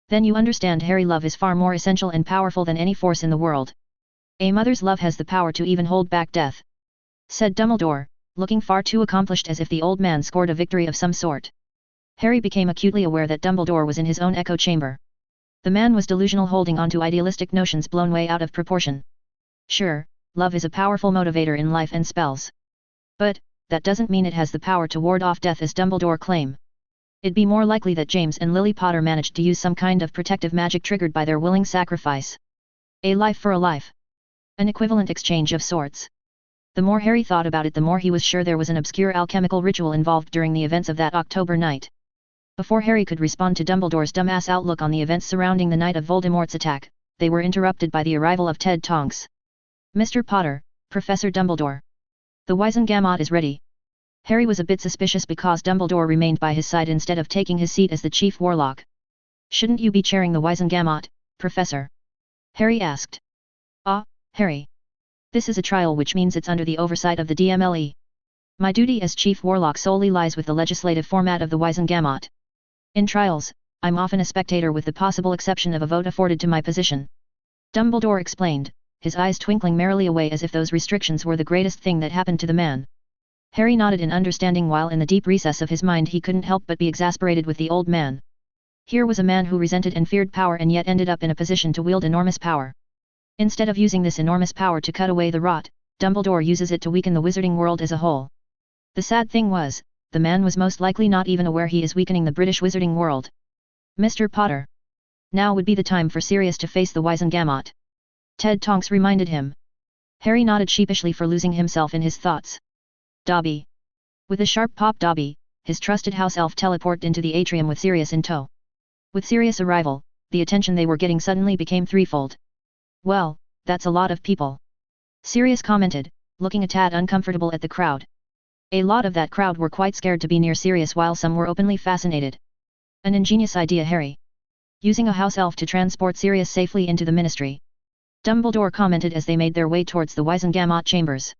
"Then you understand, Harry, love is far more essential and powerful than any force in the world. A mother's love has the power to even hold back death," said Dumbledore, looking far too accomplished as if the old man scored a victory of some sort. Harry became acutely aware that Dumbledore was in his own echo chamber. The man was delusional, holding on to idealistic notions blown way out of proportion. Sure, love is a powerful motivator in life and spells. But, that doesn't mean it has the power to ward off death as Dumbledore claimed. It'd be more likely that James and Lily Potter managed to use some kind of protective magic triggered by their willing sacrifice. A life for a life. An equivalent exchange of sorts. The more Harry thought about it, the more he was sure there was an obscure alchemical ritual involved during the events of that October night. Before Harry could respond to Dumbledore's dumbass outlook on the events surrounding the night of Voldemort's attack, they were interrupted by the arrival of Ted Tonks. "Mr. Potter, Professor Dumbledore. The Wizengamot is ready." Harry was a bit suspicious because Dumbledore remained by his side instead of taking his seat as the chief warlock. "Shouldn't you be chairing the Wizengamot, Professor?" Harry asked. "Ah, Harry. This is a trial, which means it's under the oversight of the DMLE. My duty as chief warlock solely lies with the legislative format of the Wizengamot. In trials, I'm often a spectator with the possible exception of a vote afforded to my position," Dumbledore explained, his eyes twinkling merrily away as if those restrictions were the greatest thing that happened to the man. Harry nodded in understanding, while in the deep recess of his mind he couldn't help but be exasperated with the old man. Here was a man who resented and feared power and yet ended up in a position to wield enormous power. Instead of using this enormous power to cut away the rot, Dumbledore uses it to weaken the wizarding world as a whole. The sad thing was, the man was most likely not even aware he is weakening the British wizarding world. "Mr. Potter. Now would be the time for Sirius to face the Wizengamot," Ted Tonks reminded him. Harry nodded sheepishly for losing himself in his thoughts. Dobby. With a sharp pop, Dobby, his trusted house elf, teleported into the atrium with Sirius in tow. With Sirius' arrival, the attention they were getting suddenly became threefold. "Well, that's a lot of people," Sirius commented, looking a tad uncomfortable at the crowd. A lot of that crowd were quite scared to be near Sirius, while some were openly fascinated. "An ingenious idea, Harry. Using a house elf to transport Sirius safely into the Ministry," Dumbledore commented as they made their way towards the Wizengamot chambers.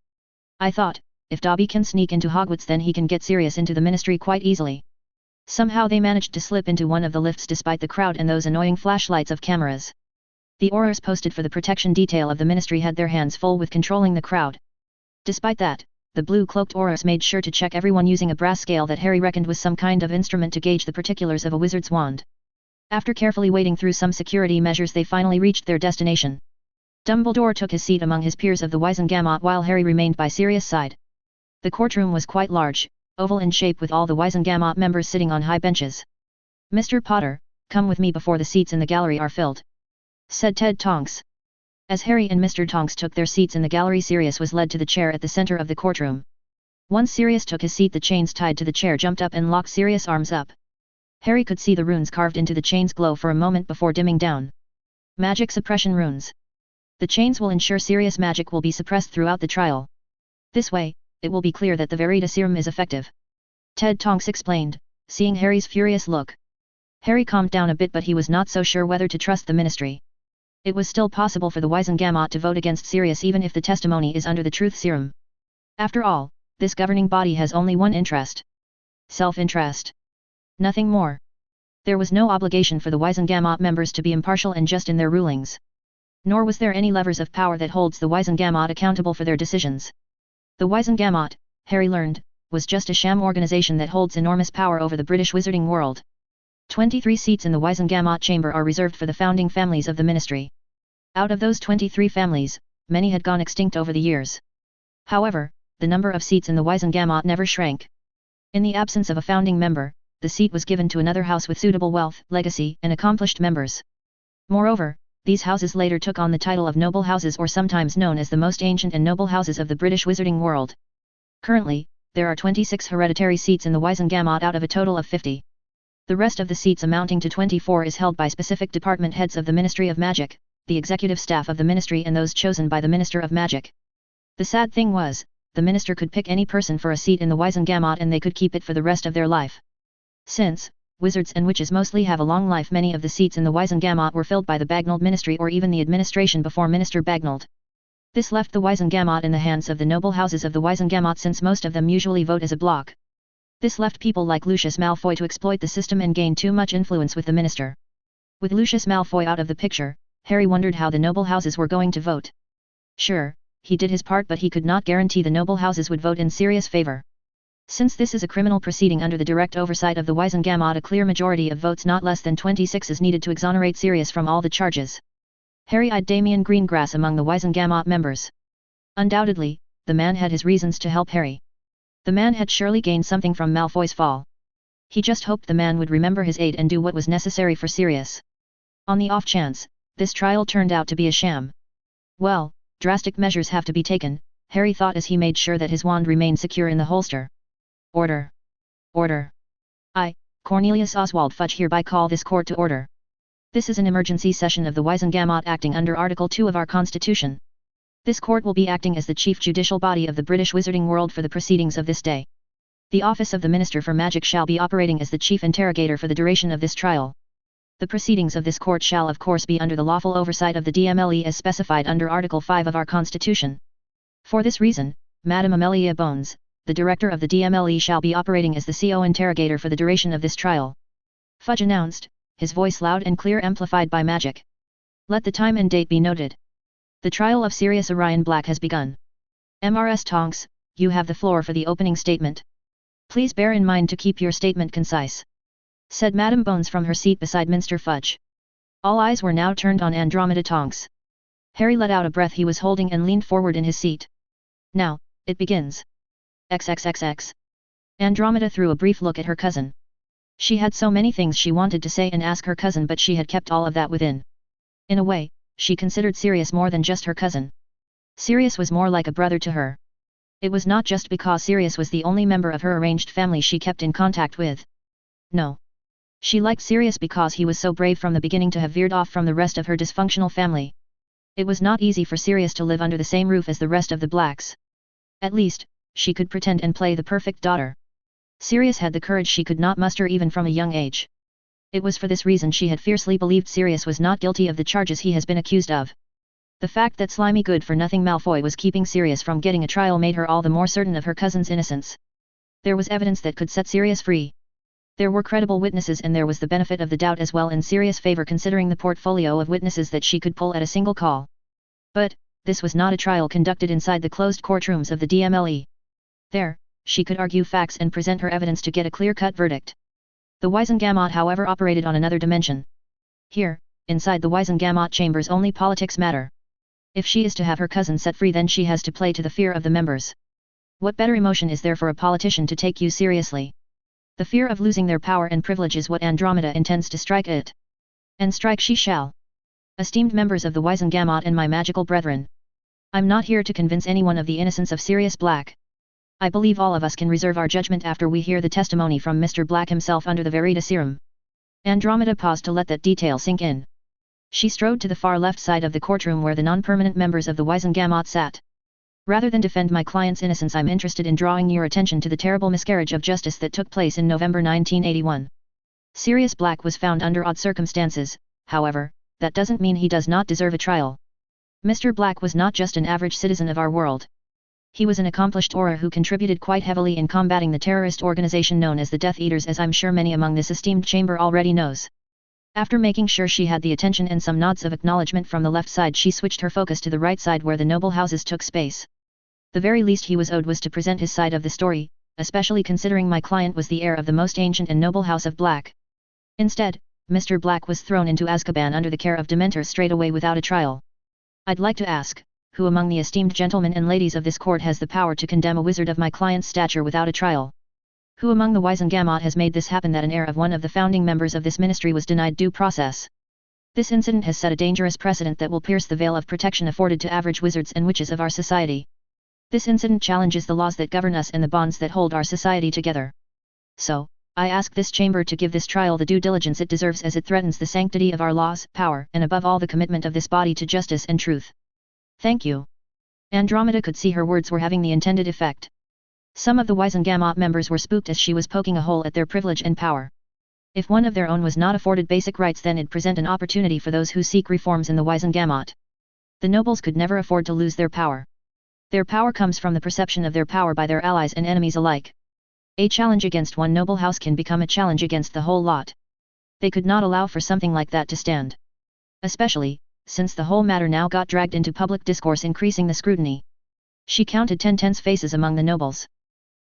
"I thought, if Dobby can sneak into Hogwarts, then he can get Sirius into the Ministry quite easily." Somehow they managed to slip into one of the lifts despite the crowd and those annoying flashlights of cameras. The Aurors posted for the protection detail of the Ministry had their hands full with controlling the crowd. Despite that, the blue-cloaked Aurors made sure to check everyone using a brass scale that Harry reckoned was some kind of instrument to gauge the particulars of a wizard's wand. After carefully wading through some security measures, they finally reached their destination. Dumbledore took his seat among his peers of the Wizengamot while Harry remained by Sirius' side. The courtroom was quite large, oval in shape, with all the Wizengamot members sitting on high benches. "Mr. Potter, come with me before the seats in the gallery are filled," said Ted Tonks. As Harry and Mr. Tonks took their seats in the gallery, Sirius was led to the chair at the center of the courtroom. Once Sirius took his seat, the chains tied to the chair jumped up and locked Sirius' arms up. Harry could see the runes carved into the chains glow for a moment before dimming down. Magic suppression runes. The chains will ensure Sirius' magic will be suppressed throughout the trial. This way, it will be clear that the Verita serum is effective," Ted Tonks explained, seeing Harry's furious look. Harry calmed down a bit, but he was not so sure whether to trust the Ministry. It was still possible for the Wizengamot to vote against Sirius even if the testimony is under the truth serum. After all, this governing body has only one interest. Self-interest. Nothing more. There was no obligation for the Wiesengamot members to be impartial and just in their rulings. Nor was there any levers of power that holds the Wiesengamot accountable for their decisions. The Wiesengamot, Harry learned, was just a sham organization that holds enormous power over the British wizarding world. 23 seats in the Wiesengamot chamber are reserved for the founding families of the ministry. Out of those 23 families, many had gone extinct over the years. However, the number of seats in the Wiesengamot never shrank. In the absence of a founding member, the seat was given to another house with suitable wealth, legacy, and accomplished members. Moreover, these houses later took on the title of noble houses, or sometimes known as the most ancient and noble houses of the British wizarding world. Currently, there are 26 hereditary seats in the Wiesengamot out of a total of 50. The rest of the seats, amounting to 24, is held by specific department heads of the Ministry of Magic, the executive staff of the ministry, and those chosen by the Minister of Magic. The sad thing was, the minister could pick any person for a seat in the Wiesengamot and they could keep it for the rest of their life. Since wizards and witches mostly have a long life, many of the seats in the Wiesengamot were filled by the Bagnold ministry or even the administration before Minister Bagnold. This left the Wiesengamot in the hands of the noble houses of the Wiesengamot, since most of them usually vote as a bloc. This left people like Lucius Malfoy to exploit the system and gain too much influence with the minister. With Lucius Malfoy out of the picture, Harry wondered how the noble houses were going to vote. Sure, he did his part, but he could not guarantee the noble houses would vote in Sirius' favor. Since this is a criminal proceeding under the direct oversight of the Wiesengamot, a clear majority of votes, not less than 26, is needed to exonerate Sirius from all the charges. Harry eyed Damian Greengrass among the Wiesengamot members. Undoubtedly, the man had his reasons to help Harry. The man had surely gained something from Malfoy's fall. He just hoped the man would remember his aid and do what was necessary for Sirius. On the off chance, this trial turned out to be a sham. Well, drastic measures have to be taken, Harry thought as he made sure that his wand remained secure in the holster. Order! Order! I, Cornelius Oswald Fudge, hereby call this court to order. This is an emergency session of the Wiesengamot acting under Article 2 of our Constitution. This court will be acting as the chief judicial body of the British wizarding world for the proceedings of this day. The office of the Minister for Magic shall be operating as the chief interrogator for the duration of this trial. The proceedings of this court shall of course be under the lawful oversight of the DMLE as specified under Article 5 of our Constitution. For this reason, Madame Amelia Bones, the director of the DMLE, shall be operating as the CO interrogator for the duration of this trial. Fudge announced, his voice loud and clear, amplified by magic. Let the time and date be noted. The trial of Sirius Orion Black has begun. MRS Tonks, you have the floor for the opening statement. Please bear in mind to keep your statement concise, said Madame Bones from her seat beside Mr. Fudge. All eyes were now turned on Andromeda Tonks. Harry let out a breath he was holding and leaned forward in his seat. Now, it begins. XXXX. Andromeda threw a brief look at her cousin. She had so many things she wanted to say and ask her cousin, but she had kept all of that within. In a way, she considered Sirius more than just her cousin. Sirius was more like a brother to her. It was not just because Sirius was the only member of her arranged family she kept in contact with. No. She liked Sirius because he was so brave from the beginning to have veered off from the rest of her dysfunctional family. It was not easy for Sirius to live under the same roof as the rest of the Blacks. At least, she could pretend and play the perfect daughter. Sirius had the courage she could not muster even from a young age. It was for this reason she had fiercely believed Sirius was not guilty of the charges he has been accused of. The fact that slimy good-for-nothing Malfoy was keeping Sirius from getting a trial made her all the more certain of her cousin's innocence. There was evidence that could set Sirius free. There were credible witnesses, and there was the benefit of the doubt as well in Sirius' favor, considering the portfolio of witnesses that she could pull at a single call. But, this was not a trial conducted inside the closed courtrooms of the DMLE. There, she could argue facts and present her evidence to get a clear-cut verdict. The Wiesengamot, however, operated on another dimension. Here, inside the Wiesengamot chambers, only politics matter. If she is to have her cousin set free, then she has to play to the fear of the members. What better emotion is there for a politician to take you seriously? The fear of losing their power and privilege is what Andromeda intends to strike at. And strike she shall. Esteemed members of the Wiesengamot and my magical brethren. I'm not here to convince anyone of the innocence of Sirius Black. I believe all of us can reserve our judgment after we hear the testimony from Mr. Black himself under the Verita Serum. Andromeda paused to let that detail sink in. She strode to the far left side of the courtroom where the non-permanent members of the Wiesengamot sat. Rather than defend my client's innocence, I'm interested in drawing your attention to the terrible miscarriage of justice that took place in November 1981. Sirius Black was found under odd circumstances, however, that doesn't mean he does not deserve a trial. Mr. Black was not just an average citizen of our world. He was an accomplished Auror who contributed quite heavily in combating the terrorist organization known as the Death Eaters, as I'm sure many among this esteemed chamber already knows. After making sure she had the attention and some nods of acknowledgement from the left side, she switched her focus to the right side where the noble houses took space. The very least he was owed was to present his side of the story, especially considering my client was the heir of the most ancient and noble house of Black. Instead, Mr. Black was thrown into Azkaban under the care of Dementor straight away without a trial. I'd like to ask, who among the esteemed gentlemen and ladies of this court has the power to condemn a wizard of my client's stature without a trial? Who among the Wizengamot has made this happen that an heir of one of the founding members of this ministry was denied due process? This incident has set a dangerous precedent that will pierce the veil of protection afforded to average wizards and witches of our society. This incident challenges the laws that govern us and the bonds that hold our society together. So, I ask this chamber to give this trial the due diligence it deserves, as it threatens the sanctity of our laws, power, and above all the commitment of this body to justice and truth. Thank you. Andromeda could see her words were having the intended effect. Some of the Wizengamot members were spooked as she was poking a hole at their privilege and power. If one of their own was not afforded basic rights, then it'd present an opportunity for those who seek reforms in the Wizengamot. The nobles could never afford to lose their power. Their power comes from the perception of their power by their allies and enemies alike. A challenge against one noble house can become a challenge against the whole lot. They could not allow for something like that to stand. Especially, since the whole matter now got dragged into public discourse, increasing the scrutiny. She counted 10 tense faces among the nobles.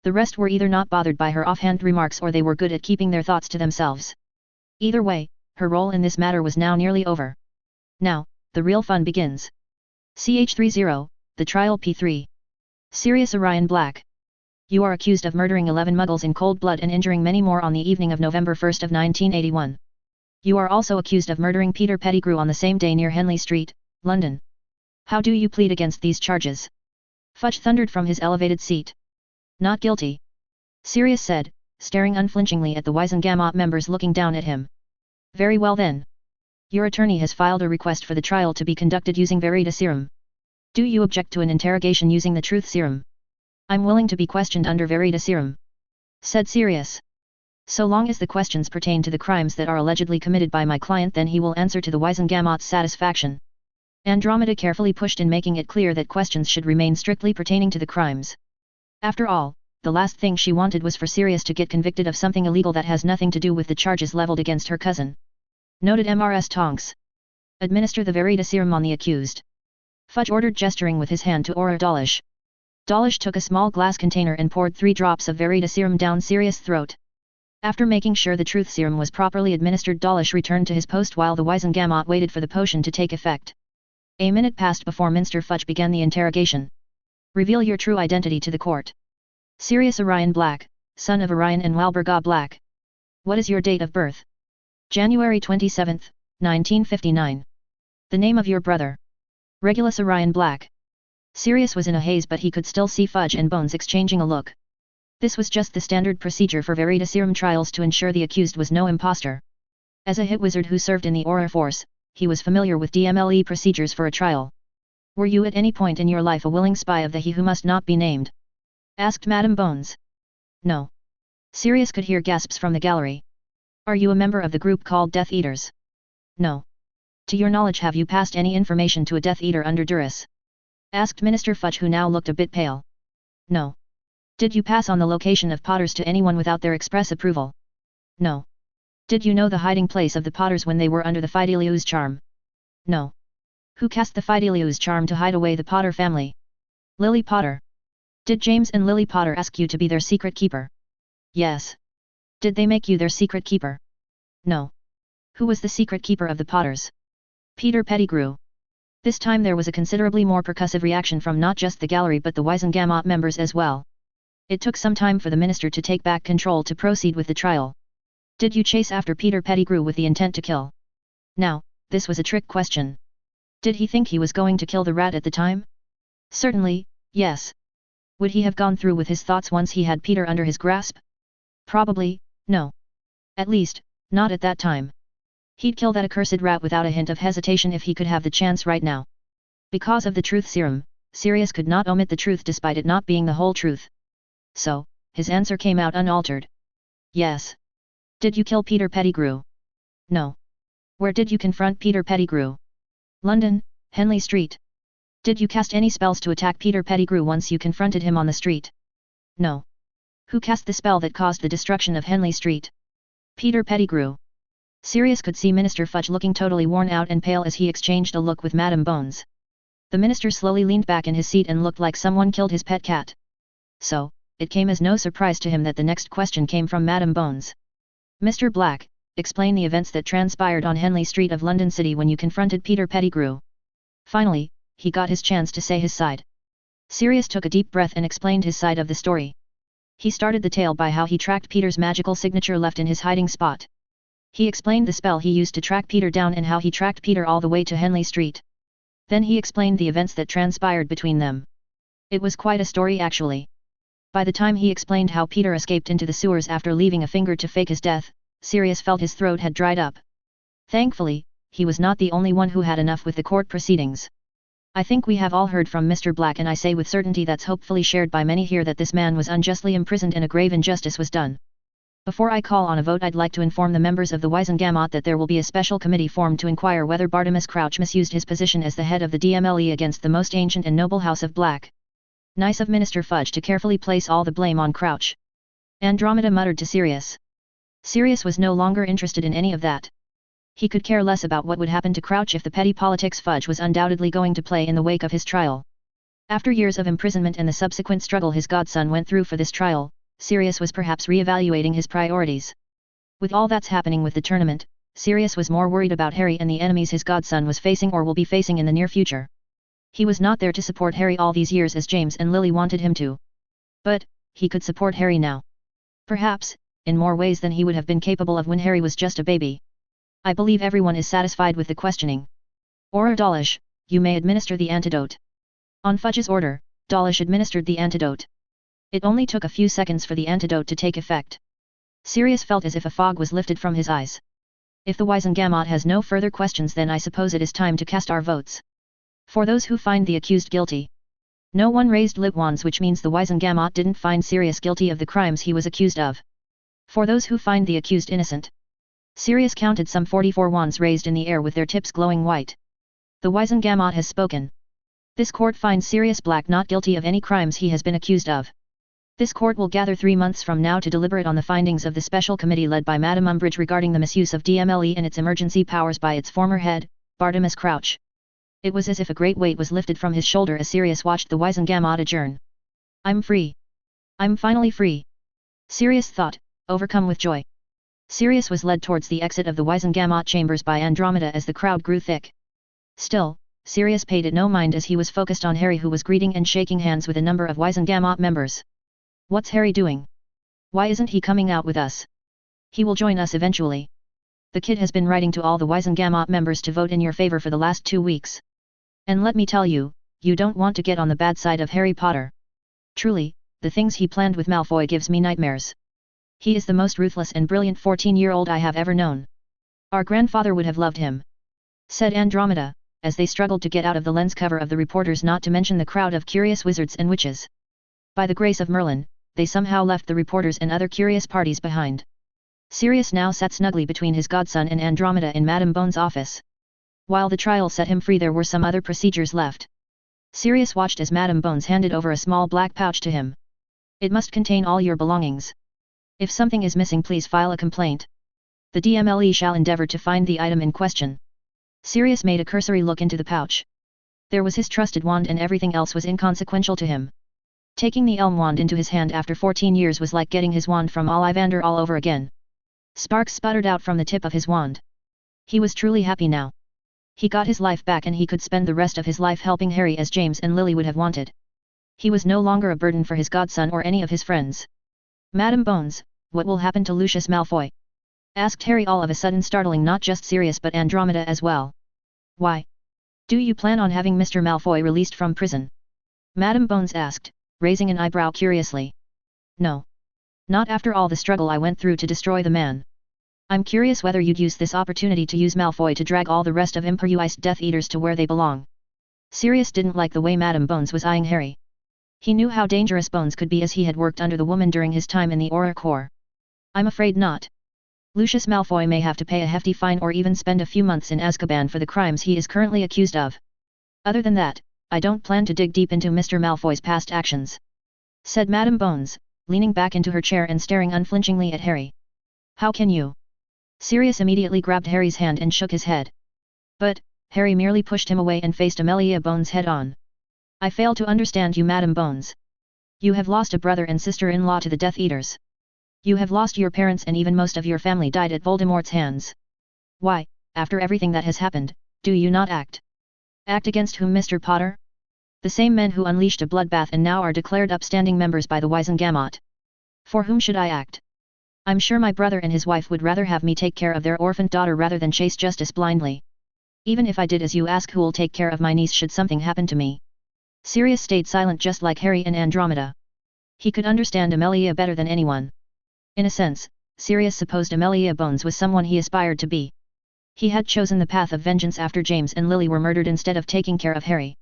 The rest were either not bothered by her offhand remarks or they were good at keeping their thoughts to themselves. Either way, her role in this matter was now nearly over. Now, the real fun begins. CH30, the trial P3. Sirius Orion Black. You are accused of murdering 11 muggles in cold blood and injuring many more on the evening of November 1 of 1981. You are also accused of murdering Peter Pettigrew on the same day near Henley Street, London. How do you plead against these charges? Fudge thundered from his elevated seat. Not guilty. Sirius said, staring unflinchingly at the Wizengamot members looking down at him. Very well then. Your attorney has filed a request for the trial to be conducted using Verita Serum. Do you object to an interrogation using the Truth Serum? I'm willing to be questioned under Verita Serum, said Sirius. So long as the questions pertain to the crimes that are allegedly committed by my client, then he will answer to the Wizengamot's satisfaction. Andromeda carefully pushed in, making it clear that questions should remain strictly pertaining to the crimes. After all, the last thing she wanted was for Sirius to get convicted of something illegal that has nothing to do with the charges leveled against her cousin. Noted MRS Tonks. Administer the Verita Serum on the accused. Fudge ordered, gesturing with his hand to Auror Dawlish. Dawlish took a small glass container and poured 3 drops of Verita Serum down Sirius' throat. After making sure the Truth Serum was properly administered, Dawlish returned to his post while the Wizengamot waited for the potion to take effect. A minute passed before Minster Fudge began the interrogation. Reveal your true identity to the court. Sirius Orion Black, son of Orion and Walburga Black. What is your date of birth? January 27, 1959. The name of your brother? Regulus Orion Black. Sirius was in a haze, but he could still see Fudge and Bones exchanging a look. This was just the standard procedure for Verita Serum trials to ensure the accused was no imposter. As a hit wizard who served in the Auror Force, he was familiar with DMLE procedures for a trial. Were you at any point in your life a willing spy of the He Who Must Not Be Named? Asked Madame Bones. No. Sirius could hear gasps from the gallery. Are you a member of the group called Death Eaters? No. To your knowledge, have you passed any information to a Death Eater under duress? Asked Minister Fudge, who now looked a bit pale. No. Did you pass on the location of Potters to anyone without their express approval? No. Did you know the hiding place of the Potters when they were under the Fidelius charm? No. Who cast the Fidelius charm to hide away the Potter family? Lily Potter. Did James and Lily Potter ask you to be their secret keeper? Yes. Did they make you their secret keeper? No. Who was the secret keeper of the Potters? Peter Pettigrew. This time there was a considerably more percussive reaction from not just the gallery but the Wizengamot members as well. It took some time for the minister to take back control to proceed with the trial. Did you chase after Peter Pettigrew with the intent to kill? Now, this was a trick question. Did he think he was going to kill the rat at the time? Certainly, yes. Would he have gone through with his thoughts once he had Peter under his grasp? Probably, no. At least, not at that time. He'd kill that accursed rat without a hint of hesitation if he could have the chance right now. Because of the Truth Serum, Sirius could not omit the truth despite it not being the whole truth. So, his answer came out unaltered. Yes. Did you kill Peter Pettigrew? No. Where did you confront Peter Pettigrew? London, Henley Street. Did you cast any spells to attack Peter Pettigrew once you confronted him on the street? No. Who cast the spell that caused the destruction of Henley Street? Peter Pettigrew. Sirius could see Minister Fudge looking totally worn out and pale as he exchanged a look with Madame Bones. The minister slowly leaned back in his seat and looked like someone killed his pet cat. So, it came as no surprise to him that the next question came from Madame Bones. Mr. Black, explain the events that transpired on Henley Street of London City when you confronted Peter Pettigrew. Finally, he got his chance to say his side. Sirius took a deep breath and explained his side of the story. He started the tale by how he tracked Peter's magical signature left in his hiding spot. He explained the spell he used to track Peter down and how he tracked Peter all the way to Henley Street. Then he explained the events that transpired between them. It was quite a story actually. By the time he explained how Peter escaped into the sewers after leaving a finger to fake his death, Sirius felt his throat had dried up. Thankfully, he was not the only one who had enough with the court proceedings. I think we have all heard from Mr. Black, and I say with certainty that's hopefully shared by many here, that this man was unjustly imprisoned and a grave injustice was done. Before I call on a vote, I'd like to inform the members of the Wizengamot that there will be a special committee formed to inquire whether Bartimus Crouch misused his position as the head of the DMLE against the most ancient and noble house of Black. Nice of Minister Fudge to carefully place all the blame on Crouch. Andromeda muttered to Sirius. Sirius was no longer interested in any of that. He could care less about what would happen to Crouch if the petty politics Fudge was undoubtedly going to play in the wake of his trial. After years of imprisonment and the subsequent struggle his godson went through for this trial, Sirius was perhaps re-evaluating his priorities. With all that's happening with the tournament, Sirius was more worried about Harry and the enemies his godson was facing or will be facing in the near future. He was not there to support Harry all these years as James and Lily wanted him to. But, he could support Harry now. Perhaps, in more ways than he would have been capable of when Harry was just a baby. I believe everyone is satisfied with the questioning. Aurora Dawlish, you may administer the antidote. On Fudge's order, Dawlish administered the antidote. It only took a few seconds for the antidote to take effect. Sirius felt as if a fog was lifted from his eyes. If the Wizengamot has no further questions, then I suppose it is time to cast our votes. For those who find the accused guilty. No one raised lit wands, which means the Wizengamot didn't find Sirius guilty of the crimes he was accused of. For those who find the accused innocent. Sirius counted some 44 wands raised in the air with their tips glowing white. The Wizengamot has spoken. This court finds Sirius Black not guilty of any crimes he has been accused of. This court will gather 3 months from now to deliberate on the findings of the special committee led by Madame Umbridge regarding the misuse of DMLE and its emergency powers by its former head, Bartimus Crouch. It was as if a great weight was lifted from his shoulder as Sirius watched the Wizengamot adjourn. I'm free. I'm finally free. Sirius thought, overcome with joy. Sirius was led towards the exit of the Wizengamot chambers by Andromeda as the crowd grew thick. Still, Sirius paid it no mind as he was focused on Harry, who was greeting and shaking hands with a number of Wizengamot members. What's Harry doing? Why isn't he coming out with us? He will join us eventually. The kid has been writing to all the Wizengamot members to vote in your favor for the last 2 weeks. And let me tell you, you don't want to get on the bad side of Harry Potter. Truly, the things he planned with Malfoy gives me nightmares. He is the most ruthless and brilliant 14-year-old I have ever known. Our grandfather would have loved him, said Andromeda, as they struggled to get out of the lens cover of the reporters, not to mention the crowd of curious wizards and witches. By the grace of Merlin, they somehow left the reporters and other curious parties behind. Sirius now sat snugly between his godson and Andromeda in Madame Bones' office. While the trial set him free, there were some other procedures left. Sirius watched as Madame Bones handed over a small black pouch to him. It must contain all your belongings. If something is missing, please file a complaint. The DMLE shall endeavor to find the item in question. Sirius made a cursory look into the pouch. There was his trusted wand, and everything else was inconsequential to him. Taking the elm wand into his hand after 14 years was like getting his wand from Ollivander all over again. Sparks sputtered out from the tip of his wand. He was truly happy now. He got his life back, and he could spend the rest of his life helping Harry as James and Lily would have wanted. He was no longer a burden for his godson or any of his friends. Madame Bones, what will happen to Lucius Malfoy? Asked Harry, all of a sudden startling not just Sirius but Andromeda as well. Why? Do you plan on having Mr. Malfoy released from prison? Madame Bones asked, raising an eyebrow curiously. No. Not after all the struggle I went through to destroy the man. I'm curious whether you'd use this opportunity to use Malfoy to drag all the rest of imperioused Death Eaters to where they belong. Sirius didn't like the way Madame Bones was eyeing Harry. He knew how dangerous Bones could be as he had worked under the woman during his time in the Auror Corps. I'm afraid not. Lucius Malfoy may have to pay a hefty fine or even spend a few months in Azkaban for the crimes he is currently accused of. Other than that, I don't plan to dig deep into Mr. Malfoy's past actions," said Madame Bones, leaning back into her chair and staring unflinchingly at Harry. "How can you?" Sirius immediately grabbed Harry's hand and shook his head. But, Harry merely pushed him away and faced Amelia Bones head-on. "I fail to understand you, Madame Bones. You have lost a brother and sister-in-law to the Death Eaters. You have lost your parents and even most of your family died at Voldemort's hands. Why, after everything that has happened, do you not act? Act against whom, Mr. Potter? The same men who unleashed a bloodbath and now are declared upstanding members by the Wizengamot. For whom should I act? I'm sure my brother and his wife would rather have me take care of their orphaned daughter rather than chase justice blindly. Even if I did as you ask, who'll take care of my niece should something happen to me?" Sirius stayed silent just like Harry and Andromeda. He could understand Amelia better than anyone. In a sense, Sirius supposed Amelia Bones was someone he aspired to be. He had chosen the path of vengeance after James and Lily were murdered instead of taking care of Harry.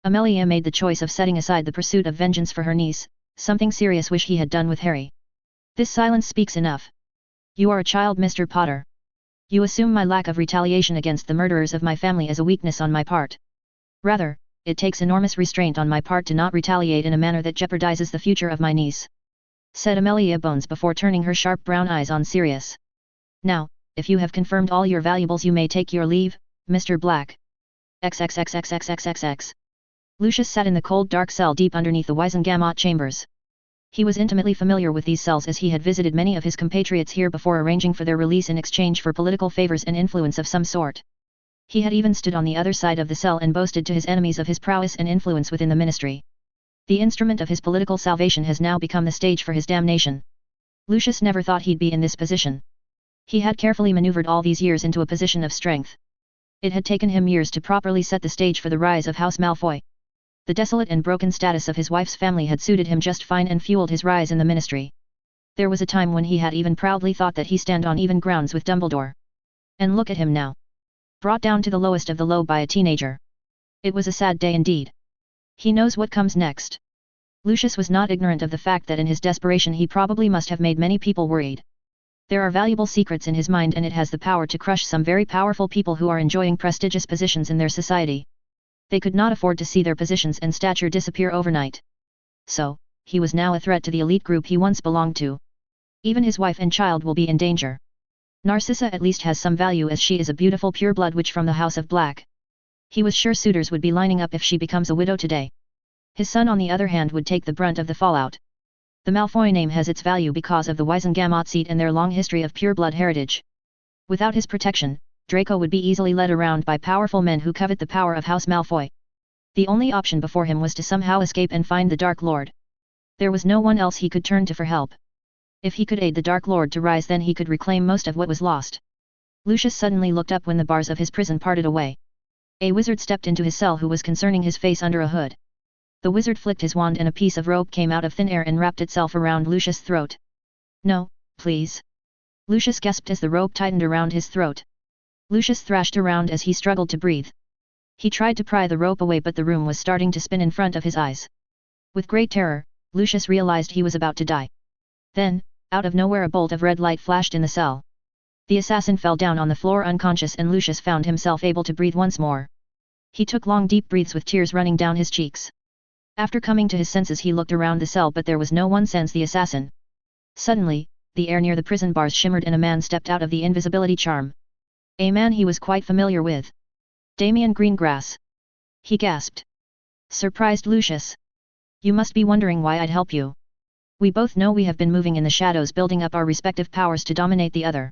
Amelia made the choice of setting aside the pursuit of vengeance for her niece, something Sirius wished he had done with Harry. This silence speaks enough. You are a child, Mr. Potter. You assume my lack of retaliation against the murderers of my family as a weakness on my part. Rather, it takes enormous restraint on my part to not retaliate in a manner that jeopardizes the future of my niece," said Amelia Bones before turning her sharp brown eyes on Sirius. "Now, if you have confirmed all your valuables, you may take your leave, Mr. Black." XXXXXXXX. Lucius sat in the cold dark cell deep underneath the Wizengamot chambers. He was intimately familiar with these cells as he had visited many of his compatriots here before arranging for their release in exchange for political favors and influence of some sort. He had even stood on the other side of the cell and boasted to his enemies of his prowess and influence within the ministry. The instrument of his political salvation has now become the stage for his damnation. Lucius never thought he'd be in this position. He had carefully maneuvered all these years into a position of strength. It had taken him years to properly set the stage for the rise of House Malfoy. The desolate and broken status of his wife's family had suited him just fine and fueled his rise in the ministry. There was a time when he had even proudly thought that he stand on even grounds with Dumbledore. And look at him now. Brought down to the lowest of the low by a teenager. It was a sad day indeed. He knows what comes next. Lucius was not ignorant of the fact that in his desperation he probably must have made many people worried. There are valuable secrets in his mind and it has the power to crush some very powerful people who are enjoying prestigious positions in their society. They could not afford to see their positions and stature disappear overnight. So, he was now a threat to the elite group he once belonged to. Even his wife and child will be in danger. Narcissa at least has some value as she is a beautiful pureblood witch from the House of Black. He was sure suitors would be lining up if she becomes a widow today. His son on the other hand would take the brunt of the fallout. The Malfoy name has its value because of the Wizengamot seat and their long history of pureblood heritage. Without his protection, Draco would be easily led around by powerful men who covet the power of House Malfoy. The only option before him was to somehow escape and find the Dark Lord. There was no one else he could turn to for help. If he could aid the Dark Lord to rise, then he could reclaim most of what was lost. Lucius suddenly looked up when the bars of his prison parted away. A wizard stepped into his cell who was concerning his face under a hood. The wizard flicked his wand and a piece of rope came out of thin air and wrapped itself around Lucius' throat. "No, please." Lucius gasped as the rope tightened around his throat. Lucius thrashed around as he struggled to breathe. He tried to pry the rope away but the room was starting to spin in front of his eyes. With great terror, Lucius realized he was about to die. Then, out of nowhere a bolt of red light flashed in the cell. The assassin fell down on the floor unconscious and Lucius found himself able to breathe once more. He took long deep breaths with tears running down his cheeks. After coming to his senses he looked around the cell but there was no one since the assassin. Suddenly, the air near the prison bars shimmered and a man stepped out of the invisibility charm. A man he was quite familiar with. Damian Greengrass. He gasped. Surprised Lucius. You must be wondering why I'd help you. We both know we have been moving in the shadows building up our respective powers to dominate the other.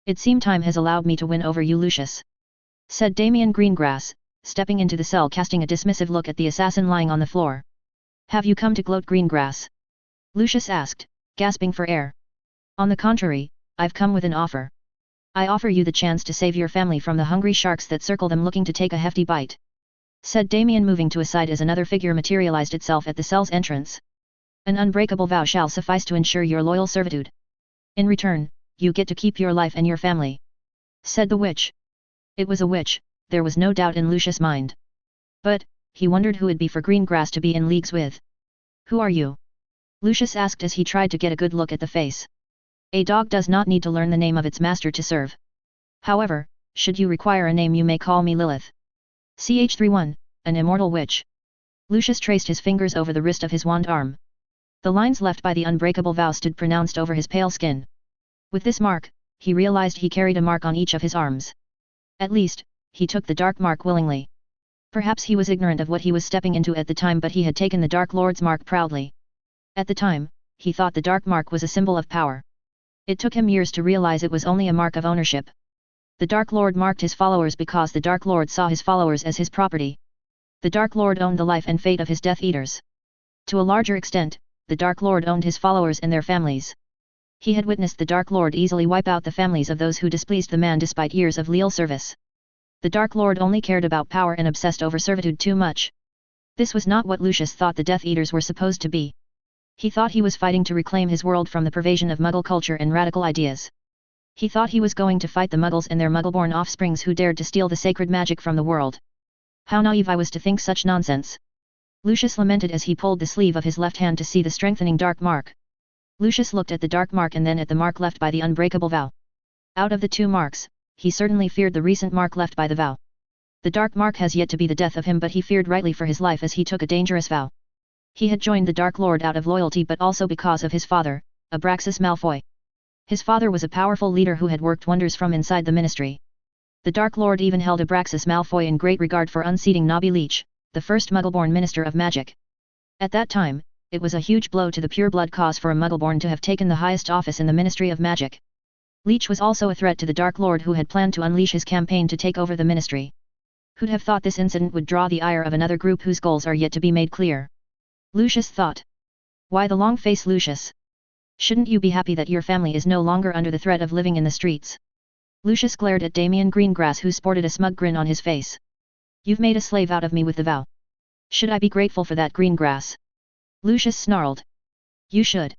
It seems time has allowed me to win over you, Lucius," said Damian Greengrass, stepping into the cell casting a dismissive look at the assassin lying on the floor. "Have you come to gloat, Greengrass?" Lucius asked, gasping for air. "On the contrary, I've come with an offer. I offer you the chance to save your family from the hungry sharks that circle them looking to take a hefty bite," said Damian, moving to a side as another figure materialized itself at the cell's entrance. "An unbreakable vow shall suffice to ensure your loyal servitude. In return, you get to keep your life and your family," said the witch. It was a witch, there was no doubt in Lucius' mind. But, he wondered who it'd be for Greengrass to be in leagues with. "Who are you?" Lucius asked as he tried to get a good look at the face. A dog does not need to learn the name of its master to serve. However, should you require a name, you may call me Lilith. Ch31, an immortal witch. Lucius traced his fingers over the wrist of his wand arm. The lines left by the unbreakable vow stood pronounced over his pale skin. With this mark, he realized he carried a mark on each of his arms. At least, he took the dark mark willingly. Perhaps he was ignorant of what he was stepping into at the time, but he had taken the Dark Lord's mark proudly. At the time, he thought the dark mark was a symbol of power. It took him years to realize it was only a mark of ownership. The Dark Lord marked his followers because the Dark Lord saw his followers as his property. The Dark Lord owned the life and fate of his Death Eaters. To a larger extent, the Dark Lord owned his followers and their families. He had witnessed the Dark Lord easily wipe out the families of those who displeased the man despite years of leal service. The Dark Lord only cared about power and obsessed over servitude too much. This was not what Lucius thought the Death Eaters were supposed to be. He thought he was fighting to reclaim his world from the pervasion of Muggle culture and radical ideas. He thought he was going to fight the Muggles and their Muggle-born offsprings who dared to steal the sacred magic from the world. How naive I was to think such nonsense. Lucius lamented as he pulled the sleeve of his left hand to see the strengthening dark mark. Lucius looked at the dark mark and then at the mark left by the unbreakable vow. Out of the two marks, he certainly feared the recent mark left by the vow. The dark mark has yet to be the death of him, but he feared rightly for his life as he took a dangerous vow. He had joined the Dark Lord out of loyalty but also because of his father, Abraxas Malfoy. His father was a powerful leader who had worked wonders from inside the ministry. The Dark Lord even held Abraxas Malfoy in great regard for unseating Nobby Leech, the first Muggle-born Minister of Magic. At that time, it was a huge blow to the pure-blood cause for a Muggle-born to have taken the highest office in the Ministry of Magic. Leech was also a threat to the Dark Lord who had planned to unleash his campaign to take over the ministry. Who'd have thought this incident would draw the ire of another group whose goals are yet to be made clear? Lucius thought. Why the long face, Lucius? Shouldn't you be happy that your family is no longer under the threat of living in the streets? Lucius glared at Damien Greengrass, who sported a smug grin on his face. You've made a slave out of me with the vow. Should I be grateful for that, Greengrass? Lucius snarled. You should.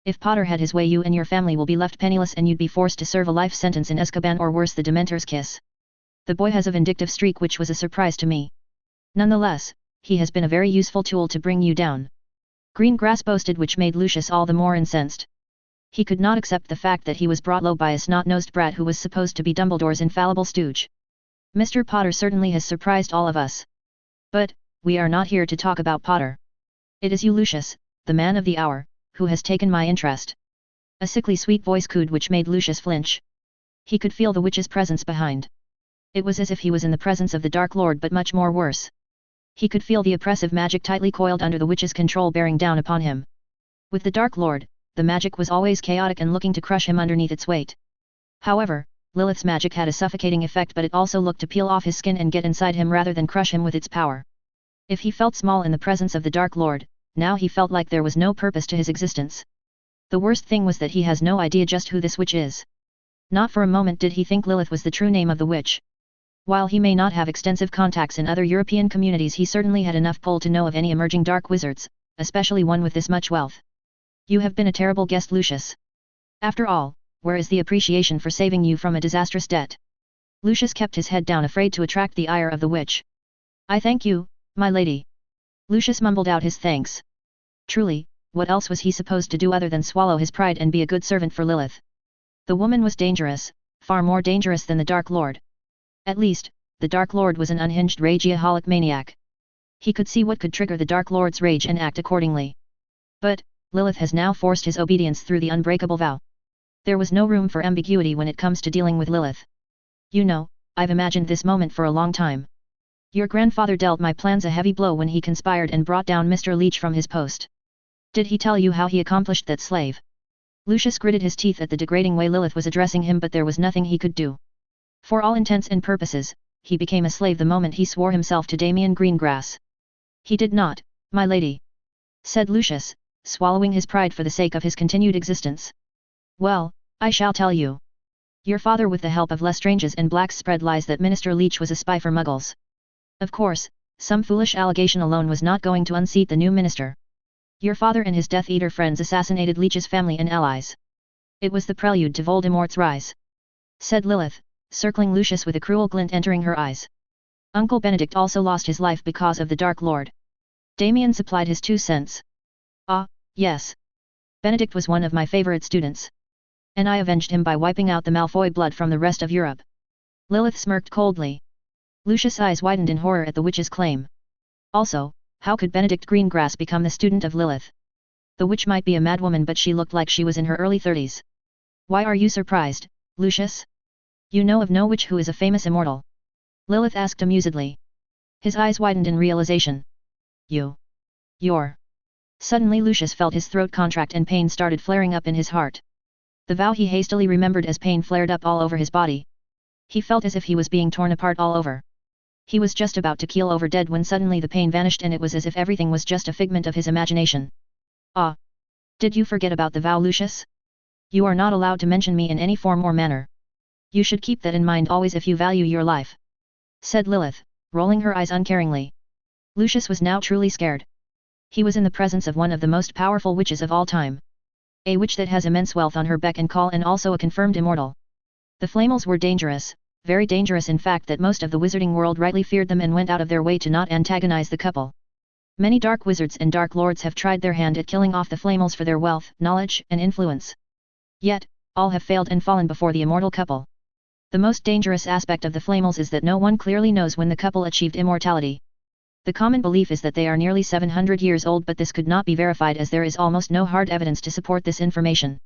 If Potter had his way, you and your family will be left penniless and you'd be forced to serve a life sentence in Azkaban or worse, the Dementor's kiss. The boy has a vindictive streak which was a surprise to me. Nonetheless, he has been a very useful tool to bring you down. Greengrass boasted, which made Lucius all the more incensed. He could not accept the fact that he was brought low by a snot-nosed brat who was supposed to be Dumbledore's infallible stooge. Mr. Potter certainly has surprised all of us. But, we are not here to talk about Potter. It is you, Lucius, the man of the hour, who has taken my interest. A sickly sweet voice cooed, which made Lucius flinch. He could feel the witch's presence behind. It was as if he was in the presence of the Dark Lord, but much more worse. He could feel the oppressive magic tightly coiled under the witch's control bearing down upon him. With the Dark Lord, the magic was always chaotic and looking to crush him underneath its weight. However, Lilith's magic had a suffocating effect, but it also looked to peel off his skin and get inside him rather than crush him with its power. If he felt small in the presence of the Dark Lord, now he felt like there was no purpose to his existence. The worst thing was that he has no idea just who this witch is. Not for a moment did he think Lilith was the true name of the witch. While he may not have extensive contacts in other European communities, he certainly had enough pull to know of any emerging dark wizards, especially one with this much wealth. You have been a terrible guest, Lucius. After all, where is the appreciation for saving you from a disastrous debt? Lucius kept his head down, afraid to attract the ire of the witch. I thank you, my lady. Lucius mumbled out his thanks. Truly, what else was he supposed to do other than swallow his pride and be a good servant for Lilith? The woman was dangerous, far more dangerous than the Dark Lord. At least, the Dark Lord was an unhinged rageaholic maniac. He could see what could trigger the Dark Lord's rage and act accordingly. But, Lilith has now forced his obedience through the unbreakable vow. There was no room for ambiguity when it comes to dealing with Lilith. You know, I've imagined this moment for a long time. Your grandfather dealt my plans a heavy blow when he conspired and brought down Mr. Leech from his post. Did he tell you how he accomplished that, slave? Lucius gritted his teeth at the degrading way Lilith was addressing him, but there was nothing he could do. For all intents and purposes, he became a slave the moment he swore himself to Damien Greengrass. He did not, my lady, said Lucius, swallowing his pride for the sake of his continued existence. Well, I shall tell you. Your father, with the help of Lestranges and Blacks, spread lies that Minister Leech was a spy for Muggles. Of course, some foolish allegation alone was not going to unseat the new minister. Your father and his Death Eater friends assassinated Leech's family and allies. It was the prelude to Voldemort's rise, said Lilith, circling Lucius with a cruel glint entering her eyes. Uncle Benedict also lost his life because of the Dark Lord. Damien supplied his 2 cents. Ah, yes. Benedict was one of my favorite students. And I avenged him by wiping out the Malfoy blood from the rest of Europe. Lilith smirked coldly. Lucius' eyes widened in horror at the witch's claim. Also, How could Benedict Greengrass become the student of Lilith? The witch might be a madwoman, but she looked like she was in her early 30s. Why are you surprised, Lucius? You know of no witch who is a famous immortal? Lilith asked amusedly. His eyes widened in realization. You're... Suddenly Lucius felt his throat contract and pain started flaring up in his heart. The vow he hastily remembered as pain flared up all over his body. He felt as if he was being torn apart all over. He was just about to keel over dead when suddenly the pain vanished and it was as if everything was just a figment of his imagination. Ah! Did you forget about the vow, Lucius? You are not allowed to mention me in any form or manner. You should keep that in mind always if you value your life, said Lilith, rolling her eyes uncaringly. Lucius was now truly scared. He was in the presence of one of the most powerful witches of all time. A witch that has immense wealth on her beck and call and also a confirmed immortal. The Flamels were dangerous, very dangerous, in fact that most of the wizarding world rightly feared them and went out of their way to not antagonize the couple. Many dark wizards and dark lords have tried their hand at killing off the Flamels for their wealth, knowledge, and influence. Yet, all have failed and fallen before the immortal couple. The most dangerous aspect of the Flamels is that no one clearly knows when the couple achieved immortality. The common belief is that they are nearly 700 years old, but this could not be verified as there is almost no hard evidence to support this information.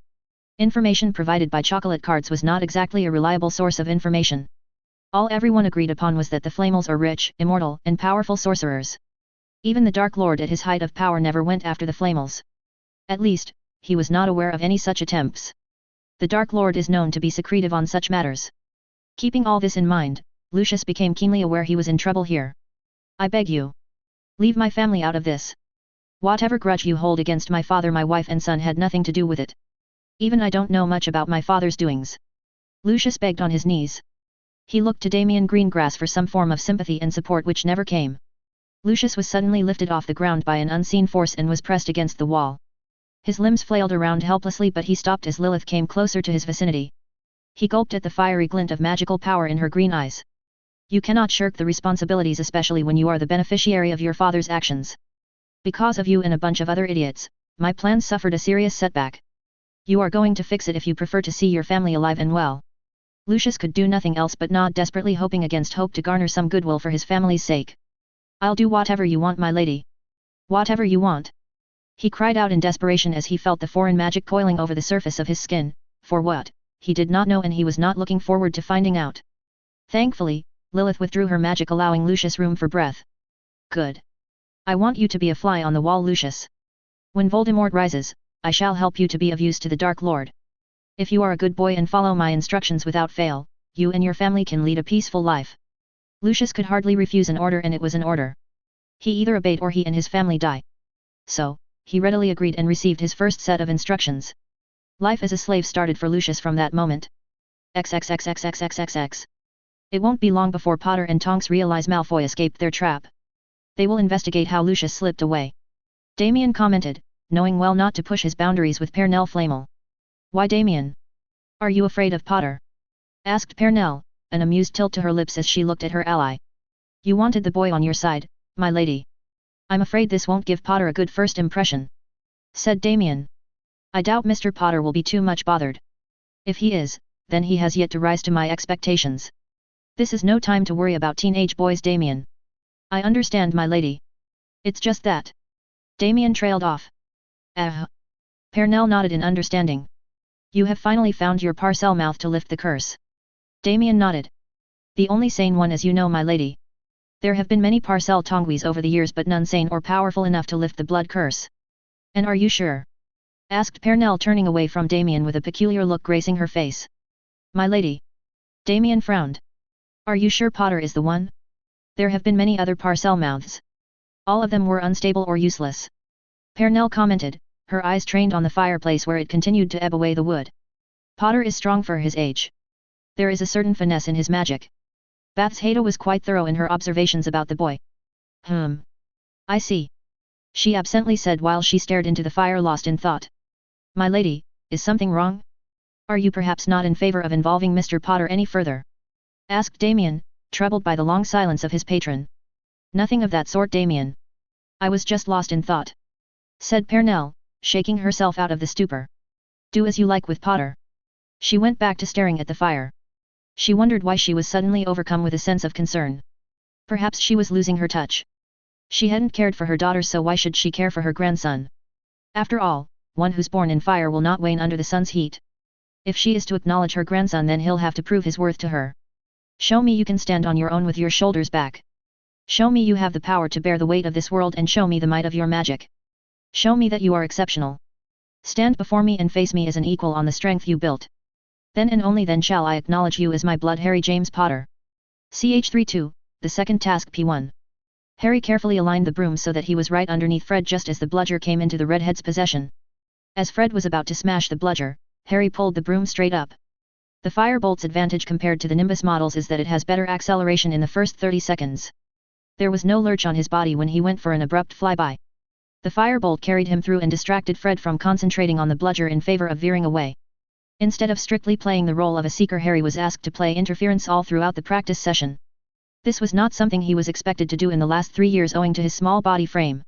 Information provided by chocolate cards was not exactly a reliable source of information. All everyone agreed upon was that the Flamels are rich, immortal, and powerful sorcerers. Even the Dark Lord at his height of power never went after the Flamels. At least, he was not aware of any such attempts. The Dark Lord is known to be secretive on such matters. Keeping all this in mind, Lucius became keenly aware he was in trouble here. I beg you. Leave my family out of this. Whatever grudge you hold against my father, my wife and son had nothing to do with it. Even I don't know much about my father's doings. Lucius begged on his knees. He looked to Damien Greengrass for some form of sympathy and support which never came. Lucius was suddenly lifted off the ground by an unseen force and was pressed against the wall. His limbs flailed around helplessly, but he stopped as Lilith came closer to his vicinity. He gulped at the fiery glint of magical power in her green eyes. You cannot shirk the responsibilities, especially when you are the beneficiary of your father's actions. Because of you and a bunch of other idiots, my plans suffered a serious setback. You are going to fix it if you prefer to see your family alive and well. Lucius could do nothing else but nod, desperately hoping against hope to garner some goodwill for his family's sake. I'll do whatever you want, my lady. Whatever you want. He cried out in desperation as he felt the foreign magic coiling over the surface of his skin. For what? He did not know, and he was not looking forward to finding out. Thankfully, Lilith withdrew her magic, allowing Lucius room for breath. Good. I want you to be a fly on the wall, Lucius. When Voldemort rises, I shall help you to be of use to the Dark Lord. If you are a good boy and follow my instructions without fail, you and your family can lead a peaceful life. Lucius could hardly refuse an order, and it was an order. He either obeyed or he and his family die. So, he readily agreed and received his first set of instructions. Life as a slave started for Lucius from that moment. XXXXXXXX. It won't be long before Potter and Tonks realize Malfoy escaped their trap. They will investigate how Lucius slipped away. Damien commented, knowing well not to push his boundaries with Pernell Flamel. Why, Damien? Are you afraid of Potter? Asked Pernell, an amused tilt to her lips as she looked at her ally. You wanted the boy on your side, my lady. I'm afraid this won't give Potter a good first impression, said Damien. I doubt Mr. Potter will be too much bothered. If he is, then he has yet to rise to my expectations. This is no time to worry about teenage boys, Damien. I understand, my lady. It's just that. Damien trailed off. Pernell nodded in understanding. You have finally found your parcel mouth to lift the curse. Damien nodded. The only sane one, as you know, my lady. There have been many parcel tonguis over the years, but none sane or powerful enough to lift the blood curse. And are you sure? Asked Pernell, turning away from Damien with a peculiar look gracing her face. My lady. Damien frowned. Are you sure Potter is the one? There have been many other parcel mouths. All of them were unstable or useless. Pernell commented, her eyes trained on the fireplace where it continued to ebb away the wood. Potter is strong for his age. There is a certain finesse in his magic. Bathsheba was quite thorough in her observations about the boy. I see. She absently said while she stared into the fire, lost in thought. My lady, is something wrong? Are you perhaps not in favor of involving Mr. Potter any further? Asked Damien, troubled by the long silence of his patron. Nothing of that sort, Damien. I was just lost in thought, said Pernell, shaking herself out of the stupor. Do as you like with Potter. She went back to staring at the fire. She wondered why she was suddenly overcome with a sense of concern. Perhaps she was losing her touch. She hadn't cared for her daughter, so why should she care for her grandson? After all, one who's born in fire will not wane under the sun's heat. If she is to acknowledge her grandson, then he'll have to prove his worth to her. Show me you can stand on your own with your shoulders back. Show me you have the power to bear the weight of this world, and show me the might of your magic. Show me that you are exceptional. Stand before me and face me as an equal on the strength you built. Then and only then shall I acknowledge you as my blood. Harry James Potter. Ch32, the second task P1. Harry carefully aligned the broom so that he was right underneath Fred just as the bludger came into the redhead's possession. As Fred was about to smash the bludger, Harry pulled the broom straight up. The Firebolt's advantage compared to the Nimbus models is that it has better acceleration in the first 30 seconds. There was no lurch on his body when he went for an abrupt flyby. The Firebolt carried him through and distracted Fred from concentrating on the bludger in favor of veering away. Instead of strictly playing the role of a seeker, Harry was asked to play interference all throughout the practice session. This was not something he was expected to do in the last 3 years owing to his small body frame.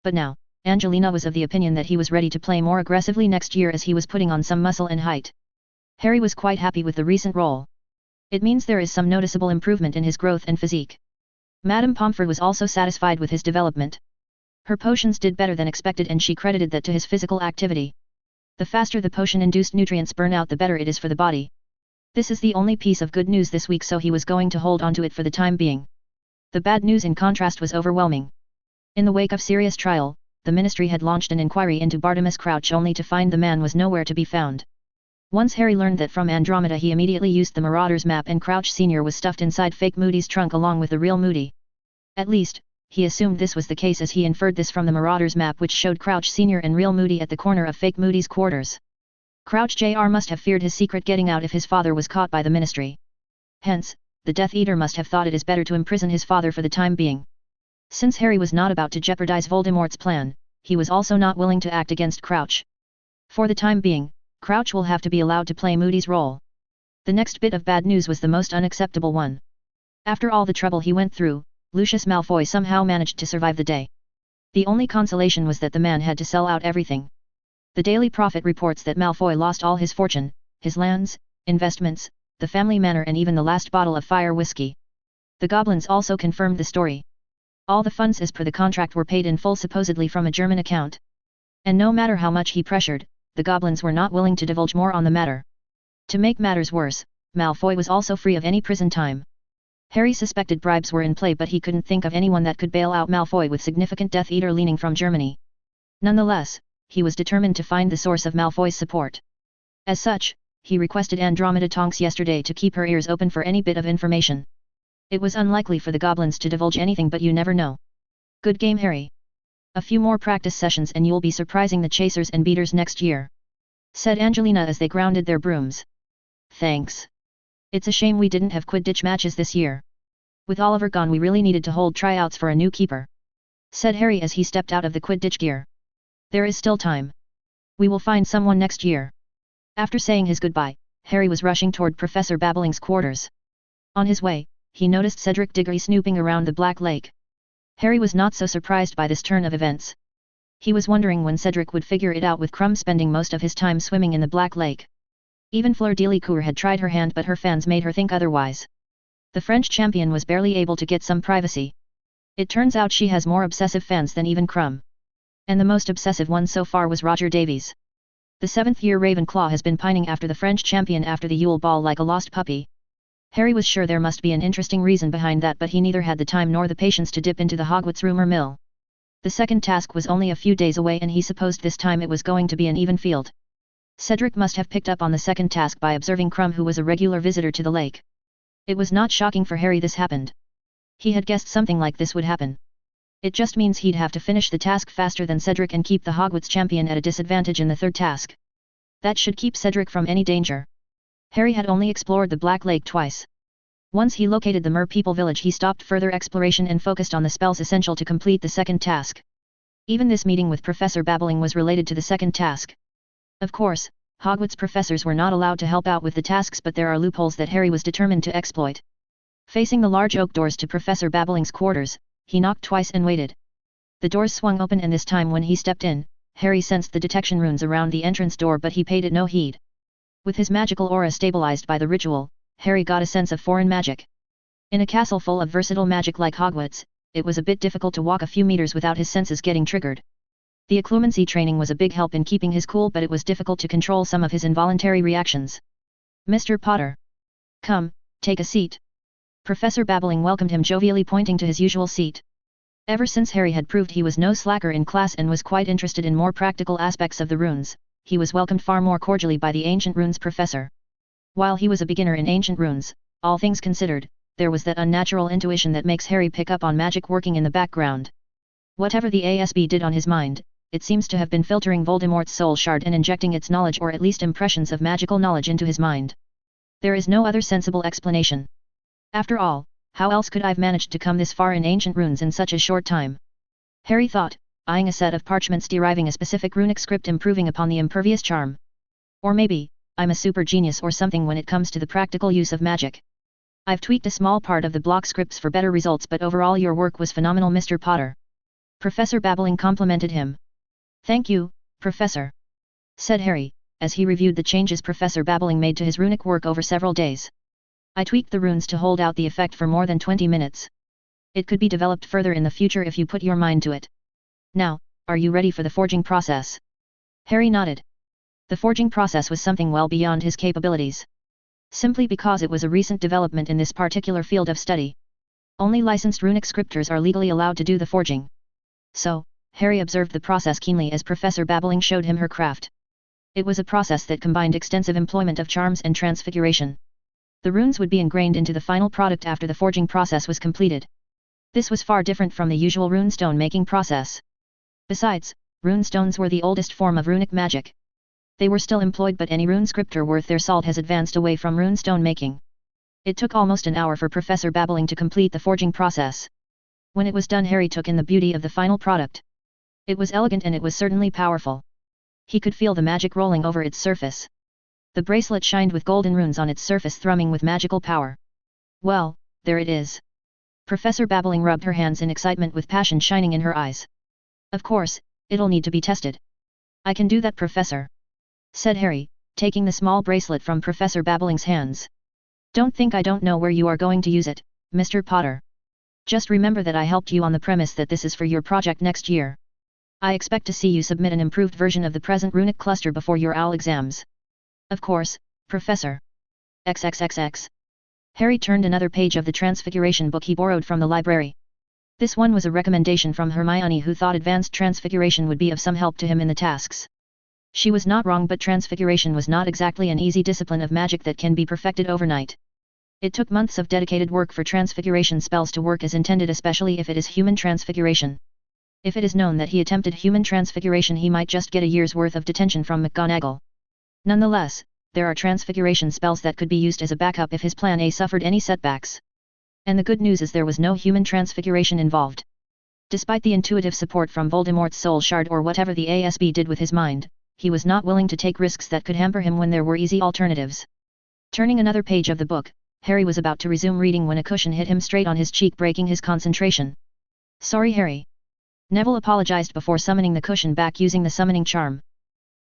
But now, Angelina was of the opinion that he was ready to play more aggressively next year as he was putting on some muscle and height. Harry was quite happy with the recent role. It means there is some noticeable improvement in his growth and physique. Madame Pomfrey was also satisfied with his development. Her potions did better than expected, and she credited that to his physical activity. The faster the potion-induced nutrients burn out, the better it is for the body. This is the only piece of good news this week, so he was going to hold on to it for the time being. The bad news in contrast was overwhelming. In the wake of Sirius' trial, the Ministry had launched an inquiry into Bartimus Crouch only to find the man was nowhere to be found. Once Harry learned that from Andromeda, he immediately used the Marauders map, and Crouch Sr. was stuffed inside fake Moody's trunk along with the real Moody. At least, he assumed this was the case, as he inferred this from the Marauders map, which showed Crouch Sr. and real Moody at the corner of fake Moody's quarters. Crouch Jr. must have feared his secret getting out if his father was caught by the Ministry. Hence, the Death Eater must have thought it is better to imprison his father for the time being. Since Harry was not about to jeopardize Voldemort's plan, he was also not willing to act against Crouch. For the time being, Crouch will have to be allowed to play Moody's role. The next bit of bad news was the most unacceptable one. After all the trouble he went through, Lucius Malfoy somehow managed to survive the day. The only consolation was that the man had to sell out everything. The Daily Prophet reports that Malfoy lost all his fortune, his lands, investments, the family manor, and even the last bottle of fire whiskey. The goblins also confirmed the story. All the funds as per the contract were paid in full, supposedly from a German account. And no matter how much he pressured, the goblins were not willing to divulge more on the matter. To make matters worse, Malfoy was also free of any prison time. Harry suspected bribes were in play, but he couldn't think of anyone that could bail out Malfoy with significant Death Eater leaning from Germany. Nonetheless, he was determined to find the source of Malfoy's support. As such, he requested Andromeda Tonks yesterday to keep her ears open for any bit of information. It was unlikely for the goblins to divulge anything, but you never know. Good game, Harry. A few more practice sessions and you'll be surprising the chasers and beaters next year, said Angelina as they grounded their brooms. Thanks. It's a shame we didn't have Quidditch matches this year. With Oliver gone, we really needed to hold tryouts for a new keeper, said Harry as he stepped out of the Quidditch gear. There is still time. We will find someone next year. After saying his goodbye, Harry was rushing toward Professor Babbling's quarters. On his way, he noticed Cedric Diggory snooping around the Black Lake. Harry was not so surprised by this turn of events. He was wondering when Cedric would figure it out, with Crumb spending most of his time swimming in the Black Lake. Even Fleur Delacour had tried her hand, but her fans made her think otherwise. The French champion was barely able to get some privacy. It turns out she has more obsessive fans than even Crumb. And the most obsessive one so far was Roger Davies. The 7th-year Ravenclaw has been pining after the French champion after the Yule Ball like a lost puppy. Harry was sure there must be an interesting reason behind that, but he neither had the time nor the patience to dip into the Hogwarts rumor mill. The second task was only a few days away, and he supposed this time it was going to be an even field. Cedric must have picked up on the second task by observing Crumb, who was a regular visitor to the lake. It was not shocking for Harry this happened. He had guessed something like this would happen. It just means he'd have to finish the task faster than Cedric and keep the Hogwarts champion at a disadvantage in the third task. That should keep Cedric from any danger. Harry had only explored the Black Lake twice. Once he located the Mer People village, he stopped further exploration and focused on the spells essential to complete the second task. Even this meeting with Professor Babbling was related to the second task. Of course, Hogwarts professors were not allowed to help out with the tasks, but there are loopholes that Harry was determined to exploit. Facing the large oak doors to Professor Babbling's quarters, he knocked twice and waited. The doors swung open, and this time when he stepped in, Harry sensed the detection runes around the entrance door, but he paid it no heed. With his magical aura stabilized by the ritual, Harry got a sense of foreign magic. In a castle full of versatile magic like Hogwarts, it was a bit difficult to walk a few meters without his senses getting triggered. The occlumency training was a big help in keeping his cool, but it was difficult to control some of his involuntary reactions. "Mr. Potter. Come, take a seat." Professor Babbling welcomed him jovially, pointing to his usual seat. Ever since Harry had proved he was no slacker in class and was quite interested in more practical aspects of the runes, he was welcomed far more cordially by the Ancient Runes professor. While he was a beginner in Ancient Runes, all things considered, there was that unnatural intuition that makes Harry pick up on magic working in the background. Whatever the ASB did on his mind, it seems to have been filtering Voldemort's soul shard and injecting its knowledge, or at least impressions of magical knowledge, into his mind. There is no other sensible explanation. After all, how else could I've managed to come this far in Ancient Runes in such a short time? Harry thought, eyeing a set of parchments deriving a specific runic script improving upon the impervious charm. Or maybe, I'm a super genius or something when it comes to the practical use of magic. I've tweaked a small part of the block scripts for better results, but overall your work was phenomenal, Mr. Potter. Professor Babbling complimented him. "Thank you, Professor," said Harry, as he reviewed the changes Professor Babbling made to his runic work over several days. "I tweaked the runes to hold out the effect for more than 20 minutes. It could be developed further in the future if you put your mind to it. Now, are you ready for the forging process?" Harry nodded. The forging process was something well beyond his capabilities. Simply because it was a recent development in this particular field of study. Only licensed runic scripters are legally allowed to do the forging. So, Harry observed the process keenly as Professor Babbling showed him her craft. It was a process that combined extensive employment of charms and transfiguration. The runes would be ingrained into the final product after the forging process was completed. This was far different from the usual runestone making process. Besides, runestones were the oldest form of runic magic. They were still employed, but any rune scripter worth their salt has advanced away from runestone making. It took almost an hour for Professor Babbling to complete the forging process. When it was done, Harry took in the beauty of the final product. It was elegant and it was certainly powerful. He could feel the magic rolling over its surface. The bracelet shined with golden runes on its surface, thrumming with magical power. "Well, there it is." Professor Babbling rubbed her hands in excitement with passion shining in her eyes. "Of course, it'll need to be tested." "I can do that, Professor," said Harry, taking the small bracelet from Professor Babbling's hands. "Don't think I don't know where you are going to use it, Mr. Potter. Just remember that I helped you on the premise that this is for your project next year. I expect to see you submit an improved version of the present runic cluster before your OWL exams." "Of course, Professor." XXXX. Harry turned another page of the Transfiguration book he borrowed from the library. This one was a recommendation from Hermione, who thought advanced transfiguration would be of some help to him in the tasks. She was not wrong, but transfiguration was not exactly an easy discipline of magic that can be perfected overnight. It took months of dedicated work for transfiguration spells to work as intended, especially if it is human transfiguration. If it is known that he attempted human transfiguration, he might just get a year's worth of detention from McGonagall. Nonetheless, there are transfiguration spells that could be used as a backup if his plan A suffered any setbacks. And the good news is there was no human transfiguration involved. Despite the intuitive support from Voldemort's soul shard or whatever the ASB did with his mind, he was not willing to take risks that could hamper him when there were easy alternatives. Turning another page of the book, Harry was about to resume reading when a cushion hit him straight on his cheek, breaking his concentration. "Sorry, Harry." Neville apologized before summoning the cushion back using the summoning charm.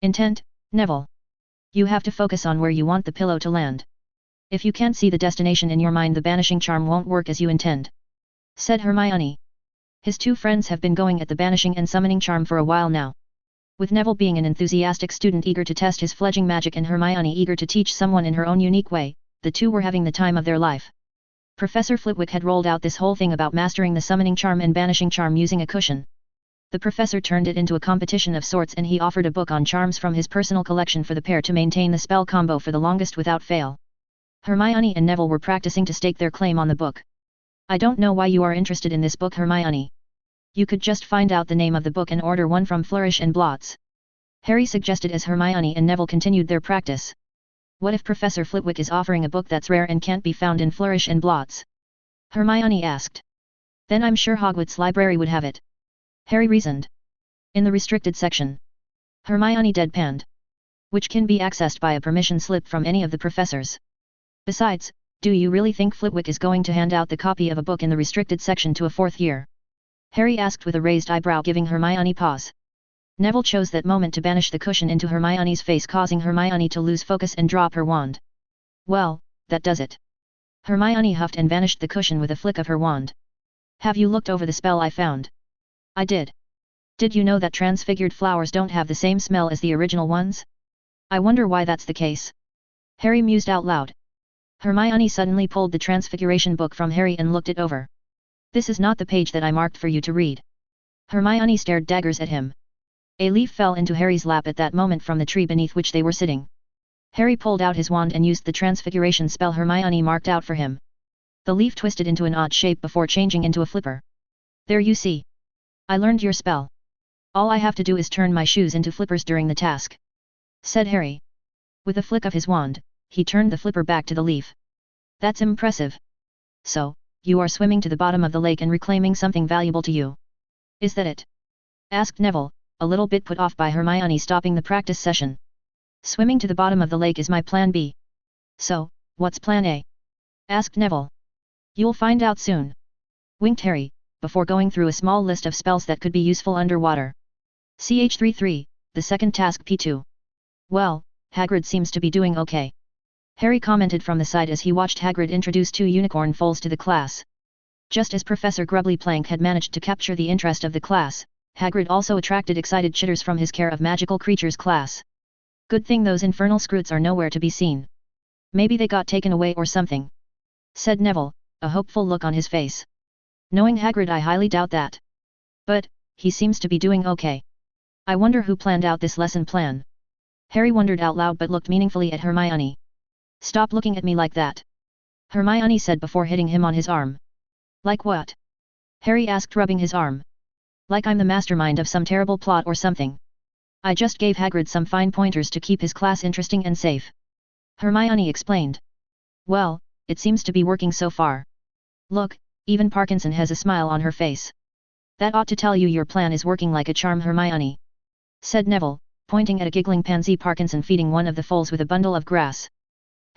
"Intent, Neville. You have to focus on where you want the pillow to land. If you can't see the destination in your mind, the banishing charm won't work as you intend," said Hermione. His two friends have been going at the banishing and summoning charm for a while now. With Neville being an enthusiastic student eager to test his fledgling magic and Hermione eager to teach someone in her own unique way, the two were having the time of their life. Professor Flitwick had rolled out this whole thing about mastering the summoning charm and banishing charm using a cushion. The professor turned it into a competition of sorts, and he offered a book on charms from his personal collection for the pair to maintain the spell combo for the longest without fail. Hermione and Neville were practicing to stake their claim on the book. "I don't know why you are interested in this book, Hermione. You could just find out the name of the book and order one from Flourish and Blots," Harry suggested as Hermione and Neville continued their practice. "What if Professor Flitwick is offering a book that's rare and can't be found in Flourish and Blots?" Hermione asked. "Then I'm sure Hogwarts library would have it," Harry reasoned. "In the restricted section," Hermione deadpanned. "Which can be accessed by a permission slip from any of the professors. Besides, do you really think Flitwick is going to hand out the copy of a book in the restricted section to a fourth year?" Harry asked with a raised eyebrow, giving Hermione pause. Neville chose that moment to banish the cushion into Hermione's face, causing Hermione to lose focus and drop her wand. "Well, that does it." Hermione huffed and vanished the cushion with a flick of her wand. Have you looked over the spell I found? I did. Did you know that transfigured flowers don't have the same smell as the original ones? I wonder why that's the case. Harry mused out loud. Hermione suddenly pulled the Transfiguration book from Harry and looked it over. This is not the page that I marked for you to read. Hermione stared daggers at him. A leaf fell into Harry's lap at that moment from the tree beneath which they were sitting. Harry pulled out his wand and used the Transfiguration spell Hermione marked out for him. The leaf twisted into an odd shape before changing into a flipper. There you see. I learned your spell. All I have to do is turn my shoes into flippers during the task, said Harry. With a flick of his wand, he turned the flipper back to the leaf. That's impressive. So, you are swimming to the bottom of the lake and reclaiming something valuable to you. Is that it? Asked Neville, a little bit put off by Hermione stopping the practice session. Swimming to the bottom of the lake is my plan B. So, what's plan A? Asked Neville. You'll find out soon. Winked Harry, before going through a small list of spells that could be useful underwater. CH33, the second task P2. Well, Hagrid seems to be doing okay. Harry commented from the side as he watched Hagrid introduce 2 unicorn foals to the class. Just as Professor Grubbly Plank had managed to capture the interest of the class, Hagrid also attracted excited chitters from his Care of Magical Creatures class. Good thing those infernal Scroots are nowhere to be seen. Maybe they got taken away or something, said Neville, a hopeful look on his face. Knowing Hagrid, I highly doubt that. But, he seems to be doing okay. I wonder who planned out this lesson plan. Harry wondered out loud but looked meaningfully at Hermione. Stop looking at me like that, Hermione said before hitting him on his arm. Like what? Harry asked, rubbing his arm. Like I'm the mastermind of some terrible plot or something. I just gave Hagrid some fine pointers to keep his class interesting and safe, Hermione explained. Well, it seems to be working so far. Look, even Parkinson has a smile on her face. That ought to tell you your plan is working like a charm, Hermione, said Neville, pointing at a giggling pansy Parkinson feeding one of the foals with a bundle of grass.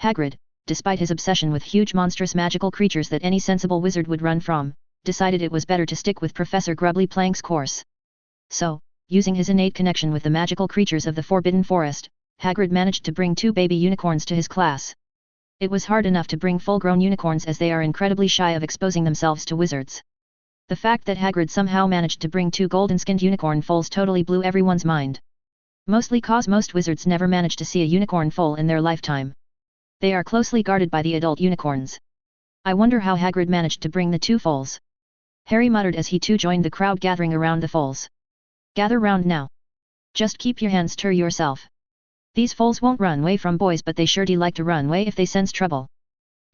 Hagrid, despite his obsession with huge monstrous magical creatures that any sensible wizard would run from, decided it was better to stick with Professor Grubbly Plank's course. So, using his innate connection with the magical creatures of the Forbidden Forest, Hagrid managed to bring 2 baby unicorns to his class. It was hard enough to bring full-grown unicorns as they are incredibly shy of exposing themselves to wizards. The fact that Hagrid somehow managed to bring 2 golden-skinned unicorn foals totally blew everyone's mind. Mostly cause most wizards never manage to see a unicorn foal in their lifetime. They are closely guarded by the adult unicorns. I wonder how Hagrid managed to bring the 2 foals. Harry muttered as he too joined the crowd gathering around the foals. Gather round now. Just keep your hands to yourself. These foals won't run away from boys, but they surely like to run away if they sense trouble,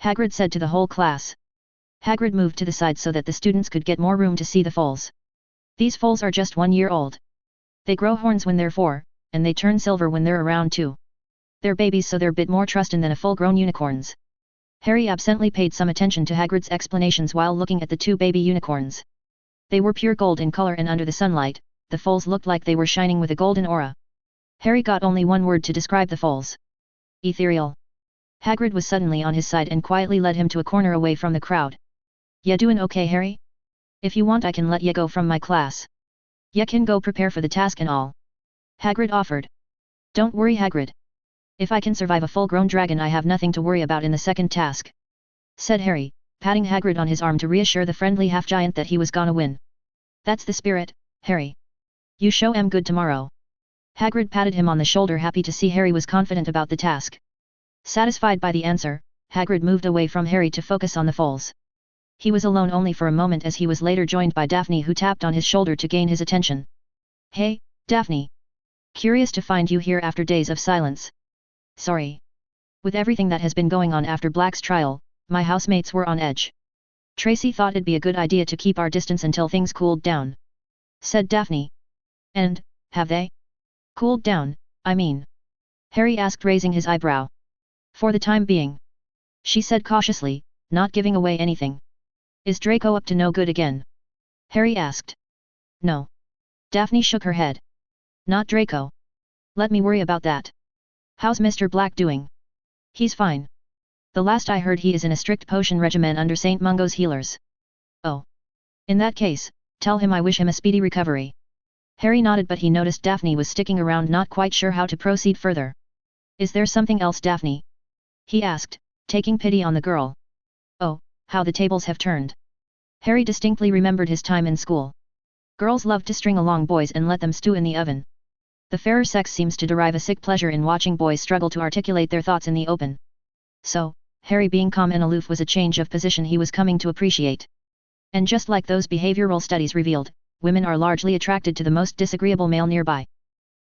Hagrid said to the whole class. Hagrid moved to the side so that the students could get more room to see the foals. These foals are just 1 year old. They grow horns when they're 4, and they turn silver when they're around 2. They're babies, so they're a bit more trustin' than a full-grown unicorns. Harry absently paid some attention to Hagrid's explanations while looking at the 2 baby unicorns. They were pure gold in color, and under the sunlight, the foals looked like they were shining with a golden aura. Harry got only one word to describe the foals. Ethereal. Hagrid was suddenly on his side and quietly led him to a corner away from the crowd. Ya doin' okay, Harry? If you want, I can let ya go from my class. Ya can go prepare for the task and all, Hagrid offered. Don't worry, Hagrid. If I can survive a full-grown dragon, I have nothing to worry about in the second task, said Harry, patting Hagrid on his arm to reassure the friendly half-giant that he was gonna win. That's the spirit, Harry. You show 'em good tomorrow. Hagrid patted him on the shoulder, happy to see Harry was confident about the task. Satisfied by the answer, Hagrid moved away from Harry to focus on the foals. He was alone only for a moment, as he was later joined by Daphne, who tapped on his shoulder to gain his attention. Hey, Daphne. Curious to find you here after days of silence. Sorry. With everything that has been going on after Black's trial, my housemates were on edge. Tracy thought it'd be a good idea to keep our distance until things cooled down, said Daphne. And, have they? Cooled down, I mean? Harry asked, raising his eyebrow. For the time being, she said cautiously, not giving away anything. Is Draco up to no good again? Harry asked. No. Daphne shook her head. Not Draco. Let me worry about that. How's Mr. Black doing? He's fine. The last I heard, he is in a strict potion regimen under St. Mungo's healers. Oh. In that case, tell him I wish him a speedy recovery. Harry nodded, but he noticed Daphne was sticking around, not quite sure how to proceed further. Is there something else, Daphne? He asked, taking pity on the girl. Oh, how the tables have turned. Harry distinctly remembered his time in school. Girls loved to string along boys and let them stew in the oven. The fairer sex seems to derive a sick pleasure in watching boys struggle to articulate their thoughts in the open. So, Harry being calm and aloof was a change of position he was coming to appreciate. And just like those behavioral studies revealed, women are largely attracted to the most disagreeable male nearby.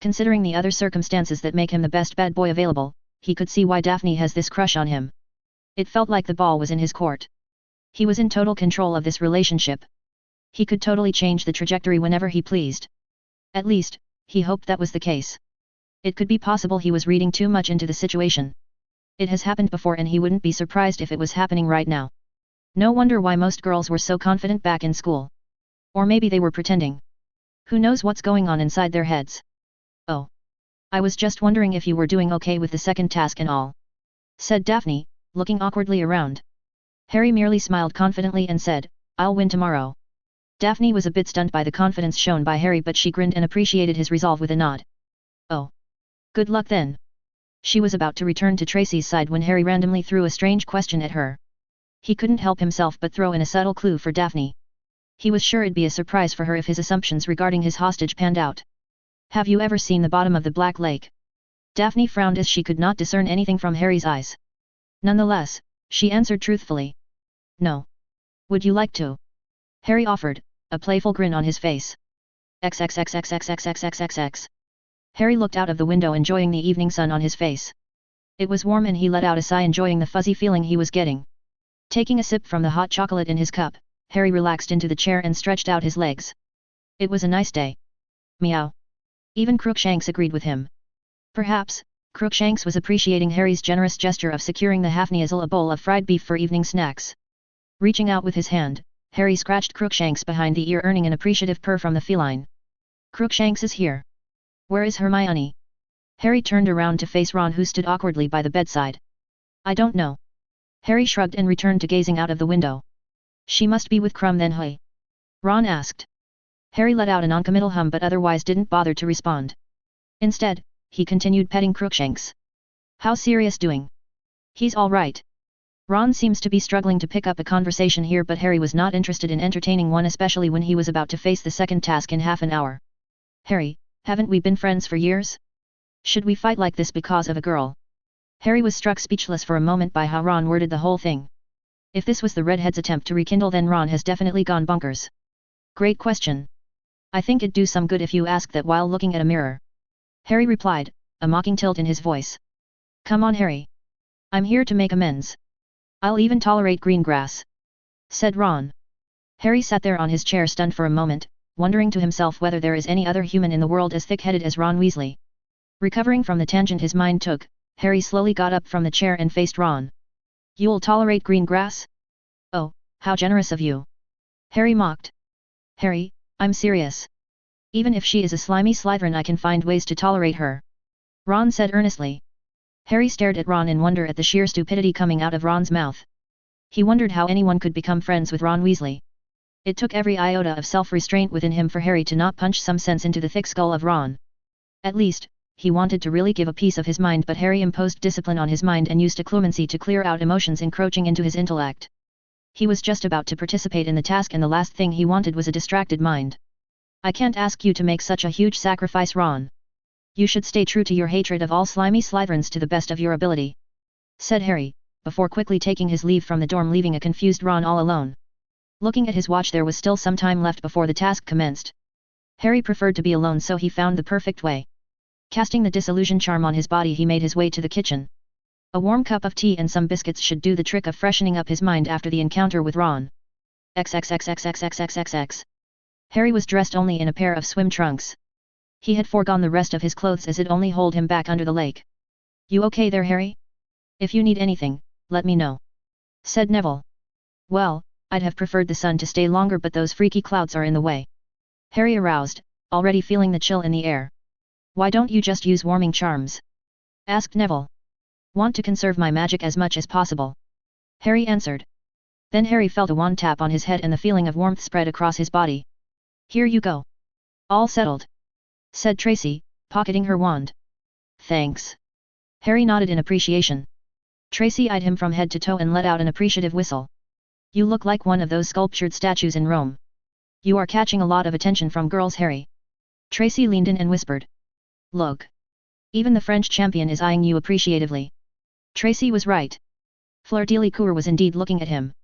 Considering the other circumstances that make him the best bad boy available, he could see why Daphne has this crush on him. It felt like the ball was in his court. He was in total control of this relationship. He could totally change the trajectory whenever he pleased. At least, he hoped that was the case. It could be possible he was reading too much into the situation. It has happened before and he wouldn't be surprised if it was happening right now. No wonder why most girls were so confident back in school. Or maybe they were pretending. Who knows what's going on inside their heads? Oh. I was just wondering if you were doing okay with the second task and all. Said Daphne, looking awkwardly around. Harry merely smiled confidently and said, I'll win tomorrow. Daphne was a bit stunned by the confidence shown by Harry, but she grinned and appreciated his resolve with a nod. Oh. Good luck then. She was about to return to Tracy's side when Harry randomly threw a strange question at her. He couldn't help himself but throw in a subtle clue for Daphne. He was sure it'd be a surprise for her if his assumptions regarding his hostage panned out. Have you ever seen the bottom of the Black Lake? Daphne frowned as she could not discern anything from Harry's eyes. Nonetheless, she answered truthfully. No. Would you like to? Harry offered, a playful grin on his face. XXXXXXXXXX. Harry looked out of the window enjoying the evening sun on his face. It was warm and he let out a sigh enjoying the fuzzy feeling he was getting. Taking a sip from the hot chocolate in his cup, Harry relaxed into the chair and stretched out his legs. It was a nice day. Meow. Even Crookshanks agreed with him. Perhaps, Crookshanks was appreciating Harry's generous gesture of securing the Hafniazel a bowl of fried beef for evening snacks. Reaching out with his hand, Harry scratched Crookshanks behind the ear, earning an appreciative purr from the feline. Crookshanks is here. Where is Hermione? Harry turned around to face Ron, who stood awkwardly by the bedside. I don't know. Harry shrugged and returned to gazing out of the window. She must be with Crumb then, hey? Ron asked. Harry let out a noncommittal hum but otherwise didn't bother to respond. Instead, he continued petting Crookshanks. How's Sirius doing? He's all right. Ron seems to be struggling to pick up a conversation here, but Harry was not interested in entertaining one, especially when he was about to face the second task in half an hour. Harry, haven't we been friends for years? Should we fight like this because of a girl? Harry was struck speechless for a moment by how Ron worded the whole thing. If this was the redhead's attempt to rekindle, then Ron has definitely gone bonkers. Great question. I think it'd do some good if you ask that while looking at a mirror. Harry replied, a mocking tilt in his voice. Come on, Harry. I'm here to make amends. I'll even tolerate green grass. Said Ron. Harry sat there on his chair stunned for a moment, wondering to himself whether there is any other human in the world as thick-headed as Ron Weasley. Recovering from the tangent his mind took, Harry slowly got up from the chair and faced Ron. You'll tolerate green grass? Oh, how generous of you. Harry mocked. Harry, I'm serious. Even if she is a slimy Slytherin, I can find ways to tolerate her. Ron said earnestly. Harry stared at Ron in wonder at the sheer stupidity coming out of Ron's mouth. He wondered how anyone could become friends with Ron Weasley. It took every iota of self-restraint within him for Harry to not punch some sense into the thick skull of Ron. At least, he wanted to really give a piece of his mind, but Harry imposed discipline on his mind and used diplomacy to clear out emotions encroaching into his intellect. He was just about to participate in the task, and the last thing he wanted was a distracted mind. I can't ask you to make such a huge sacrifice, Ron. You should stay true to your hatred of all slimy Slytherins to the best of your ability. Said Harry, before quickly taking his leave from the dorm, leaving a confused Ron all alone. Looking at his watch, there was still some time left before the task commenced. Harry preferred to be alone, so he found the perfect way. Casting the disillusion charm on his body, he made his way to the kitchen. A warm cup of tea and some biscuits should do the trick of freshening up his mind after the encounter with Ron. XXXXXXXXXX. Harry was dressed only in a pair of swim trunks. He had foregone the rest of his clothes as it only hold him back under the lake. You okay there, Harry? If you need anything, let me know. Said Neville. Well, I'd have preferred the sun to stay longer, but those freaky clouds are in the way. Harry aroused, already feeling the chill in the air. Why don't you just use warming charms? Asked Neville. Want to conserve my magic as much as possible. Harry answered. Then Harry felt a wand tap on his head and the feeling of warmth spread across his body. Here you go. All settled. Said Tracy, pocketing her wand. Thanks. Harry nodded in appreciation. Tracy eyed him from head to toe and let out an appreciative whistle. You look like one of those sculptured statues in Rome. You are catching a lot of attention from girls, Harry. Tracy leaned in and whispered. Look. Even the French champion is eyeing you appreciatively. Tracy was right. Fleur Delacour was indeed looking at him.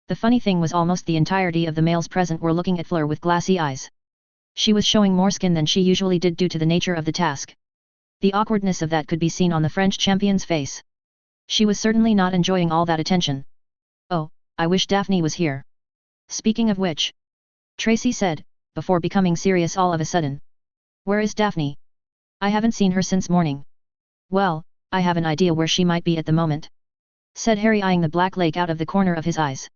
The funny thing was almost the entirety of the males present were looking at Fleur with glassy eyes. She was showing more skin than she usually did due to the nature of the task. The awkwardness of that could be seen on the French champion's face. She was certainly not enjoying all that attention. Oh, I wish Daphne was here. Speaking of which, Tracy said, before becoming serious all of a sudden. Where is Daphne? I haven't seen her since morning. Well, I have an idea where she might be at the moment, said Harry, eyeing the black lake out of the corner of his eyes.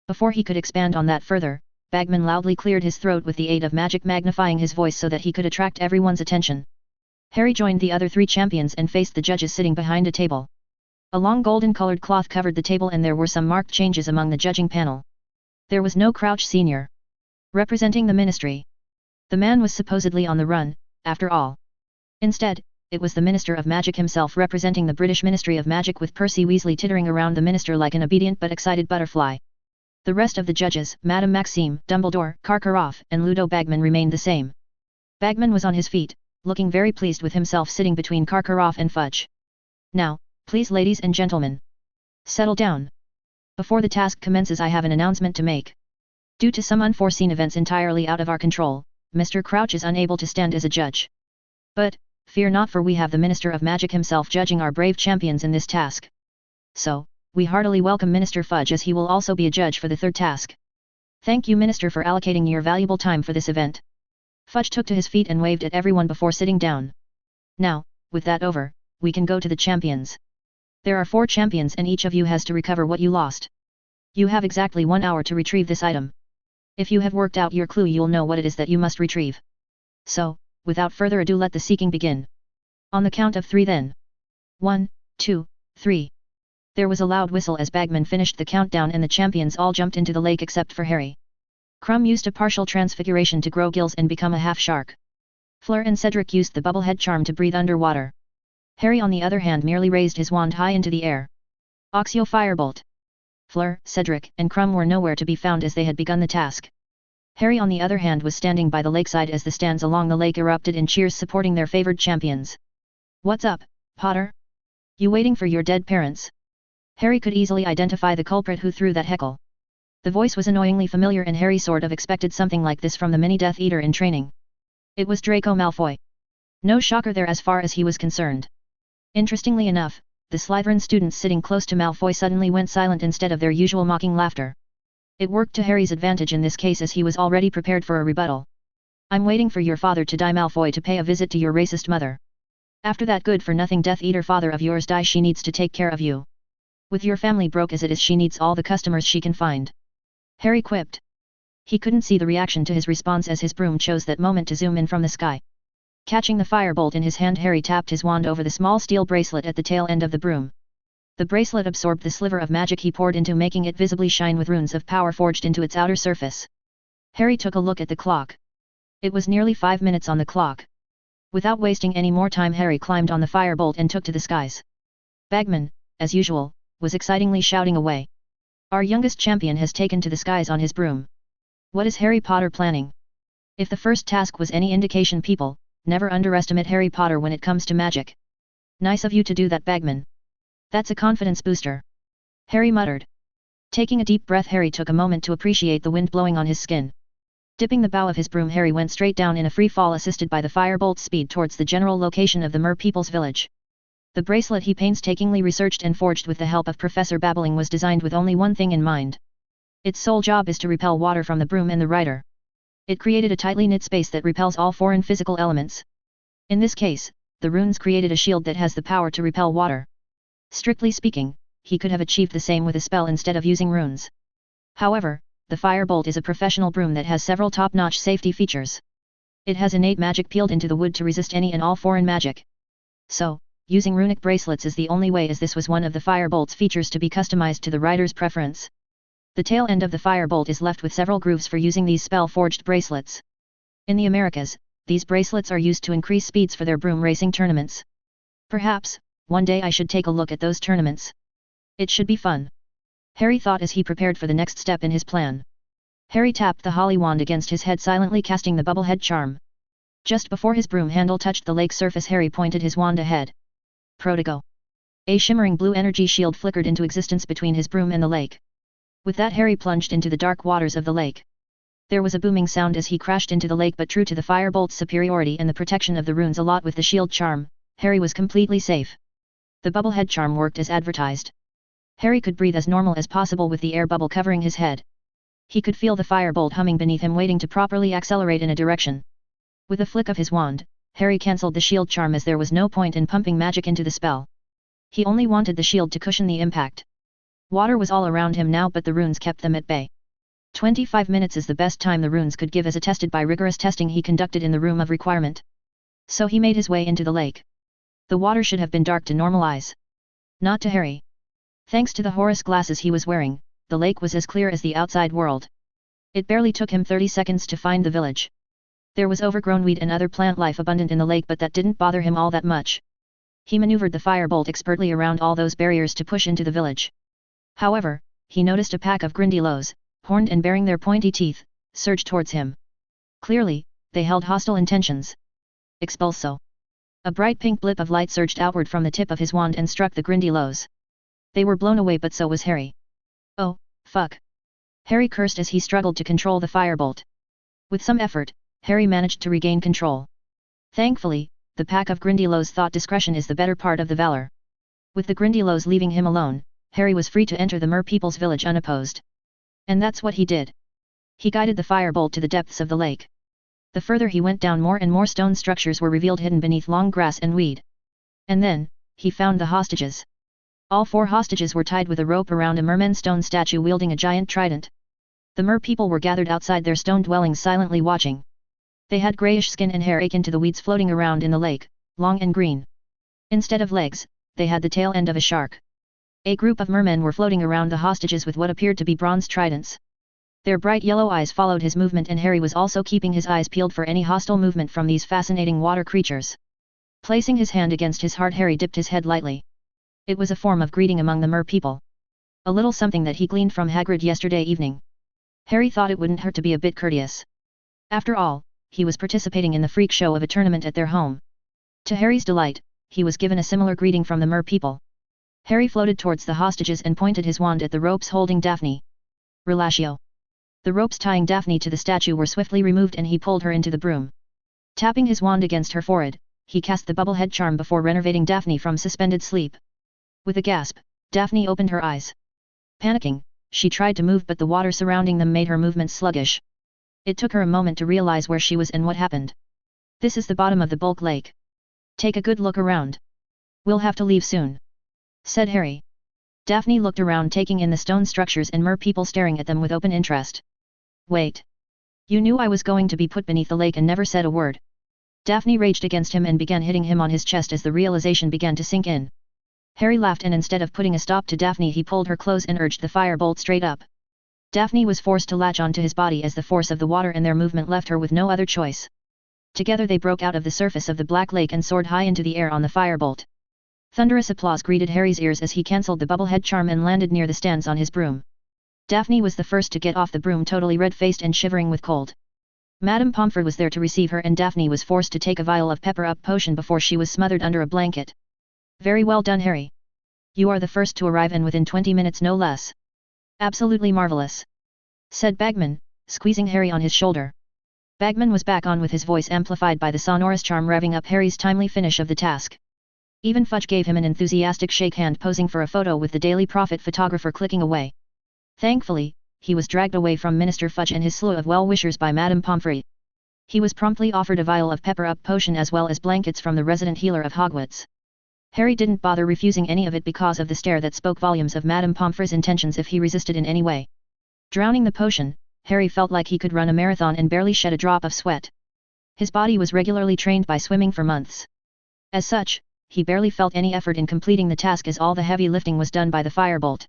Before he could expand on that further, Bagman loudly cleared his throat with the aid of magic, magnifying his voice so that he could attract everyone's attention. Harry joined the other three champions and faced the judges sitting behind a table. A long golden-colored cloth covered the table and there were some marked changes among the judging panel. There was no Crouch Sr. representing the ministry. The man was supposedly on the run, after all. Instead, it was the Minister of Magic himself representing the British Ministry of Magic, with Percy Weasley tittering around the minister like an obedient but excited butterfly. The rest of the judges, Madame Maxime, Dumbledore, Karkaroff, and Ludo Bagman, remained the same. Bagman was on his feet, looking very pleased with himself, sitting between Karkaroff and Fudge. Now, please, ladies and gentlemen. Settle down. Before the task commences, I have an announcement to make. Due to some unforeseen events entirely out of our control, Mr. Crouch is unable to stand as a judge. But, fear not, for we have the Minister of Magic himself judging our brave champions in this task. So, we heartily welcome Minister Fudge, as he will also be a judge for the third task. Thank you, Minister, for allocating your valuable time for this event. Fudge took to his feet and waved at everyone before sitting down. Now, with that over, we can go to the champions. There are 4 champions and each of you has to recover what you lost. You have exactly 1 hour to retrieve this item. If you have worked out your clue, you'll know what it is that you must retrieve. So, without further ado, let the seeking begin. On the count of 3 then. 1, 2, 3. There was a loud whistle as Bagman finished the countdown and the champions all jumped into the lake except for Harry. Crumb used a partial transfiguration to grow gills and become a half-shark. Fleur and Cedric used the bubblehead charm to breathe underwater. Harry, on the other hand, merely raised his wand high into the air. Oxio Firebolt. Fleur, Cedric, and Crumb were nowhere to be found as they had begun the task. Harry, on the other hand, was standing by the lakeside as the stands along the lake erupted in cheers supporting their favored champions. What's up, Potter? You waiting for your dead parents? Harry could easily identify the culprit who threw that heckle. The voice was annoyingly familiar and Harry sort of expected something like this from the mini Death Eater in training. It was Draco Malfoy. No shocker there as far as he was concerned. Interestingly enough, the Slytherin students sitting close to Malfoy suddenly went silent instead of their usual mocking laughter. It worked to Harry's advantage in this case, as he was already prepared for a rebuttal. I'm waiting for your father to die, Malfoy, to pay a visit to your racist mother. After that good-for-nothing Death Eater father of yours dies, she needs to take care of you. With your family broke as it is, she needs all the customers she can find. Harry quipped. He couldn't see the reaction to his response as his broom chose that moment to zoom in from the sky. Catching the firebolt in his hand, Harry tapped his wand over the small steel bracelet at the tail end of the broom. The bracelet absorbed the sliver of magic he poured into, making it visibly shine with runes of power forged into its outer surface. Harry took a look at the clock. It was nearly 5 minutes on the clock. Without wasting any more time, Harry climbed on the firebolt and took to the skies. Bagman, as usual, was excitingly shouting away. Our youngest champion has taken to the skies on his broom. What is Harry Potter planning? If the first task was any indication, people, never underestimate Harry Potter when it comes to magic. Nice of you to do that, Bagman. That's a confidence booster. Harry muttered. Taking a deep breath, Harry took a moment to appreciate the wind blowing on his skin. Dipping the bow of his broom, Harry went straight down in a free fall, assisted by the firebolt's speed, towards the general location of the Mer People's village. The bracelet he painstakingly researched and forged with the help of Professor Babbling was designed with only one thing in mind. Its sole job is to repel water from the broom and the rider. It created a tightly knit space that repels all foreign physical elements. In this case, the runes created a shield that has the power to repel water. Strictly speaking, he could have achieved the same with a spell instead of using runes. However, the firebolt is a professional broom that has several top-notch safety features. It has innate magic peeled into the wood to resist any and all foreign magic. So, using runic bracelets is the only way, as this was one of the firebolt's features to be customized to the rider's preference. The tail end of the firebolt is left with several grooves for using these spell-forged bracelets. In the Americas, these bracelets are used to increase speeds for their broom racing tournaments. Perhaps, one day I should take a look at those tournaments. It should be fun. Harry thought as he prepared for the next step in his plan. Harry tapped the holly wand against his head, silently casting the bubblehead charm. Just before his broom handle touched the lake surface, Harry pointed his wand ahead. Protego. A shimmering blue energy shield flickered into existence between his broom and the lake. With that, Harry plunged into the dark waters of the lake. There was a booming sound as he crashed into the lake, but true to the firebolt's superiority and the protection of the runes allot with the shield charm, Harry was completely safe. The bubblehead charm worked as advertised. Harry could breathe as normal as possible with the air bubble covering his head. He could feel the firebolt humming beneath him, waiting to properly accelerate in a direction. With a flick of his wand, Harry cancelled the shield charm, as there was no point in pumping magic into the spell. He only wanted the shield to cushion the impact. Water was all around him now, but the runes kept them at bay. 25 minutes is the best time the runes could give, as attested by rigorous testing he conducted in the room of requirement. So he made his way into the lake. The water should have been dark to normal eyes. Not to Harry. Thanks to the Horus glasses he was wearing, the lake was as clear as the outside world. It barely took him 30 seconds to find the village. There was overgrown weed and other plant life abundant in the lake, but that didn't bother him all that much. He maneuvered the firebolt expertly around all those barriers to push into the village. However, he noticed a pack of Grindylows, horned and baring their pointy teeth, surge towards him. Clearly, they held hostile intentions. Expulso. A bright pink blip of light surged outward from the tip of his wand and struck the Grindylows. They were blown away, but so was Harry. Oh, fuck. Harry cursed as he struggled to control the firebolt. With some effort, Harry managed to regain control. Thankfully, the pack of Grindylows thought discretion is the better part of the valor. With the Grindylows leaving him alone, Harry was free to enter the Mer people's village unopposed. And that's what he did. He guided the firebolt to the depths of the lake. The further he went down, more and more stone structures were revealed hidden beneath long grass and weed. And then, he found the hostages. All 4 hostages were tied with a rope around a merman stone statue wielding a giant trident. The Mer people were gathered outside their stone dwellings silently watching. They had greyish skin and hair akin to the weeds floating around in the lake, long and green. Instead of legs, they had the tail end of a shark. A group of mermen were floating around the hostages with what appeared to be bronze tridents. Their bright yellow eyes followed his movement, and Harry was also keeping his eyes peeled for any hostile movement from these fascinating water creatures. Placing his hand against his heart, Harry dipped his head lightly. It was a form of greeting among the Mer people. A little something that he gleaned from Hagrid yesterday evening. Harry thought it wouldn't hurt to be a bit courteous. After all, he was participating in the freak show of a tournament at their home. To Harry's delight, he was given a similar greeting from the Mer people. Harry floated towards the hostages and pointed his wand at the ropes holding Daphne. Relatio. The ropes tying Daphne to the statue were swiftly removed, and he pulled her into the broom. Tapping his wand against her forehead, he cast the bubblehead charm before renovating Daphne from suspended sleep. With a gasp, Daphne opened her eyes. Panicking, she tried to move, but the water surrounding them made her movements sluggish. It took her a moment to realize where she was and what happened. This is the bottom of the bulk lake. Take a good look around. We'll have to leave soon, said Harry. Daphne looked around, taking in the stone structures and Mer people staring at them with open interest. Wait. You knew I was going to be put beneath the lake and never said a word. Daphne raged against him and began hitting him on his chest as the realization began to sink in. Harry laughed, and instead of putting a stop to Daphne, he pulled her close and urged the firebolt straight up. Daphne was forced to latch onto his body as the force of the water and their movement left her with no other choice. Together they broke out of the surface of the black lake and soared high into the air on the firebolt. Thunderous applause greeted Harry's ears as he cancelled the bubblehead charm and landed near the stands on his broom. Daphne was the first to get off the broom, totally red-faced and shivering with cold. Madame Pomfrey was there to receive her, and Daphne was forced to take a vial of pepper-up potion before she was smothered under a blanket. Very well done, Harry. You are the first to arrive, and within 20 minutes no less. Absolutely marvelous, said Bagman, squeezing Harry on his shoulder. Bagman was back on with his voice amplified by the sonorous charm, revving up Harry's timely finish of the task. Even Fudge gave him an enthusiastic shake hand, posing for a photo with the Daily Prophet photographer clicking away. Thankfully, he was dragged away from Minister Fudge and his slew of well-wishers by Madame Pomfrey. He was promptly offered a vial of pepper-up potion as well as blankets from the resident healer of Hogwarts. Harry didn't bother refusing any of it because of the stare that spoke volumes of Madame Pomfrey's intentions if he resisted in any way. Drowning the potion, Harry felt like he could run a marathon and barely shed a drop of sweat. His body was regularly trained by swimming for months. As such, he barely felt any effort in completing the task, as all the heavy lifting was done by the firebolt.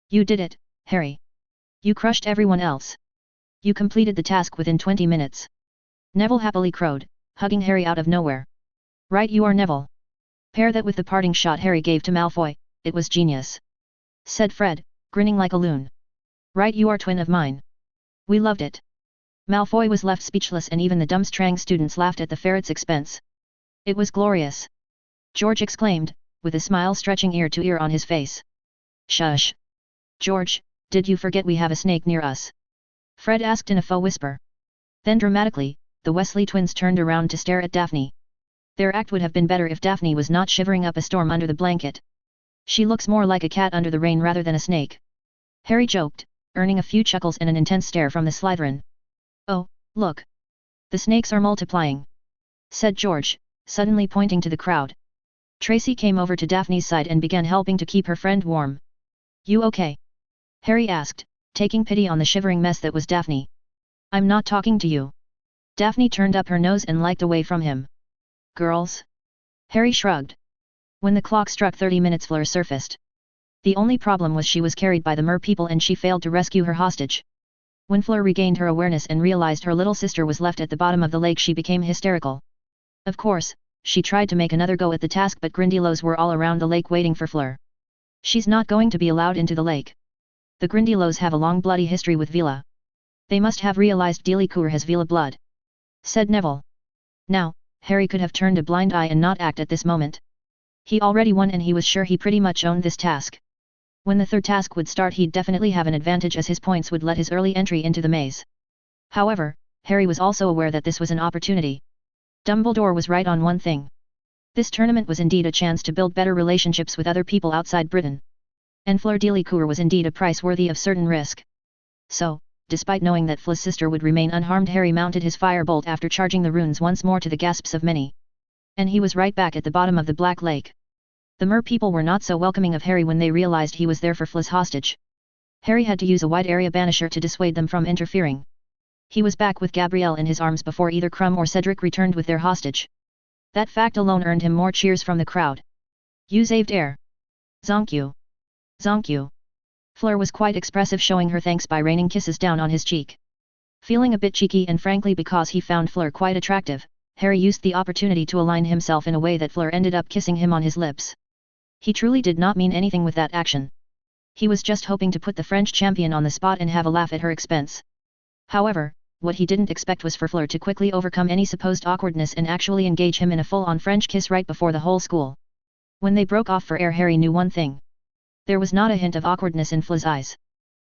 You did it, Harry. You crushed everyone else. You completed the task within 20 minutes. Neville happily crowed, hugging Harry out of nowhere. Right you are, Neville. Pair that with the parting shot Harry gave to Malfoy, it was genius, said Fred, grinning like a loon. Right, you are twin of mine. We loved it. Malfoy was left speechless and even the Durmstrang students laughed at the ferret's expense. It was glorious. George exclaimed, with a smile stretching ear to ear on his face. Shush. George, did you forget we have a snake near us? Fred asked in a faux whisper. Then dramatically, the Weasley twins turned around to stare at Daphne. Their act would have been better if Daphne was not shivering up a storm under the blanket. She looks more like a cat under the rain rather than a snake. Harry joked, earning a few chuckles and an intense stare from the Slytherin. Oh, look. The snakes are multiplying, said George, suddenly pointing to the crowd. Tracy came over to Daphne's side and began helping to keep her friend warm. You okay? Harry asked, taking pity on the shivering mess that was Daphne. I'm not talking to you. Daphne turned up her nose and liked away from him. Girls? Harry shrugged. When the clock struck 30 minutes, Fleur surfaced. The only problem was she was carried by the mer people and she failed to rescue her hostage. When Fleur regained her awareness and realized her little sister was left at the bottom of the lake, she became hysterical. Of course, she tried to make another go at the task, but Grindylows were all around the lake waiting for Fleur. She's not going to be allowed into the lake. The Grindylows have a long bloody history with Vila. They must have realized Delacour has Vila blood, said Neville. Now, Harry could have turned a blind eye and not act at this moment. He already won and he was sure he pretty much owned this task. When the third task would start, he'd definitely have an advantage as his points would let his early entry into the maze. However, Harry was also aware that this was an opportunity. Dumbledore was right on one thing. This tournament was indeed a chance to build better relationships with other people outside Britain. And Fleur Delacour was indeed a price worthy of certain risk. So, despite knowing that Fleur's sister would remain unharmed, Harry mounted his firebolt after charging the runes once more to the gasps of many. And he was right back at the bottom of the Black Lake. The mer people were not so welcoming of Harry when they realized he was there for Fleur's hostage. Harry had to use a wide area banisher to dissuade them from interfering. He was back with Gabrielle in his arms before either Krum or Cedric returned with their hostage. That fact alone earned him more cheers from the crowd. You saved air. Zonk you. Zonk you. Fleur was quite expressive, showing her thanks by raining kisses down on his cheek. Feeling a bit cheeky and frankly because he found Fleur quite attractive, Harry used the opportunity to align himself in a way that Fleur ended up kissing him on his lips. He truly did not mean anything with that action. He was just hoping to put the French champion on the spot and have a laugh at her expense. However, what he didn't expect was for Fleur to quickly overcome any supposed awkwardness and actually engage him in a full-on French kiss right before the whole school. When they broke off for air, Harry knew one thing. There was not a hint of awkwardness in Fleur's eyes.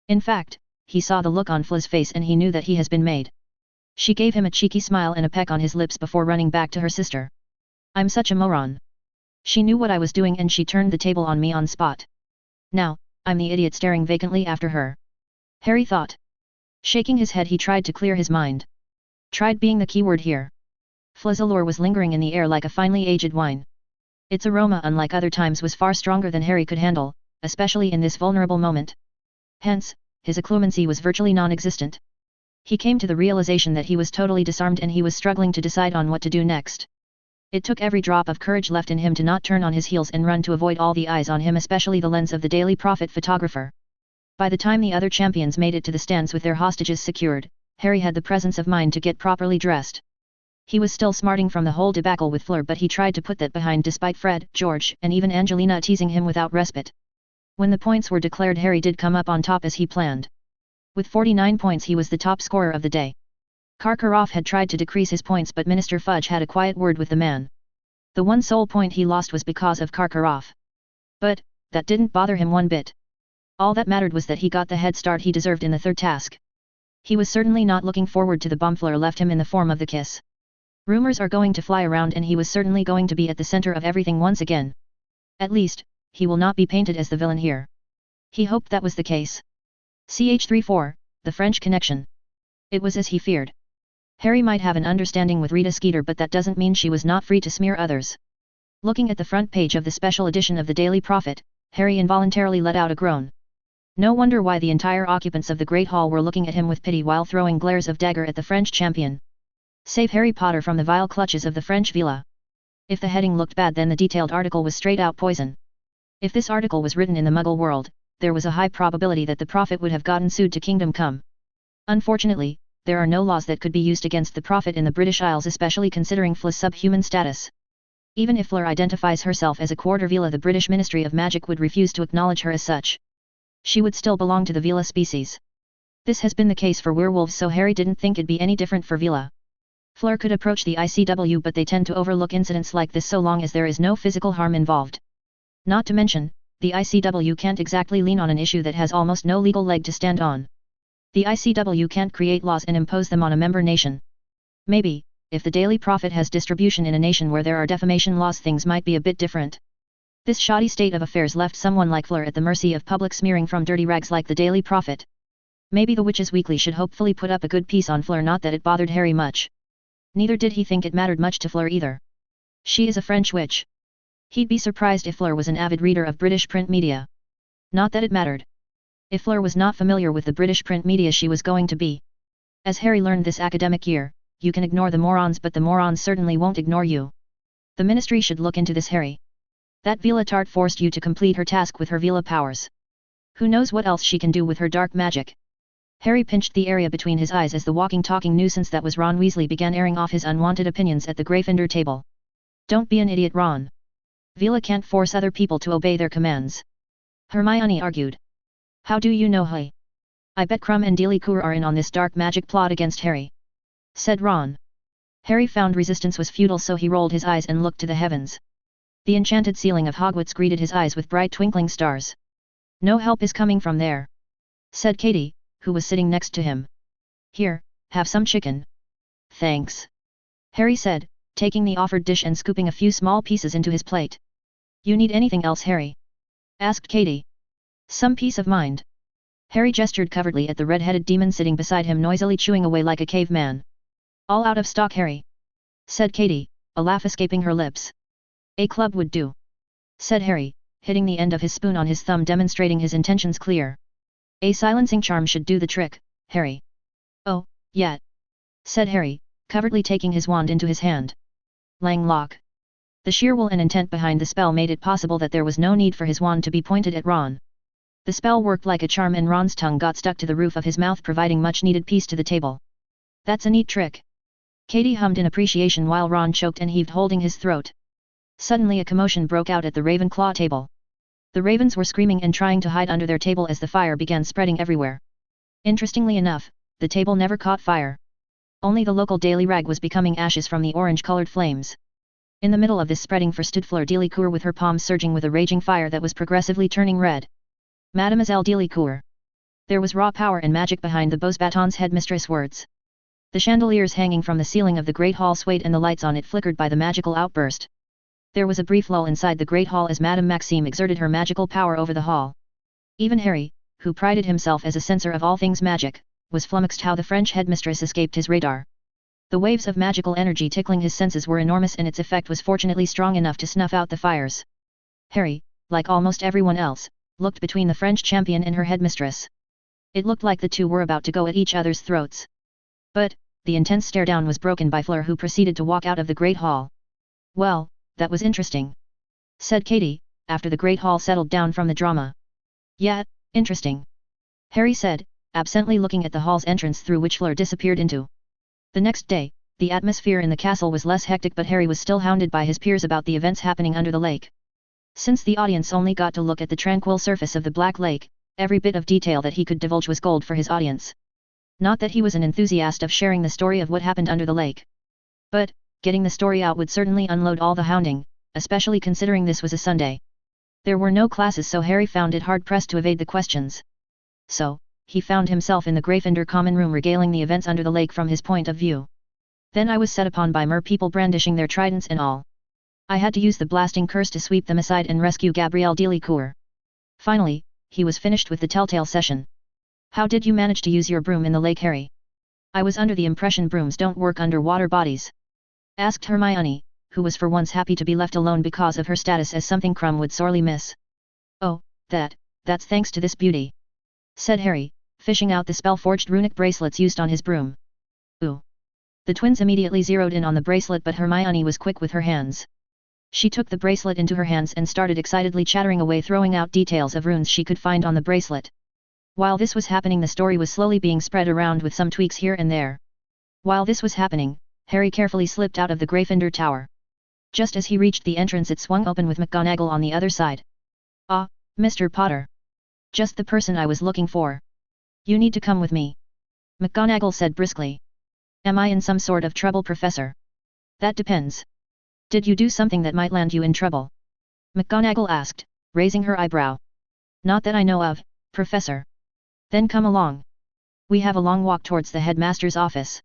In fact, he saw the look on Fleur's face and he knew that he has been made. She gave him a cheeky smile and a peck on his lips before running back to her sister. I'm such a moron. She knew what I was doing and she turned the table on me on spot. Now, I'm the idiot staring vacantly after her. Harry thought. Shaking his head, he tried to clear his mind. Tried being the key word here. Fleur's allure was lingering in the air like a finely aged wine. Its aroma, unlike other times, was far stronger than Harry could handle, especially in this vulnerable moment. Hence, his occlumency was virtually non-existent. He came to the realization that he was totally disarmed and he was struggling to decide on what to do next. It took every drop of courage left in him to not turn on his heels and run to avoid all the eyes on him, especially the lens of the Daily Prophet photographer. By the time the other champions made it to the stands with their hostages secured, Harry had the presence of mind to get properly dressed. He was still smarting from the whole debacle with Fleur, but he tried to put that behind despite Fred, George, and even Angelina teasing him without respite. When the points were declared, Harry did come up on top as he planned. With 49 points he was the top scorer of the day. Karkaroff had tried to decrease his points, but Minister Fudge had a quiet word with the man. The one sole point he lost was because of Karkaroff. But, that didn't bother him one bit. All that mattered was that he got the head start he deserved in the third task. He was certainly not looking forward to the bomb Fleur left him in the form of the kiss. Rumors are going to fly around and he was certainly going to be at the center of everything once again. At least, he will not be painted as the villain here. He hoped that was the case. CH34, the French Connection. It was as he feared. Harry might have an understanding with Rita Skeeter, but that doesn't mean she was not free to smear others. Looking at the front page of the special edition of the Daily Prophet, Harry involuntarily let out a groan. No wonder why the entire occupants of the Great Hall were looking at him with pity while throwing glares of dagger at the French champion. Save Harry Potter from the vile clutches of the French Vila. If the heading looked bad, then the detailed article was straight out poison. If this article was written in the Muggle world, there was a high probability that the Prophet would have gotten sued to Kingdom Come. Unfortunately, there are no laws that could be used against the Prophet in the British Isles, especially considering Fleur's subhuman status. Even if Fleur identifies herself as a quarter Vila, the British Ministry of Magic would refuse to acknowledge her as such. she would still belong to the Vila species. This has been the case for werewolves, so Harry didn't think it'd be any different for Vila. Fleur could approach the ICW, but they tend to overlook incidents like this so long as there is no physical harm involved. Not to mention, the ICW can't exactly lean on an issue that has almost no legal leg to stand on. The ICW can't create laws and impose them on a member nation. Maybe, if the Daily Prophet has distribution in a nation where there are defamation laws, things might be a bit different. This shoddy state of affairs left someone like Fleur at the mercy of public smearing from dirty rags like the Daily Prophet. Maybe the Witches' Weekly should hopefully put up a good piece on Fleur, not that it bothered Harry much. Neither did he think it mattered much to Fleur either. She is a French witch. He'd be surprised if Fleur was an avid reader of British print media. Not that it mattered. If Fleur was not familiar with the British print media, she was going to be. As Harry learned this academic year, you can ignore the morons, but the morons certainly won't ignore you. The Ministry should look into this, Harry. That Vila Tart forced you to complete her task with her Vila powers. Who knows what else she can do with her dark magic? Harry pinched the area between his eyes as the walking-talking nuisance that was Ron Weasley began airing off his unwanted opinions at the Gryffindor table. Don't be an idiot, Ron. Vila can't force other people to obey their commands. Hermione argued. How do you know, Harry? I bet Krum and Delacour are in on this dark magic plot against Harry, said Ron. Harry found resistance was futile, so he rolled his eyes and looked to the heavens. The enchanted ceiling of Hogwarts greeted his eyes with bright twinkling stars. No help is coming from there, said Katie, who was sitting next to him. Here, have some chicken. Thanks, Harry said, taking the offered dish and scooping a few small pieces into his plate. You need anything else, Harry? Asked Katie. Some peace of mind. Harry gestured covertly at the red-headed demon sitting beside him, noisily chewing away like a caveman. All out of stock, Harry, said Katie, a laugh escaping her lips. A club would do, said Harry, hitting the end of his spoon on his thumb, demonstrating his intentions clear. A silencing charm should do the trick, Harry. Oh, yeah, said Harry, covertly taking his wand into his hand. Langlock. The sheer will and intent behind the spell made it possible that there was no need for his wand to be pointed at Ron. The spell worked like a charm, and Ron's tongue got stuck to the roof of his mouth, providing much-needed peace to the table. That's a neat trick. Katie hummed in appreciation while Ron choked and heaved, holding his throat. Suddenly a commotion broke out at the Ravenclaw table. The ravens were screaming and trying to hide under their table as the fire began spreading everywhere. Interestingly enough, the table never caught fire. Only the local Daily Rag was becoming ashes from the orange-colored flames. In the middle of this spreading fire stood Fleur Delacour with her palms surging with a raging fire that was progressively turning red. Mademoiselle Delacour. There was raw power and magic behind the Beaux Batons' headmistress' words. The chandeliers hanging from the ceiling of the Great Hall swayed and the lights on it flickered by the magical outburst. There was a brief lull inside the Great Hall as Madame Maxime exerted her magical power over the hall. Even Harry, who prided himself as a censor of all things magic, was flummoxed how the French headmistress escaped his radar. The waves of magical energy tickling his senses were enormous, and its effect was fortunately strong enough to snuff out the fires. Harry, like almost everyone else, looked between the French champion and her headmistress. It looked like the two were about to go at each other's throats. But, the intense stare down was broken by Fleur, who proceeded to walk out of the Great Hall. Well, that was interesting, said Katie, after the Great Hall settled down from the drama. Yeah, interesting, Harry said, absently looking at the hall's entrance through which Fleur disappeared into. The next day, the atmosphere in the castle was less hectic, but Harry was still hounded by his peers about the events happening under the lake. Since the audience only got to look at the tranquil surface of the Black Lake, every bit of detail that he could divulge was gold for his audience. Not that he was an enthusiast of sharing the story of what happened under the lake. But, getting the story out would certainly unload all the hounding, especially considering this was a Sunday. There were no classes, so Harry found it hard-pressed to evade the questions. So, he found himself in the Gryffindor common room regaling the events under the lake from his point of view. Then I was set upon by mer people brandishing their tridents and all. I had to use the blasting curse to sweep them aside and rescue Gabrielle Delacour. Finally, he was finished with the telltale session. How did you manage to use your broom in the lake, Harry? I was under the impression brooms don't work under water bodies, asked Hermione, who was for once happy to be left alone because of her status as something Krum would sorely miss. Oh, that's thanks to this beauty, said Harry, fishing out the spell-forged runic bracelets used on his broom. Ooh. The twins immediately zeroed in on the bracelet, but Hermione was quick with her hands. She took the bracelet into her hands and started excitedly chattering away, throwing out details of runes she could find on the bracelet. While this was happening, the story was slowly being spread around with some tweaks here and there. While this was happening, Harry carefully slipped out of the Gryffindor tower. Just as he reached the entrance, it swung open with McGonagall on the other side. Ah, Mr. Potter. Just the person I was looking for. You need to come with me. McGonagall said briskly. Am I in some sort of trouble, Professor? That depends. Did you do something that might land you in trouble? McGonagall asked, raising her eyebrow. Not that I know of, Professor. Then come along. We have a long walk towards the headmaster's office,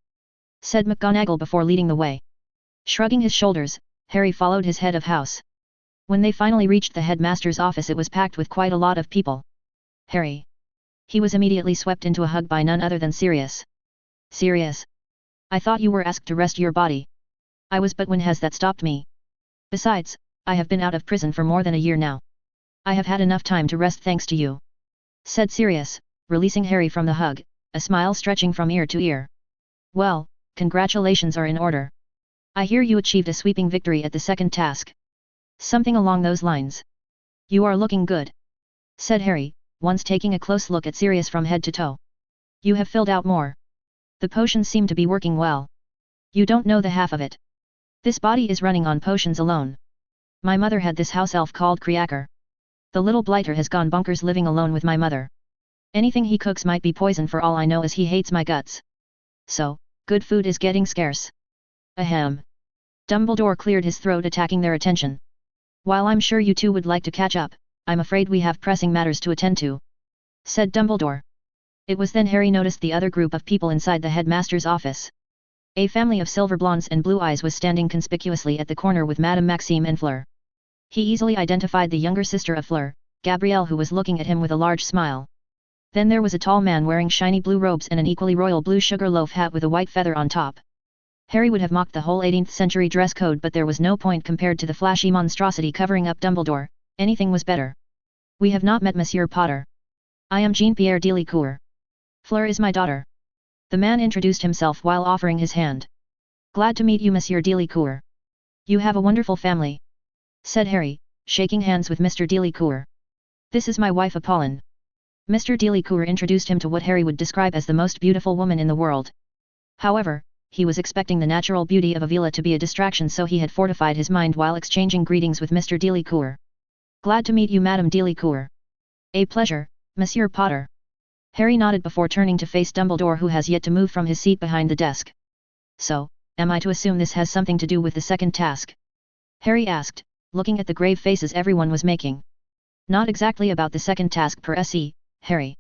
said McGonagall before leading the way. Shrugging his shoulders, Harry followed his head of house. When they finally reached the headmaster's office, it was packed with quite a lot of people. Harry. He was immediately swept into a hug by none other than Sirius. Sirius. I thought you were asked to rest your body. I was, but when has that stopped me? Besides, I have been out of prison for more than a year now. I have had enough time to rest thanks to you, said Sirius, releasing Harry from the hug, a smile stretching from ear to ear. Well, congratulations are in order. I hear you achieved a sweeping victory at the second task. Something along those lines. You are looking good, said Harry, once taking a close look at Sirius from head to toe. You have filled out more. The potions seem to be working well. You don't know the half of it. This body is running on potions alone. My mother had this house elf called Creacker. The little blighter has gone bonkers living alone with my mother. Anything he cooks might be poison for all I know, as he hates my guts. So, good food is getting scarce. Ahem. Dumbledore cleared his throat, attacking their attention. While I'm sure you two would like to catch up, I'm afraid we have pressing matters to attend to, said Dumbledore. It was then Harry noticed the other group of people inside the headmaster's office. A family of silver blondes and blue eyes was standing conspicuously at the corner with Madame Maxime and Fleur. He easily identified the younger sister of Fleur, Gabrielle, who was looking at him with a large smile. Then there was a tall man wearing shiny blue robes and an equally royal blue sugar loaf hat with a white feather on top. Harry would have mocked the whole 18th century dress code, but there was no point compared to the flashy monstrosity covering up Dumbledore. Anything was better. We have not met Monsieur Potter. I am Jean-Pierre Delacour. Fleur is my daughter. The man introduced himself while offering his hand. Glad to meet you, Monsieur Delacour. You have a wonderful family, said Harry, shaking hands with Mr. Delacour. This is my wife Apollon. Mr. Delacour introduced him to what Harry would describe as the most beautiful woman in the world. However, he was expecting the natural beauty of Avila to be a distraction, so he had fortified his mind while exchanging greetings with Mr. Delacour. Glad to meet you, Madame Delacour. A pleasure, Monsieur Potter. Harry nodded before turning to face Dumbledore, who has yet to move from his seat behind the desk. So, am I to assume this has something to do with the second task? Harry asked, looking at the grave faces everyone was making. Not exactly about the second task per se, Harry.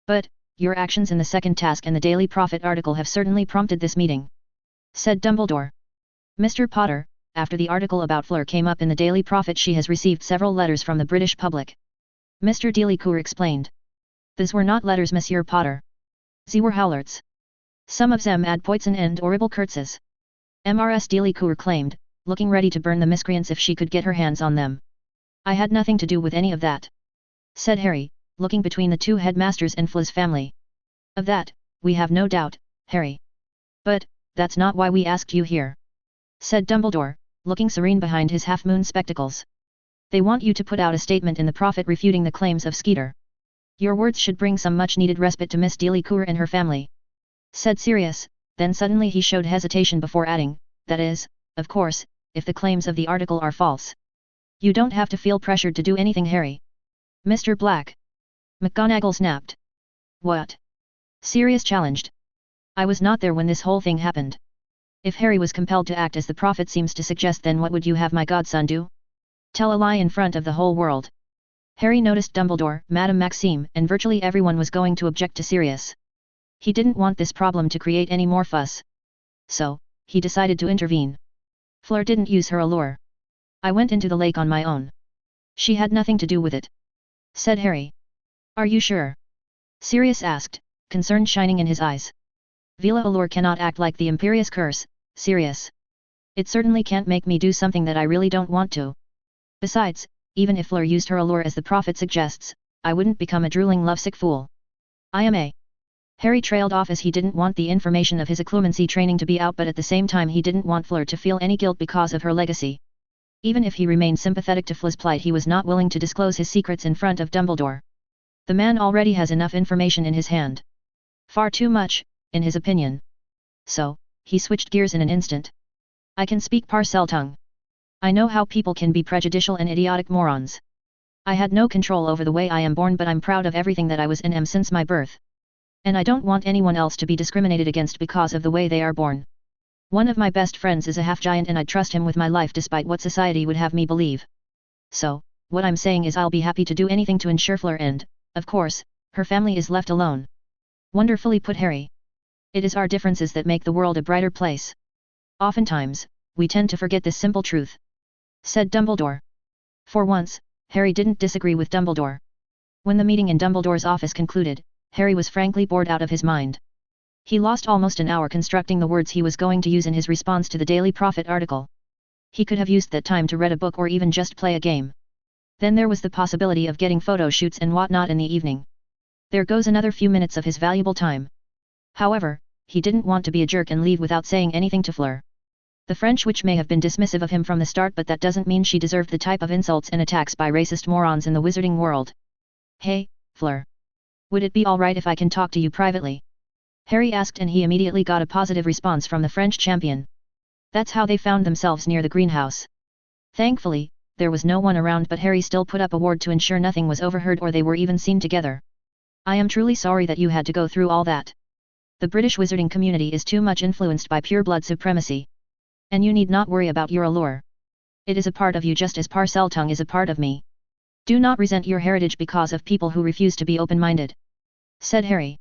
But, your actions in the second task and the Daily Prophet article have certainly prompted this meeting, said Dumbledore. Mr. Potter, after the article about Fleur came up in the Daily Prophet, she has received several letters from the British public. Mr. Delacour explained. These were not letters, Monsieur Potter. They were howlers. Some of them had poison and horrible curses. Mrs. Delacour claimed, looking ready to burn the miscreants if she could get her hands on them. I had nothing to do with any of that, said Harry, looking between the two headmasters and Fleur's family. Of that, we have no doubt, Harry. But, that's not why we asked you here, said Dumbledore, looking serene behind his half-moon spectacles. They want you to put out a statement in the Prophet refuting the claims of Skeeter. Your words should bring some much-needed respite to Miss Delacour and her family, said Sirius. Then suddenly he showed hesitation before adding, that is, of course, if the claims of the article are false. You don't have to feel pressured to do anything, Harry. Mr. Black. McGonagall snapped. What? Sirius challenged. I was not there when this whole thing happened. If Harry was compelled to act as the Prophet seems to suggest, then what would you have my godson do? Tell a lie in front of the whole world? Harry noticed Dumbledore, Madame Maxime, and virtually everyone was going to object to Sirius. He didn't want this problem to create any more fuss. So, he decided to intervene. Fleur didn't use her allure. I went into the lake on my own. She had nothing to do with it, said Harry. Are you sure? Sirius asked, concern shining in his eyes. Vila allure cannot act like the Imperious Curse, Sirius. It certainly can't make me do something that I really don't want to. Besides, even if Fleur used her allure as the Prophet suggests, I wouldn't become a drooling lovesick fool. I am a... Harry trailed off as he didn't want the information of his occlumency training to be out, but at the same time he didn't want Fleur to feel any guilt because of her legacy. Even if he remained sympathetic to Fleur's plight, he was not willing to disclose his secrets in front of Dumbledore. The man already has enough information in his hand. Far too much, in his opinion. So, he switched gears in an instant. I can speak Parcel tongue. I know how people can be prejudicial and idiotic morons. I had no control over the way I am born, but I'm proud of everything that I was and am since my birth. And I don't want anyone else to be discriminated against because of the way they are born. One of my best friends is a half-giant and I'd trust him with my life despite what society would have me believe. So, what I'm saying is I'll be happy to do anything to ensure Fleur and, of course, her family is left alone. Wonderfully put, Harry. It is our differences that make the world a brighter place. Oftentimes, we tend to forget this simple truth," said Dumbledore. For once, Harry didn't disagree with Dumbledore. When the meeting in Dumbledore's office concluded, Harry was frankly bored out of his mind. He lost almost an hour constructing the words he was going to use in his response to the Daily Prophet article. He could have used that time to read a book or even just play a game. Then there was the possibility of getting photo shoots and whatnot in the evening. There goes another few minutes of his valuable time. However, he didn't want to be a jerk and leave without saying anything to Fleur. The French witch may have been dismissive of him from the start, but that doesn't mean she deserved the type of insults and attacks by racist morons in the wizarding world. "Hey, Fleur. Would it be alright if I can talk to you privately?" Harry asked, and he immediately got a positive response from the French champion. That's how they found themselves near the greenhouse. Thankfully, there was no one around, but Harry still put up a ward to ensure nothing was overheard or they were even seen together. "I am truly sorry that you had to go through all that. The British wizarding community is too much influenced by pure-blood supremacy. And you need not worry about your allure. It is a part of you just as Parseltongue is a part of me. Do not resent your heritage because of people who refuse to be open-minded," said Harry.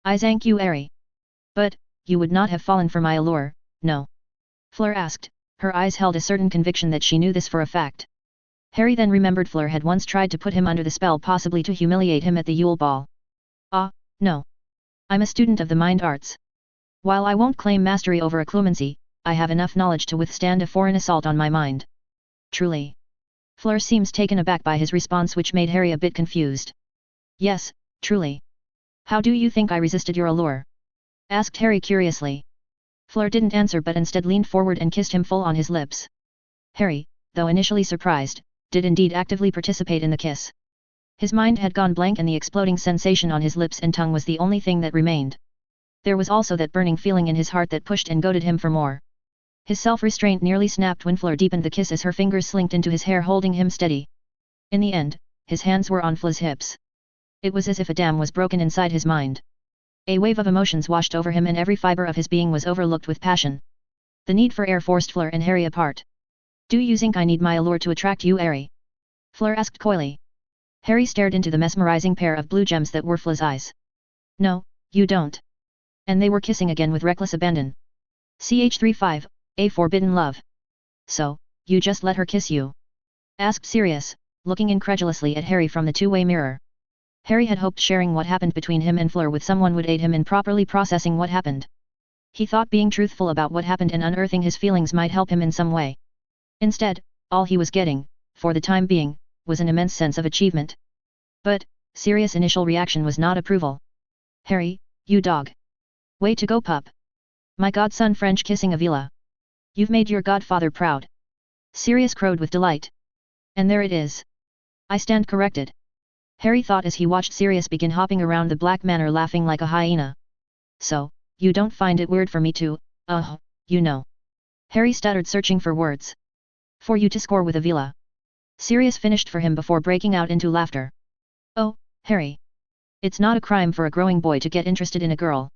"I thank you, Harry. But, you would not have fallen for my allure, no?" Fleur asked, her eyes held a certain conviction that she knew this for a fact. Harry then remembered Fleur had once tried to put him under the spell, possibly to humiliate him at the Yule Ball. No. I'm a student of the mind arts. While I won't claim mastery over occlumency, I have enough knowledge to withstand a foreign assault on my mind." "Truly?" Fleur seems taken aback by his response, which made Harry a bit confused. "Yes, truly. How do you think I resisted your allure?" asked Harry curiously. Fleur didn't answer but instead leaned forward and kissed him full on his lips. Harry, though initially surprised, did indeed actively participate in the kiss. His mind had gone blank and the exploding sensation on his lips and tongue was the only thing that remained. There was also that burning feeling in his heart that pushed and goaded him for more. His self-restraint nearly snapped when Fleur deepened the kiss as her fingers slinked into his hair, holding him steady. In the end, his hands were on Fleur's hips. It was as if a dam was broken inside his mind. A wave of emotions washed over him and every fiber of his being was overlooked with passion. The need for air forced Fleur and Harry apart. "Do you think I need my allure to attract you, Harry?" Fleur asked coyly. Harry stared into the mesmerizing pair of blue gems that were Fleur's eyes. "No, you don't." And they were kissing again with reckless abandon. Ch35, A Forbidden Love. "So, you just let her kiss you?" asked Sirius, looking incredulously at Harry from the two-way mirror. Harry had hoped sharing what happened between him and Fleur with someone would aid him in properly processing what happened. He thought being truthful about what happened and unearthing his feelings might help him in some way. Instead, all he was getting, for the time being, was an immense sense of achievement. But, Sirius' initial reaction was not approval. "Harry, you dog. Way to go, pup. My godson French kissing Avila. You've made your godfather proud." Sirius crowed with delight. "And there it is. I stand corrected," Harry thought as he watched Sirius begin hopping around the Black Manor laughing like a hyena. "So, you don't find it weird for me to, you know." Harry stuttered, searching for words. "For you to score with Avila." Sirius finished for him before breaking out into laughter. "Oh, Harry. It's not a crime for a growing boy to get interested in a girl.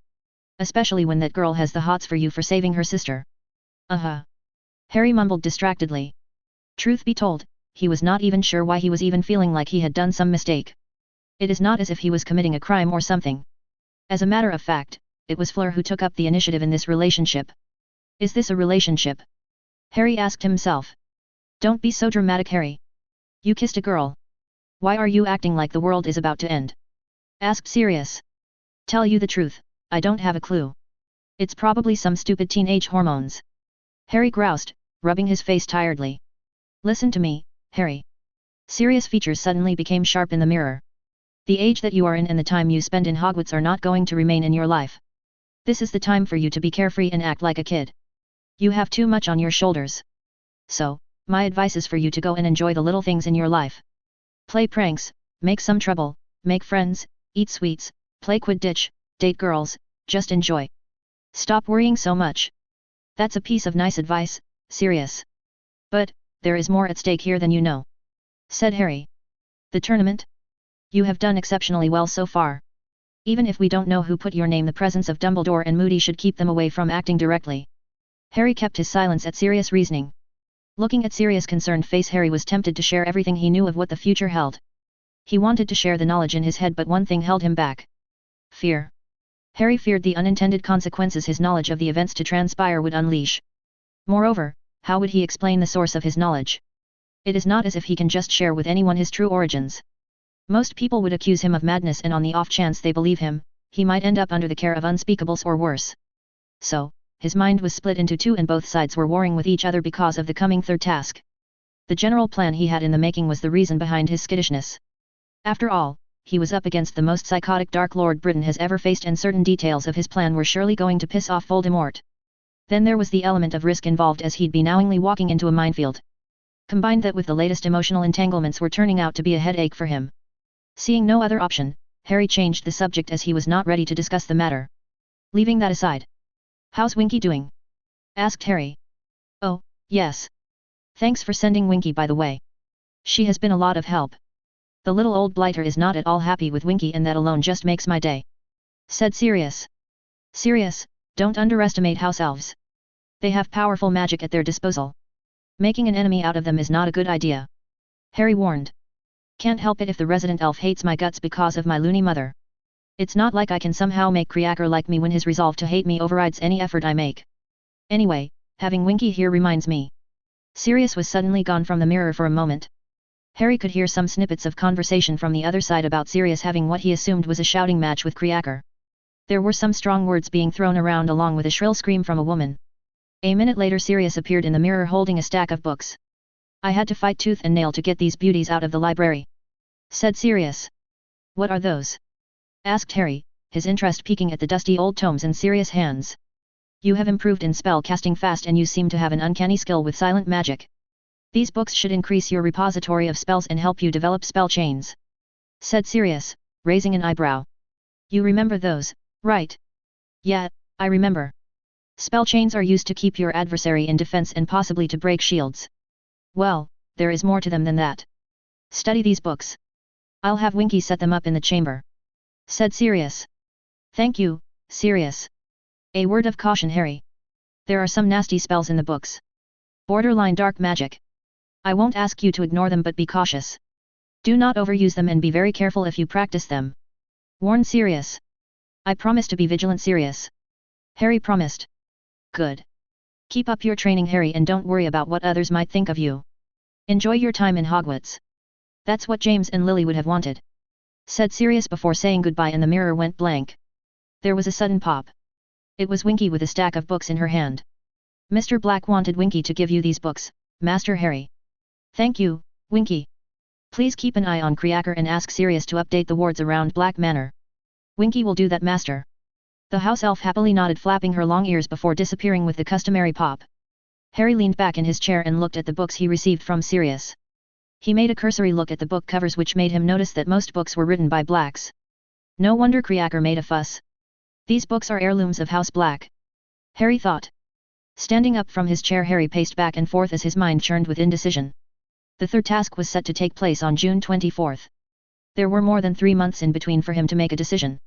Especially when that girl has the hots for you for saving her sister." Harry mumbled distractedly. Truth be told, he was not even sure why he was even feeling like he had done some mistake. It is not as if he was committing a crime or something. As a matter of fact, it was Fleur who took up the initiative in this relationship. Is this a relationship? Harry asked himself. Don't be so dramatic, Harry. You kissed a girl. Why are you acting like the world is about to end? Asked Sirius. Tell you the truth, I don't have a clue. It's probably some stupid teenage hormones. Harry groused, rubbing his face tiredly. Listen to me, Harry. Sirius' features suddenly became sharp in the mirror. The age that you are in and the time you spend in Hogwarts are not going to remain in your life. This is the time for you to be carefree and act like a kid. You have too much on your shoulders. So, my advice is for you to go and enjoy the little things in your life. Play pranks, make some trouble, make friends, eat sweets, play Quidditch, date girls, just enjoy. Stop worrying so much. That's a piece of nice advice, Sirius. But, there is more at stake here than you know. Said Harry. The tournament? You have done exceptionally well so far. Even if we don't know who put your name, the presence of Dumbledore and Moody should keep them away from acting directly. Harry kept his silence at Sirius' reasoning. Looking at Sirius' concerned face, Harry was tempted to share everything he knew of what the future held. He wanted to share the knowledge in his head, but one thing held him back. Fear. Harry feared the unintended consequences his knowledge of the events to transpire would unleash. Moreover, how would he explain the source of his knowledge? It is not as if he can just share with anyone his true origins. Most people would accuse him of madness, and on the off chance they believe him, he might end up under the care of unspeakables or worse. So, his mind was split into two and both sides were warring with each other because of the coming third task. The general plan he had in the making was the reason behind his skittishness. After all, he was up against the most psychotic Dark Lord Britain has ever faced, and certain details of his plan were surely going to piss off Voldemort. Then there was the element of risk involved, as he'd be knowingly walking into a minefield. Combined that with the latest emotional entanglements were turning out to be a headache for him. Seeing no other option, Harry changed the subject as he was not ready to discuss the matter. Leaving that aside. How's Winky doing? Asked Harry. Oh, yes. Thanks for sending Winky, by the way. She has been a lot of help. The little old blighter is not at all happy with Winky, and that alone just makes my day. Said Sirius. Sirius, don't underestimate house elves. They have powerful magic at their disposal. Making an enemy out of them is not a good idea. Harry warned. Can't help it if the resident elf hates my guts because of my loony mother. It's not like I can somehow make Creaker like me when his resolve to hate me overrides any effort I make. Anyway, having Winky here reminds me. Sirius was suddenly gone from the mirror for a moment. Harry could hear some snippets of conversation from the other side about Sirius having what he assumed was a shouting match with Creaker. There were some strong words being thrown around along with a shrill scream from a woman. A minute later Sirius appeared in the mirror holding a stack of books. I had to fight tooth and nail to get these beauties out of the library. Said Sirius. What are those? Asked Harry, his interest peaking at the dusty old tomes in Sirius' hands. You have improved in spell casting fast, and you seem to have an uncanny skill with silent magic. These books should increase your repository of spells and help you develop spell chains. Said Sirius, raising an eyebrow. You remember those, right? Yeah, I remember. Spell chains are used to keep your adversary in defense and possibly to break shields. Well, there is more to them than that. Study these books. I'll have Winky set them up in the chamber. Said Sirius. Thank you, Sirius. A word of caution, Harry. There are some nasty spells in the books. Borderline dark magic. I won't ask you to ignore them, but be cautious. Do not overuse them and be very careful if you practice them. Warned Sirius. I promise to be vigilant, Sirius. Harry promised. Good. Keep up your training, Harry, and don't worry about what others might think of you. Enjoy your time in Hogwarts. That's what James and Lily would have wanted. Said Sirius before saying goodbye, and the mirror went blank. There was a sudden pop. It was Winky with a stack of books in her hand. Mr. Black wanted Winky to give you these books, Master Harry. Thank you, Winky. Please keep an eye on Creaker and ask Sirius to update the wards around Black Manor. Winky will do that, Master. The house elf happily nodded, flapping her long ears before disappearing with the customary pop. Harry leaned back in his chair and looked at the books he received from Sirius. He made a cursory look at the book covers, which made him notice that most books were written by Blacks. No wonder Creaker made a fuss. These books are heirlooms of House Black. Harry thought. Standing up from his chair, Harry paced back and forth as his mind churned with indecision. The third task was set to take place on June 24th. There were more than 3 months in between for him to make a decision.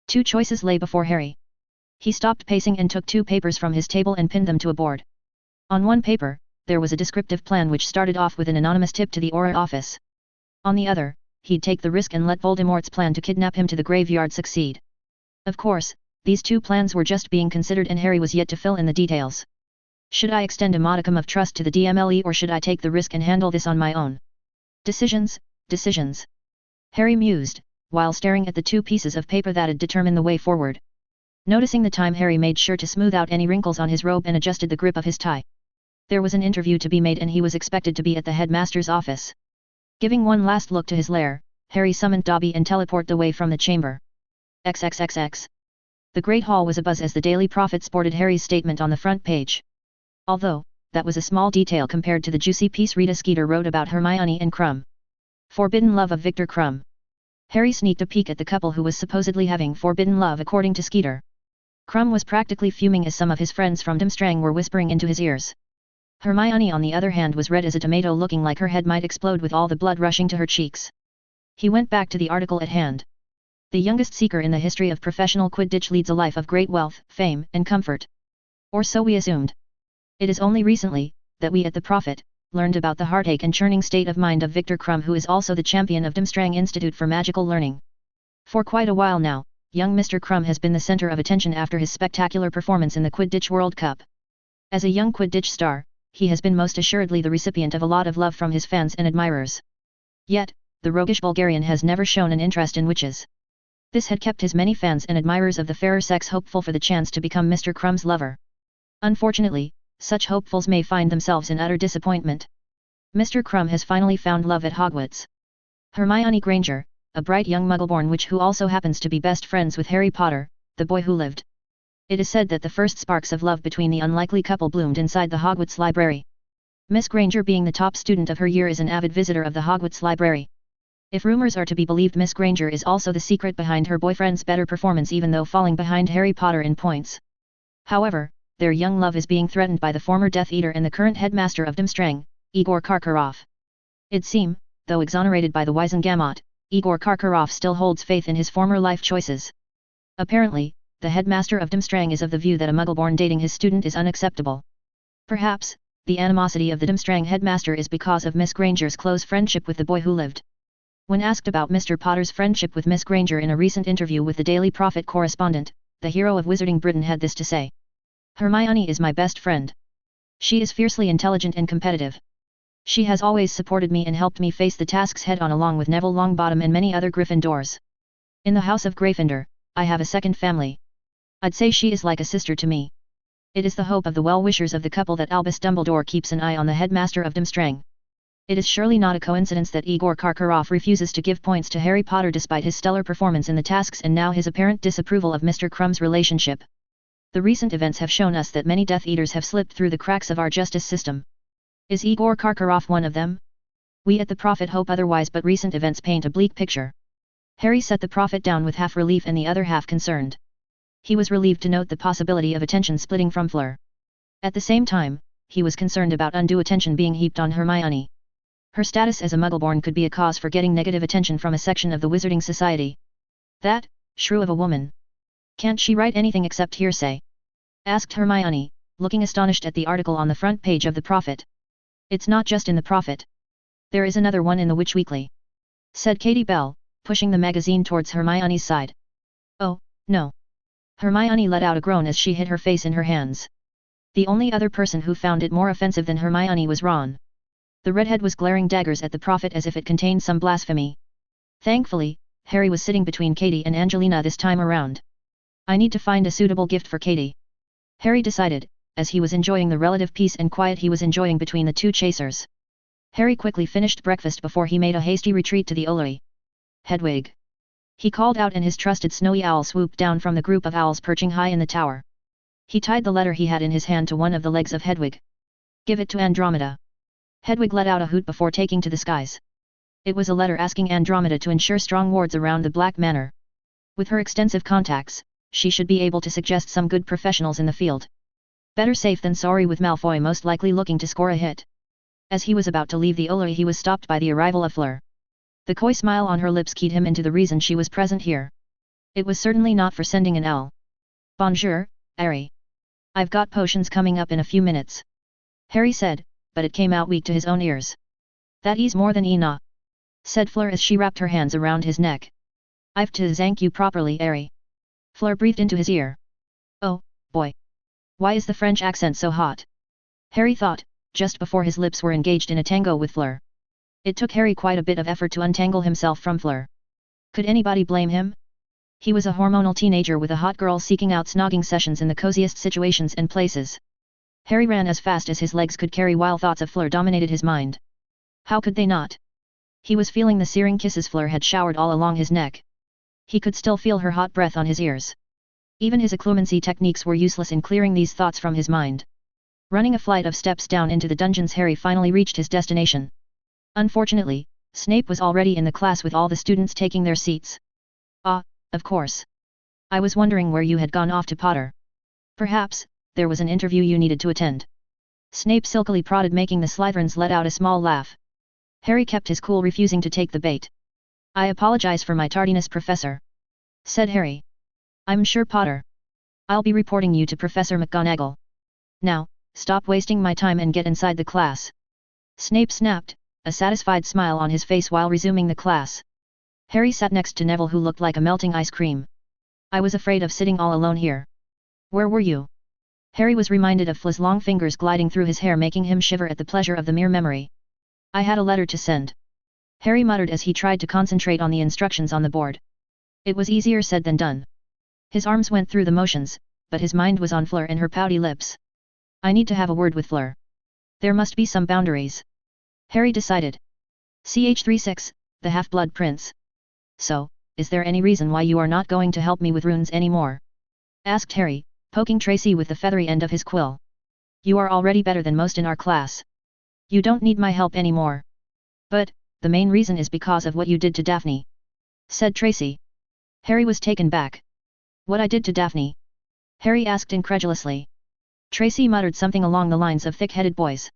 2 choices lay before Harry. He stopped pacing and took 2 papers from his table and pinned them to a board. On one paper, there was a descriptive plan which started off with an anonymous tip to the Auror office. On the other, he'd take the risk and let Voldemort's plan to kidnap him to the graveyard succeed. Of course, these 2 plans were just being considered, and Harry was yet to fill in the details. Should I extend a modicum of trust to the DMLE, or should I take the risk and handle this on my own? Decisions, decisions. Harry mused, while staring at the 2 pieces of paper that'd determine the way forward. Noticing the time, Harry made sure to smooth out any wrinkles on his robe and adjusted the grip of his tie. There was an interview to be made, and he was expected to be at the headmaster's office. Giving one last look to his lair, Harry summoned Dobby and teleported away from the chamber. XXXX. The Great Hall was abuzz as the Daily Prophet sported Harry's statement on the front page. Although, that was a small detail compared to the juicy piece Rita Skeeter wrote about Hermione and Krum. Forbidden love of Victor Krum. Harry sneaked a peek at the couple who was supposedly having forbidden love according to Skeeter. Krum was practically fuming as some of his friends from Durmstrang were whispering into his ears. Hermione, on the other hand, was red as a tomato, looking like her head might explode with all the blood rushing to her cheeks. He went back to the article at hand. The youngest seeker in the history of professional Quidditch leads a life of great wealth, fame, and comfort. Or so we assumed. It is only recently, that we at the Prophet, learned about the heartache and churning state of mind of Victor Krum, who is also the champion of Durmstrang Institute for Magical Learning. For quite a while now, young Mr. Krum has been the center of attention after his spectacular performance in the Quidditch World Cup. As a young Quidditch star, he has been most assuredly the recipient of a lot of love from his fans and admirers. Yet, the roguish Bulgarian has never shown an interest in witches. This had kept his many fans and admirers of the fairer sex hopeful for the chance to become Mr. Krum's lover. Unfortunately, such hopefuls may find themselves in utter disappointment. Mr. Krum has finally found love at Hogwarts. Hermione Granger, a bright young Muggleborn witch who also happens to be best friends with Harry Potter, the boy who lived. It is said that the first sparks of love between the unlikely couple bloomed inside the Hogwarts library. Miss Granger, being the top student of her year, is an avid visitor of the Hogwarts library. If rumors are to be believed, Miss Granger is also the secret behind her boyfriend's better performance, even though falling behind Harry Potter in points. However, their young love is being threatened by the former Death Eater and the current headmaster of Durmstrang, Igor Karkaroff. It seems, though exonerated by the Wizengamot, Igor Karkaroff still holds faith in his former life choices. Apparently, the headmaster of Durmstrang is of the view that a Muggleborn dating his student is unacceptable. Perhaps, the animosity of the Durmstrang headmaster is because of Miss Granger's close friendship with the boy who lived. When asked about Mr. Potter's friendship with Miss Granger in a recent interview with the Daily Prophet correspondent, the hero of Wizarding Britain had this to say. Hermione is my best friend. She is fiercely intelligent and competitive. She has always supported me and helped me face the tasks head-on, along with Neville Longbottom and many other Gryffindors. In the House of Gryffindor, I have a second family. I'd say she is like a sister to me. It is the hope of the well-wishers of the couple that Albus Dumbledore keeps an eye on the headmaster of Durmstrang. It is surely not a coincidence that Igor Karkaroff refuses to give points to Harry Potter despite his stellar performance in the tasks and now his apparent disapproval of Mr. Krum's relationship. The recent events have shown us that many Death Eaters have slipped through the cracks of our justice system. Is Igor Karkaroff one of them? We at the Prophet hope otherwise, but recent events paint a bleak picture. Harry set the Prophet down with half relief and the other half concerned. He was relieved to note the possibility of attention splitting from Fleur. At the same time, he was concerned about undue attention being heaped on Hermione. Her status as a Muggleborn could be a cause for getting negative attention from a section of the Wizarding Society. That shrew of a woman. Can't she write anything except hearsay? Asked Hermione, looking astonished at the article on the front page of the Prophet. It's not just in the Prophet. There is another one in the Witch Weekly, said Katie Bell, pushing the magazine towards Hermione's side. Oh, no. Hermione let out a groan as she hid her face in her hands. The only other person who found it more offensive than Hermione was Ron. The redhead was glaring daggers at the Prophet as if it contained some blasphemy. Thankfully, Harry was sitting between Katie and Angelina this time around. I need to find a suitable gift for Katie, Harry decided, as he was enjoying the relative peace and quiet he was enjoying between the two chasers. Harry quickly finished breakfast before he made a hasty retreat to the Owlery. Hedwig, he called out, and his trusted snowy owl swooped down from the group of owls perching high in the tower. He tied the letter he had in his hand to one of the legs of Hedwig. Give it to Andromeda. Hedwig let out a hoot before taking to the skies. It was a letter asking Andromeda to ensure strong wards around the Black Manor. With her extensive contacts, she should be able to suggest some good professionals in the field. Better safe than sorry, with Malfoy most likely looking to score a hit. As he was about to leave the Owlery, he was stopped by the arrival of Fleur. The coy smile on her lips keyed him into the reason she was present here. It was certainly not for sending an owl. Bonjour, Harry. I've got potions coming up in a few minutes, Harry said, but it came out weak to his own ears. That is more than enough, said Fleur as she wrapped her hands around his neck. I've to thank you properly, Harry. Fleur breathed into his ear. Oh, boy. Why is the French accent so hot? Harry thought, just before his lips were engaged in a tango with Fleur. It took Harry quite a bit of effort to untangle himself from Fleur. Could anybody blame him? He was a hormonal teenager with a hot girl seeking out snogging sessions in the coziest situations and places. Harry ran as fast as his legs could carry while thoughts of Fleur dominated his mind. How could they not? He was feeling the searing kisses Fleur had showered all along his neck. He could still feel her hot breath on his ears. Even his occlumency techniques were useless in clearing these thoughts from his mind. Running a flight of steps down into the dungeons, Harry finally reached his destination. Unfortunately, Snape was already in the class with all the students taking their seats. Ah, of course. I was wondering where you had gone off to, Potter. Perhaps there was an interview you needed to attend. Snape silkily prodded, making the Slytherins let out a small laugh. Harry kept his cool, refusing to take the bait. I apologize for my tardiness, Professor, said Harry. I'm sure, Potter. I'll be reporting you to Professor McGonagall. Now, stop wasting my time and get inside the class. Snape snapped, a satisfied smile on his face while resuming the class. Harry sat next to Neville, who looked like a melting ice cream. I was afraid of sitting all alone here. Where were you? Harry was reminded of Fla's long fingers gliding through his hair, making him shiver at the pleasure of the mere memory. I had a letter to send. Harry muttered as he tried to concentrate on the instructions on the board. It was easier said than done. His arms went through the motions, but his mind was on Fleur and her pouty lips. I need to have a word with Fleur. There must be some boundaries. Harry decided. Ch36, the Half-Blood Prince. So, is there any reason why you are not going to help me with runes anymore? Asked Harry, poking Tracy with the feathery end of his quill. You are already better than most in our class. You don't need my help anymore. But, the main reason is because of what you did to Daphne, said Tracy. Harry was taken back. What I did to Daphne? Harry asked incredulously. Tracy muttered something along the lines of thick-headed boys.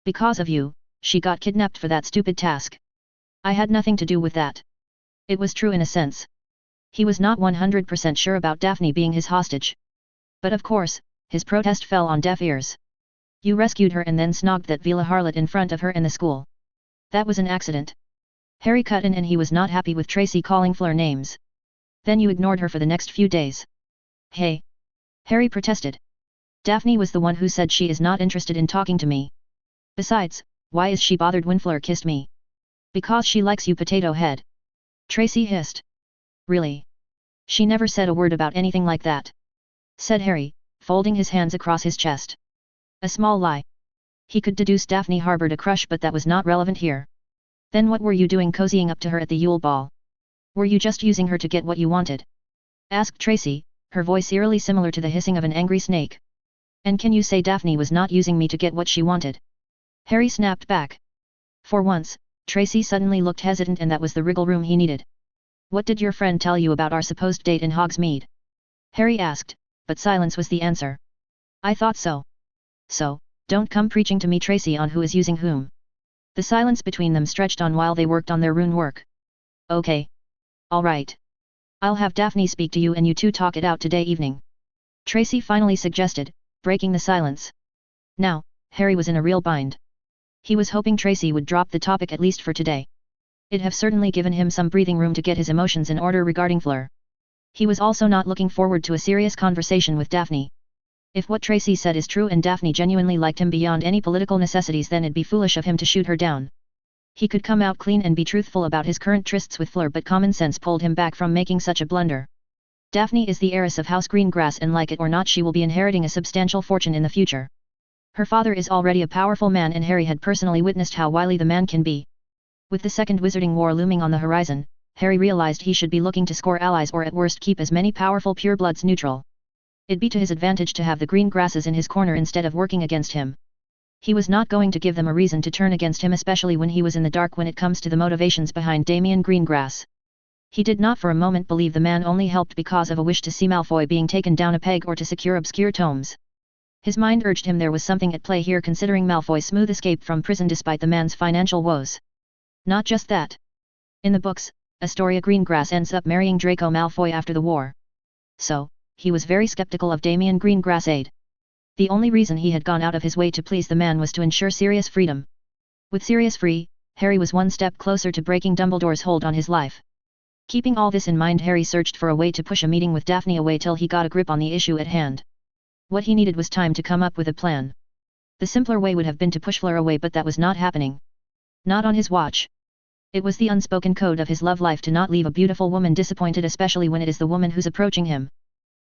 Because of you, she got kidnapped for that stupid task. I had nothing to do with that. It was true in a sense. He was not 100% sure about Daphne being his hostage. But of course, his protest fell on deaf ears. You rescued her and then snogged that Vila harlot in front of her in the school. That was an accident. Harry cut in, and he was not happy with Tracy calling Fleur names. Then you ignored her for the next few days. Hey! Harry protested. Daphne was the one who said she is not interested in talking to me. Besides, why is she bothered when Fleur kissed me? Because she likes you, potato head. Tracy hissed. Really? She never said a word about anything like that, said Harry, folding his hands across his chest. A small lie. He could deduce Daphne harbored a crush, but that was not relevant here. Then what were you doing cozying up to her at the Yule Ball? Were you just using her to get what you wanted? Asked Tracy, her voice eerily similar to the hissing of an angry snake. And can you say Daphne was not using me to get what she wanted? Harry snapped back. For once, Tracy suddenly looked hesitant, and that was the wriggle room he needed. What did your friend tell you about our supposed date in Hogsmeade? Harry asked, but silence was the answer. I thought so. So, don't come preaching to me, Tracy, on who is using whom. The silence between them stretched on while they worked on their rune work. Okay. All right. I'll have Daphne speak to you and you two talk it out today evening. Tracy finally suggested, breaking the silence. Now, Harry was in a real bind. He was hoping Tracy would drop the topic at least for today. It'd have certainly given him some breathing room to get his emotions in order regarding Fleur. He was also not looking forward to a serious conversation with Daphne. If what Tracy said is true and Daphne genuinely liked him beyond any political necessities, then it'd be foolish of him to shoot her down. He could come out clean and be truthful about his current trysts with Fleur, but common sense pulled him back from making such a blunder. Daphne is the heiress of House Greengrass, and like it or not she will be inheriting a substantial fortune in the future. Her father is already a powerful man, and Harry had personally witnessed how wily the man can be. With the Second Wizarding War looming on the horizon, Harry realized he should be looking to score allies, or at worst keep as many powerful purebloods neutral. It'd be to his advantage to have the green grasses in his corner instead of working against him. He was not going to give them a reason to turn against him, especially when he was in the dark when it comes to the motivations behind Damian Greengrass. He did not for a moment believe the man only helped because of a wish to see Malfoy being taken down a peg or to secure obscure tomes. His mind urged him there was something at play here, considering Malfoy's smooth escape from prison despite the man's financial woes. Not just that. In the books, Astoria Greengrass ends up marrying Draco Malfoy after the war. So, he was very skeptical of Damian Greengrass' aid. The only reason he had gone out of his way to please the man was to ensure Sirius freedom. With Sirius free, Harry was one step closer to breaking Dumbledore's hold on his life. Keeping all this in mind, Harry searched for a way to push a meeting with Daphne away till he got a grip on the issue at hand. What he needed was time to come up with a plan. The simpler way would have been to push Fleur away, but that was not happening. Not on his watch. It was the unspoken code of his love life to not leave a beautiful woman disappointed, especially when it is the woman who's approaching him.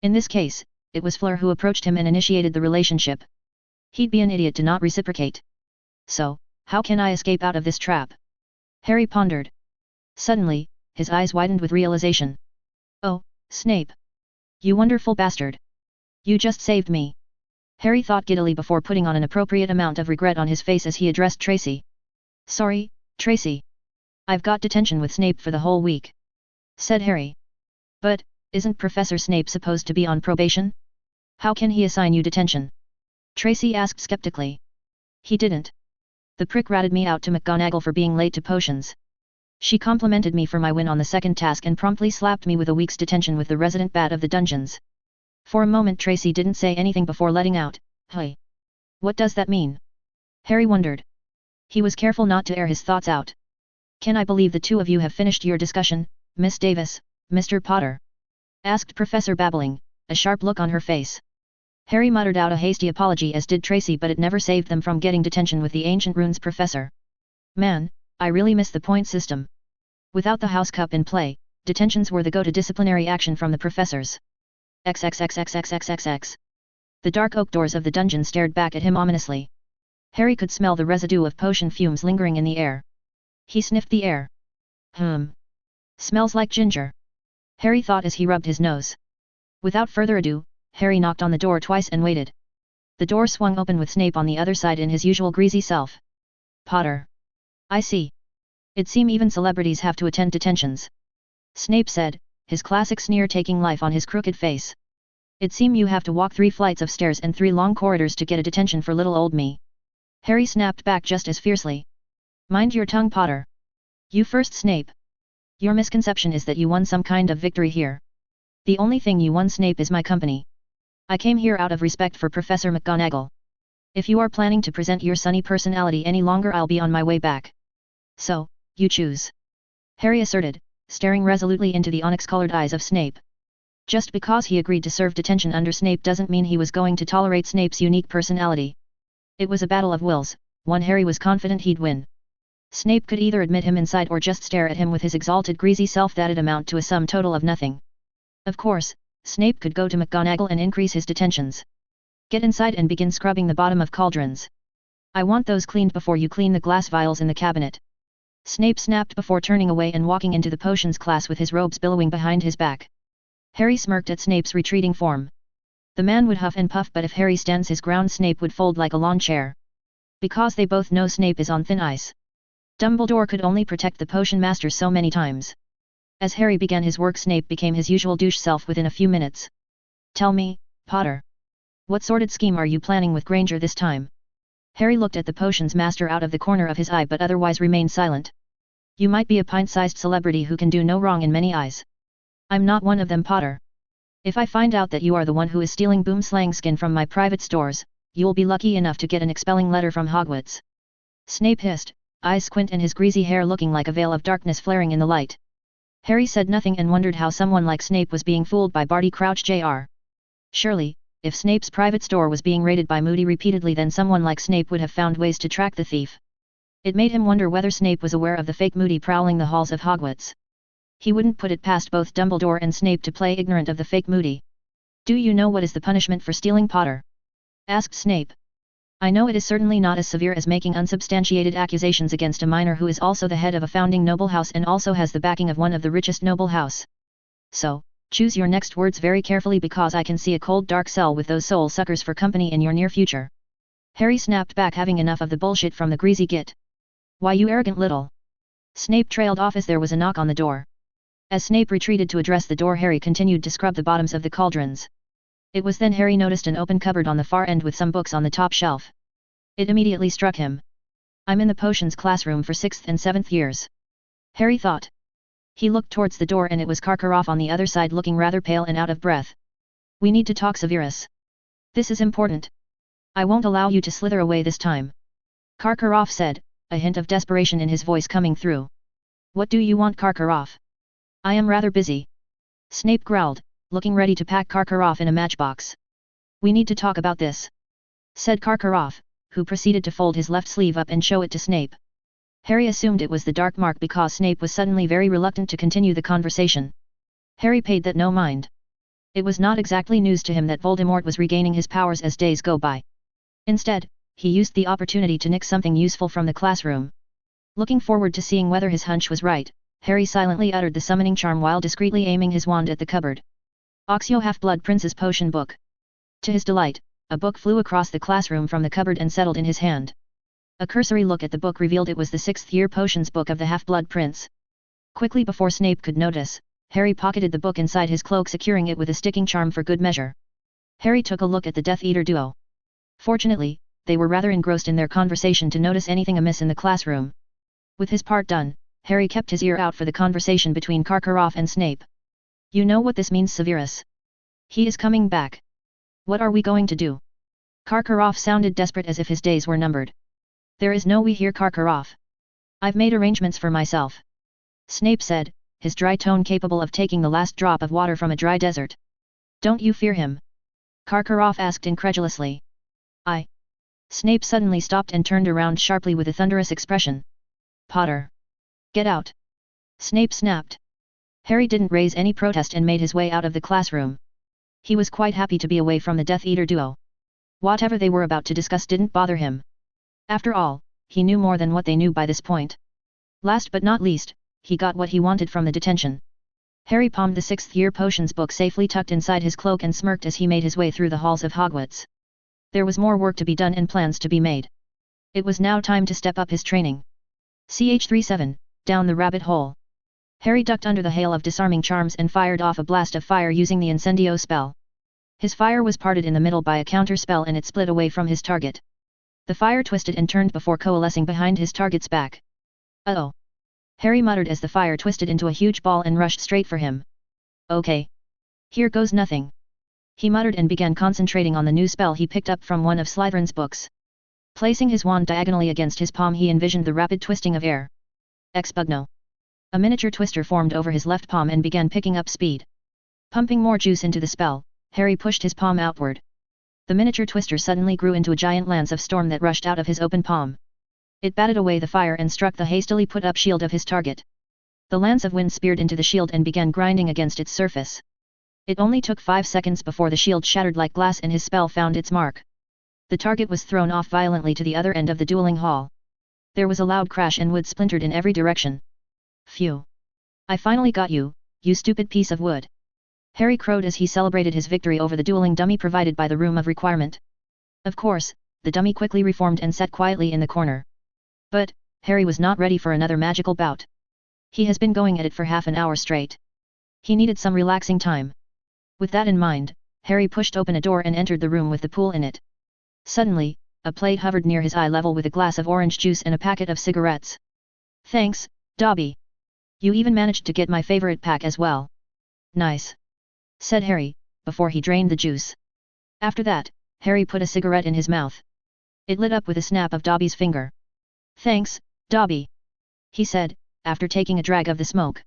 In this case, it was Fleur who approached him and initiated the relationship. He'd be an idiot to not reciprocate. So, how can I escape out of this trap? Harry pondered. Suddenly, his eyes widened with realization. Oh, Snape! You wonderful bastard! You just saved me! Harry thought giddily before putting on an appropriate amount of regret on his face as he addressed Tracy. Sorry, Tracy. I've got detention with Snape for the whole week, said Harry. But, isn't Professor Snape supposed to be on probation? How can he assign you detention? Tracy asked skeptically. He didn't. The prick ratted me out to McGonagall for being late to potions. She complimented me for my win on the second task and promptly slapped me with a week's detention with the resident bat of the dungeons. For a moment Tracy didn't say anything before letting out, "Hey. What does that mean?" Harry wondered. He was careful not to air his thoughts out. "Can I believe the two of you have finished your discussion, Miss Davis, Mr. Potter?" asked Professor Babbling, a sharp look on her face. Harry muttered out a hasty apology as did Tracy, but it never saved them from getting detention with the ancient runes professor. "Man, I really miss the point system." Without the house cup in play, detentions were the go-to disciplinary action from the professors. XXXXXXXX. The dark oak doors of the dungeon stared back at him ominously. Harry could smell the residue of potion fumes lingering in the air. He sniffed the air. Smells like ginger. Harry thought as he rubbed his nose. Without further ado, Harry knocked on the door twice and waited. The door swung open with Snape on the other side in his usual greasy self. "Potter. I see. It seems even celebrities have to attend detentions," Snape said, his classic sneer taking life on his crooked face. "It seems you have to walk 3 flights of stairs and 3 long corridors to get a detention for little old me." Harry snapped back just as fiercely. "Mind your tongue, Potter. You first, Snape. Your misconception is that you won some kind of victory here. The only thing you won, Snape, is my company. I came here out of respect for Professor McGonagall. If you are planning to present your sunny personality any longer, I'll be on my way back. So, you choose," Harry asserted, staring resolutely into the onyx-colored eyes of Snape. Just because he agreed to serve detention under Snape doesn't mean he was going to tolerate Snape's unique personality. It was a battle of wills, one Harry was confident he'd win. Snape could either admit him inside or just stare at him with his exalted greasy self. That'd amount to a sum total of nothing. Of course, Snape could go to McGonagall and increase his detentions. Get inside and begin scrubbing the bottom of cauldrons. "I want those cleaned before you clean the glass vials in the cabinet," Snape snapped before turning away and walking into the potions class with his robes billowing behind his back. Harry smirked at Snape's retreating form. The man would huff and puff, but if Harry stands his ground, Snape would fold like a lawn chair. Because they both know Snape is on thin ice. Dumbledore could only protect the potion master so many times. As Harry began his work, Snape became his usual douche self within a few minutes. "Tell me, Potter. What sordid scheme are you planning with Granger this time?" Harry looked at the potions master out of the corner of his eye but otherwise remained silent. "You might be a pint-sized celebrity who can do no wrong in many eyes. I'm not one of them, Potter. If I find out that you are the one who is stealing boomslang skin from my private stores, you'll be lucky enough to get an expelling letter from Hogwarts," Snape hissed, eyes squint and his greasy hair looking like a veil of darkness flaring in the light. Harry said nothing and wondered how someone like Snape was being fooled by Barty Crouch Jr. Surely, if Snape's private store was being raided by Moody repeatedly, then someone like Snape would have found ways to track the thief. It made him wonder whether Snape was aware of the fake Moody prowling the halls of Hogwarts. He wouldn't put it past both Dumbledore and Snape to play ignorant of the fake Moody. "Do you know what is the punishment for stealing, Potter?" asked Snape. "I know it is certainly not as severe as making unsubstantiated accusations against a minor who is also the head of a founding noble house and also has the backing of one of the richest noble house. So, choose your next words very carefully, because I can see a cold dark cell with those soul suckers for company in your near future." Harry snapped back, having enough of the bullshit from the greasy git. "Why, you arrogant little..." Snape trailed off as there was a knock on the door. As Snape retreated to address the door, Harry continued to scrub the bottoms of the cauldrons. It was then Harry noticed an open cupboard on the far end with some books on the top shelf. It immediately struck him. "I'm in the potions classroom for 6th and 7th years," Harry thought. He looked towards the door and it was Karkaroff on the other side, looking rather pale and out of breath. "We need to talk, Severus. This is important. I won't allow you to slither away this time," Karkaroff said, a hint of desperation in his voice coming through. "What do you want, Karkaroff?" "I am rather busy," Snape growled, looking ready to pack Karkaroff in a matchbox. "We need to talk about this," said Karkaroff, who proceeded to fold his left sleeve up and show it to Snape. Harry assumed it was the dark mark because Snape was suddenly very reluctant to continue the conversation. Harry paid that no mind. It was not exactly news to him that Voldemort was regaining his powers as days go by. Instead, he used the opportunity to nick something useful from the classroom. Looking forward to seeing whether his hunch was right, Harry silently uttered the summoning charm while discreetly aiming his wand at the cupboard. Oxio Half-Blood Prince's potion book. To his delight, a book flew across the classroom from the cupboard and settled in his hand. A cursory look at the book revealed it was the 6th year potions book of the Half-Blood Prince. Quickly, before Snape could notice, Harry pocketed the book inside his cloak, securing it with a sticking charm for good measure. Harry took a look at the Death Eater duo. Fortunately, they were rather engrossed in their conversation to notice anything amiss in the classroom. With his part done, Harry kept his ear out for the conversation between Karkaroff and Snape. You know what this means, Severus? He is coming back. What are we going to do? Karkaroff sounded desperate as if his days were numbered. There is no we here, Karkaroff. I've made arrangements for myself. Snape said, his dry tone capable of taking the last drop of water from a dry desert. Don't you fear him? Karkaroff asked incredulously. Snape suddenly stopped and turned around sharply with a thunderous expression. Potter! Get out! Snape snapped. Harry didn't raise any protest and made his way out of the classroom. He was quite happy to be away from the Death Eater duo. Whatever they were about to discuss didn't bother him. After all, he knew more than what they knew by this point. Last but not least, he got what he wanted from the detention. Harry palmed the 6th year potions book safely tucked inside his cloak and smirked as he made his way through the halls of Hogwarts. There was more work to be done and plans to be made. It was now time to step up his training. CH37, down the rabbit hole. Harry ducked under the hail of disarming charms and fired off a blast of fire using the Incendio spell. His fire was parted in the middle by a counter spell and it split away from his target. The fire twisted and turned before coalescing behind his target's back. Uh-oh! Harry muttered as the fire twisted into a huge ball and rushed straight for him. Okay. Here goes nothing. He muttered and began concentrating on the new spell he picked up from one of Slytherin's books. Placing his wand diagonally against his palm, he envisioned the rapid twisting of air. Expugno! A miniature twister formed over his left palm and began picking up speed. Pumping more juice into the spell, Harry pushed his palm outward. The miniature twister suddenly grew into a giant lance of storm that rushed out of his open palm. It batted away the fire and struck the hastily put up shield of his target. The lance of wind speared into the shield and began grinding against its surface. It only took 5 seconds before the shield shattered like glass and his spell found its mark. The target was thrown off violently to the other end of the dueling hall. There was a loud crash and wood splintered in every direction. Phew! I finally got you, you stupid piece of wood! Harry crowed as he celebrated his victory over the dueling dummy provided by the Room of Requirement. Of course, the dummy quickly reformed and sat quietly in the corner. But, Harry was not ready for another magical bout. He has been going at it for half an hour straight. He needed some relaxing time. With that in mind, Harry pushed open a door and entered the room with the pool in it. Suddenly, a plate hovered near his eye level with a glass of orange juice and a packet of cigarettes. Thanks, Dobby. You even managed to get my favorite pack as well. Nice, said Harry, before he drained the juice. After that, Harry put a cigarette in his mouth. It lit up with a snap of Dobby's finger. Thanks, Dobby, he said, after taking a drag of the smoke.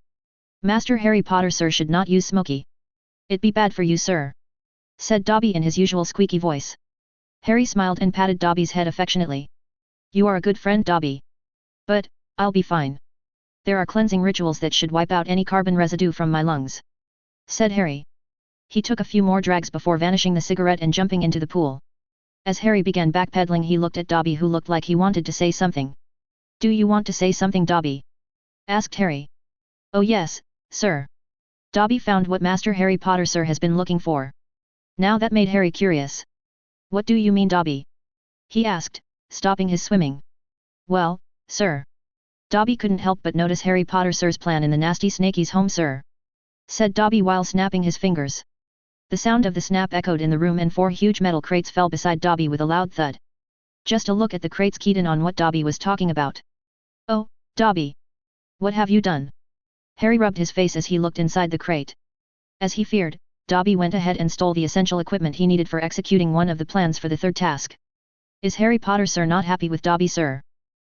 Master Harry Potter, sir, should not use smoky. It'd be bad for you, sir, said Dobby in his usual squeaky voice. Harry smiled and patted Dobby's head affectionately. You are a good friend, Dobby. But, I'll be fine. There are cleansing rituals that should wipe out any carbon residue from my lungs, said Harry. He took a few more drags before vanishing the cigarette and jumping into the pool. As Harry began backpedaling, he looked at Dobby, who looked like he wanted to say something. Do you want to say something, Dobby? Asked Harry. Oh yes, sir. Dobby found what Master Harry Potter, sir, has been looking for. Now that made Harry curious. What do you mean, Dobby? He asked, stopping his swimming. Well, sir. Dobby couldn't help but notice Harry Potter, sir's plan in the nasty Snakey's home, sir, said Dobby while snapping his fingers. The sound of the snap echoed in the room and 4 huge metal crates fell beside Dobby with a loud thud. Just a look at the crates keyed in on what Dobby was talking about. Oh, Dobby! What have you done? Harry rubbed his face as he looked inside the crate. As he feared, Dobby went ahead and stole the essential equipment he needed for executing one of the plans for the 3rd task. Is Harry Potter, sir, not happy with Dobby, sir?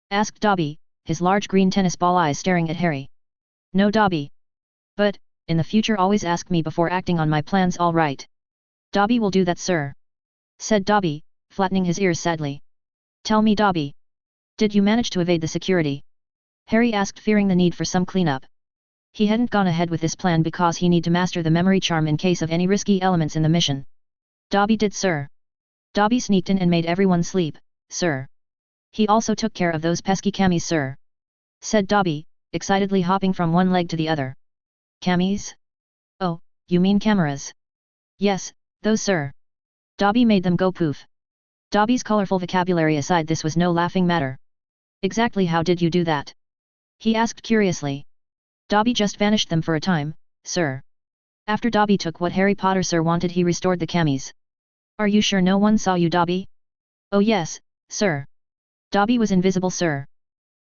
Asked Dobby, his large green tennis ball eyes staring at Harry. No, Dobby. But, in the future always ask me before acting on my plans, all right? Dobby will do that, sir, said Dobby, flattening his ears sadly. Tell me, Dobby. Did you manage to evade the security? Harry asked, fearing the need for some cleanup. He hadn't gone ahead with this plan because he needed to master the memory charm in case of any risky elements in the mission. Dobby did, sir. Dobby sneaked in and made everyone sleep, sir. He also took care of those pesky camis, sir, said Dobby, excitedly hopping from one leg to the other. Camis? Oh, you mean cameras? Yes, those, sir. Dobby made them go poof. Dobby's colorful vocabulary aside, this was no laughing matter. Exactly how did you do that? He asked curiously. Dobby just vanished them for a time, sir. After Dobby took what Harry Potter, sir, wanted, he restored the camis. Are you sure no one saw you, Dobby? Oh yes, sir. Dobby was invisible, sir.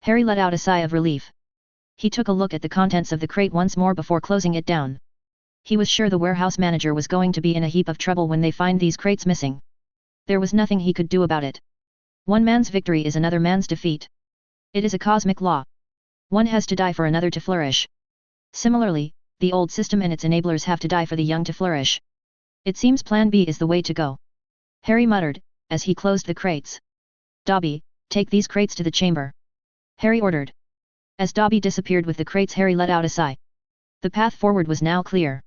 Harry let out a sigh of relief. He took a look at the contents of the crate once more before closing it down. He was sure the warehouse manager was going to be in a heap of trouble when they find these crates missing. There was nothing he could do about it. One man's victory is another man's defeat. It is a cosmic law. One has to die for another to flourish. Similarly, the old system and its enablers have to die for the young to flourish. It seems Plan B is the way to go. Harry muttered, as he closed the crates. Dobby, take these crates to the chamber. Harry ordered. As Dobby disappeared with the crates, Harry let out a sigh. The path forward was now clear.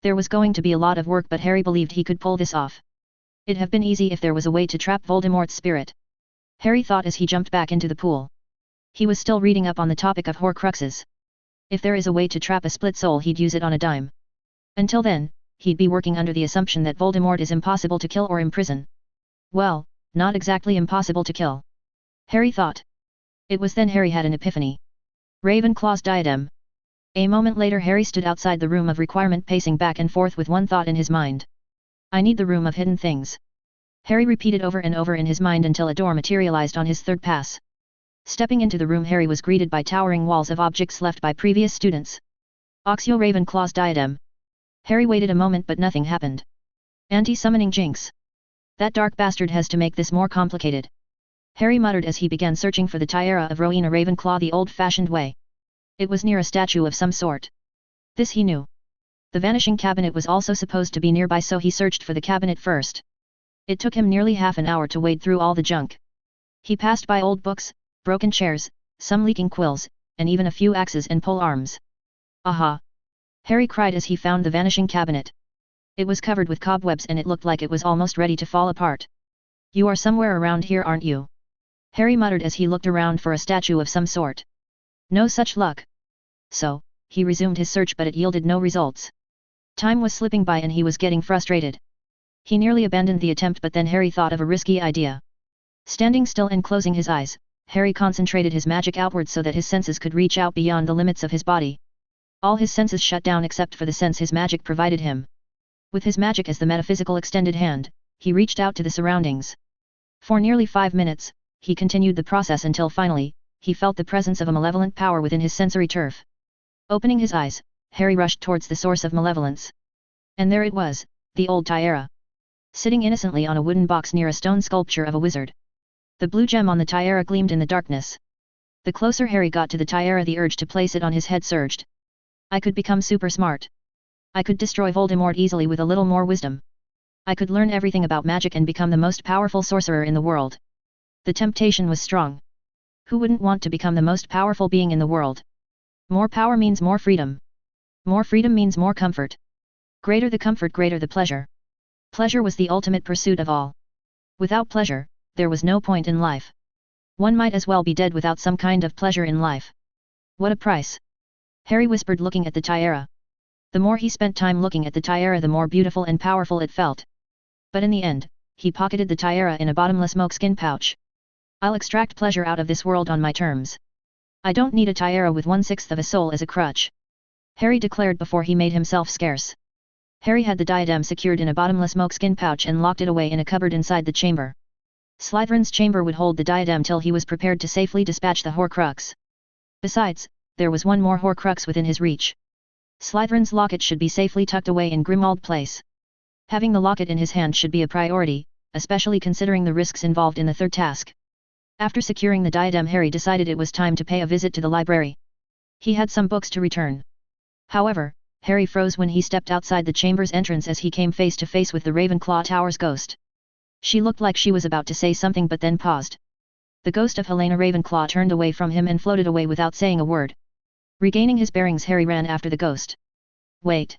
There was going to be a lot of work, but Harry believed he could pull this off. It'd have been easy if there was a way to trap Voldemort's spirit. Harry thought as he jumped back into the pool. He was still reading up on the topic of Horcruxes. If there is a way to trap a split soul, he'd use it on a dime. Until then, he'd be working under the assumption that Voldemort is impossible to kill or imprison. Well, not exactly impossible to kill. Harry thought. It was then Harry had an epiphany. Ravenclaw's diadem. A moment later Harry stood outside the room of requirement, pacing back and forth with one thought in his mind. I need the room of hidden things. Harry repeated over and over in his mind until a door materialized on his third pass. Stepping into the room, Harry was greeted by towering walls of objects left by previous students. Oxio Ravenclaw's diadem. Harry waited a moment but nothing happened. Anti-summoning jinx. That dark bastard has to make this more complicated. Harry muttered as he began searching for the tiara of Rowena Ravenclaw the old-fashioned way. It was near a statue of some sort. This he knew. The vanishing cabinet was also supposed to be nearby, so he searched for the cabinet first. It took him nearly half an hour to wade through all the junk. He passed by old books, broken chairs, some leaking quills, and even a few axes and pole arms. Aha! Harry cried as he found the vanishing cabinet. It was covered with cobwebs and it looked like it was almost ready to fall apart. You are somewhere around here, aren't you? Harry muttered as he looked around for a statue of some sort. No such luck. So, he resumed his search, but it yielded no results. Time was slipping by and he was getting frustrated. He nearly abandoned the attempt, but then Harry thought of a risky idea. Standing still and closing his eyes, Harry concentrated his magic outward so that his senses could reach out beyond the limits of his body. All his senses shut down except for the sense his magic provided him. With his magic as the metaphysical extended hand, he reached out to the surroundings. For nearly 5 minutes, he continued the process until finally, he felt the presence of a malevolent power within his sensory turf. Opening his eyes, Harry rushed towards the source of malevolence. And there it was, the old tiara. Sitting innocently on a wooden box near a stone sculpture of a wizard. The blue gem on the tiara gleamed in the darkness. The closer Harry got to the tiara, the urge to place it on his head surged. I could become super smart. I could destroy Voldemort easily with a little more wisdom. I could learn everything about magic and become the most powerful sorcerer in the world. The temptation was strong. Who wouldn't want to become the most powerful being in the world? More power means more freedom. More freedom means more comfort. Greater the comfort, greater the pleasure. Pleasure was the ultimate pursuit of all. Without pleasure, there was no point in life. One might as well be dead without some kind of pleasure in life. What a price! Harry whispered, looking at the tiara. The more he spent time looking at the tiara, the more beautiful and powerful it felt. But in the end, he pocketed the tiara in a bottomless moleskin pouch. I'll extract pleasure out of this world on my terms. I don't need a tiara with 1/6 of a soul as a crutch. Harry declared before he made himself scarce. Harry had the diadem secured in a bottomless moleskin pouch and locked it away in a cupboard inside the chamber. Slytherin's chamber would hold the diadem till he was prepared to safely dispatch the Horcrux. Besides, there was one more Horcrux within his reach. Slytherin's locket should be safely tucked away in Grimmauld Place. Having the locket in his hand should be a priority, especially considering the risks involved in the third task. After securing the diadem, Harry decided it was time to pay a visit to the library. He had some books to return. However, Harry froze when he stepped outside the chamber's entrance as he came face to face with the Ravenclaw Tower's ghost. She looked like she was about to say something but then paused. The ghost of Helena Ravenclaw turned away from him and floated away without saying a word. Regaining his bearings, Harry ran after the ghost. Wait.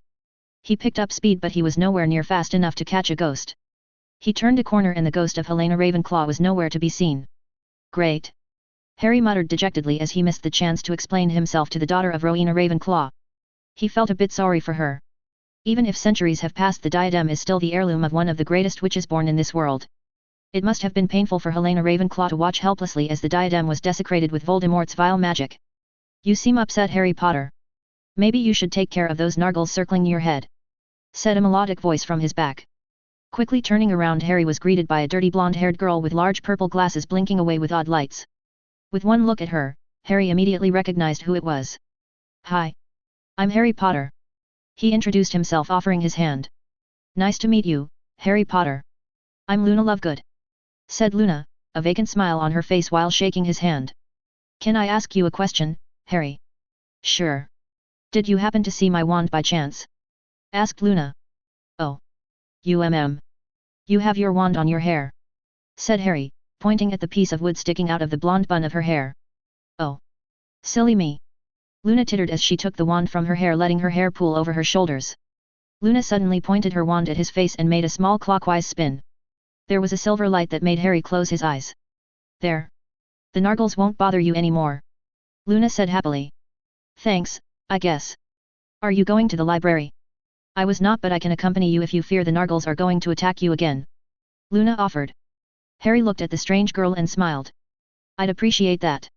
He picked up speed, but he was nowhere near fast enough to catch a ghost. He turned a corner and the ghost of Helena Ravenclaw was nowhere to be seen. Great! Harry muttered dejectedly as he missed the chance to explain himself to the daughter of Rowena Ravenclaw. He felt a bit sorry for her. Even if centuries have passed, the diadem is still the heirloom of one of the greatest witches born in this world. It must have been painful for Helena Ravenclaw to watch helplessly as the diadem was desecrated with Voldemort's vile magic. You seem upset, Harry Potter. Maybe you should take care of those nargles circling your head, said a melodic voice from his back. Quickly turning around, Harry was greeted by a dirty blonde-haired girl with large purple glasses blinking away with odd lights. With one look at her, Harry immediately recognized who it was. Hi. I'm Harry Potter. He introduced himself offering his hand. Nice to meet you, Harry Potter. I'm Luna Lovegood, said Luna, a vacant smile on her face while shaking his hand. Can I ask you a question, Harry? Sure. Did you happen to see my wand by chance? Asked Luna. Oh. You have your wand on your hair, said Harry, pointing at the piece of wood sticking out of the blonde bun of her hair. Oh. Silly me. Luna tittered as she took the wand from her hair, letting her hair pool over her shoulders. Luna suddenly pointed her wand at his face and made a small clockwise spin. There was a silver light that made Harry close his eyes. There. The Nargles won't bother you anymore, Luna said happily. Thanks, I guess. Are you going to the library? I was not, but I can accompany you if you fear the Nargles are going to attack you again, Luna offered. Harry looked at the strange girl and smiled. I'd appreciate that,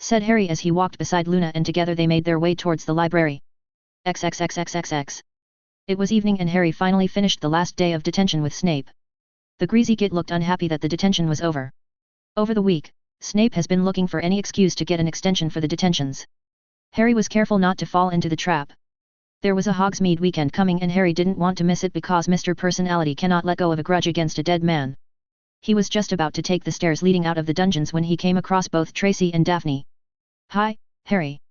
said Harry as he walked beside Luna, and together they made their way towards the library. XXXXXX. It was evening and Harry finally finished the last day of detention with Snape. The greasy git looked unhappy that the detention was over. Over the week, Snape has been looking for any excuse to get an extension for the detentions. Harry was careful not to fall into the trap. There was a Hogsmeade weekend coming and Harry didn't want to miss it because Mr. Personality cannot let go of a grudge against a dead man. He was just about to take the stairs leading out of the dungeons when he came across both Tracy and Daphne. Hi, Harry.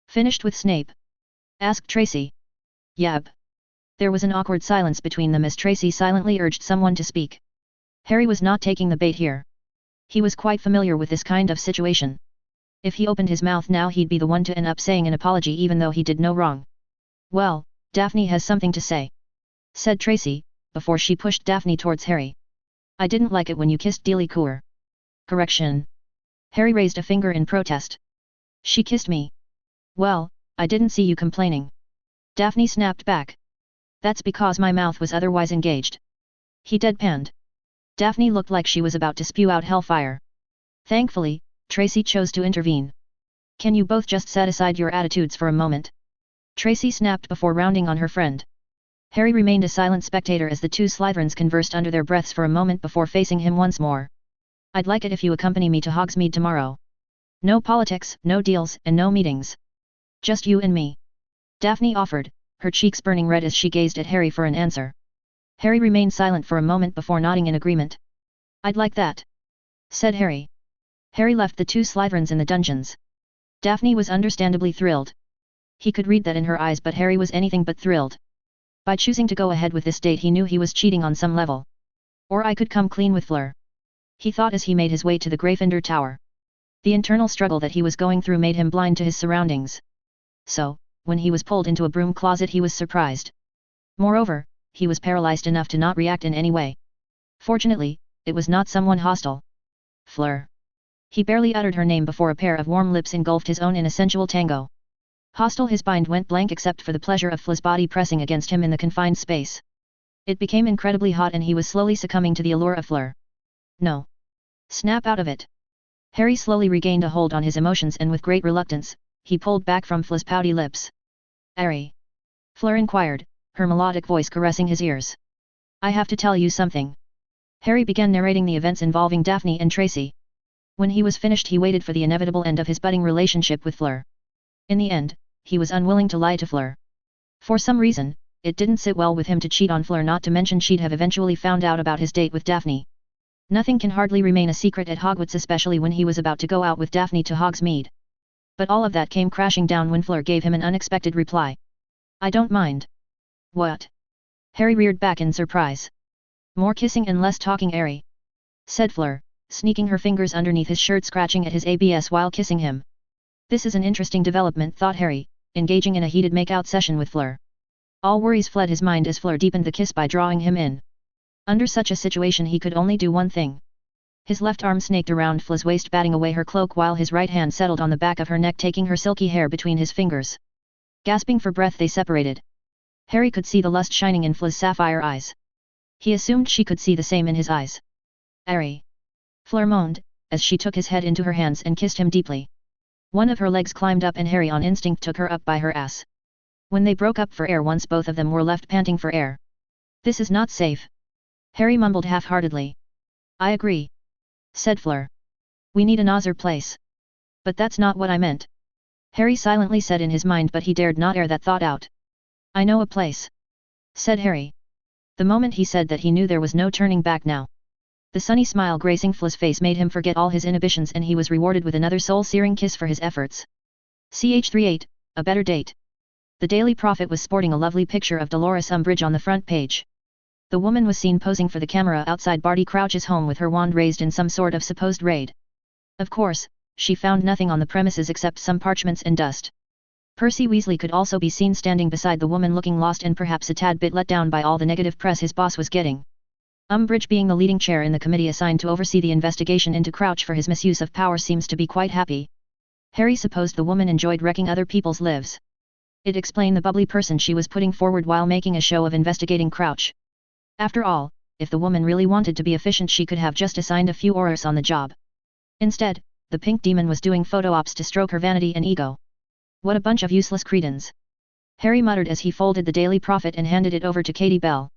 Finished with Snape? Asked Tracy. Yab. There was an awkward silence between them as Tracy silently urged someone to speak. Harry was not taking the bait here. He was quite familiar with this kind of situation. If he opened his mouth now, he'd be the one to end up saying an apology even though he did no wrong. Well, Daphne has something to say, said Tracy, before she pushed Daphne towards Harry. I didn't like it when you kissed Delacour. Correction. Harry raised a finger in protest. She kissed me. Well, I didn't see you complaining. Daphne snapped back. That's because my mouth was otherwise engaged. He deadpanned. Daphne looked like she was about to spew out hellfire. Thankfully, Tracy chose to intervene. Can you both just set aside your attitudes for a moment? Tracy snapped before rounding on her friend. Harry remained a silent spectator as the two Slytherins conversed under their breaths for a moment before facing him once more. I'd like it if you accompany me to Hogsmeade tomorrow. No politics, no deals, and no meetings. Just you and me. Daphne offered, her cheeks burning red as she gazed at Harry for an answer. Harry remained silent for a moment before nodding in agreement. I'd like that, said Harry. Harry left the two Slytherins in the dungeons. Daphne was understandably thrilled. He could read that in her eyes, but Harry was anything but thrilled. By choosing to go ahead with this date, he knew he was cheating on some level. Or I could come clean with Fleur, he thought as he made his way to the Gryffindor Tower. The internal struggle that he was going through made him blind to his surroundings. So, when he was pulled into a broom closet, he was surprised. Moreover, he was paralyzed enough to not react in any way. Fortunately, it was not someone hostile. Fleur. He barely uttered her name before a pair of warm lips engulfed his own in a sensual tango. Hostile, his mind went blank except for the pleasure of Fleur's body pressing against him in the confined space. It became incredibly hot and he was slowly succumbing to the allure of Fleur. No. Snap out of it. Harry slowly regained a hold on his emotions and with great reluctance, he pulled back from Fleur's pouty lips. Harry. Fleur inquired, her melodic voice caressing his ears. I have to tell you something. Harry began narrating the events involving Daphne and Tracy. When he was finished, he waited for the inevitable end of his budding relationship with Fleur. In the end, he was unwilling to lie to Fleur. For some reason, it didn't sit well with him to cheat on Fleur, not to mention she'd have eventually found out about his date with Daphne. Nothing can hardly remain a secret at Hogwarts, especially when he was about to go out with Daphne to Hogsmeade. But all of that came crashing down when Fleur gave him an unexpected reply. I don't mind. What? Harry reared back in surprise. More kissing and less talking, Harry, said Fleur, sneaking her fingers underneath his shirt, scratching at his abs while kissing him. This is an interesting development, thought Harry, engaging in a heated make-out session with Fleur. All worries fled his mind as Fleur deepened the kiss by drawing him in. Under such a situation he could only do one thing. His left arm snaked around Fleur's waist, batting away her cloak while his right hand settled on the back of her neck, taking her silky hair between his fingers. Gasping for breath, they separated. Harry could see the lust shining in Fleur's sapphire eyes. He assumed she could see the same in his eyes. Harry. Fleur moaned, as she took his head into her hands and kissed him deeply. One of her legs climbed up and Harry on instinct took her up by her ass. When they broke up for air once, both of them were left panting for air. This is not safe, Harry mumbled half-heartedly. I agree, said Fleur. We need another place. But that's not what I meant. Harry silently said in his mind, but he dared not air that thought out. I know a place, said Harry. The moment he said that, he knew there was no turning back now. The sunny smile gracing Fla's face made him forget all his inhibitions, and he was rewarded with another soul-searing kiss for his efforts. Ch38, a better date. The Daily Prophet was sporting a lovely picture of Dolores Umbridge on the front page. The woman was seen posing for the camera outside Barty Crouch's home with her wand raised in some sort of supposed raid. Of course, she found nothing on the premises except some parchments and dust. Percy Weasley could also be seen standing beside the woman, looking lost and perhaps a tad bit let down by all the negative press his boss was getting. Umbridge, being the leading chair in the committee assigned to oversee the investigation into Crouch for his misuse of power, seems to be quite happy. Harry supposed the woman enjoyed wrecking other people's lives. It explained the bubbly person she was putting forward while making a show of investigating Crouch. After all, if the woman really wanted to be efficient, she could have just assigned a few Aurors on the job. Instead, the pink demon was doing photo ops to stroke her vanity and ego. What a bunch of useless cretins. Harry muttered as he folded the Daily Prophet and handed it over to Katie Bell.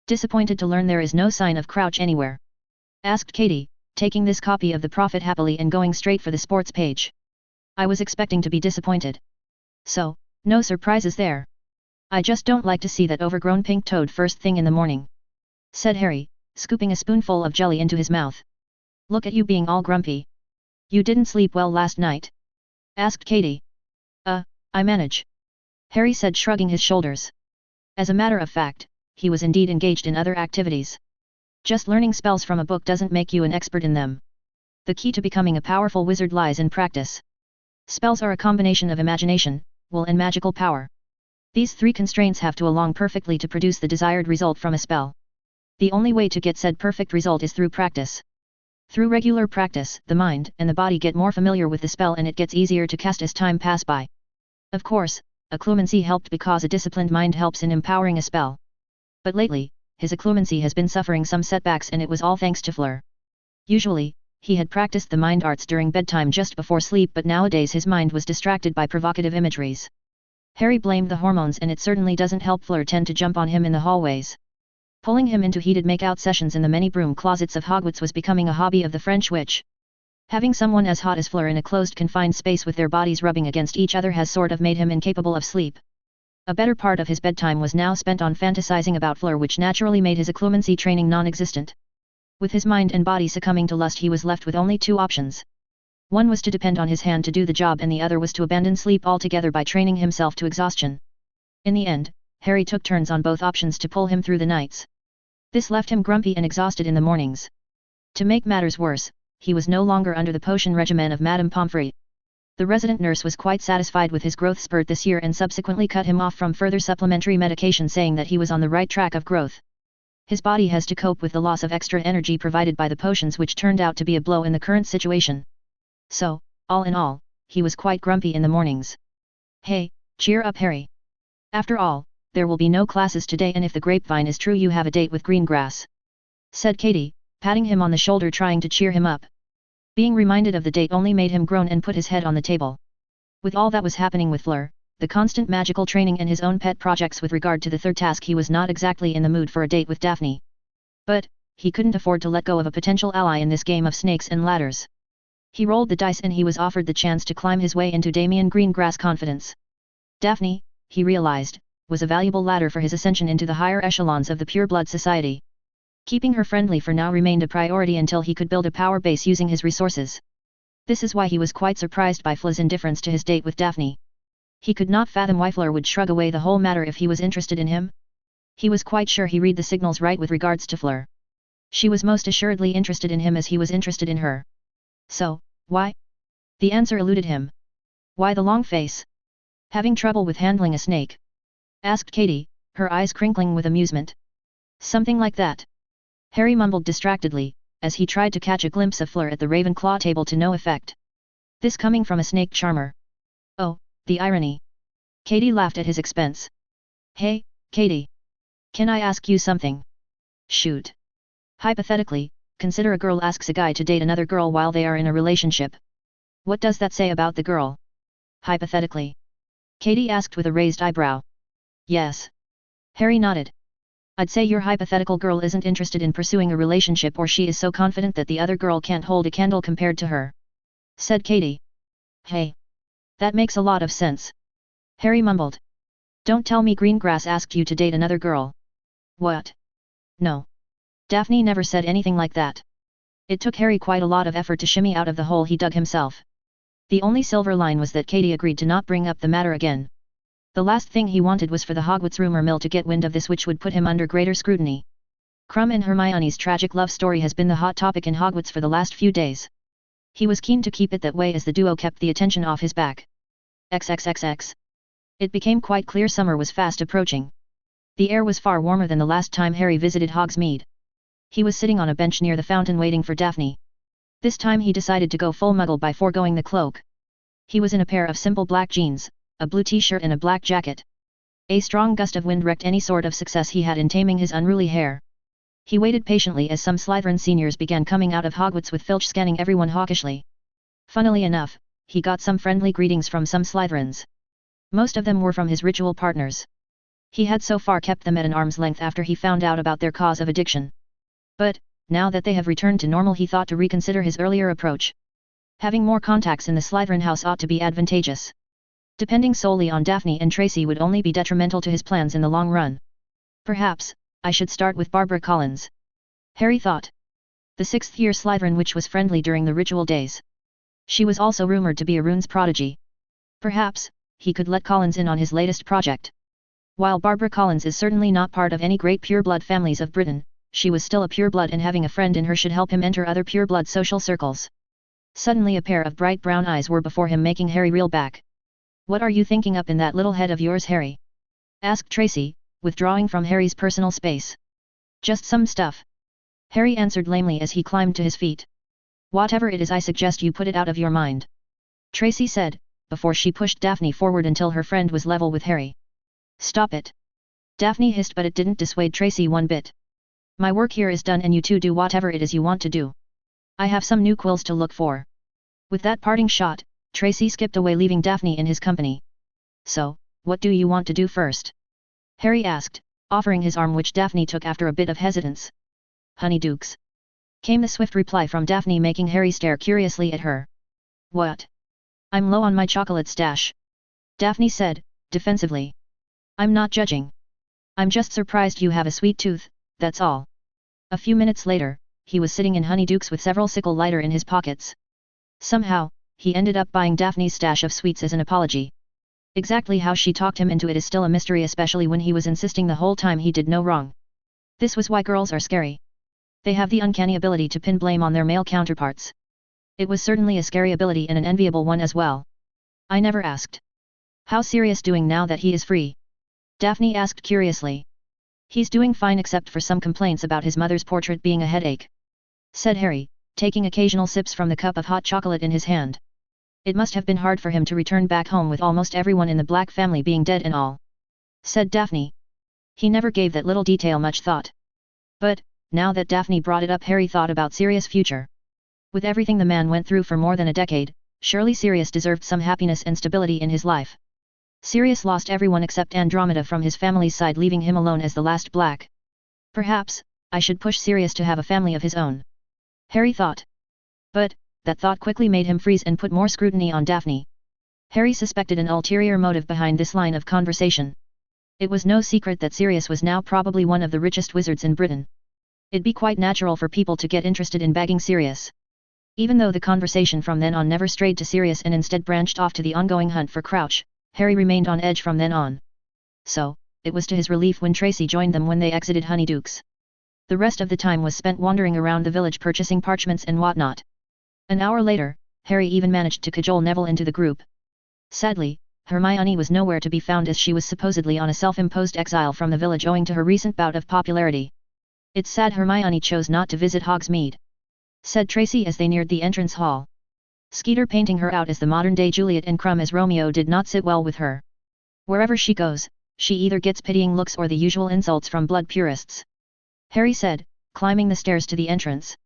Disappointed to learn there is no sign of Crouch anywhere? Asked Katie, taking this copy of the Prophet happily and going straight for the sports page. I was expecting to be disappointed. So, no surprises there. I just don't like to see that overgrown pink toad first thing in the morning, said Harry, scooping a spoonful of jelly into his mouth. Look at you being all grumpy. You didn't sleep well last night? Asked Katie. I manage, Harry said, shrugging his shoulders. As a matter of fact, he was indeed engaged in other activities. Just learning spells from a book doesn't make you an expert in them. The key to becoming a powerful wizard lies in practice. Spells are a combination of imagination, will and magical power. These three constraints have to align perfectly to produce the desired result from a spell. The only way to get said perfect result is through practice. Through regular practice, the mind and the body get more familiar with the spell and it gets easier to cast as time pass by. Of course, occlumency helped because a disciplined mind helps in empowering a spell. But lately, his occlumency has been suffering some setbacks, and it was all thanks to Fleur. Usually, he had practiced the mind arts during bedtime just before sleep, but nowadays his mind was distracted by provocative imageries. Harry blamed the hormones, and it certainly doesn't help Fleur tend to jump on him in the hallways. Pulling him into heated make-out sessions in the many broom closets of Hogwarts was becoming a hobby of the French witch. Having someone as hot as Fleur in a closed confined space with their bodies rubbing against each other has sort of made him incapable of sleep. A better part of his bedtime was now spent on fantasizing about Fleur, which naturally made his occlumency training non-existent. With his mind and body succumbing to lust, he was left with only two options. One was to depend on his hand to do the job, and the other was to abandon sleep altogether by training himself to exhaustion. In the end, Harry took turns on both options to pull him through the nights. This left him grumpy and exhausted in the mornings. To make matters worse, he was no longer under the potion regimen of Madame Pomfrey. The resident nurse was quite satisfied with his growth spurt this year and subsequently cut him off from further supplementary medication, saying that he was on the right track of growth. His body has to cope with the loss of extra energy provided by the potions, which turned out to be a blow in the current situation. So, all in all, he was quite grumpy in the mornings. Hey, cheer up, Harry. After all, there will be no classes today, and if the grapevine is true, you have a date with Greengrass, said Katie, patting him on the shoulder, trying to cheer him up. Being reminded of the date only made him groan and put his head on the table. With all that was happening with Fleur, the constant magical training and his own pet projects with regard to the third task, he was not exactly in the mood for a date with Daphne. But, he couldn't afford to let go of a potential ally in this game of snakes and ladders. He rolled the dice and he was offered the chance to climb his way into Damian Greengrass' confidence. Daphne, he realized, was a valuable ladder for his ascension into the higher echelons of the Pureblood Society. Keeping her friendly for now remained a priority until he could build a power base using his resources. This is why he was quite surprised by Fleur's indifference to his date with Daphne. He could not fathom why Fleur would shrug away the whole matter if he was interested in him. He was quite sure he read the signals right with regards to Fleur. She was most assuredly interested in him as he was interested in her. So, why? The answer eluded him. Why the long face? Having trouble with handling a snake? Asked Katie, her eyes crinkling with amusement. Something like that, Harry mumbled distractedly, as he tried to catch a glimpse of Fleur at the Ravenclaw table to no effect. This coming from a snake charmer. Oh, the irony. Katie laughed at his expense. Hey, Katie. Can I ask you something? Shoot. Hypothetically, consider a girl asks a guy to date another girl while they are in a relationship. What does that say about the girl? Hypothetically. Katie asked with a raised eyebrow. Yes. Harry nodded. I'd say your hypothetical girl isn't interested in pursuing a relationship, or she is so confident that the other girl can't hold a candle compared to her, said Katie. Hey. That makes a lot of sense. Harry mumbled. Don't tell me Greengrass asked you to date another girl. What? No. Daphne never said anything like that. It took Harry quite a lot of effort to shimmy out of the hole he dug himself. The only silver line was that Katie agreed to not bring up the matter again. The last thing he wanted was for the Hogwarts rumor mill to get wind of this, which would put him under greater scrutiny. Krum and Hermione's tragic love story has been the hot topic in Hogwarts for the last few days. He was keen to keep it that way as the duo kept the attention off his back. XXXX. It became quite clear summer was fast approaching. The air was far warmer than the last time Harry visited Hogsmeade. He was sitting on a bench near the fountain waiting for Daphne. This time he decided to go full muggle by foregoing the cloak. He was in a pair of simple black jeans, a blue t-shirt and a black jacket. A strong gust of wind wrecked any sort of success he had in taming his unruly hair. He waited patiently as some Slytherin seniors began coming out of Hogwarts with Filch scanning everyone hawkishly. Funnily enough, he got some friendly greetings from some Slytherins. Most of them were from his ritual partners. He had so far kept them at an arm's length after he found out about their cause of addiction. But, now that they have returned to normal, he thought to reconsider his earlier approach. Having more contacts in the Slytherin house ought to be advantageous. Depending solely on Daphne and Tracy would only be detrimental to his plans in the long run. Perhaps, I should start with Barbara Collins. Harry thought. The 6th-year Slytherin witch was friendly during the ritual days. She was also rumoured to be a runes prodigy. Perhaps, he could let Collins in on his latest project. While Barbara Collins is certainly not part of any great pureblood families of Britain, she was still a pureblood, and having a friend in her should help him enter other pureblood social circles. Suddenly a pair of bright brown eyes were before him, making Harry reel back. "What are you thinking up in that little head of yours, Harry?" asked Tracy, withdrawing from Harry's personal space. "Just some stuff," Harry answered lamely as he climbed to his feet. "Whatever it is, I suggest you put it out of your mind," Tracy said, before she pushed Daphne forward until her friend was level with Harry. "Stop it," Daphne hissed, but it didn't dissuade Tracy one bit. "My work here is done and you two do whatever it is you want to do. I have some new quills to look for." With that parting shot, Tracy skipped away, leaving Daphne in his company. "So, what do you want to do first?" Harry asked, offering his arm, which Daphne took after a bit of hesitance. "Honeydukes," came the swift reply from Daphne, making Harry stare curiously at her. "What?" "I'm low on my chocolate stash," Daphne said, defensively. "I'm not judging. I'm just surprised you have a sweet tooth, that's all." A few minutes later, he was sitting in Honeydukes with several sickle lighter in his pockets. Somehow, he ended up buying Daphne's stash of sweets as an apology. Exactly how she talked him into it is still a mystery, especially when he was insisting the whole time he did no wrong. This was why girls are scary. They have the uncanny ability to pin blame on their male counterparts. It was certainly a scary ability and an enviable one as well. "I never asked. How's Sirius doing now that he is free?" Daphne asked curiously. "He's doing fine except for some complaints about his mother's portrait being a headache," said Harry, taking occasional sips from the cup of hot chocolate in his hand. "It must have been hard for him to return back home with almost everyone in the Black family being dead and all," said Daphne. He never gave that little detail much thought. But, now that Daphne brought it up, Harry thought about Sirius' future. With everything the man went through for more than a decade, surely Sirius deserved some happiness and stability in his life. Sirius lost everyone except Andromeda from his family's side, leaving him alone as the last Black. "Perhaps, I should push Sirius to have a family of his own," Harry thought. But, that thought quickly made him freeze and put more scrutiny on Daphne. Harry suspected an ulterior motive behind this line of conversation. It was no secret that Sirius was now probably one of the richest wizards in Britain. It'd be quite natural for people to get interested in bagging Sirius. Even though the conversation from then on never strayed to Sirius and instead branched off to the ongoing hunt for Crouch, Harry remained on edge from then on. So, it was to his relief when Tracy joined them when they exited Honeydukes. The rest of the time was spent wandering around the village purchasing parchments and whatnot. An hour later, Harry even managed to cajole Neville into the group. Sadly, Hermione was nowhere to be found, as she was supposedly on a self-imposed exile from the village owing to her recent bout of popularity. "It's sad Hermione chose not to visit Hogsmeade," said Tracy as they neared the entrance hall. Skeeter painting her out as the modern-day Juliet and Krum as Romeo did not sit well with her. "Wherever she goes, she either gets pitying looks or the usual insults from blood purists," Harry said, climbing the stairs to the entrance.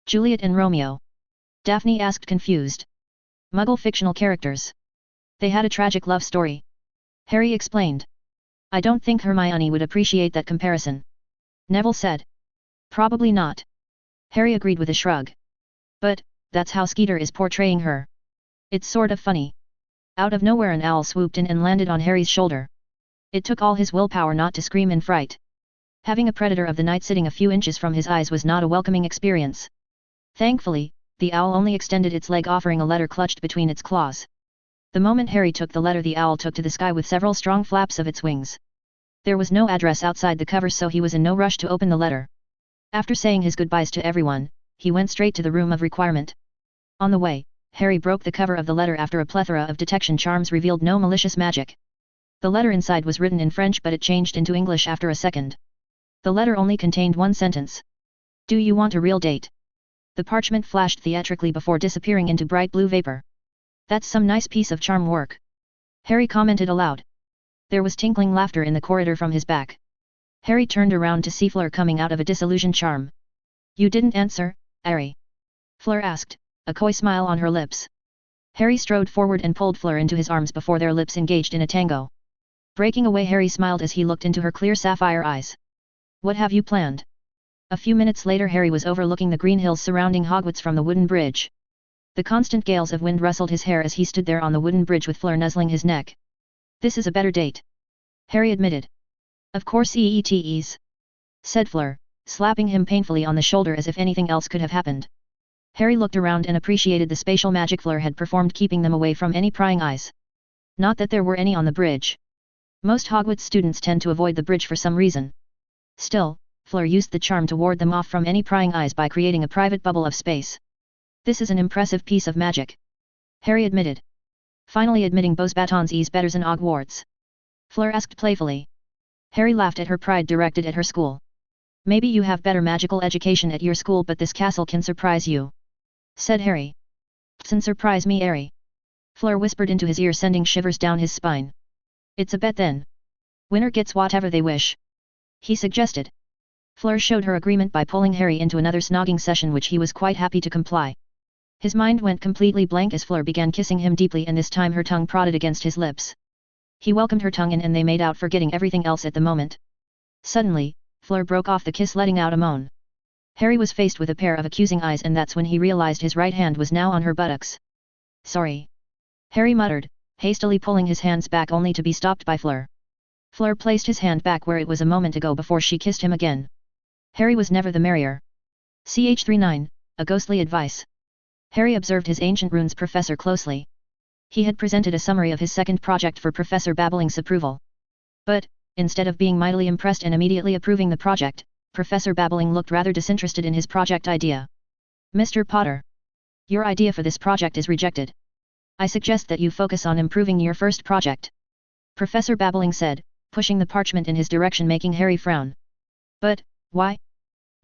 "Juliet and Romeo?" Daphne asked, confused. "Muggle fictional characters. They had a tragic love story," Harry explained. "I don't think Hermione would appreciate that comparison," Neville said. "Probably not," Harry agreed with a shrug. "But, that's how Skeeter is portraying her. It's sort of funny." Out of nowhere an owl swooped in and landed on Harry's shoulder. It took all his willpower not to scream in fright. Having a predator of the night sitting a few inches from his eyes was not a welcoming experience. Thankfully, the owl only extended its leg, offering a letter clutched between its claws. The moment Harry took the letter, the owl took to the sky with several strong flaps of its wings. There was no address outside the cover, so he was in no rush to open the letter. After saying his goodbyes to everyone, he went straight to the room of requirement. On the way, Harry broke the cover of the letter after a plethora of detection charms revealed no malicious magic. The letter inside was written in French, but it changed into English after a second. The letter only contained one sentence. Do you want a real date? The parchment flashed theatrically before disappearing into bright blue vapor. That's some nice piece of charm work, Harry commented aloud. There was tinkling laughter in the corridor from his back. Harry turned around to see Fleur coming out of a disillusioned charm. You didn't answer, Harry? Fleur asked, a coy smile on her lips. Harry strode forward and pulled Fleur into his arms before their lips engaged in a tango. Breaking away, Harry smiled as he looked into her clear sapphire eyes. What have you planned? A few minutes later, Harry was overlooking the green hills surrounding Hogwarts from the wooden bridge. The constant gales of wind rustled his hair as he stood there on the wooden bridge with Fleur nuzzling his neck. This is a better date, Harry admitted. Of course it is, said Fleur, slapping him painfully on the shoulder as if anything else could have happened. Harry looked around and appreciated the spatial magic Fleur had performed, keeping them away from any prying eyes. Not that there were any on the bridge. Most Hogwarts students tend to avoid the bridge for some reason. Still, Fleur used the charm to ward them off from any prying eyes by creating a private bubble of space. This is an impressive piece of magic, Harry admitted. Finally admitting Beau's batons is better than Hogwarts? Fleur asked playfully. Harry laughed at her pride directed at her school. Maybe you have better magical education at your school, but this castle can surprise you, said Harry. Can surprise me, Harry? Fleur whispered into his ear, sending shivers down his spine. It's a bet then. Winner gets whatever they wish, he suggested. Fleur showed her agreement by pulling Harry into another snogging session, which he was quite happy to comply. His mind went completely blank as Fleur began kissing him deeply, and this time her tongue prodded against his lips. He welcomed her tongue in and they made out, forgetting everything else at the moment. Suddenly, Fleur broke off the kiss, letting out a moan. Harry was faced with a pair of accusing eyes, and that's when he realized his right hand was now on her buttocks. Sorry, Harry muttered, hastily pulling his hands back only to be stopped by Fleur. Fleur placed his hand back where it was a moment ago before she kissed him again. Harry was never the merrier. Ch39, a ghostly advice. Harry observed his ancient runes professor closely. He had presented a summary of his second project for Professor Babbling's approval. But, instead of being mightily impressed and immediately approving the project, Professor Babbling looked rather disinterested in his project idea. Mr. Potter, your idea for this project is rejected. I suggest that you focus on improving your first project, Professor Babbling said, pushing the parchment in his direction, making Harry frown. But, why?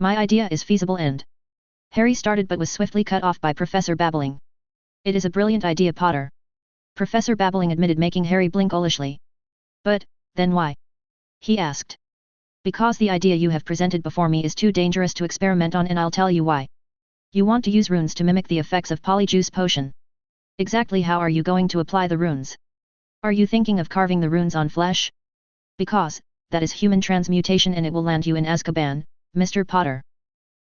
My idea is feasible and... Harry started but was swiftly cut off by Professor Babbling. It is a brilliant idea, Potter, Professor Babbling admitted, making Harry blink foolishly. But, then why? He asked. Because the idea you have presented before me is too dangerous to experiment on, and I'll tell you why. You want to use runes to mimic the effects of Polyjuice Potion. Exactly how are you going to apply the runes? Are you thinking of carving the runes on flesh? Because, that is human transmutation and it will land you in Azkaban, Mr. Potter.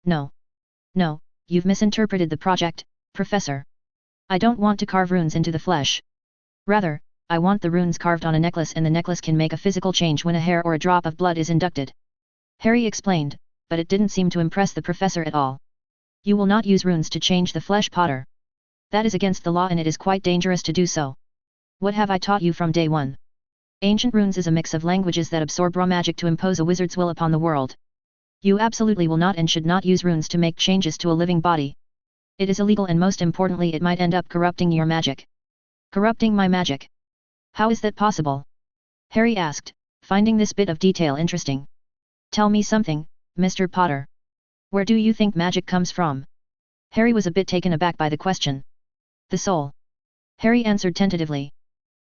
No. No, you've misinterpreted the project, Professor. I don't want to carve runes into the flesh. Rather, I want the runes carved on a necklace, and the necklace can make a physical change when a hair or a drop of blood is inducted. Harry explained, but it didn't seem to impress the professor at all. You will not use runes to change the flesh, Potter. That is against the law and it is quite dangerous to do so. What have I taught you from day one? Ancient runes is a mix of languages that absorb raw magic to impose a wizard's will upon the world. You absolutely will not and should not use runes to make changes to a living body. It is illegal, and most importantly it might end up corrupting your magic. Corrupting my magic? How is that possible? Harry asked, finding this bit of detail interesting. Tell me something, Mr. Potter. Where do you think magic comes from? Harry was a bit taken aback by the question. The soul. Harry answered tentatively.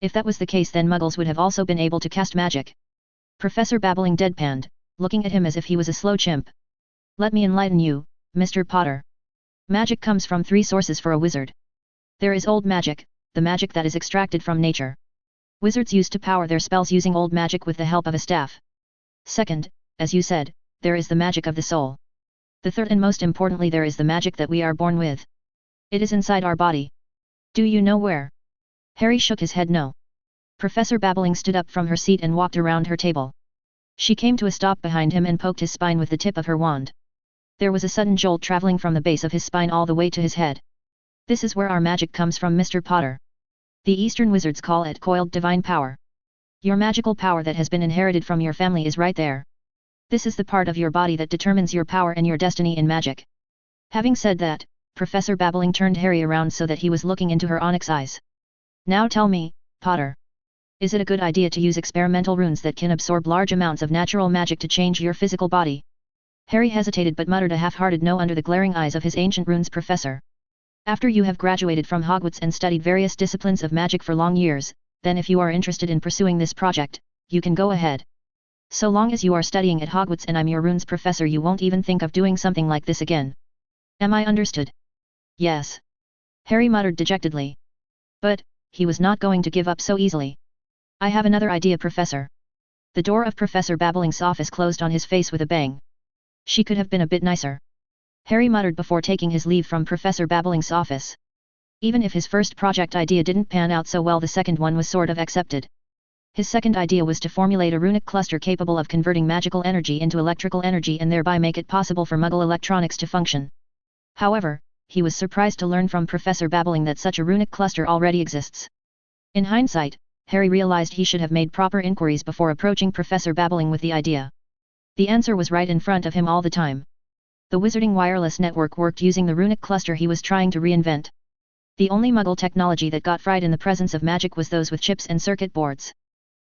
If that was the case, then muggles would have also been able to cast magic. Professor Babbling deadpanned, looking at him as if he was a slow chimp. Let me enlighten you, Mr. Potter. Magic comes from three sources for a wizard. There is old magic, the magic that is extracted from nature. Wizards used to power their spells using old magic with the help of a staff. Second, as you said, there is the magic of the soul. The third and most importantly, there is the magic that we are born with. It is inside our body. Do you know where? Harry shook his head no. Professor Babbling stood up from her seat and walked around her table. She came to a stop behind him and poked his spine with the tip of her wand. There was a sudden jolt traveling from the base of his spine all the way to his head. This is where our magic comes from, Mr. Potter. The Eastern wizards call it coiled divine power. Your magical power that has been inherited from your family is right there. This is the part of your body that determines your power and your destiny in magic. Having said that, Professor Babbling turned Harry around so that he was looking into her onyx eyes. Now tell me, Potter. Is it a good idea to use experimental runes that can absorb large amounts of natural magic to change your physical body? Harry hesitated but muttered a half-hearted no under the glaring eyes of his ancient runes professor. After you have graduated from Hogwarts and studied various disciplines of magic for long years, then if you are interested in pursuing this project, you can go ahead. So long as you are studying at Hogwarts and I'm your runes professor, you won't even think of doing something like this again. Am I understood? Yes. Harry muttered dejectedly. But, he was not going to give up so easily. I have another idea, Professor. The door of Professor Babbling's office closed on his face with a bang. She could have been a bit nicer. Harry muttered before taking his leave from Professor Babbling's office. Even if his first project idea didn't pan out so well, the second one was sort of accepted. His second idea was to formulate a runic cluster capable of converting magical energy into electrical energy and thereby make it possible for Muggle electronics to function. However, he was surprised to learn from Professor Babbling that such a runic cluster already exists. In hindsight, Harry realized he should have made proper inquiries before approaching Professor Babbling with the idea. The answer was right in front of him all the time. The Wizarding Wireless Network worked using the runic cluster he was trying to reinvent. The only Muggle technology that got fried in the presence of magic was those with chips and circuit boards.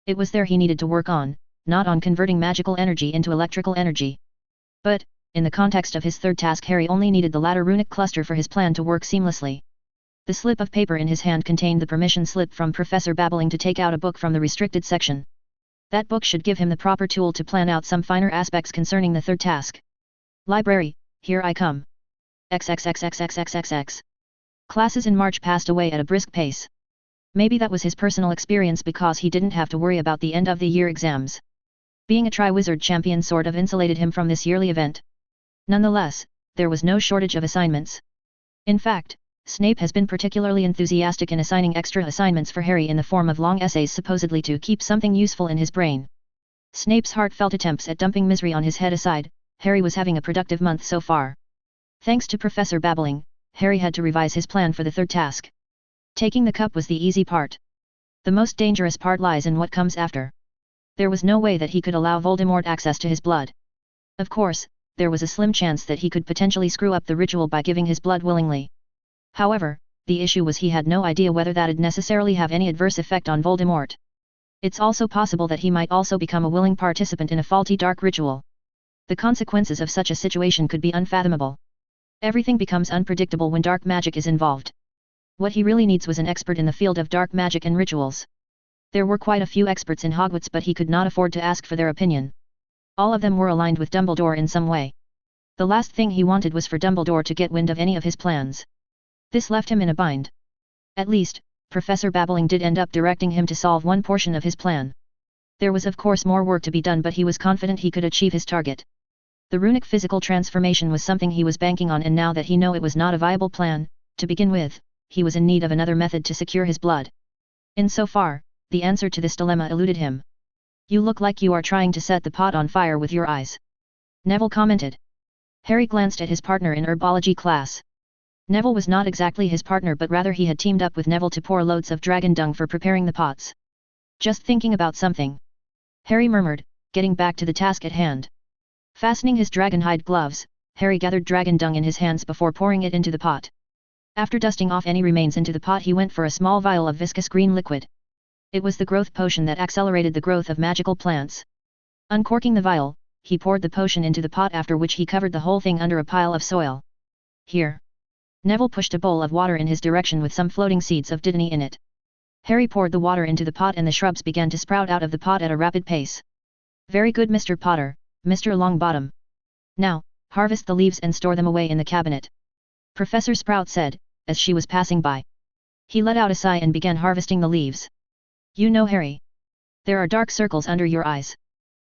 It was there he needed to work on, not on converting magical energy into electrical energy. But, in the context of his third task, Harry only needed the latter runic cluster for his plan to work seamlessly. The slip of paper in his hand contained the permission slip from Professor Babbling to take out a book from the restricted section. That book should give him the proper tool to plan out some finer aspects concerning the third task. Library, here I come. XXXXXXXX. Classes in March passed away at a brisk pace. Maybe that was his personal experience because he didn't have to worry about the end-of-the-year exams. Being a Tri-Wizard champion sort of insulated him from this yearly event. Nonetheless, there was no shortage of assignments. In fact, Snape has been particularly enthusiastic in assigning extra assignments for Harry in the form of long essays supposedly to keep something useful in his brain. Snape's heartfelt attempts at dumping misery on his head aside, Harry was having a productive month so far. Thanks to Professor Babbling, Harry had to revise his plan for the third task. Taking the cup was the easy part. The most dangerous part lies in what comes after. There was no way that he could allow Voldemort access to his blood. Of course, there was a slim chance that he could potentially screw up the ritual by giving his blood willingly. However, the issue was he had no idea whether that'd necessarily have any adverse effect on Voldemort. It's also possible that he might also become a willing participant in a faulty dark ritual. The consequences of such a situation could be unfathomable. Everything becomes unpredictable when dark magic is involved. What he really needs was an expert in the field of dark magic and rituals. There were quite a few experts in Hogwarts, but he could not afford to ask for their opinion. All of them were aligned with Dumbledore in some way. The last thing he wanted was for Dumbledore to get wind of any of his plans. This left him in a bind. At least, Professor Babbling did end up directing him to solve one portion of his plan. There was of course more work to be done, but he was confident he could achieve his target. The runic physical transformation was something he was banking on, and now that he knew it was not a viable plan, to begin with, he was in need of another method to secure his blood. Insofar, the answer to this dilemma eluded him. You look like you are trying to set the pot on fire with your eyes. Neville commented. Harry glanced at his partner in herbology class. Neville was not exactly his partner, but rather he had teamed up with Neville to pour loads of dragon dung for preparing the pots. Just thinking about something. Harry murmured, getting back to the task at hand. Fastening his dragonhide gloves, Harry gathered dragon dung in his hands before pouring it into the pot. After dusting off any remains into the pot, he went for a small vial of viscous green liquid. It was the growth potion that accelerated the growth of magical plants. Uncorking the vial, he poured the potion into the pot, after which he covered the whole thing under a pile of soil. Here. Neville pushed a bowl of water in his direction with some floating seeds of dittany in it. Harry poured the water into the pot and the shrubs began to sprout out of the pot at a rapid pace. Very good, Mr. Potter, Mr. Longbottom. Now, harvest the leaves and store them away in the cabinet. Professor Sprout said, as she was passing by. He let out a sigh and began harvesting the leaves. You know, Harry. There are dark circles under your eyes.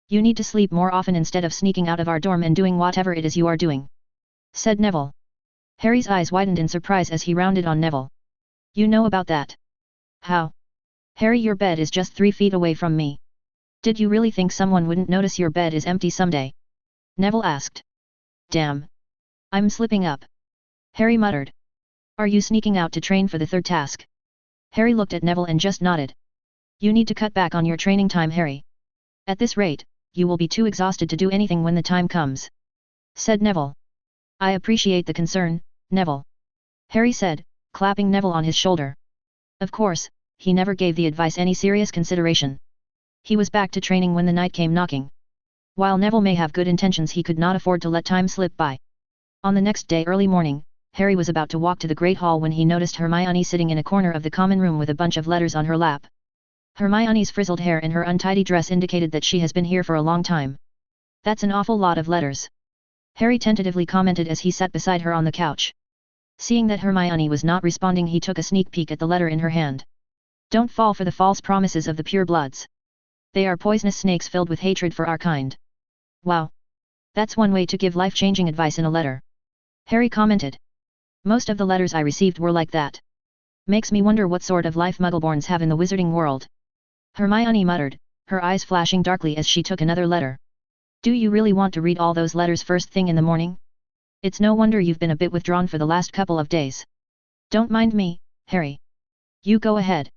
You need to sleep more often instead of sneaking out of our dorm and doing whatever it is you are doing. Said Neville. Harry's eyes widened in surprise as he rounded on Neville. You know about that? How? Harry, your bed is just 3 feet away from me. Did you really think someone wouldn't notice your bed is empty someday? Neville asked. Damn. I'm slipping up. Harry muttered. Are you sneaking out to train for the third task? Harry looked at Neville and just nodded. You need to cut back on your training time, Harry. At this rate, you will be too exhausted to do anything when the time comes, said Neville. I appreciate the concern, Neville, Harry said, clapping Neville on his shoulder. Of course, he never gave the advice any serious consideration. He was back to training when the night came knocking. While Neville may have good intentions, he could not afford to let time slip by. On the next day early morning, Harry was about to walk to the Great Hall when he noticed Hermione sitting in a corner of the common room with a bunch of letters on her lap. Hermione's frizzled hair and her untidy dress indicated that she has been here for a long time. That's an awful lot of letters, Harry tentatively commented as he sat beside her on the couch. Seeing that Hermione was not responding, he took a sneak peek at the letter in her hand. Don't fall for the false promises of the purebloods. They are poisonous snakes filled with hatred for our kind. Wow. That's one way to give life-changing advice in a letter, Harry commented. Most of the letters I received were like that. Makes me wonder what sort of life Muggleborns have in the wizarding world. Hermione muttered, her eyes flashing darkly as she took another letter. Do you really want to read all those letters first thing in the morning? It's no wonder you've been a bit withdrawn for the last couple of days. Don't mind me, Harry. You go ahead,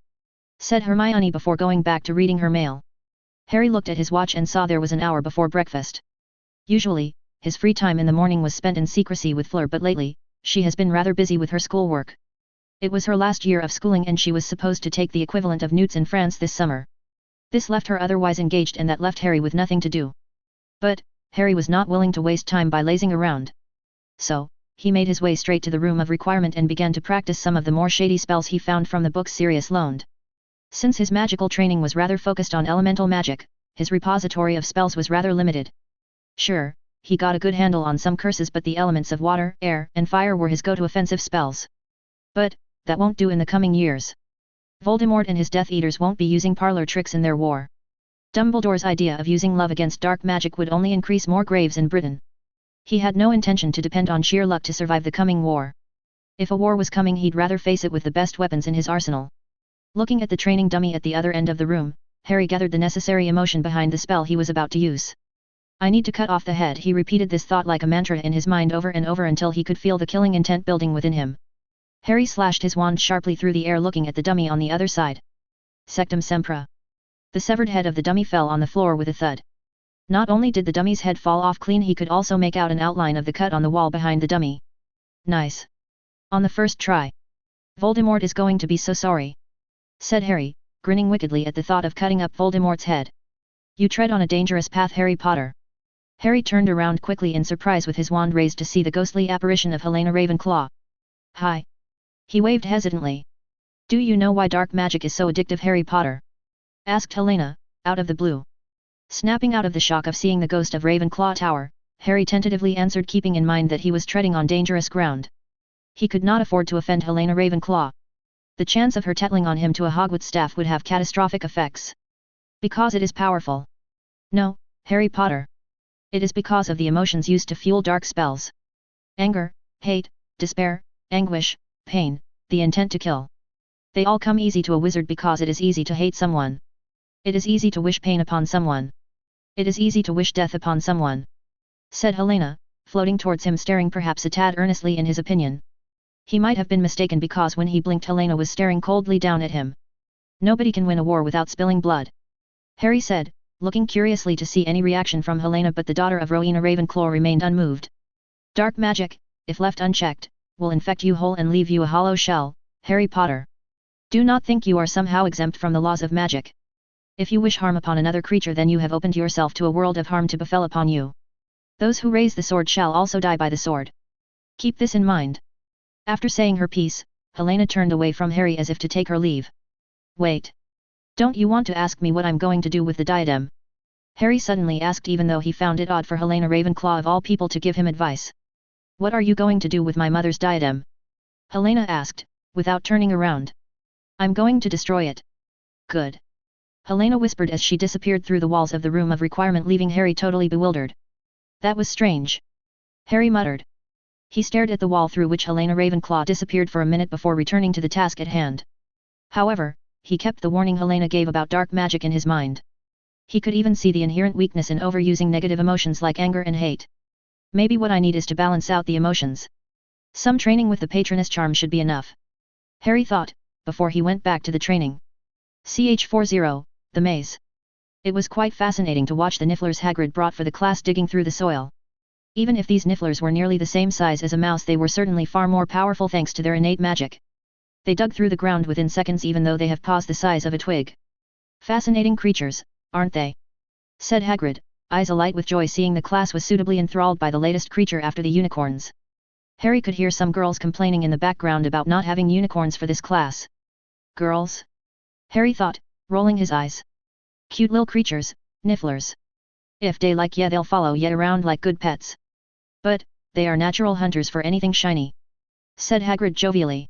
said Hermione before going back to reading her mail. Harry looked at his watch and saw there was an hour before breakfast. Usually, his free time in the morning was spent in secrecy with Fleur, but lately, she has been rather busy with her schoolwork. It was her last year of schooling and she was supposed to take the equivalent of Newts in France this summer. This left her otherwise engaged, and that left Harry with nothing to do. But, Harry was not willing to waste time by lazing around. So, he made his way straight to the room of requirement and began to practice some of the more shady spells he found from the books Sirius loaned. Since his magical training was rather focused on elemental magic, his repository of spells was rather limited. Sure, he got a good handle on some curses, but the elements of water, air, and fire were his go-to offensive spells. But, that won't do in the coming years. Voldemort and his Death Eaters won't be using parlor tricks in their war. Dumbledore's idea of using love against dark magic would only increase more graves in Britain. He had no intention to depend on sheer luck to survive the coming war. If a war was coming, he'd rather face it with the best weapons in his arsenal. Looking at the training dummy at the other end of the room, Harry gathered the necessary emotion behind the spell he was about to use. I need to cut off the head. He repeated this thought like a mantra in his mind over and over until he could feel the killing intent building within him. Harry slashed his wand sharply through the air, looking at the dummy on the other side. Sectum Sempra. The severed head of the dummy fell on the floor with a thud. Not only did the dummy's head fall off clean, he could also make out an outline of the cut on the wall behind the dummy. Nice. On the first try. Voldemort is going to be so sorry, said Harry, grinning wickedly at the thought of cutting up Voldemort's head. You tread on a dangerous path, Harry Potter. Harry turned around quickly in surprise with his wand raised to see the ghostly apparition of Helena Ravenclaw. Hi. He waved hesitantly. Do you know why dark magic is so addictive, Harry Potter? Asked Helena, out of the blue. Snapping out of the shock of seeing the ghost of Ravenclaw Tower, Harry tentatively answered, keeping in mind that he was treading on dangerous ground. He could not afford to offend Helena Ravenclaw. The chance of her tattling on him to a Hogwarts staff would have catastrophic effects. Because it is powerful. No, Harry Potter. It is because of the emotions used to fuel dark spells. Anger, hate, despair, anguish, pain, the intent to kill. They all come easy to a wizard because it is easy to hate someone. It is easy to wish pain upon someone. It is easy to wish death upon someone, said Helena, floating towards him, staring perhaps a tad earnestly in his opinion. He might have been mistaken because when he blinked, Helena was staring coldly down at him. Nobody can win a war without spilling blood, Harry said, looking curiously to see any reaction from Helena, but the daughter of Rowena Ravenclaw remained unmoved. Dark magic, if left unchecked, will infect you whole and leave you a hollow shell, Harry Potter. Do not think you are somehow exempt from the laws of magic. If you wish harm upon another creature, then you have opened yourself to a world of harm to befall upon you. Those who raise the sword shall also die by the sword. Keep this in mind. After saying her piece, Helena turned away from Harry as if to take her leave. Wait. Don't you want to ask me what I'm going to do with the diadem? Harry suddenly asked, even though he found it odd for Helena Ravenclaw of all people to give him advice. What are you going to do with my mother's diadem? Helena asked, without turning around. I'm going to destroy it. Good. Helena whispered as she disappeared through the walls of the room of requirement, leaving Harry totally bewildered. That was strange, Harry muttered. He stared at the wall through which Helena Ravenclaw disappeared for a minute before returning to the task at hand. However, he kept the warning Helena gave about dark magic in his mind. He could even see the inherent weakness in overusing negative emotions like anger and hate. Maybe what I need is to balance out the emotions. Some training with the patroness charm should be enough. Harry thought, before he went back to the training. CH40, the maze. It was quite fascinating to watch the nifflers Hagrid brought for the class digging through the soil. Even if these nifflers were nearly the same size as a mouse, they were certainly far more powerful thanks to their innate magic. They dug through the ground within seconds even though they have paws the size of a twig. Fascinating creatures, aren't they? Said Hagrid, eyes alight with joy seeing the class was suitably enthralled by the latest creature after the unicorns. Harry could hear some girls complaining in the background about not having unicorns for this class. Girls? Harry thought, rolling his eyes. Cute little creatures, nifflers. If they like they'll follow around like good pets. But, they are natural hunters for anything shiny. Said Hagrid jovially.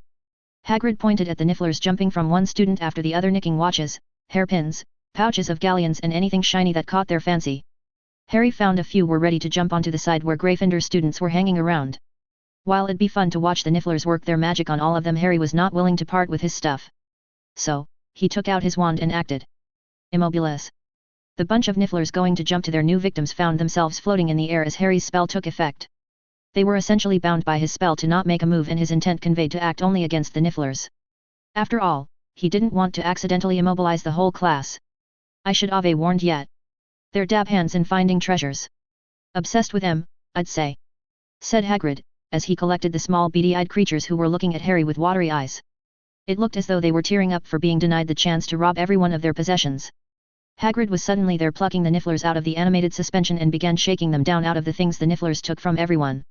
Hagrid pointed at the nifflers jumping from one student after the other nicking watches, hairpins, pouches of galleons and anything shiny that caught their fancy. Harry found a few were ready to jump onto the side where Gryffindor students were hanging around. While it'd be fun to watch the nifflers work their magic on all of them, Harry was not willing to part with his stuff. So, he took out his wand and acted. Immobilis. The bunch of nifflers going to jump to their new victims found themselves floating in the air as Harry's spell took effect. They were essentially bound by his spell to not make a move and his intent conveyed to act only against the nifflers. After all, he didn't want to accidentally immobilize the whole class. I should have warned yet. They're dab hands in finding treasures. Obsessed with them, I'd say. Said Hagrid, as he collected the small beady-eyed creatures who were looking at Harry with watery eyes. It looked as though they were tearing up for being denied the chance to rob everyone of their possessions. Hagrid was suddenly there plucking the nifflers out of the animated suspension and began shaking them down out of the things the nifflers took from everyone.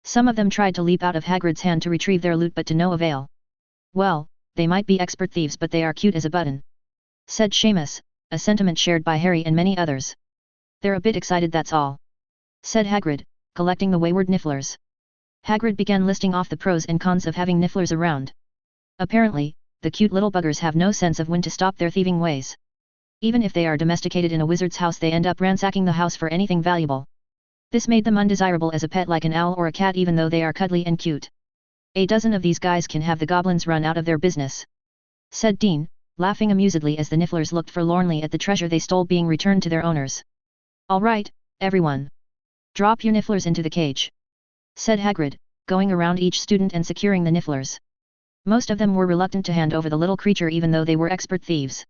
Some of them tried to leap out of Hagrid's hand to retrieve their loot but to no avail. Well, they might be expert thieves but they are cute as a button. Said Seamus, a sentiment shared by Harry and many others. They're a bit excited, that's all. Said Hagrid, collecting the wayward nifflers. Hagrid began listing off the pros and cons of having nifflers around. Apparently, the cute little buggers have no sense of when to stop their thieving ways. Even if they are domesticated in a wizard's house, they end up ransacking the house for anything valuable. This made them undesirable as a pet like an owl or a cat even though they are cuddly and cute. A dozen of these guys can have the goblins run out of their business. Said Dean, laughing amusedly as the nifflers looked forlornly at the treasure they stole being returned to their owners. All right, everyone. Drop your nifflers into the cage. Said Hagrid, going around each student and securing the nifflers. Most of them were reluctant to hand over the little creature even though they were expert thieves.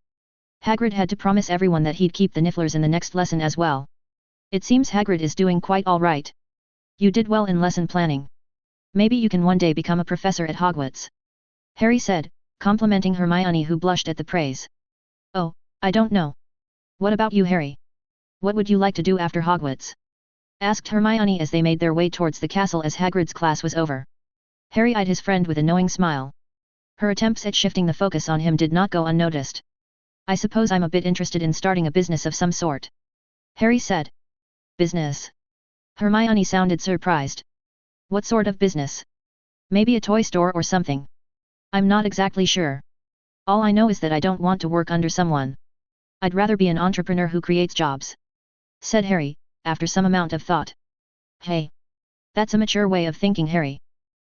Hagrid had to promise everyone that he'd keep the nifflers in the next lesson as well. It seems Hagrid is doing quite all right. You did well in lesson planning. Maybe you can one day become a professor at Hogwarts. Harry said, complimenting Hermione who blushed at the praise. Oh, I don't know. What about you, Harry? What would you like to do after Hogwarts? Asked Hermione as they made their way towards the castle as Hagrid's class was over. Harry eyed his friend with a knowing smile. Her attempts at shifting the focus on him did not go unnoticed. I suppose I'm a bit interested in starting a business of some sort. Harry said. Business? Hermione sounded surprised. What sort of business? Maybe a toy store or something. I'm not exactly sure. All I know is that I don't want to work under someone. I'd rather be an entrepreneur who creates jobs. Said Harry, after some amount of thought. Hey. That's a mature way of thinking, Harry.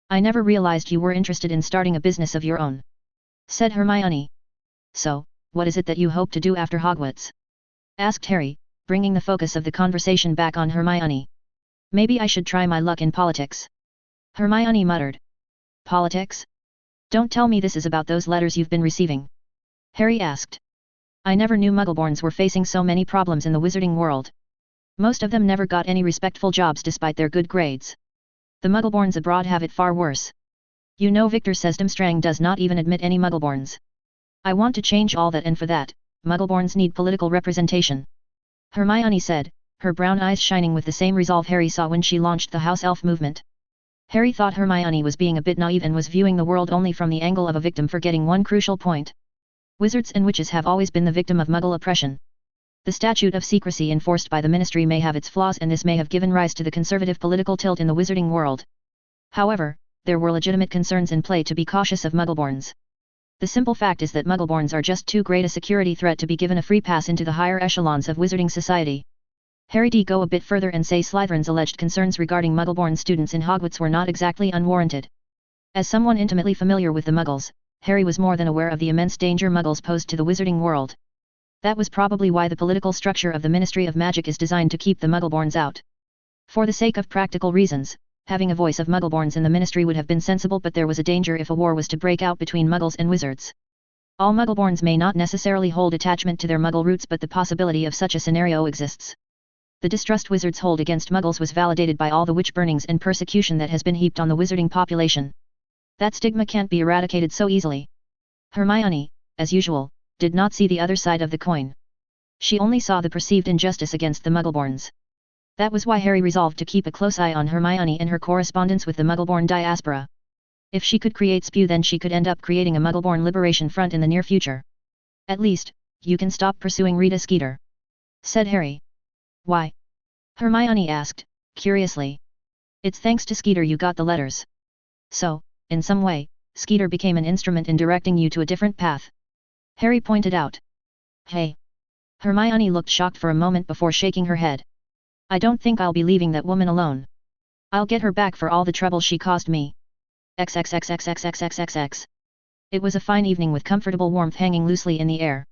I never realized you were interested in starting a business of your own. Said Hermione. So, what is it that you hope to do after Hogwarts? Asked Harry, bringing the focus of the conversation back on Hermione. Maybe I should try my luck in politics. Hermione muttered. Politics? Don't tell me this is about those letters you've been receiving. Harry asked. I never knew Muggleborns were facing so many problems in the wizarding world. Most of them never got any respectful jobs despite their good grades. The Muggleborns abroad have it far worse. You know, Victor says Durmstrang does not even admit any Muggleborns. I want to change all that, and for that, Muggleborns need political representation. Hermione said, her brown eyes shining with the same resolve Harry saw when she launched the house elf movement. Harry thought Hermione was being a bit naive and was viewing the world only from the angle of a victim, forgetting one crucial point. Wizards and witches have always been the victim of Muggle oppression. The statute of secrecy enforced by the Ministry may have its flaws, and this may have given rise to the conservative political tilt in the wizarding world. However, there were legitimate concerns in play to be cautious of Muggleborns. The simple fact is that Muggleborns are just too great a security threat to be given a free pass into the higher echelons of wizarding society. Harry D. go a bit further and say Slytherin's alleged concerns regarding Muggleborn students in Hogwarts were not exactly unwarranted. As someone intimately familiar with the Muggles, Harry was more than aware of the immense danger Muggles posed to the wizarding world. That was probably why the political structure of the Ministry of Magic is designed to keep the Muggleborns out. For the sake of practical reasons, having a voice of Muggleborns in the Ministry would have been sensible, but there was a danger if a war was to break out between Muggles and wizards. All Muggleborns may not necessarily hold attachment to their Muggle roots, but the possibility of such a scenario exists. The distrust wizards hold against Muggles was validated by all the witch burnings and persecution that has been heaped on the wizarding population. That stigma can't be eradicated so easily. Hermione, as usual, did not see the other side of the coin. She only saw the perceived injustice against the Muggleborns. That was why Harry resolved to keep a close eye on Hermione and her correspondence with the Muggleborn diaspora. If she could create spew, then she could end up creating a Muggleborn liberation front in the near future. At least, you can stop pursuing Rita Skeeter, said Harry. Why? Hermione asked, curiously. It's thanks to Skeeter you got the letters. So, in some way, Skeeter became an instrument in directing you to a different path. Harry pointed out. Hey. Hermione looked shocked for a moment before shaking her head. I don't think I'll be leaving that woman alone. I'll get her back for all the trouble she caused me. XXXXXXXXX. It was a fine evening with comfortable warmth hanging loosely in the air.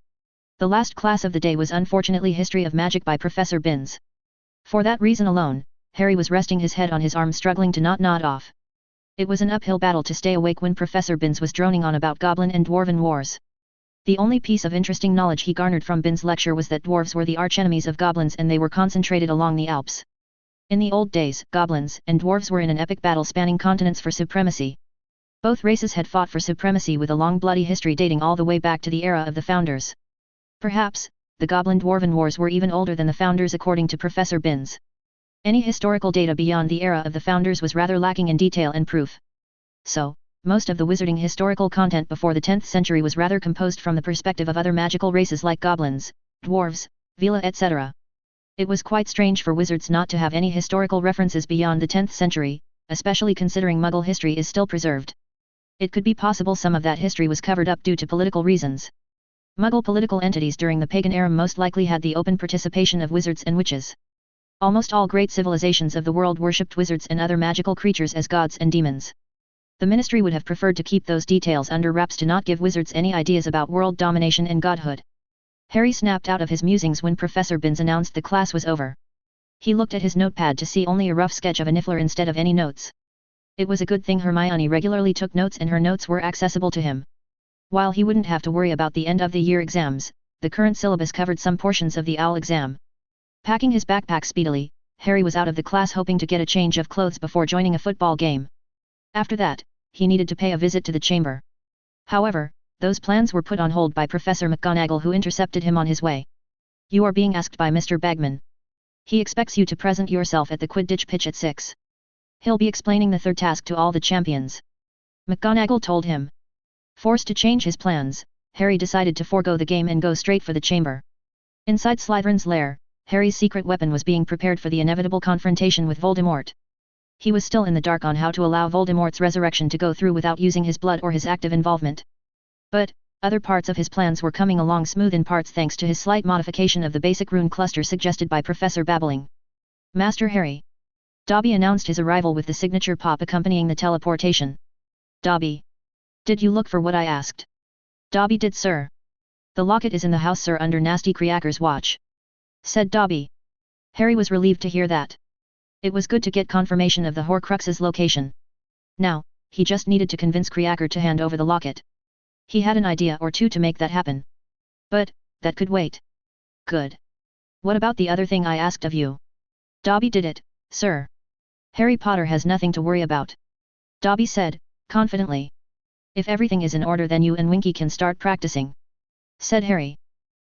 The last class of the day was unfortunately History of Magic by Professor Binns. For that reason alone, Harry was resting his head on his arm, struggling to not nod off. It was an uphill battle to stay awake when Professor Binns was droning on about goblin and dwarven wars. The only piece of interesting knowledge he garnered from Binns' lecture was that dwarves were the archenemies of goblins and they were concentrated along the Alps. In the old days, goblins and dwarves were in an epic battle spanning continents for supremacy. Both races had fought for supremacy with a long bloody history dating all the way back to the era of the Founders. Perhaps, the Goblin-Dwarven Wars were even older than the Founders according to Professor Binns. Any historical data beyond the era of the Founders was rather lacking in detail and proof. So, most of the wizarding historical content before the 10th century was rather composed from the perspective of other magical races like goblins, dwarves, Vila etc. It was quite strange for wizards not to have any historical references beyond the 10th century, especially considering Muggle history is still preserved. It could be possible some of that history was covered up due to political reasons. Muggle political entities during the pagan era most likely had the open participation of wizards and witches. Almost all great civilizations of the world worshipped wizards and other magical creatures as gods and demons. The Ministry would have preferred to keep those details under wraps to not give wizards any ideas about world domination and godhood. Harry snapped out of his musings when Professor Binns announced the class was over. He looked at his notepad to see only a rough sketch of a niffler instead of any notes. It was a good thing Hermione regularly took notes and her notes were accessible to him. While he wouldn't have to worry about the end-of-the-year exams, the current syllabus covered some portions of the OWL exam. Packing his backpack speedily, Harry was out of the class hoping to get a change of clothes before joining a football game. After that, he needed to pay a visit to the chamber. However, those plans were put on hold by Professor McGonagall, who intercepted him on his way. You are being asked by Mr. Bagman. He expects you to present yourself at the Quidditch pitch at 6. He'll be explaining the third task to all the champions. McGonagall told him. Forced to change his plans, Harry decided to forego the game and go straight for the chamber. Inside Slytherin's lair, Harry's secret weapon was being prepared for the inevitable confrontation with Voldemort. He was still in the dark on how to allow Voldemort's resurrection to go through without using his blood or his active involvement. But, other parts of his plans were coming along smooth in parts thanks to his slight modification of the basic rune cluster suggested by Professor Babbling. Master Harry. Dobby announced his arrival with the signature pop accompanying the teleportation. Dobby. Did you look for what I asked? Dobby did, sir. The locket is in the house, sir, under Nasty Creacker's watch, said Dobby. Harry was relieved to hear that. It was good to get confirmation of the Horcrux's location. Now, he just needed to convince Creacker to hand over the locket. He had an idea or two to make that happen. But, that could wait. Good. What about the other thing I asked of you? Dobby did it, sir. Harry Potter has nothing to worry about, Dobby said, confidently. If everything is in order, then you and Winky can start practicing, said Harry.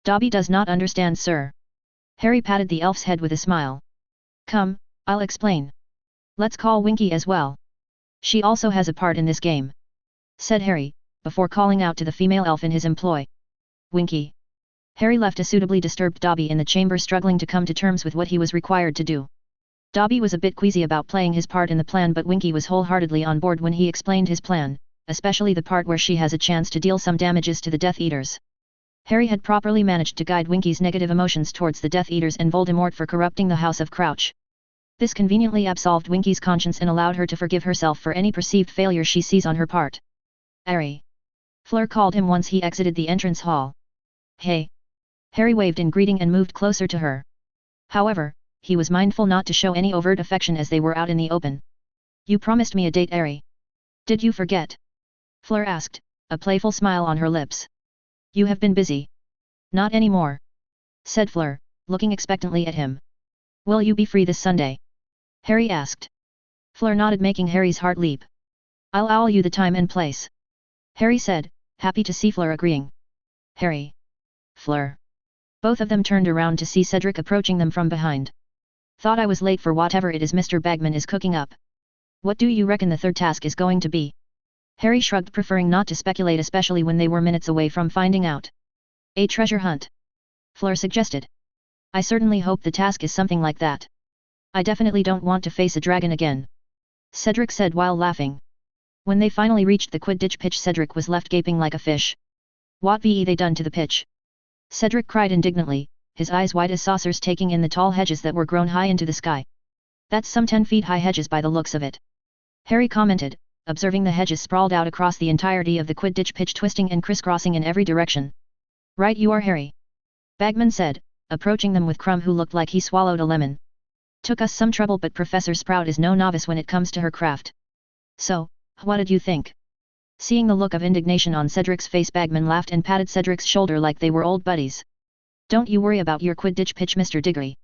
Dobby does not understand, sir. Harry patted the elf's head with a smile. Come, I'll explain. Let's call Winky as well. She also has a part in this game, said Harry, before calling out to the female elf in his employ. Winky. Harry left a suitably disturbed Dobby in the chamber, struggling to come to terms with what he was required to do. Dobby was a bit queasy about playing his part in the plan, but Winky was wholeheartedly on board when he explained his plan, especially the part where she has a chance to deal some damages to the Death Eaters. Harry had properly managed to guide Winky's negative emotions towards the Death Eaters and Voldemort for corrupting the House of Crouch. This conveniently absolved Winky's conscience and allowed her to forgive herself for any perceived failure she sees on her part. Harry. Fleur called him once he exited the entrance hall. Hey! Harry waved in greeting and moved closer to her. However, he was mindful not to show any overt affection as they were out in the open. You promised me a date, Harry. Did you forget? Fleur asked, a playful smile on her lips. You have been busy. Not anymore, said Fleur, looking expectantly at him. Will you be free this Sunday? Harry asked. Fleur nodded, making Harry's heart leap. I'll owl you the time and place, Harry said, happy to see Fleur agreeing. Harry. Fleur. Both of them turned around to see Cedric approaching them from behind. Thought I was late for whatever it is Mr. Bagman is cooking up. What do you reckon the third task is going to be? Harry shrugged, preferring not to speculate, especially when they were minutes away from finding out. A treasure hunt, Fleur suggested. I certainly hope the task is something like that. I definitely don't want to face a dragon again, Cedric said while laughing. When they finally reached the Quidditch pitch, Cedric was left gaping like a fish. What be they done to the pitch? Cedric cried indignantly, his eyes wide as saucers, taking in the tall hedges that were grown high into the sky. That's some 10 feet high hedges by the looks of it, Harry commented, observing the hedges sprawled out across the entirety of the Quidditch pitch, twisting and crisscrossing in every direction. Right you are, Harry, Bagman said, approaching them with Crumb, who looked like he swallowed a lemon. Took us some trouble, but Professor Sprout is no novice when it comes to her craft. So, what did you think? Seeing the look of indignation on Cedric's face, Bagman laughed and patted Cedric's shoulder like they were old buddies. Don't you worry about your Quidditch pitch, Mr. Diggory.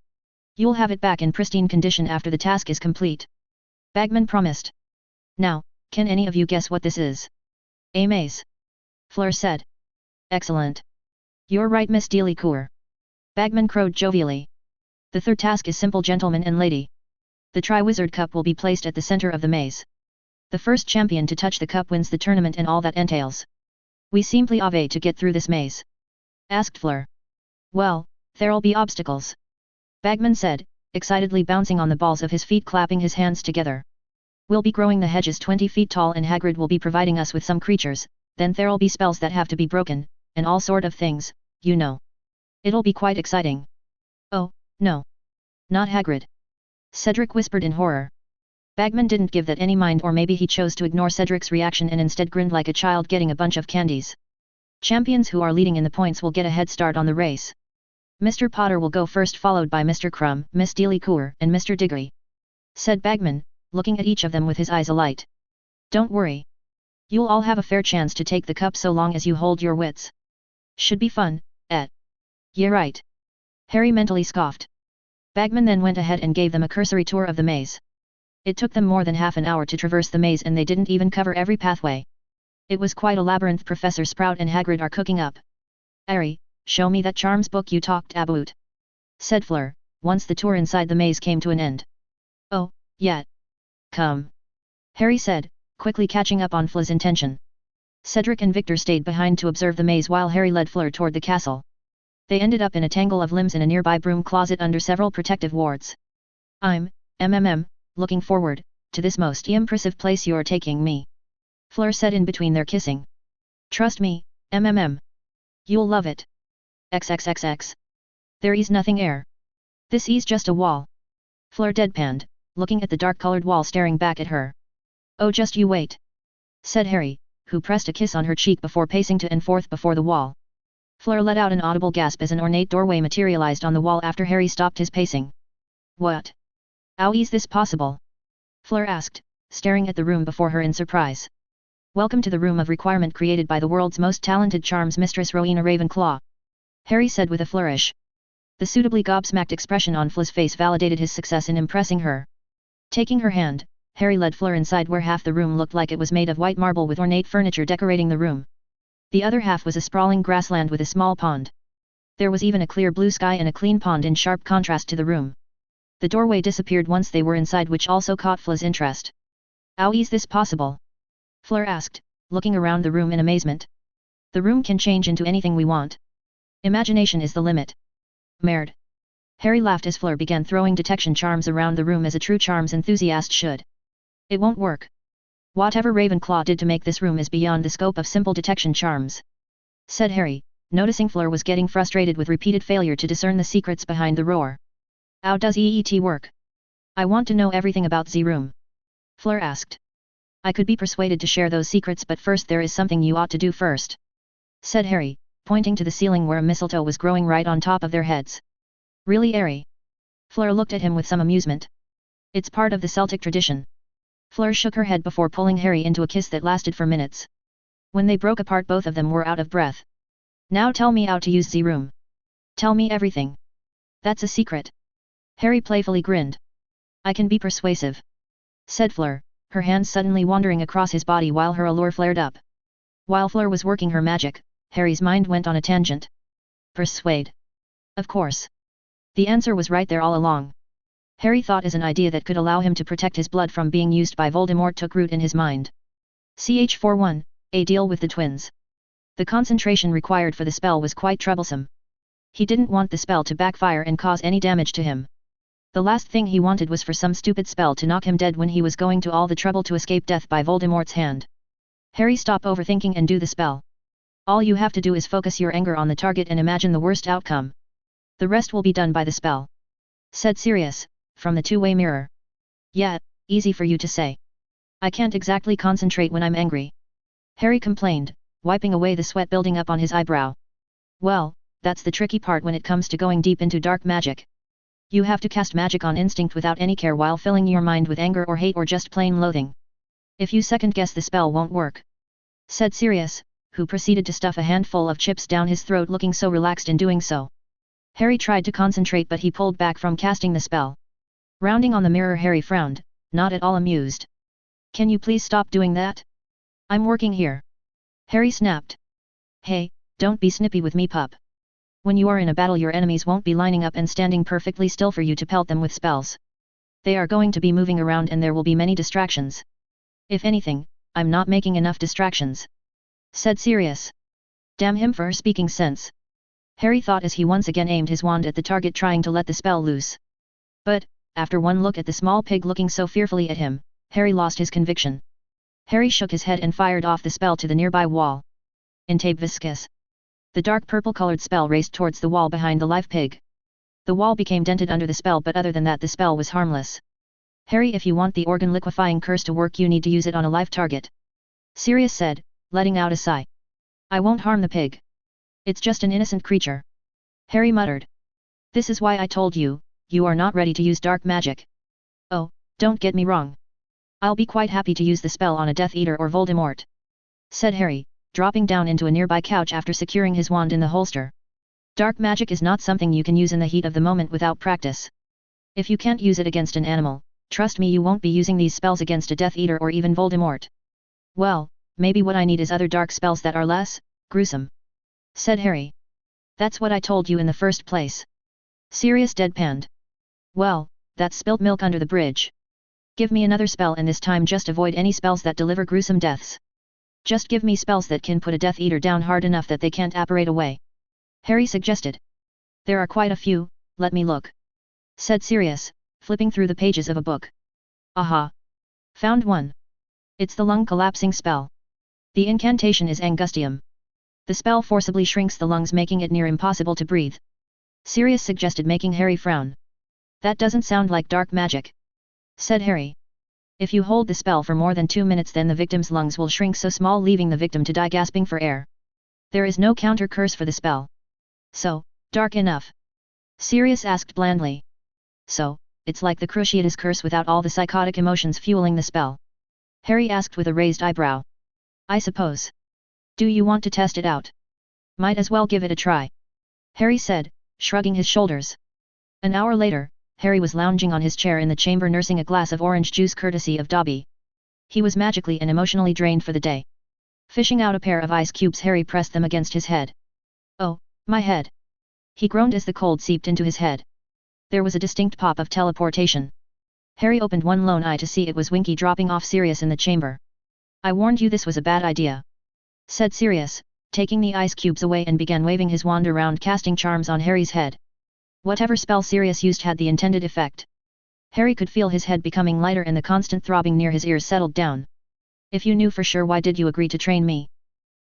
You'll have it back in pristine condition after the task is complete, Bagman promised. Now, can any of you guess what this is? A maze, Fleur said. Excellent. You're right, Miss Delacour, Bagman crowed jovially. The third task is simple, gentleman and lady. The Triwizard Cup will be placed at the center of the maze. The first champion to touch the cup wins the tournament and all that entails. We simply have to get through this maze, asked Fleur. Well, there'll be obstacles, Bagman said, excitedly bouncing on the balls of his feet, clapping his hands together. We'll be growing the hedges 20 feet tall, and Hagrid will be providing us with some creatures, then there'll be spells that have to be broken, and all sort of things, you know. It'll be quite exciting. Oh, no. Not Hagrid, Cedric whispered in horror. Bagman didn't give that any mind, or maybe he chose to ignore Cedric's reaction and instead grinned like a child getting a bunch of candies. Champions who are leading in the points will get a head start on the race. Mr. Potter will go first, followed by Mr. Crumb, Miss Delacour, and Mr. Diggory, said Bagman, looking at each of them with his eyes alight. Don't worry. You'll all have a fair chance to take the cup so long as you hold your wits. Should be fun, eh? Yeah, right, Harry mentally scoffed. Bagman then went ahead and gave them a cursory tour of the maze. It took them more than half an hour to traverse the maze, and they didn't even cover every pathway. It was quite a labyrinth Professor Sprout and Hagrid are cooking up. Harry, show me that charms book you talked about, said Fleur, once the tour inside the maze came to an end. Oh, yeah. Come, Harry said, quickly catching up on Fleur's intention. Cedric and Victor stayed behind to observe the maze while Harry led Fleur toward the castle. They ended up in a tangle of limbs in a nearby broom closet under several protective wards. I'm, looking forward to this most impressive place you're taking me, Fleur said in between their kissing. Trust me, you'll love it. XXXX. There is nothing air. This is just a wall. Fleur deadpanned, looking at the dark-colored wall staring back at her. Oh, just you wait, said Harry, who pressed a kiss on her cheek before pacing to and forth before the wall. Fleur let out an audible gasp as an ornate doorway materialized on the wall after Harry stopped his pacing. What? How is this possible? Fleur asked, staring at the room before her in surprise. Welcome to the room of requirement created by the world's most talented charms Mistress Rowena Ravenclaw, Harry said with a flourish. The suitably gobsmacked expression on Fleur's face validated his success in impressing her. Taking her hand, Harry led Fleur inside, where half the room looked like it was made of white marble with ornate furniture decorating the room. The other half was a sprawling grassland with a small pond. There was even a clear blue sky and a clean pond in sharp contrast to the room. The doorway disappeared once they were inside, which also caught Fleur's interest. How is this possible? Fleur asked, looking around the room in amazement. The room can change into anything we want. Imagination is the limit. Merde. Harry laughed as Fleur began throwing detection charms around the room as a true charms enthusiast should. It won't work. Whatever Ravenclaw did to make this room is beyond the scope of simple detection charms, said Harry, noticing Fleur was getting frustrated with repeated failure to discern the secrets behind the roar. How does EET work? I want to know everything about the room, Fleur asked. I could be persuaded to share those secrets, but first there is something you ought to do first," said Harry, pointing to the ceiling where a mistletoe was growing right on top of their heads. "Really, Harry?" Fleur looked at him with some amusement. "It's part of the Celtic tradition." Fleur shook her head before pulling Harry into a kiss that lasted for minutes. When they broke apart, both of them were out of breath. "Now tell me how to use the room. Tell me everything." "That's a secret." Harry playfully grinned. "I can be persuasive," said Fleur, her hands suddenly wandering across his body while her allure flared up. While Fleur was working her magic, Harry's mind went on a tangent. Persuade. Of course. The answer was right there all along. Harry thought as an idea that could allow him to protect his blood from being used by Voldemort took root in his mind. Ch41, a deal with the twins. The concentration required for the spell was quite troublesome. He didn't want the spell to backfire and cause any damage to him. The last thing he wanted was for some stupid spell to knock him dead when he was going to all the trouble to escape death by Voldemort's hand. "Harry, stop overthinking and do the spell. All you have to do is focus your anger on the target and imagine the worst outcome. The rest will be done by the spell," said Sirius, from the two-way mirror. "Yeah, easy for you to say. I can't exactly concentrate when I'm angry," Harry complained, wiping away the sweat building up on his eyebrow. "Well, that's the tricky part when it comes to going deep into dark magic. You have to cast magic on instinct without any care while filling your mind with anger or hate or just plain loathing. If you second-guess, the spell won't work," said Sirius, who proceeded to stuff a handful of chips down his throat, looking so relaxed in doing so. Harry tried to concentrate, but he pulled back from casting the spell. Rounding on the mirror, Harry frowned, not at all amused. "Can you please stop doing that? I'm working here," Harry snapped. "Hey, don't be snippy with me, pup. When you are in a battle, your enemies won't be lining up and standing perfectly still for you to pelt them with spells. They are going to be moving around and there will be many distractions. If anything, I'm not making enough distractions," said Sirius. Damn him for speaking sense, Harry thought as he once again aimed his wand at the target, trying to let the spell loose. But, after one look at the small pig looking so fearfully at him, Harry lost his conviction. Harry shook his head and fired off the spell to the nearby wall. Intabe viscous. The dark purple-colored spell raced towards the wall behind the live pig. The wall became dented under the spell, but other than that the spell was harmless. "Harry, if you want the organ liquefying curse to work, you need to use it on a live target," Sirius said, letting out a sigh. "I won't harm the pig. It's just an innocent creature," Harry muttered. "This is why I told you, you are not ready to use dark magic. Oh, don't get me wrong. I'll be quite happy to use the spell on a Death Eater or Voldemort," said Harry, dropping down into a nearby couch after securing his wand in the holster. "Dark magic is not something you can use in the heat of the moment without practice. If you can't use it against an animal, trust me, you won't be using these spells against a Death Eater or even Voldemort." "Well, maybe what I need is other dark spells that are less gruesome," said Harry. "That's what I told you in the first place," Sirius deadpanned. "Well, that's spilt milk under the bridge. Give me another spell, and this time just avoid any spells that deliver gruesome deaths. Just give me spells that can put a Death Eater down hard enough that they can't apparate away," Harry suggested. "There are quite a few, let me look," said Sirius, flipping through the pages of a book. "Aha! Found one. It's the lung collapsing spell. The incantation is Angustium. The spell forcibly shrinks the lungs, making it near impossible to breathe," Sirius suggested, making Harry frown. "That doesn't sound like dark magic," said Harry. "If you hold the spell for more than 2 minutes, then the victim's lungs will shrink so small, leaving the victim to die gasping for air. There is no counter curse for the spell. So, dark enough?" Sirius asked blandly. "So, it's like the Cruciatus curse without all the psychotic emotions fueling the spell?" Harry asked with a raised eyebrow. "I suppose. Do you want to test it out?" "Might as well give it a try," Harry said, shrugging his shoulders. An hour later, Harry was lounging on his chair in the chamber nursing a glass of orange juice courtesy of Dobby. He was magically and emotionally drained for the day. Fishing out a pair of ice cubes, Harry pressed them against his head. "Oh, my head!" he groaned as the cold seeped into his head. There was a distinct pop of teleportation. Harry opened one lone eye to see it was Winky dropping off Sirius in the chamber. "I warned you this was a bad idea," said Sirius, taking the ice cubes away and began waving his wand around, casting charms on Harry's head. Whatever spell Sirius used had the intended effect. Harry could feel his head becoming lighter and the constant throbbing near his ears settled down. "If you knew for sure, why did you agree to train me?"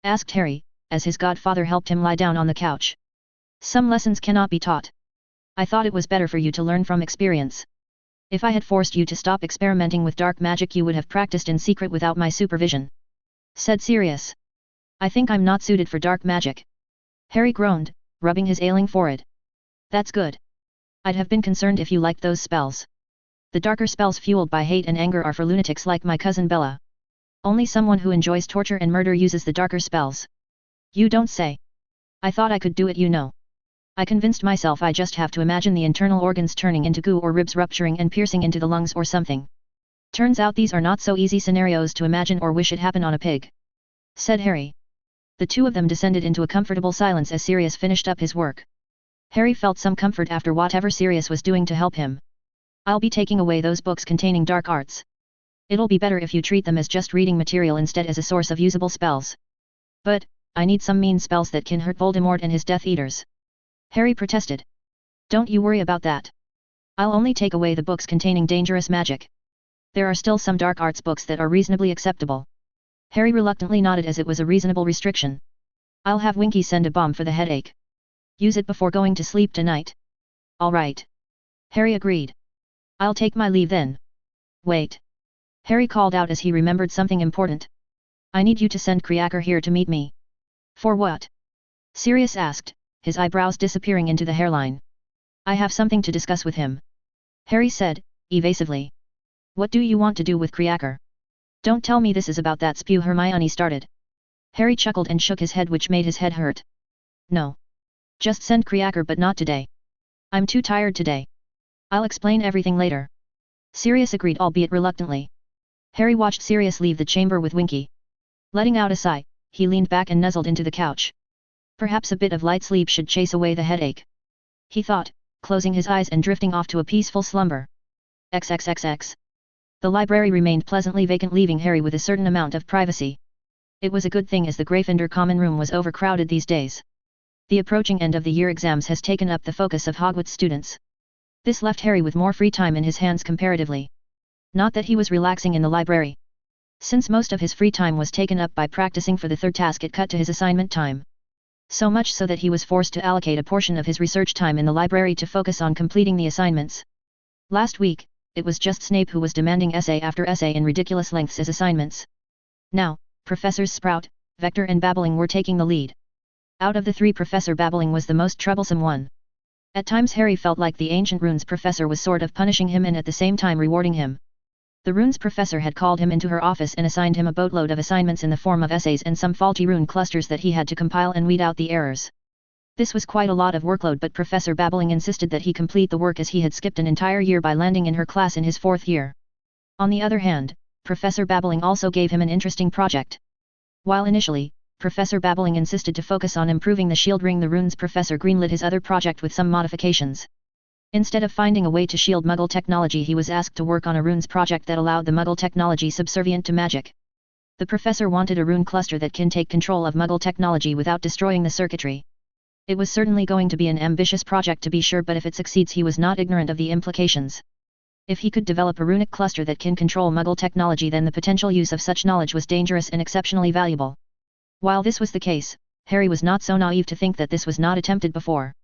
asked Harry, as his godfather helped him lie down on the couch. "Some lessons cannot be taught. I thought it was better for you to learn from experience." If I had forced you to stop experimenting with dark magic, you would have practiced in secret without my supervision," said Sirius. "I think I'm not suited for dark magic." Harry groaned, rubbing his ailing forehead. "That's good. I'd have been concerned if you liked those spells. The darker spells fueled by hate and anger are for lunatics like my cousin Bella. Only someone who enjoys torture and murder uses the darker spells." "You don't say. I thought I could do it, you know. I convinced myself I just have to imagine the internal organs turning into goo or ribs rupturing and piercing into the lungs or something. Turns out these are not so easy scenarios to imagine or wish it happen on a pig," said Harry. The two of them descended into a comfortable silence as Sirius finished up his work. Harry felt some comfort after whatever Sirius was doing to help him. "I'll be taking away those books containing dark arts. It'll be better if you treat them as just reading material instead as a source of usable spells. But, I need some mean spells that can hurt Voldemort and his Death Eaters," Harry protested. "Don't you worry about that. I'll only take away the books containing dangerous magic. There are still some dark arts books that are reasonably acceptable." Harry reluctantly nodded as it was a reasonable restriction. "I'll have Winky send a balm for the headache. Use it before going to sleep tonight." "All right," Harry agreed. "I'll take my leave then." "Wait," Harry called out as he remembered something important. "I need you to send Kriaker here to meet me." "For what?" Sirius asked, his eyebrows disappearing into the hairline. "I have something to discuss with him," Harry said, evasively. "What do you want to do with Kriaker?" "Don't tell me this is about that spew Hermione started." Harry chuckled and shook his head, which made his head hurt. "No. Just send Kriaker, but not today. I'm too tired today. I'll explain everything later." Sirius agreed, albeit reluctantly. Harry watched Sirius leave the chamber with Winky. Letting out a sigh, he leaned back and nuzzled into the couch. Perhaps a bit of light sleep should chase away the headache, he thought, closing his eyes and drifting off to a peaceful slumber. XXXX. The library remained pleasantly vacant, leaving Harry with a certain amount of privacy. It was a good thing, as the Gryffindor common room was overcrowded these days. The approaching end of the year exams has taken up the focus of Hogwarts students. This left Harry with more free time in his hands comparatively. Not that he was relaxing in the library. Since most of his free time was taken up by practicing for the third task, it cut to his assignment time. So much so that he was forced to allocate a portion of his research time in the library to focus on completing the assignments. Last week, it was just Snape who was demanding essay after essay in ridiculous lengths as assignments. Now, Professors Sprout, Vector and Babbling were taking the lead. Out of the three, Professor Babbling was the most troublesome one. At times Harry felt like the Ancient Runes professor was sort of punishing him and at the same time rewarding him. The Runes professor had called him into her office and assigned him a boatload of assignments in the form of essays and some faulty rune clusters that he had to compile and weed out the errors. This was quite a lot of workload, but Professor Babbling insisted that he complete the work, as he had skipped an entire year by landing in her class in his 4th year. On the other hand, Professor Babbling also gave him an interesting project. While initially, Professor Babbling insisted to focus on improving the shield ring, the Runes professor greenlit his other project with some modifications. Instead of finding a way to shield Muggle technology, he was asked to work on a runes project that allowed the Muggle technology subservient to magic. The professor wanted a rune cluster that can take control of Muggle technology without destroying the circuitry. It was certainly going to be an ambitious project, to be sure, but if it succeeds, he was not ignorant of the implications. If he could develop a runic cluster that can control Muggle technology, then the potential use of such knowledge was dangerous and exceptionally valuable. While this was the case, Harry was not so naive to think that this was not attempted before.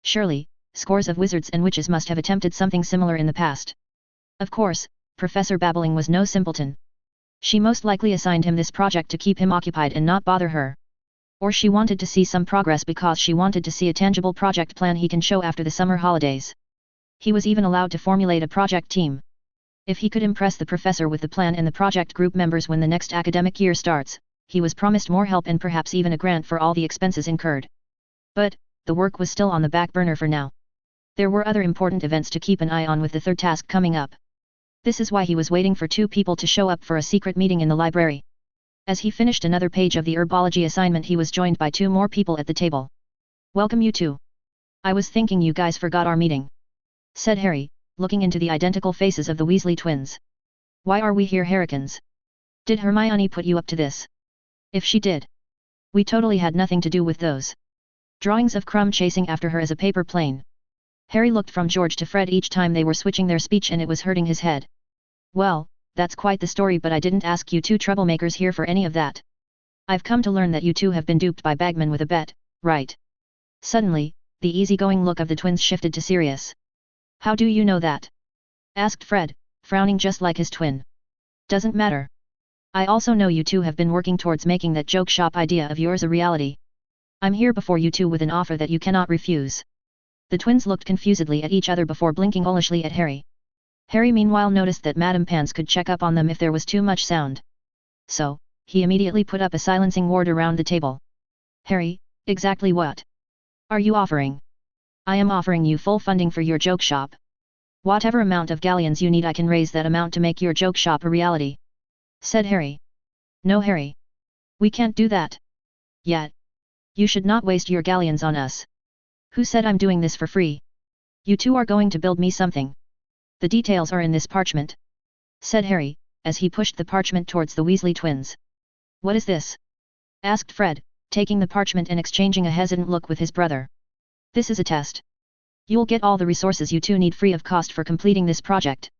Surely, scores of wizards and witches must have attempted something similar in the past. Of course, Professor Babbling was no simpleton. She most likely assigned him this project to keep him occupied and not bother her. Or she wanted to see some progress because she wanted to see a tangible project plan he can show after the summer holidays. He was even allowed to formulate a project team. If he could impress the professor with the plan and the project group members when the next academic year starts, he was promised more help and perhaps even a grant for all the expenses incurred. But, the work was still on the back burner for now. There were other important events to keep an eye on, with the third task coming up. This is why he was waiting for 2 people to show up for a secret meeting in the library. As he finished another page of the herbology assignment, he was joined by 2 more people at the table. "Welcome, you two. I was thinking you guys forgot our meeting," said Harry, looking into the identical faces of the Weasley twins. "Why are we here, Harrykins? Did Hermione put you up to this? If she did, we totally had nothing to do with those drawings of Crumb chasing after her as a paper plane." Harry looked from George to Fred each time they were switching their speech, and it was hurting his head. "Well, that's quite the story, but I didn't ask you 2 troublemakers here for any of that. I've come to learn that you 2 have been duped by Bagman with a bet, right?" Suddenly, the easygoing look of the twins shifted to Sirius. "How do you know that?" asked Fred, frowning just like his twin. Doesn't matter. I also know you two have been working towards making that joke shop idea of yours a reality. I'm here before you two with an offer that you cannot refuse. The twins looked confusedly at each other before blinking owlishly at Harry. Harry meanwhile noticed that Madame Pans could check up on them if there was too much sound. So, he immediately put up a silencing ward around the table. Harry, exactly what are you offering? I am offering you full funding for your joke shop. Whatever amount of galleons you need, I can raise that amount to make your joke shop a reality, said Harry. No, Harry. We can't do that. Yet. You should not waste your galleons on us. Who said I'm doing this for free? You two are going to build me something. The details are in this parchment, said Harry, as he pushed the parchment towards the Weasley twins. What is this? Asked Fred, taking the parchment and exchanging a hesitant look with his brother. This is a test. You'll get all the resources you two need free of cost for completing this project.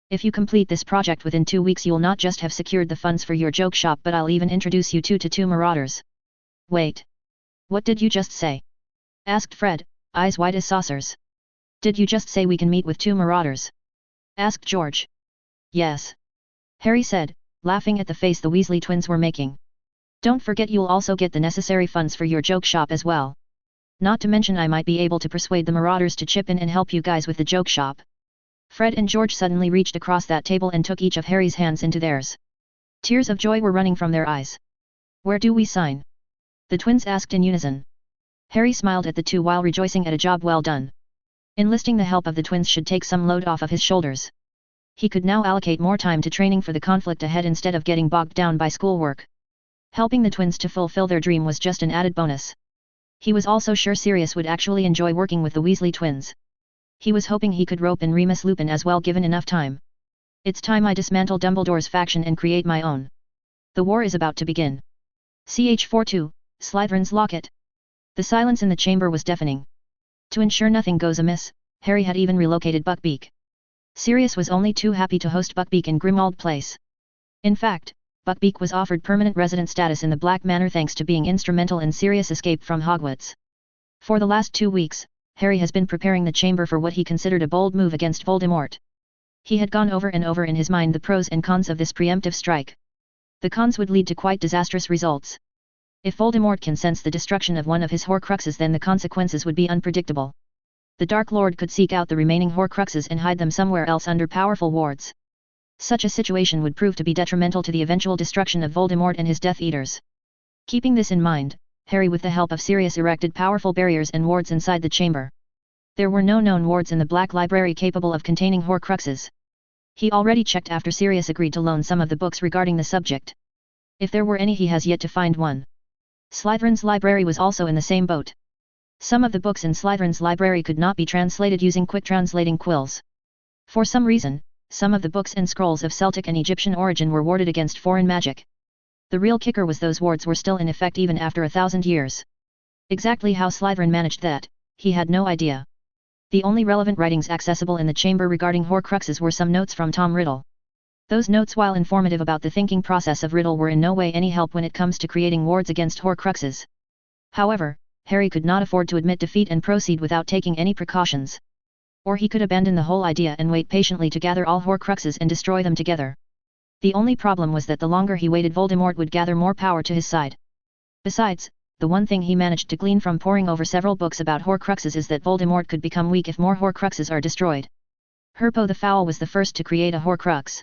If you complete this project within 2 weeks, you'll not just have secured the funds for your joke shop, but I'll even introduce you two to 2 marauders. Wait. What did you just say? Asked Fred, eyes wide as saucers. Did you just say we can meet with 2 marauders? Asked George. Yes. Harry said, laughing at the face the Weasley twins were making. Don't forget you'll also get the necessary funds for your joke shop as well. Not to mention I might be able to persuade the marauders to chip in and help you guys with the joke shop. Fred and George suddenly reached across that table and took each of Harry's hands into theirs. Tears of joy were running from their eyes. Where do we sign? The twins asked in unison. Harry smiled at the two while rejoicing at a job well done. Enlisting the help of the twins should take some load off of his shoulders. He could now allocate more time to training for the conflict ahead instead of getting bogged down by schoolwork. Helping the twins to fulfill their dream was just an added bonus. He was also sure Sirius would actually enjoy working with the Weasley twins. He was hoping he could rope in Remus Lupin as well given enough time. It's time I dismantle Dumbledore's faction and create my own. The war is about to begin. Ch42, Slytherin's locket. The silence in the chamber was deafening. To ensure nothing goes amiss, Harry had even relocated Buckbeak. Sirius was only too happy to host Buckbeak in Grimmauld Place. In fact, Buckbeak was offered permanent resident status in the Black Manor thanks to being instrumental in Sirius' escape from Hogwarts. For the last 2 weeks, Harry has been preparing the chamber for what he considered a bold move against Voldemort. He had gone over and over in his mind the pros and cons of this preemptive strike. The cons would lead to quite disastrous results. If Voldemort can sense the destruction of one of his Horcruxes, then the consequences would be unpredictable. The Dark Lord could seek out the remaining Horcruxes and hide them somewhere else under powerful wards. Such a situation would prove to be detrimental to the eventual destruction of Voldemort and his Death Eaters. Keeping this in mind, Harry with the help of Sirius erected powerful barriers and wards inside the chamber. There were no known wards in the Black Library capable of containing Horcruxes. He already checked after Sirius agreed to loan some of the books regarding the subject. If there were any, he has yet to find one. Slytherin's library was also in the same boat. Some of the books in Slytherin's library could not be translated using quick translating quills. For some reason, some of the books and scrolls of Celtic and Egyptian origin were warded against foreign magic. The real kicker was those wards were still in effect even after 1,000 years. Exactly how Slytherin managed that, he had no idea. The only relevant writings accessible in the chamber regarding Horcruxes were some notes from Tom Riddle. Those notes, while informative about the thinking process of Riddle, were in no way any help when it comes to creating wards against Horcruxes. However, Harry could not afford to admit defeat and proceed without taking any precautions. Or he could abandon the whole idea and wait patiently to gather all Horcruxes and destroy them together. The only problem was that the longer he waited, Voldemort would gather more power to his side. Besides, the one thing he managed to glean from poring over several books about Horcruxes is that Voldemort could become weak if more Horcruxes are destroyed. Herpo the Foul was the first to create a Horcrux.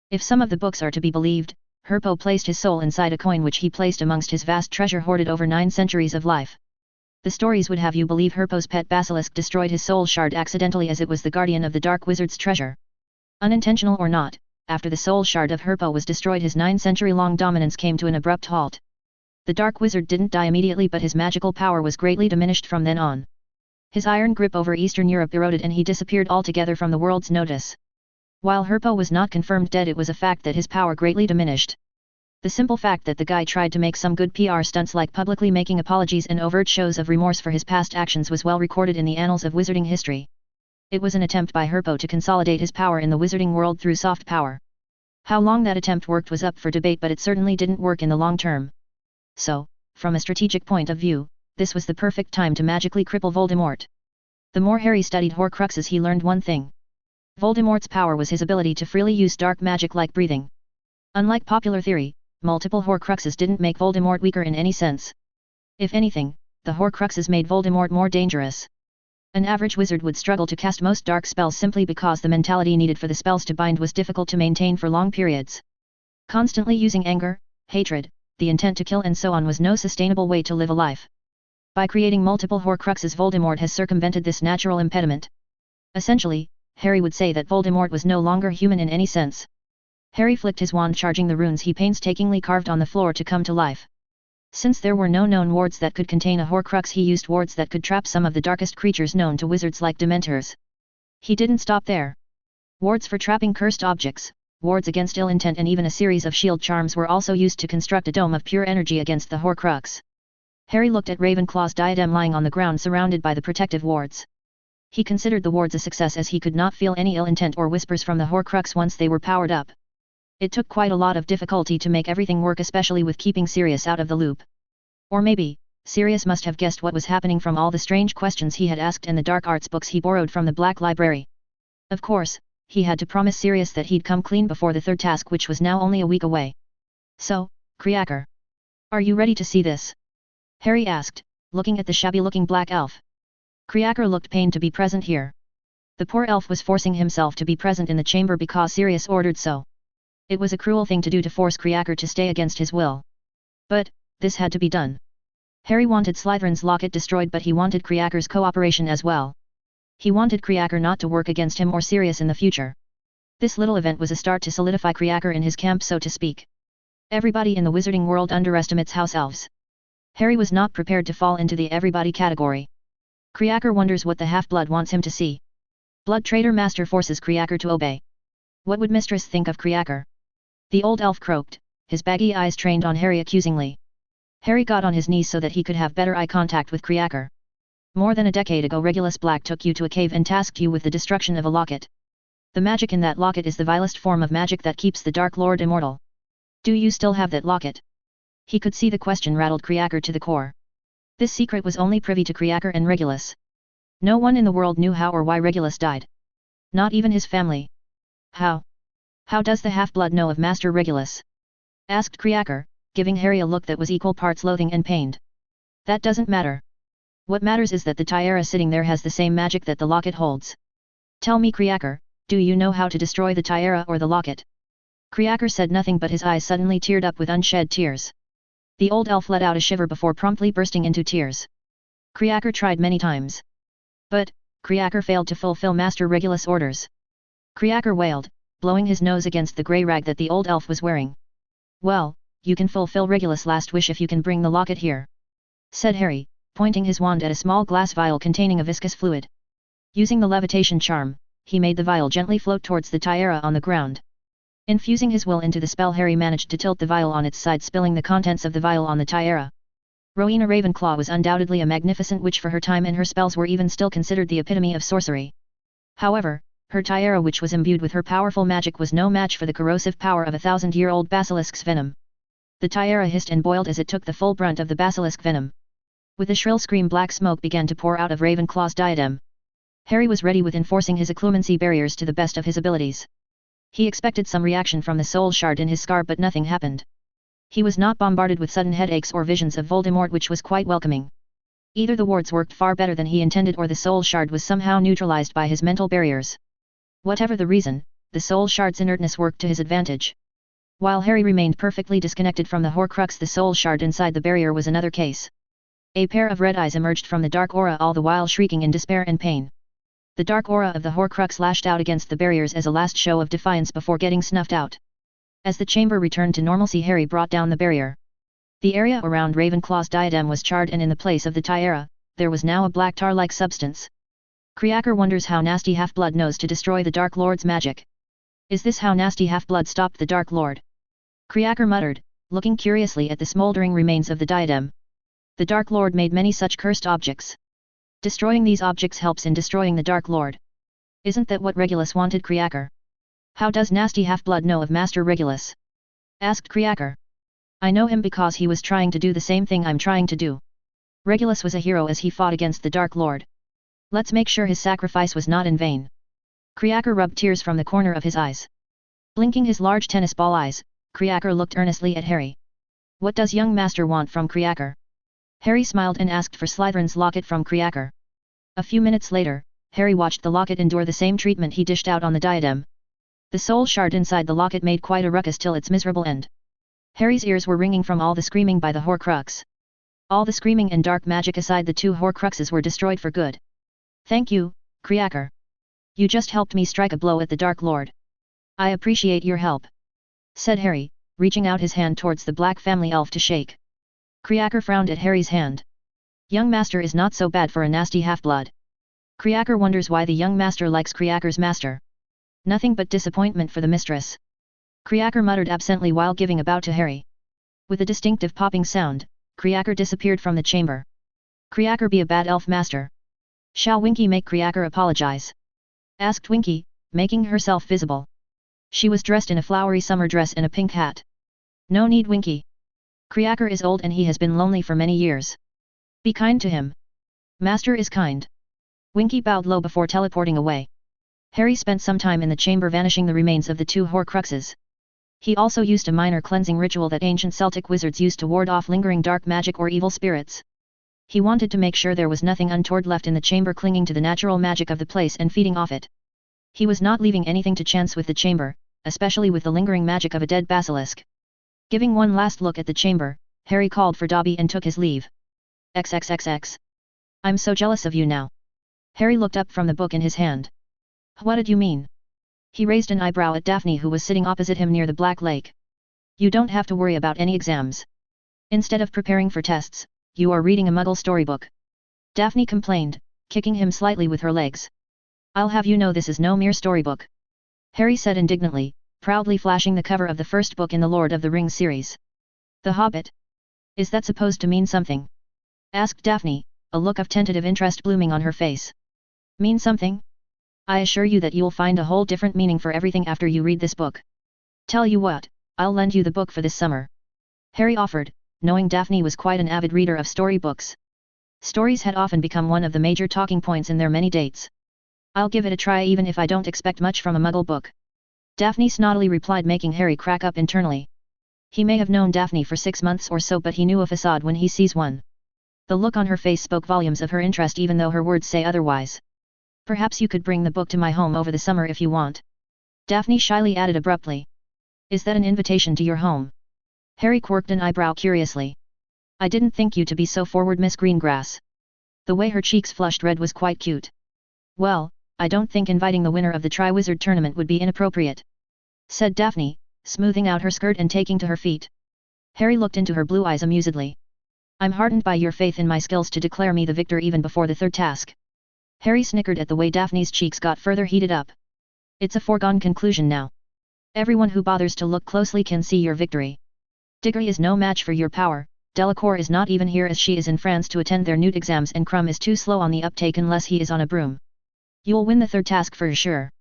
If some of the books are to be believed, Herpo placed his soul inside a coin which he placed amongst his vast treasure hoarded over 9 centuries of life. The stories would have you believe Herpo's pet basilisk destroyed his soul shard accidentally, as it was the guardian of the Dark Wizard's treasure. Unintentional or not, after the soul shard of Herpo was destroyed, his 9-century-long dominance came to an abrupt halt. The Dark Wizard didn't die immediately, but his magical power was greatly diminished from then on. His iron grip over Eastern Europe eroded and he disappeared altogether from the world's notice. While Herpo was not confirmed dead, it was a fact that his power greatly diminished. The simple fact that the guy tried to make some good PR stunts like publicly making apologies and overt shows of remorse for his past actions was well recorded in the annals of wizarding history. It was an attempt by Herpo to consolidate his power in the wizarding world through soft power. How long that attempt worked was up for debate, but it certainly didn't work in the long term. So, from a strategic point of view, this was the perfect time to magically cripple Voldemort. The more Harry studied Horcruxes, he learned one thing. Voldemort's power was his ability to freely use dark magic like breathing. Unlike popular theory, multiple Horcruxes didn't make Voldemort weaker in any sense. If anything, the Horcruxes made Voldemort more dangerous. An average wizard would struggle to cast most dark spells simply because the mentality needed for the spells to bind was difficult to maintain for long periods. Constantly using anger, hatred, the intent to kill and so on was no sustainable way to live a life. By creating multiple Horcruxes, Voldemort has circumvented this natural impediment. Essentially, Harry would say that Voldemort was no longer human in any sense. Harry flicked his wand, charging the runes he painstakingly carved on the floor to come to life. Since there were no known wards that could contain a Horcrux, he used wards that could trap some of the darkest creatures known to wizards like Dementors. He didn't stop there. Wards for trapping cursed objects, wards against ill intent, and even a series of shield charms were also used to construct a dome of pure energy against the Horcrux. Harry looked at Ravenclaw's diadem lying on the ground surrounded by the protective wards. He considered the wards a success as he could not feel any ill intent or whispers from the Horcrux once they were powered up. It took quite a lot of difficulty to make everything work, especially with keeping Sirius out of the loop. Or maybe, Sirius must have guessed what was happening from all the strange questions he had asked and the dark arts books he borrowed from the Black Library. Of course, he had to promise Sirius that he'd come clean before the third task, which was now only a week away. So, Kreaker, are you ready to see this? Harry asked, looking at the shabby-looking black elf. Kreaker looked pained to be present here. The poor elf was forcing himself to be present in the chamber because Sirius ordered so. It was a cruel thing to do to force Kreaker to stay against his will. But, this had to be done. Harry wanted Slytherin's locket destroyed, but he wanted Kreaker's cooperation as well. He wanted Kreaker not to work against him or Sirius in the future. This little event was a start to solidify Kreaker in his camp, so to speak. Everybody in the wizarding world underestimates house elves. Harry was not prepared to fall into the everybody category. Kreaker wonders what the half-blood wants him to see. Blood Trader Master forces Kreaker to obey. What would Mistress think of Kreaker? The old elf croaked, his baggy eyes trained on Harry accusingly. Harry got on his knees so that he could have better eye contact with Kreaker. More than a decade ago, Regulus Black took you to a cave and tasked you with the destruction of a locket. The magic in that locket is the vilest form of magic that keeps the Dark Lord immortal. Do you still have that locket? He could see the question rattled Kreaker to the core. This secret was only privy to Kreaker and Regulus. No one in the world knew how or why Regulus died. Not even his family. How? How does the half-blood know of Master Regulus? Asked Kreaker, giving Harry a look that was equal parts loathing and pained. That doesn't matter. What matters is that the tiara sitting there has the same magic that the locket holds. Tell me, Kreaker, do you know how to destroy the tiara or the locket? Kreaker said nothing, but his eyes suddenly teared up with unshed tears. The old elf let out a shiver before promptly bursting into tears. Kreaker tried many times. But, Kreaker failed to fulfill Master Regulus' orders. Kreaker wailed, blowing his nose against the grey rag that the old elf was wearing. Well, you can fulfill Regulus' last wish if you can bring the locket here, said Harry, pointing his wand at a small glass vial containing a viscous fluid. Using the levitation charm, he made the vial gently float towards the tiara on the ground. Infusing his will into the spell, Harry managed to tilt the vial on its side, spilling the contents of the vial on the tiara. Rowena Ravenclaw was undoubtedly a magnificent witch for her time, and her spells were even still considered the epitome of sorcery. However, her tiara, which was imbued with her powerful magic, was no match for the corrosive power of 1,000-year-old basilisk's venom. The tiara hissed and boiled as it took the full brunt of the basilisk venom. With a shrill scream, black smoke began to pour out of Ravenclaw's diadem. Harry was ready with enforcing his occlumency barriers to the best of his abilities. He expected some reaction from the soul shard in his scar, but nothing happened. He was not bombarded with sudden headaches or visions of Voldemort, which was quite welcoming. Either the wards worked far better than he intended, or the soul shard was somehow neutralized by his mental barriers. Whatever the reason, the soul shard's inertness worked to his advantage. While Harry remained perfectly disconnected from the Horcrux, the soul shard inside the barrier was another case. A pair of red eyes emerged from the dark aura, all the while shrieking in despair and pain. The dark aura of the Horcrux lashed out against the barriers as a last show of defiance before getting snuffed out. As the chamber returned to normalcy, Harry brought down the barrier. The area around Ravenclaw's diadem was charred, and in the place of the tiara, there was now a black tar-like substance. Kreaker wonders how Nasty Half-Blood knows to destroy the Dark Lord's magic. Is this how Nasty Half-Blood stopped the Dark Lord? Kreaker muttered, looking curiously at the smoldering remains of the diadem. The Dark Lord made many such cursed objects. Destroying these objects helps in destroying the Dark Lord. Isn't that what Regulus wanted, Kreaker? How does Nasty Half-Blood know of Master Regulus? Asked Kreaker. I know him because he was trying to do the same thing I'm trying to do. Regulus was a hero as he fought against the Dark Lord. Let's make sure his sacrifice was not in vain. Kriaker rubbed tears from the corner of his eyes. Blinking his large tennis ball eyes, Kriaker looked earnestly at Harry. What does young master want from Kriaker? Harry smiled and asked for Slytherin's locket from Kriaker. A few minutes later, Harry watched the locket endure the same treatment he dished out on the diadem. The soul shard inside the locket made quite a ruckus till its miserable end. Harry's ears were ringing from all the screaming by the Horcrux. All the screaming and dark magic aside, the two Horcruxes were destroyed for good. Thank you, Kriaker. You just helped me strike a blow at the Dark Lord. I appreciate your help, said Harry, reaching out his hand towards the Black Family Elf to shake. Kriaker frowned at Harry's hand. Young master is not so bad for a nasty half-blood. Kriaker wonders why the young master likes Kriaker's master. Nothing but disappointment for the mistress. Kriaker muttered absently while giving a bow to Harry. With a distinctive popping sound, Kriaker disappeared from the chamber. Kriaker be a bad elf master. Shall Winky make Kriaker apologize? Asked Winky, making herself visible. She was dressed in a flowery summer dress and a pink hat. No need, Winky. Kriaker is old and he has been lonely for many years. Be kind to him. Master is kind. Winky bowed low before teleporting away. Harry spent some time in the chamber vanishing the remains of the two Horcruxes. He also used a minor cleansing ritual that ancient Celtic wizards used to ward off lingering dark magic or evil spirits. He wanted to make sure there was nothing untoward left in the chamber clinging to the natural magic of the place and feeding off it. He was not leaving anything to chance with the chamber, especially with the lingering magic of a dead basilisk. Giving one last look at the chamber, Harry called for Dobby and took his leave. XXXX. I'm so jealous of you now. Harry looked up from the book in his hand. What did you mean? He raised an eyebrow at Daphne, who was sitting opposite him near the Black Lake. You don't have to worry about any exams. Instead of preparing for tests, you are reading a Muggle storybook. Daphne complained, kicking him slightly with her legs. I'll have you know this is no mere storybook. Harry said indignantly, proudly flashing the cover of the first book in the Lord of the Rings series. The Hobbit. Is that supposed to mean something? Asked Daphne, a look of tentative interest blooming on her face. Mean something? I assure you that you'll find a whole different meaning for everything after you read this book. Tell you what, I'll lend you the book for this summer. Harry offered, knowing Daphne was quite an avid reader of storybooks. Stories had often become one of the major talking points in their many dates. I'll give it a try even if I don't expect much from a Muggle book. Daphne snottily replied, making Harry crack up internally. He may have known Daphne for 6 months or so, but he knew a facade when he sees one. The look on her face spoke volumes of her interest even though her words say otherwise. Perhaps you could bring the book to my home over the summer if you want. Daphne shyly added abruptly. Is that an invitation to your home? Harry quirked an eyebrow curiously. I didn't think you to be so forward, Miss Greengrass. The way her cheeks flushed red was quite cute. Well, I don't think inviting the winner of the Triwizard Tournament would be inappropriate, said Daphne, smoothing out her skirt and taking to her feet. Harry looked into her blue eyes amusedly. I'm heartened by your faith in my skills to declare me the victor even before the third task. Harry snickered at the way Daphne's cheeks got further heated up. It's a foregone conclusion now. Everyone who bothers to look closely can see your victory. Diggory is no match for your power, Delacour is not even here as she is in France to attend their Newt exams, and Crumb is too slow on the uptake unless he is on a broom. You'll win the third task for sure,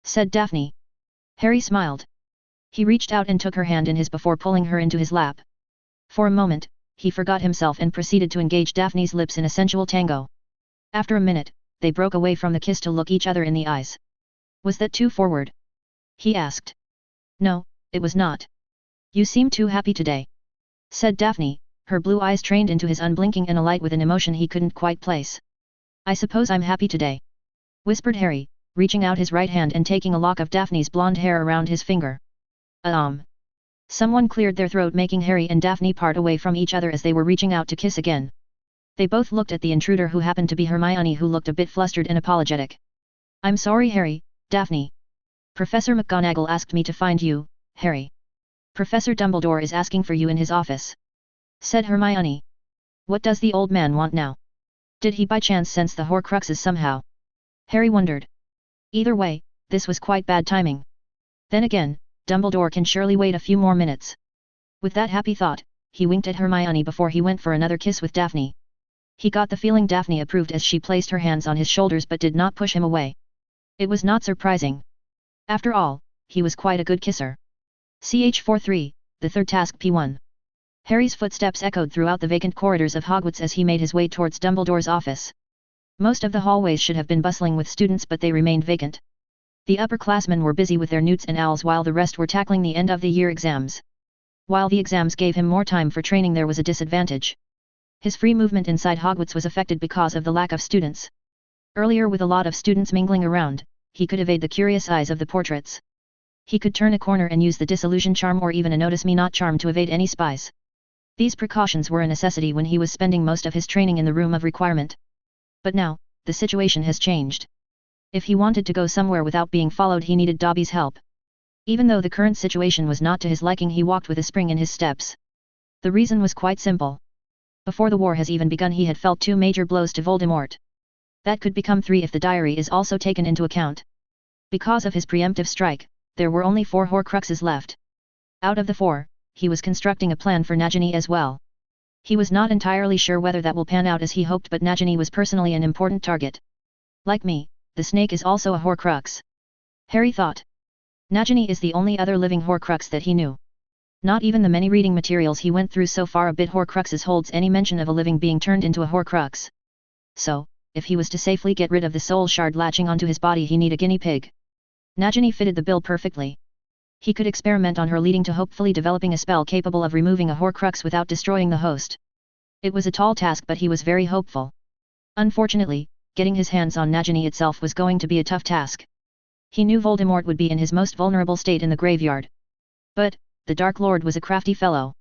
said Daphne. Harry smiled. He reached out and took her hand in his before pulling her into his lap. For a moment, he forgot himself and proceeded to engage Daphne's lips in a sensual tango. After a minute, they broke away from the kiss to look each other in the eyes. Was that too forward? He asked. No, it was not. You seem too happy today, said Daphne, her blue eyes trained into his unblinking and alight with an emotion he couldn't quite place. I suppose I'm happy today, whispered Harry, reaching out his right hand and taking a lock of Daphne's blonde hair around his finger. Someone cleared their throat, making Harry and Daphne part away from each other as they were reaching out to kiss again. They both looked at the intruder, who happened to be Hermione, who looked a bit flustered and apologetic. I'm sorry, Harry, Daphne. Professor McGonagall asked me to find you, Harry. Professor Dumbledore is asking for you in his office, said Hermione. What does the old man want now? Did he by chance sense the Horcruxes somehow? Harry wondered. Either way, this was quite bad timing. Then again, Dumbledore can surely wait a few more minutes. With that happy thought, he winked at Hermione before he went for another kiss with Daphne. He got the feeling Daphne approved as she placed her hands on his shoulders but did not push him away. It was not surprising. After all, he was quite a good kisser. CH43, the third task P1. Harry's footsteps echoed throughout the vacant corridors of Hogwarts as he made his way towards Dumbledore's office. Most of the hallways should have been bustling with students, but they remained vacant. The upperclassmen were busy with their newts and owls while the rest were tackling the end-of-the-year exams. While the exams gave him more time for training, there was a disadvantage. His free movement inside Hogwarts was affected because of the lack of students. Earlier, with a lot of students mingling around, he could evade the curious eyes of the portraits. He could turn a corner and use the disillusion charm or even a notice me not charm to evade any spies. These precautions were a necessity when he was spending most of his training in the room of requirement. But now, the situation has changed. If he wanted to go somewhere without being followed, he needed Dobby's help. Even though the current situation was not to his liking, he walked with a spring in his steps. The reason was quite simple. Before the war has even begun, he had felt 2 major blows to Voldemort. That could become 3 if the diary is also taken into account. Because of his preemptive strike, there were only 4 Horcruxes left. Out of the 4, he was constructing a plan for Nagini as well. He was not entirely sure whether that will pan out as he hoped, but Nagini was personally an important target. Like me, the snake is also a Horcrux. Harry thought. Nagini is the only other living Horcrux that he knew. Not even the many reading materials he went through so far about Horcruxes holds any mention of a living being turned into a Horcrux. So, if he was to safely get rid of the soul shard latching onto his body, he need a guinea pig. Nagini fitted the bill perfectly. He could experiment on her, leading to hopefully developing a spell capable of removing a Horcrux without destroying the host. It was a tall task, but he was very hopeful. Unfortunately, getting his hands on Nagini itself was going to be a tough task. He knew Voldemort would be in his most vulnerable state in the graveyard. But, the Dark Lord was a crafty fellow.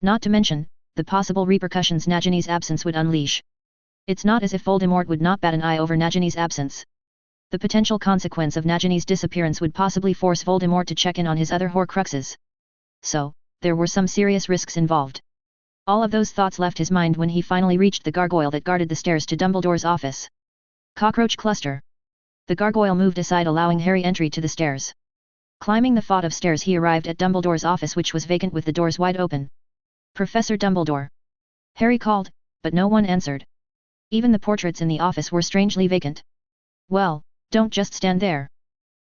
Not to mention, the possible repercussions Nagini's absence would unleash. It's not as if Voldemort would not bat an eye over Nagini's absence. The potential consequence of Nagini's disappearance would possibly force Voldemort to check in on his other Horcruxes. So, there were some serious risks involved. All of those thoughts left his mind when he finally reached the gargoyle that guarded the stairs to Dumbledore's office. Cockroach cluster. The gargoyle moved aside, allowing Harry entry to the stairs. Climbing the flight of stairs, he arrived at Dumbledore's office, which was vacant with the doors wide open. Professor Dumbledore. Harry called, but no one answered. Even the portraits in the office were strangely vacant. Well, don't just stand there.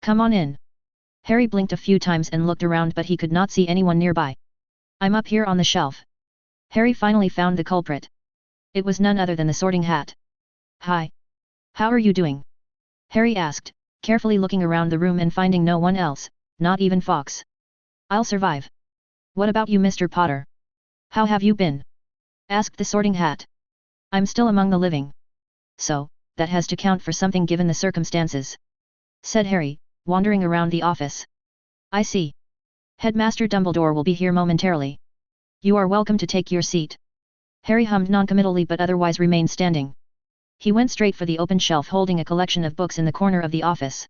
Come on in. Harry blinked a few times and looked around, but he could not see anyone nearby. I'm up here on the shelf. Harry finally found the culprit. It was none other than the Sorting Hat. Hi. How are you doing? Harry asked, carefully looking around the room and finding no one else, not even Fawkes. I'll survive. What about you, Mr. Potter? How have you been? Asked the Sorting Hat. I'm still among the living. So, that has to count for something given the circumstances, said Harry, wandering around the office. I see. Headmaster Dumbledore will be here momentarily. You are welcome to take your seat. Harry hummed noncommittally but otherwise remained standing. He went straight for the open shelf holding a collection of books in the corner of the office.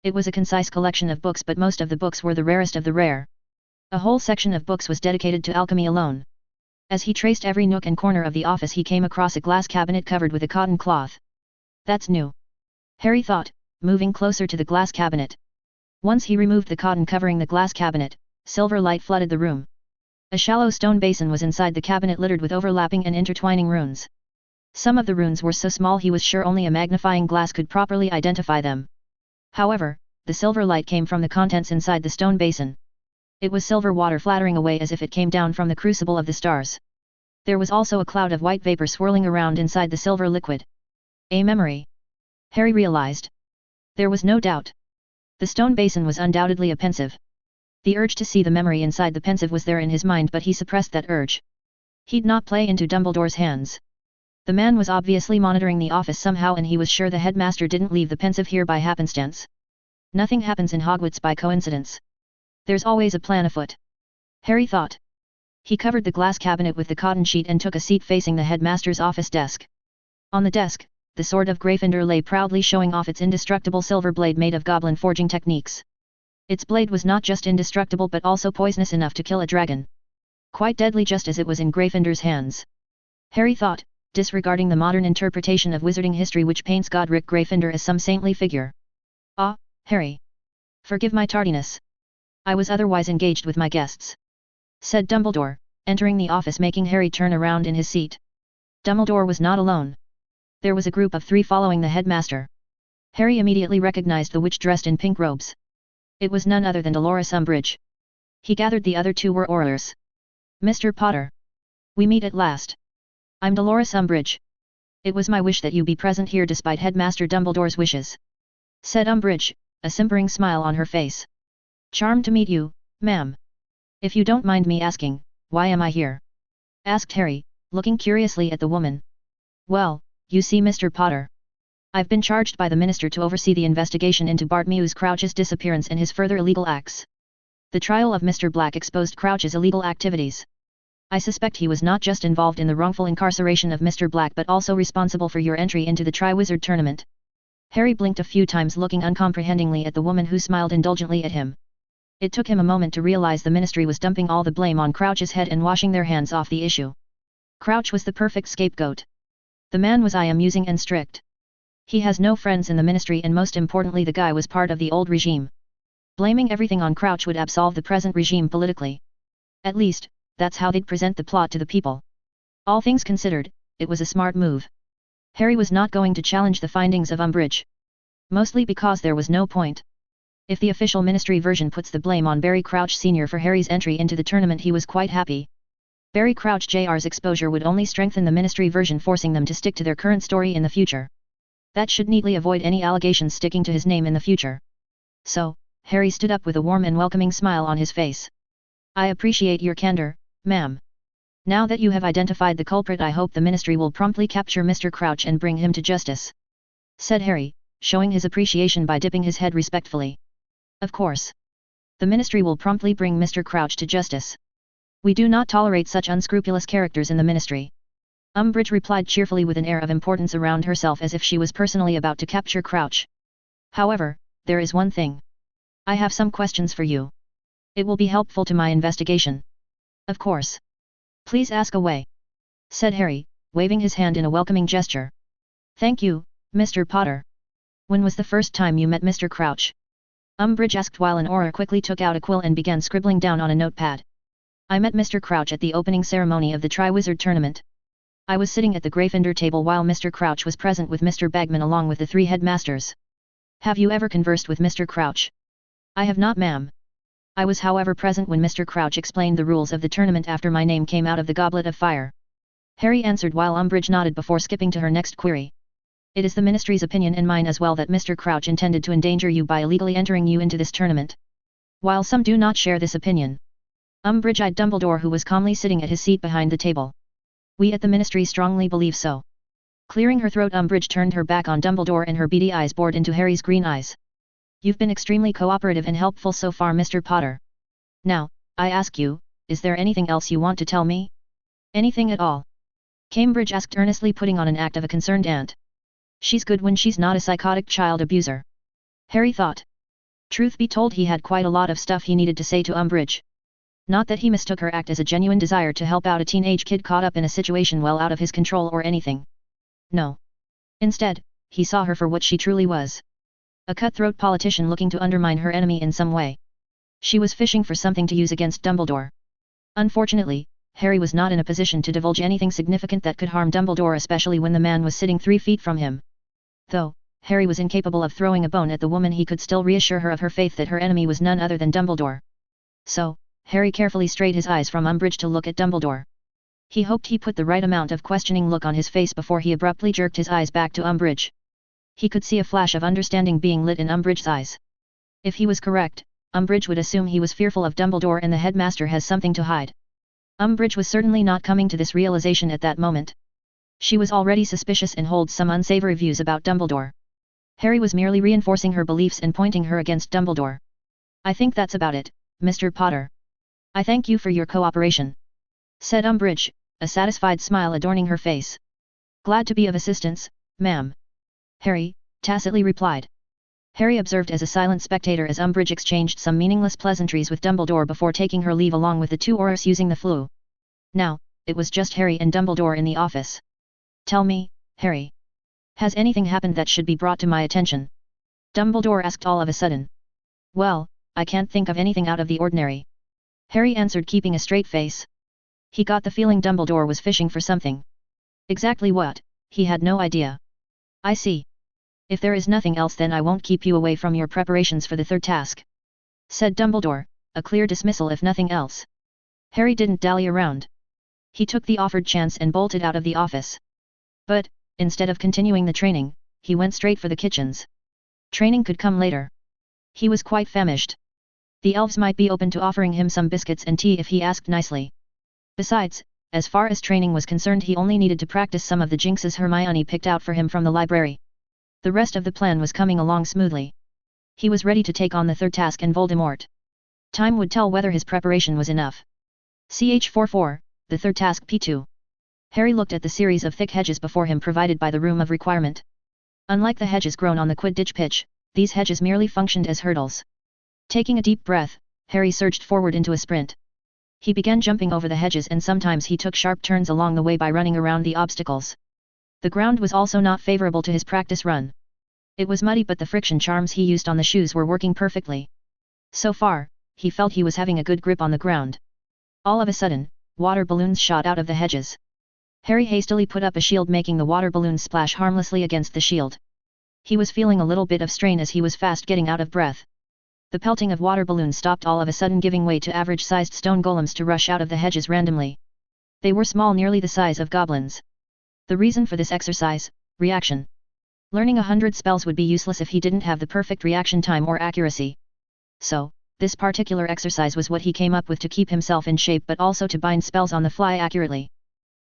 It was a concise collection of books, but most of the books were the rarest of the rare. A whole section of books was dedicated to alchemy alone. As he traced every nook and corner of the office, he came across a glass cabinet covered with a cotton cloth. That's new, Harry thought, moving closer to the glass cabinet. Once he removed the cotton covering the glass cabinet, silver light flooded the room. A shallow stone basin was inside the cabinet, littered with overlapping and intertwining runes. Some of the runes were so small he was sure only a magnifying glass could properly identify them. However, the silver light came from the contents inside the stone basin. It was silver water flattering away as if it came down from the crucible of the stars. There was also a cloud of white vapor swirling around inside the silver liquid. A memory, Harry realized. There was no doubt. The stone basin was undoubtedly a pensive. The urge to see the memory inside the pensive was there in his mind, but he suppressed that urge. He'd not play into Dumbledore's hands. The man was obviously monitoring the office somehow, and he was sure the headmaster didn't leave the pensive here by happenstance. Nothing happens in Hogwarts by coincidence. There's always a plan afoot, Harry thought. He covered the glass cabinet with the cotton sheet and took a seat facing the headmaster's office desk. On the desk, the sword of Gryffindor lay proudly, showing off its indestructible silver blade made of goblin forging techniques. Its blade was not just indestructible but also poisonous enough to kill a dragon. Quite deadly, just as it was in Gryffindor's hands. Harry thought, disregarding the modern interpretation of wizarding history which paints Godric Gryffindor as some saintly figure. Ah, Harry. Forgive my tardiness. I was otherwise engaged with my guests, said Dumbledore, entering the office, making Harry turn around in his seat. Dumbledore was not alone. There was a group of 3 following the headmaster. Harry immediately recognized the witch dressed in pink robes. It was none other than Dolores Umbridge. He gathered the other 2 were Aurors. Mr. Potter. We meet at last. I'm Dolores Umbridge. It was my wish that you be present here despite Headmaster Dumbledore's wishes, said Umbridge, a simpering smile on her face. Charmed to meet you, ma'am. If you don't mind me asking, why am I here? Asked Harry, looking curiously at the woman. Well, you see Mr. Potter. I've been charged by the minister to oversee the investigation into Bartmew's Crouch's disappearance and his further illegal acts. The trial of Mr. Black exposed Crouch's illegal activities. I suspect he was not just involved in the wrongful incarceration of Mr. Black but also responsible for your entry into the Triwizard Tournament. Harry blinked a few times looking uncomprehendingly at the woman who smiled indulgently at him. It took him a moment to realize the ministry was dumping all the blame on Crouch's head and washing their hands off the issue. Crouch was the perfect scapegoat. The man was unamusing and strict. He has no friends in the ministry and most importantly the guy was part of the old regime. Blaming everything on Crouch would absolve the present regime politically. At least, that's how they'd present the plot to the people. All things considered, it was a smart move. Harry was not going to challenge the findings of Umbridge. Mostly because there was no point. If the official ministry version puts the blame on Barry Crouch Sr. for Harry's entry into the tournament he was quite happy. Barry Crouch Jr.'s exposure would only strengthen the ministry version forcing them to stick to their current story in the future. That should neatly avoid any allegations sticking to his name in the future. So, Harry stood up with a warm and welcoming smile on his face. I appreciate your candor, ma'am. Now that you have identified the culprit I hope the ministry will promptly capture Mr. Crouch and bring him to justice. Said Harry, showing his appreciation by dipping his head respectfully. Of course. The ministry will promptly bring Mr. Crouch to justice. We do not tolerate such unscrupulous characters in the ministry. Umbridge replied cheerfully with an air of importance around herself as if she was personally about to capture Crouch. However, there is one thing. I have some questions for you. It will be helpful to my investigation. Of course. Please ask away. Said Harry, waving his hand in a welcoming gesture. Thank you, Mr. Potter. When was the first time you met Mr. Crouch? Umbridge asked while an Auror quickly took out a quill and began scribbling down on a notepad. I met Mr. Crouch at the opening ceremony of the Triwizard Tournament. I was sitting at the Gryffindor table while Mr. Crouch was present with Mr. Bagman along with the 3 headmasters. Have you ever conversed with Mr. Crouch? I have not, ma'am. I was however present when Mr. Crouch explained the rules of the tournament after my name came out of the Goblet of Fire. Harry answered while Umbridge nodded before skipping to her next query. It is the ministry's opinion and mine as well that Mr. Crouch intended to endanger you by illegally entering you into this tournament. While some do not share this opinion. Umbridge eyed Dumbledore who was calmly sitting at his seat behind the table. We at the ministry strongly believe so. Clearing her throat, Umbridge turned her back on Dumbledore and her beady eyes bored into Harry's green eyes. You've been extremely cooperative and helpful so far, Mr. Potter. Now, I ask you, is there anything else you want to tell me? Anything at all? Cambridge asked earnestly, putting on an act of a concerned aunt. She's good when she's not a psychotic child abuser. Harry thought. Truth be told, he had quite a lot of stuff he needed to say to Umbridge. Not that he mistook her act as a genuine desire to help out a teenage kid caught up in a situation well out of his control or anything. No. Instead, he saw her for what she truly was. A cutthroat politician looking to undermine her enemy in some way. She was fishing for something to use against Dumbledore. Unfortunately, Harry was not in a position to divulge anything significant that could harm Dumbledore, especially when the man was sitting 3 feet from him. Though, Harry was incapable of throwing a bone at the woman, he could still reassure her of her faith that her enemy was none other than Dumbledore. So, Harry carefully strayed his eyes from Umbridge to look at Dumbledore. He hoped he put the right amount of questioning look on his face before he abruptly jerked his eyes back to Umbridge. He could see a flash of understanding being lit in Umbridge's eyes. If he was correct, Umbridge would assume he was fearful of Dumbledore and the headmaster has something to hide. Umbridge was certainly not coming to this realization at that moment. She was already suspicious and holds some unsavory views about Dumbledore. Harry was merely reinforcing her beliefs and pointing her against Dumbledore. I think that's about it, Mr. Potter. I thank you for your cooperation. Said Umbridge, a satisfied smile adorning her face. Glad to be of assistance, ma'am. Harry, tacitly replied. Harry observed as a silent spectator as Umbridge exchanged some meaningless pleasantries with Dumbledore before taking her leave along with the 2 Aurors using the flue. Now, it was just Harry and Dumbledore in the office. Tell me, Harry. Has anything happened that should be brought to my attention? Dumbledore asked all of a sudden. Well, I can't think of anything out of the ordinary. Harry answered, keeping a straight face. He got the feeling Dumbledore was fishing for something. Exactly what, he had no idea. I see. If there is nothing else, then I won't keep you away from your preparations for the 3rd task. Said Dumbledore, a clear dismissal if nothing else. Harry didn't dally around. He took the offered chance and bolted out of the office. But, instead of continuing the training, he went straight for the kitchens. Training could come later. He was quite famished. The elves might be open to offering him some biscuits and tea if he asked nicely. Besides, as far as training was concerned, he only needed to practice some of the jinxes Hermione picked out for him from the library. The rest of the plan was coming along smoothly. He was ready to take on the third task and Voldemort. Time would tell whether his preparation was enough. Ch44, the third task P2. Harry looked at the series of thick hedges before him provided by the Room of Requirement. Unlike the hedges grown on the Quidditch pitch, these hedges merely functioned as hurdles. Taking a deep breath, Harry surged forward into a sprint. He began jumping over the hedges and sometimes he took sharp turns along the way by running around the obstacles. The ground was also not favorable to his practice run. It was muddy, but the friction charms he used on the shoes were working perfectly. So far, he felt he was having a good grip on the ground. All of a sudden, water balloons shot out of the hedges. Harry hastily put up a shield, making the water balloons splash harmlessly against the shield. He was feeling a little bit of strain as he was fast getting out of breath. The pelting of water balloons stopped all of a sudden, giving way to average-sized stone golems to rush out of the hedges randomly. They were small, nearly the size of goblins. The reason for this exercise: reaction. Learning 100 spells would be useless if he didn't have the perfect reaction time or accuracy. So, this particular exercise was what he came up with to keep himself in shape but also to bind spells on the fly accurately.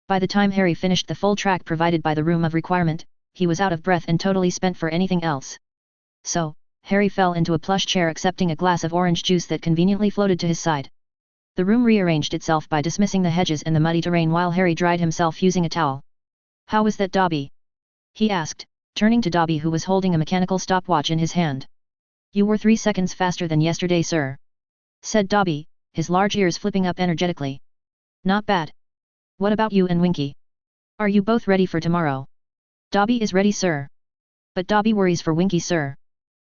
By the time Harry finished the full track provided by the Room of Requirement, he was out of breath and totally spent for anything else. So, Harry fell into a plush chair, accepting a glass of orange juice that conveniently floated to his side. The room rearranged itself by dismissing the hedges and the muddy terrain while Harry dried himself using a towel. "How was that, Dobby?" he asked, turning to Dobby, who was holding a mechanical stopwatch in his hand. "You were 3 seconds faster than yesterday, sir," said Dobby, his large ears flipping up energetically. "Not bad. What about you and Winky? Are you both ready for tomorrow?" "Dobby is ready, sir. But Dobby worries for Winky, sir."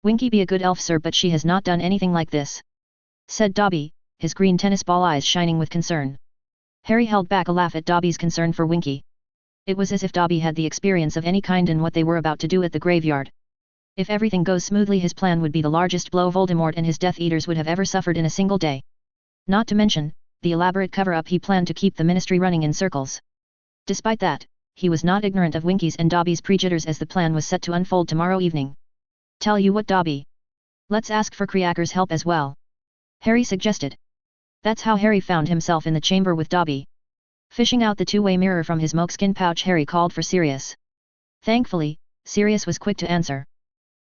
"Winky be a good elf, sir, but she has not done anything like this," said Dobby, his green tennis ball eyes shining with concern. Harry held back a laugh at Dobby's concern for Winky. It was as if Dobby had the experience of any kind in what they were about to do at the graveyard. If everything goes smoothly, his plan would be the largest blow Voldemort and his Death Eaters would have ever suffered in a single day. Not to mention, the elaborate cover-up he planned to keep the Ministry running in circles. Despite that, he was not ignorant of Winky's and Dobby's prejudice as the plan was set to unfold tomorrow evening. "Tell you what, Dobby. Let's ask for Creacker's help as well," Harry suggested. That's how Harry found himself in the chamber with Dobby. Fishing out the two-way mirror from his moleskin pouch, Harry called for Sirius. Thankfully, Sirius was quick to answer.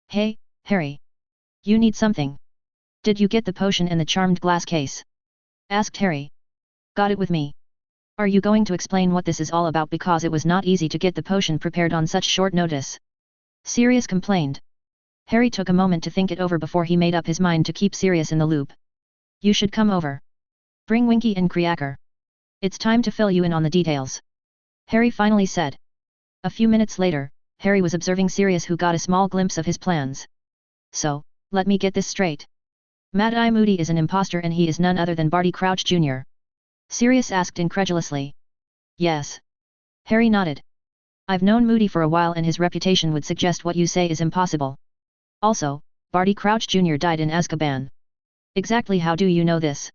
"Hey, Harry. You need something. Did you get the potion in the charmed glass case?" asked Harry. "Got it with me." "Are you going to explain what this is all about, because it was not easy to get the potion prepared on such short notice?" Sirius complained. Harry took a moment to think it over before he made up his mind to keep Sirius in the loop. "You should come over. Bring Winky and Creacker. It's time to fill you in on the details," Harry finally said. A few minutes later, Harry was observing Sirius, who got a small glimpse of his plans. "So, let me get this straight. Mad-Eye Moody is an imposter and he is none other than Barty Crouch Jr.?" Sirius asked incredulously. "Yes." Harry nodded. "I've known Moody for a while and his reputation would suggest what you say is impossible. Also, Barty Crouch Jr. died in Azkaban." "Exactly how do you know this?"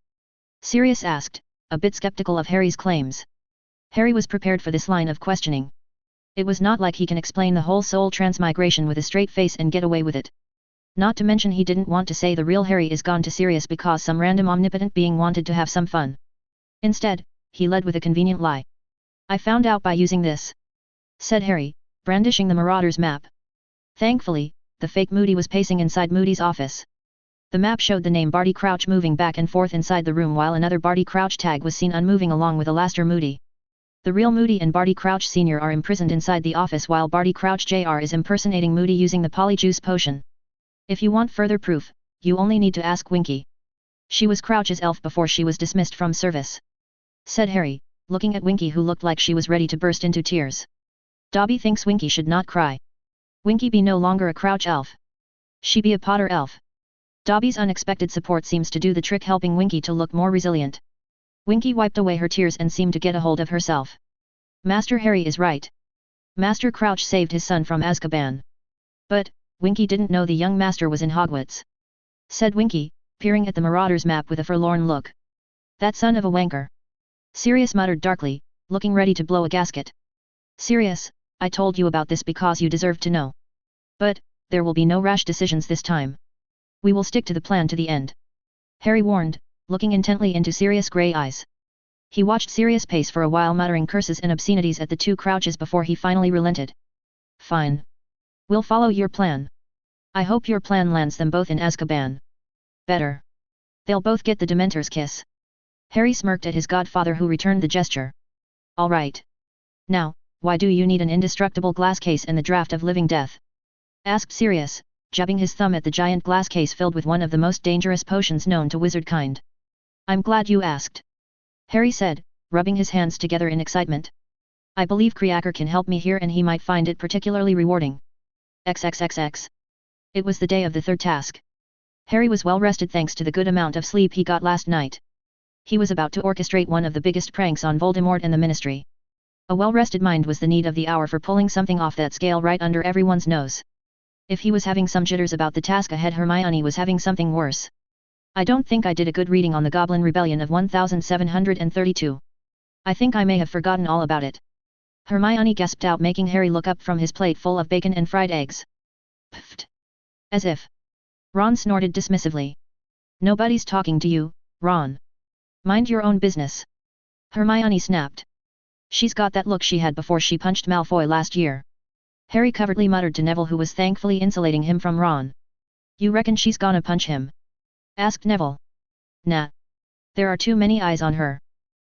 Sirius asked, a bit skeptical of Harry's claims. Harry was prepared for this line of questioning. It was not like he can explain the whole soul transmigration with a straight face and get away with it. Not to mention he didn't want to say the real Harry is gone to Sirius because some random omnipotent being wanted to have some fun. Instead, he led with a convenient lie. "I found out by using this," said Harry, brandishing the Marauder's map. Thankfully, the fake Moody was pacing inside Moody's office. The map showed the name Barty Crouch moving back and forth inside the room, while another Barty Crouch tag was seen unmoving along with Alastair Moody. The real Moody and Barty Crouch Sr. are imprisoned inside the office, while Barty Crouch Jr. is impersonating Moody using the Polyjuice potion. If you want further proof, you only need to ask Winky. She was Crouch's elf before she was dismissed from service," said Harry, looking at Winky, who looked like she was ready to burst into tears. "Dobby thinks Winky should not cry. Winky be no longer a Crouch elf. She be a Potter elf." Dobby's unexpected support seems to do the trick, helping Winky to look more resilient. Winky wiped away her tears and seemed to get a hold of herself. "Master Harry is right. Master Crouch saved his son from Azkaban. But, Winky didn't know the young master was in Hogwarts," said Winky, peering at the Marauder's map with a forlorn look. "That son of a wanker," Sirius muttered darkly, looking ready to blow a gasket. "Sirius, I told you about this because you deserved to know. But, there will be no rash decisions this time. We will stick to the plan to the end. Harry warned, looking intently into Sirius' grey eyes. He watched Sirius pace for a while, muttering curses and obscenities at the two crouches before he finally relented. Fine. We'll follow your plan. I hope your plan lands them both in Azkaban. Better. They'll both get the Dementor's kiss. Harry smirked at his godfather, who returned the gesture. All right. Now, why do you need an indestructible glass case and the draft of living death? Asked Sirius, jabbing his thumb at the giant glass case filled with one of the most dangerous potions known to wizard kind. I'm glad you asked. Harry said, rubbing his hands together in excitement. I believe Kriaker can help me here, and he might find it particularly rewarding. XXXX. It was the day of the third task. Harry was well rested thanks to the good amount of sleep he got last night. He was about to orchestrate one of the biggest pranks on Voldemort and the Ministry. A well-rested mind was the need of the hour for pulling something off that scale right under everyone's nose. If he was having some jitters about the task ahead, Hermione was having something worse. I don't think I did a good reading on the Goblin Rebellion of 1732. I think I may have forgotten all about it. Hermione gasped out, making Harry look up from his plate full of bacon and fried eggs. Pfft. As if. Ron snorted dismissively. Nobody's talking to you, Ron. Mind your own business. Hermione snapped. She's got that look she had before she punched Malfoy last year. Harry covertly muttered to Neville, who was thankfully insulating him from Ron. You reckon she's gonna punch him? Asked Neville. Nah. There are too many eyes on her.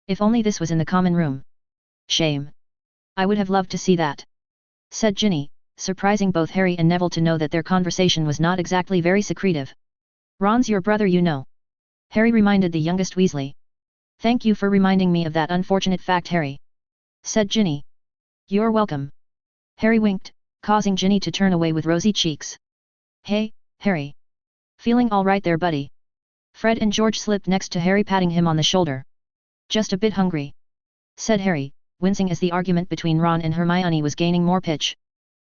If only this was in the common room. Shame. I would have loved to see that. Said Ginny, surprising both Harry and Neville to know that their conversation was not exactly very secretive. Ron's your brother, you know. Harry reminded the youngest Weasley. Thank you for reminding me of that unfortunate fact, Harry. Said Ginny. You're welcome. Harry winked, causing Ginny to turn away with rosy cheeks. Hey, Harry. Feeling all right there, buddy? Fred and George slipped next to Harry, patting him on the shoulder. Just a bit hungry. Said Harry, wincing as the argument between Ron and Hermione was gaining more pitch.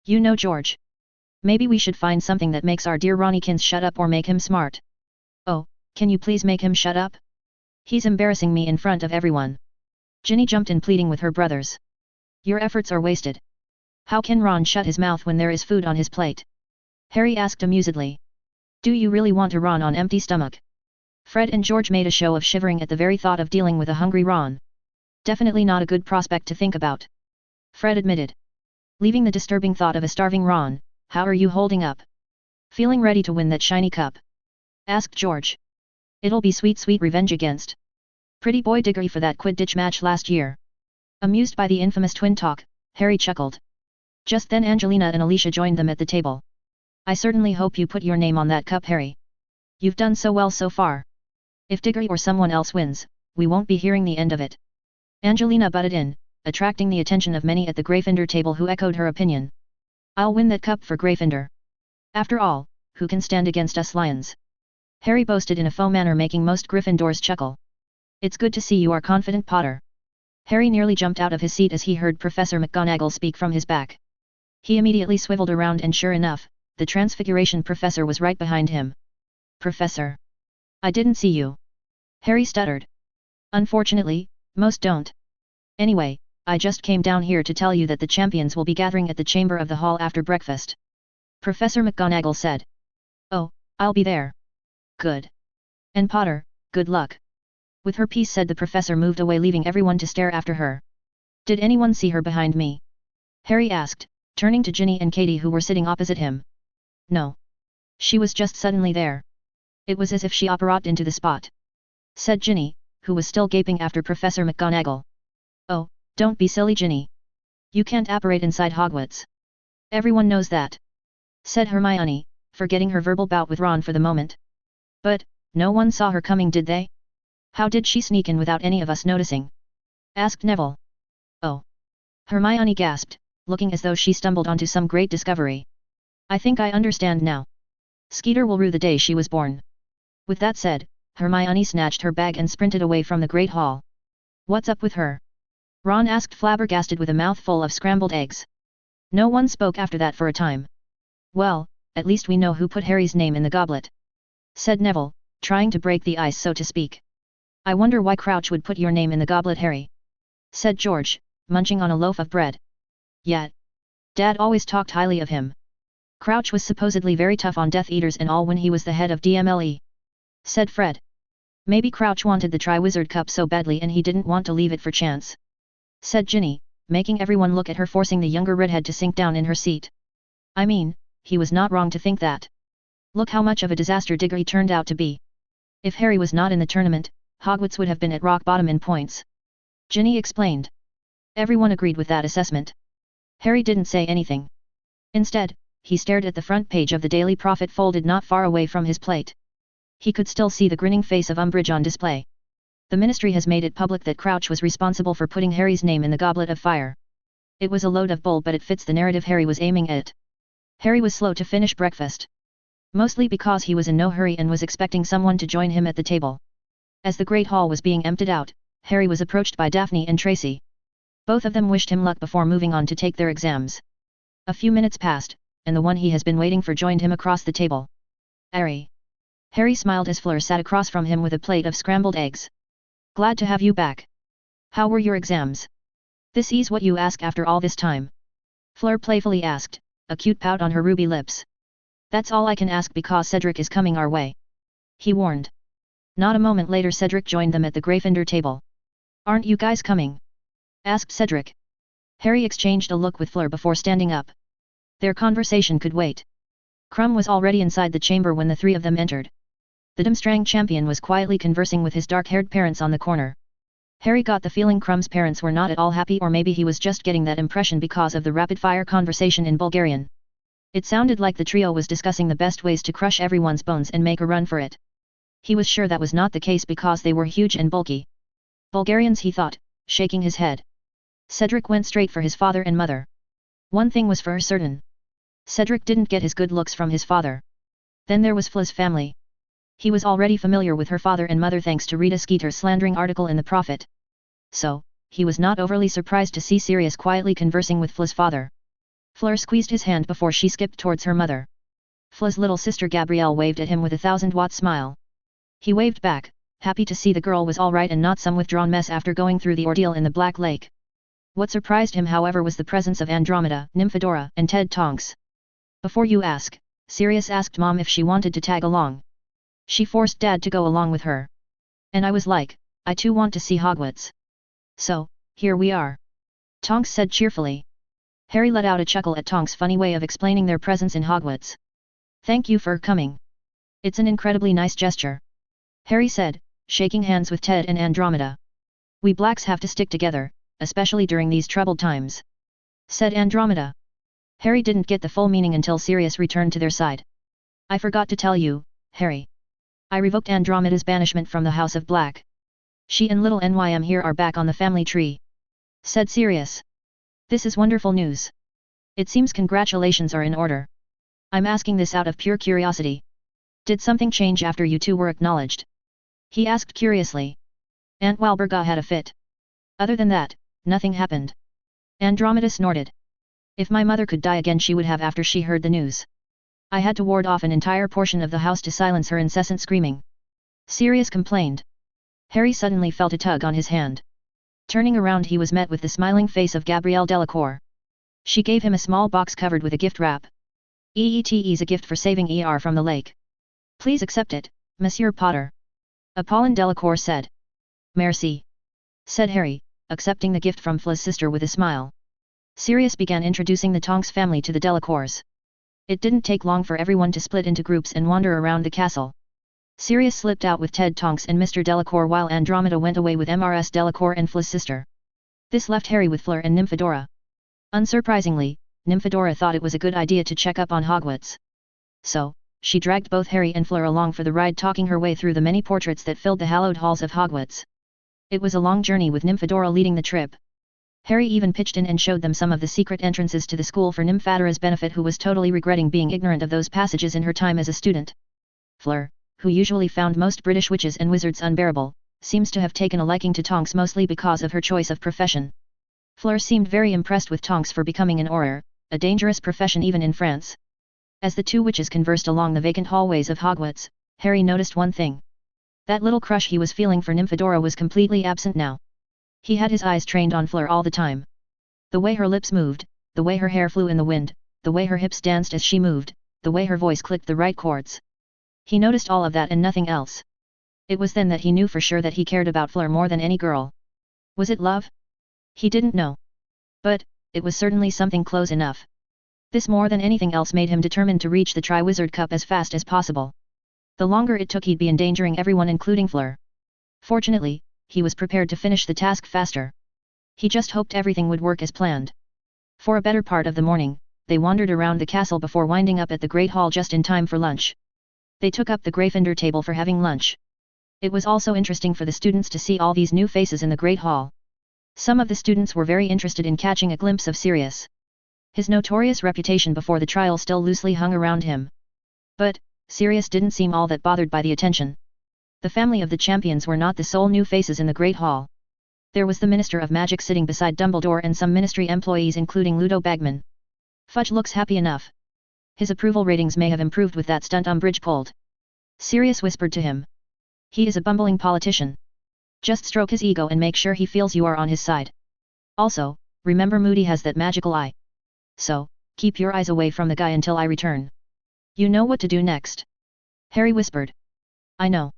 You know, George. Maybe we should find something that makes our dear Ronnykins shut up or make him smart. Oh, can you please make him shut up? He's embarrassing me in front of everyone. Ginny jumped in, pleading with her brothers. Your efforts are wasted. How can Ron shut his mouth when there is food on his plate? Harry asked amusedly. Do you really want a Ron on empty stomach? Fred and George made a show of shivering at the very thought of dealing with a hungry Ron. Definitely not a good prospect to think about. Fred admitted. Leaving the disturbing thought of a starving Ron, how are you holding up? Feeling ready to win that shiny cup? Asked George. It'll be sweet revenge against Pretty Boy Diggory for that Quidditch match last year. Amused by the infamous twin talk, Harry chuckled. Just then Angelina and Alicia joined them at the table. I certainly hope you put your name on that cup, Harry. You've done so well so far. If Diggory or someone else wins, we won't be hearing the end of it. Angelina butted in, attracting the attention of many at the Gryffindor table, who echoed her opinion. I'll win that cup for Gryffindor. After all, who can stand against us lions? Harry boasted in a faux manner, making most Gryffindors chuckle. It's good to see you are confident, Potter. Harry nearly jumped out of his seat as he heard Professor McGonagall speak from his back. He immediately swiveled around, and sure enough, the Transfiguration Professor was right behind him. Professor. I didn't see you. Harry stuttered. Unfortunately, most don't. Anyway, I just came down here to tell you that the champions will be gathering at the chamber of the hall after breakfast. Professor McGonagall said. Oh, I'll be there. Good. And Potter, good luck. With her piece said, the professor moved away, leaving everyone to stare after her. Did anyone see her behind me? Harry asked, turning to Ginny and Katie, who were sitting opposite him. No. She was just suddenly there. It was as if she apparat into the spot. Said Ginny, who was still gaping after Professor McGonagall. Oh, don't be silly, Ginny. You can't apparate inside Hogwarts. Everyone knows that. Said Hermione, forgetting her verbal bout with Ron for the moment. But, no one saw her coming, did they? How did she sneak in without any of us noticing? Asked Neville. Oh. Hermione gasped, looking as though she stumbled onto some great discovery. I think I understand now. Skeeter will rue the day she was born. With that said, Hermione snatched her bag and sprinted away from the Great Hall. What's up with her? Ron asked, flabbergasted with a mouthful of scrambled eggs. No one spoke after that for a time. Well, at least we know who put Harry's name in the goblet. Said Neville, trying to break the ice, so to speak. I wonder why Crouch would put your name in the goblet, Harry. Said George, munching on a loaf of bread. Yet. Dad always talked highly of him. Crouch was supposedly very tough on Death Eaters and all when he was the head of DMLE. Said Fred. Maybe Crouch wanted the Tri-Wizard Cup so badly and he didn't want to leave it for chance. Said Ginny, making everyone look at her, forcing the younger redhead to sink down in her seat. I mean, he was not wrong to think that. Look how much of a disaster Diggory turned out to be. If Harry was not in the tournament, Hogwarts would have been at rock bottom in points. Ginny explained. Everyone agreed with that assessment. Harry didn't say anything. Instead, he stared at the front page of the Daily Prophet folded not far away from his plate. He could still see the grinning face of Umbridge on display. The Ministry has made it public that Crouch was responsible for putting Harry's name in the Goblet of Fire. It was a load of bull, but it fits the narrative Harry was aiming at. Harry was slow to finish breakfast. Mostly because he was in no hurry and was expecting someone to join him at the table. As the Great Hall was being emptied out, Harry was approached by Daphne and Tracy. Both of them wished him luck before moving on to take their exams. A few minutes passed, and the one he has been waiting for joined him across the table. Harry. Harry smiled as Fleur sat across from him with a plate of scrambled eggs. Glad to have you back. How were your exams? This is what you ask after all this time? Fleur playfully asked, a cute pout on her ruby lips. That's all I can ask because Cedric is coming our way. He warned. Not a moment later Cedric joined them at the Gryffindor table. Aren't you guys coming? Asked Cedric. Harry exchanged a look with Fleur before standing up. Their conversation could wait. Krum was already inside the chamber when the three of them entered. The Durmstrang champion was quietly conversing with his dark-haired parents on the corner. Harry got the feeling Krum's parents were not at all happy, or maybe he was just getting that impression because of the rapid-fire conversation in Bulgarian. It sounded like the trio was discussing the best ways to crush everyone's bones and make a run for it. He was sure that was not the case because they were huge and bulky. Bulgarians, he thought, shaking his head. Cedric went straight for his father and mother. One thing was for certain. Cedric didn't get his good looks from his father. Then there was Fla's family. He was already familiar with her father and mother thanks to Rita Skeeter's slandering article in the Prophet. So, he was not overly surprised to see Sirius quietly conversing with Fla's father. Fleur squeezed his hand before she skipped towards her mother. Fla's little sister Gabrielle waved at him with a 1,000-watt smile. He waved back, happy to see the girl was all right and not some withdrawn mess after going through the ordeal in the Black Lake. What surprised him, however, was the presence of Andromeda, Nymphadora, and Ted Tonks. Before you ask, Sirius asked Mom if she wanted to tag along. She forced Dad to go along with her. And I was like, I too want to see Hogwarts. So, here we are. Tonks said cheerfully. Harry let out a chuckle at Tonks' funny way of explaining their presence in Hogwarts. Thank you for coming. It's an incredibly nice gesture. Harry said, shaking hands with Ted and Andromeda. We Blacks have to stick together, especially during these troubled times. Said Andromeda. Harry didn't get the full meaning until Sirius returned to their side. I forgot to tell you, Harry. I revoked Andromeda's banishment from the House of Black. She and little Nym here are back on the family tree. Said Sirius. This is wonderful news. It seems congratulations are in order. I'm asking this out of pure curiosity. Did something change after you two were acknowledged? He asked curiously. Aunt Walburga had a fit. Other than that, nothing happened. Andromeda snorted. If my mother could die again she would have after she heard the news. I had to ward off an entire portion of the house to silence her incessant screaming. Sirius complained. Harry suddenly felt a tug on his hand. Turning around he was met with the smiling face of Gabrielle Delacour. She gave him a small box covered with a gift wrap. It's a gift for saving ER from the lake. Please accept it, Monsieur Potter. Apollon Delacour said. Merci. Said Harry, accepting the gift from Fla's sister with a smile. Sirius began introducing the Tonks family to the Delacours. It didn't take long for everyone to split into groups and wander around the castle. Sirius slipped out with Ted Tonks and Mr. Delacour while Andromeda went away with Mrs. Delacour and Fla's sister. This left Harry with Fleur and Nymphadora. Unsurprisingly, Nymphadora thought it was a good idea to check up on Hogwarts. So, she dragged both Harry and Fleur along for the ride, talking her way through the many portraits that filled the hallowed halls of Hogwarts. It was a long journey with Nymphadora leading the trip. Harry even pitched in and showed them some of the secret entrances to the school for Nymphadora's benefit, who was totally regretting being ignorant of those passages in her time as a student. Fleur, who usually found most British witches and wizards unbearable, seems to have taken a liking to Tonks mostly because of her choice of profession. Fleur seemed very impressed with Tonks for becoming an auror, a dangerous profession even in France. As the two witches conversed along the vacant hallways of Hogwarts, Harry noticed one thing. That little crush he was feeling for Nymphadora was completely absent now. He had his eyes trained on Fleur all the time. The way her lips moved, the way her hair flew in the wind, the way her hips danced as she moved, the way her voice clicked the right chords. He noticed all of that and nothing else. It was then that he knew for sure that he cared about Fleur more than any girl. Was it love? He didn't know. But, it was certainly something close enough. This more than anything else made him determined to reach the Triwizard Cup as fast as possible. The longer it took he'd be endangering everyone including Fleur. Fortunately, he was prepared to finish the task faster. He just hoped everything would work as planned. For a better part of the morning, they wandered around the castle before winding up at the Great Hall just in time for lunch. They took up the Gryffindor table for having lunch. It was also interesting for the students to see all these new faces in the Great Hall. Some of the students were very interested in catching a glimpse of Sirius. His notorious reputation before the trial still loosely hung around him. But, Sirius didn't seem all that bothered by the attention. The family of the champions were not the sole new faces in the Great Hall. There was the Minister of Magic sitting beside Dumbledore and some Ministry employees including Ludo Bagman. Fudge looks happy enough. His approval ratings may have improved with that stunt Umbridge pulled. Sirius whispered to him. He is a bumbling politician. Just stroke his ego and make sure he feels you are on his side. Also, remember Moody has that magical eye. So, keep your eyes away from the guy until I return. You know what to do next. Harry whispered. I know.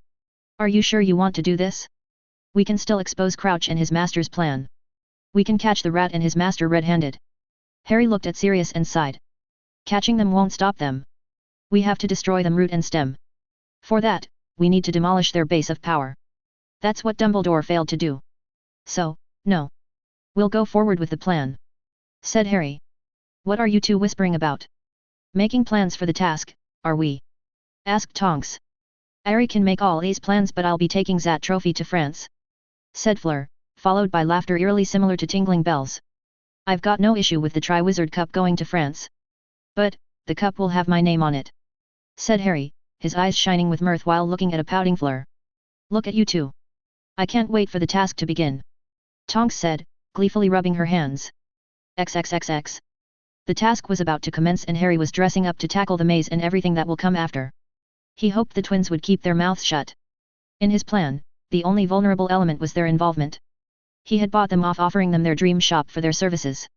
Are you sure you want to do this? We can still expose Crouch and his master's plan. We can catch the rat and his master red-handed. Harry looked at Sirius and sighed. Catching them won't stop them. We have to destroy them root and stem. For that, we need to demolish their base of power. That's what Dumbledore failed to do. So, no. We'll go forward with the plan. Said Harry. What are you two whispering about? Making plans for the task, are we? Asked Tonks. Harry can make all these plans but I'll be taking that trophy to France. Said Fleur, followed by laughter eerily similar to tingling bells. I've got no issue with the Triwizard Cup going to France. But, the cup will have my name on it. Said Harry, his eyes shining with mirth while looking at a pouting Fleur. Look at you two. I can't wait for the task to begin. Tonks said, gleefully rubbing her hands. XXXX. The task was about to commence and Harry was dressing up to tackle the maze and everything that will come after. He hoped the twins would keep their mouths shut. In his plan, the only vulnerable element was their involvement. He had bought them off offering them their dream shop for their services.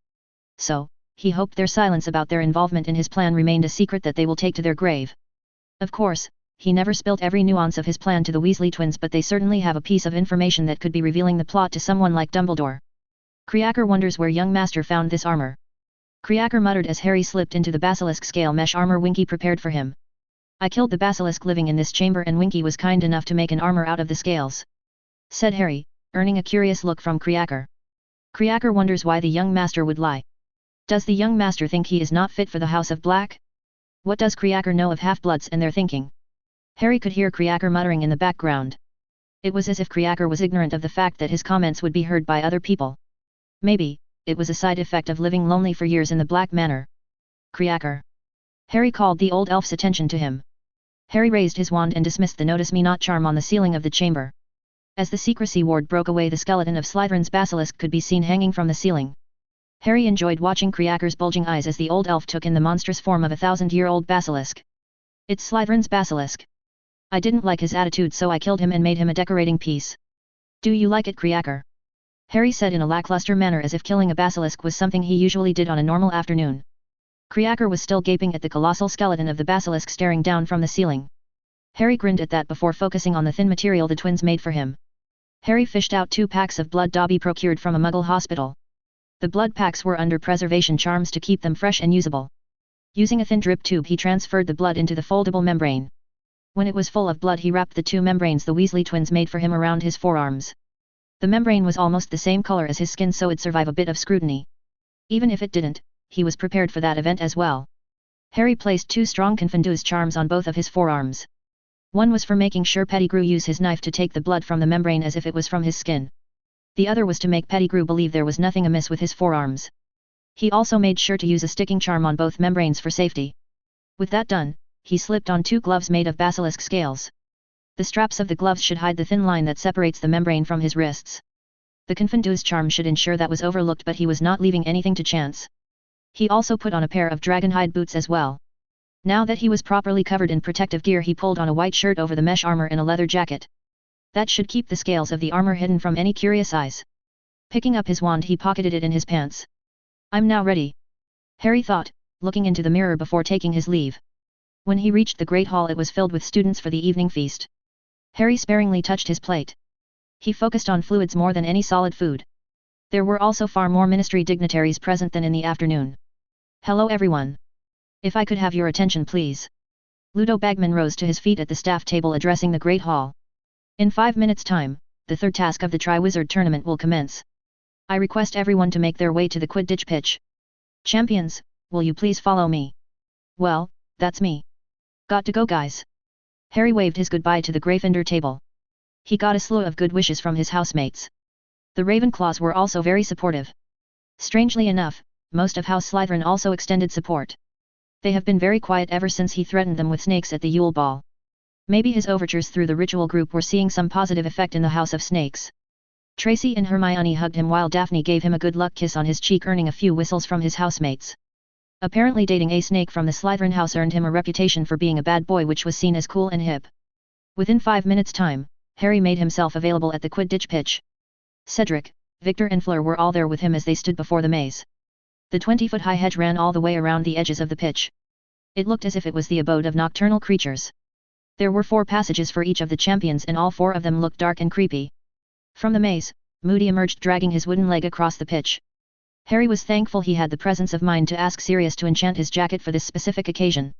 So, he hoped their silence about their involvement in his plan remained a secret that they will take to their grave. Of course, he never spilt every nuance of his plan to the Weasley twins but they certainly have a piece of information that could be revealing the plot to someone like Dumbledore. Creaker wonders where young master found this armor. Creaker muttered as Harry slipped into the basilisk scale mesh armor Winky prepared for him. I killed the basilisk living in this chamber and Winky was kind enough to make an armor out of the scales. Said Harry, earning a curious look from Creaker. Creaker wonders why the young master would lie. Does the young master think he is not fit for the House of Black? What does Creaker know of half-bloods and their thinking? Harry could hear Creaker muttering in the background. It was as if Creaker was ignorant of the fact that his comments would be heard by other people. Maybe, it was a side effect of living lonely for years in the Black Manor. Creaker. Harry called the old elf's attention to him. Harry raised his wand and dismissed the Notice Me Not charm on the ceiling of the chamber. As the secrecy ward broke away the skeleton of Slytherin's basilisk could be seen hanging from the ceiling. Harry enjoyed watching Creaker's bulging eyes as the old elf took in the monstrous form of a 1,000-year-old basilisk. It's Slytherin's basilisk. I didn't like his attitude so I killed him and made him a decorating piece. Do you like it, Creaker? Harry said in a lackluster manner as if killing a basilisk was something he usually did on a normal afternoon. Creaker was still gaping at the colossal skeleton of the basilisk staring down from the ceiling. Harry grinned at that before focusing on the thin material the twins made for him. Harry fished out 2 packs of blood Dobby procured from a Muggle hospital. The blood packs were under preservation charms to keep them fresh and usable. Using a thin drip tube he transferred the blood into the foldable membrane. When it was full of blood he wrapped the 2 membranes the Weasley twins made for him around his forearms. The membrane was almost the same color as his skin so it'd survive a bit of scrutiny. Even if it didn't, he was prepared for that event as well. Harry placed 2 strong Confundus charms on both of his forearms. One was for making sure Pettigrew use his knife to take the blood from the membrane as if it was from his skin. The other was to make Pettigrew believe there was nothing amiss with his forearms. He also made sure to use a sticking charm on both membranes for safety. With that done, he slipped on 2 gloves made of basilisk scales. The straps of the gloves should hide the thin line that separates the membrane from his wrists. The Confundus charm should ensure that was overlooked but he was not leaving anything to chance. He also put on a pair of dragonhide boots as well. Now that he was properly covered in protective gear he pulled on a white shirt over the mesh armor and a leather jacket. That should keep the scales of the armor hidden from any curious eyes. Picking up his wand he pocketed it in his pants. I'm now ready. Harry thought, looking into the mirror before taking his leave. When he reached the Great Hall, it was filled with students for the evening feast. Harry sparingly touched his plate. He focused on fluids more than any solid food. There were also far more ministry dignitaries present than in the afternoon. Hello everyone. If I could have your attention please. Ludo Bagman rose to his feet at the staff table addressing the Great Hall. In 5 minutes' time, the third task of the Triwizard Tournament will commence. I request everyone to make their way to the Quidditch pitch. Champions, will you please follow me? Well, that's me. Got to go guys. Harry waved his goodbye to the Gryffindor table. He got a slew of good wishes from his housemates. The Ravenclaws were also very supportive. Strangely enough, most of House Slytherin also extended support. They have been very quiet ever since he threatened them with snakes at the Yule Ball. Maybe his overtures through the ritual group were seeing some positive effect in the House of Snakes. Tracy and Hermione hugged him while Daphne gave him a good luck kiss on his cheek, earning a few whistles from his housemates. Apparently dating a snake from the Slytherin house earned him a reputation for being a bad boy, which was seen as cool and hip. Within 5 minutes' time, Harry made himself available at the Quidditch pitch. Cedric, Victor and Fleur were all there with him as they stood before the maze. The 20-foot-high hedge ran all the way around the edges of the pitch. It looked as if it was the abode of nocturnal creatures. There were 4 passages for each of the champions and all 4 of them looked dark and creepy. From the maze, Moody emerged dragging his wooden leg across the pitch. Harry was thankful he had the presence of mind to ask Sirius to enchant his jacket for this specific occasion.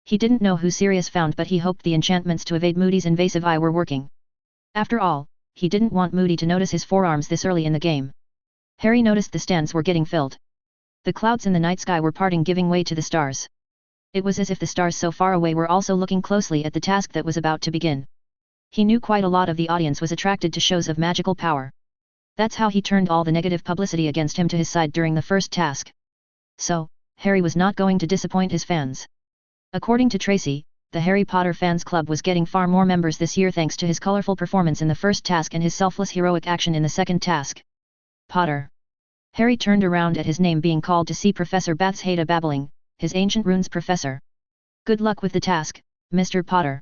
He didn't know who Sirius found, but he hoped the enchantments to evade Moody's invasive eye were working. After all, he didn't want Moody to notice his forearms this early in the game. Harry noticed the stands were getting filled. The clouds in the night sky were parting, giving way to the stars. It was as if the stars so far away were also looking closely at the task that was about to begin. He knew quite a lot of the audience was attracted to shows of magical power. That's how he turned all the negative publicity against him to his side during the first task. So, Harry was not going to disappoint his fans. According to Tracy, the Harry Potter Fans Club was getting far more members this year thanks to his colorful performance in the first task and his selfless heroic action in the second task. Potter. Harry turned around at his name being called to see Professor Bathsheba babbling, his ancient runes professor. Good luck with the task, Mr. Potter.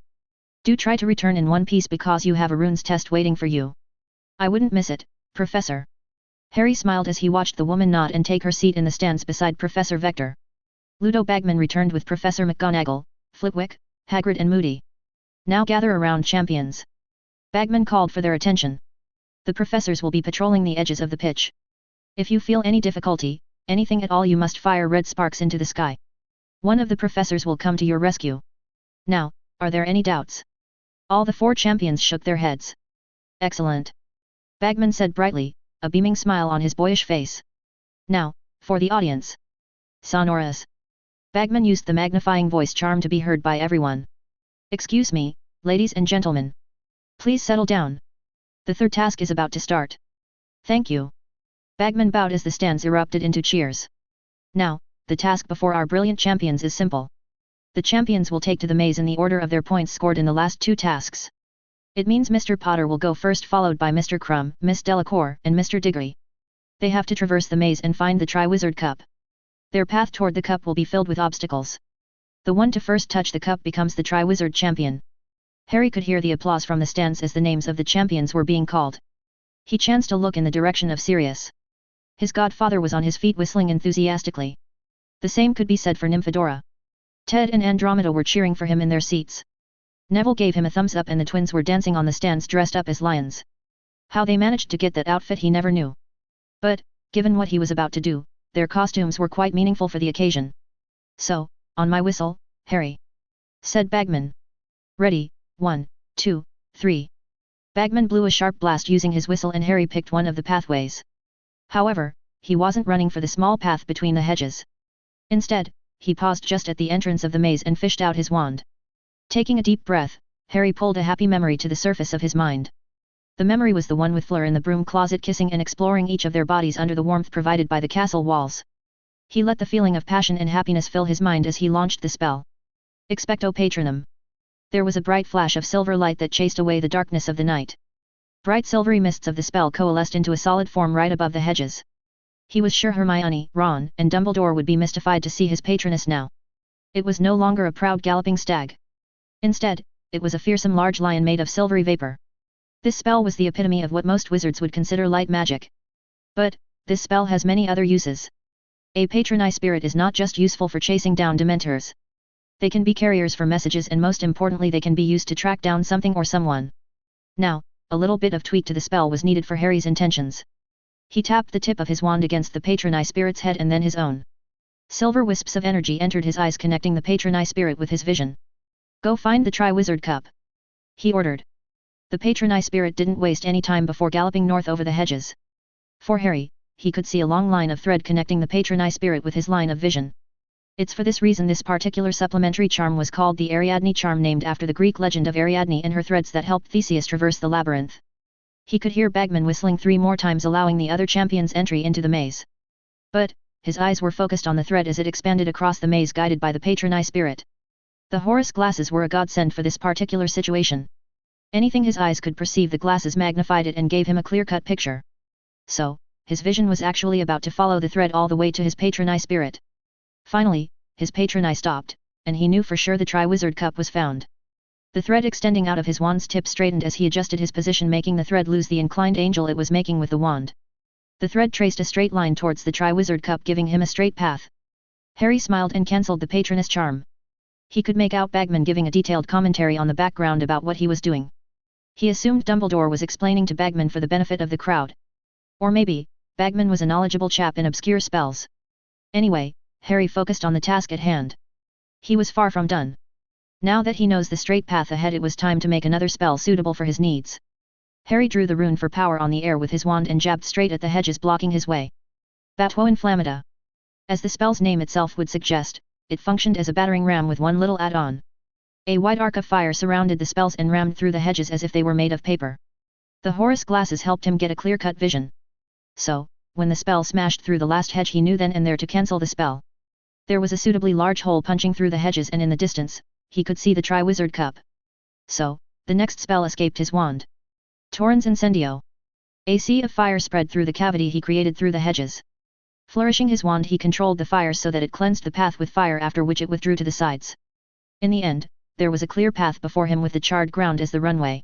Do try to return in one piece because you have a runes test waiting for you. I wouldn't miss it, Professor. Harry smiled as he watched the woman nod and take her seat in the stands beside Professor Vector. Ludo Bagman returned with Professor McGonagall, Flitwick, Hagrid and Moody. Now gather around, champions. Bagman called for their attention. The professors will be patrolling the edges of the pitch. If you feel any difficulty, anything at all, you must fire red sparks into the sky. One of the professors will come to your rescue. Now, are there any doubts? All the 4 champions shook their heads. Excellent. Bagman said brightly, a beaming smile on his boyish face. Now, for the audience. Sonorous. Bagman used the magnifying voice charm to be heard by everyone. Excuse me, ladies and gentlemen. Please settle down. The third task is about to start. Thank you. Bagman bowed as the stands erupted into cheers. Now, the task before our brilliant champions is simple. The champions will take to the maze in the order of their points scored in the last 2 tasks. It means Mr. Potter will go first, followed by Mr. Crumb, Miss Delacour, and Mr. Diggory. They have to traverse the maze and find the Triwizard Cup. Their path toward the cup will be filled with obstacles. The one to first touch the cup becomes the Triwizard champion. Harry could hear the applause from the stands as the names of the champions were being called. He chanced to look in the direction of Sirius. His godfather was on his feet whistling enthusiastically. The same could be said for Nymphadora. Ted and Andromeda were cheering for him in their seats. Neville gave him a thumbs up and the twins were dancing on the stands dressed up as lions. How they managed to get that outfit he never knew. But, given what he was about to do, their costumes were quite meaningful for the occasion. So, on my whistle, Harry. Said Bagman. Ready, 1, 2, 3. Bagman blew a sharp blast using his whistle and Harry picked one of the pathways. However, he wasn't running for the small path between the hedges. Instead, he paused just at the entrance of the maze and fished out his wand. Taking a deep breath, Harry pulled a happy memory to the surface of his mind. The memory was the one with Fleur in the broom closet kissing and exploring each of their bodies under the warmth provided by the castle walls. He let the feeling of passion and happiness fill his mind as he launched the spell. Expecto Patronum. There was a bright flash of silver light that chased away the darkness of the night. Bright silvery mists of the spell coalesced into a solid form right above the hedges. He was sure Hermione, Ron, and Dumbledore would be mystified to see his patroness now. It was no longer a proud galloping stag. Instead, it was a fearsome large lion made of silvery vapor. This spell was the epitome of what most wizards would consider light magic. But, this spell has many other uses. A patronized spirit is not just useful for chasing down dementors. They can be carriers for messages, and most importantly they can be used to track down something or someone. Now, a little bit of tweak to the spell was needed for Harry's intentions. He tapped the tip of his wand against the patronized spirit's head and then his own. Silver wisps of energy entered his eyes, connecting the patronized spirit with his vision. "Go find the Triwizard Cup," he ordered. The patronized spirit didn't waste any time before galloping north over the hedges. For Harry, he could see a long line of thread connecting the patronized spirit with his line of vision. It's for this reason this particular supplementary charm was called the Ariadne charm, named after the Greek legend of Ariadne and her threads that helped Theseus traverse the labyrinth. He could hear Bagman whistling 3 more times, allowing the other champions entry into the maze. But, his eyes were focused on the thread as it expanded across the maze, guided by the patronized spirit. The Horus glasses were a godsend for this particular situation. Anything his eyes could perceive, the glasses magnified it and gave him a clear-cut picture. So, his vision was actually about to follow the thread all the way to his patronized spirit. Finally, his patronized stopped, and he knew for sure the Triwizard Cup was found. The thread extending out of his wand's tip straightened as he adjusted his position, making the thread lose the inclined angle it was making with the wand. The thread traced a straight line towards the Triwizard Cup, giving him a straight path. Harry smiled and cancelled the patroness charm. He could make out Bagman giving a detailed commentary on the background about what he was doing. He assumed Dumbledore was explaining to Bagman for the benefit of the crowd. Or maybe, Bagman was a knowledgeable chap in obscure spells. Anyway, Harry focused on the task at hand. He was far from done. Now that he knows the straight path ahead, it was time to make another spell suitable for his needs. Harry drew the rune for power on the air with his wand and jabbed straight at the hedges blocking his way. Batwo Inflammata. As the spell's name itself would suggest, it functioned as a battering ram with one little add-on. A wide arc of fire surrounded the spells and rammed through the hedges as if they were made of paper. The Horus glasses helped him get a clear-cut vision. So, when the spell smashed through the last hedge, he knew then and there to cancel the spell. There was a suitably large hole punching through the hedges, and in the distance, he could see the Triwizard Cup. So, the next spell escaped his wand. Torrens Incendio. A sea of fire spread through the cavity he created through the hedges. Flourishing his wand, he controlled the fire so that it cleansed the path with fire, after which it withdrew to the sides. In the end, there was a clear path before him with the charred ground as the runway.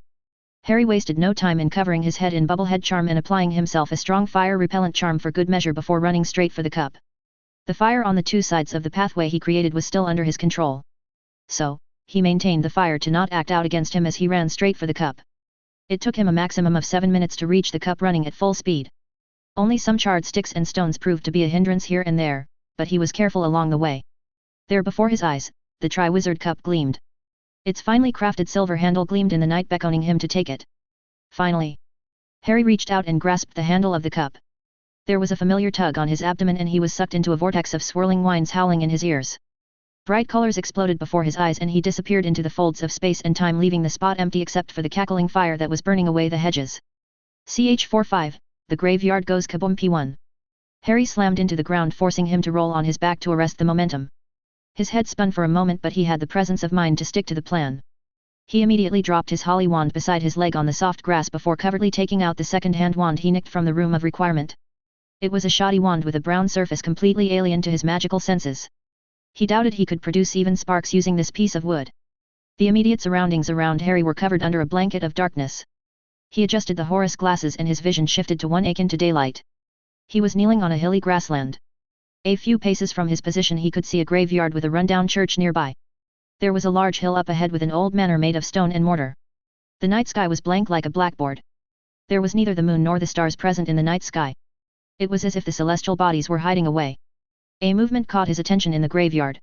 Harry wasted no time in covering his head in Bubblehead charm and applying himself a strong fire-repellent charm for good measure before running straight for the cup. The fire on the 2 sides of the pathway he created was still under his control. So, he maintained the fire to not act out against him as he ran straight for the cup. It took him a maximum of 7 minutes to reach the cup running at full speed. Only some charred sticks and stones proved to be a hindrance here and there, but he was careful along the way. There before his eyes, the Triwizard Cup gleamed. Its finely crafted silver handle gleamed in the night, beckoning him to take it. Finally, Harry reached out and grasped the handle of the cup. There was a familiar tug on his abdomen and he was sucked into a vortex of swirling whines howling in his ears. Bright colors exploded before his eyes and he disappeared into the folds of space and time, leaving the spot empty except for the cackling fire that was burning away the hedges. CH45, the graveyard goes kaboom P1. Harry slammed into the ground, forcing him to roll on his back to arrest the momentum. His head spun for a moment, but he had the presence of mind to stick to the plan. He immediately dropped his holly wand beside his leg on the soft grass before covertly taking out the second-hand wand he nicked from the Room of Requirement. It was a shoddy wand with a brown surface completely alien to his magical senses. He doubted he could produce even sparks using this piece of wood. The immediate surroundings around Harry were covered under a blanket of darkness. He adjusted the Horus glasses and his vision shifted to one akin to daylight. He was kneeling on a hilly grassland. A few paces from his position he could see a graveyard with a rundown church nearby. There was a large hill up ahead with an old manor made of stone and mortar. The night sky was blank like a blackboard. There was neither the moon nor the stars present in the night sky. It was as if the celestial bodies were hiding away. A movement caught his attention in the graveyard.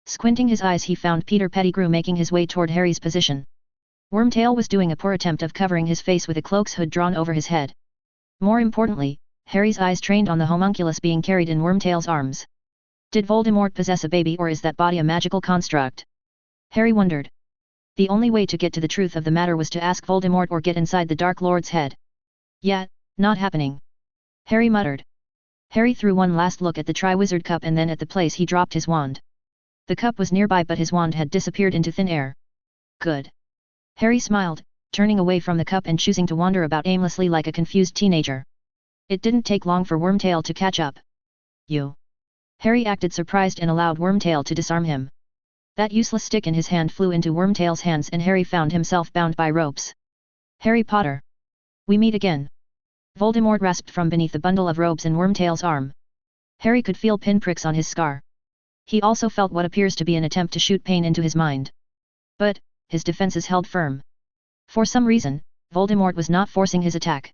Squinting his eyes, he found Peter Pettigrew making his way toward Harry's position. Wormtail was doing a poor attempt of covering his face with a cloak's hood drawn over his head. More importantly, Harry's eyes trained on the homunculus being carried in Wormtail's arms. Did Voldemort possess a baby, or is that body a magical construct? Harry wondered. The only way to get to the truth of the matter was to ask Voldemort or get inside the Dark Lord's head. Yet, not happening. Harry muttered. Harry threw one last look at the Triwizard Cup and then at the place he dropped his wand. The cup was nearby, but his wand had disappeared into thin air. Good. Harry smiled, turning away from the cup and choosing to wander about aimlessly like a confused teenager. It didn't take long for Wormtail to catch up. You. Harry acted surprised and allowed Wormtail to disarm him. That useless stick in his hand flew into Wormtail's hands and Harry found himself bound by ropes. Harry Potter. We meet again. Voldemort rasped from beneath the bundle of robes in Wormtail's arm. Harry could feel pinpricks on his scar. He also felt what appears to be an attempt to shoot pain into his mind. But, his defenses held firm. For some reason, Voldemort was not forcing his attack.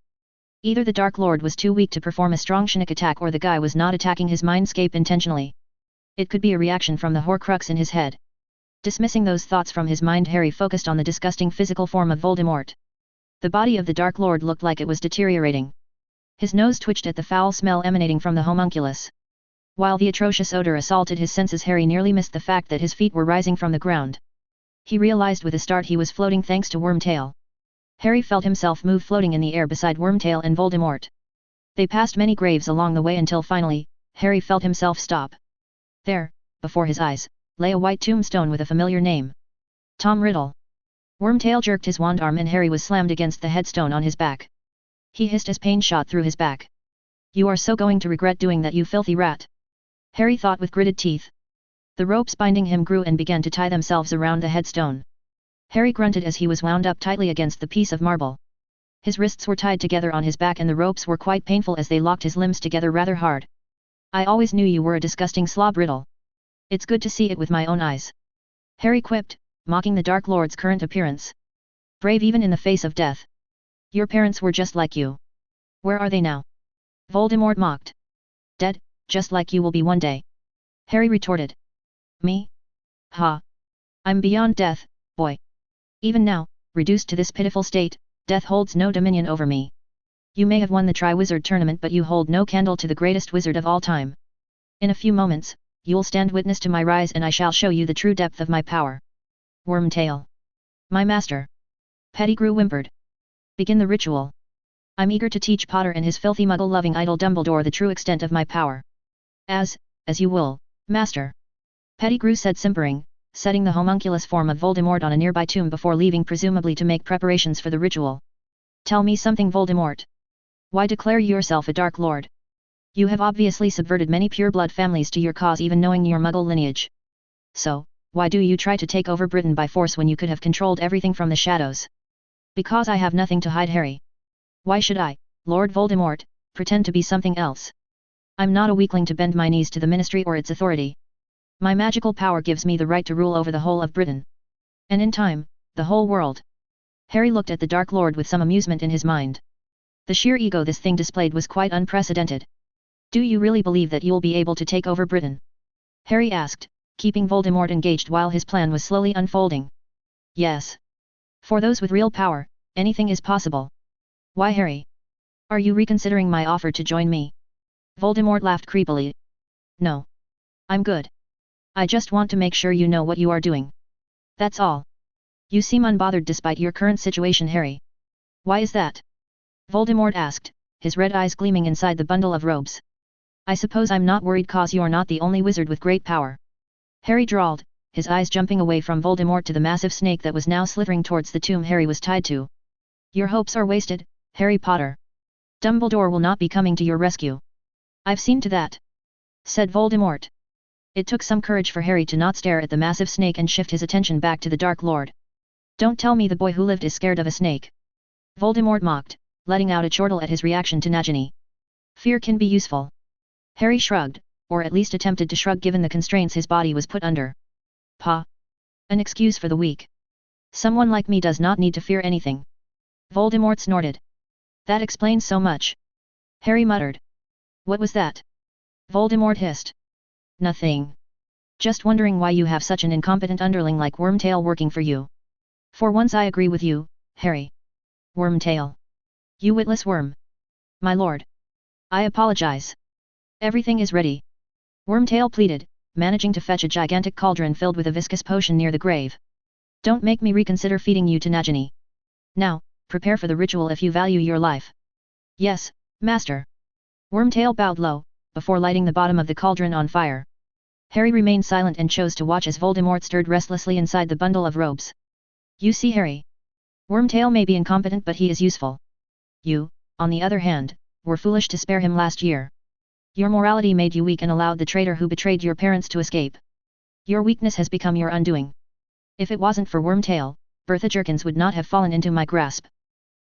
Either the Dark Lord was too weak to perform a strong sonic attack or the guy was not attacking his mindscape intentionally. It could be a reaction from the Horcrux in his head. Dismissing those thoughts from his mind, Harry focused on the disgusting physical form of Voldemort. The body of the Dark Lord looked like it was deteriorating. His nose twitched at the foul smell emanating from the homunculus. While the atrocious odor assaulted his senses, Harry nearly missed the fact that his feet were rising from the ground. He realized with a start he was floating thanks to Wormtail. Harry felt himself move, floating in the air beside Wormtail and Voldemort. They passed many graves along the way until finally, Harry felt himself stop. There, before his eyes, lay a white tombstone with a familiar name. Tom Riddle. Wormtail jerked his wand arm and Harry was slammed against the headstone on his back. He hissed as pain shot through his back. "You are so going to regret doing that, you filthy rat," Harry thought with gritted teeth. The ropes binding him grew and began to tie themselves around the headstone. Harry grunted as he was wound up tightly against the piece of marble. His wrists were tied together on his back and the ropes were quite painful as they locked his limbs together rather hard. "I always knew you were a disgusting slob, Riddle. It's good to see it with my own eyes," Harry quipped, mocking the Dark Lord's current appearance. "Brave even in the face of death. Your parents were just like you. Where are they now?" Voldemort mocked. "Dead, just like you will be one day," Harry retorted. "Me? Ha! I'm beyond death, boy. Even now, reduced to this pitiful state, death holds no dominion over me. You may have won the Triwizard Tournament, but you hold no candle to the greatest wizard of all time. In a few moments, you'll stand witness to my rise and I shall show you the true depth of my power." "Wormtail. My master," Pettigrew whimpered. "Begin the ritual. I'm eager to teach Potter and his filthy muggle-loving idol Dumbledore the true extent of my power." As you will, master," Pettigrew said, simpering, setting the homunculus form of Voldemort on a nearby tomb before leaving, presumably to make preparations for the ritual. "Tell me something, Voldemort. Why declare yourself a Dark Lord? You have obviously subverted many pure-blood families to your cause, even knowing your muggle lineage. So, why do you try to take over Britain by force when you could have controlled everything from the shadows?" "Because I have nothing to hide, Harry. Why should I, Lord Voldemort, pretend to be something else? I'm not a weakling to bend my knees to the Ministry or its authority. My magical power gives me the right to rule over the whole of Britain. And in time, the whole world." Harry looked at the Dark Lord with some amusement in his mind. The sheer ego this thing displayed was quite unprecedented. "Do you really believe that you'll be able to take over Britain?" Harry asked, keeping Voldemort engaged while his plan was slowly unfolding. "Yes. For those with real power, anything is possible." "Why, Harry? Are you reconsidering my offer to join me?" Voldemort laughed creepily. "No. I'm good. I just want to make sure you know what you are doing. That's all. You seem unbothered despite your current situation, Harry. Why is that?" Voldemort asked, his red eyes gleaming inside the bundle of robes. "I suppose I'm not worried cause you're not the only wizard with great power," Harry drawled, his eyes jumping away from Voldemort to the massive snake that was now slithering towards the tomb Harry was tied to. "Your hopes are wasted, Harry Potter. Dumbledore will not be coming to your rescue. I've seen to that," said Voldemort. It took some courage for Harry to not stare at the massive snake and shift his attention back to the Dark Lord. "Don't tell me the boy who lived is scared of a snake," Voldemort mocked, letting out a chortle at his reaction to Nagini. "Fear can be useful." Harry shrugged, or at least attempted to shrug given the constraints his body was put under. "Pa. An excuse for the weak. Someone like me does not need to fear anything." Voldemort snorted. "That explains so much," Harry muttered. "What was that?" Voldemort hissed. "Nothing. Just wondering why you have such an incompetent underling like Wormtail working for you. For once I agree with you, Harry. Wormtail. You witless worm." "My lord. I apologize. Everything is ready," Wormtail pleaded, managing to fetch a gigantic cauldron filled with a viscous potion near the grave. "Don't make me reconsider feeding you to Nagini. Now, prepare for the ritual if you value your life." "Yes, master." Wormtail bowed low, before lighting the bottom of the cauldron on fire. Harry remained silent and chose to watch as Voldemort stirred restlessly inside the bundle of robes. "You see, Harry. Wormtail may be incompetent but he is useful. You, on the other hand, were foolish to spare him last year. Your morality made you weak and allowed the traitor who betrayed your parents to escape. Your weakness has become your undoing. If it wasn't for Wormtail, Bertha Jerkins would not have fallen into my grasp.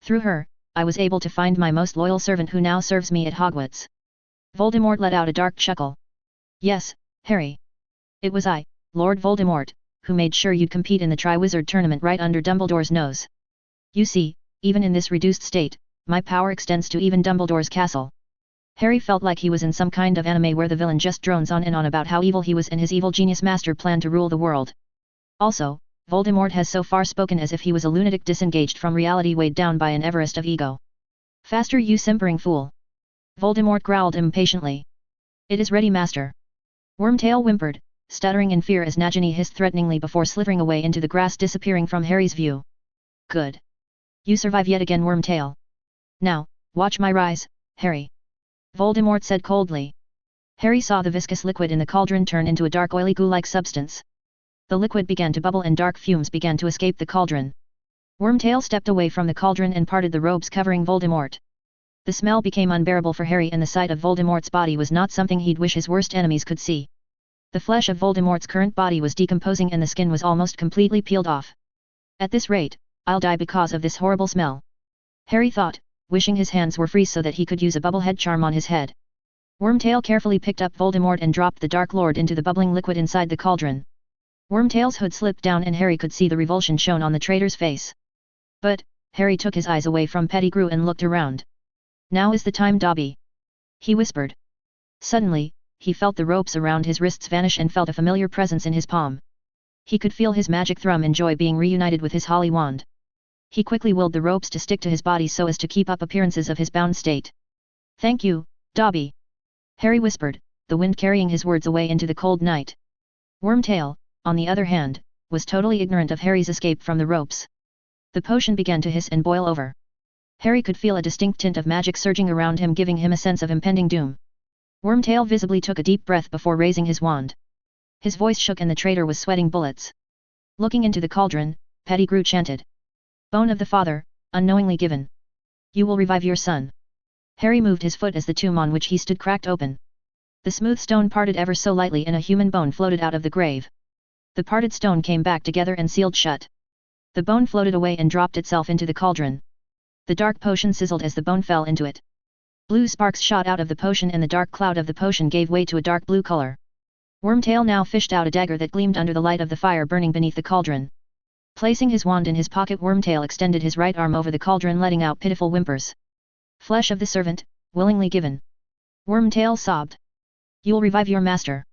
Through her, I was able to find my most loyal servant who now serves me at Hogwarts. Voldemort let out a dark chuckle. Yes, Harry. It was I, Lord Voldemort, who made sure you'd compete in the Triwizard Tournament right under Dumbledore's nose. You see, even in this reduced state, my power extends to even Dumbledore's castle. Harry felt like he was in some kind of anime where the villain just drones on and on about how evil he was and his evil genius master plan to rule the world. Also, Voldemort has so far spoken as if he was a lunatic disengaged from reality weighed down by an Everest of ego. Faster, you simpering fool! Voldemort growled impatiently. It is ready, master. Wormtail whimpered, stuttering in fear as Nagini hissed threateningly before slithering away into the grass, disappearing from Harry's view. Good. You survive yet again, Wormtail. Now, watch my rise, Harry. Voldemort said coldly. Harry saw the viscous liquid in the cauldron turn into a dark oily goo-like substance. The liquid began to bubble and dark fumes began to escape the cauldron. Wormtail stepped away from the cauldron and parted the robes covering Voldemort. The smell became unbearable for Harry, and the sight of Voldemort's body was not something he'd wish his worst enemies could see. The flesh of Voldemort's current body was decomposing and the skin was almost completely peeled off. At this rate, I'll die because of this horrible smell. Harry thought, wishing his hands were free so that he could use a bubble head charm on his head. Wormtail carefully picked up Voldemort and dropped the Dark Lord into the bubbling liquid inside the cauldron. Wormtail's hood slipped down and Harry could see the revulsion shown on the traitor's face. But, Harry took his eyes away from Pettigrew and looked around. Now is the time, Dobby. He whispered. Suddenly, he felt the ropes around his wrists vanish and felt a familiar presence in his palm. He could feel his magic thrum and joy being reunited with his holly wand. He quickly willed the ropes to stick to his body so as to keep up appearances of his bound state. Thank you, Dobby. Harry whispered, the wind carrying his words away into the cold night. Wormtail, on the other hand, was totally ignorant of Harry's escape from the ropes. The potion began to hiss and boil over. Harry could feel a distinct tint of magic surging around him, giving him a sense of impending doom. Wormtail visibly took a deep breath before raising his wand. His voice shook and the traitor was sweating bullets. Looking into the cauldron, Pettigrew chanted. Bone of the father, unknowingly given. You will revive your son. Harry moved his foot as the tomb on which he stood cracked open. The smooth stone parted ever so lightly and a human bone floated out of the grave. The parted stone came back together and sealed shut. The bone floated away and dropped itself into the cauldron. The dark potion sizzled as the bone fell into it. Blue sparks shot out of the potion and the dark cloud of the potion gave way to a dark blue color. Wormtail now fished out a dagger that gleamed under the light of the fire burning beneath the cauldron. Placing his wand in his pocket, Wormtail extended his right arm over the cauldron, letting out pitiful whimpers. Flesh of the servant, willingly given. Wormtail sobbed. You'll revive your master.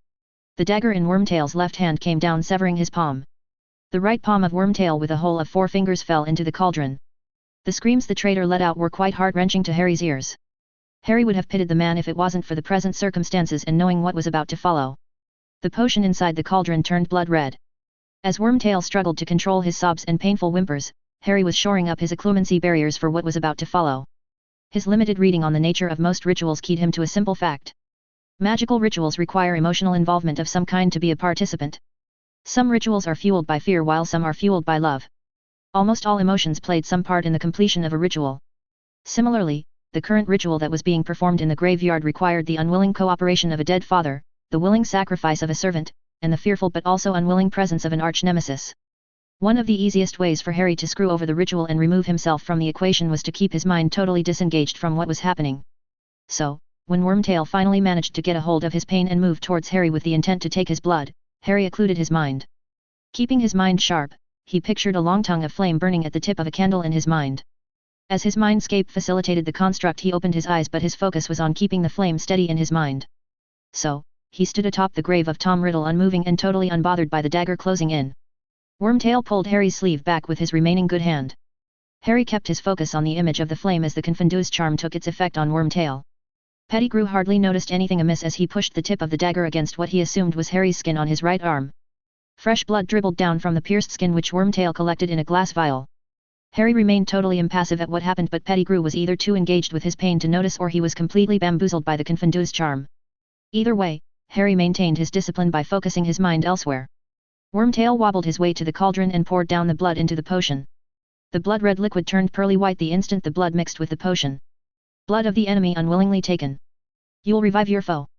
The dagger in Wormtail's left hand came down, severing his palm. The right palm of Wormtail with a hole of 4 fingers fell into the cauldron. The screams the traitor let out were quite heart-wrenching to Harry's ears. Harry would have pitied the man if it wasn't for the present circumstances and knowing what was about to follow. The potion inside the cauldron turned blood red. As Wormtail struggled to control his sobs and painful whimpers, Harry was shoring up his occlumency barriers for what was about to follow. His limited reading on the nature of most rituals keyed him to a simple fact. Magical rituals require emotional involvement of some kind to be a participant. Some rituals are fueled by fear while some are fueled by love. Almost all emotions played some part in the completion of a ritual. Similarly, the current ritual that was being performed in the graveyard required the unwilling cooperation of a dead father, the willing sacrifice of a servant, and the fearful but also unwilling presence of an arch-nemesis. One of the easiest ways for Harry to screw over the ritual and remove himself from the equation was to keep his mind totally disengaged from what was happening. So, when Wormtail finally managed to get a hold of his pain and moved towards Harry with the intent to take his blood, Harry occluded his mind. Keeping his mind sharp, he pictured a long tongue of flame burning at the tip of a candle in his mind. As his mindscape facilitated the construct, he opened his eyes, but his focus was on keeping the flame steady in his mind. So, he stood atop the grave of Tom Riddle, unmoving and totally unbothered by the dagger closing in. Wormtail pulled Harry's sleeve back with his remaining good hand. Harry kept his focus on the image of the flame as the Confundus charm took its effect on Wormtail. Pettigrew hardly noticed anything amiss as he pushed the tip of the dagger against what he assumed was Harry's skin on his right arm. Fresh blood dribbled down from the pierced skin, which Wormtail collected in a glass vial. Harry remained totally impassive at what happened, but Pettigrew was either too engaged with his pain to notice or he was completely bamboozled by the Confundus charm. Either way, Harry maintained his discipline by focusing his mind elsewhere. Wormtail wobbled his way to the cauldron and poured down the blood into the potion. The blood-red liquid turned pearly white the instant the blood mixed with the potion. Blood of the enemy unwillingly taken. You'll revive your foe.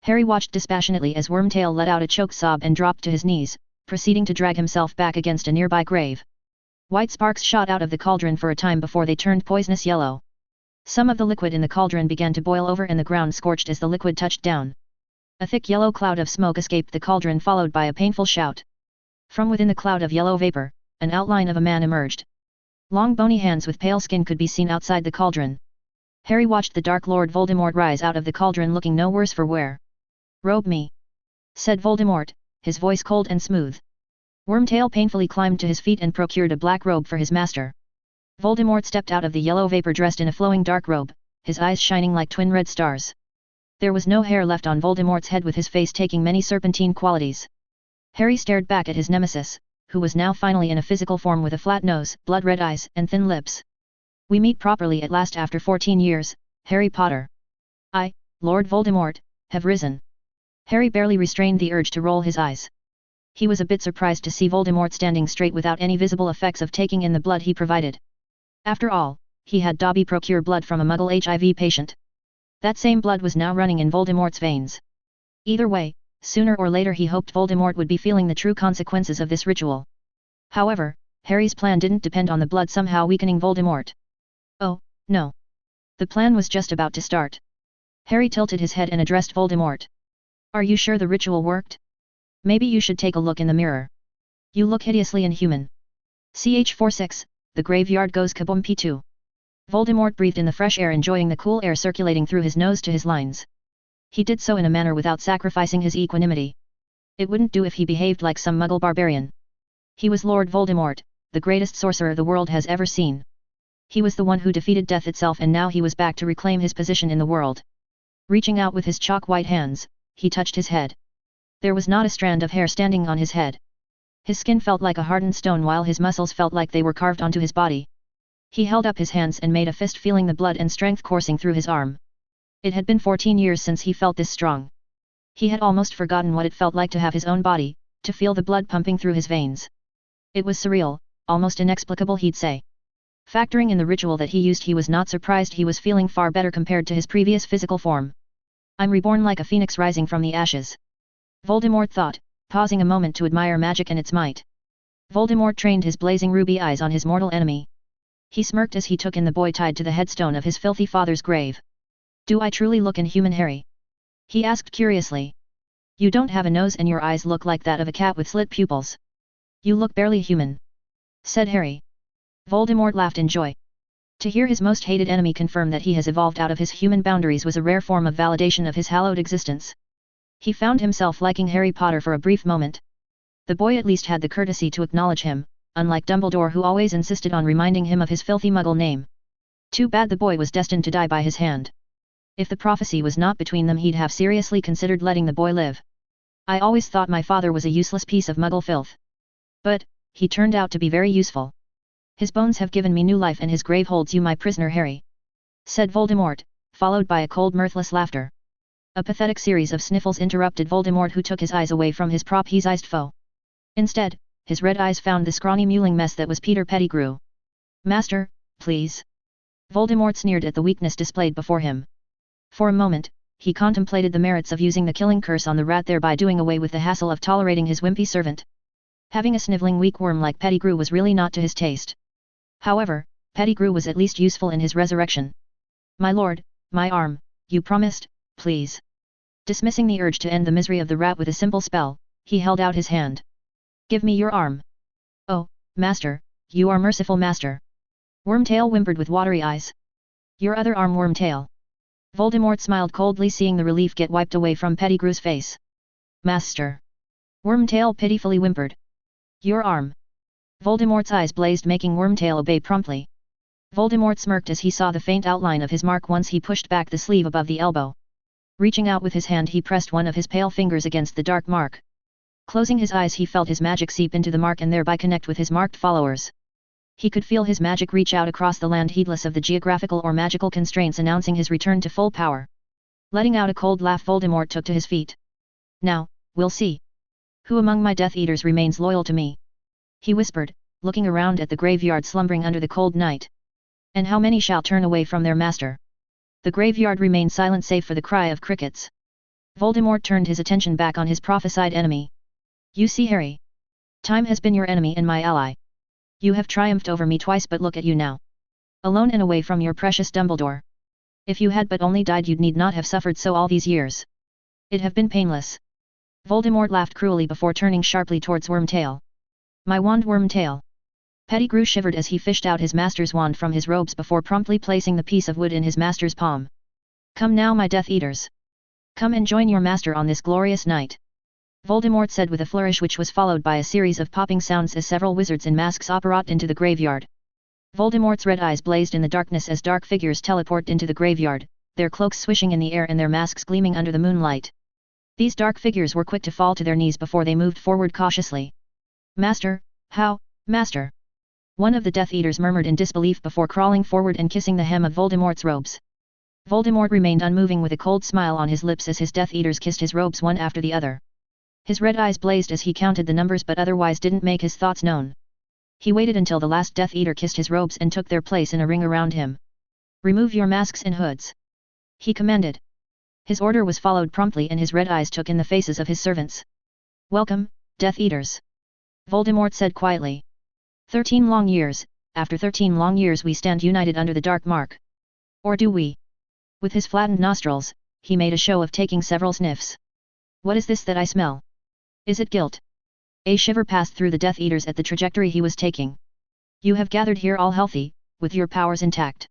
Harry watched dispassionately as Wormtail let out a choked sob and dropped to his knees, proceeding to drag himself back against a nearby grave. White sparks shot out of the cauldron for a time before they turned poisonous yellow. Some of the liquid in the cauldron began to boil over and the ground scorched as the liquid touched down. A thick yellow cloud of smoke escaped the cauldron, followed by a painful shout. From within the cloud of yellow vapor, an outline of a man emerged. Long bony hands with pale skin could be seen outside the cauldron. Harry watched the Dark Lord Voldemort rise out of the cauldron looking no worse for wear. "Robe me," said Voldemort, his voice cold and smooth. Wormtail painfully climbed to his feet and procured a black robe for his master. Voldemort stepped out of the yellow vapor dressed in a flowing dark robe, his eyes shining like twin red stars. There was no hair left on Voldemort's head, with his face taking many serpentine qualities. Harry stared back at his nemesis, who was now finally in a physical form with a flat nose, blood-red eyes, and thin lips. "We meet properly at last after 14 years, Harry Potter. I, Lord Voldemort, have risen." Harry barely restrained the urge to roll his eyes. He was a bit surprised to see Voldemort standing straight without any visible effects of taking in the blood he provided. After all, he had Dobby procure blood from a Muggle HIV patient. That same blood was now running in Voldemort's veins. Either way, sooner or later he hoped Voldemort would be feeling the true consequences of this ritual. However, Harry's plan didn't depend on the blood somehow weakening Voldemort. Oh, no. The plan was just about to start. Harry tilted his head and addressed Voldemort. "Are you sure the ritual worked? Maybe you should take a look in the mirror. You look hideously inhuman." Ch46, the graveyard goes kaboom P2. Voldemort breathed in the fresh air, enjoying the cool air circulating through his nose to his lines. He did so in a manner without sacrificing his equanimity. It wouldn't do if he behaved like some Muggle barbarian. He was Lord Voldemort, the greatest sorcerer the world has ever seen. He was the one who defeated death itself, and now he was back to reclaim his position in the world. Reaching out with his chalk-white hands, he touched his head. There was not a strand of hair standing on his head. His skin felt like a hardened stone, while his muscles felt like they were carved onto his body. He held up his hands and made a fist, feeling the blood and strength coursing through his arm. It had been 14 years since he felt this strong. He had almost forgotten what it felt like to have his own body, to feel the blood pumping through his veins. It was surreal, almost inexplicable, he'd say. Factoring in the ritual that he used, he was not surprised he was feeling far better compared to his previous physical form. "I'm reborn like a phoenix rising from the ashes," Voldemort thought, pausing a moment to admire magic and its might. Voldemort trained his blazing ruby eyes on his mortal enemy. He smirked as he took in the boy tied to the headstone of his filthy father's grave. "Do I truly look inhuman, Harry?" he asked curiously. "You don't have a nose and your eyes look like that of a cat with slit pupils. You look barely human," said Harry. Voldemort laughed in joy. To hear his most hated enemy confirm that he has evolved out of his human boundaries was a rare form of validation of his hallowed existence. He found himself liking Harry Potter for a brief moment. The boy at least had the courtesy to acknowledge him, unlike Dumbledore, who always insisted on reminding him of his filthy Muggle name. Too bad the boy was destined to die by his hand. If the prophecy was not between them, he'd have seriously considered letting the boy live. "I always thought my father was a useless piece of Muggle filth. But, he turned out to be very useful. His bones have given me new life, and his grave holds you my prisoner, Harry," said Voldemort, followed by a cold, mirthless laughter. A pathetic series of sniffles interrupted Voldemort, who took his eyes away from his prophesized foe. Instead, his red eyes found the scrawny mewling mess that was Peter Pettigrew. "Master, please." Voldemort sneered at the weakness displayed before him. For a moment, he contemplated the merits of using the killing curse on the rat, thereby doing away with the hassle of tolerating his wimpy servant. Having a sniveling weak worm like Pettigrew was really not to his taste. However, Pettigrew was at least useful in his resurrection. "My lord, my arm, you promised, please." Dismissing the urge to end the misery of the rat with a simple spell, he held out his hand. "Give me your arm." "Oh, master, you are merciful, master." Wormtail whimpered with watery eyes. "Your other arm, Wormtail." Voldemort smiled coldly, seeing the relief get wiped away from Pettigrew's face. "Master." Wormtail pitifully whimpered. "Your arm." Voldemort's eyes blazed, making Wormtail obey promptly. Voldemort smirked as he saw the faint outline of his mark once he pushed back the sleeve above the elbow. Reaching out with his hand, he pressed one of his pale fingers against the dark mark. Closing his eyes, he felt his magic seep into the mark and thereby connect with his marked followers. He could feel his magic reach out across the land, heedless of the geographical or magical constraints, announcing his return to full power. Letting out a cold laugh, Voldemort took to his feet. "Now, we'll see. Who among my Death Eaters remains loyal to me?" he whispered, looking around at the graveyard slumbering under the cold night. "And how many shall turn away from their master?" The graveyard remained silent save for the cry of crickets. Voldemort turned his attention back on his prophesied enemy. "You see, Harry? Time has been your enemy and my ally. You have triumphed over me twice, but look at you now. Alone and away from your precious Dumbledore. If you had but only died, you'd need not have suffered so all these years. It'd have been painless. Voldemort laughed cruelly before turning sharply towards Wormtail. My wand, Wormtail. Pettigrew shivered as he fished out his master's wand from his robes before promptly placing the piece of wood in his master's palm. Come now, my Death Eaters. Come and join your master on this glorious night. Voldemort said with a flourish which was followed by a series of popping sounds as several wizards in masks apparat into the graveyard. Voldemort's red eyes blazed in the darkness as dark figures teleport into the graveyard, their cloaks swishing in the air and their masks gleaming under the moonlight. These dark figures were quick to fall to their knees before they moved forward cautiously. Master, how, Master? One of the Death Eaters murmured in disbelief before crawling forward and kissing the hem of Voldemort's robes. Voldemort remained unmoving with a cold smile on his lips as his Death Eaters kissed his robes one after the other. His red eyes blazed as he counted the numbers but otherwise didn't make his thoughts known. He waited until the last Death Eater kissed his robes and took their place in a ring around him. Remove your masks and hoods. He commanded. His order was followed promptly and his red eyes took in the faces of his servants. Welcome, Death Eaters. Voldemort said quietly. 13 long years, after 13 long years we stand united under the dark mark. Or do we? With his flattened nostrils, he made a show of taking several sniffs. What is this that I smell? Is it guilt? A shiver passed through the Death Eaters at the trajectory he was taking. You have gathered here all healthy, with your powers intact.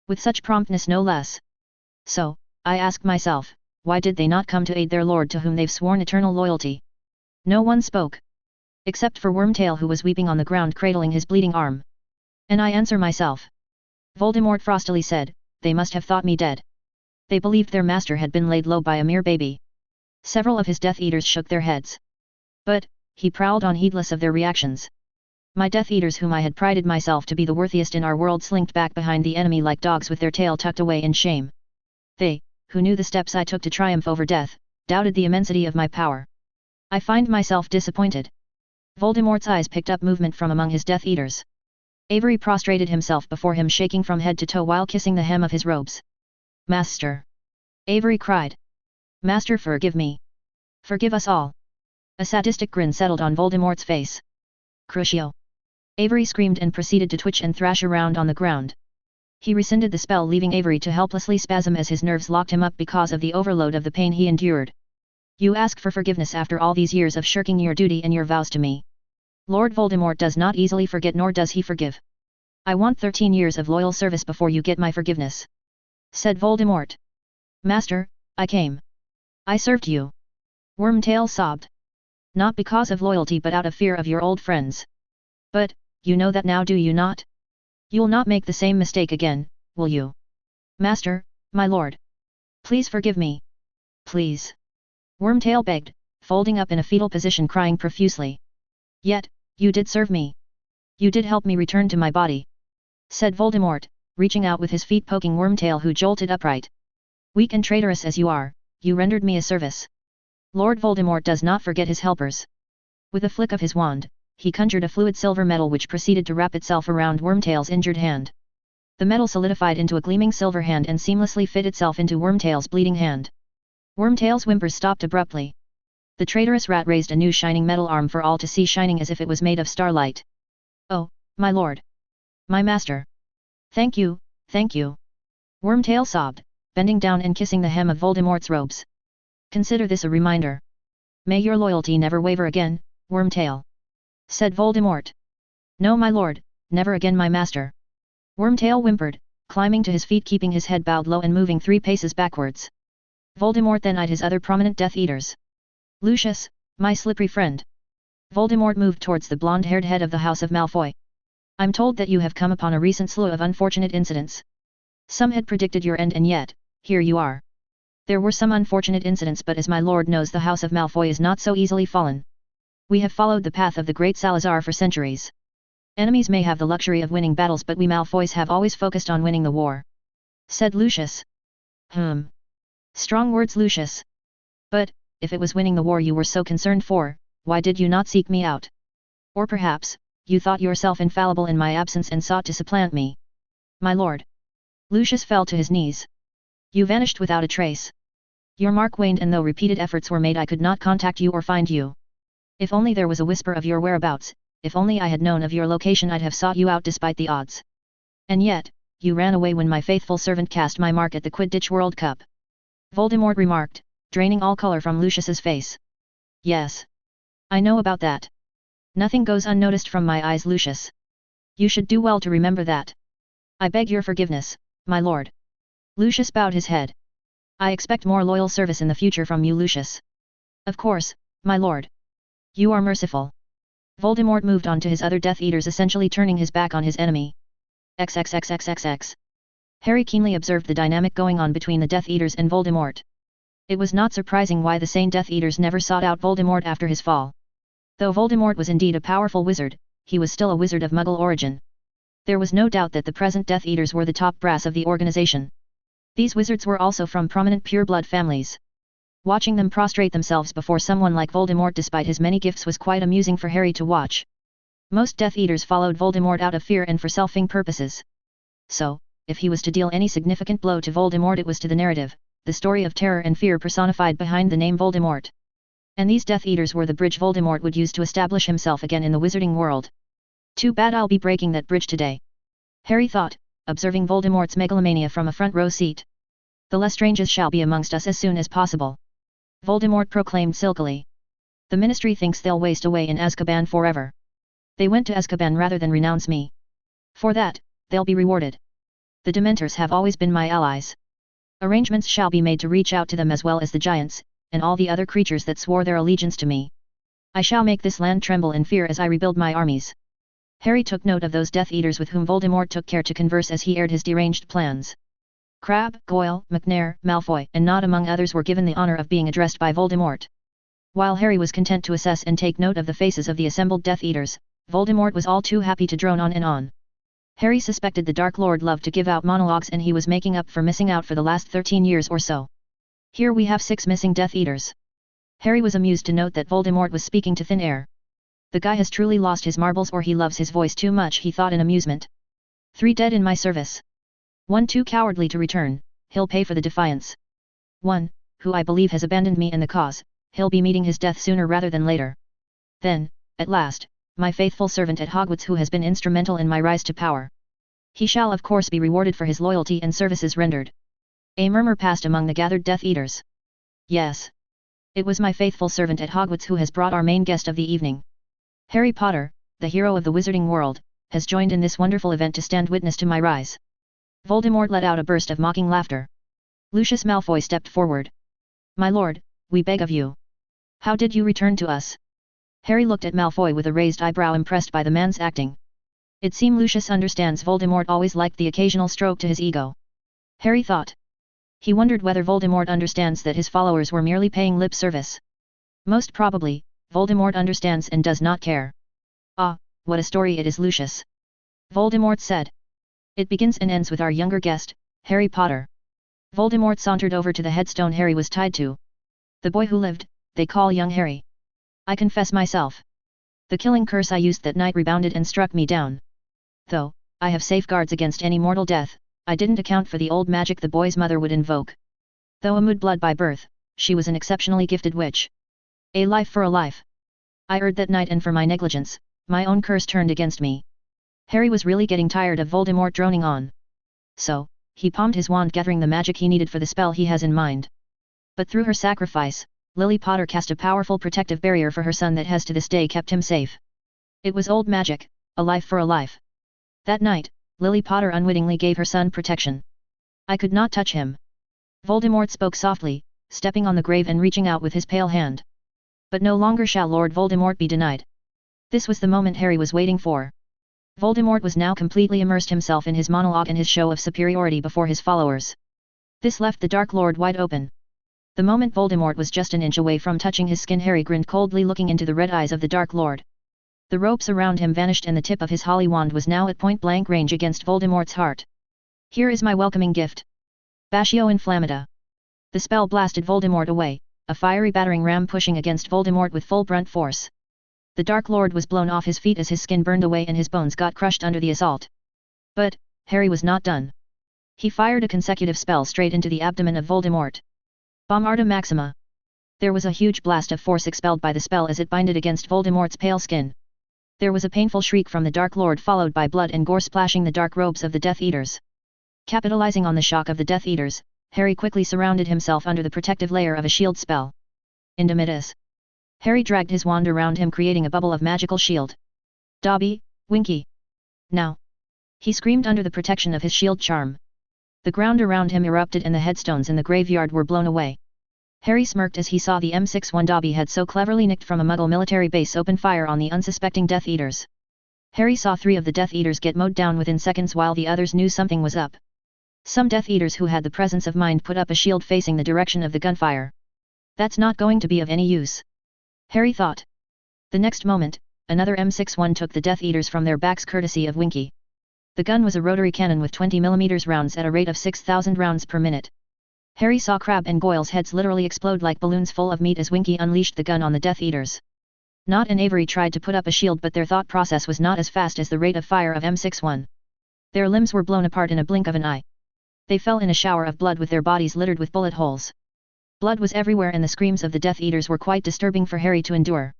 With such promptness no less. So, I ask myself, why did they not come to aid their lord to whom they've sworn eternal loyalty? No one spoke. Except for Wormtail who was weeping on the ground cradling his bleeding arm. And I answer myself. Voldemort frostily said, they must have thought me dead. They believed their master had been laid low by a mere baby. Several of his Death Eaters shook their heads. But, he prowled on heedless of their reactions. My Death Eaters whom I had prided myself to be the worthiest in our world slinked back behind the enemy like dogs with their tail tucked away in shame. They, who knew the steps I took to triumph over death, doubted the immensity of my power. I find myself disappointed. Voldemort's eyes picked up movement from among his Death Eaters. Avery prostrated himself before him shaking from head to toe while kissing the hem of his robes. Master! Avery cried. Master, forgive me. Forgive us all. A sadistic grin settled on Voldemort's face. Crucio! Avery screamed and proceeded to twitch and thrash around on the ground. He rescinded the spell, leaving Avery to helplessly spasm as his nerves locked him up because of the overload of the pain he endured. You ask for forgiveness after all these years of shirking your duty and your vows to me. Lord Voldemort does not easily forget, nor does he forgive. I want 13 years of loyal service before you get my forgiveness. Said Voldemort. Master, I came. I served you. Wormtail sobbed. Not because of loyalty but out of fear of your old friends. But, you know that now, do you not? You'll not make the same mistake again, will you? Master, my lord. Please forgive me. Please. Wormtail begged, folding up in a fetal position crying profusely. Yet, you did serve me. You did help me return to my body. Said Voldemort, reaching out with his feet poking Wormtail who jolted upright. Weak and traitorous as you are, you rendered me a service. Lord Voldemort does not forget his helpers. With a flick of his wand, he conjured a fluid silver metal which proceeded to wrap itself around Wormtail's injured hand. The metal solidified into a gleaming silver hand and seamlessly fit itself into Wormtail's bleeding hand. Wormtail's whimpers stopped abruptly. The traitorous rat raised a new shining metal arm for all to see, shining as if it was made of starlight. Oh, my lord! My master! Thank you, thank you! Wormtail sobbed, bending down and kissing the hem of Voldemort's robes. Consider this a reminder. May your loyalty never waver again, Wormtail. Said Voldemort. No, my lord, never again, my master. Wormtail whimpered, climbing to his feet, keeping his head bowed low and moving 3 paces backwards. Voldemort then eyed his other prominent Death Eaters. Lucius, my slippery friend. Voldemort moved towards the blonde-haired head of the House of Malfoy. I'm told that you have come upon a recent slew of unfortunate incidents. Some had predicted your end and yet, here you are. There were some unfortunate incidents, but as my lord knows, the House of Malfoy is not so easily fallen. We have followed the path of the great Salazar for centuries. Enemies may have the luxury of winning battles, but we Malfoys have always focused on winning the war. Said Lucius. Strong words, Lucius. But, if it was winning the war you were so concerned for, why did you not seek me out? Or perhaps, you thought yourself infallible in my absence and sought to supplant me. My lord. Lucius fell to his knees. You vanished without a trace. Your mark waned, and though repeated efforts were made, I could not contact you or find you. If only there was a whisper of your whereabouts, if only I had known of your location, I'd have sought you out despite the odds. And yet, you ran away when my faithful servant cast my mark at the Quidditch World Cup. Voldemort remarked, draining all color from Lucius's face. Yes. I know about that. Nothing goes unnoticed from my eyes, Lucius. You should do well to remember that. I beg your forgiveness, my lord. Lucius bowed his head. I expect more loyal service in the future from you, Lucius. Of course, my lord. You are merciful. Voldemort moved on to his other Death Eaters, essentially turning his back on his enemy. XXXXXX. Harry keenly observed the dynamic going on between the Death Eaters and Voldemort. It was not surprising why the sane Death Eaters never sought out Voldemort after his fall. Though Voldemort was indeed a powerful wizard, he was still a wizard of Muggle origin. There was no doubt that the present Death Eaters were the top brass of the organization. These wizards were also from prominent pure-blood families. Watching them prostrate themselves before someone like Voldemort despite his many gifts was quite amusing for Harry to watch. Most Death Eaters followed Voldemort out of fear and for selfing purposes. So, if he was to deal any significant blow to Voldemort, it was to the narrative, the story of terror and fear personified behind the name Voldemort. And these Death Eaters were the bridge Voldemort would use to establish himself again in the wizarding world. Too bad I'll be breaking that bridge today. Harry thought, observing Voldemort's megalomania from a front row seat. The Lestranges shall be amongst us as soon as possible. Voldemort proclaimed silkily. The Ministry thinks they'll waste away in Azkaban forever. They went to Azkaban rather than renounce me. For that, they'll be rewarded. The Dementors have always been my allies. Arrangements shall be made to reach out to them as well as the giants, and all the other creatures that swore their allegiance to me. I shall make this land tremble in fear as I rebuild my armies. Harry took note of those Death Eaters with whom Voldemort took care to converse as he aired his deranged plans. Crabbe, Goyle, McNair, Malfoy and Nod among others were given the honor of being addressed by Voldemort. While Harry was content to assess and take note of the faces of the assembled Death Eaters, Voldemort was all too happy to drone on and on. Harry suspected the Dark Lord loved to give out monologues, and he was making up for missing out for the last 13 years or so. Here we have 6 missing Death Eaters. Harry was amused to note that Voldemort was speaking to thin air. The guy has truly lost his marbles, or he loves his voice too much, he thought in amusement. 3 dead in my service. 1 too cowardly to return, he'll pay for the defiance. 1, who I believe has abandoned me and the cause, he'll be meeting his death sooner rather than later. Then, at last, my faithful servant at Hogwarts who has been instrumental in my rise to power. He shall of course be rewarded for his loyalty and services rendered. A murmur passed among the gathered Death Eaters. Yes. It was my faithful servant at Hogwarts who has brought our main guest of the evening. Harry Potter, the hero of the wizarding world, has joined in this wonderful event to stand witness to my rise. Voldemort let out a burst of mocking laughter. Lucius Malfoy stepped forward. My lord, we beg of you. How did you return to us? Harry looked at Malfoy with a raised eyebrow, impressed by the man's acting. It seems Lucius understands Voldemort always liked the occasional stroke to his ego. Harry thought. He wondered whether Voldemort understands that his followers were merely paying lip service. Most probably, Voldemort understands and does not care. Ah, what a story it is, Lucius. Voldemort said. It begins and ends with our younger guest, Harry Potter. Voldemort sauntered over to the headstone Harry was tied to. The boy who lived, they call young Harry. I confess myself. The killing curse I used that night rebounded and struck me down. Though, I have safeguards against any mortal death, I didn't account for the old magic the boy's mother would invoke. Though a mudblood by birth, she was an exceptionally gifted witch. A life for a life. I erred that night, and for my negligence, my own curse turned against me. Harry was really getting tired of Voldemort droning on. So, he palmed his wand, gathering the magic he needed for the spell he has in mind. But through her sacrifice, Lily Potter cast a powerful protective barrier for her son that has to this day kept him safe. It was old magic, a life for a life. That night, Lily Potter unwittingly gave her son protection. I could not touch him. Voldemort spoke softly, stepping on the grave and reaching out with his pale hand. But no longer shall Lord Voldemort be denied. This was the moment Harry was waiting for. Voldemort was now completely immersed himself in his monologue and his show of superiority before his followers. This left the Dark Lord wide open. The moment Voldemort was just an inch away from touching his skin, Harry grinned coldly, looking into the red eyes of the Dark Lord. The ropes around him vanished and the tip of his holly wand was now at point-blank range against Voldemort's heart. Here is my welcoming gift. Bascio Inflammata. The spell blasted Voldemort away, a fiery battering ram pushing against Voldemort with full brunt force. The Dark Lord was blown off his feet as his skin burned away and his bones got crushed under the assault. But, Harry was not done. He fired a consecutive spell straight into the abdomen of Voldemort. Bombarda Maxima. There was a huge blast of force expelled by the spell as it binded against Voldemort's pale skin. There was a painful shriek from the Dark Lord, followed by blood and gore splashing the dark robes of the Death Eaters. Capitalizing on the shock of the Death Eaters, Harry quickly surrounded himself under the protective layer of a shield spell. Indemitus. Harry dragged his wand around him, creating a bubble of magical shield. Dobby, Winky. Now! He screamed under the protection of his shield charm. The ground around him erupted and the headstones in the graveyard were blown away. Harry smirked as he saw the M61 Dobby had so cleverly nicked from a Muggle military base open fire on the unsuspecting Death Eaters. Harry saw 3 of the Death Eaters get mowed down within seconds while the others knew something was up. Some Death Eaters who had the presence of mind put up a shield facing the direction of the gunfire. That's not going to be of any use, Harry thought. The next moment, another M61 took the Death Eaters from their backs courtesy of Winky. The gun was a rotary cannon with 20mm rounds at a rate of 6,000 rounds per minute. Harry saw Crabbe and Goyle's heads literally explode like balloons full of meat as Winky unleashed the gun on the Death Eaters. Nott and Avery tried to put up a shield, but their thought process was not as fast as the rate of fire of M61. Their limbs were blown apart in a blink of an eye. They fell in a shower of blood with their bodies littered with bullet holes. Blood was everywhere and the screams of the Death Eaters were quite disturbing for Harry to endure.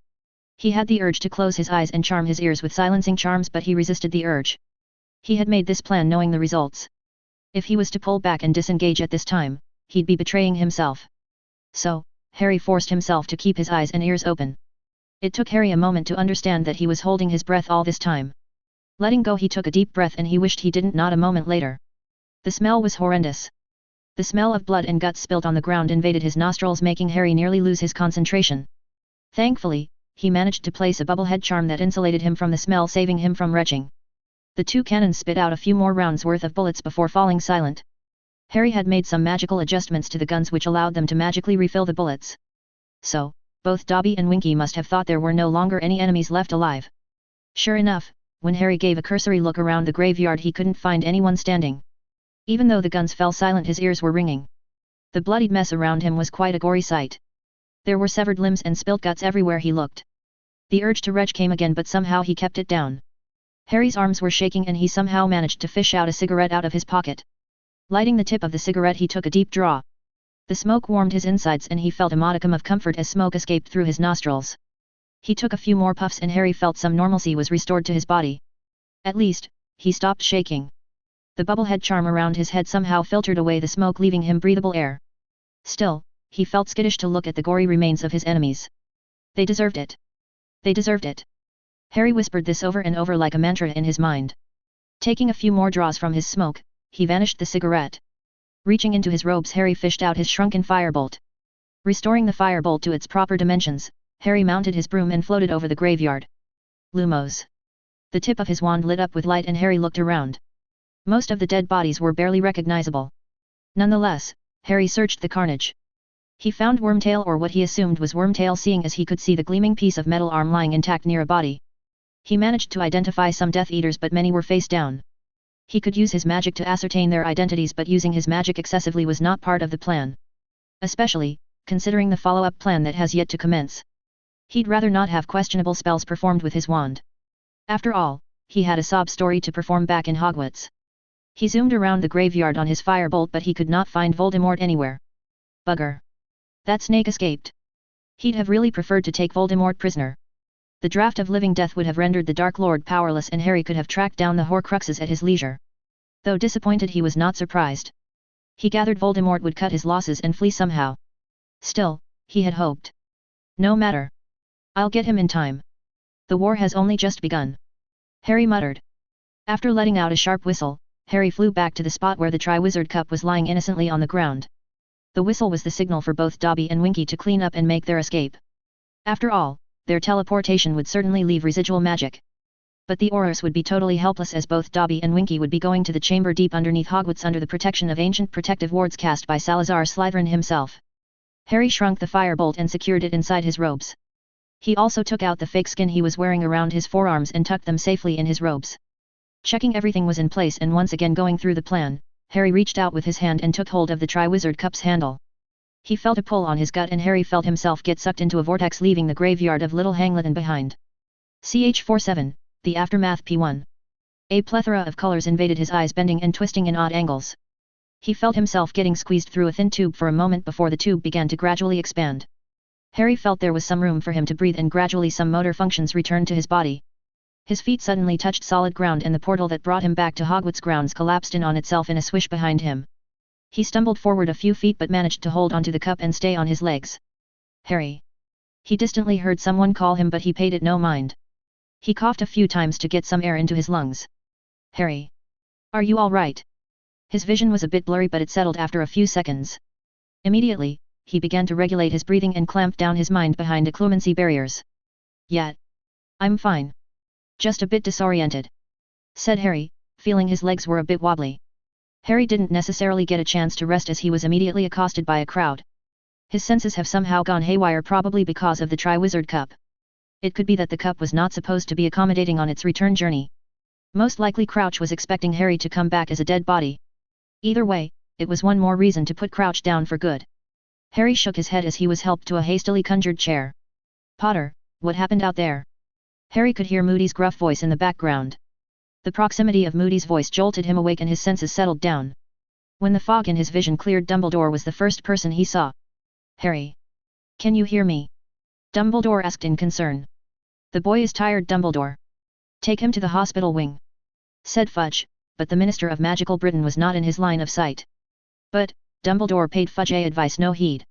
He had the urge to close his eyes and charm his ears with silencing charms, but he resisted the urge. He had made this plan knowing the results. If he was to pull back and disengage at this time, he'd be betraying himself. So, Harry forced himself to keep his eyes and ears open. It took Harry a moment to understand that he was holding his breath all this time. Letting go, he took a deep breath and he wished he didn't. Not a moment later. The smell was horrendous. The smell of blood and guts spilt on the ground invaded his nostrils, making Harry nearly lose his concentration. Thankfully, he managed to place a bubblehead charm that insulated him from the smell, saving him from retching. The 2 cannons spit out a few more rounds worth of bullets before falling silent. Harry had made some magical adjustments to the guns which allowed them to magically refill the bullets. So, both Dobby and Winky must have thought there were no longer any enemies left alive. Sure enough, when Harry gave a cursory look around the graveyard, he couldn't find anyone standing. Even though the guns fell silent, his ears were ringing. The bloodied mess around him was quite a gory sight. There were severed limbs and spilt guts everywhere he looked. The urge to retch came again, but somehow he kept it down. Harry's arms were shaking and he somehow managed to fish out a cigarette out of his pocket. Lighting the tip of the cigarette, he took a deep draw. The smoke warmed his insides and he felt a modicum of comfort as smoke escaped through his nostrils. He took a few more puffs and Harry felt some normalcy was restored to his body. At least, he stopped shaking. The bubblehead charm around his head somehow filtered away the smoke, leaving him breathable air. Still, he felt skittish to look at the gory remains of his enemies. They deserved it. They deserved it. Harry whispered this over and over like a mantra in his mind. Taking a few more draws from his smoke, he vanished the cigarette. Reaching into his robes, Harry fished out his shrunken firebolt. Restoring the firebolt to its proper dimensions, Harry mounted his broom and floated over the graveyard. Lumos. The tip of his wand lit up with light and Harry looked around. Most of the dead bodies were barely recognizable. Nonetheless, Harry searched the carnage. He found Wormtail, or what he assumed was Wormtail, seeing as he could see the gleaming piece of metal arm lying intact near a body. He managed to identify some Death Eaters, but many were face down. He could use his magic to ascertain their identities, but using his magic excessively was not part of the plan. Especially, considering the follow-up plan that has yet to commence. He'd rather not have questionable spells performed with his wand. After all, he had a sob story to perform back in Hogwarts. He zoomed around the graveyard on his firebolt, but he could not find Voldemort anywhere. Bugger. That snake escaped. He'd have really preferred to take Voldemort prisoner. The draft of living death would have rendered the Dark Lord powerless and Harry could have tracked down the Horcruxes at his leisure. Though disappointed, he was not surprised. He gathered Voldemort would cut his losses and flee somehow. Still, he had hoped. No matter. I'll get him in time. The war has only just begun. Harry muttered. After letting out a sharp whistle, Harry flew back to the spot where the Triwizard Cup was lying innocently on the ground. The whistle was the signal for both Dobby and Winky to clean up and make their escape. After all, their teleportation would certainly leave residual magic. But the Aurors would be totally helpless, as both Dobby and Winky would be going to the chamber deep underneath Hogwarts under the protection of ancient protective wards cast by Salazar Slytherin himself. Harry shrunk the firebolt and secured it inside his robes. He also took out the fake skin he was wearing around his forearms and tucked them safely in his robes. Checking everything was in place and once again going through the plan, Harry reached out with his hand and took hold of the Triwizard Cup's handle. He felt a pull on his gut and Harry felt himself get sucked into a vortex, leaving the graveyard of Little Hangleton behind. CH47, The Aftermath P1. A plethora of colors invaded his eyes, bending and twisting in odd angles. He felt himself getting squeezed through a thin tube for a moment before the tube began to gradually expand. Harry felt there was some room for him to breathe and gradually some motor functions returned to his body. His feet suddenly touched solid ground and the portal that brought him back to Hogwarts grounds collapsed in on itself in a swish behind him. He stumbled forward a few feet but managed to hold onto the cup and stay on his legs. Harry. He distantly heard someone call him but he paid it no mind. He coughed a few times to get some air into his lungs. Harry. Are you all right? His vision was a bit blurry but it settled after a few seconds. Immediately, he began to regulate his breathing and clamp down his mind behind occlumency barriers. Yeah. I'm fine. Just a bit disoriented. Said Harry, feeling his legs were a bit wobbly. Harry didn't necessarily get a chance to rest as he was immediately accosted by a crowd. His senses have somehow gone haywire probably because of the Triwizard Cup. It could be that the cup was not supposed to be accommodating on its return journey. Most likely Crouch was expecting Harry to come back as a dead body. Either way, it was one more reason to put Crouch down for good. Harry shook his head as he was helped to a hastily conjured chair. Potter, what happened out there? Harry could hear Moody's gruff voice in the background. The proximity of Moody's voice jolted him awake and his senses settled down. When the fog in his vision cleared, Dumbledore was the first person he saw. Harry. Can you hear me? Dumbledore asked in concern. The boy is tired, Dumbledore. Take him to the hospital wing. Said Fudge, but the Minister of Magical Britain was not in his line of sight. But, Dumbledore paid Fudge's advice no heed.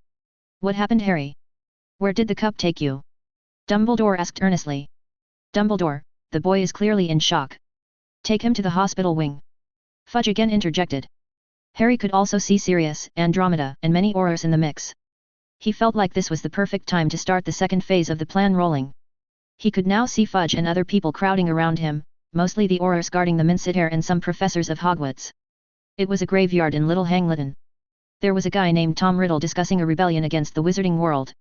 What happened, Harry? Where did the cup take you? Dumbledore asked earnestly. Dumbledore, the boy is clearly in shock. Take him to the hospital wing. Fudge again interjected. Harry could also see Sirius, Andromeda, and many Aurors in the mix. He felt like this was the perfect time to start the second phase of the plan rolling. He could now see Fudge and other people crowding around him, mostly the Aurors guarding the Minceter and some professors of Hogwarts. It was a graveyard in Little Hangleton. There was a guy named Tom Riddle discussing a rebellion against the wizarding world.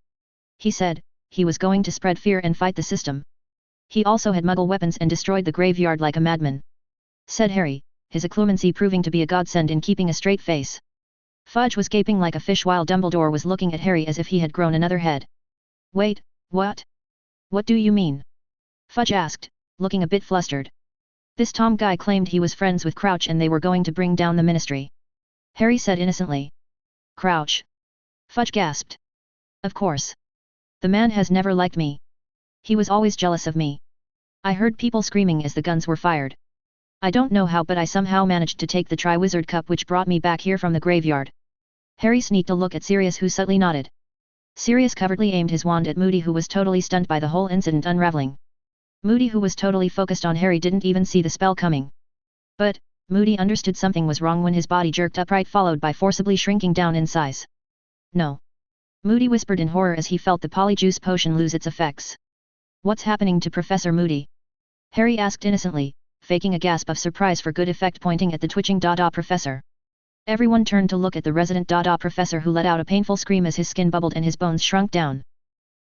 He said, he was going to spread fear and fight the system. He also had Muggle weapons and destroyed the graveyard like a madman. Said Harry, his occlumency proving to be a godsend in keeping a straight face. Fudge was gaping like a fish while Dumbledore was looking at Harry as if he had grown another head. Wait, what? What do you mean? Fudge asked, looking a bit flustered. This Tom guy claimed he was friends with Crouch and they were going to bring down the Ministry. Harry said innocently. Crouch? Fudge gasped. Of course. The man has never liked me. He was always jealous of me. I heard people screaming as the guns were fired. I don't know how but I somehow managed to take the Triwizard Cup which brought me back here from the graveyard. Harry sneaked a look at Sirius who subtly nodded. Sirius covertly aimed his wand at Moody who was totally stunned by the whole incident unraveling. Moody who was totally focused on Harry didn't even see the spell coming. But, Moody understood something was wrong when his body jerked upright followed by forcibly shrinking down in size. No. Moody whispered in horror as he felt the polyjuice potion lose its effects. What's happening to Professor Moody? Harry asked innocently, faking a gasp of surprise for good effect pointing at the twitching Dada Professor. Everyone turned to look at the resident Dada Professor who let out a painful scream as his skin bubbled and his bones shrunk down.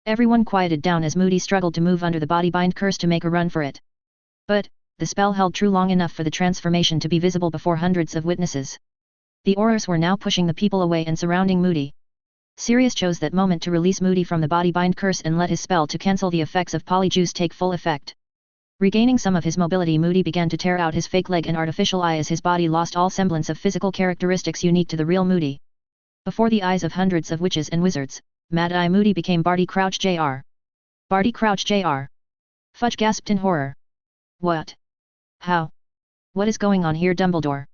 Everyone quieted down as Moody struggled to move under the body-bind curse to make a run for it. But, the spell held true long enough for the transformation to be visible before hundreds of witnesses. The Aurors were now pushing the people away and surrounding Moody. Sirius chose that moment to release Moody from the body-bind curse and let his spell to cancel the effects of polyjuice take full effect. Regaining some of his mobility, Moody began to tear out his fake leg and artificial eye as his body lost all semblance of physical characteristics unique to the real Moody. Before the eyes of hundreds of witches and wizards, Mad Eye Moody became Barty Crouch Jr. Barty Crouch Jr. Fudge gasped in horror. What? How? What is going on here, Dumbledore?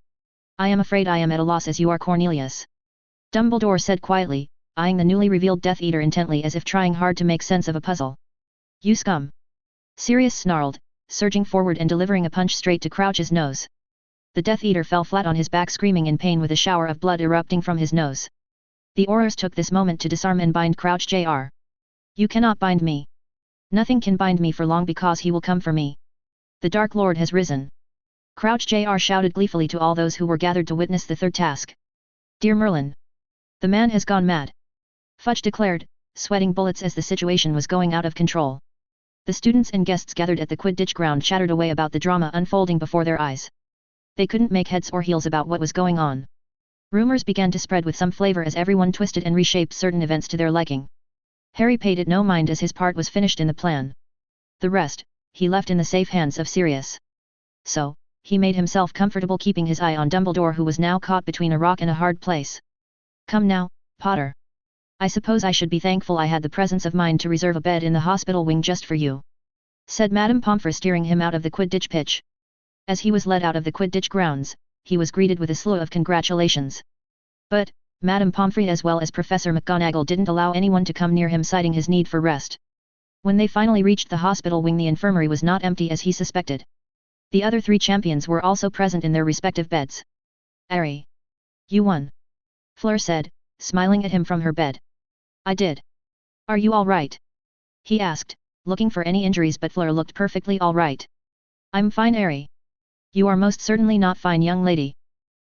I am afraid I am at a loss as you are, Cornelius. Dumbledore said quietly, eyeing the newly revealed Death Eater intently as if trying hard to make sense of a puzzle. You scum! Sirius snarled, surging forward and delivering a punch straight to Crouch's nose. The Death Eater fell flat on his back screaming in pain with a shower of blood erupting from his nose. The Aurors took this moment to disarm and bind Crouch Jr. You cannot bind me. Nothing can bind me for long because he will come for me. The Dark Lord has risen. Crouch Jr. shouted gleefully to all those who were gathered to witness the third task. Dear Merlin! The man has gone mad. Fudge declared, sweating bullets as the situation was going out of control. The students and guests gathered at the Quidditch ground chattered away about the drama unfolding before their eyes. They couldn't make heads or heels about what was going on. Rumors began to spread with some flavor as everyone twisted and reshaped certain events to their liking. Harry paid it no mind as his part was finished in the plan. The rest, he left in the safe hands of Sirius. So, he made himself comfortable keeping his eye on Dumbledore who was now caught between a rock and a hard place. Come now, Potter. I suppose I should be thankful I had the presence of mind to reserve a bed in the hospital wing just for you. said Madame Pomfrey, steering him out of the Quidditch pitch. As he was led out of the Quidditch grounds, he was greeted with a slew of congratulations. But, Madame Pomfrey as well as Professor McGonagall didn't allow anyone to come near him, citing his need for rest. When they finally reached the hospital wing, the infirmary was not empty as he suspected. The other 3 champions were also present in their respective beds. "Harry, you won," Fleur said, smiling at him from her bed. "I did. Are you all right?" he asked, looking for any injuries, but Fleur looked perfectly all right. "I'm fine, Harry." "You are most certainly not fine, young lady.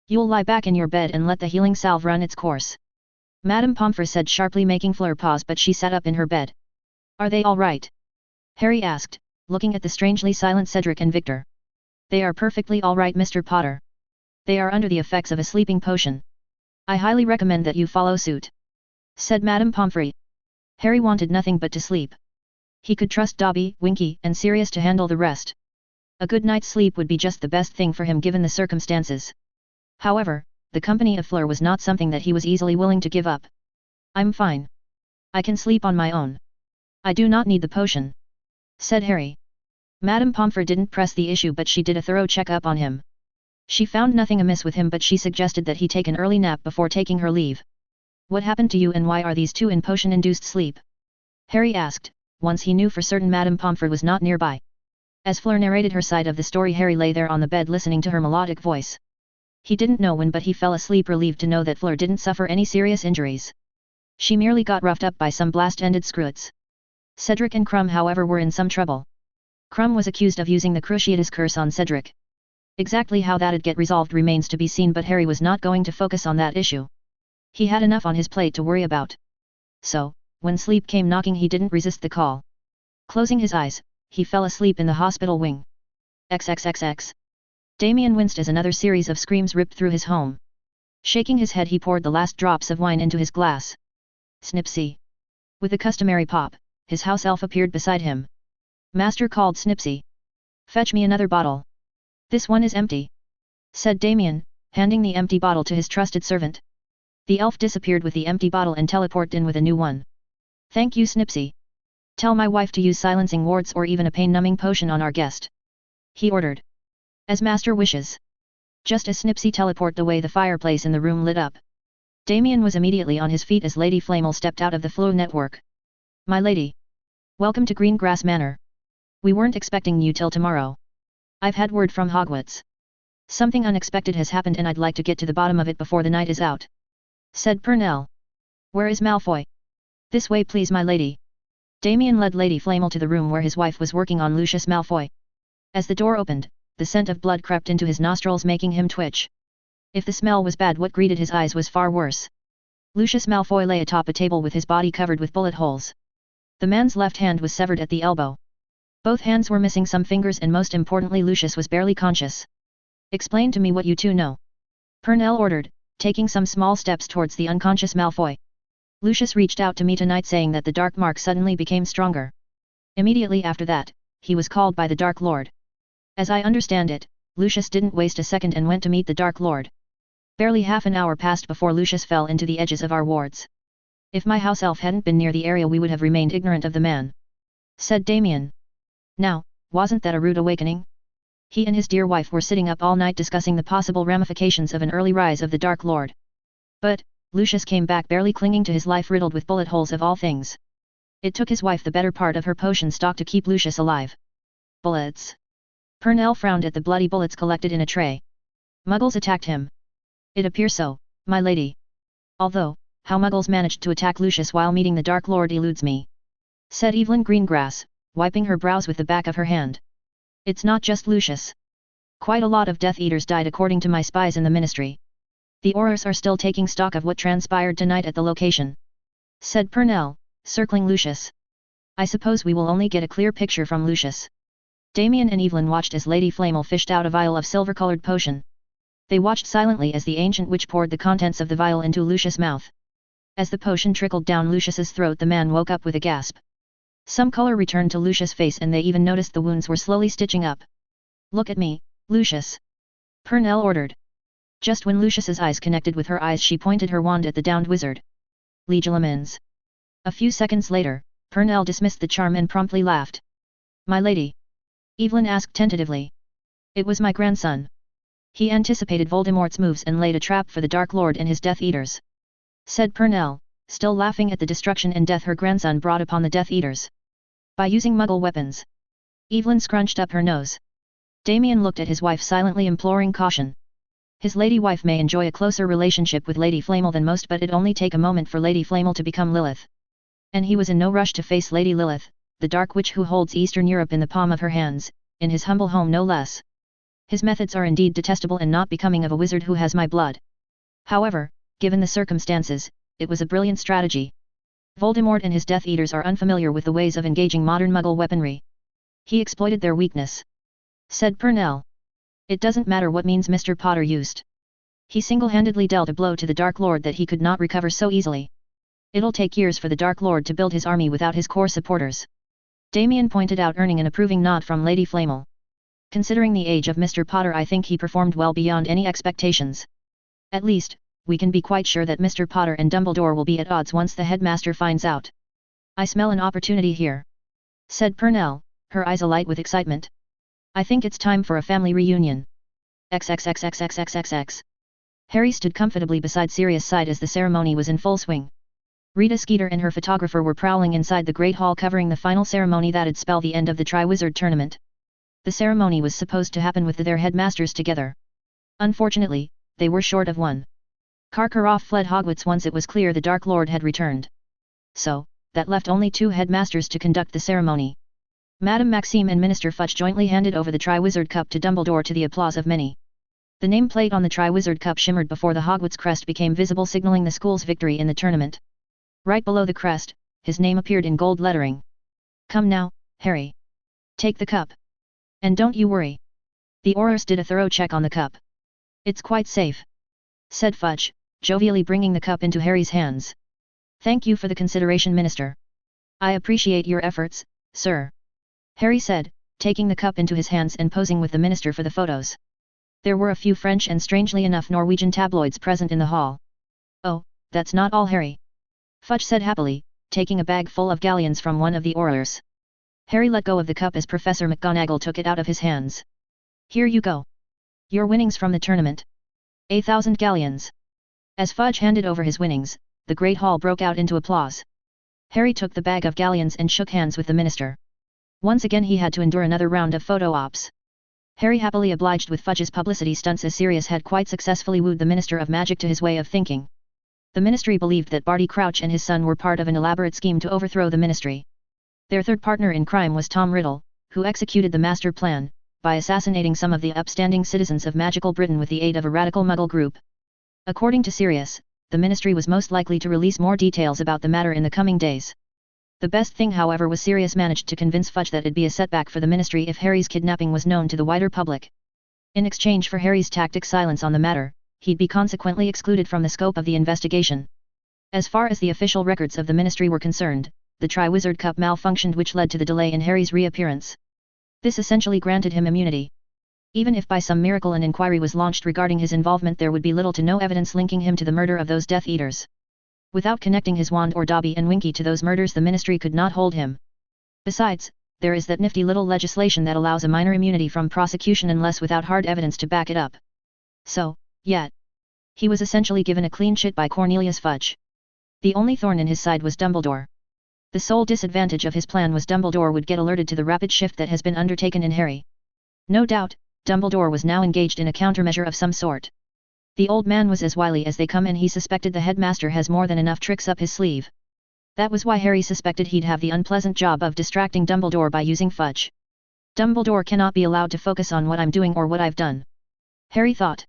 You'll lie back in your bed and let the healing salve run its course," Madame Pomfrey said sharply, making Fleur pause, but she sat up in her bed. "Are they all right?" Harry asked, looking at the strangely silent Cedric and Victor. "They are perfectly all right, Mr. Potter. They are under the effects of a sleeping potion. I highly recommend that you follow suit," said Madame Pomfrey. Harry wanted nothing but to sleep. He could trust Dobby, Winky, and Sirius to handle the rest. A good night's sleep would be just the best thing for him given the circumstances. However, the company of Fleur was not something that he was easily willing to give up. "I'm fine. I can sleep on my own. I do not need the potion," said Harry. Madame Pomfrey didn't press the issue, but she did a thorough check-up on him. She found nothing amiss with him, but she suggested that he take an early nap before taking her leave. "What happened to you, and why are these 2 in potion-induced sleep?" Harry asked, once he knew for certain Madame Pomfrey was not nearby. As Fleur narrated her side of the story, Harry lay there on the bed listening to her melodic voice. He didn't know when, but he fell asleep, relieved to know that Fleur didn't suffer any serious injuries. She merely got roughed up by some blast-ended screwits. Cedric and Krum, however, were in some trouble. Krum was accused of using the Cruciatus curse on Cedric. Exactly how that'd get resolved remains to be seen, but Harry was not going to focus on that issue. He had enough on his plate to worry about. So, when sleep came knocking, he didn't resist the call. Closing his eyes, he fell asleep in the hospital wing. XXXX. Damien winced as another series of screams ripped through his home. Shaking his head, he poured the last drops of wine into his glass. Snipsy. With the customary pop, his house elf appeared beside him. "Master," called Snipsy. "Fetch me another bottle." "This one is empty," said Damien, handing the empty bottle to his trusted servant. The elf disappeared with the empty bottle and teleported in with a new one. "Thank you, Snipsy. Tell my wife to use silencing wards or even a pain-numbing potion on our guest," he ordered. "As master wishes." Just as Snipsy teleported away, the fireplace in the room lit up. Damien was immediately on his feet as Lady Flamel stepped out of the flow network. "My lady. Welcome to Greengrass Manor. We weren't expecting you till tomorrow. I've had word from Hogwarts. Something unexpected has happened and I'd like to get to the bottom of it before the night is out," said Pernell. "Where is Malfoy?" "This way please, my lady." Damien led Lady Flamel to the room where his wife was working on Lucius Malfoy. As the door opened, the scent of blood crept into his nostrils, making him twitch. If the smell was bad, what greeted his eyes was far worse. Lucius Malfoy lay atop a table with his body covered with bullet holes. The man's left hand was severed at the elbow. Both hands were missing some fingers, and most importantly, Lucius was barely conscious. "Explain to me what you two know," Pernell ordered, taking some small steps towards the unconscious Malfoy. Lucius reached out to meet a knight, saying that the dark mark suddenly became stronger. Immediately after that, he was called by the Dark Lord. As I understand it, Lucius didn't waste a second and went to meet the Dark Lord. Barely half an hour passed before Lucius fell into the edges of our wards. "If my house elf hadn't been near the area, we would have remained ignorant of the man," said Damien. Now, wasn't that a rude awakening? He and his dear wife were sitting up all night discussing the possible ramifications of an early rise of the Dark Lord. But, Lucius came back barely clinging to his life, riddled with bullet holes of all things. It took his wife the better part of her potion stock to keep Lucius alive. "Bullets." Pernell frowned at the bloody bullets collected in a tray. "Muggles attacked him." "It appears so, my lady. Although, how Muggles managed to attack Lucius while meeting the Dark Lord eludes me," said Evelyn Greengrass, wiping her brows with the back of her hand. "It's not just Lucius. Quite a lot of Death Eaters died, according to my spies in the Ministry. The Aurors are still taking stock of what transpired tonight at the location," said Pernell, circling Lucius. "I suppose we will only get a clear picture from Lucius." Damien and Evelyn watched as Lady Flamel fished out a vial of silver-colored potion. They watched silently as the ancient witch poured the contents of the vial into Lucius' mouth. As the potion trickled down Lucius's throat, the man woke up with a gasp. Some color returned to Lucius' face, and they even noticed the wounds were slowly stitching up. "Look at me, Lucius," Pernell ordered. Just when Lucius's eyes connected with her eyes, she pointed her wand at the downed wizard. "Legilimens." A few seconds later, Pernell dismissed the charm and promptly laughed. my lady? Evelyn asked tentatively. It was my grandson. He anticipated Voldemort's moves and laid a trap for the Dark Lord and his Death Eaters, said Purnell, still laughing at the destruction and death her grandson brought upon the Death Eaters. By using Muggle weapons. Evelyn scrunched up her nose. Damien looked at his wife silently imploring caution. His lady wife may enjoy a closer relationship with Lady Flamel than most, but it'd only take a moment for Lady Flamel to become Lilith. And he was in no rush to face Lady Lilith, the Dark Witch who holds Eastern Europe in the palm of her hands, in his humble home no less. His methods are indeed detestable and not becoming of a wizard who has my blood. However, given the circumstances, it was a brilliant strategy. Voldemort and his Death Eaters are unfamiliar with the ways of engaging modern Muggle weaponry. He exploited their weakness, said Purnell. It doesn't matter what means Mr. Potter used. He single-handedly dealt a blow to the Dark Lord that he could not recover so easily. It'll take years for the Dark Lord to build his army without his core supporters. Damien pointed out, earning an approving nod from Lady Flamel. Considering the age of Mr. Potter, I think he performed well beyond any expectations. At least, we can be quite sure that Mr. Potter and Dumbledore will be at odds once the headmaster finds out. I smell an opportunity here, said Purnell, her eyes alight with excitement. I think it's time for a family reunion. XXXXXXXX. Harry stood comfortably beside Sirius' side as the ceremony was in full swing. Rita Skeeter and her photographer were prowling inside the Great Hall covering the final ceremony that'd spell the end of the Triwizard Tournament. The ceremony was supposed to happen with their headmasters together. Unfortunately, they were short of one. Karkaroff fled Hogwarts once it was clear the Dark Lord had returned. So, that left only two headmasters to conduct the ceremony. Madame Maxime and Minister Fudge jointly handed over the Triwizard Cup to Dumbledore to the applause of many. The nameplate on the Triwizard Cup shimmered before the Hogwarts crest became visible, signaling the school's victory in the tournament. Right below the crest, his name appeared in gold lettering. Come now, Harry. Take the cup. And don't you worry. The Aurors did a thorough check on the cup. It's quite safe, said Fudge, jovially bringing the cup into Harry's hands. Thank you for the consideration, Minister. I appreciate your efforts, sir. Harry said, taking the cup into his hands and posing with the Minister for the photos. There were a few French and strangely enough Norwegian tabloids present in the hall. Oh, that's not all, Harry. Fudge said happily, taking a bag full of galleons from one of the Aurors. Harry let go of the cup as Professor McGonagall took it out of his hands. Here you go. Your winnings from the tournament. 1,000 galleons. As Fudge handed over his winnings, the Great Hall broke out into applause. Harry took the bag of galleons and shook hands with the Minister. Once again he had to endure another round of photo ops. Harry happily obliged with Fudge's publicity stunts, as Sirius had quite successfully wooed the Minister of Magic to his way of thinking. The Ministry believed that Barty Crouch and his son were part of an elaborate scheme to overthrow the Ministry. Their third partner in crime was Tom Riddle, who executed the master plan, by assassinating some of the upstanding citizens of magical Britain with the aid of a radical Muggle group. According to Sirius, the Ministry was most likely to release more details about the matter in the coming days. The best thing, however, was Sirius managed to convince Fudge that it'd be a setback for the Ministry if Harry's kidnapping was known to the wider public. In exchange for Harry's tacit silence on the matter, he'd be consequently excluded from the scope of the investigation. As far as the official records of the Ministry were concerned, the Triwizard Cup malfunctioned, which led to the delay in Harry's reappearance. This essentially granted him immunity. Even if by some miracle an inquiry was launched regarding his involvement, there would be little to no evidence linking him to the murder of those Death Eaters. Without connecting his wand or Dobby and Winky to those murders, the Ministry could not hold him. Besides, there is that nifty little legislation that allows a minor immunity from prosecution unless without hard evidence to back it up. So, yet, he was essentially given a clean sheet by Cornelius Fudge. The only thorn in his side was Dumbledore. The sole disadvantage of his plan was Dumbledore would get alerted to the rapid shift that has been undertaken in Harry. No doubt, Dumbledore was now engaged in a countermeasure of some sort. The old man was as wily as they come, and he suspected the headmaster has more than enough tricks up his sleeve. That was why Harry suspected he'd have the unpleasant job of distracting Dumbledore by using Fudge. Dumbledore cannot be allowed to focus on what I'm doing or what I've done, Harry thought.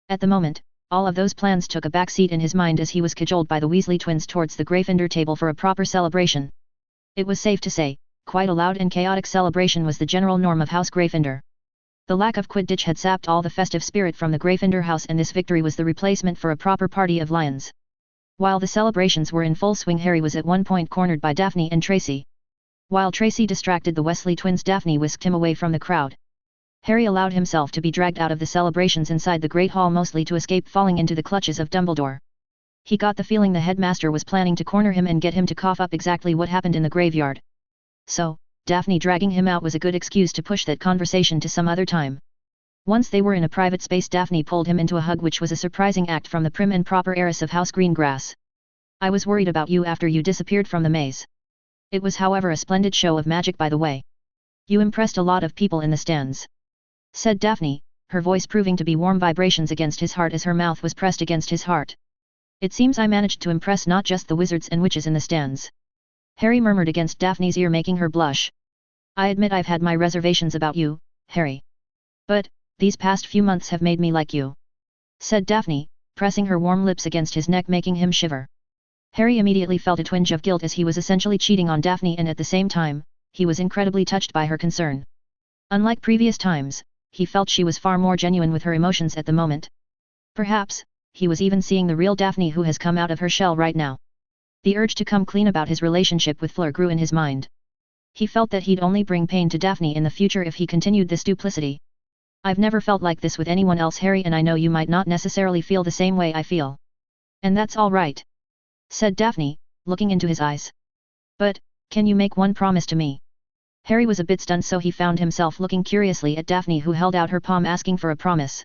At the moment, all of those plans took a backseat in his mind as he was cajoled by the Weasley twins towards the Gryffindor table for a proper celebration. It was safe to say, quite a loud and chaotic celebration was the general norm of House Gryffindor. The lack of Quidditch had sapped all the festive spirit from the Gryffindor house, and this victory was the replacement for a proper party of lions. While the celebrations were in full swing, Harry was at one point cornered by Daphne and Tracy. While Tracy distracted the Weasley twins, Daphne whisked him away from the crowd. Harry allowed himself to be dragged out of the celebrations inside the Great Hall, mostly to escape falling into the clutches of Dumbledore. He got the feeling the headmaster was planning to corner him and get him to cough up exactly what happened in the graveyard. So, Daphne dragging him out was a good excuse to push that conversation to some other time. Once they were in a private space, Daphne pulled him into a hug, which was a surprising act from the prim and proper heiress of House Greengrass. I was worried about you after you disappeared from the maze. It was however a splendid show of magic, by the way. You impressed a lot of people in the stands," said Daphne, her voice proving to be warm vibrations against his heart as her mouth was pressed against his heart. "It seems I managed to impress not just the wizards and witches in the stands," Harry murmured against Daphne's ear, making her blush. "I admit I've had my reservations about you, Harry. But, these past few months have made me like you," said Daphne, pressing her warm lips against his neck, making him shiver. Harry immediately felt a twinge of guilt as he was essentially cheating on Daphne, and at the same time, he was incredibly touched by her concern. Unlike previous times, he felt she was far more genuine with her emotions at the moment. Perhaps, he was even seeing the real Daphne who has come out of her shell right now. The urge to come clean about his relationship with Fleur grew in his mind. He felt that he'd only bring pain to Daphne in the future if he continued this duplicity. "I've never felt like this with anyone else, Harry, and I know you might not necessarily feel the same way I feel. And that's all right," said Daphne, looking into his eyes. "But, can you make one promise to me?" Harry was a bit stunned, so he found himself looking curiously at Daphne, who held out her palm asking for a promise.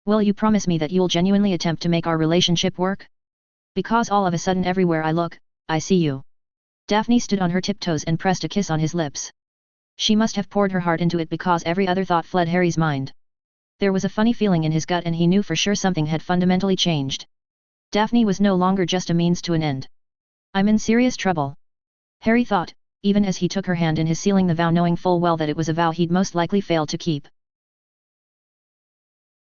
"Will you promise me that you'll genuinely attempt to make our relationship work? Because all of a sudden everywhere I look, I see you." Daphne stood on her tiptoes and pressed a kiss on his lips. She must have poured her heart into it because every other thought fled Harry's mind. There was a funny feeling in his gut, and he knew for sure something had fundamentally changed. Daphne was no longer just a means to an end. "I'm in serious trouble," Harry thought, even as he took her hand in his, sealing the vow, knowing full well that it was a vow he'd most likely fail to keep.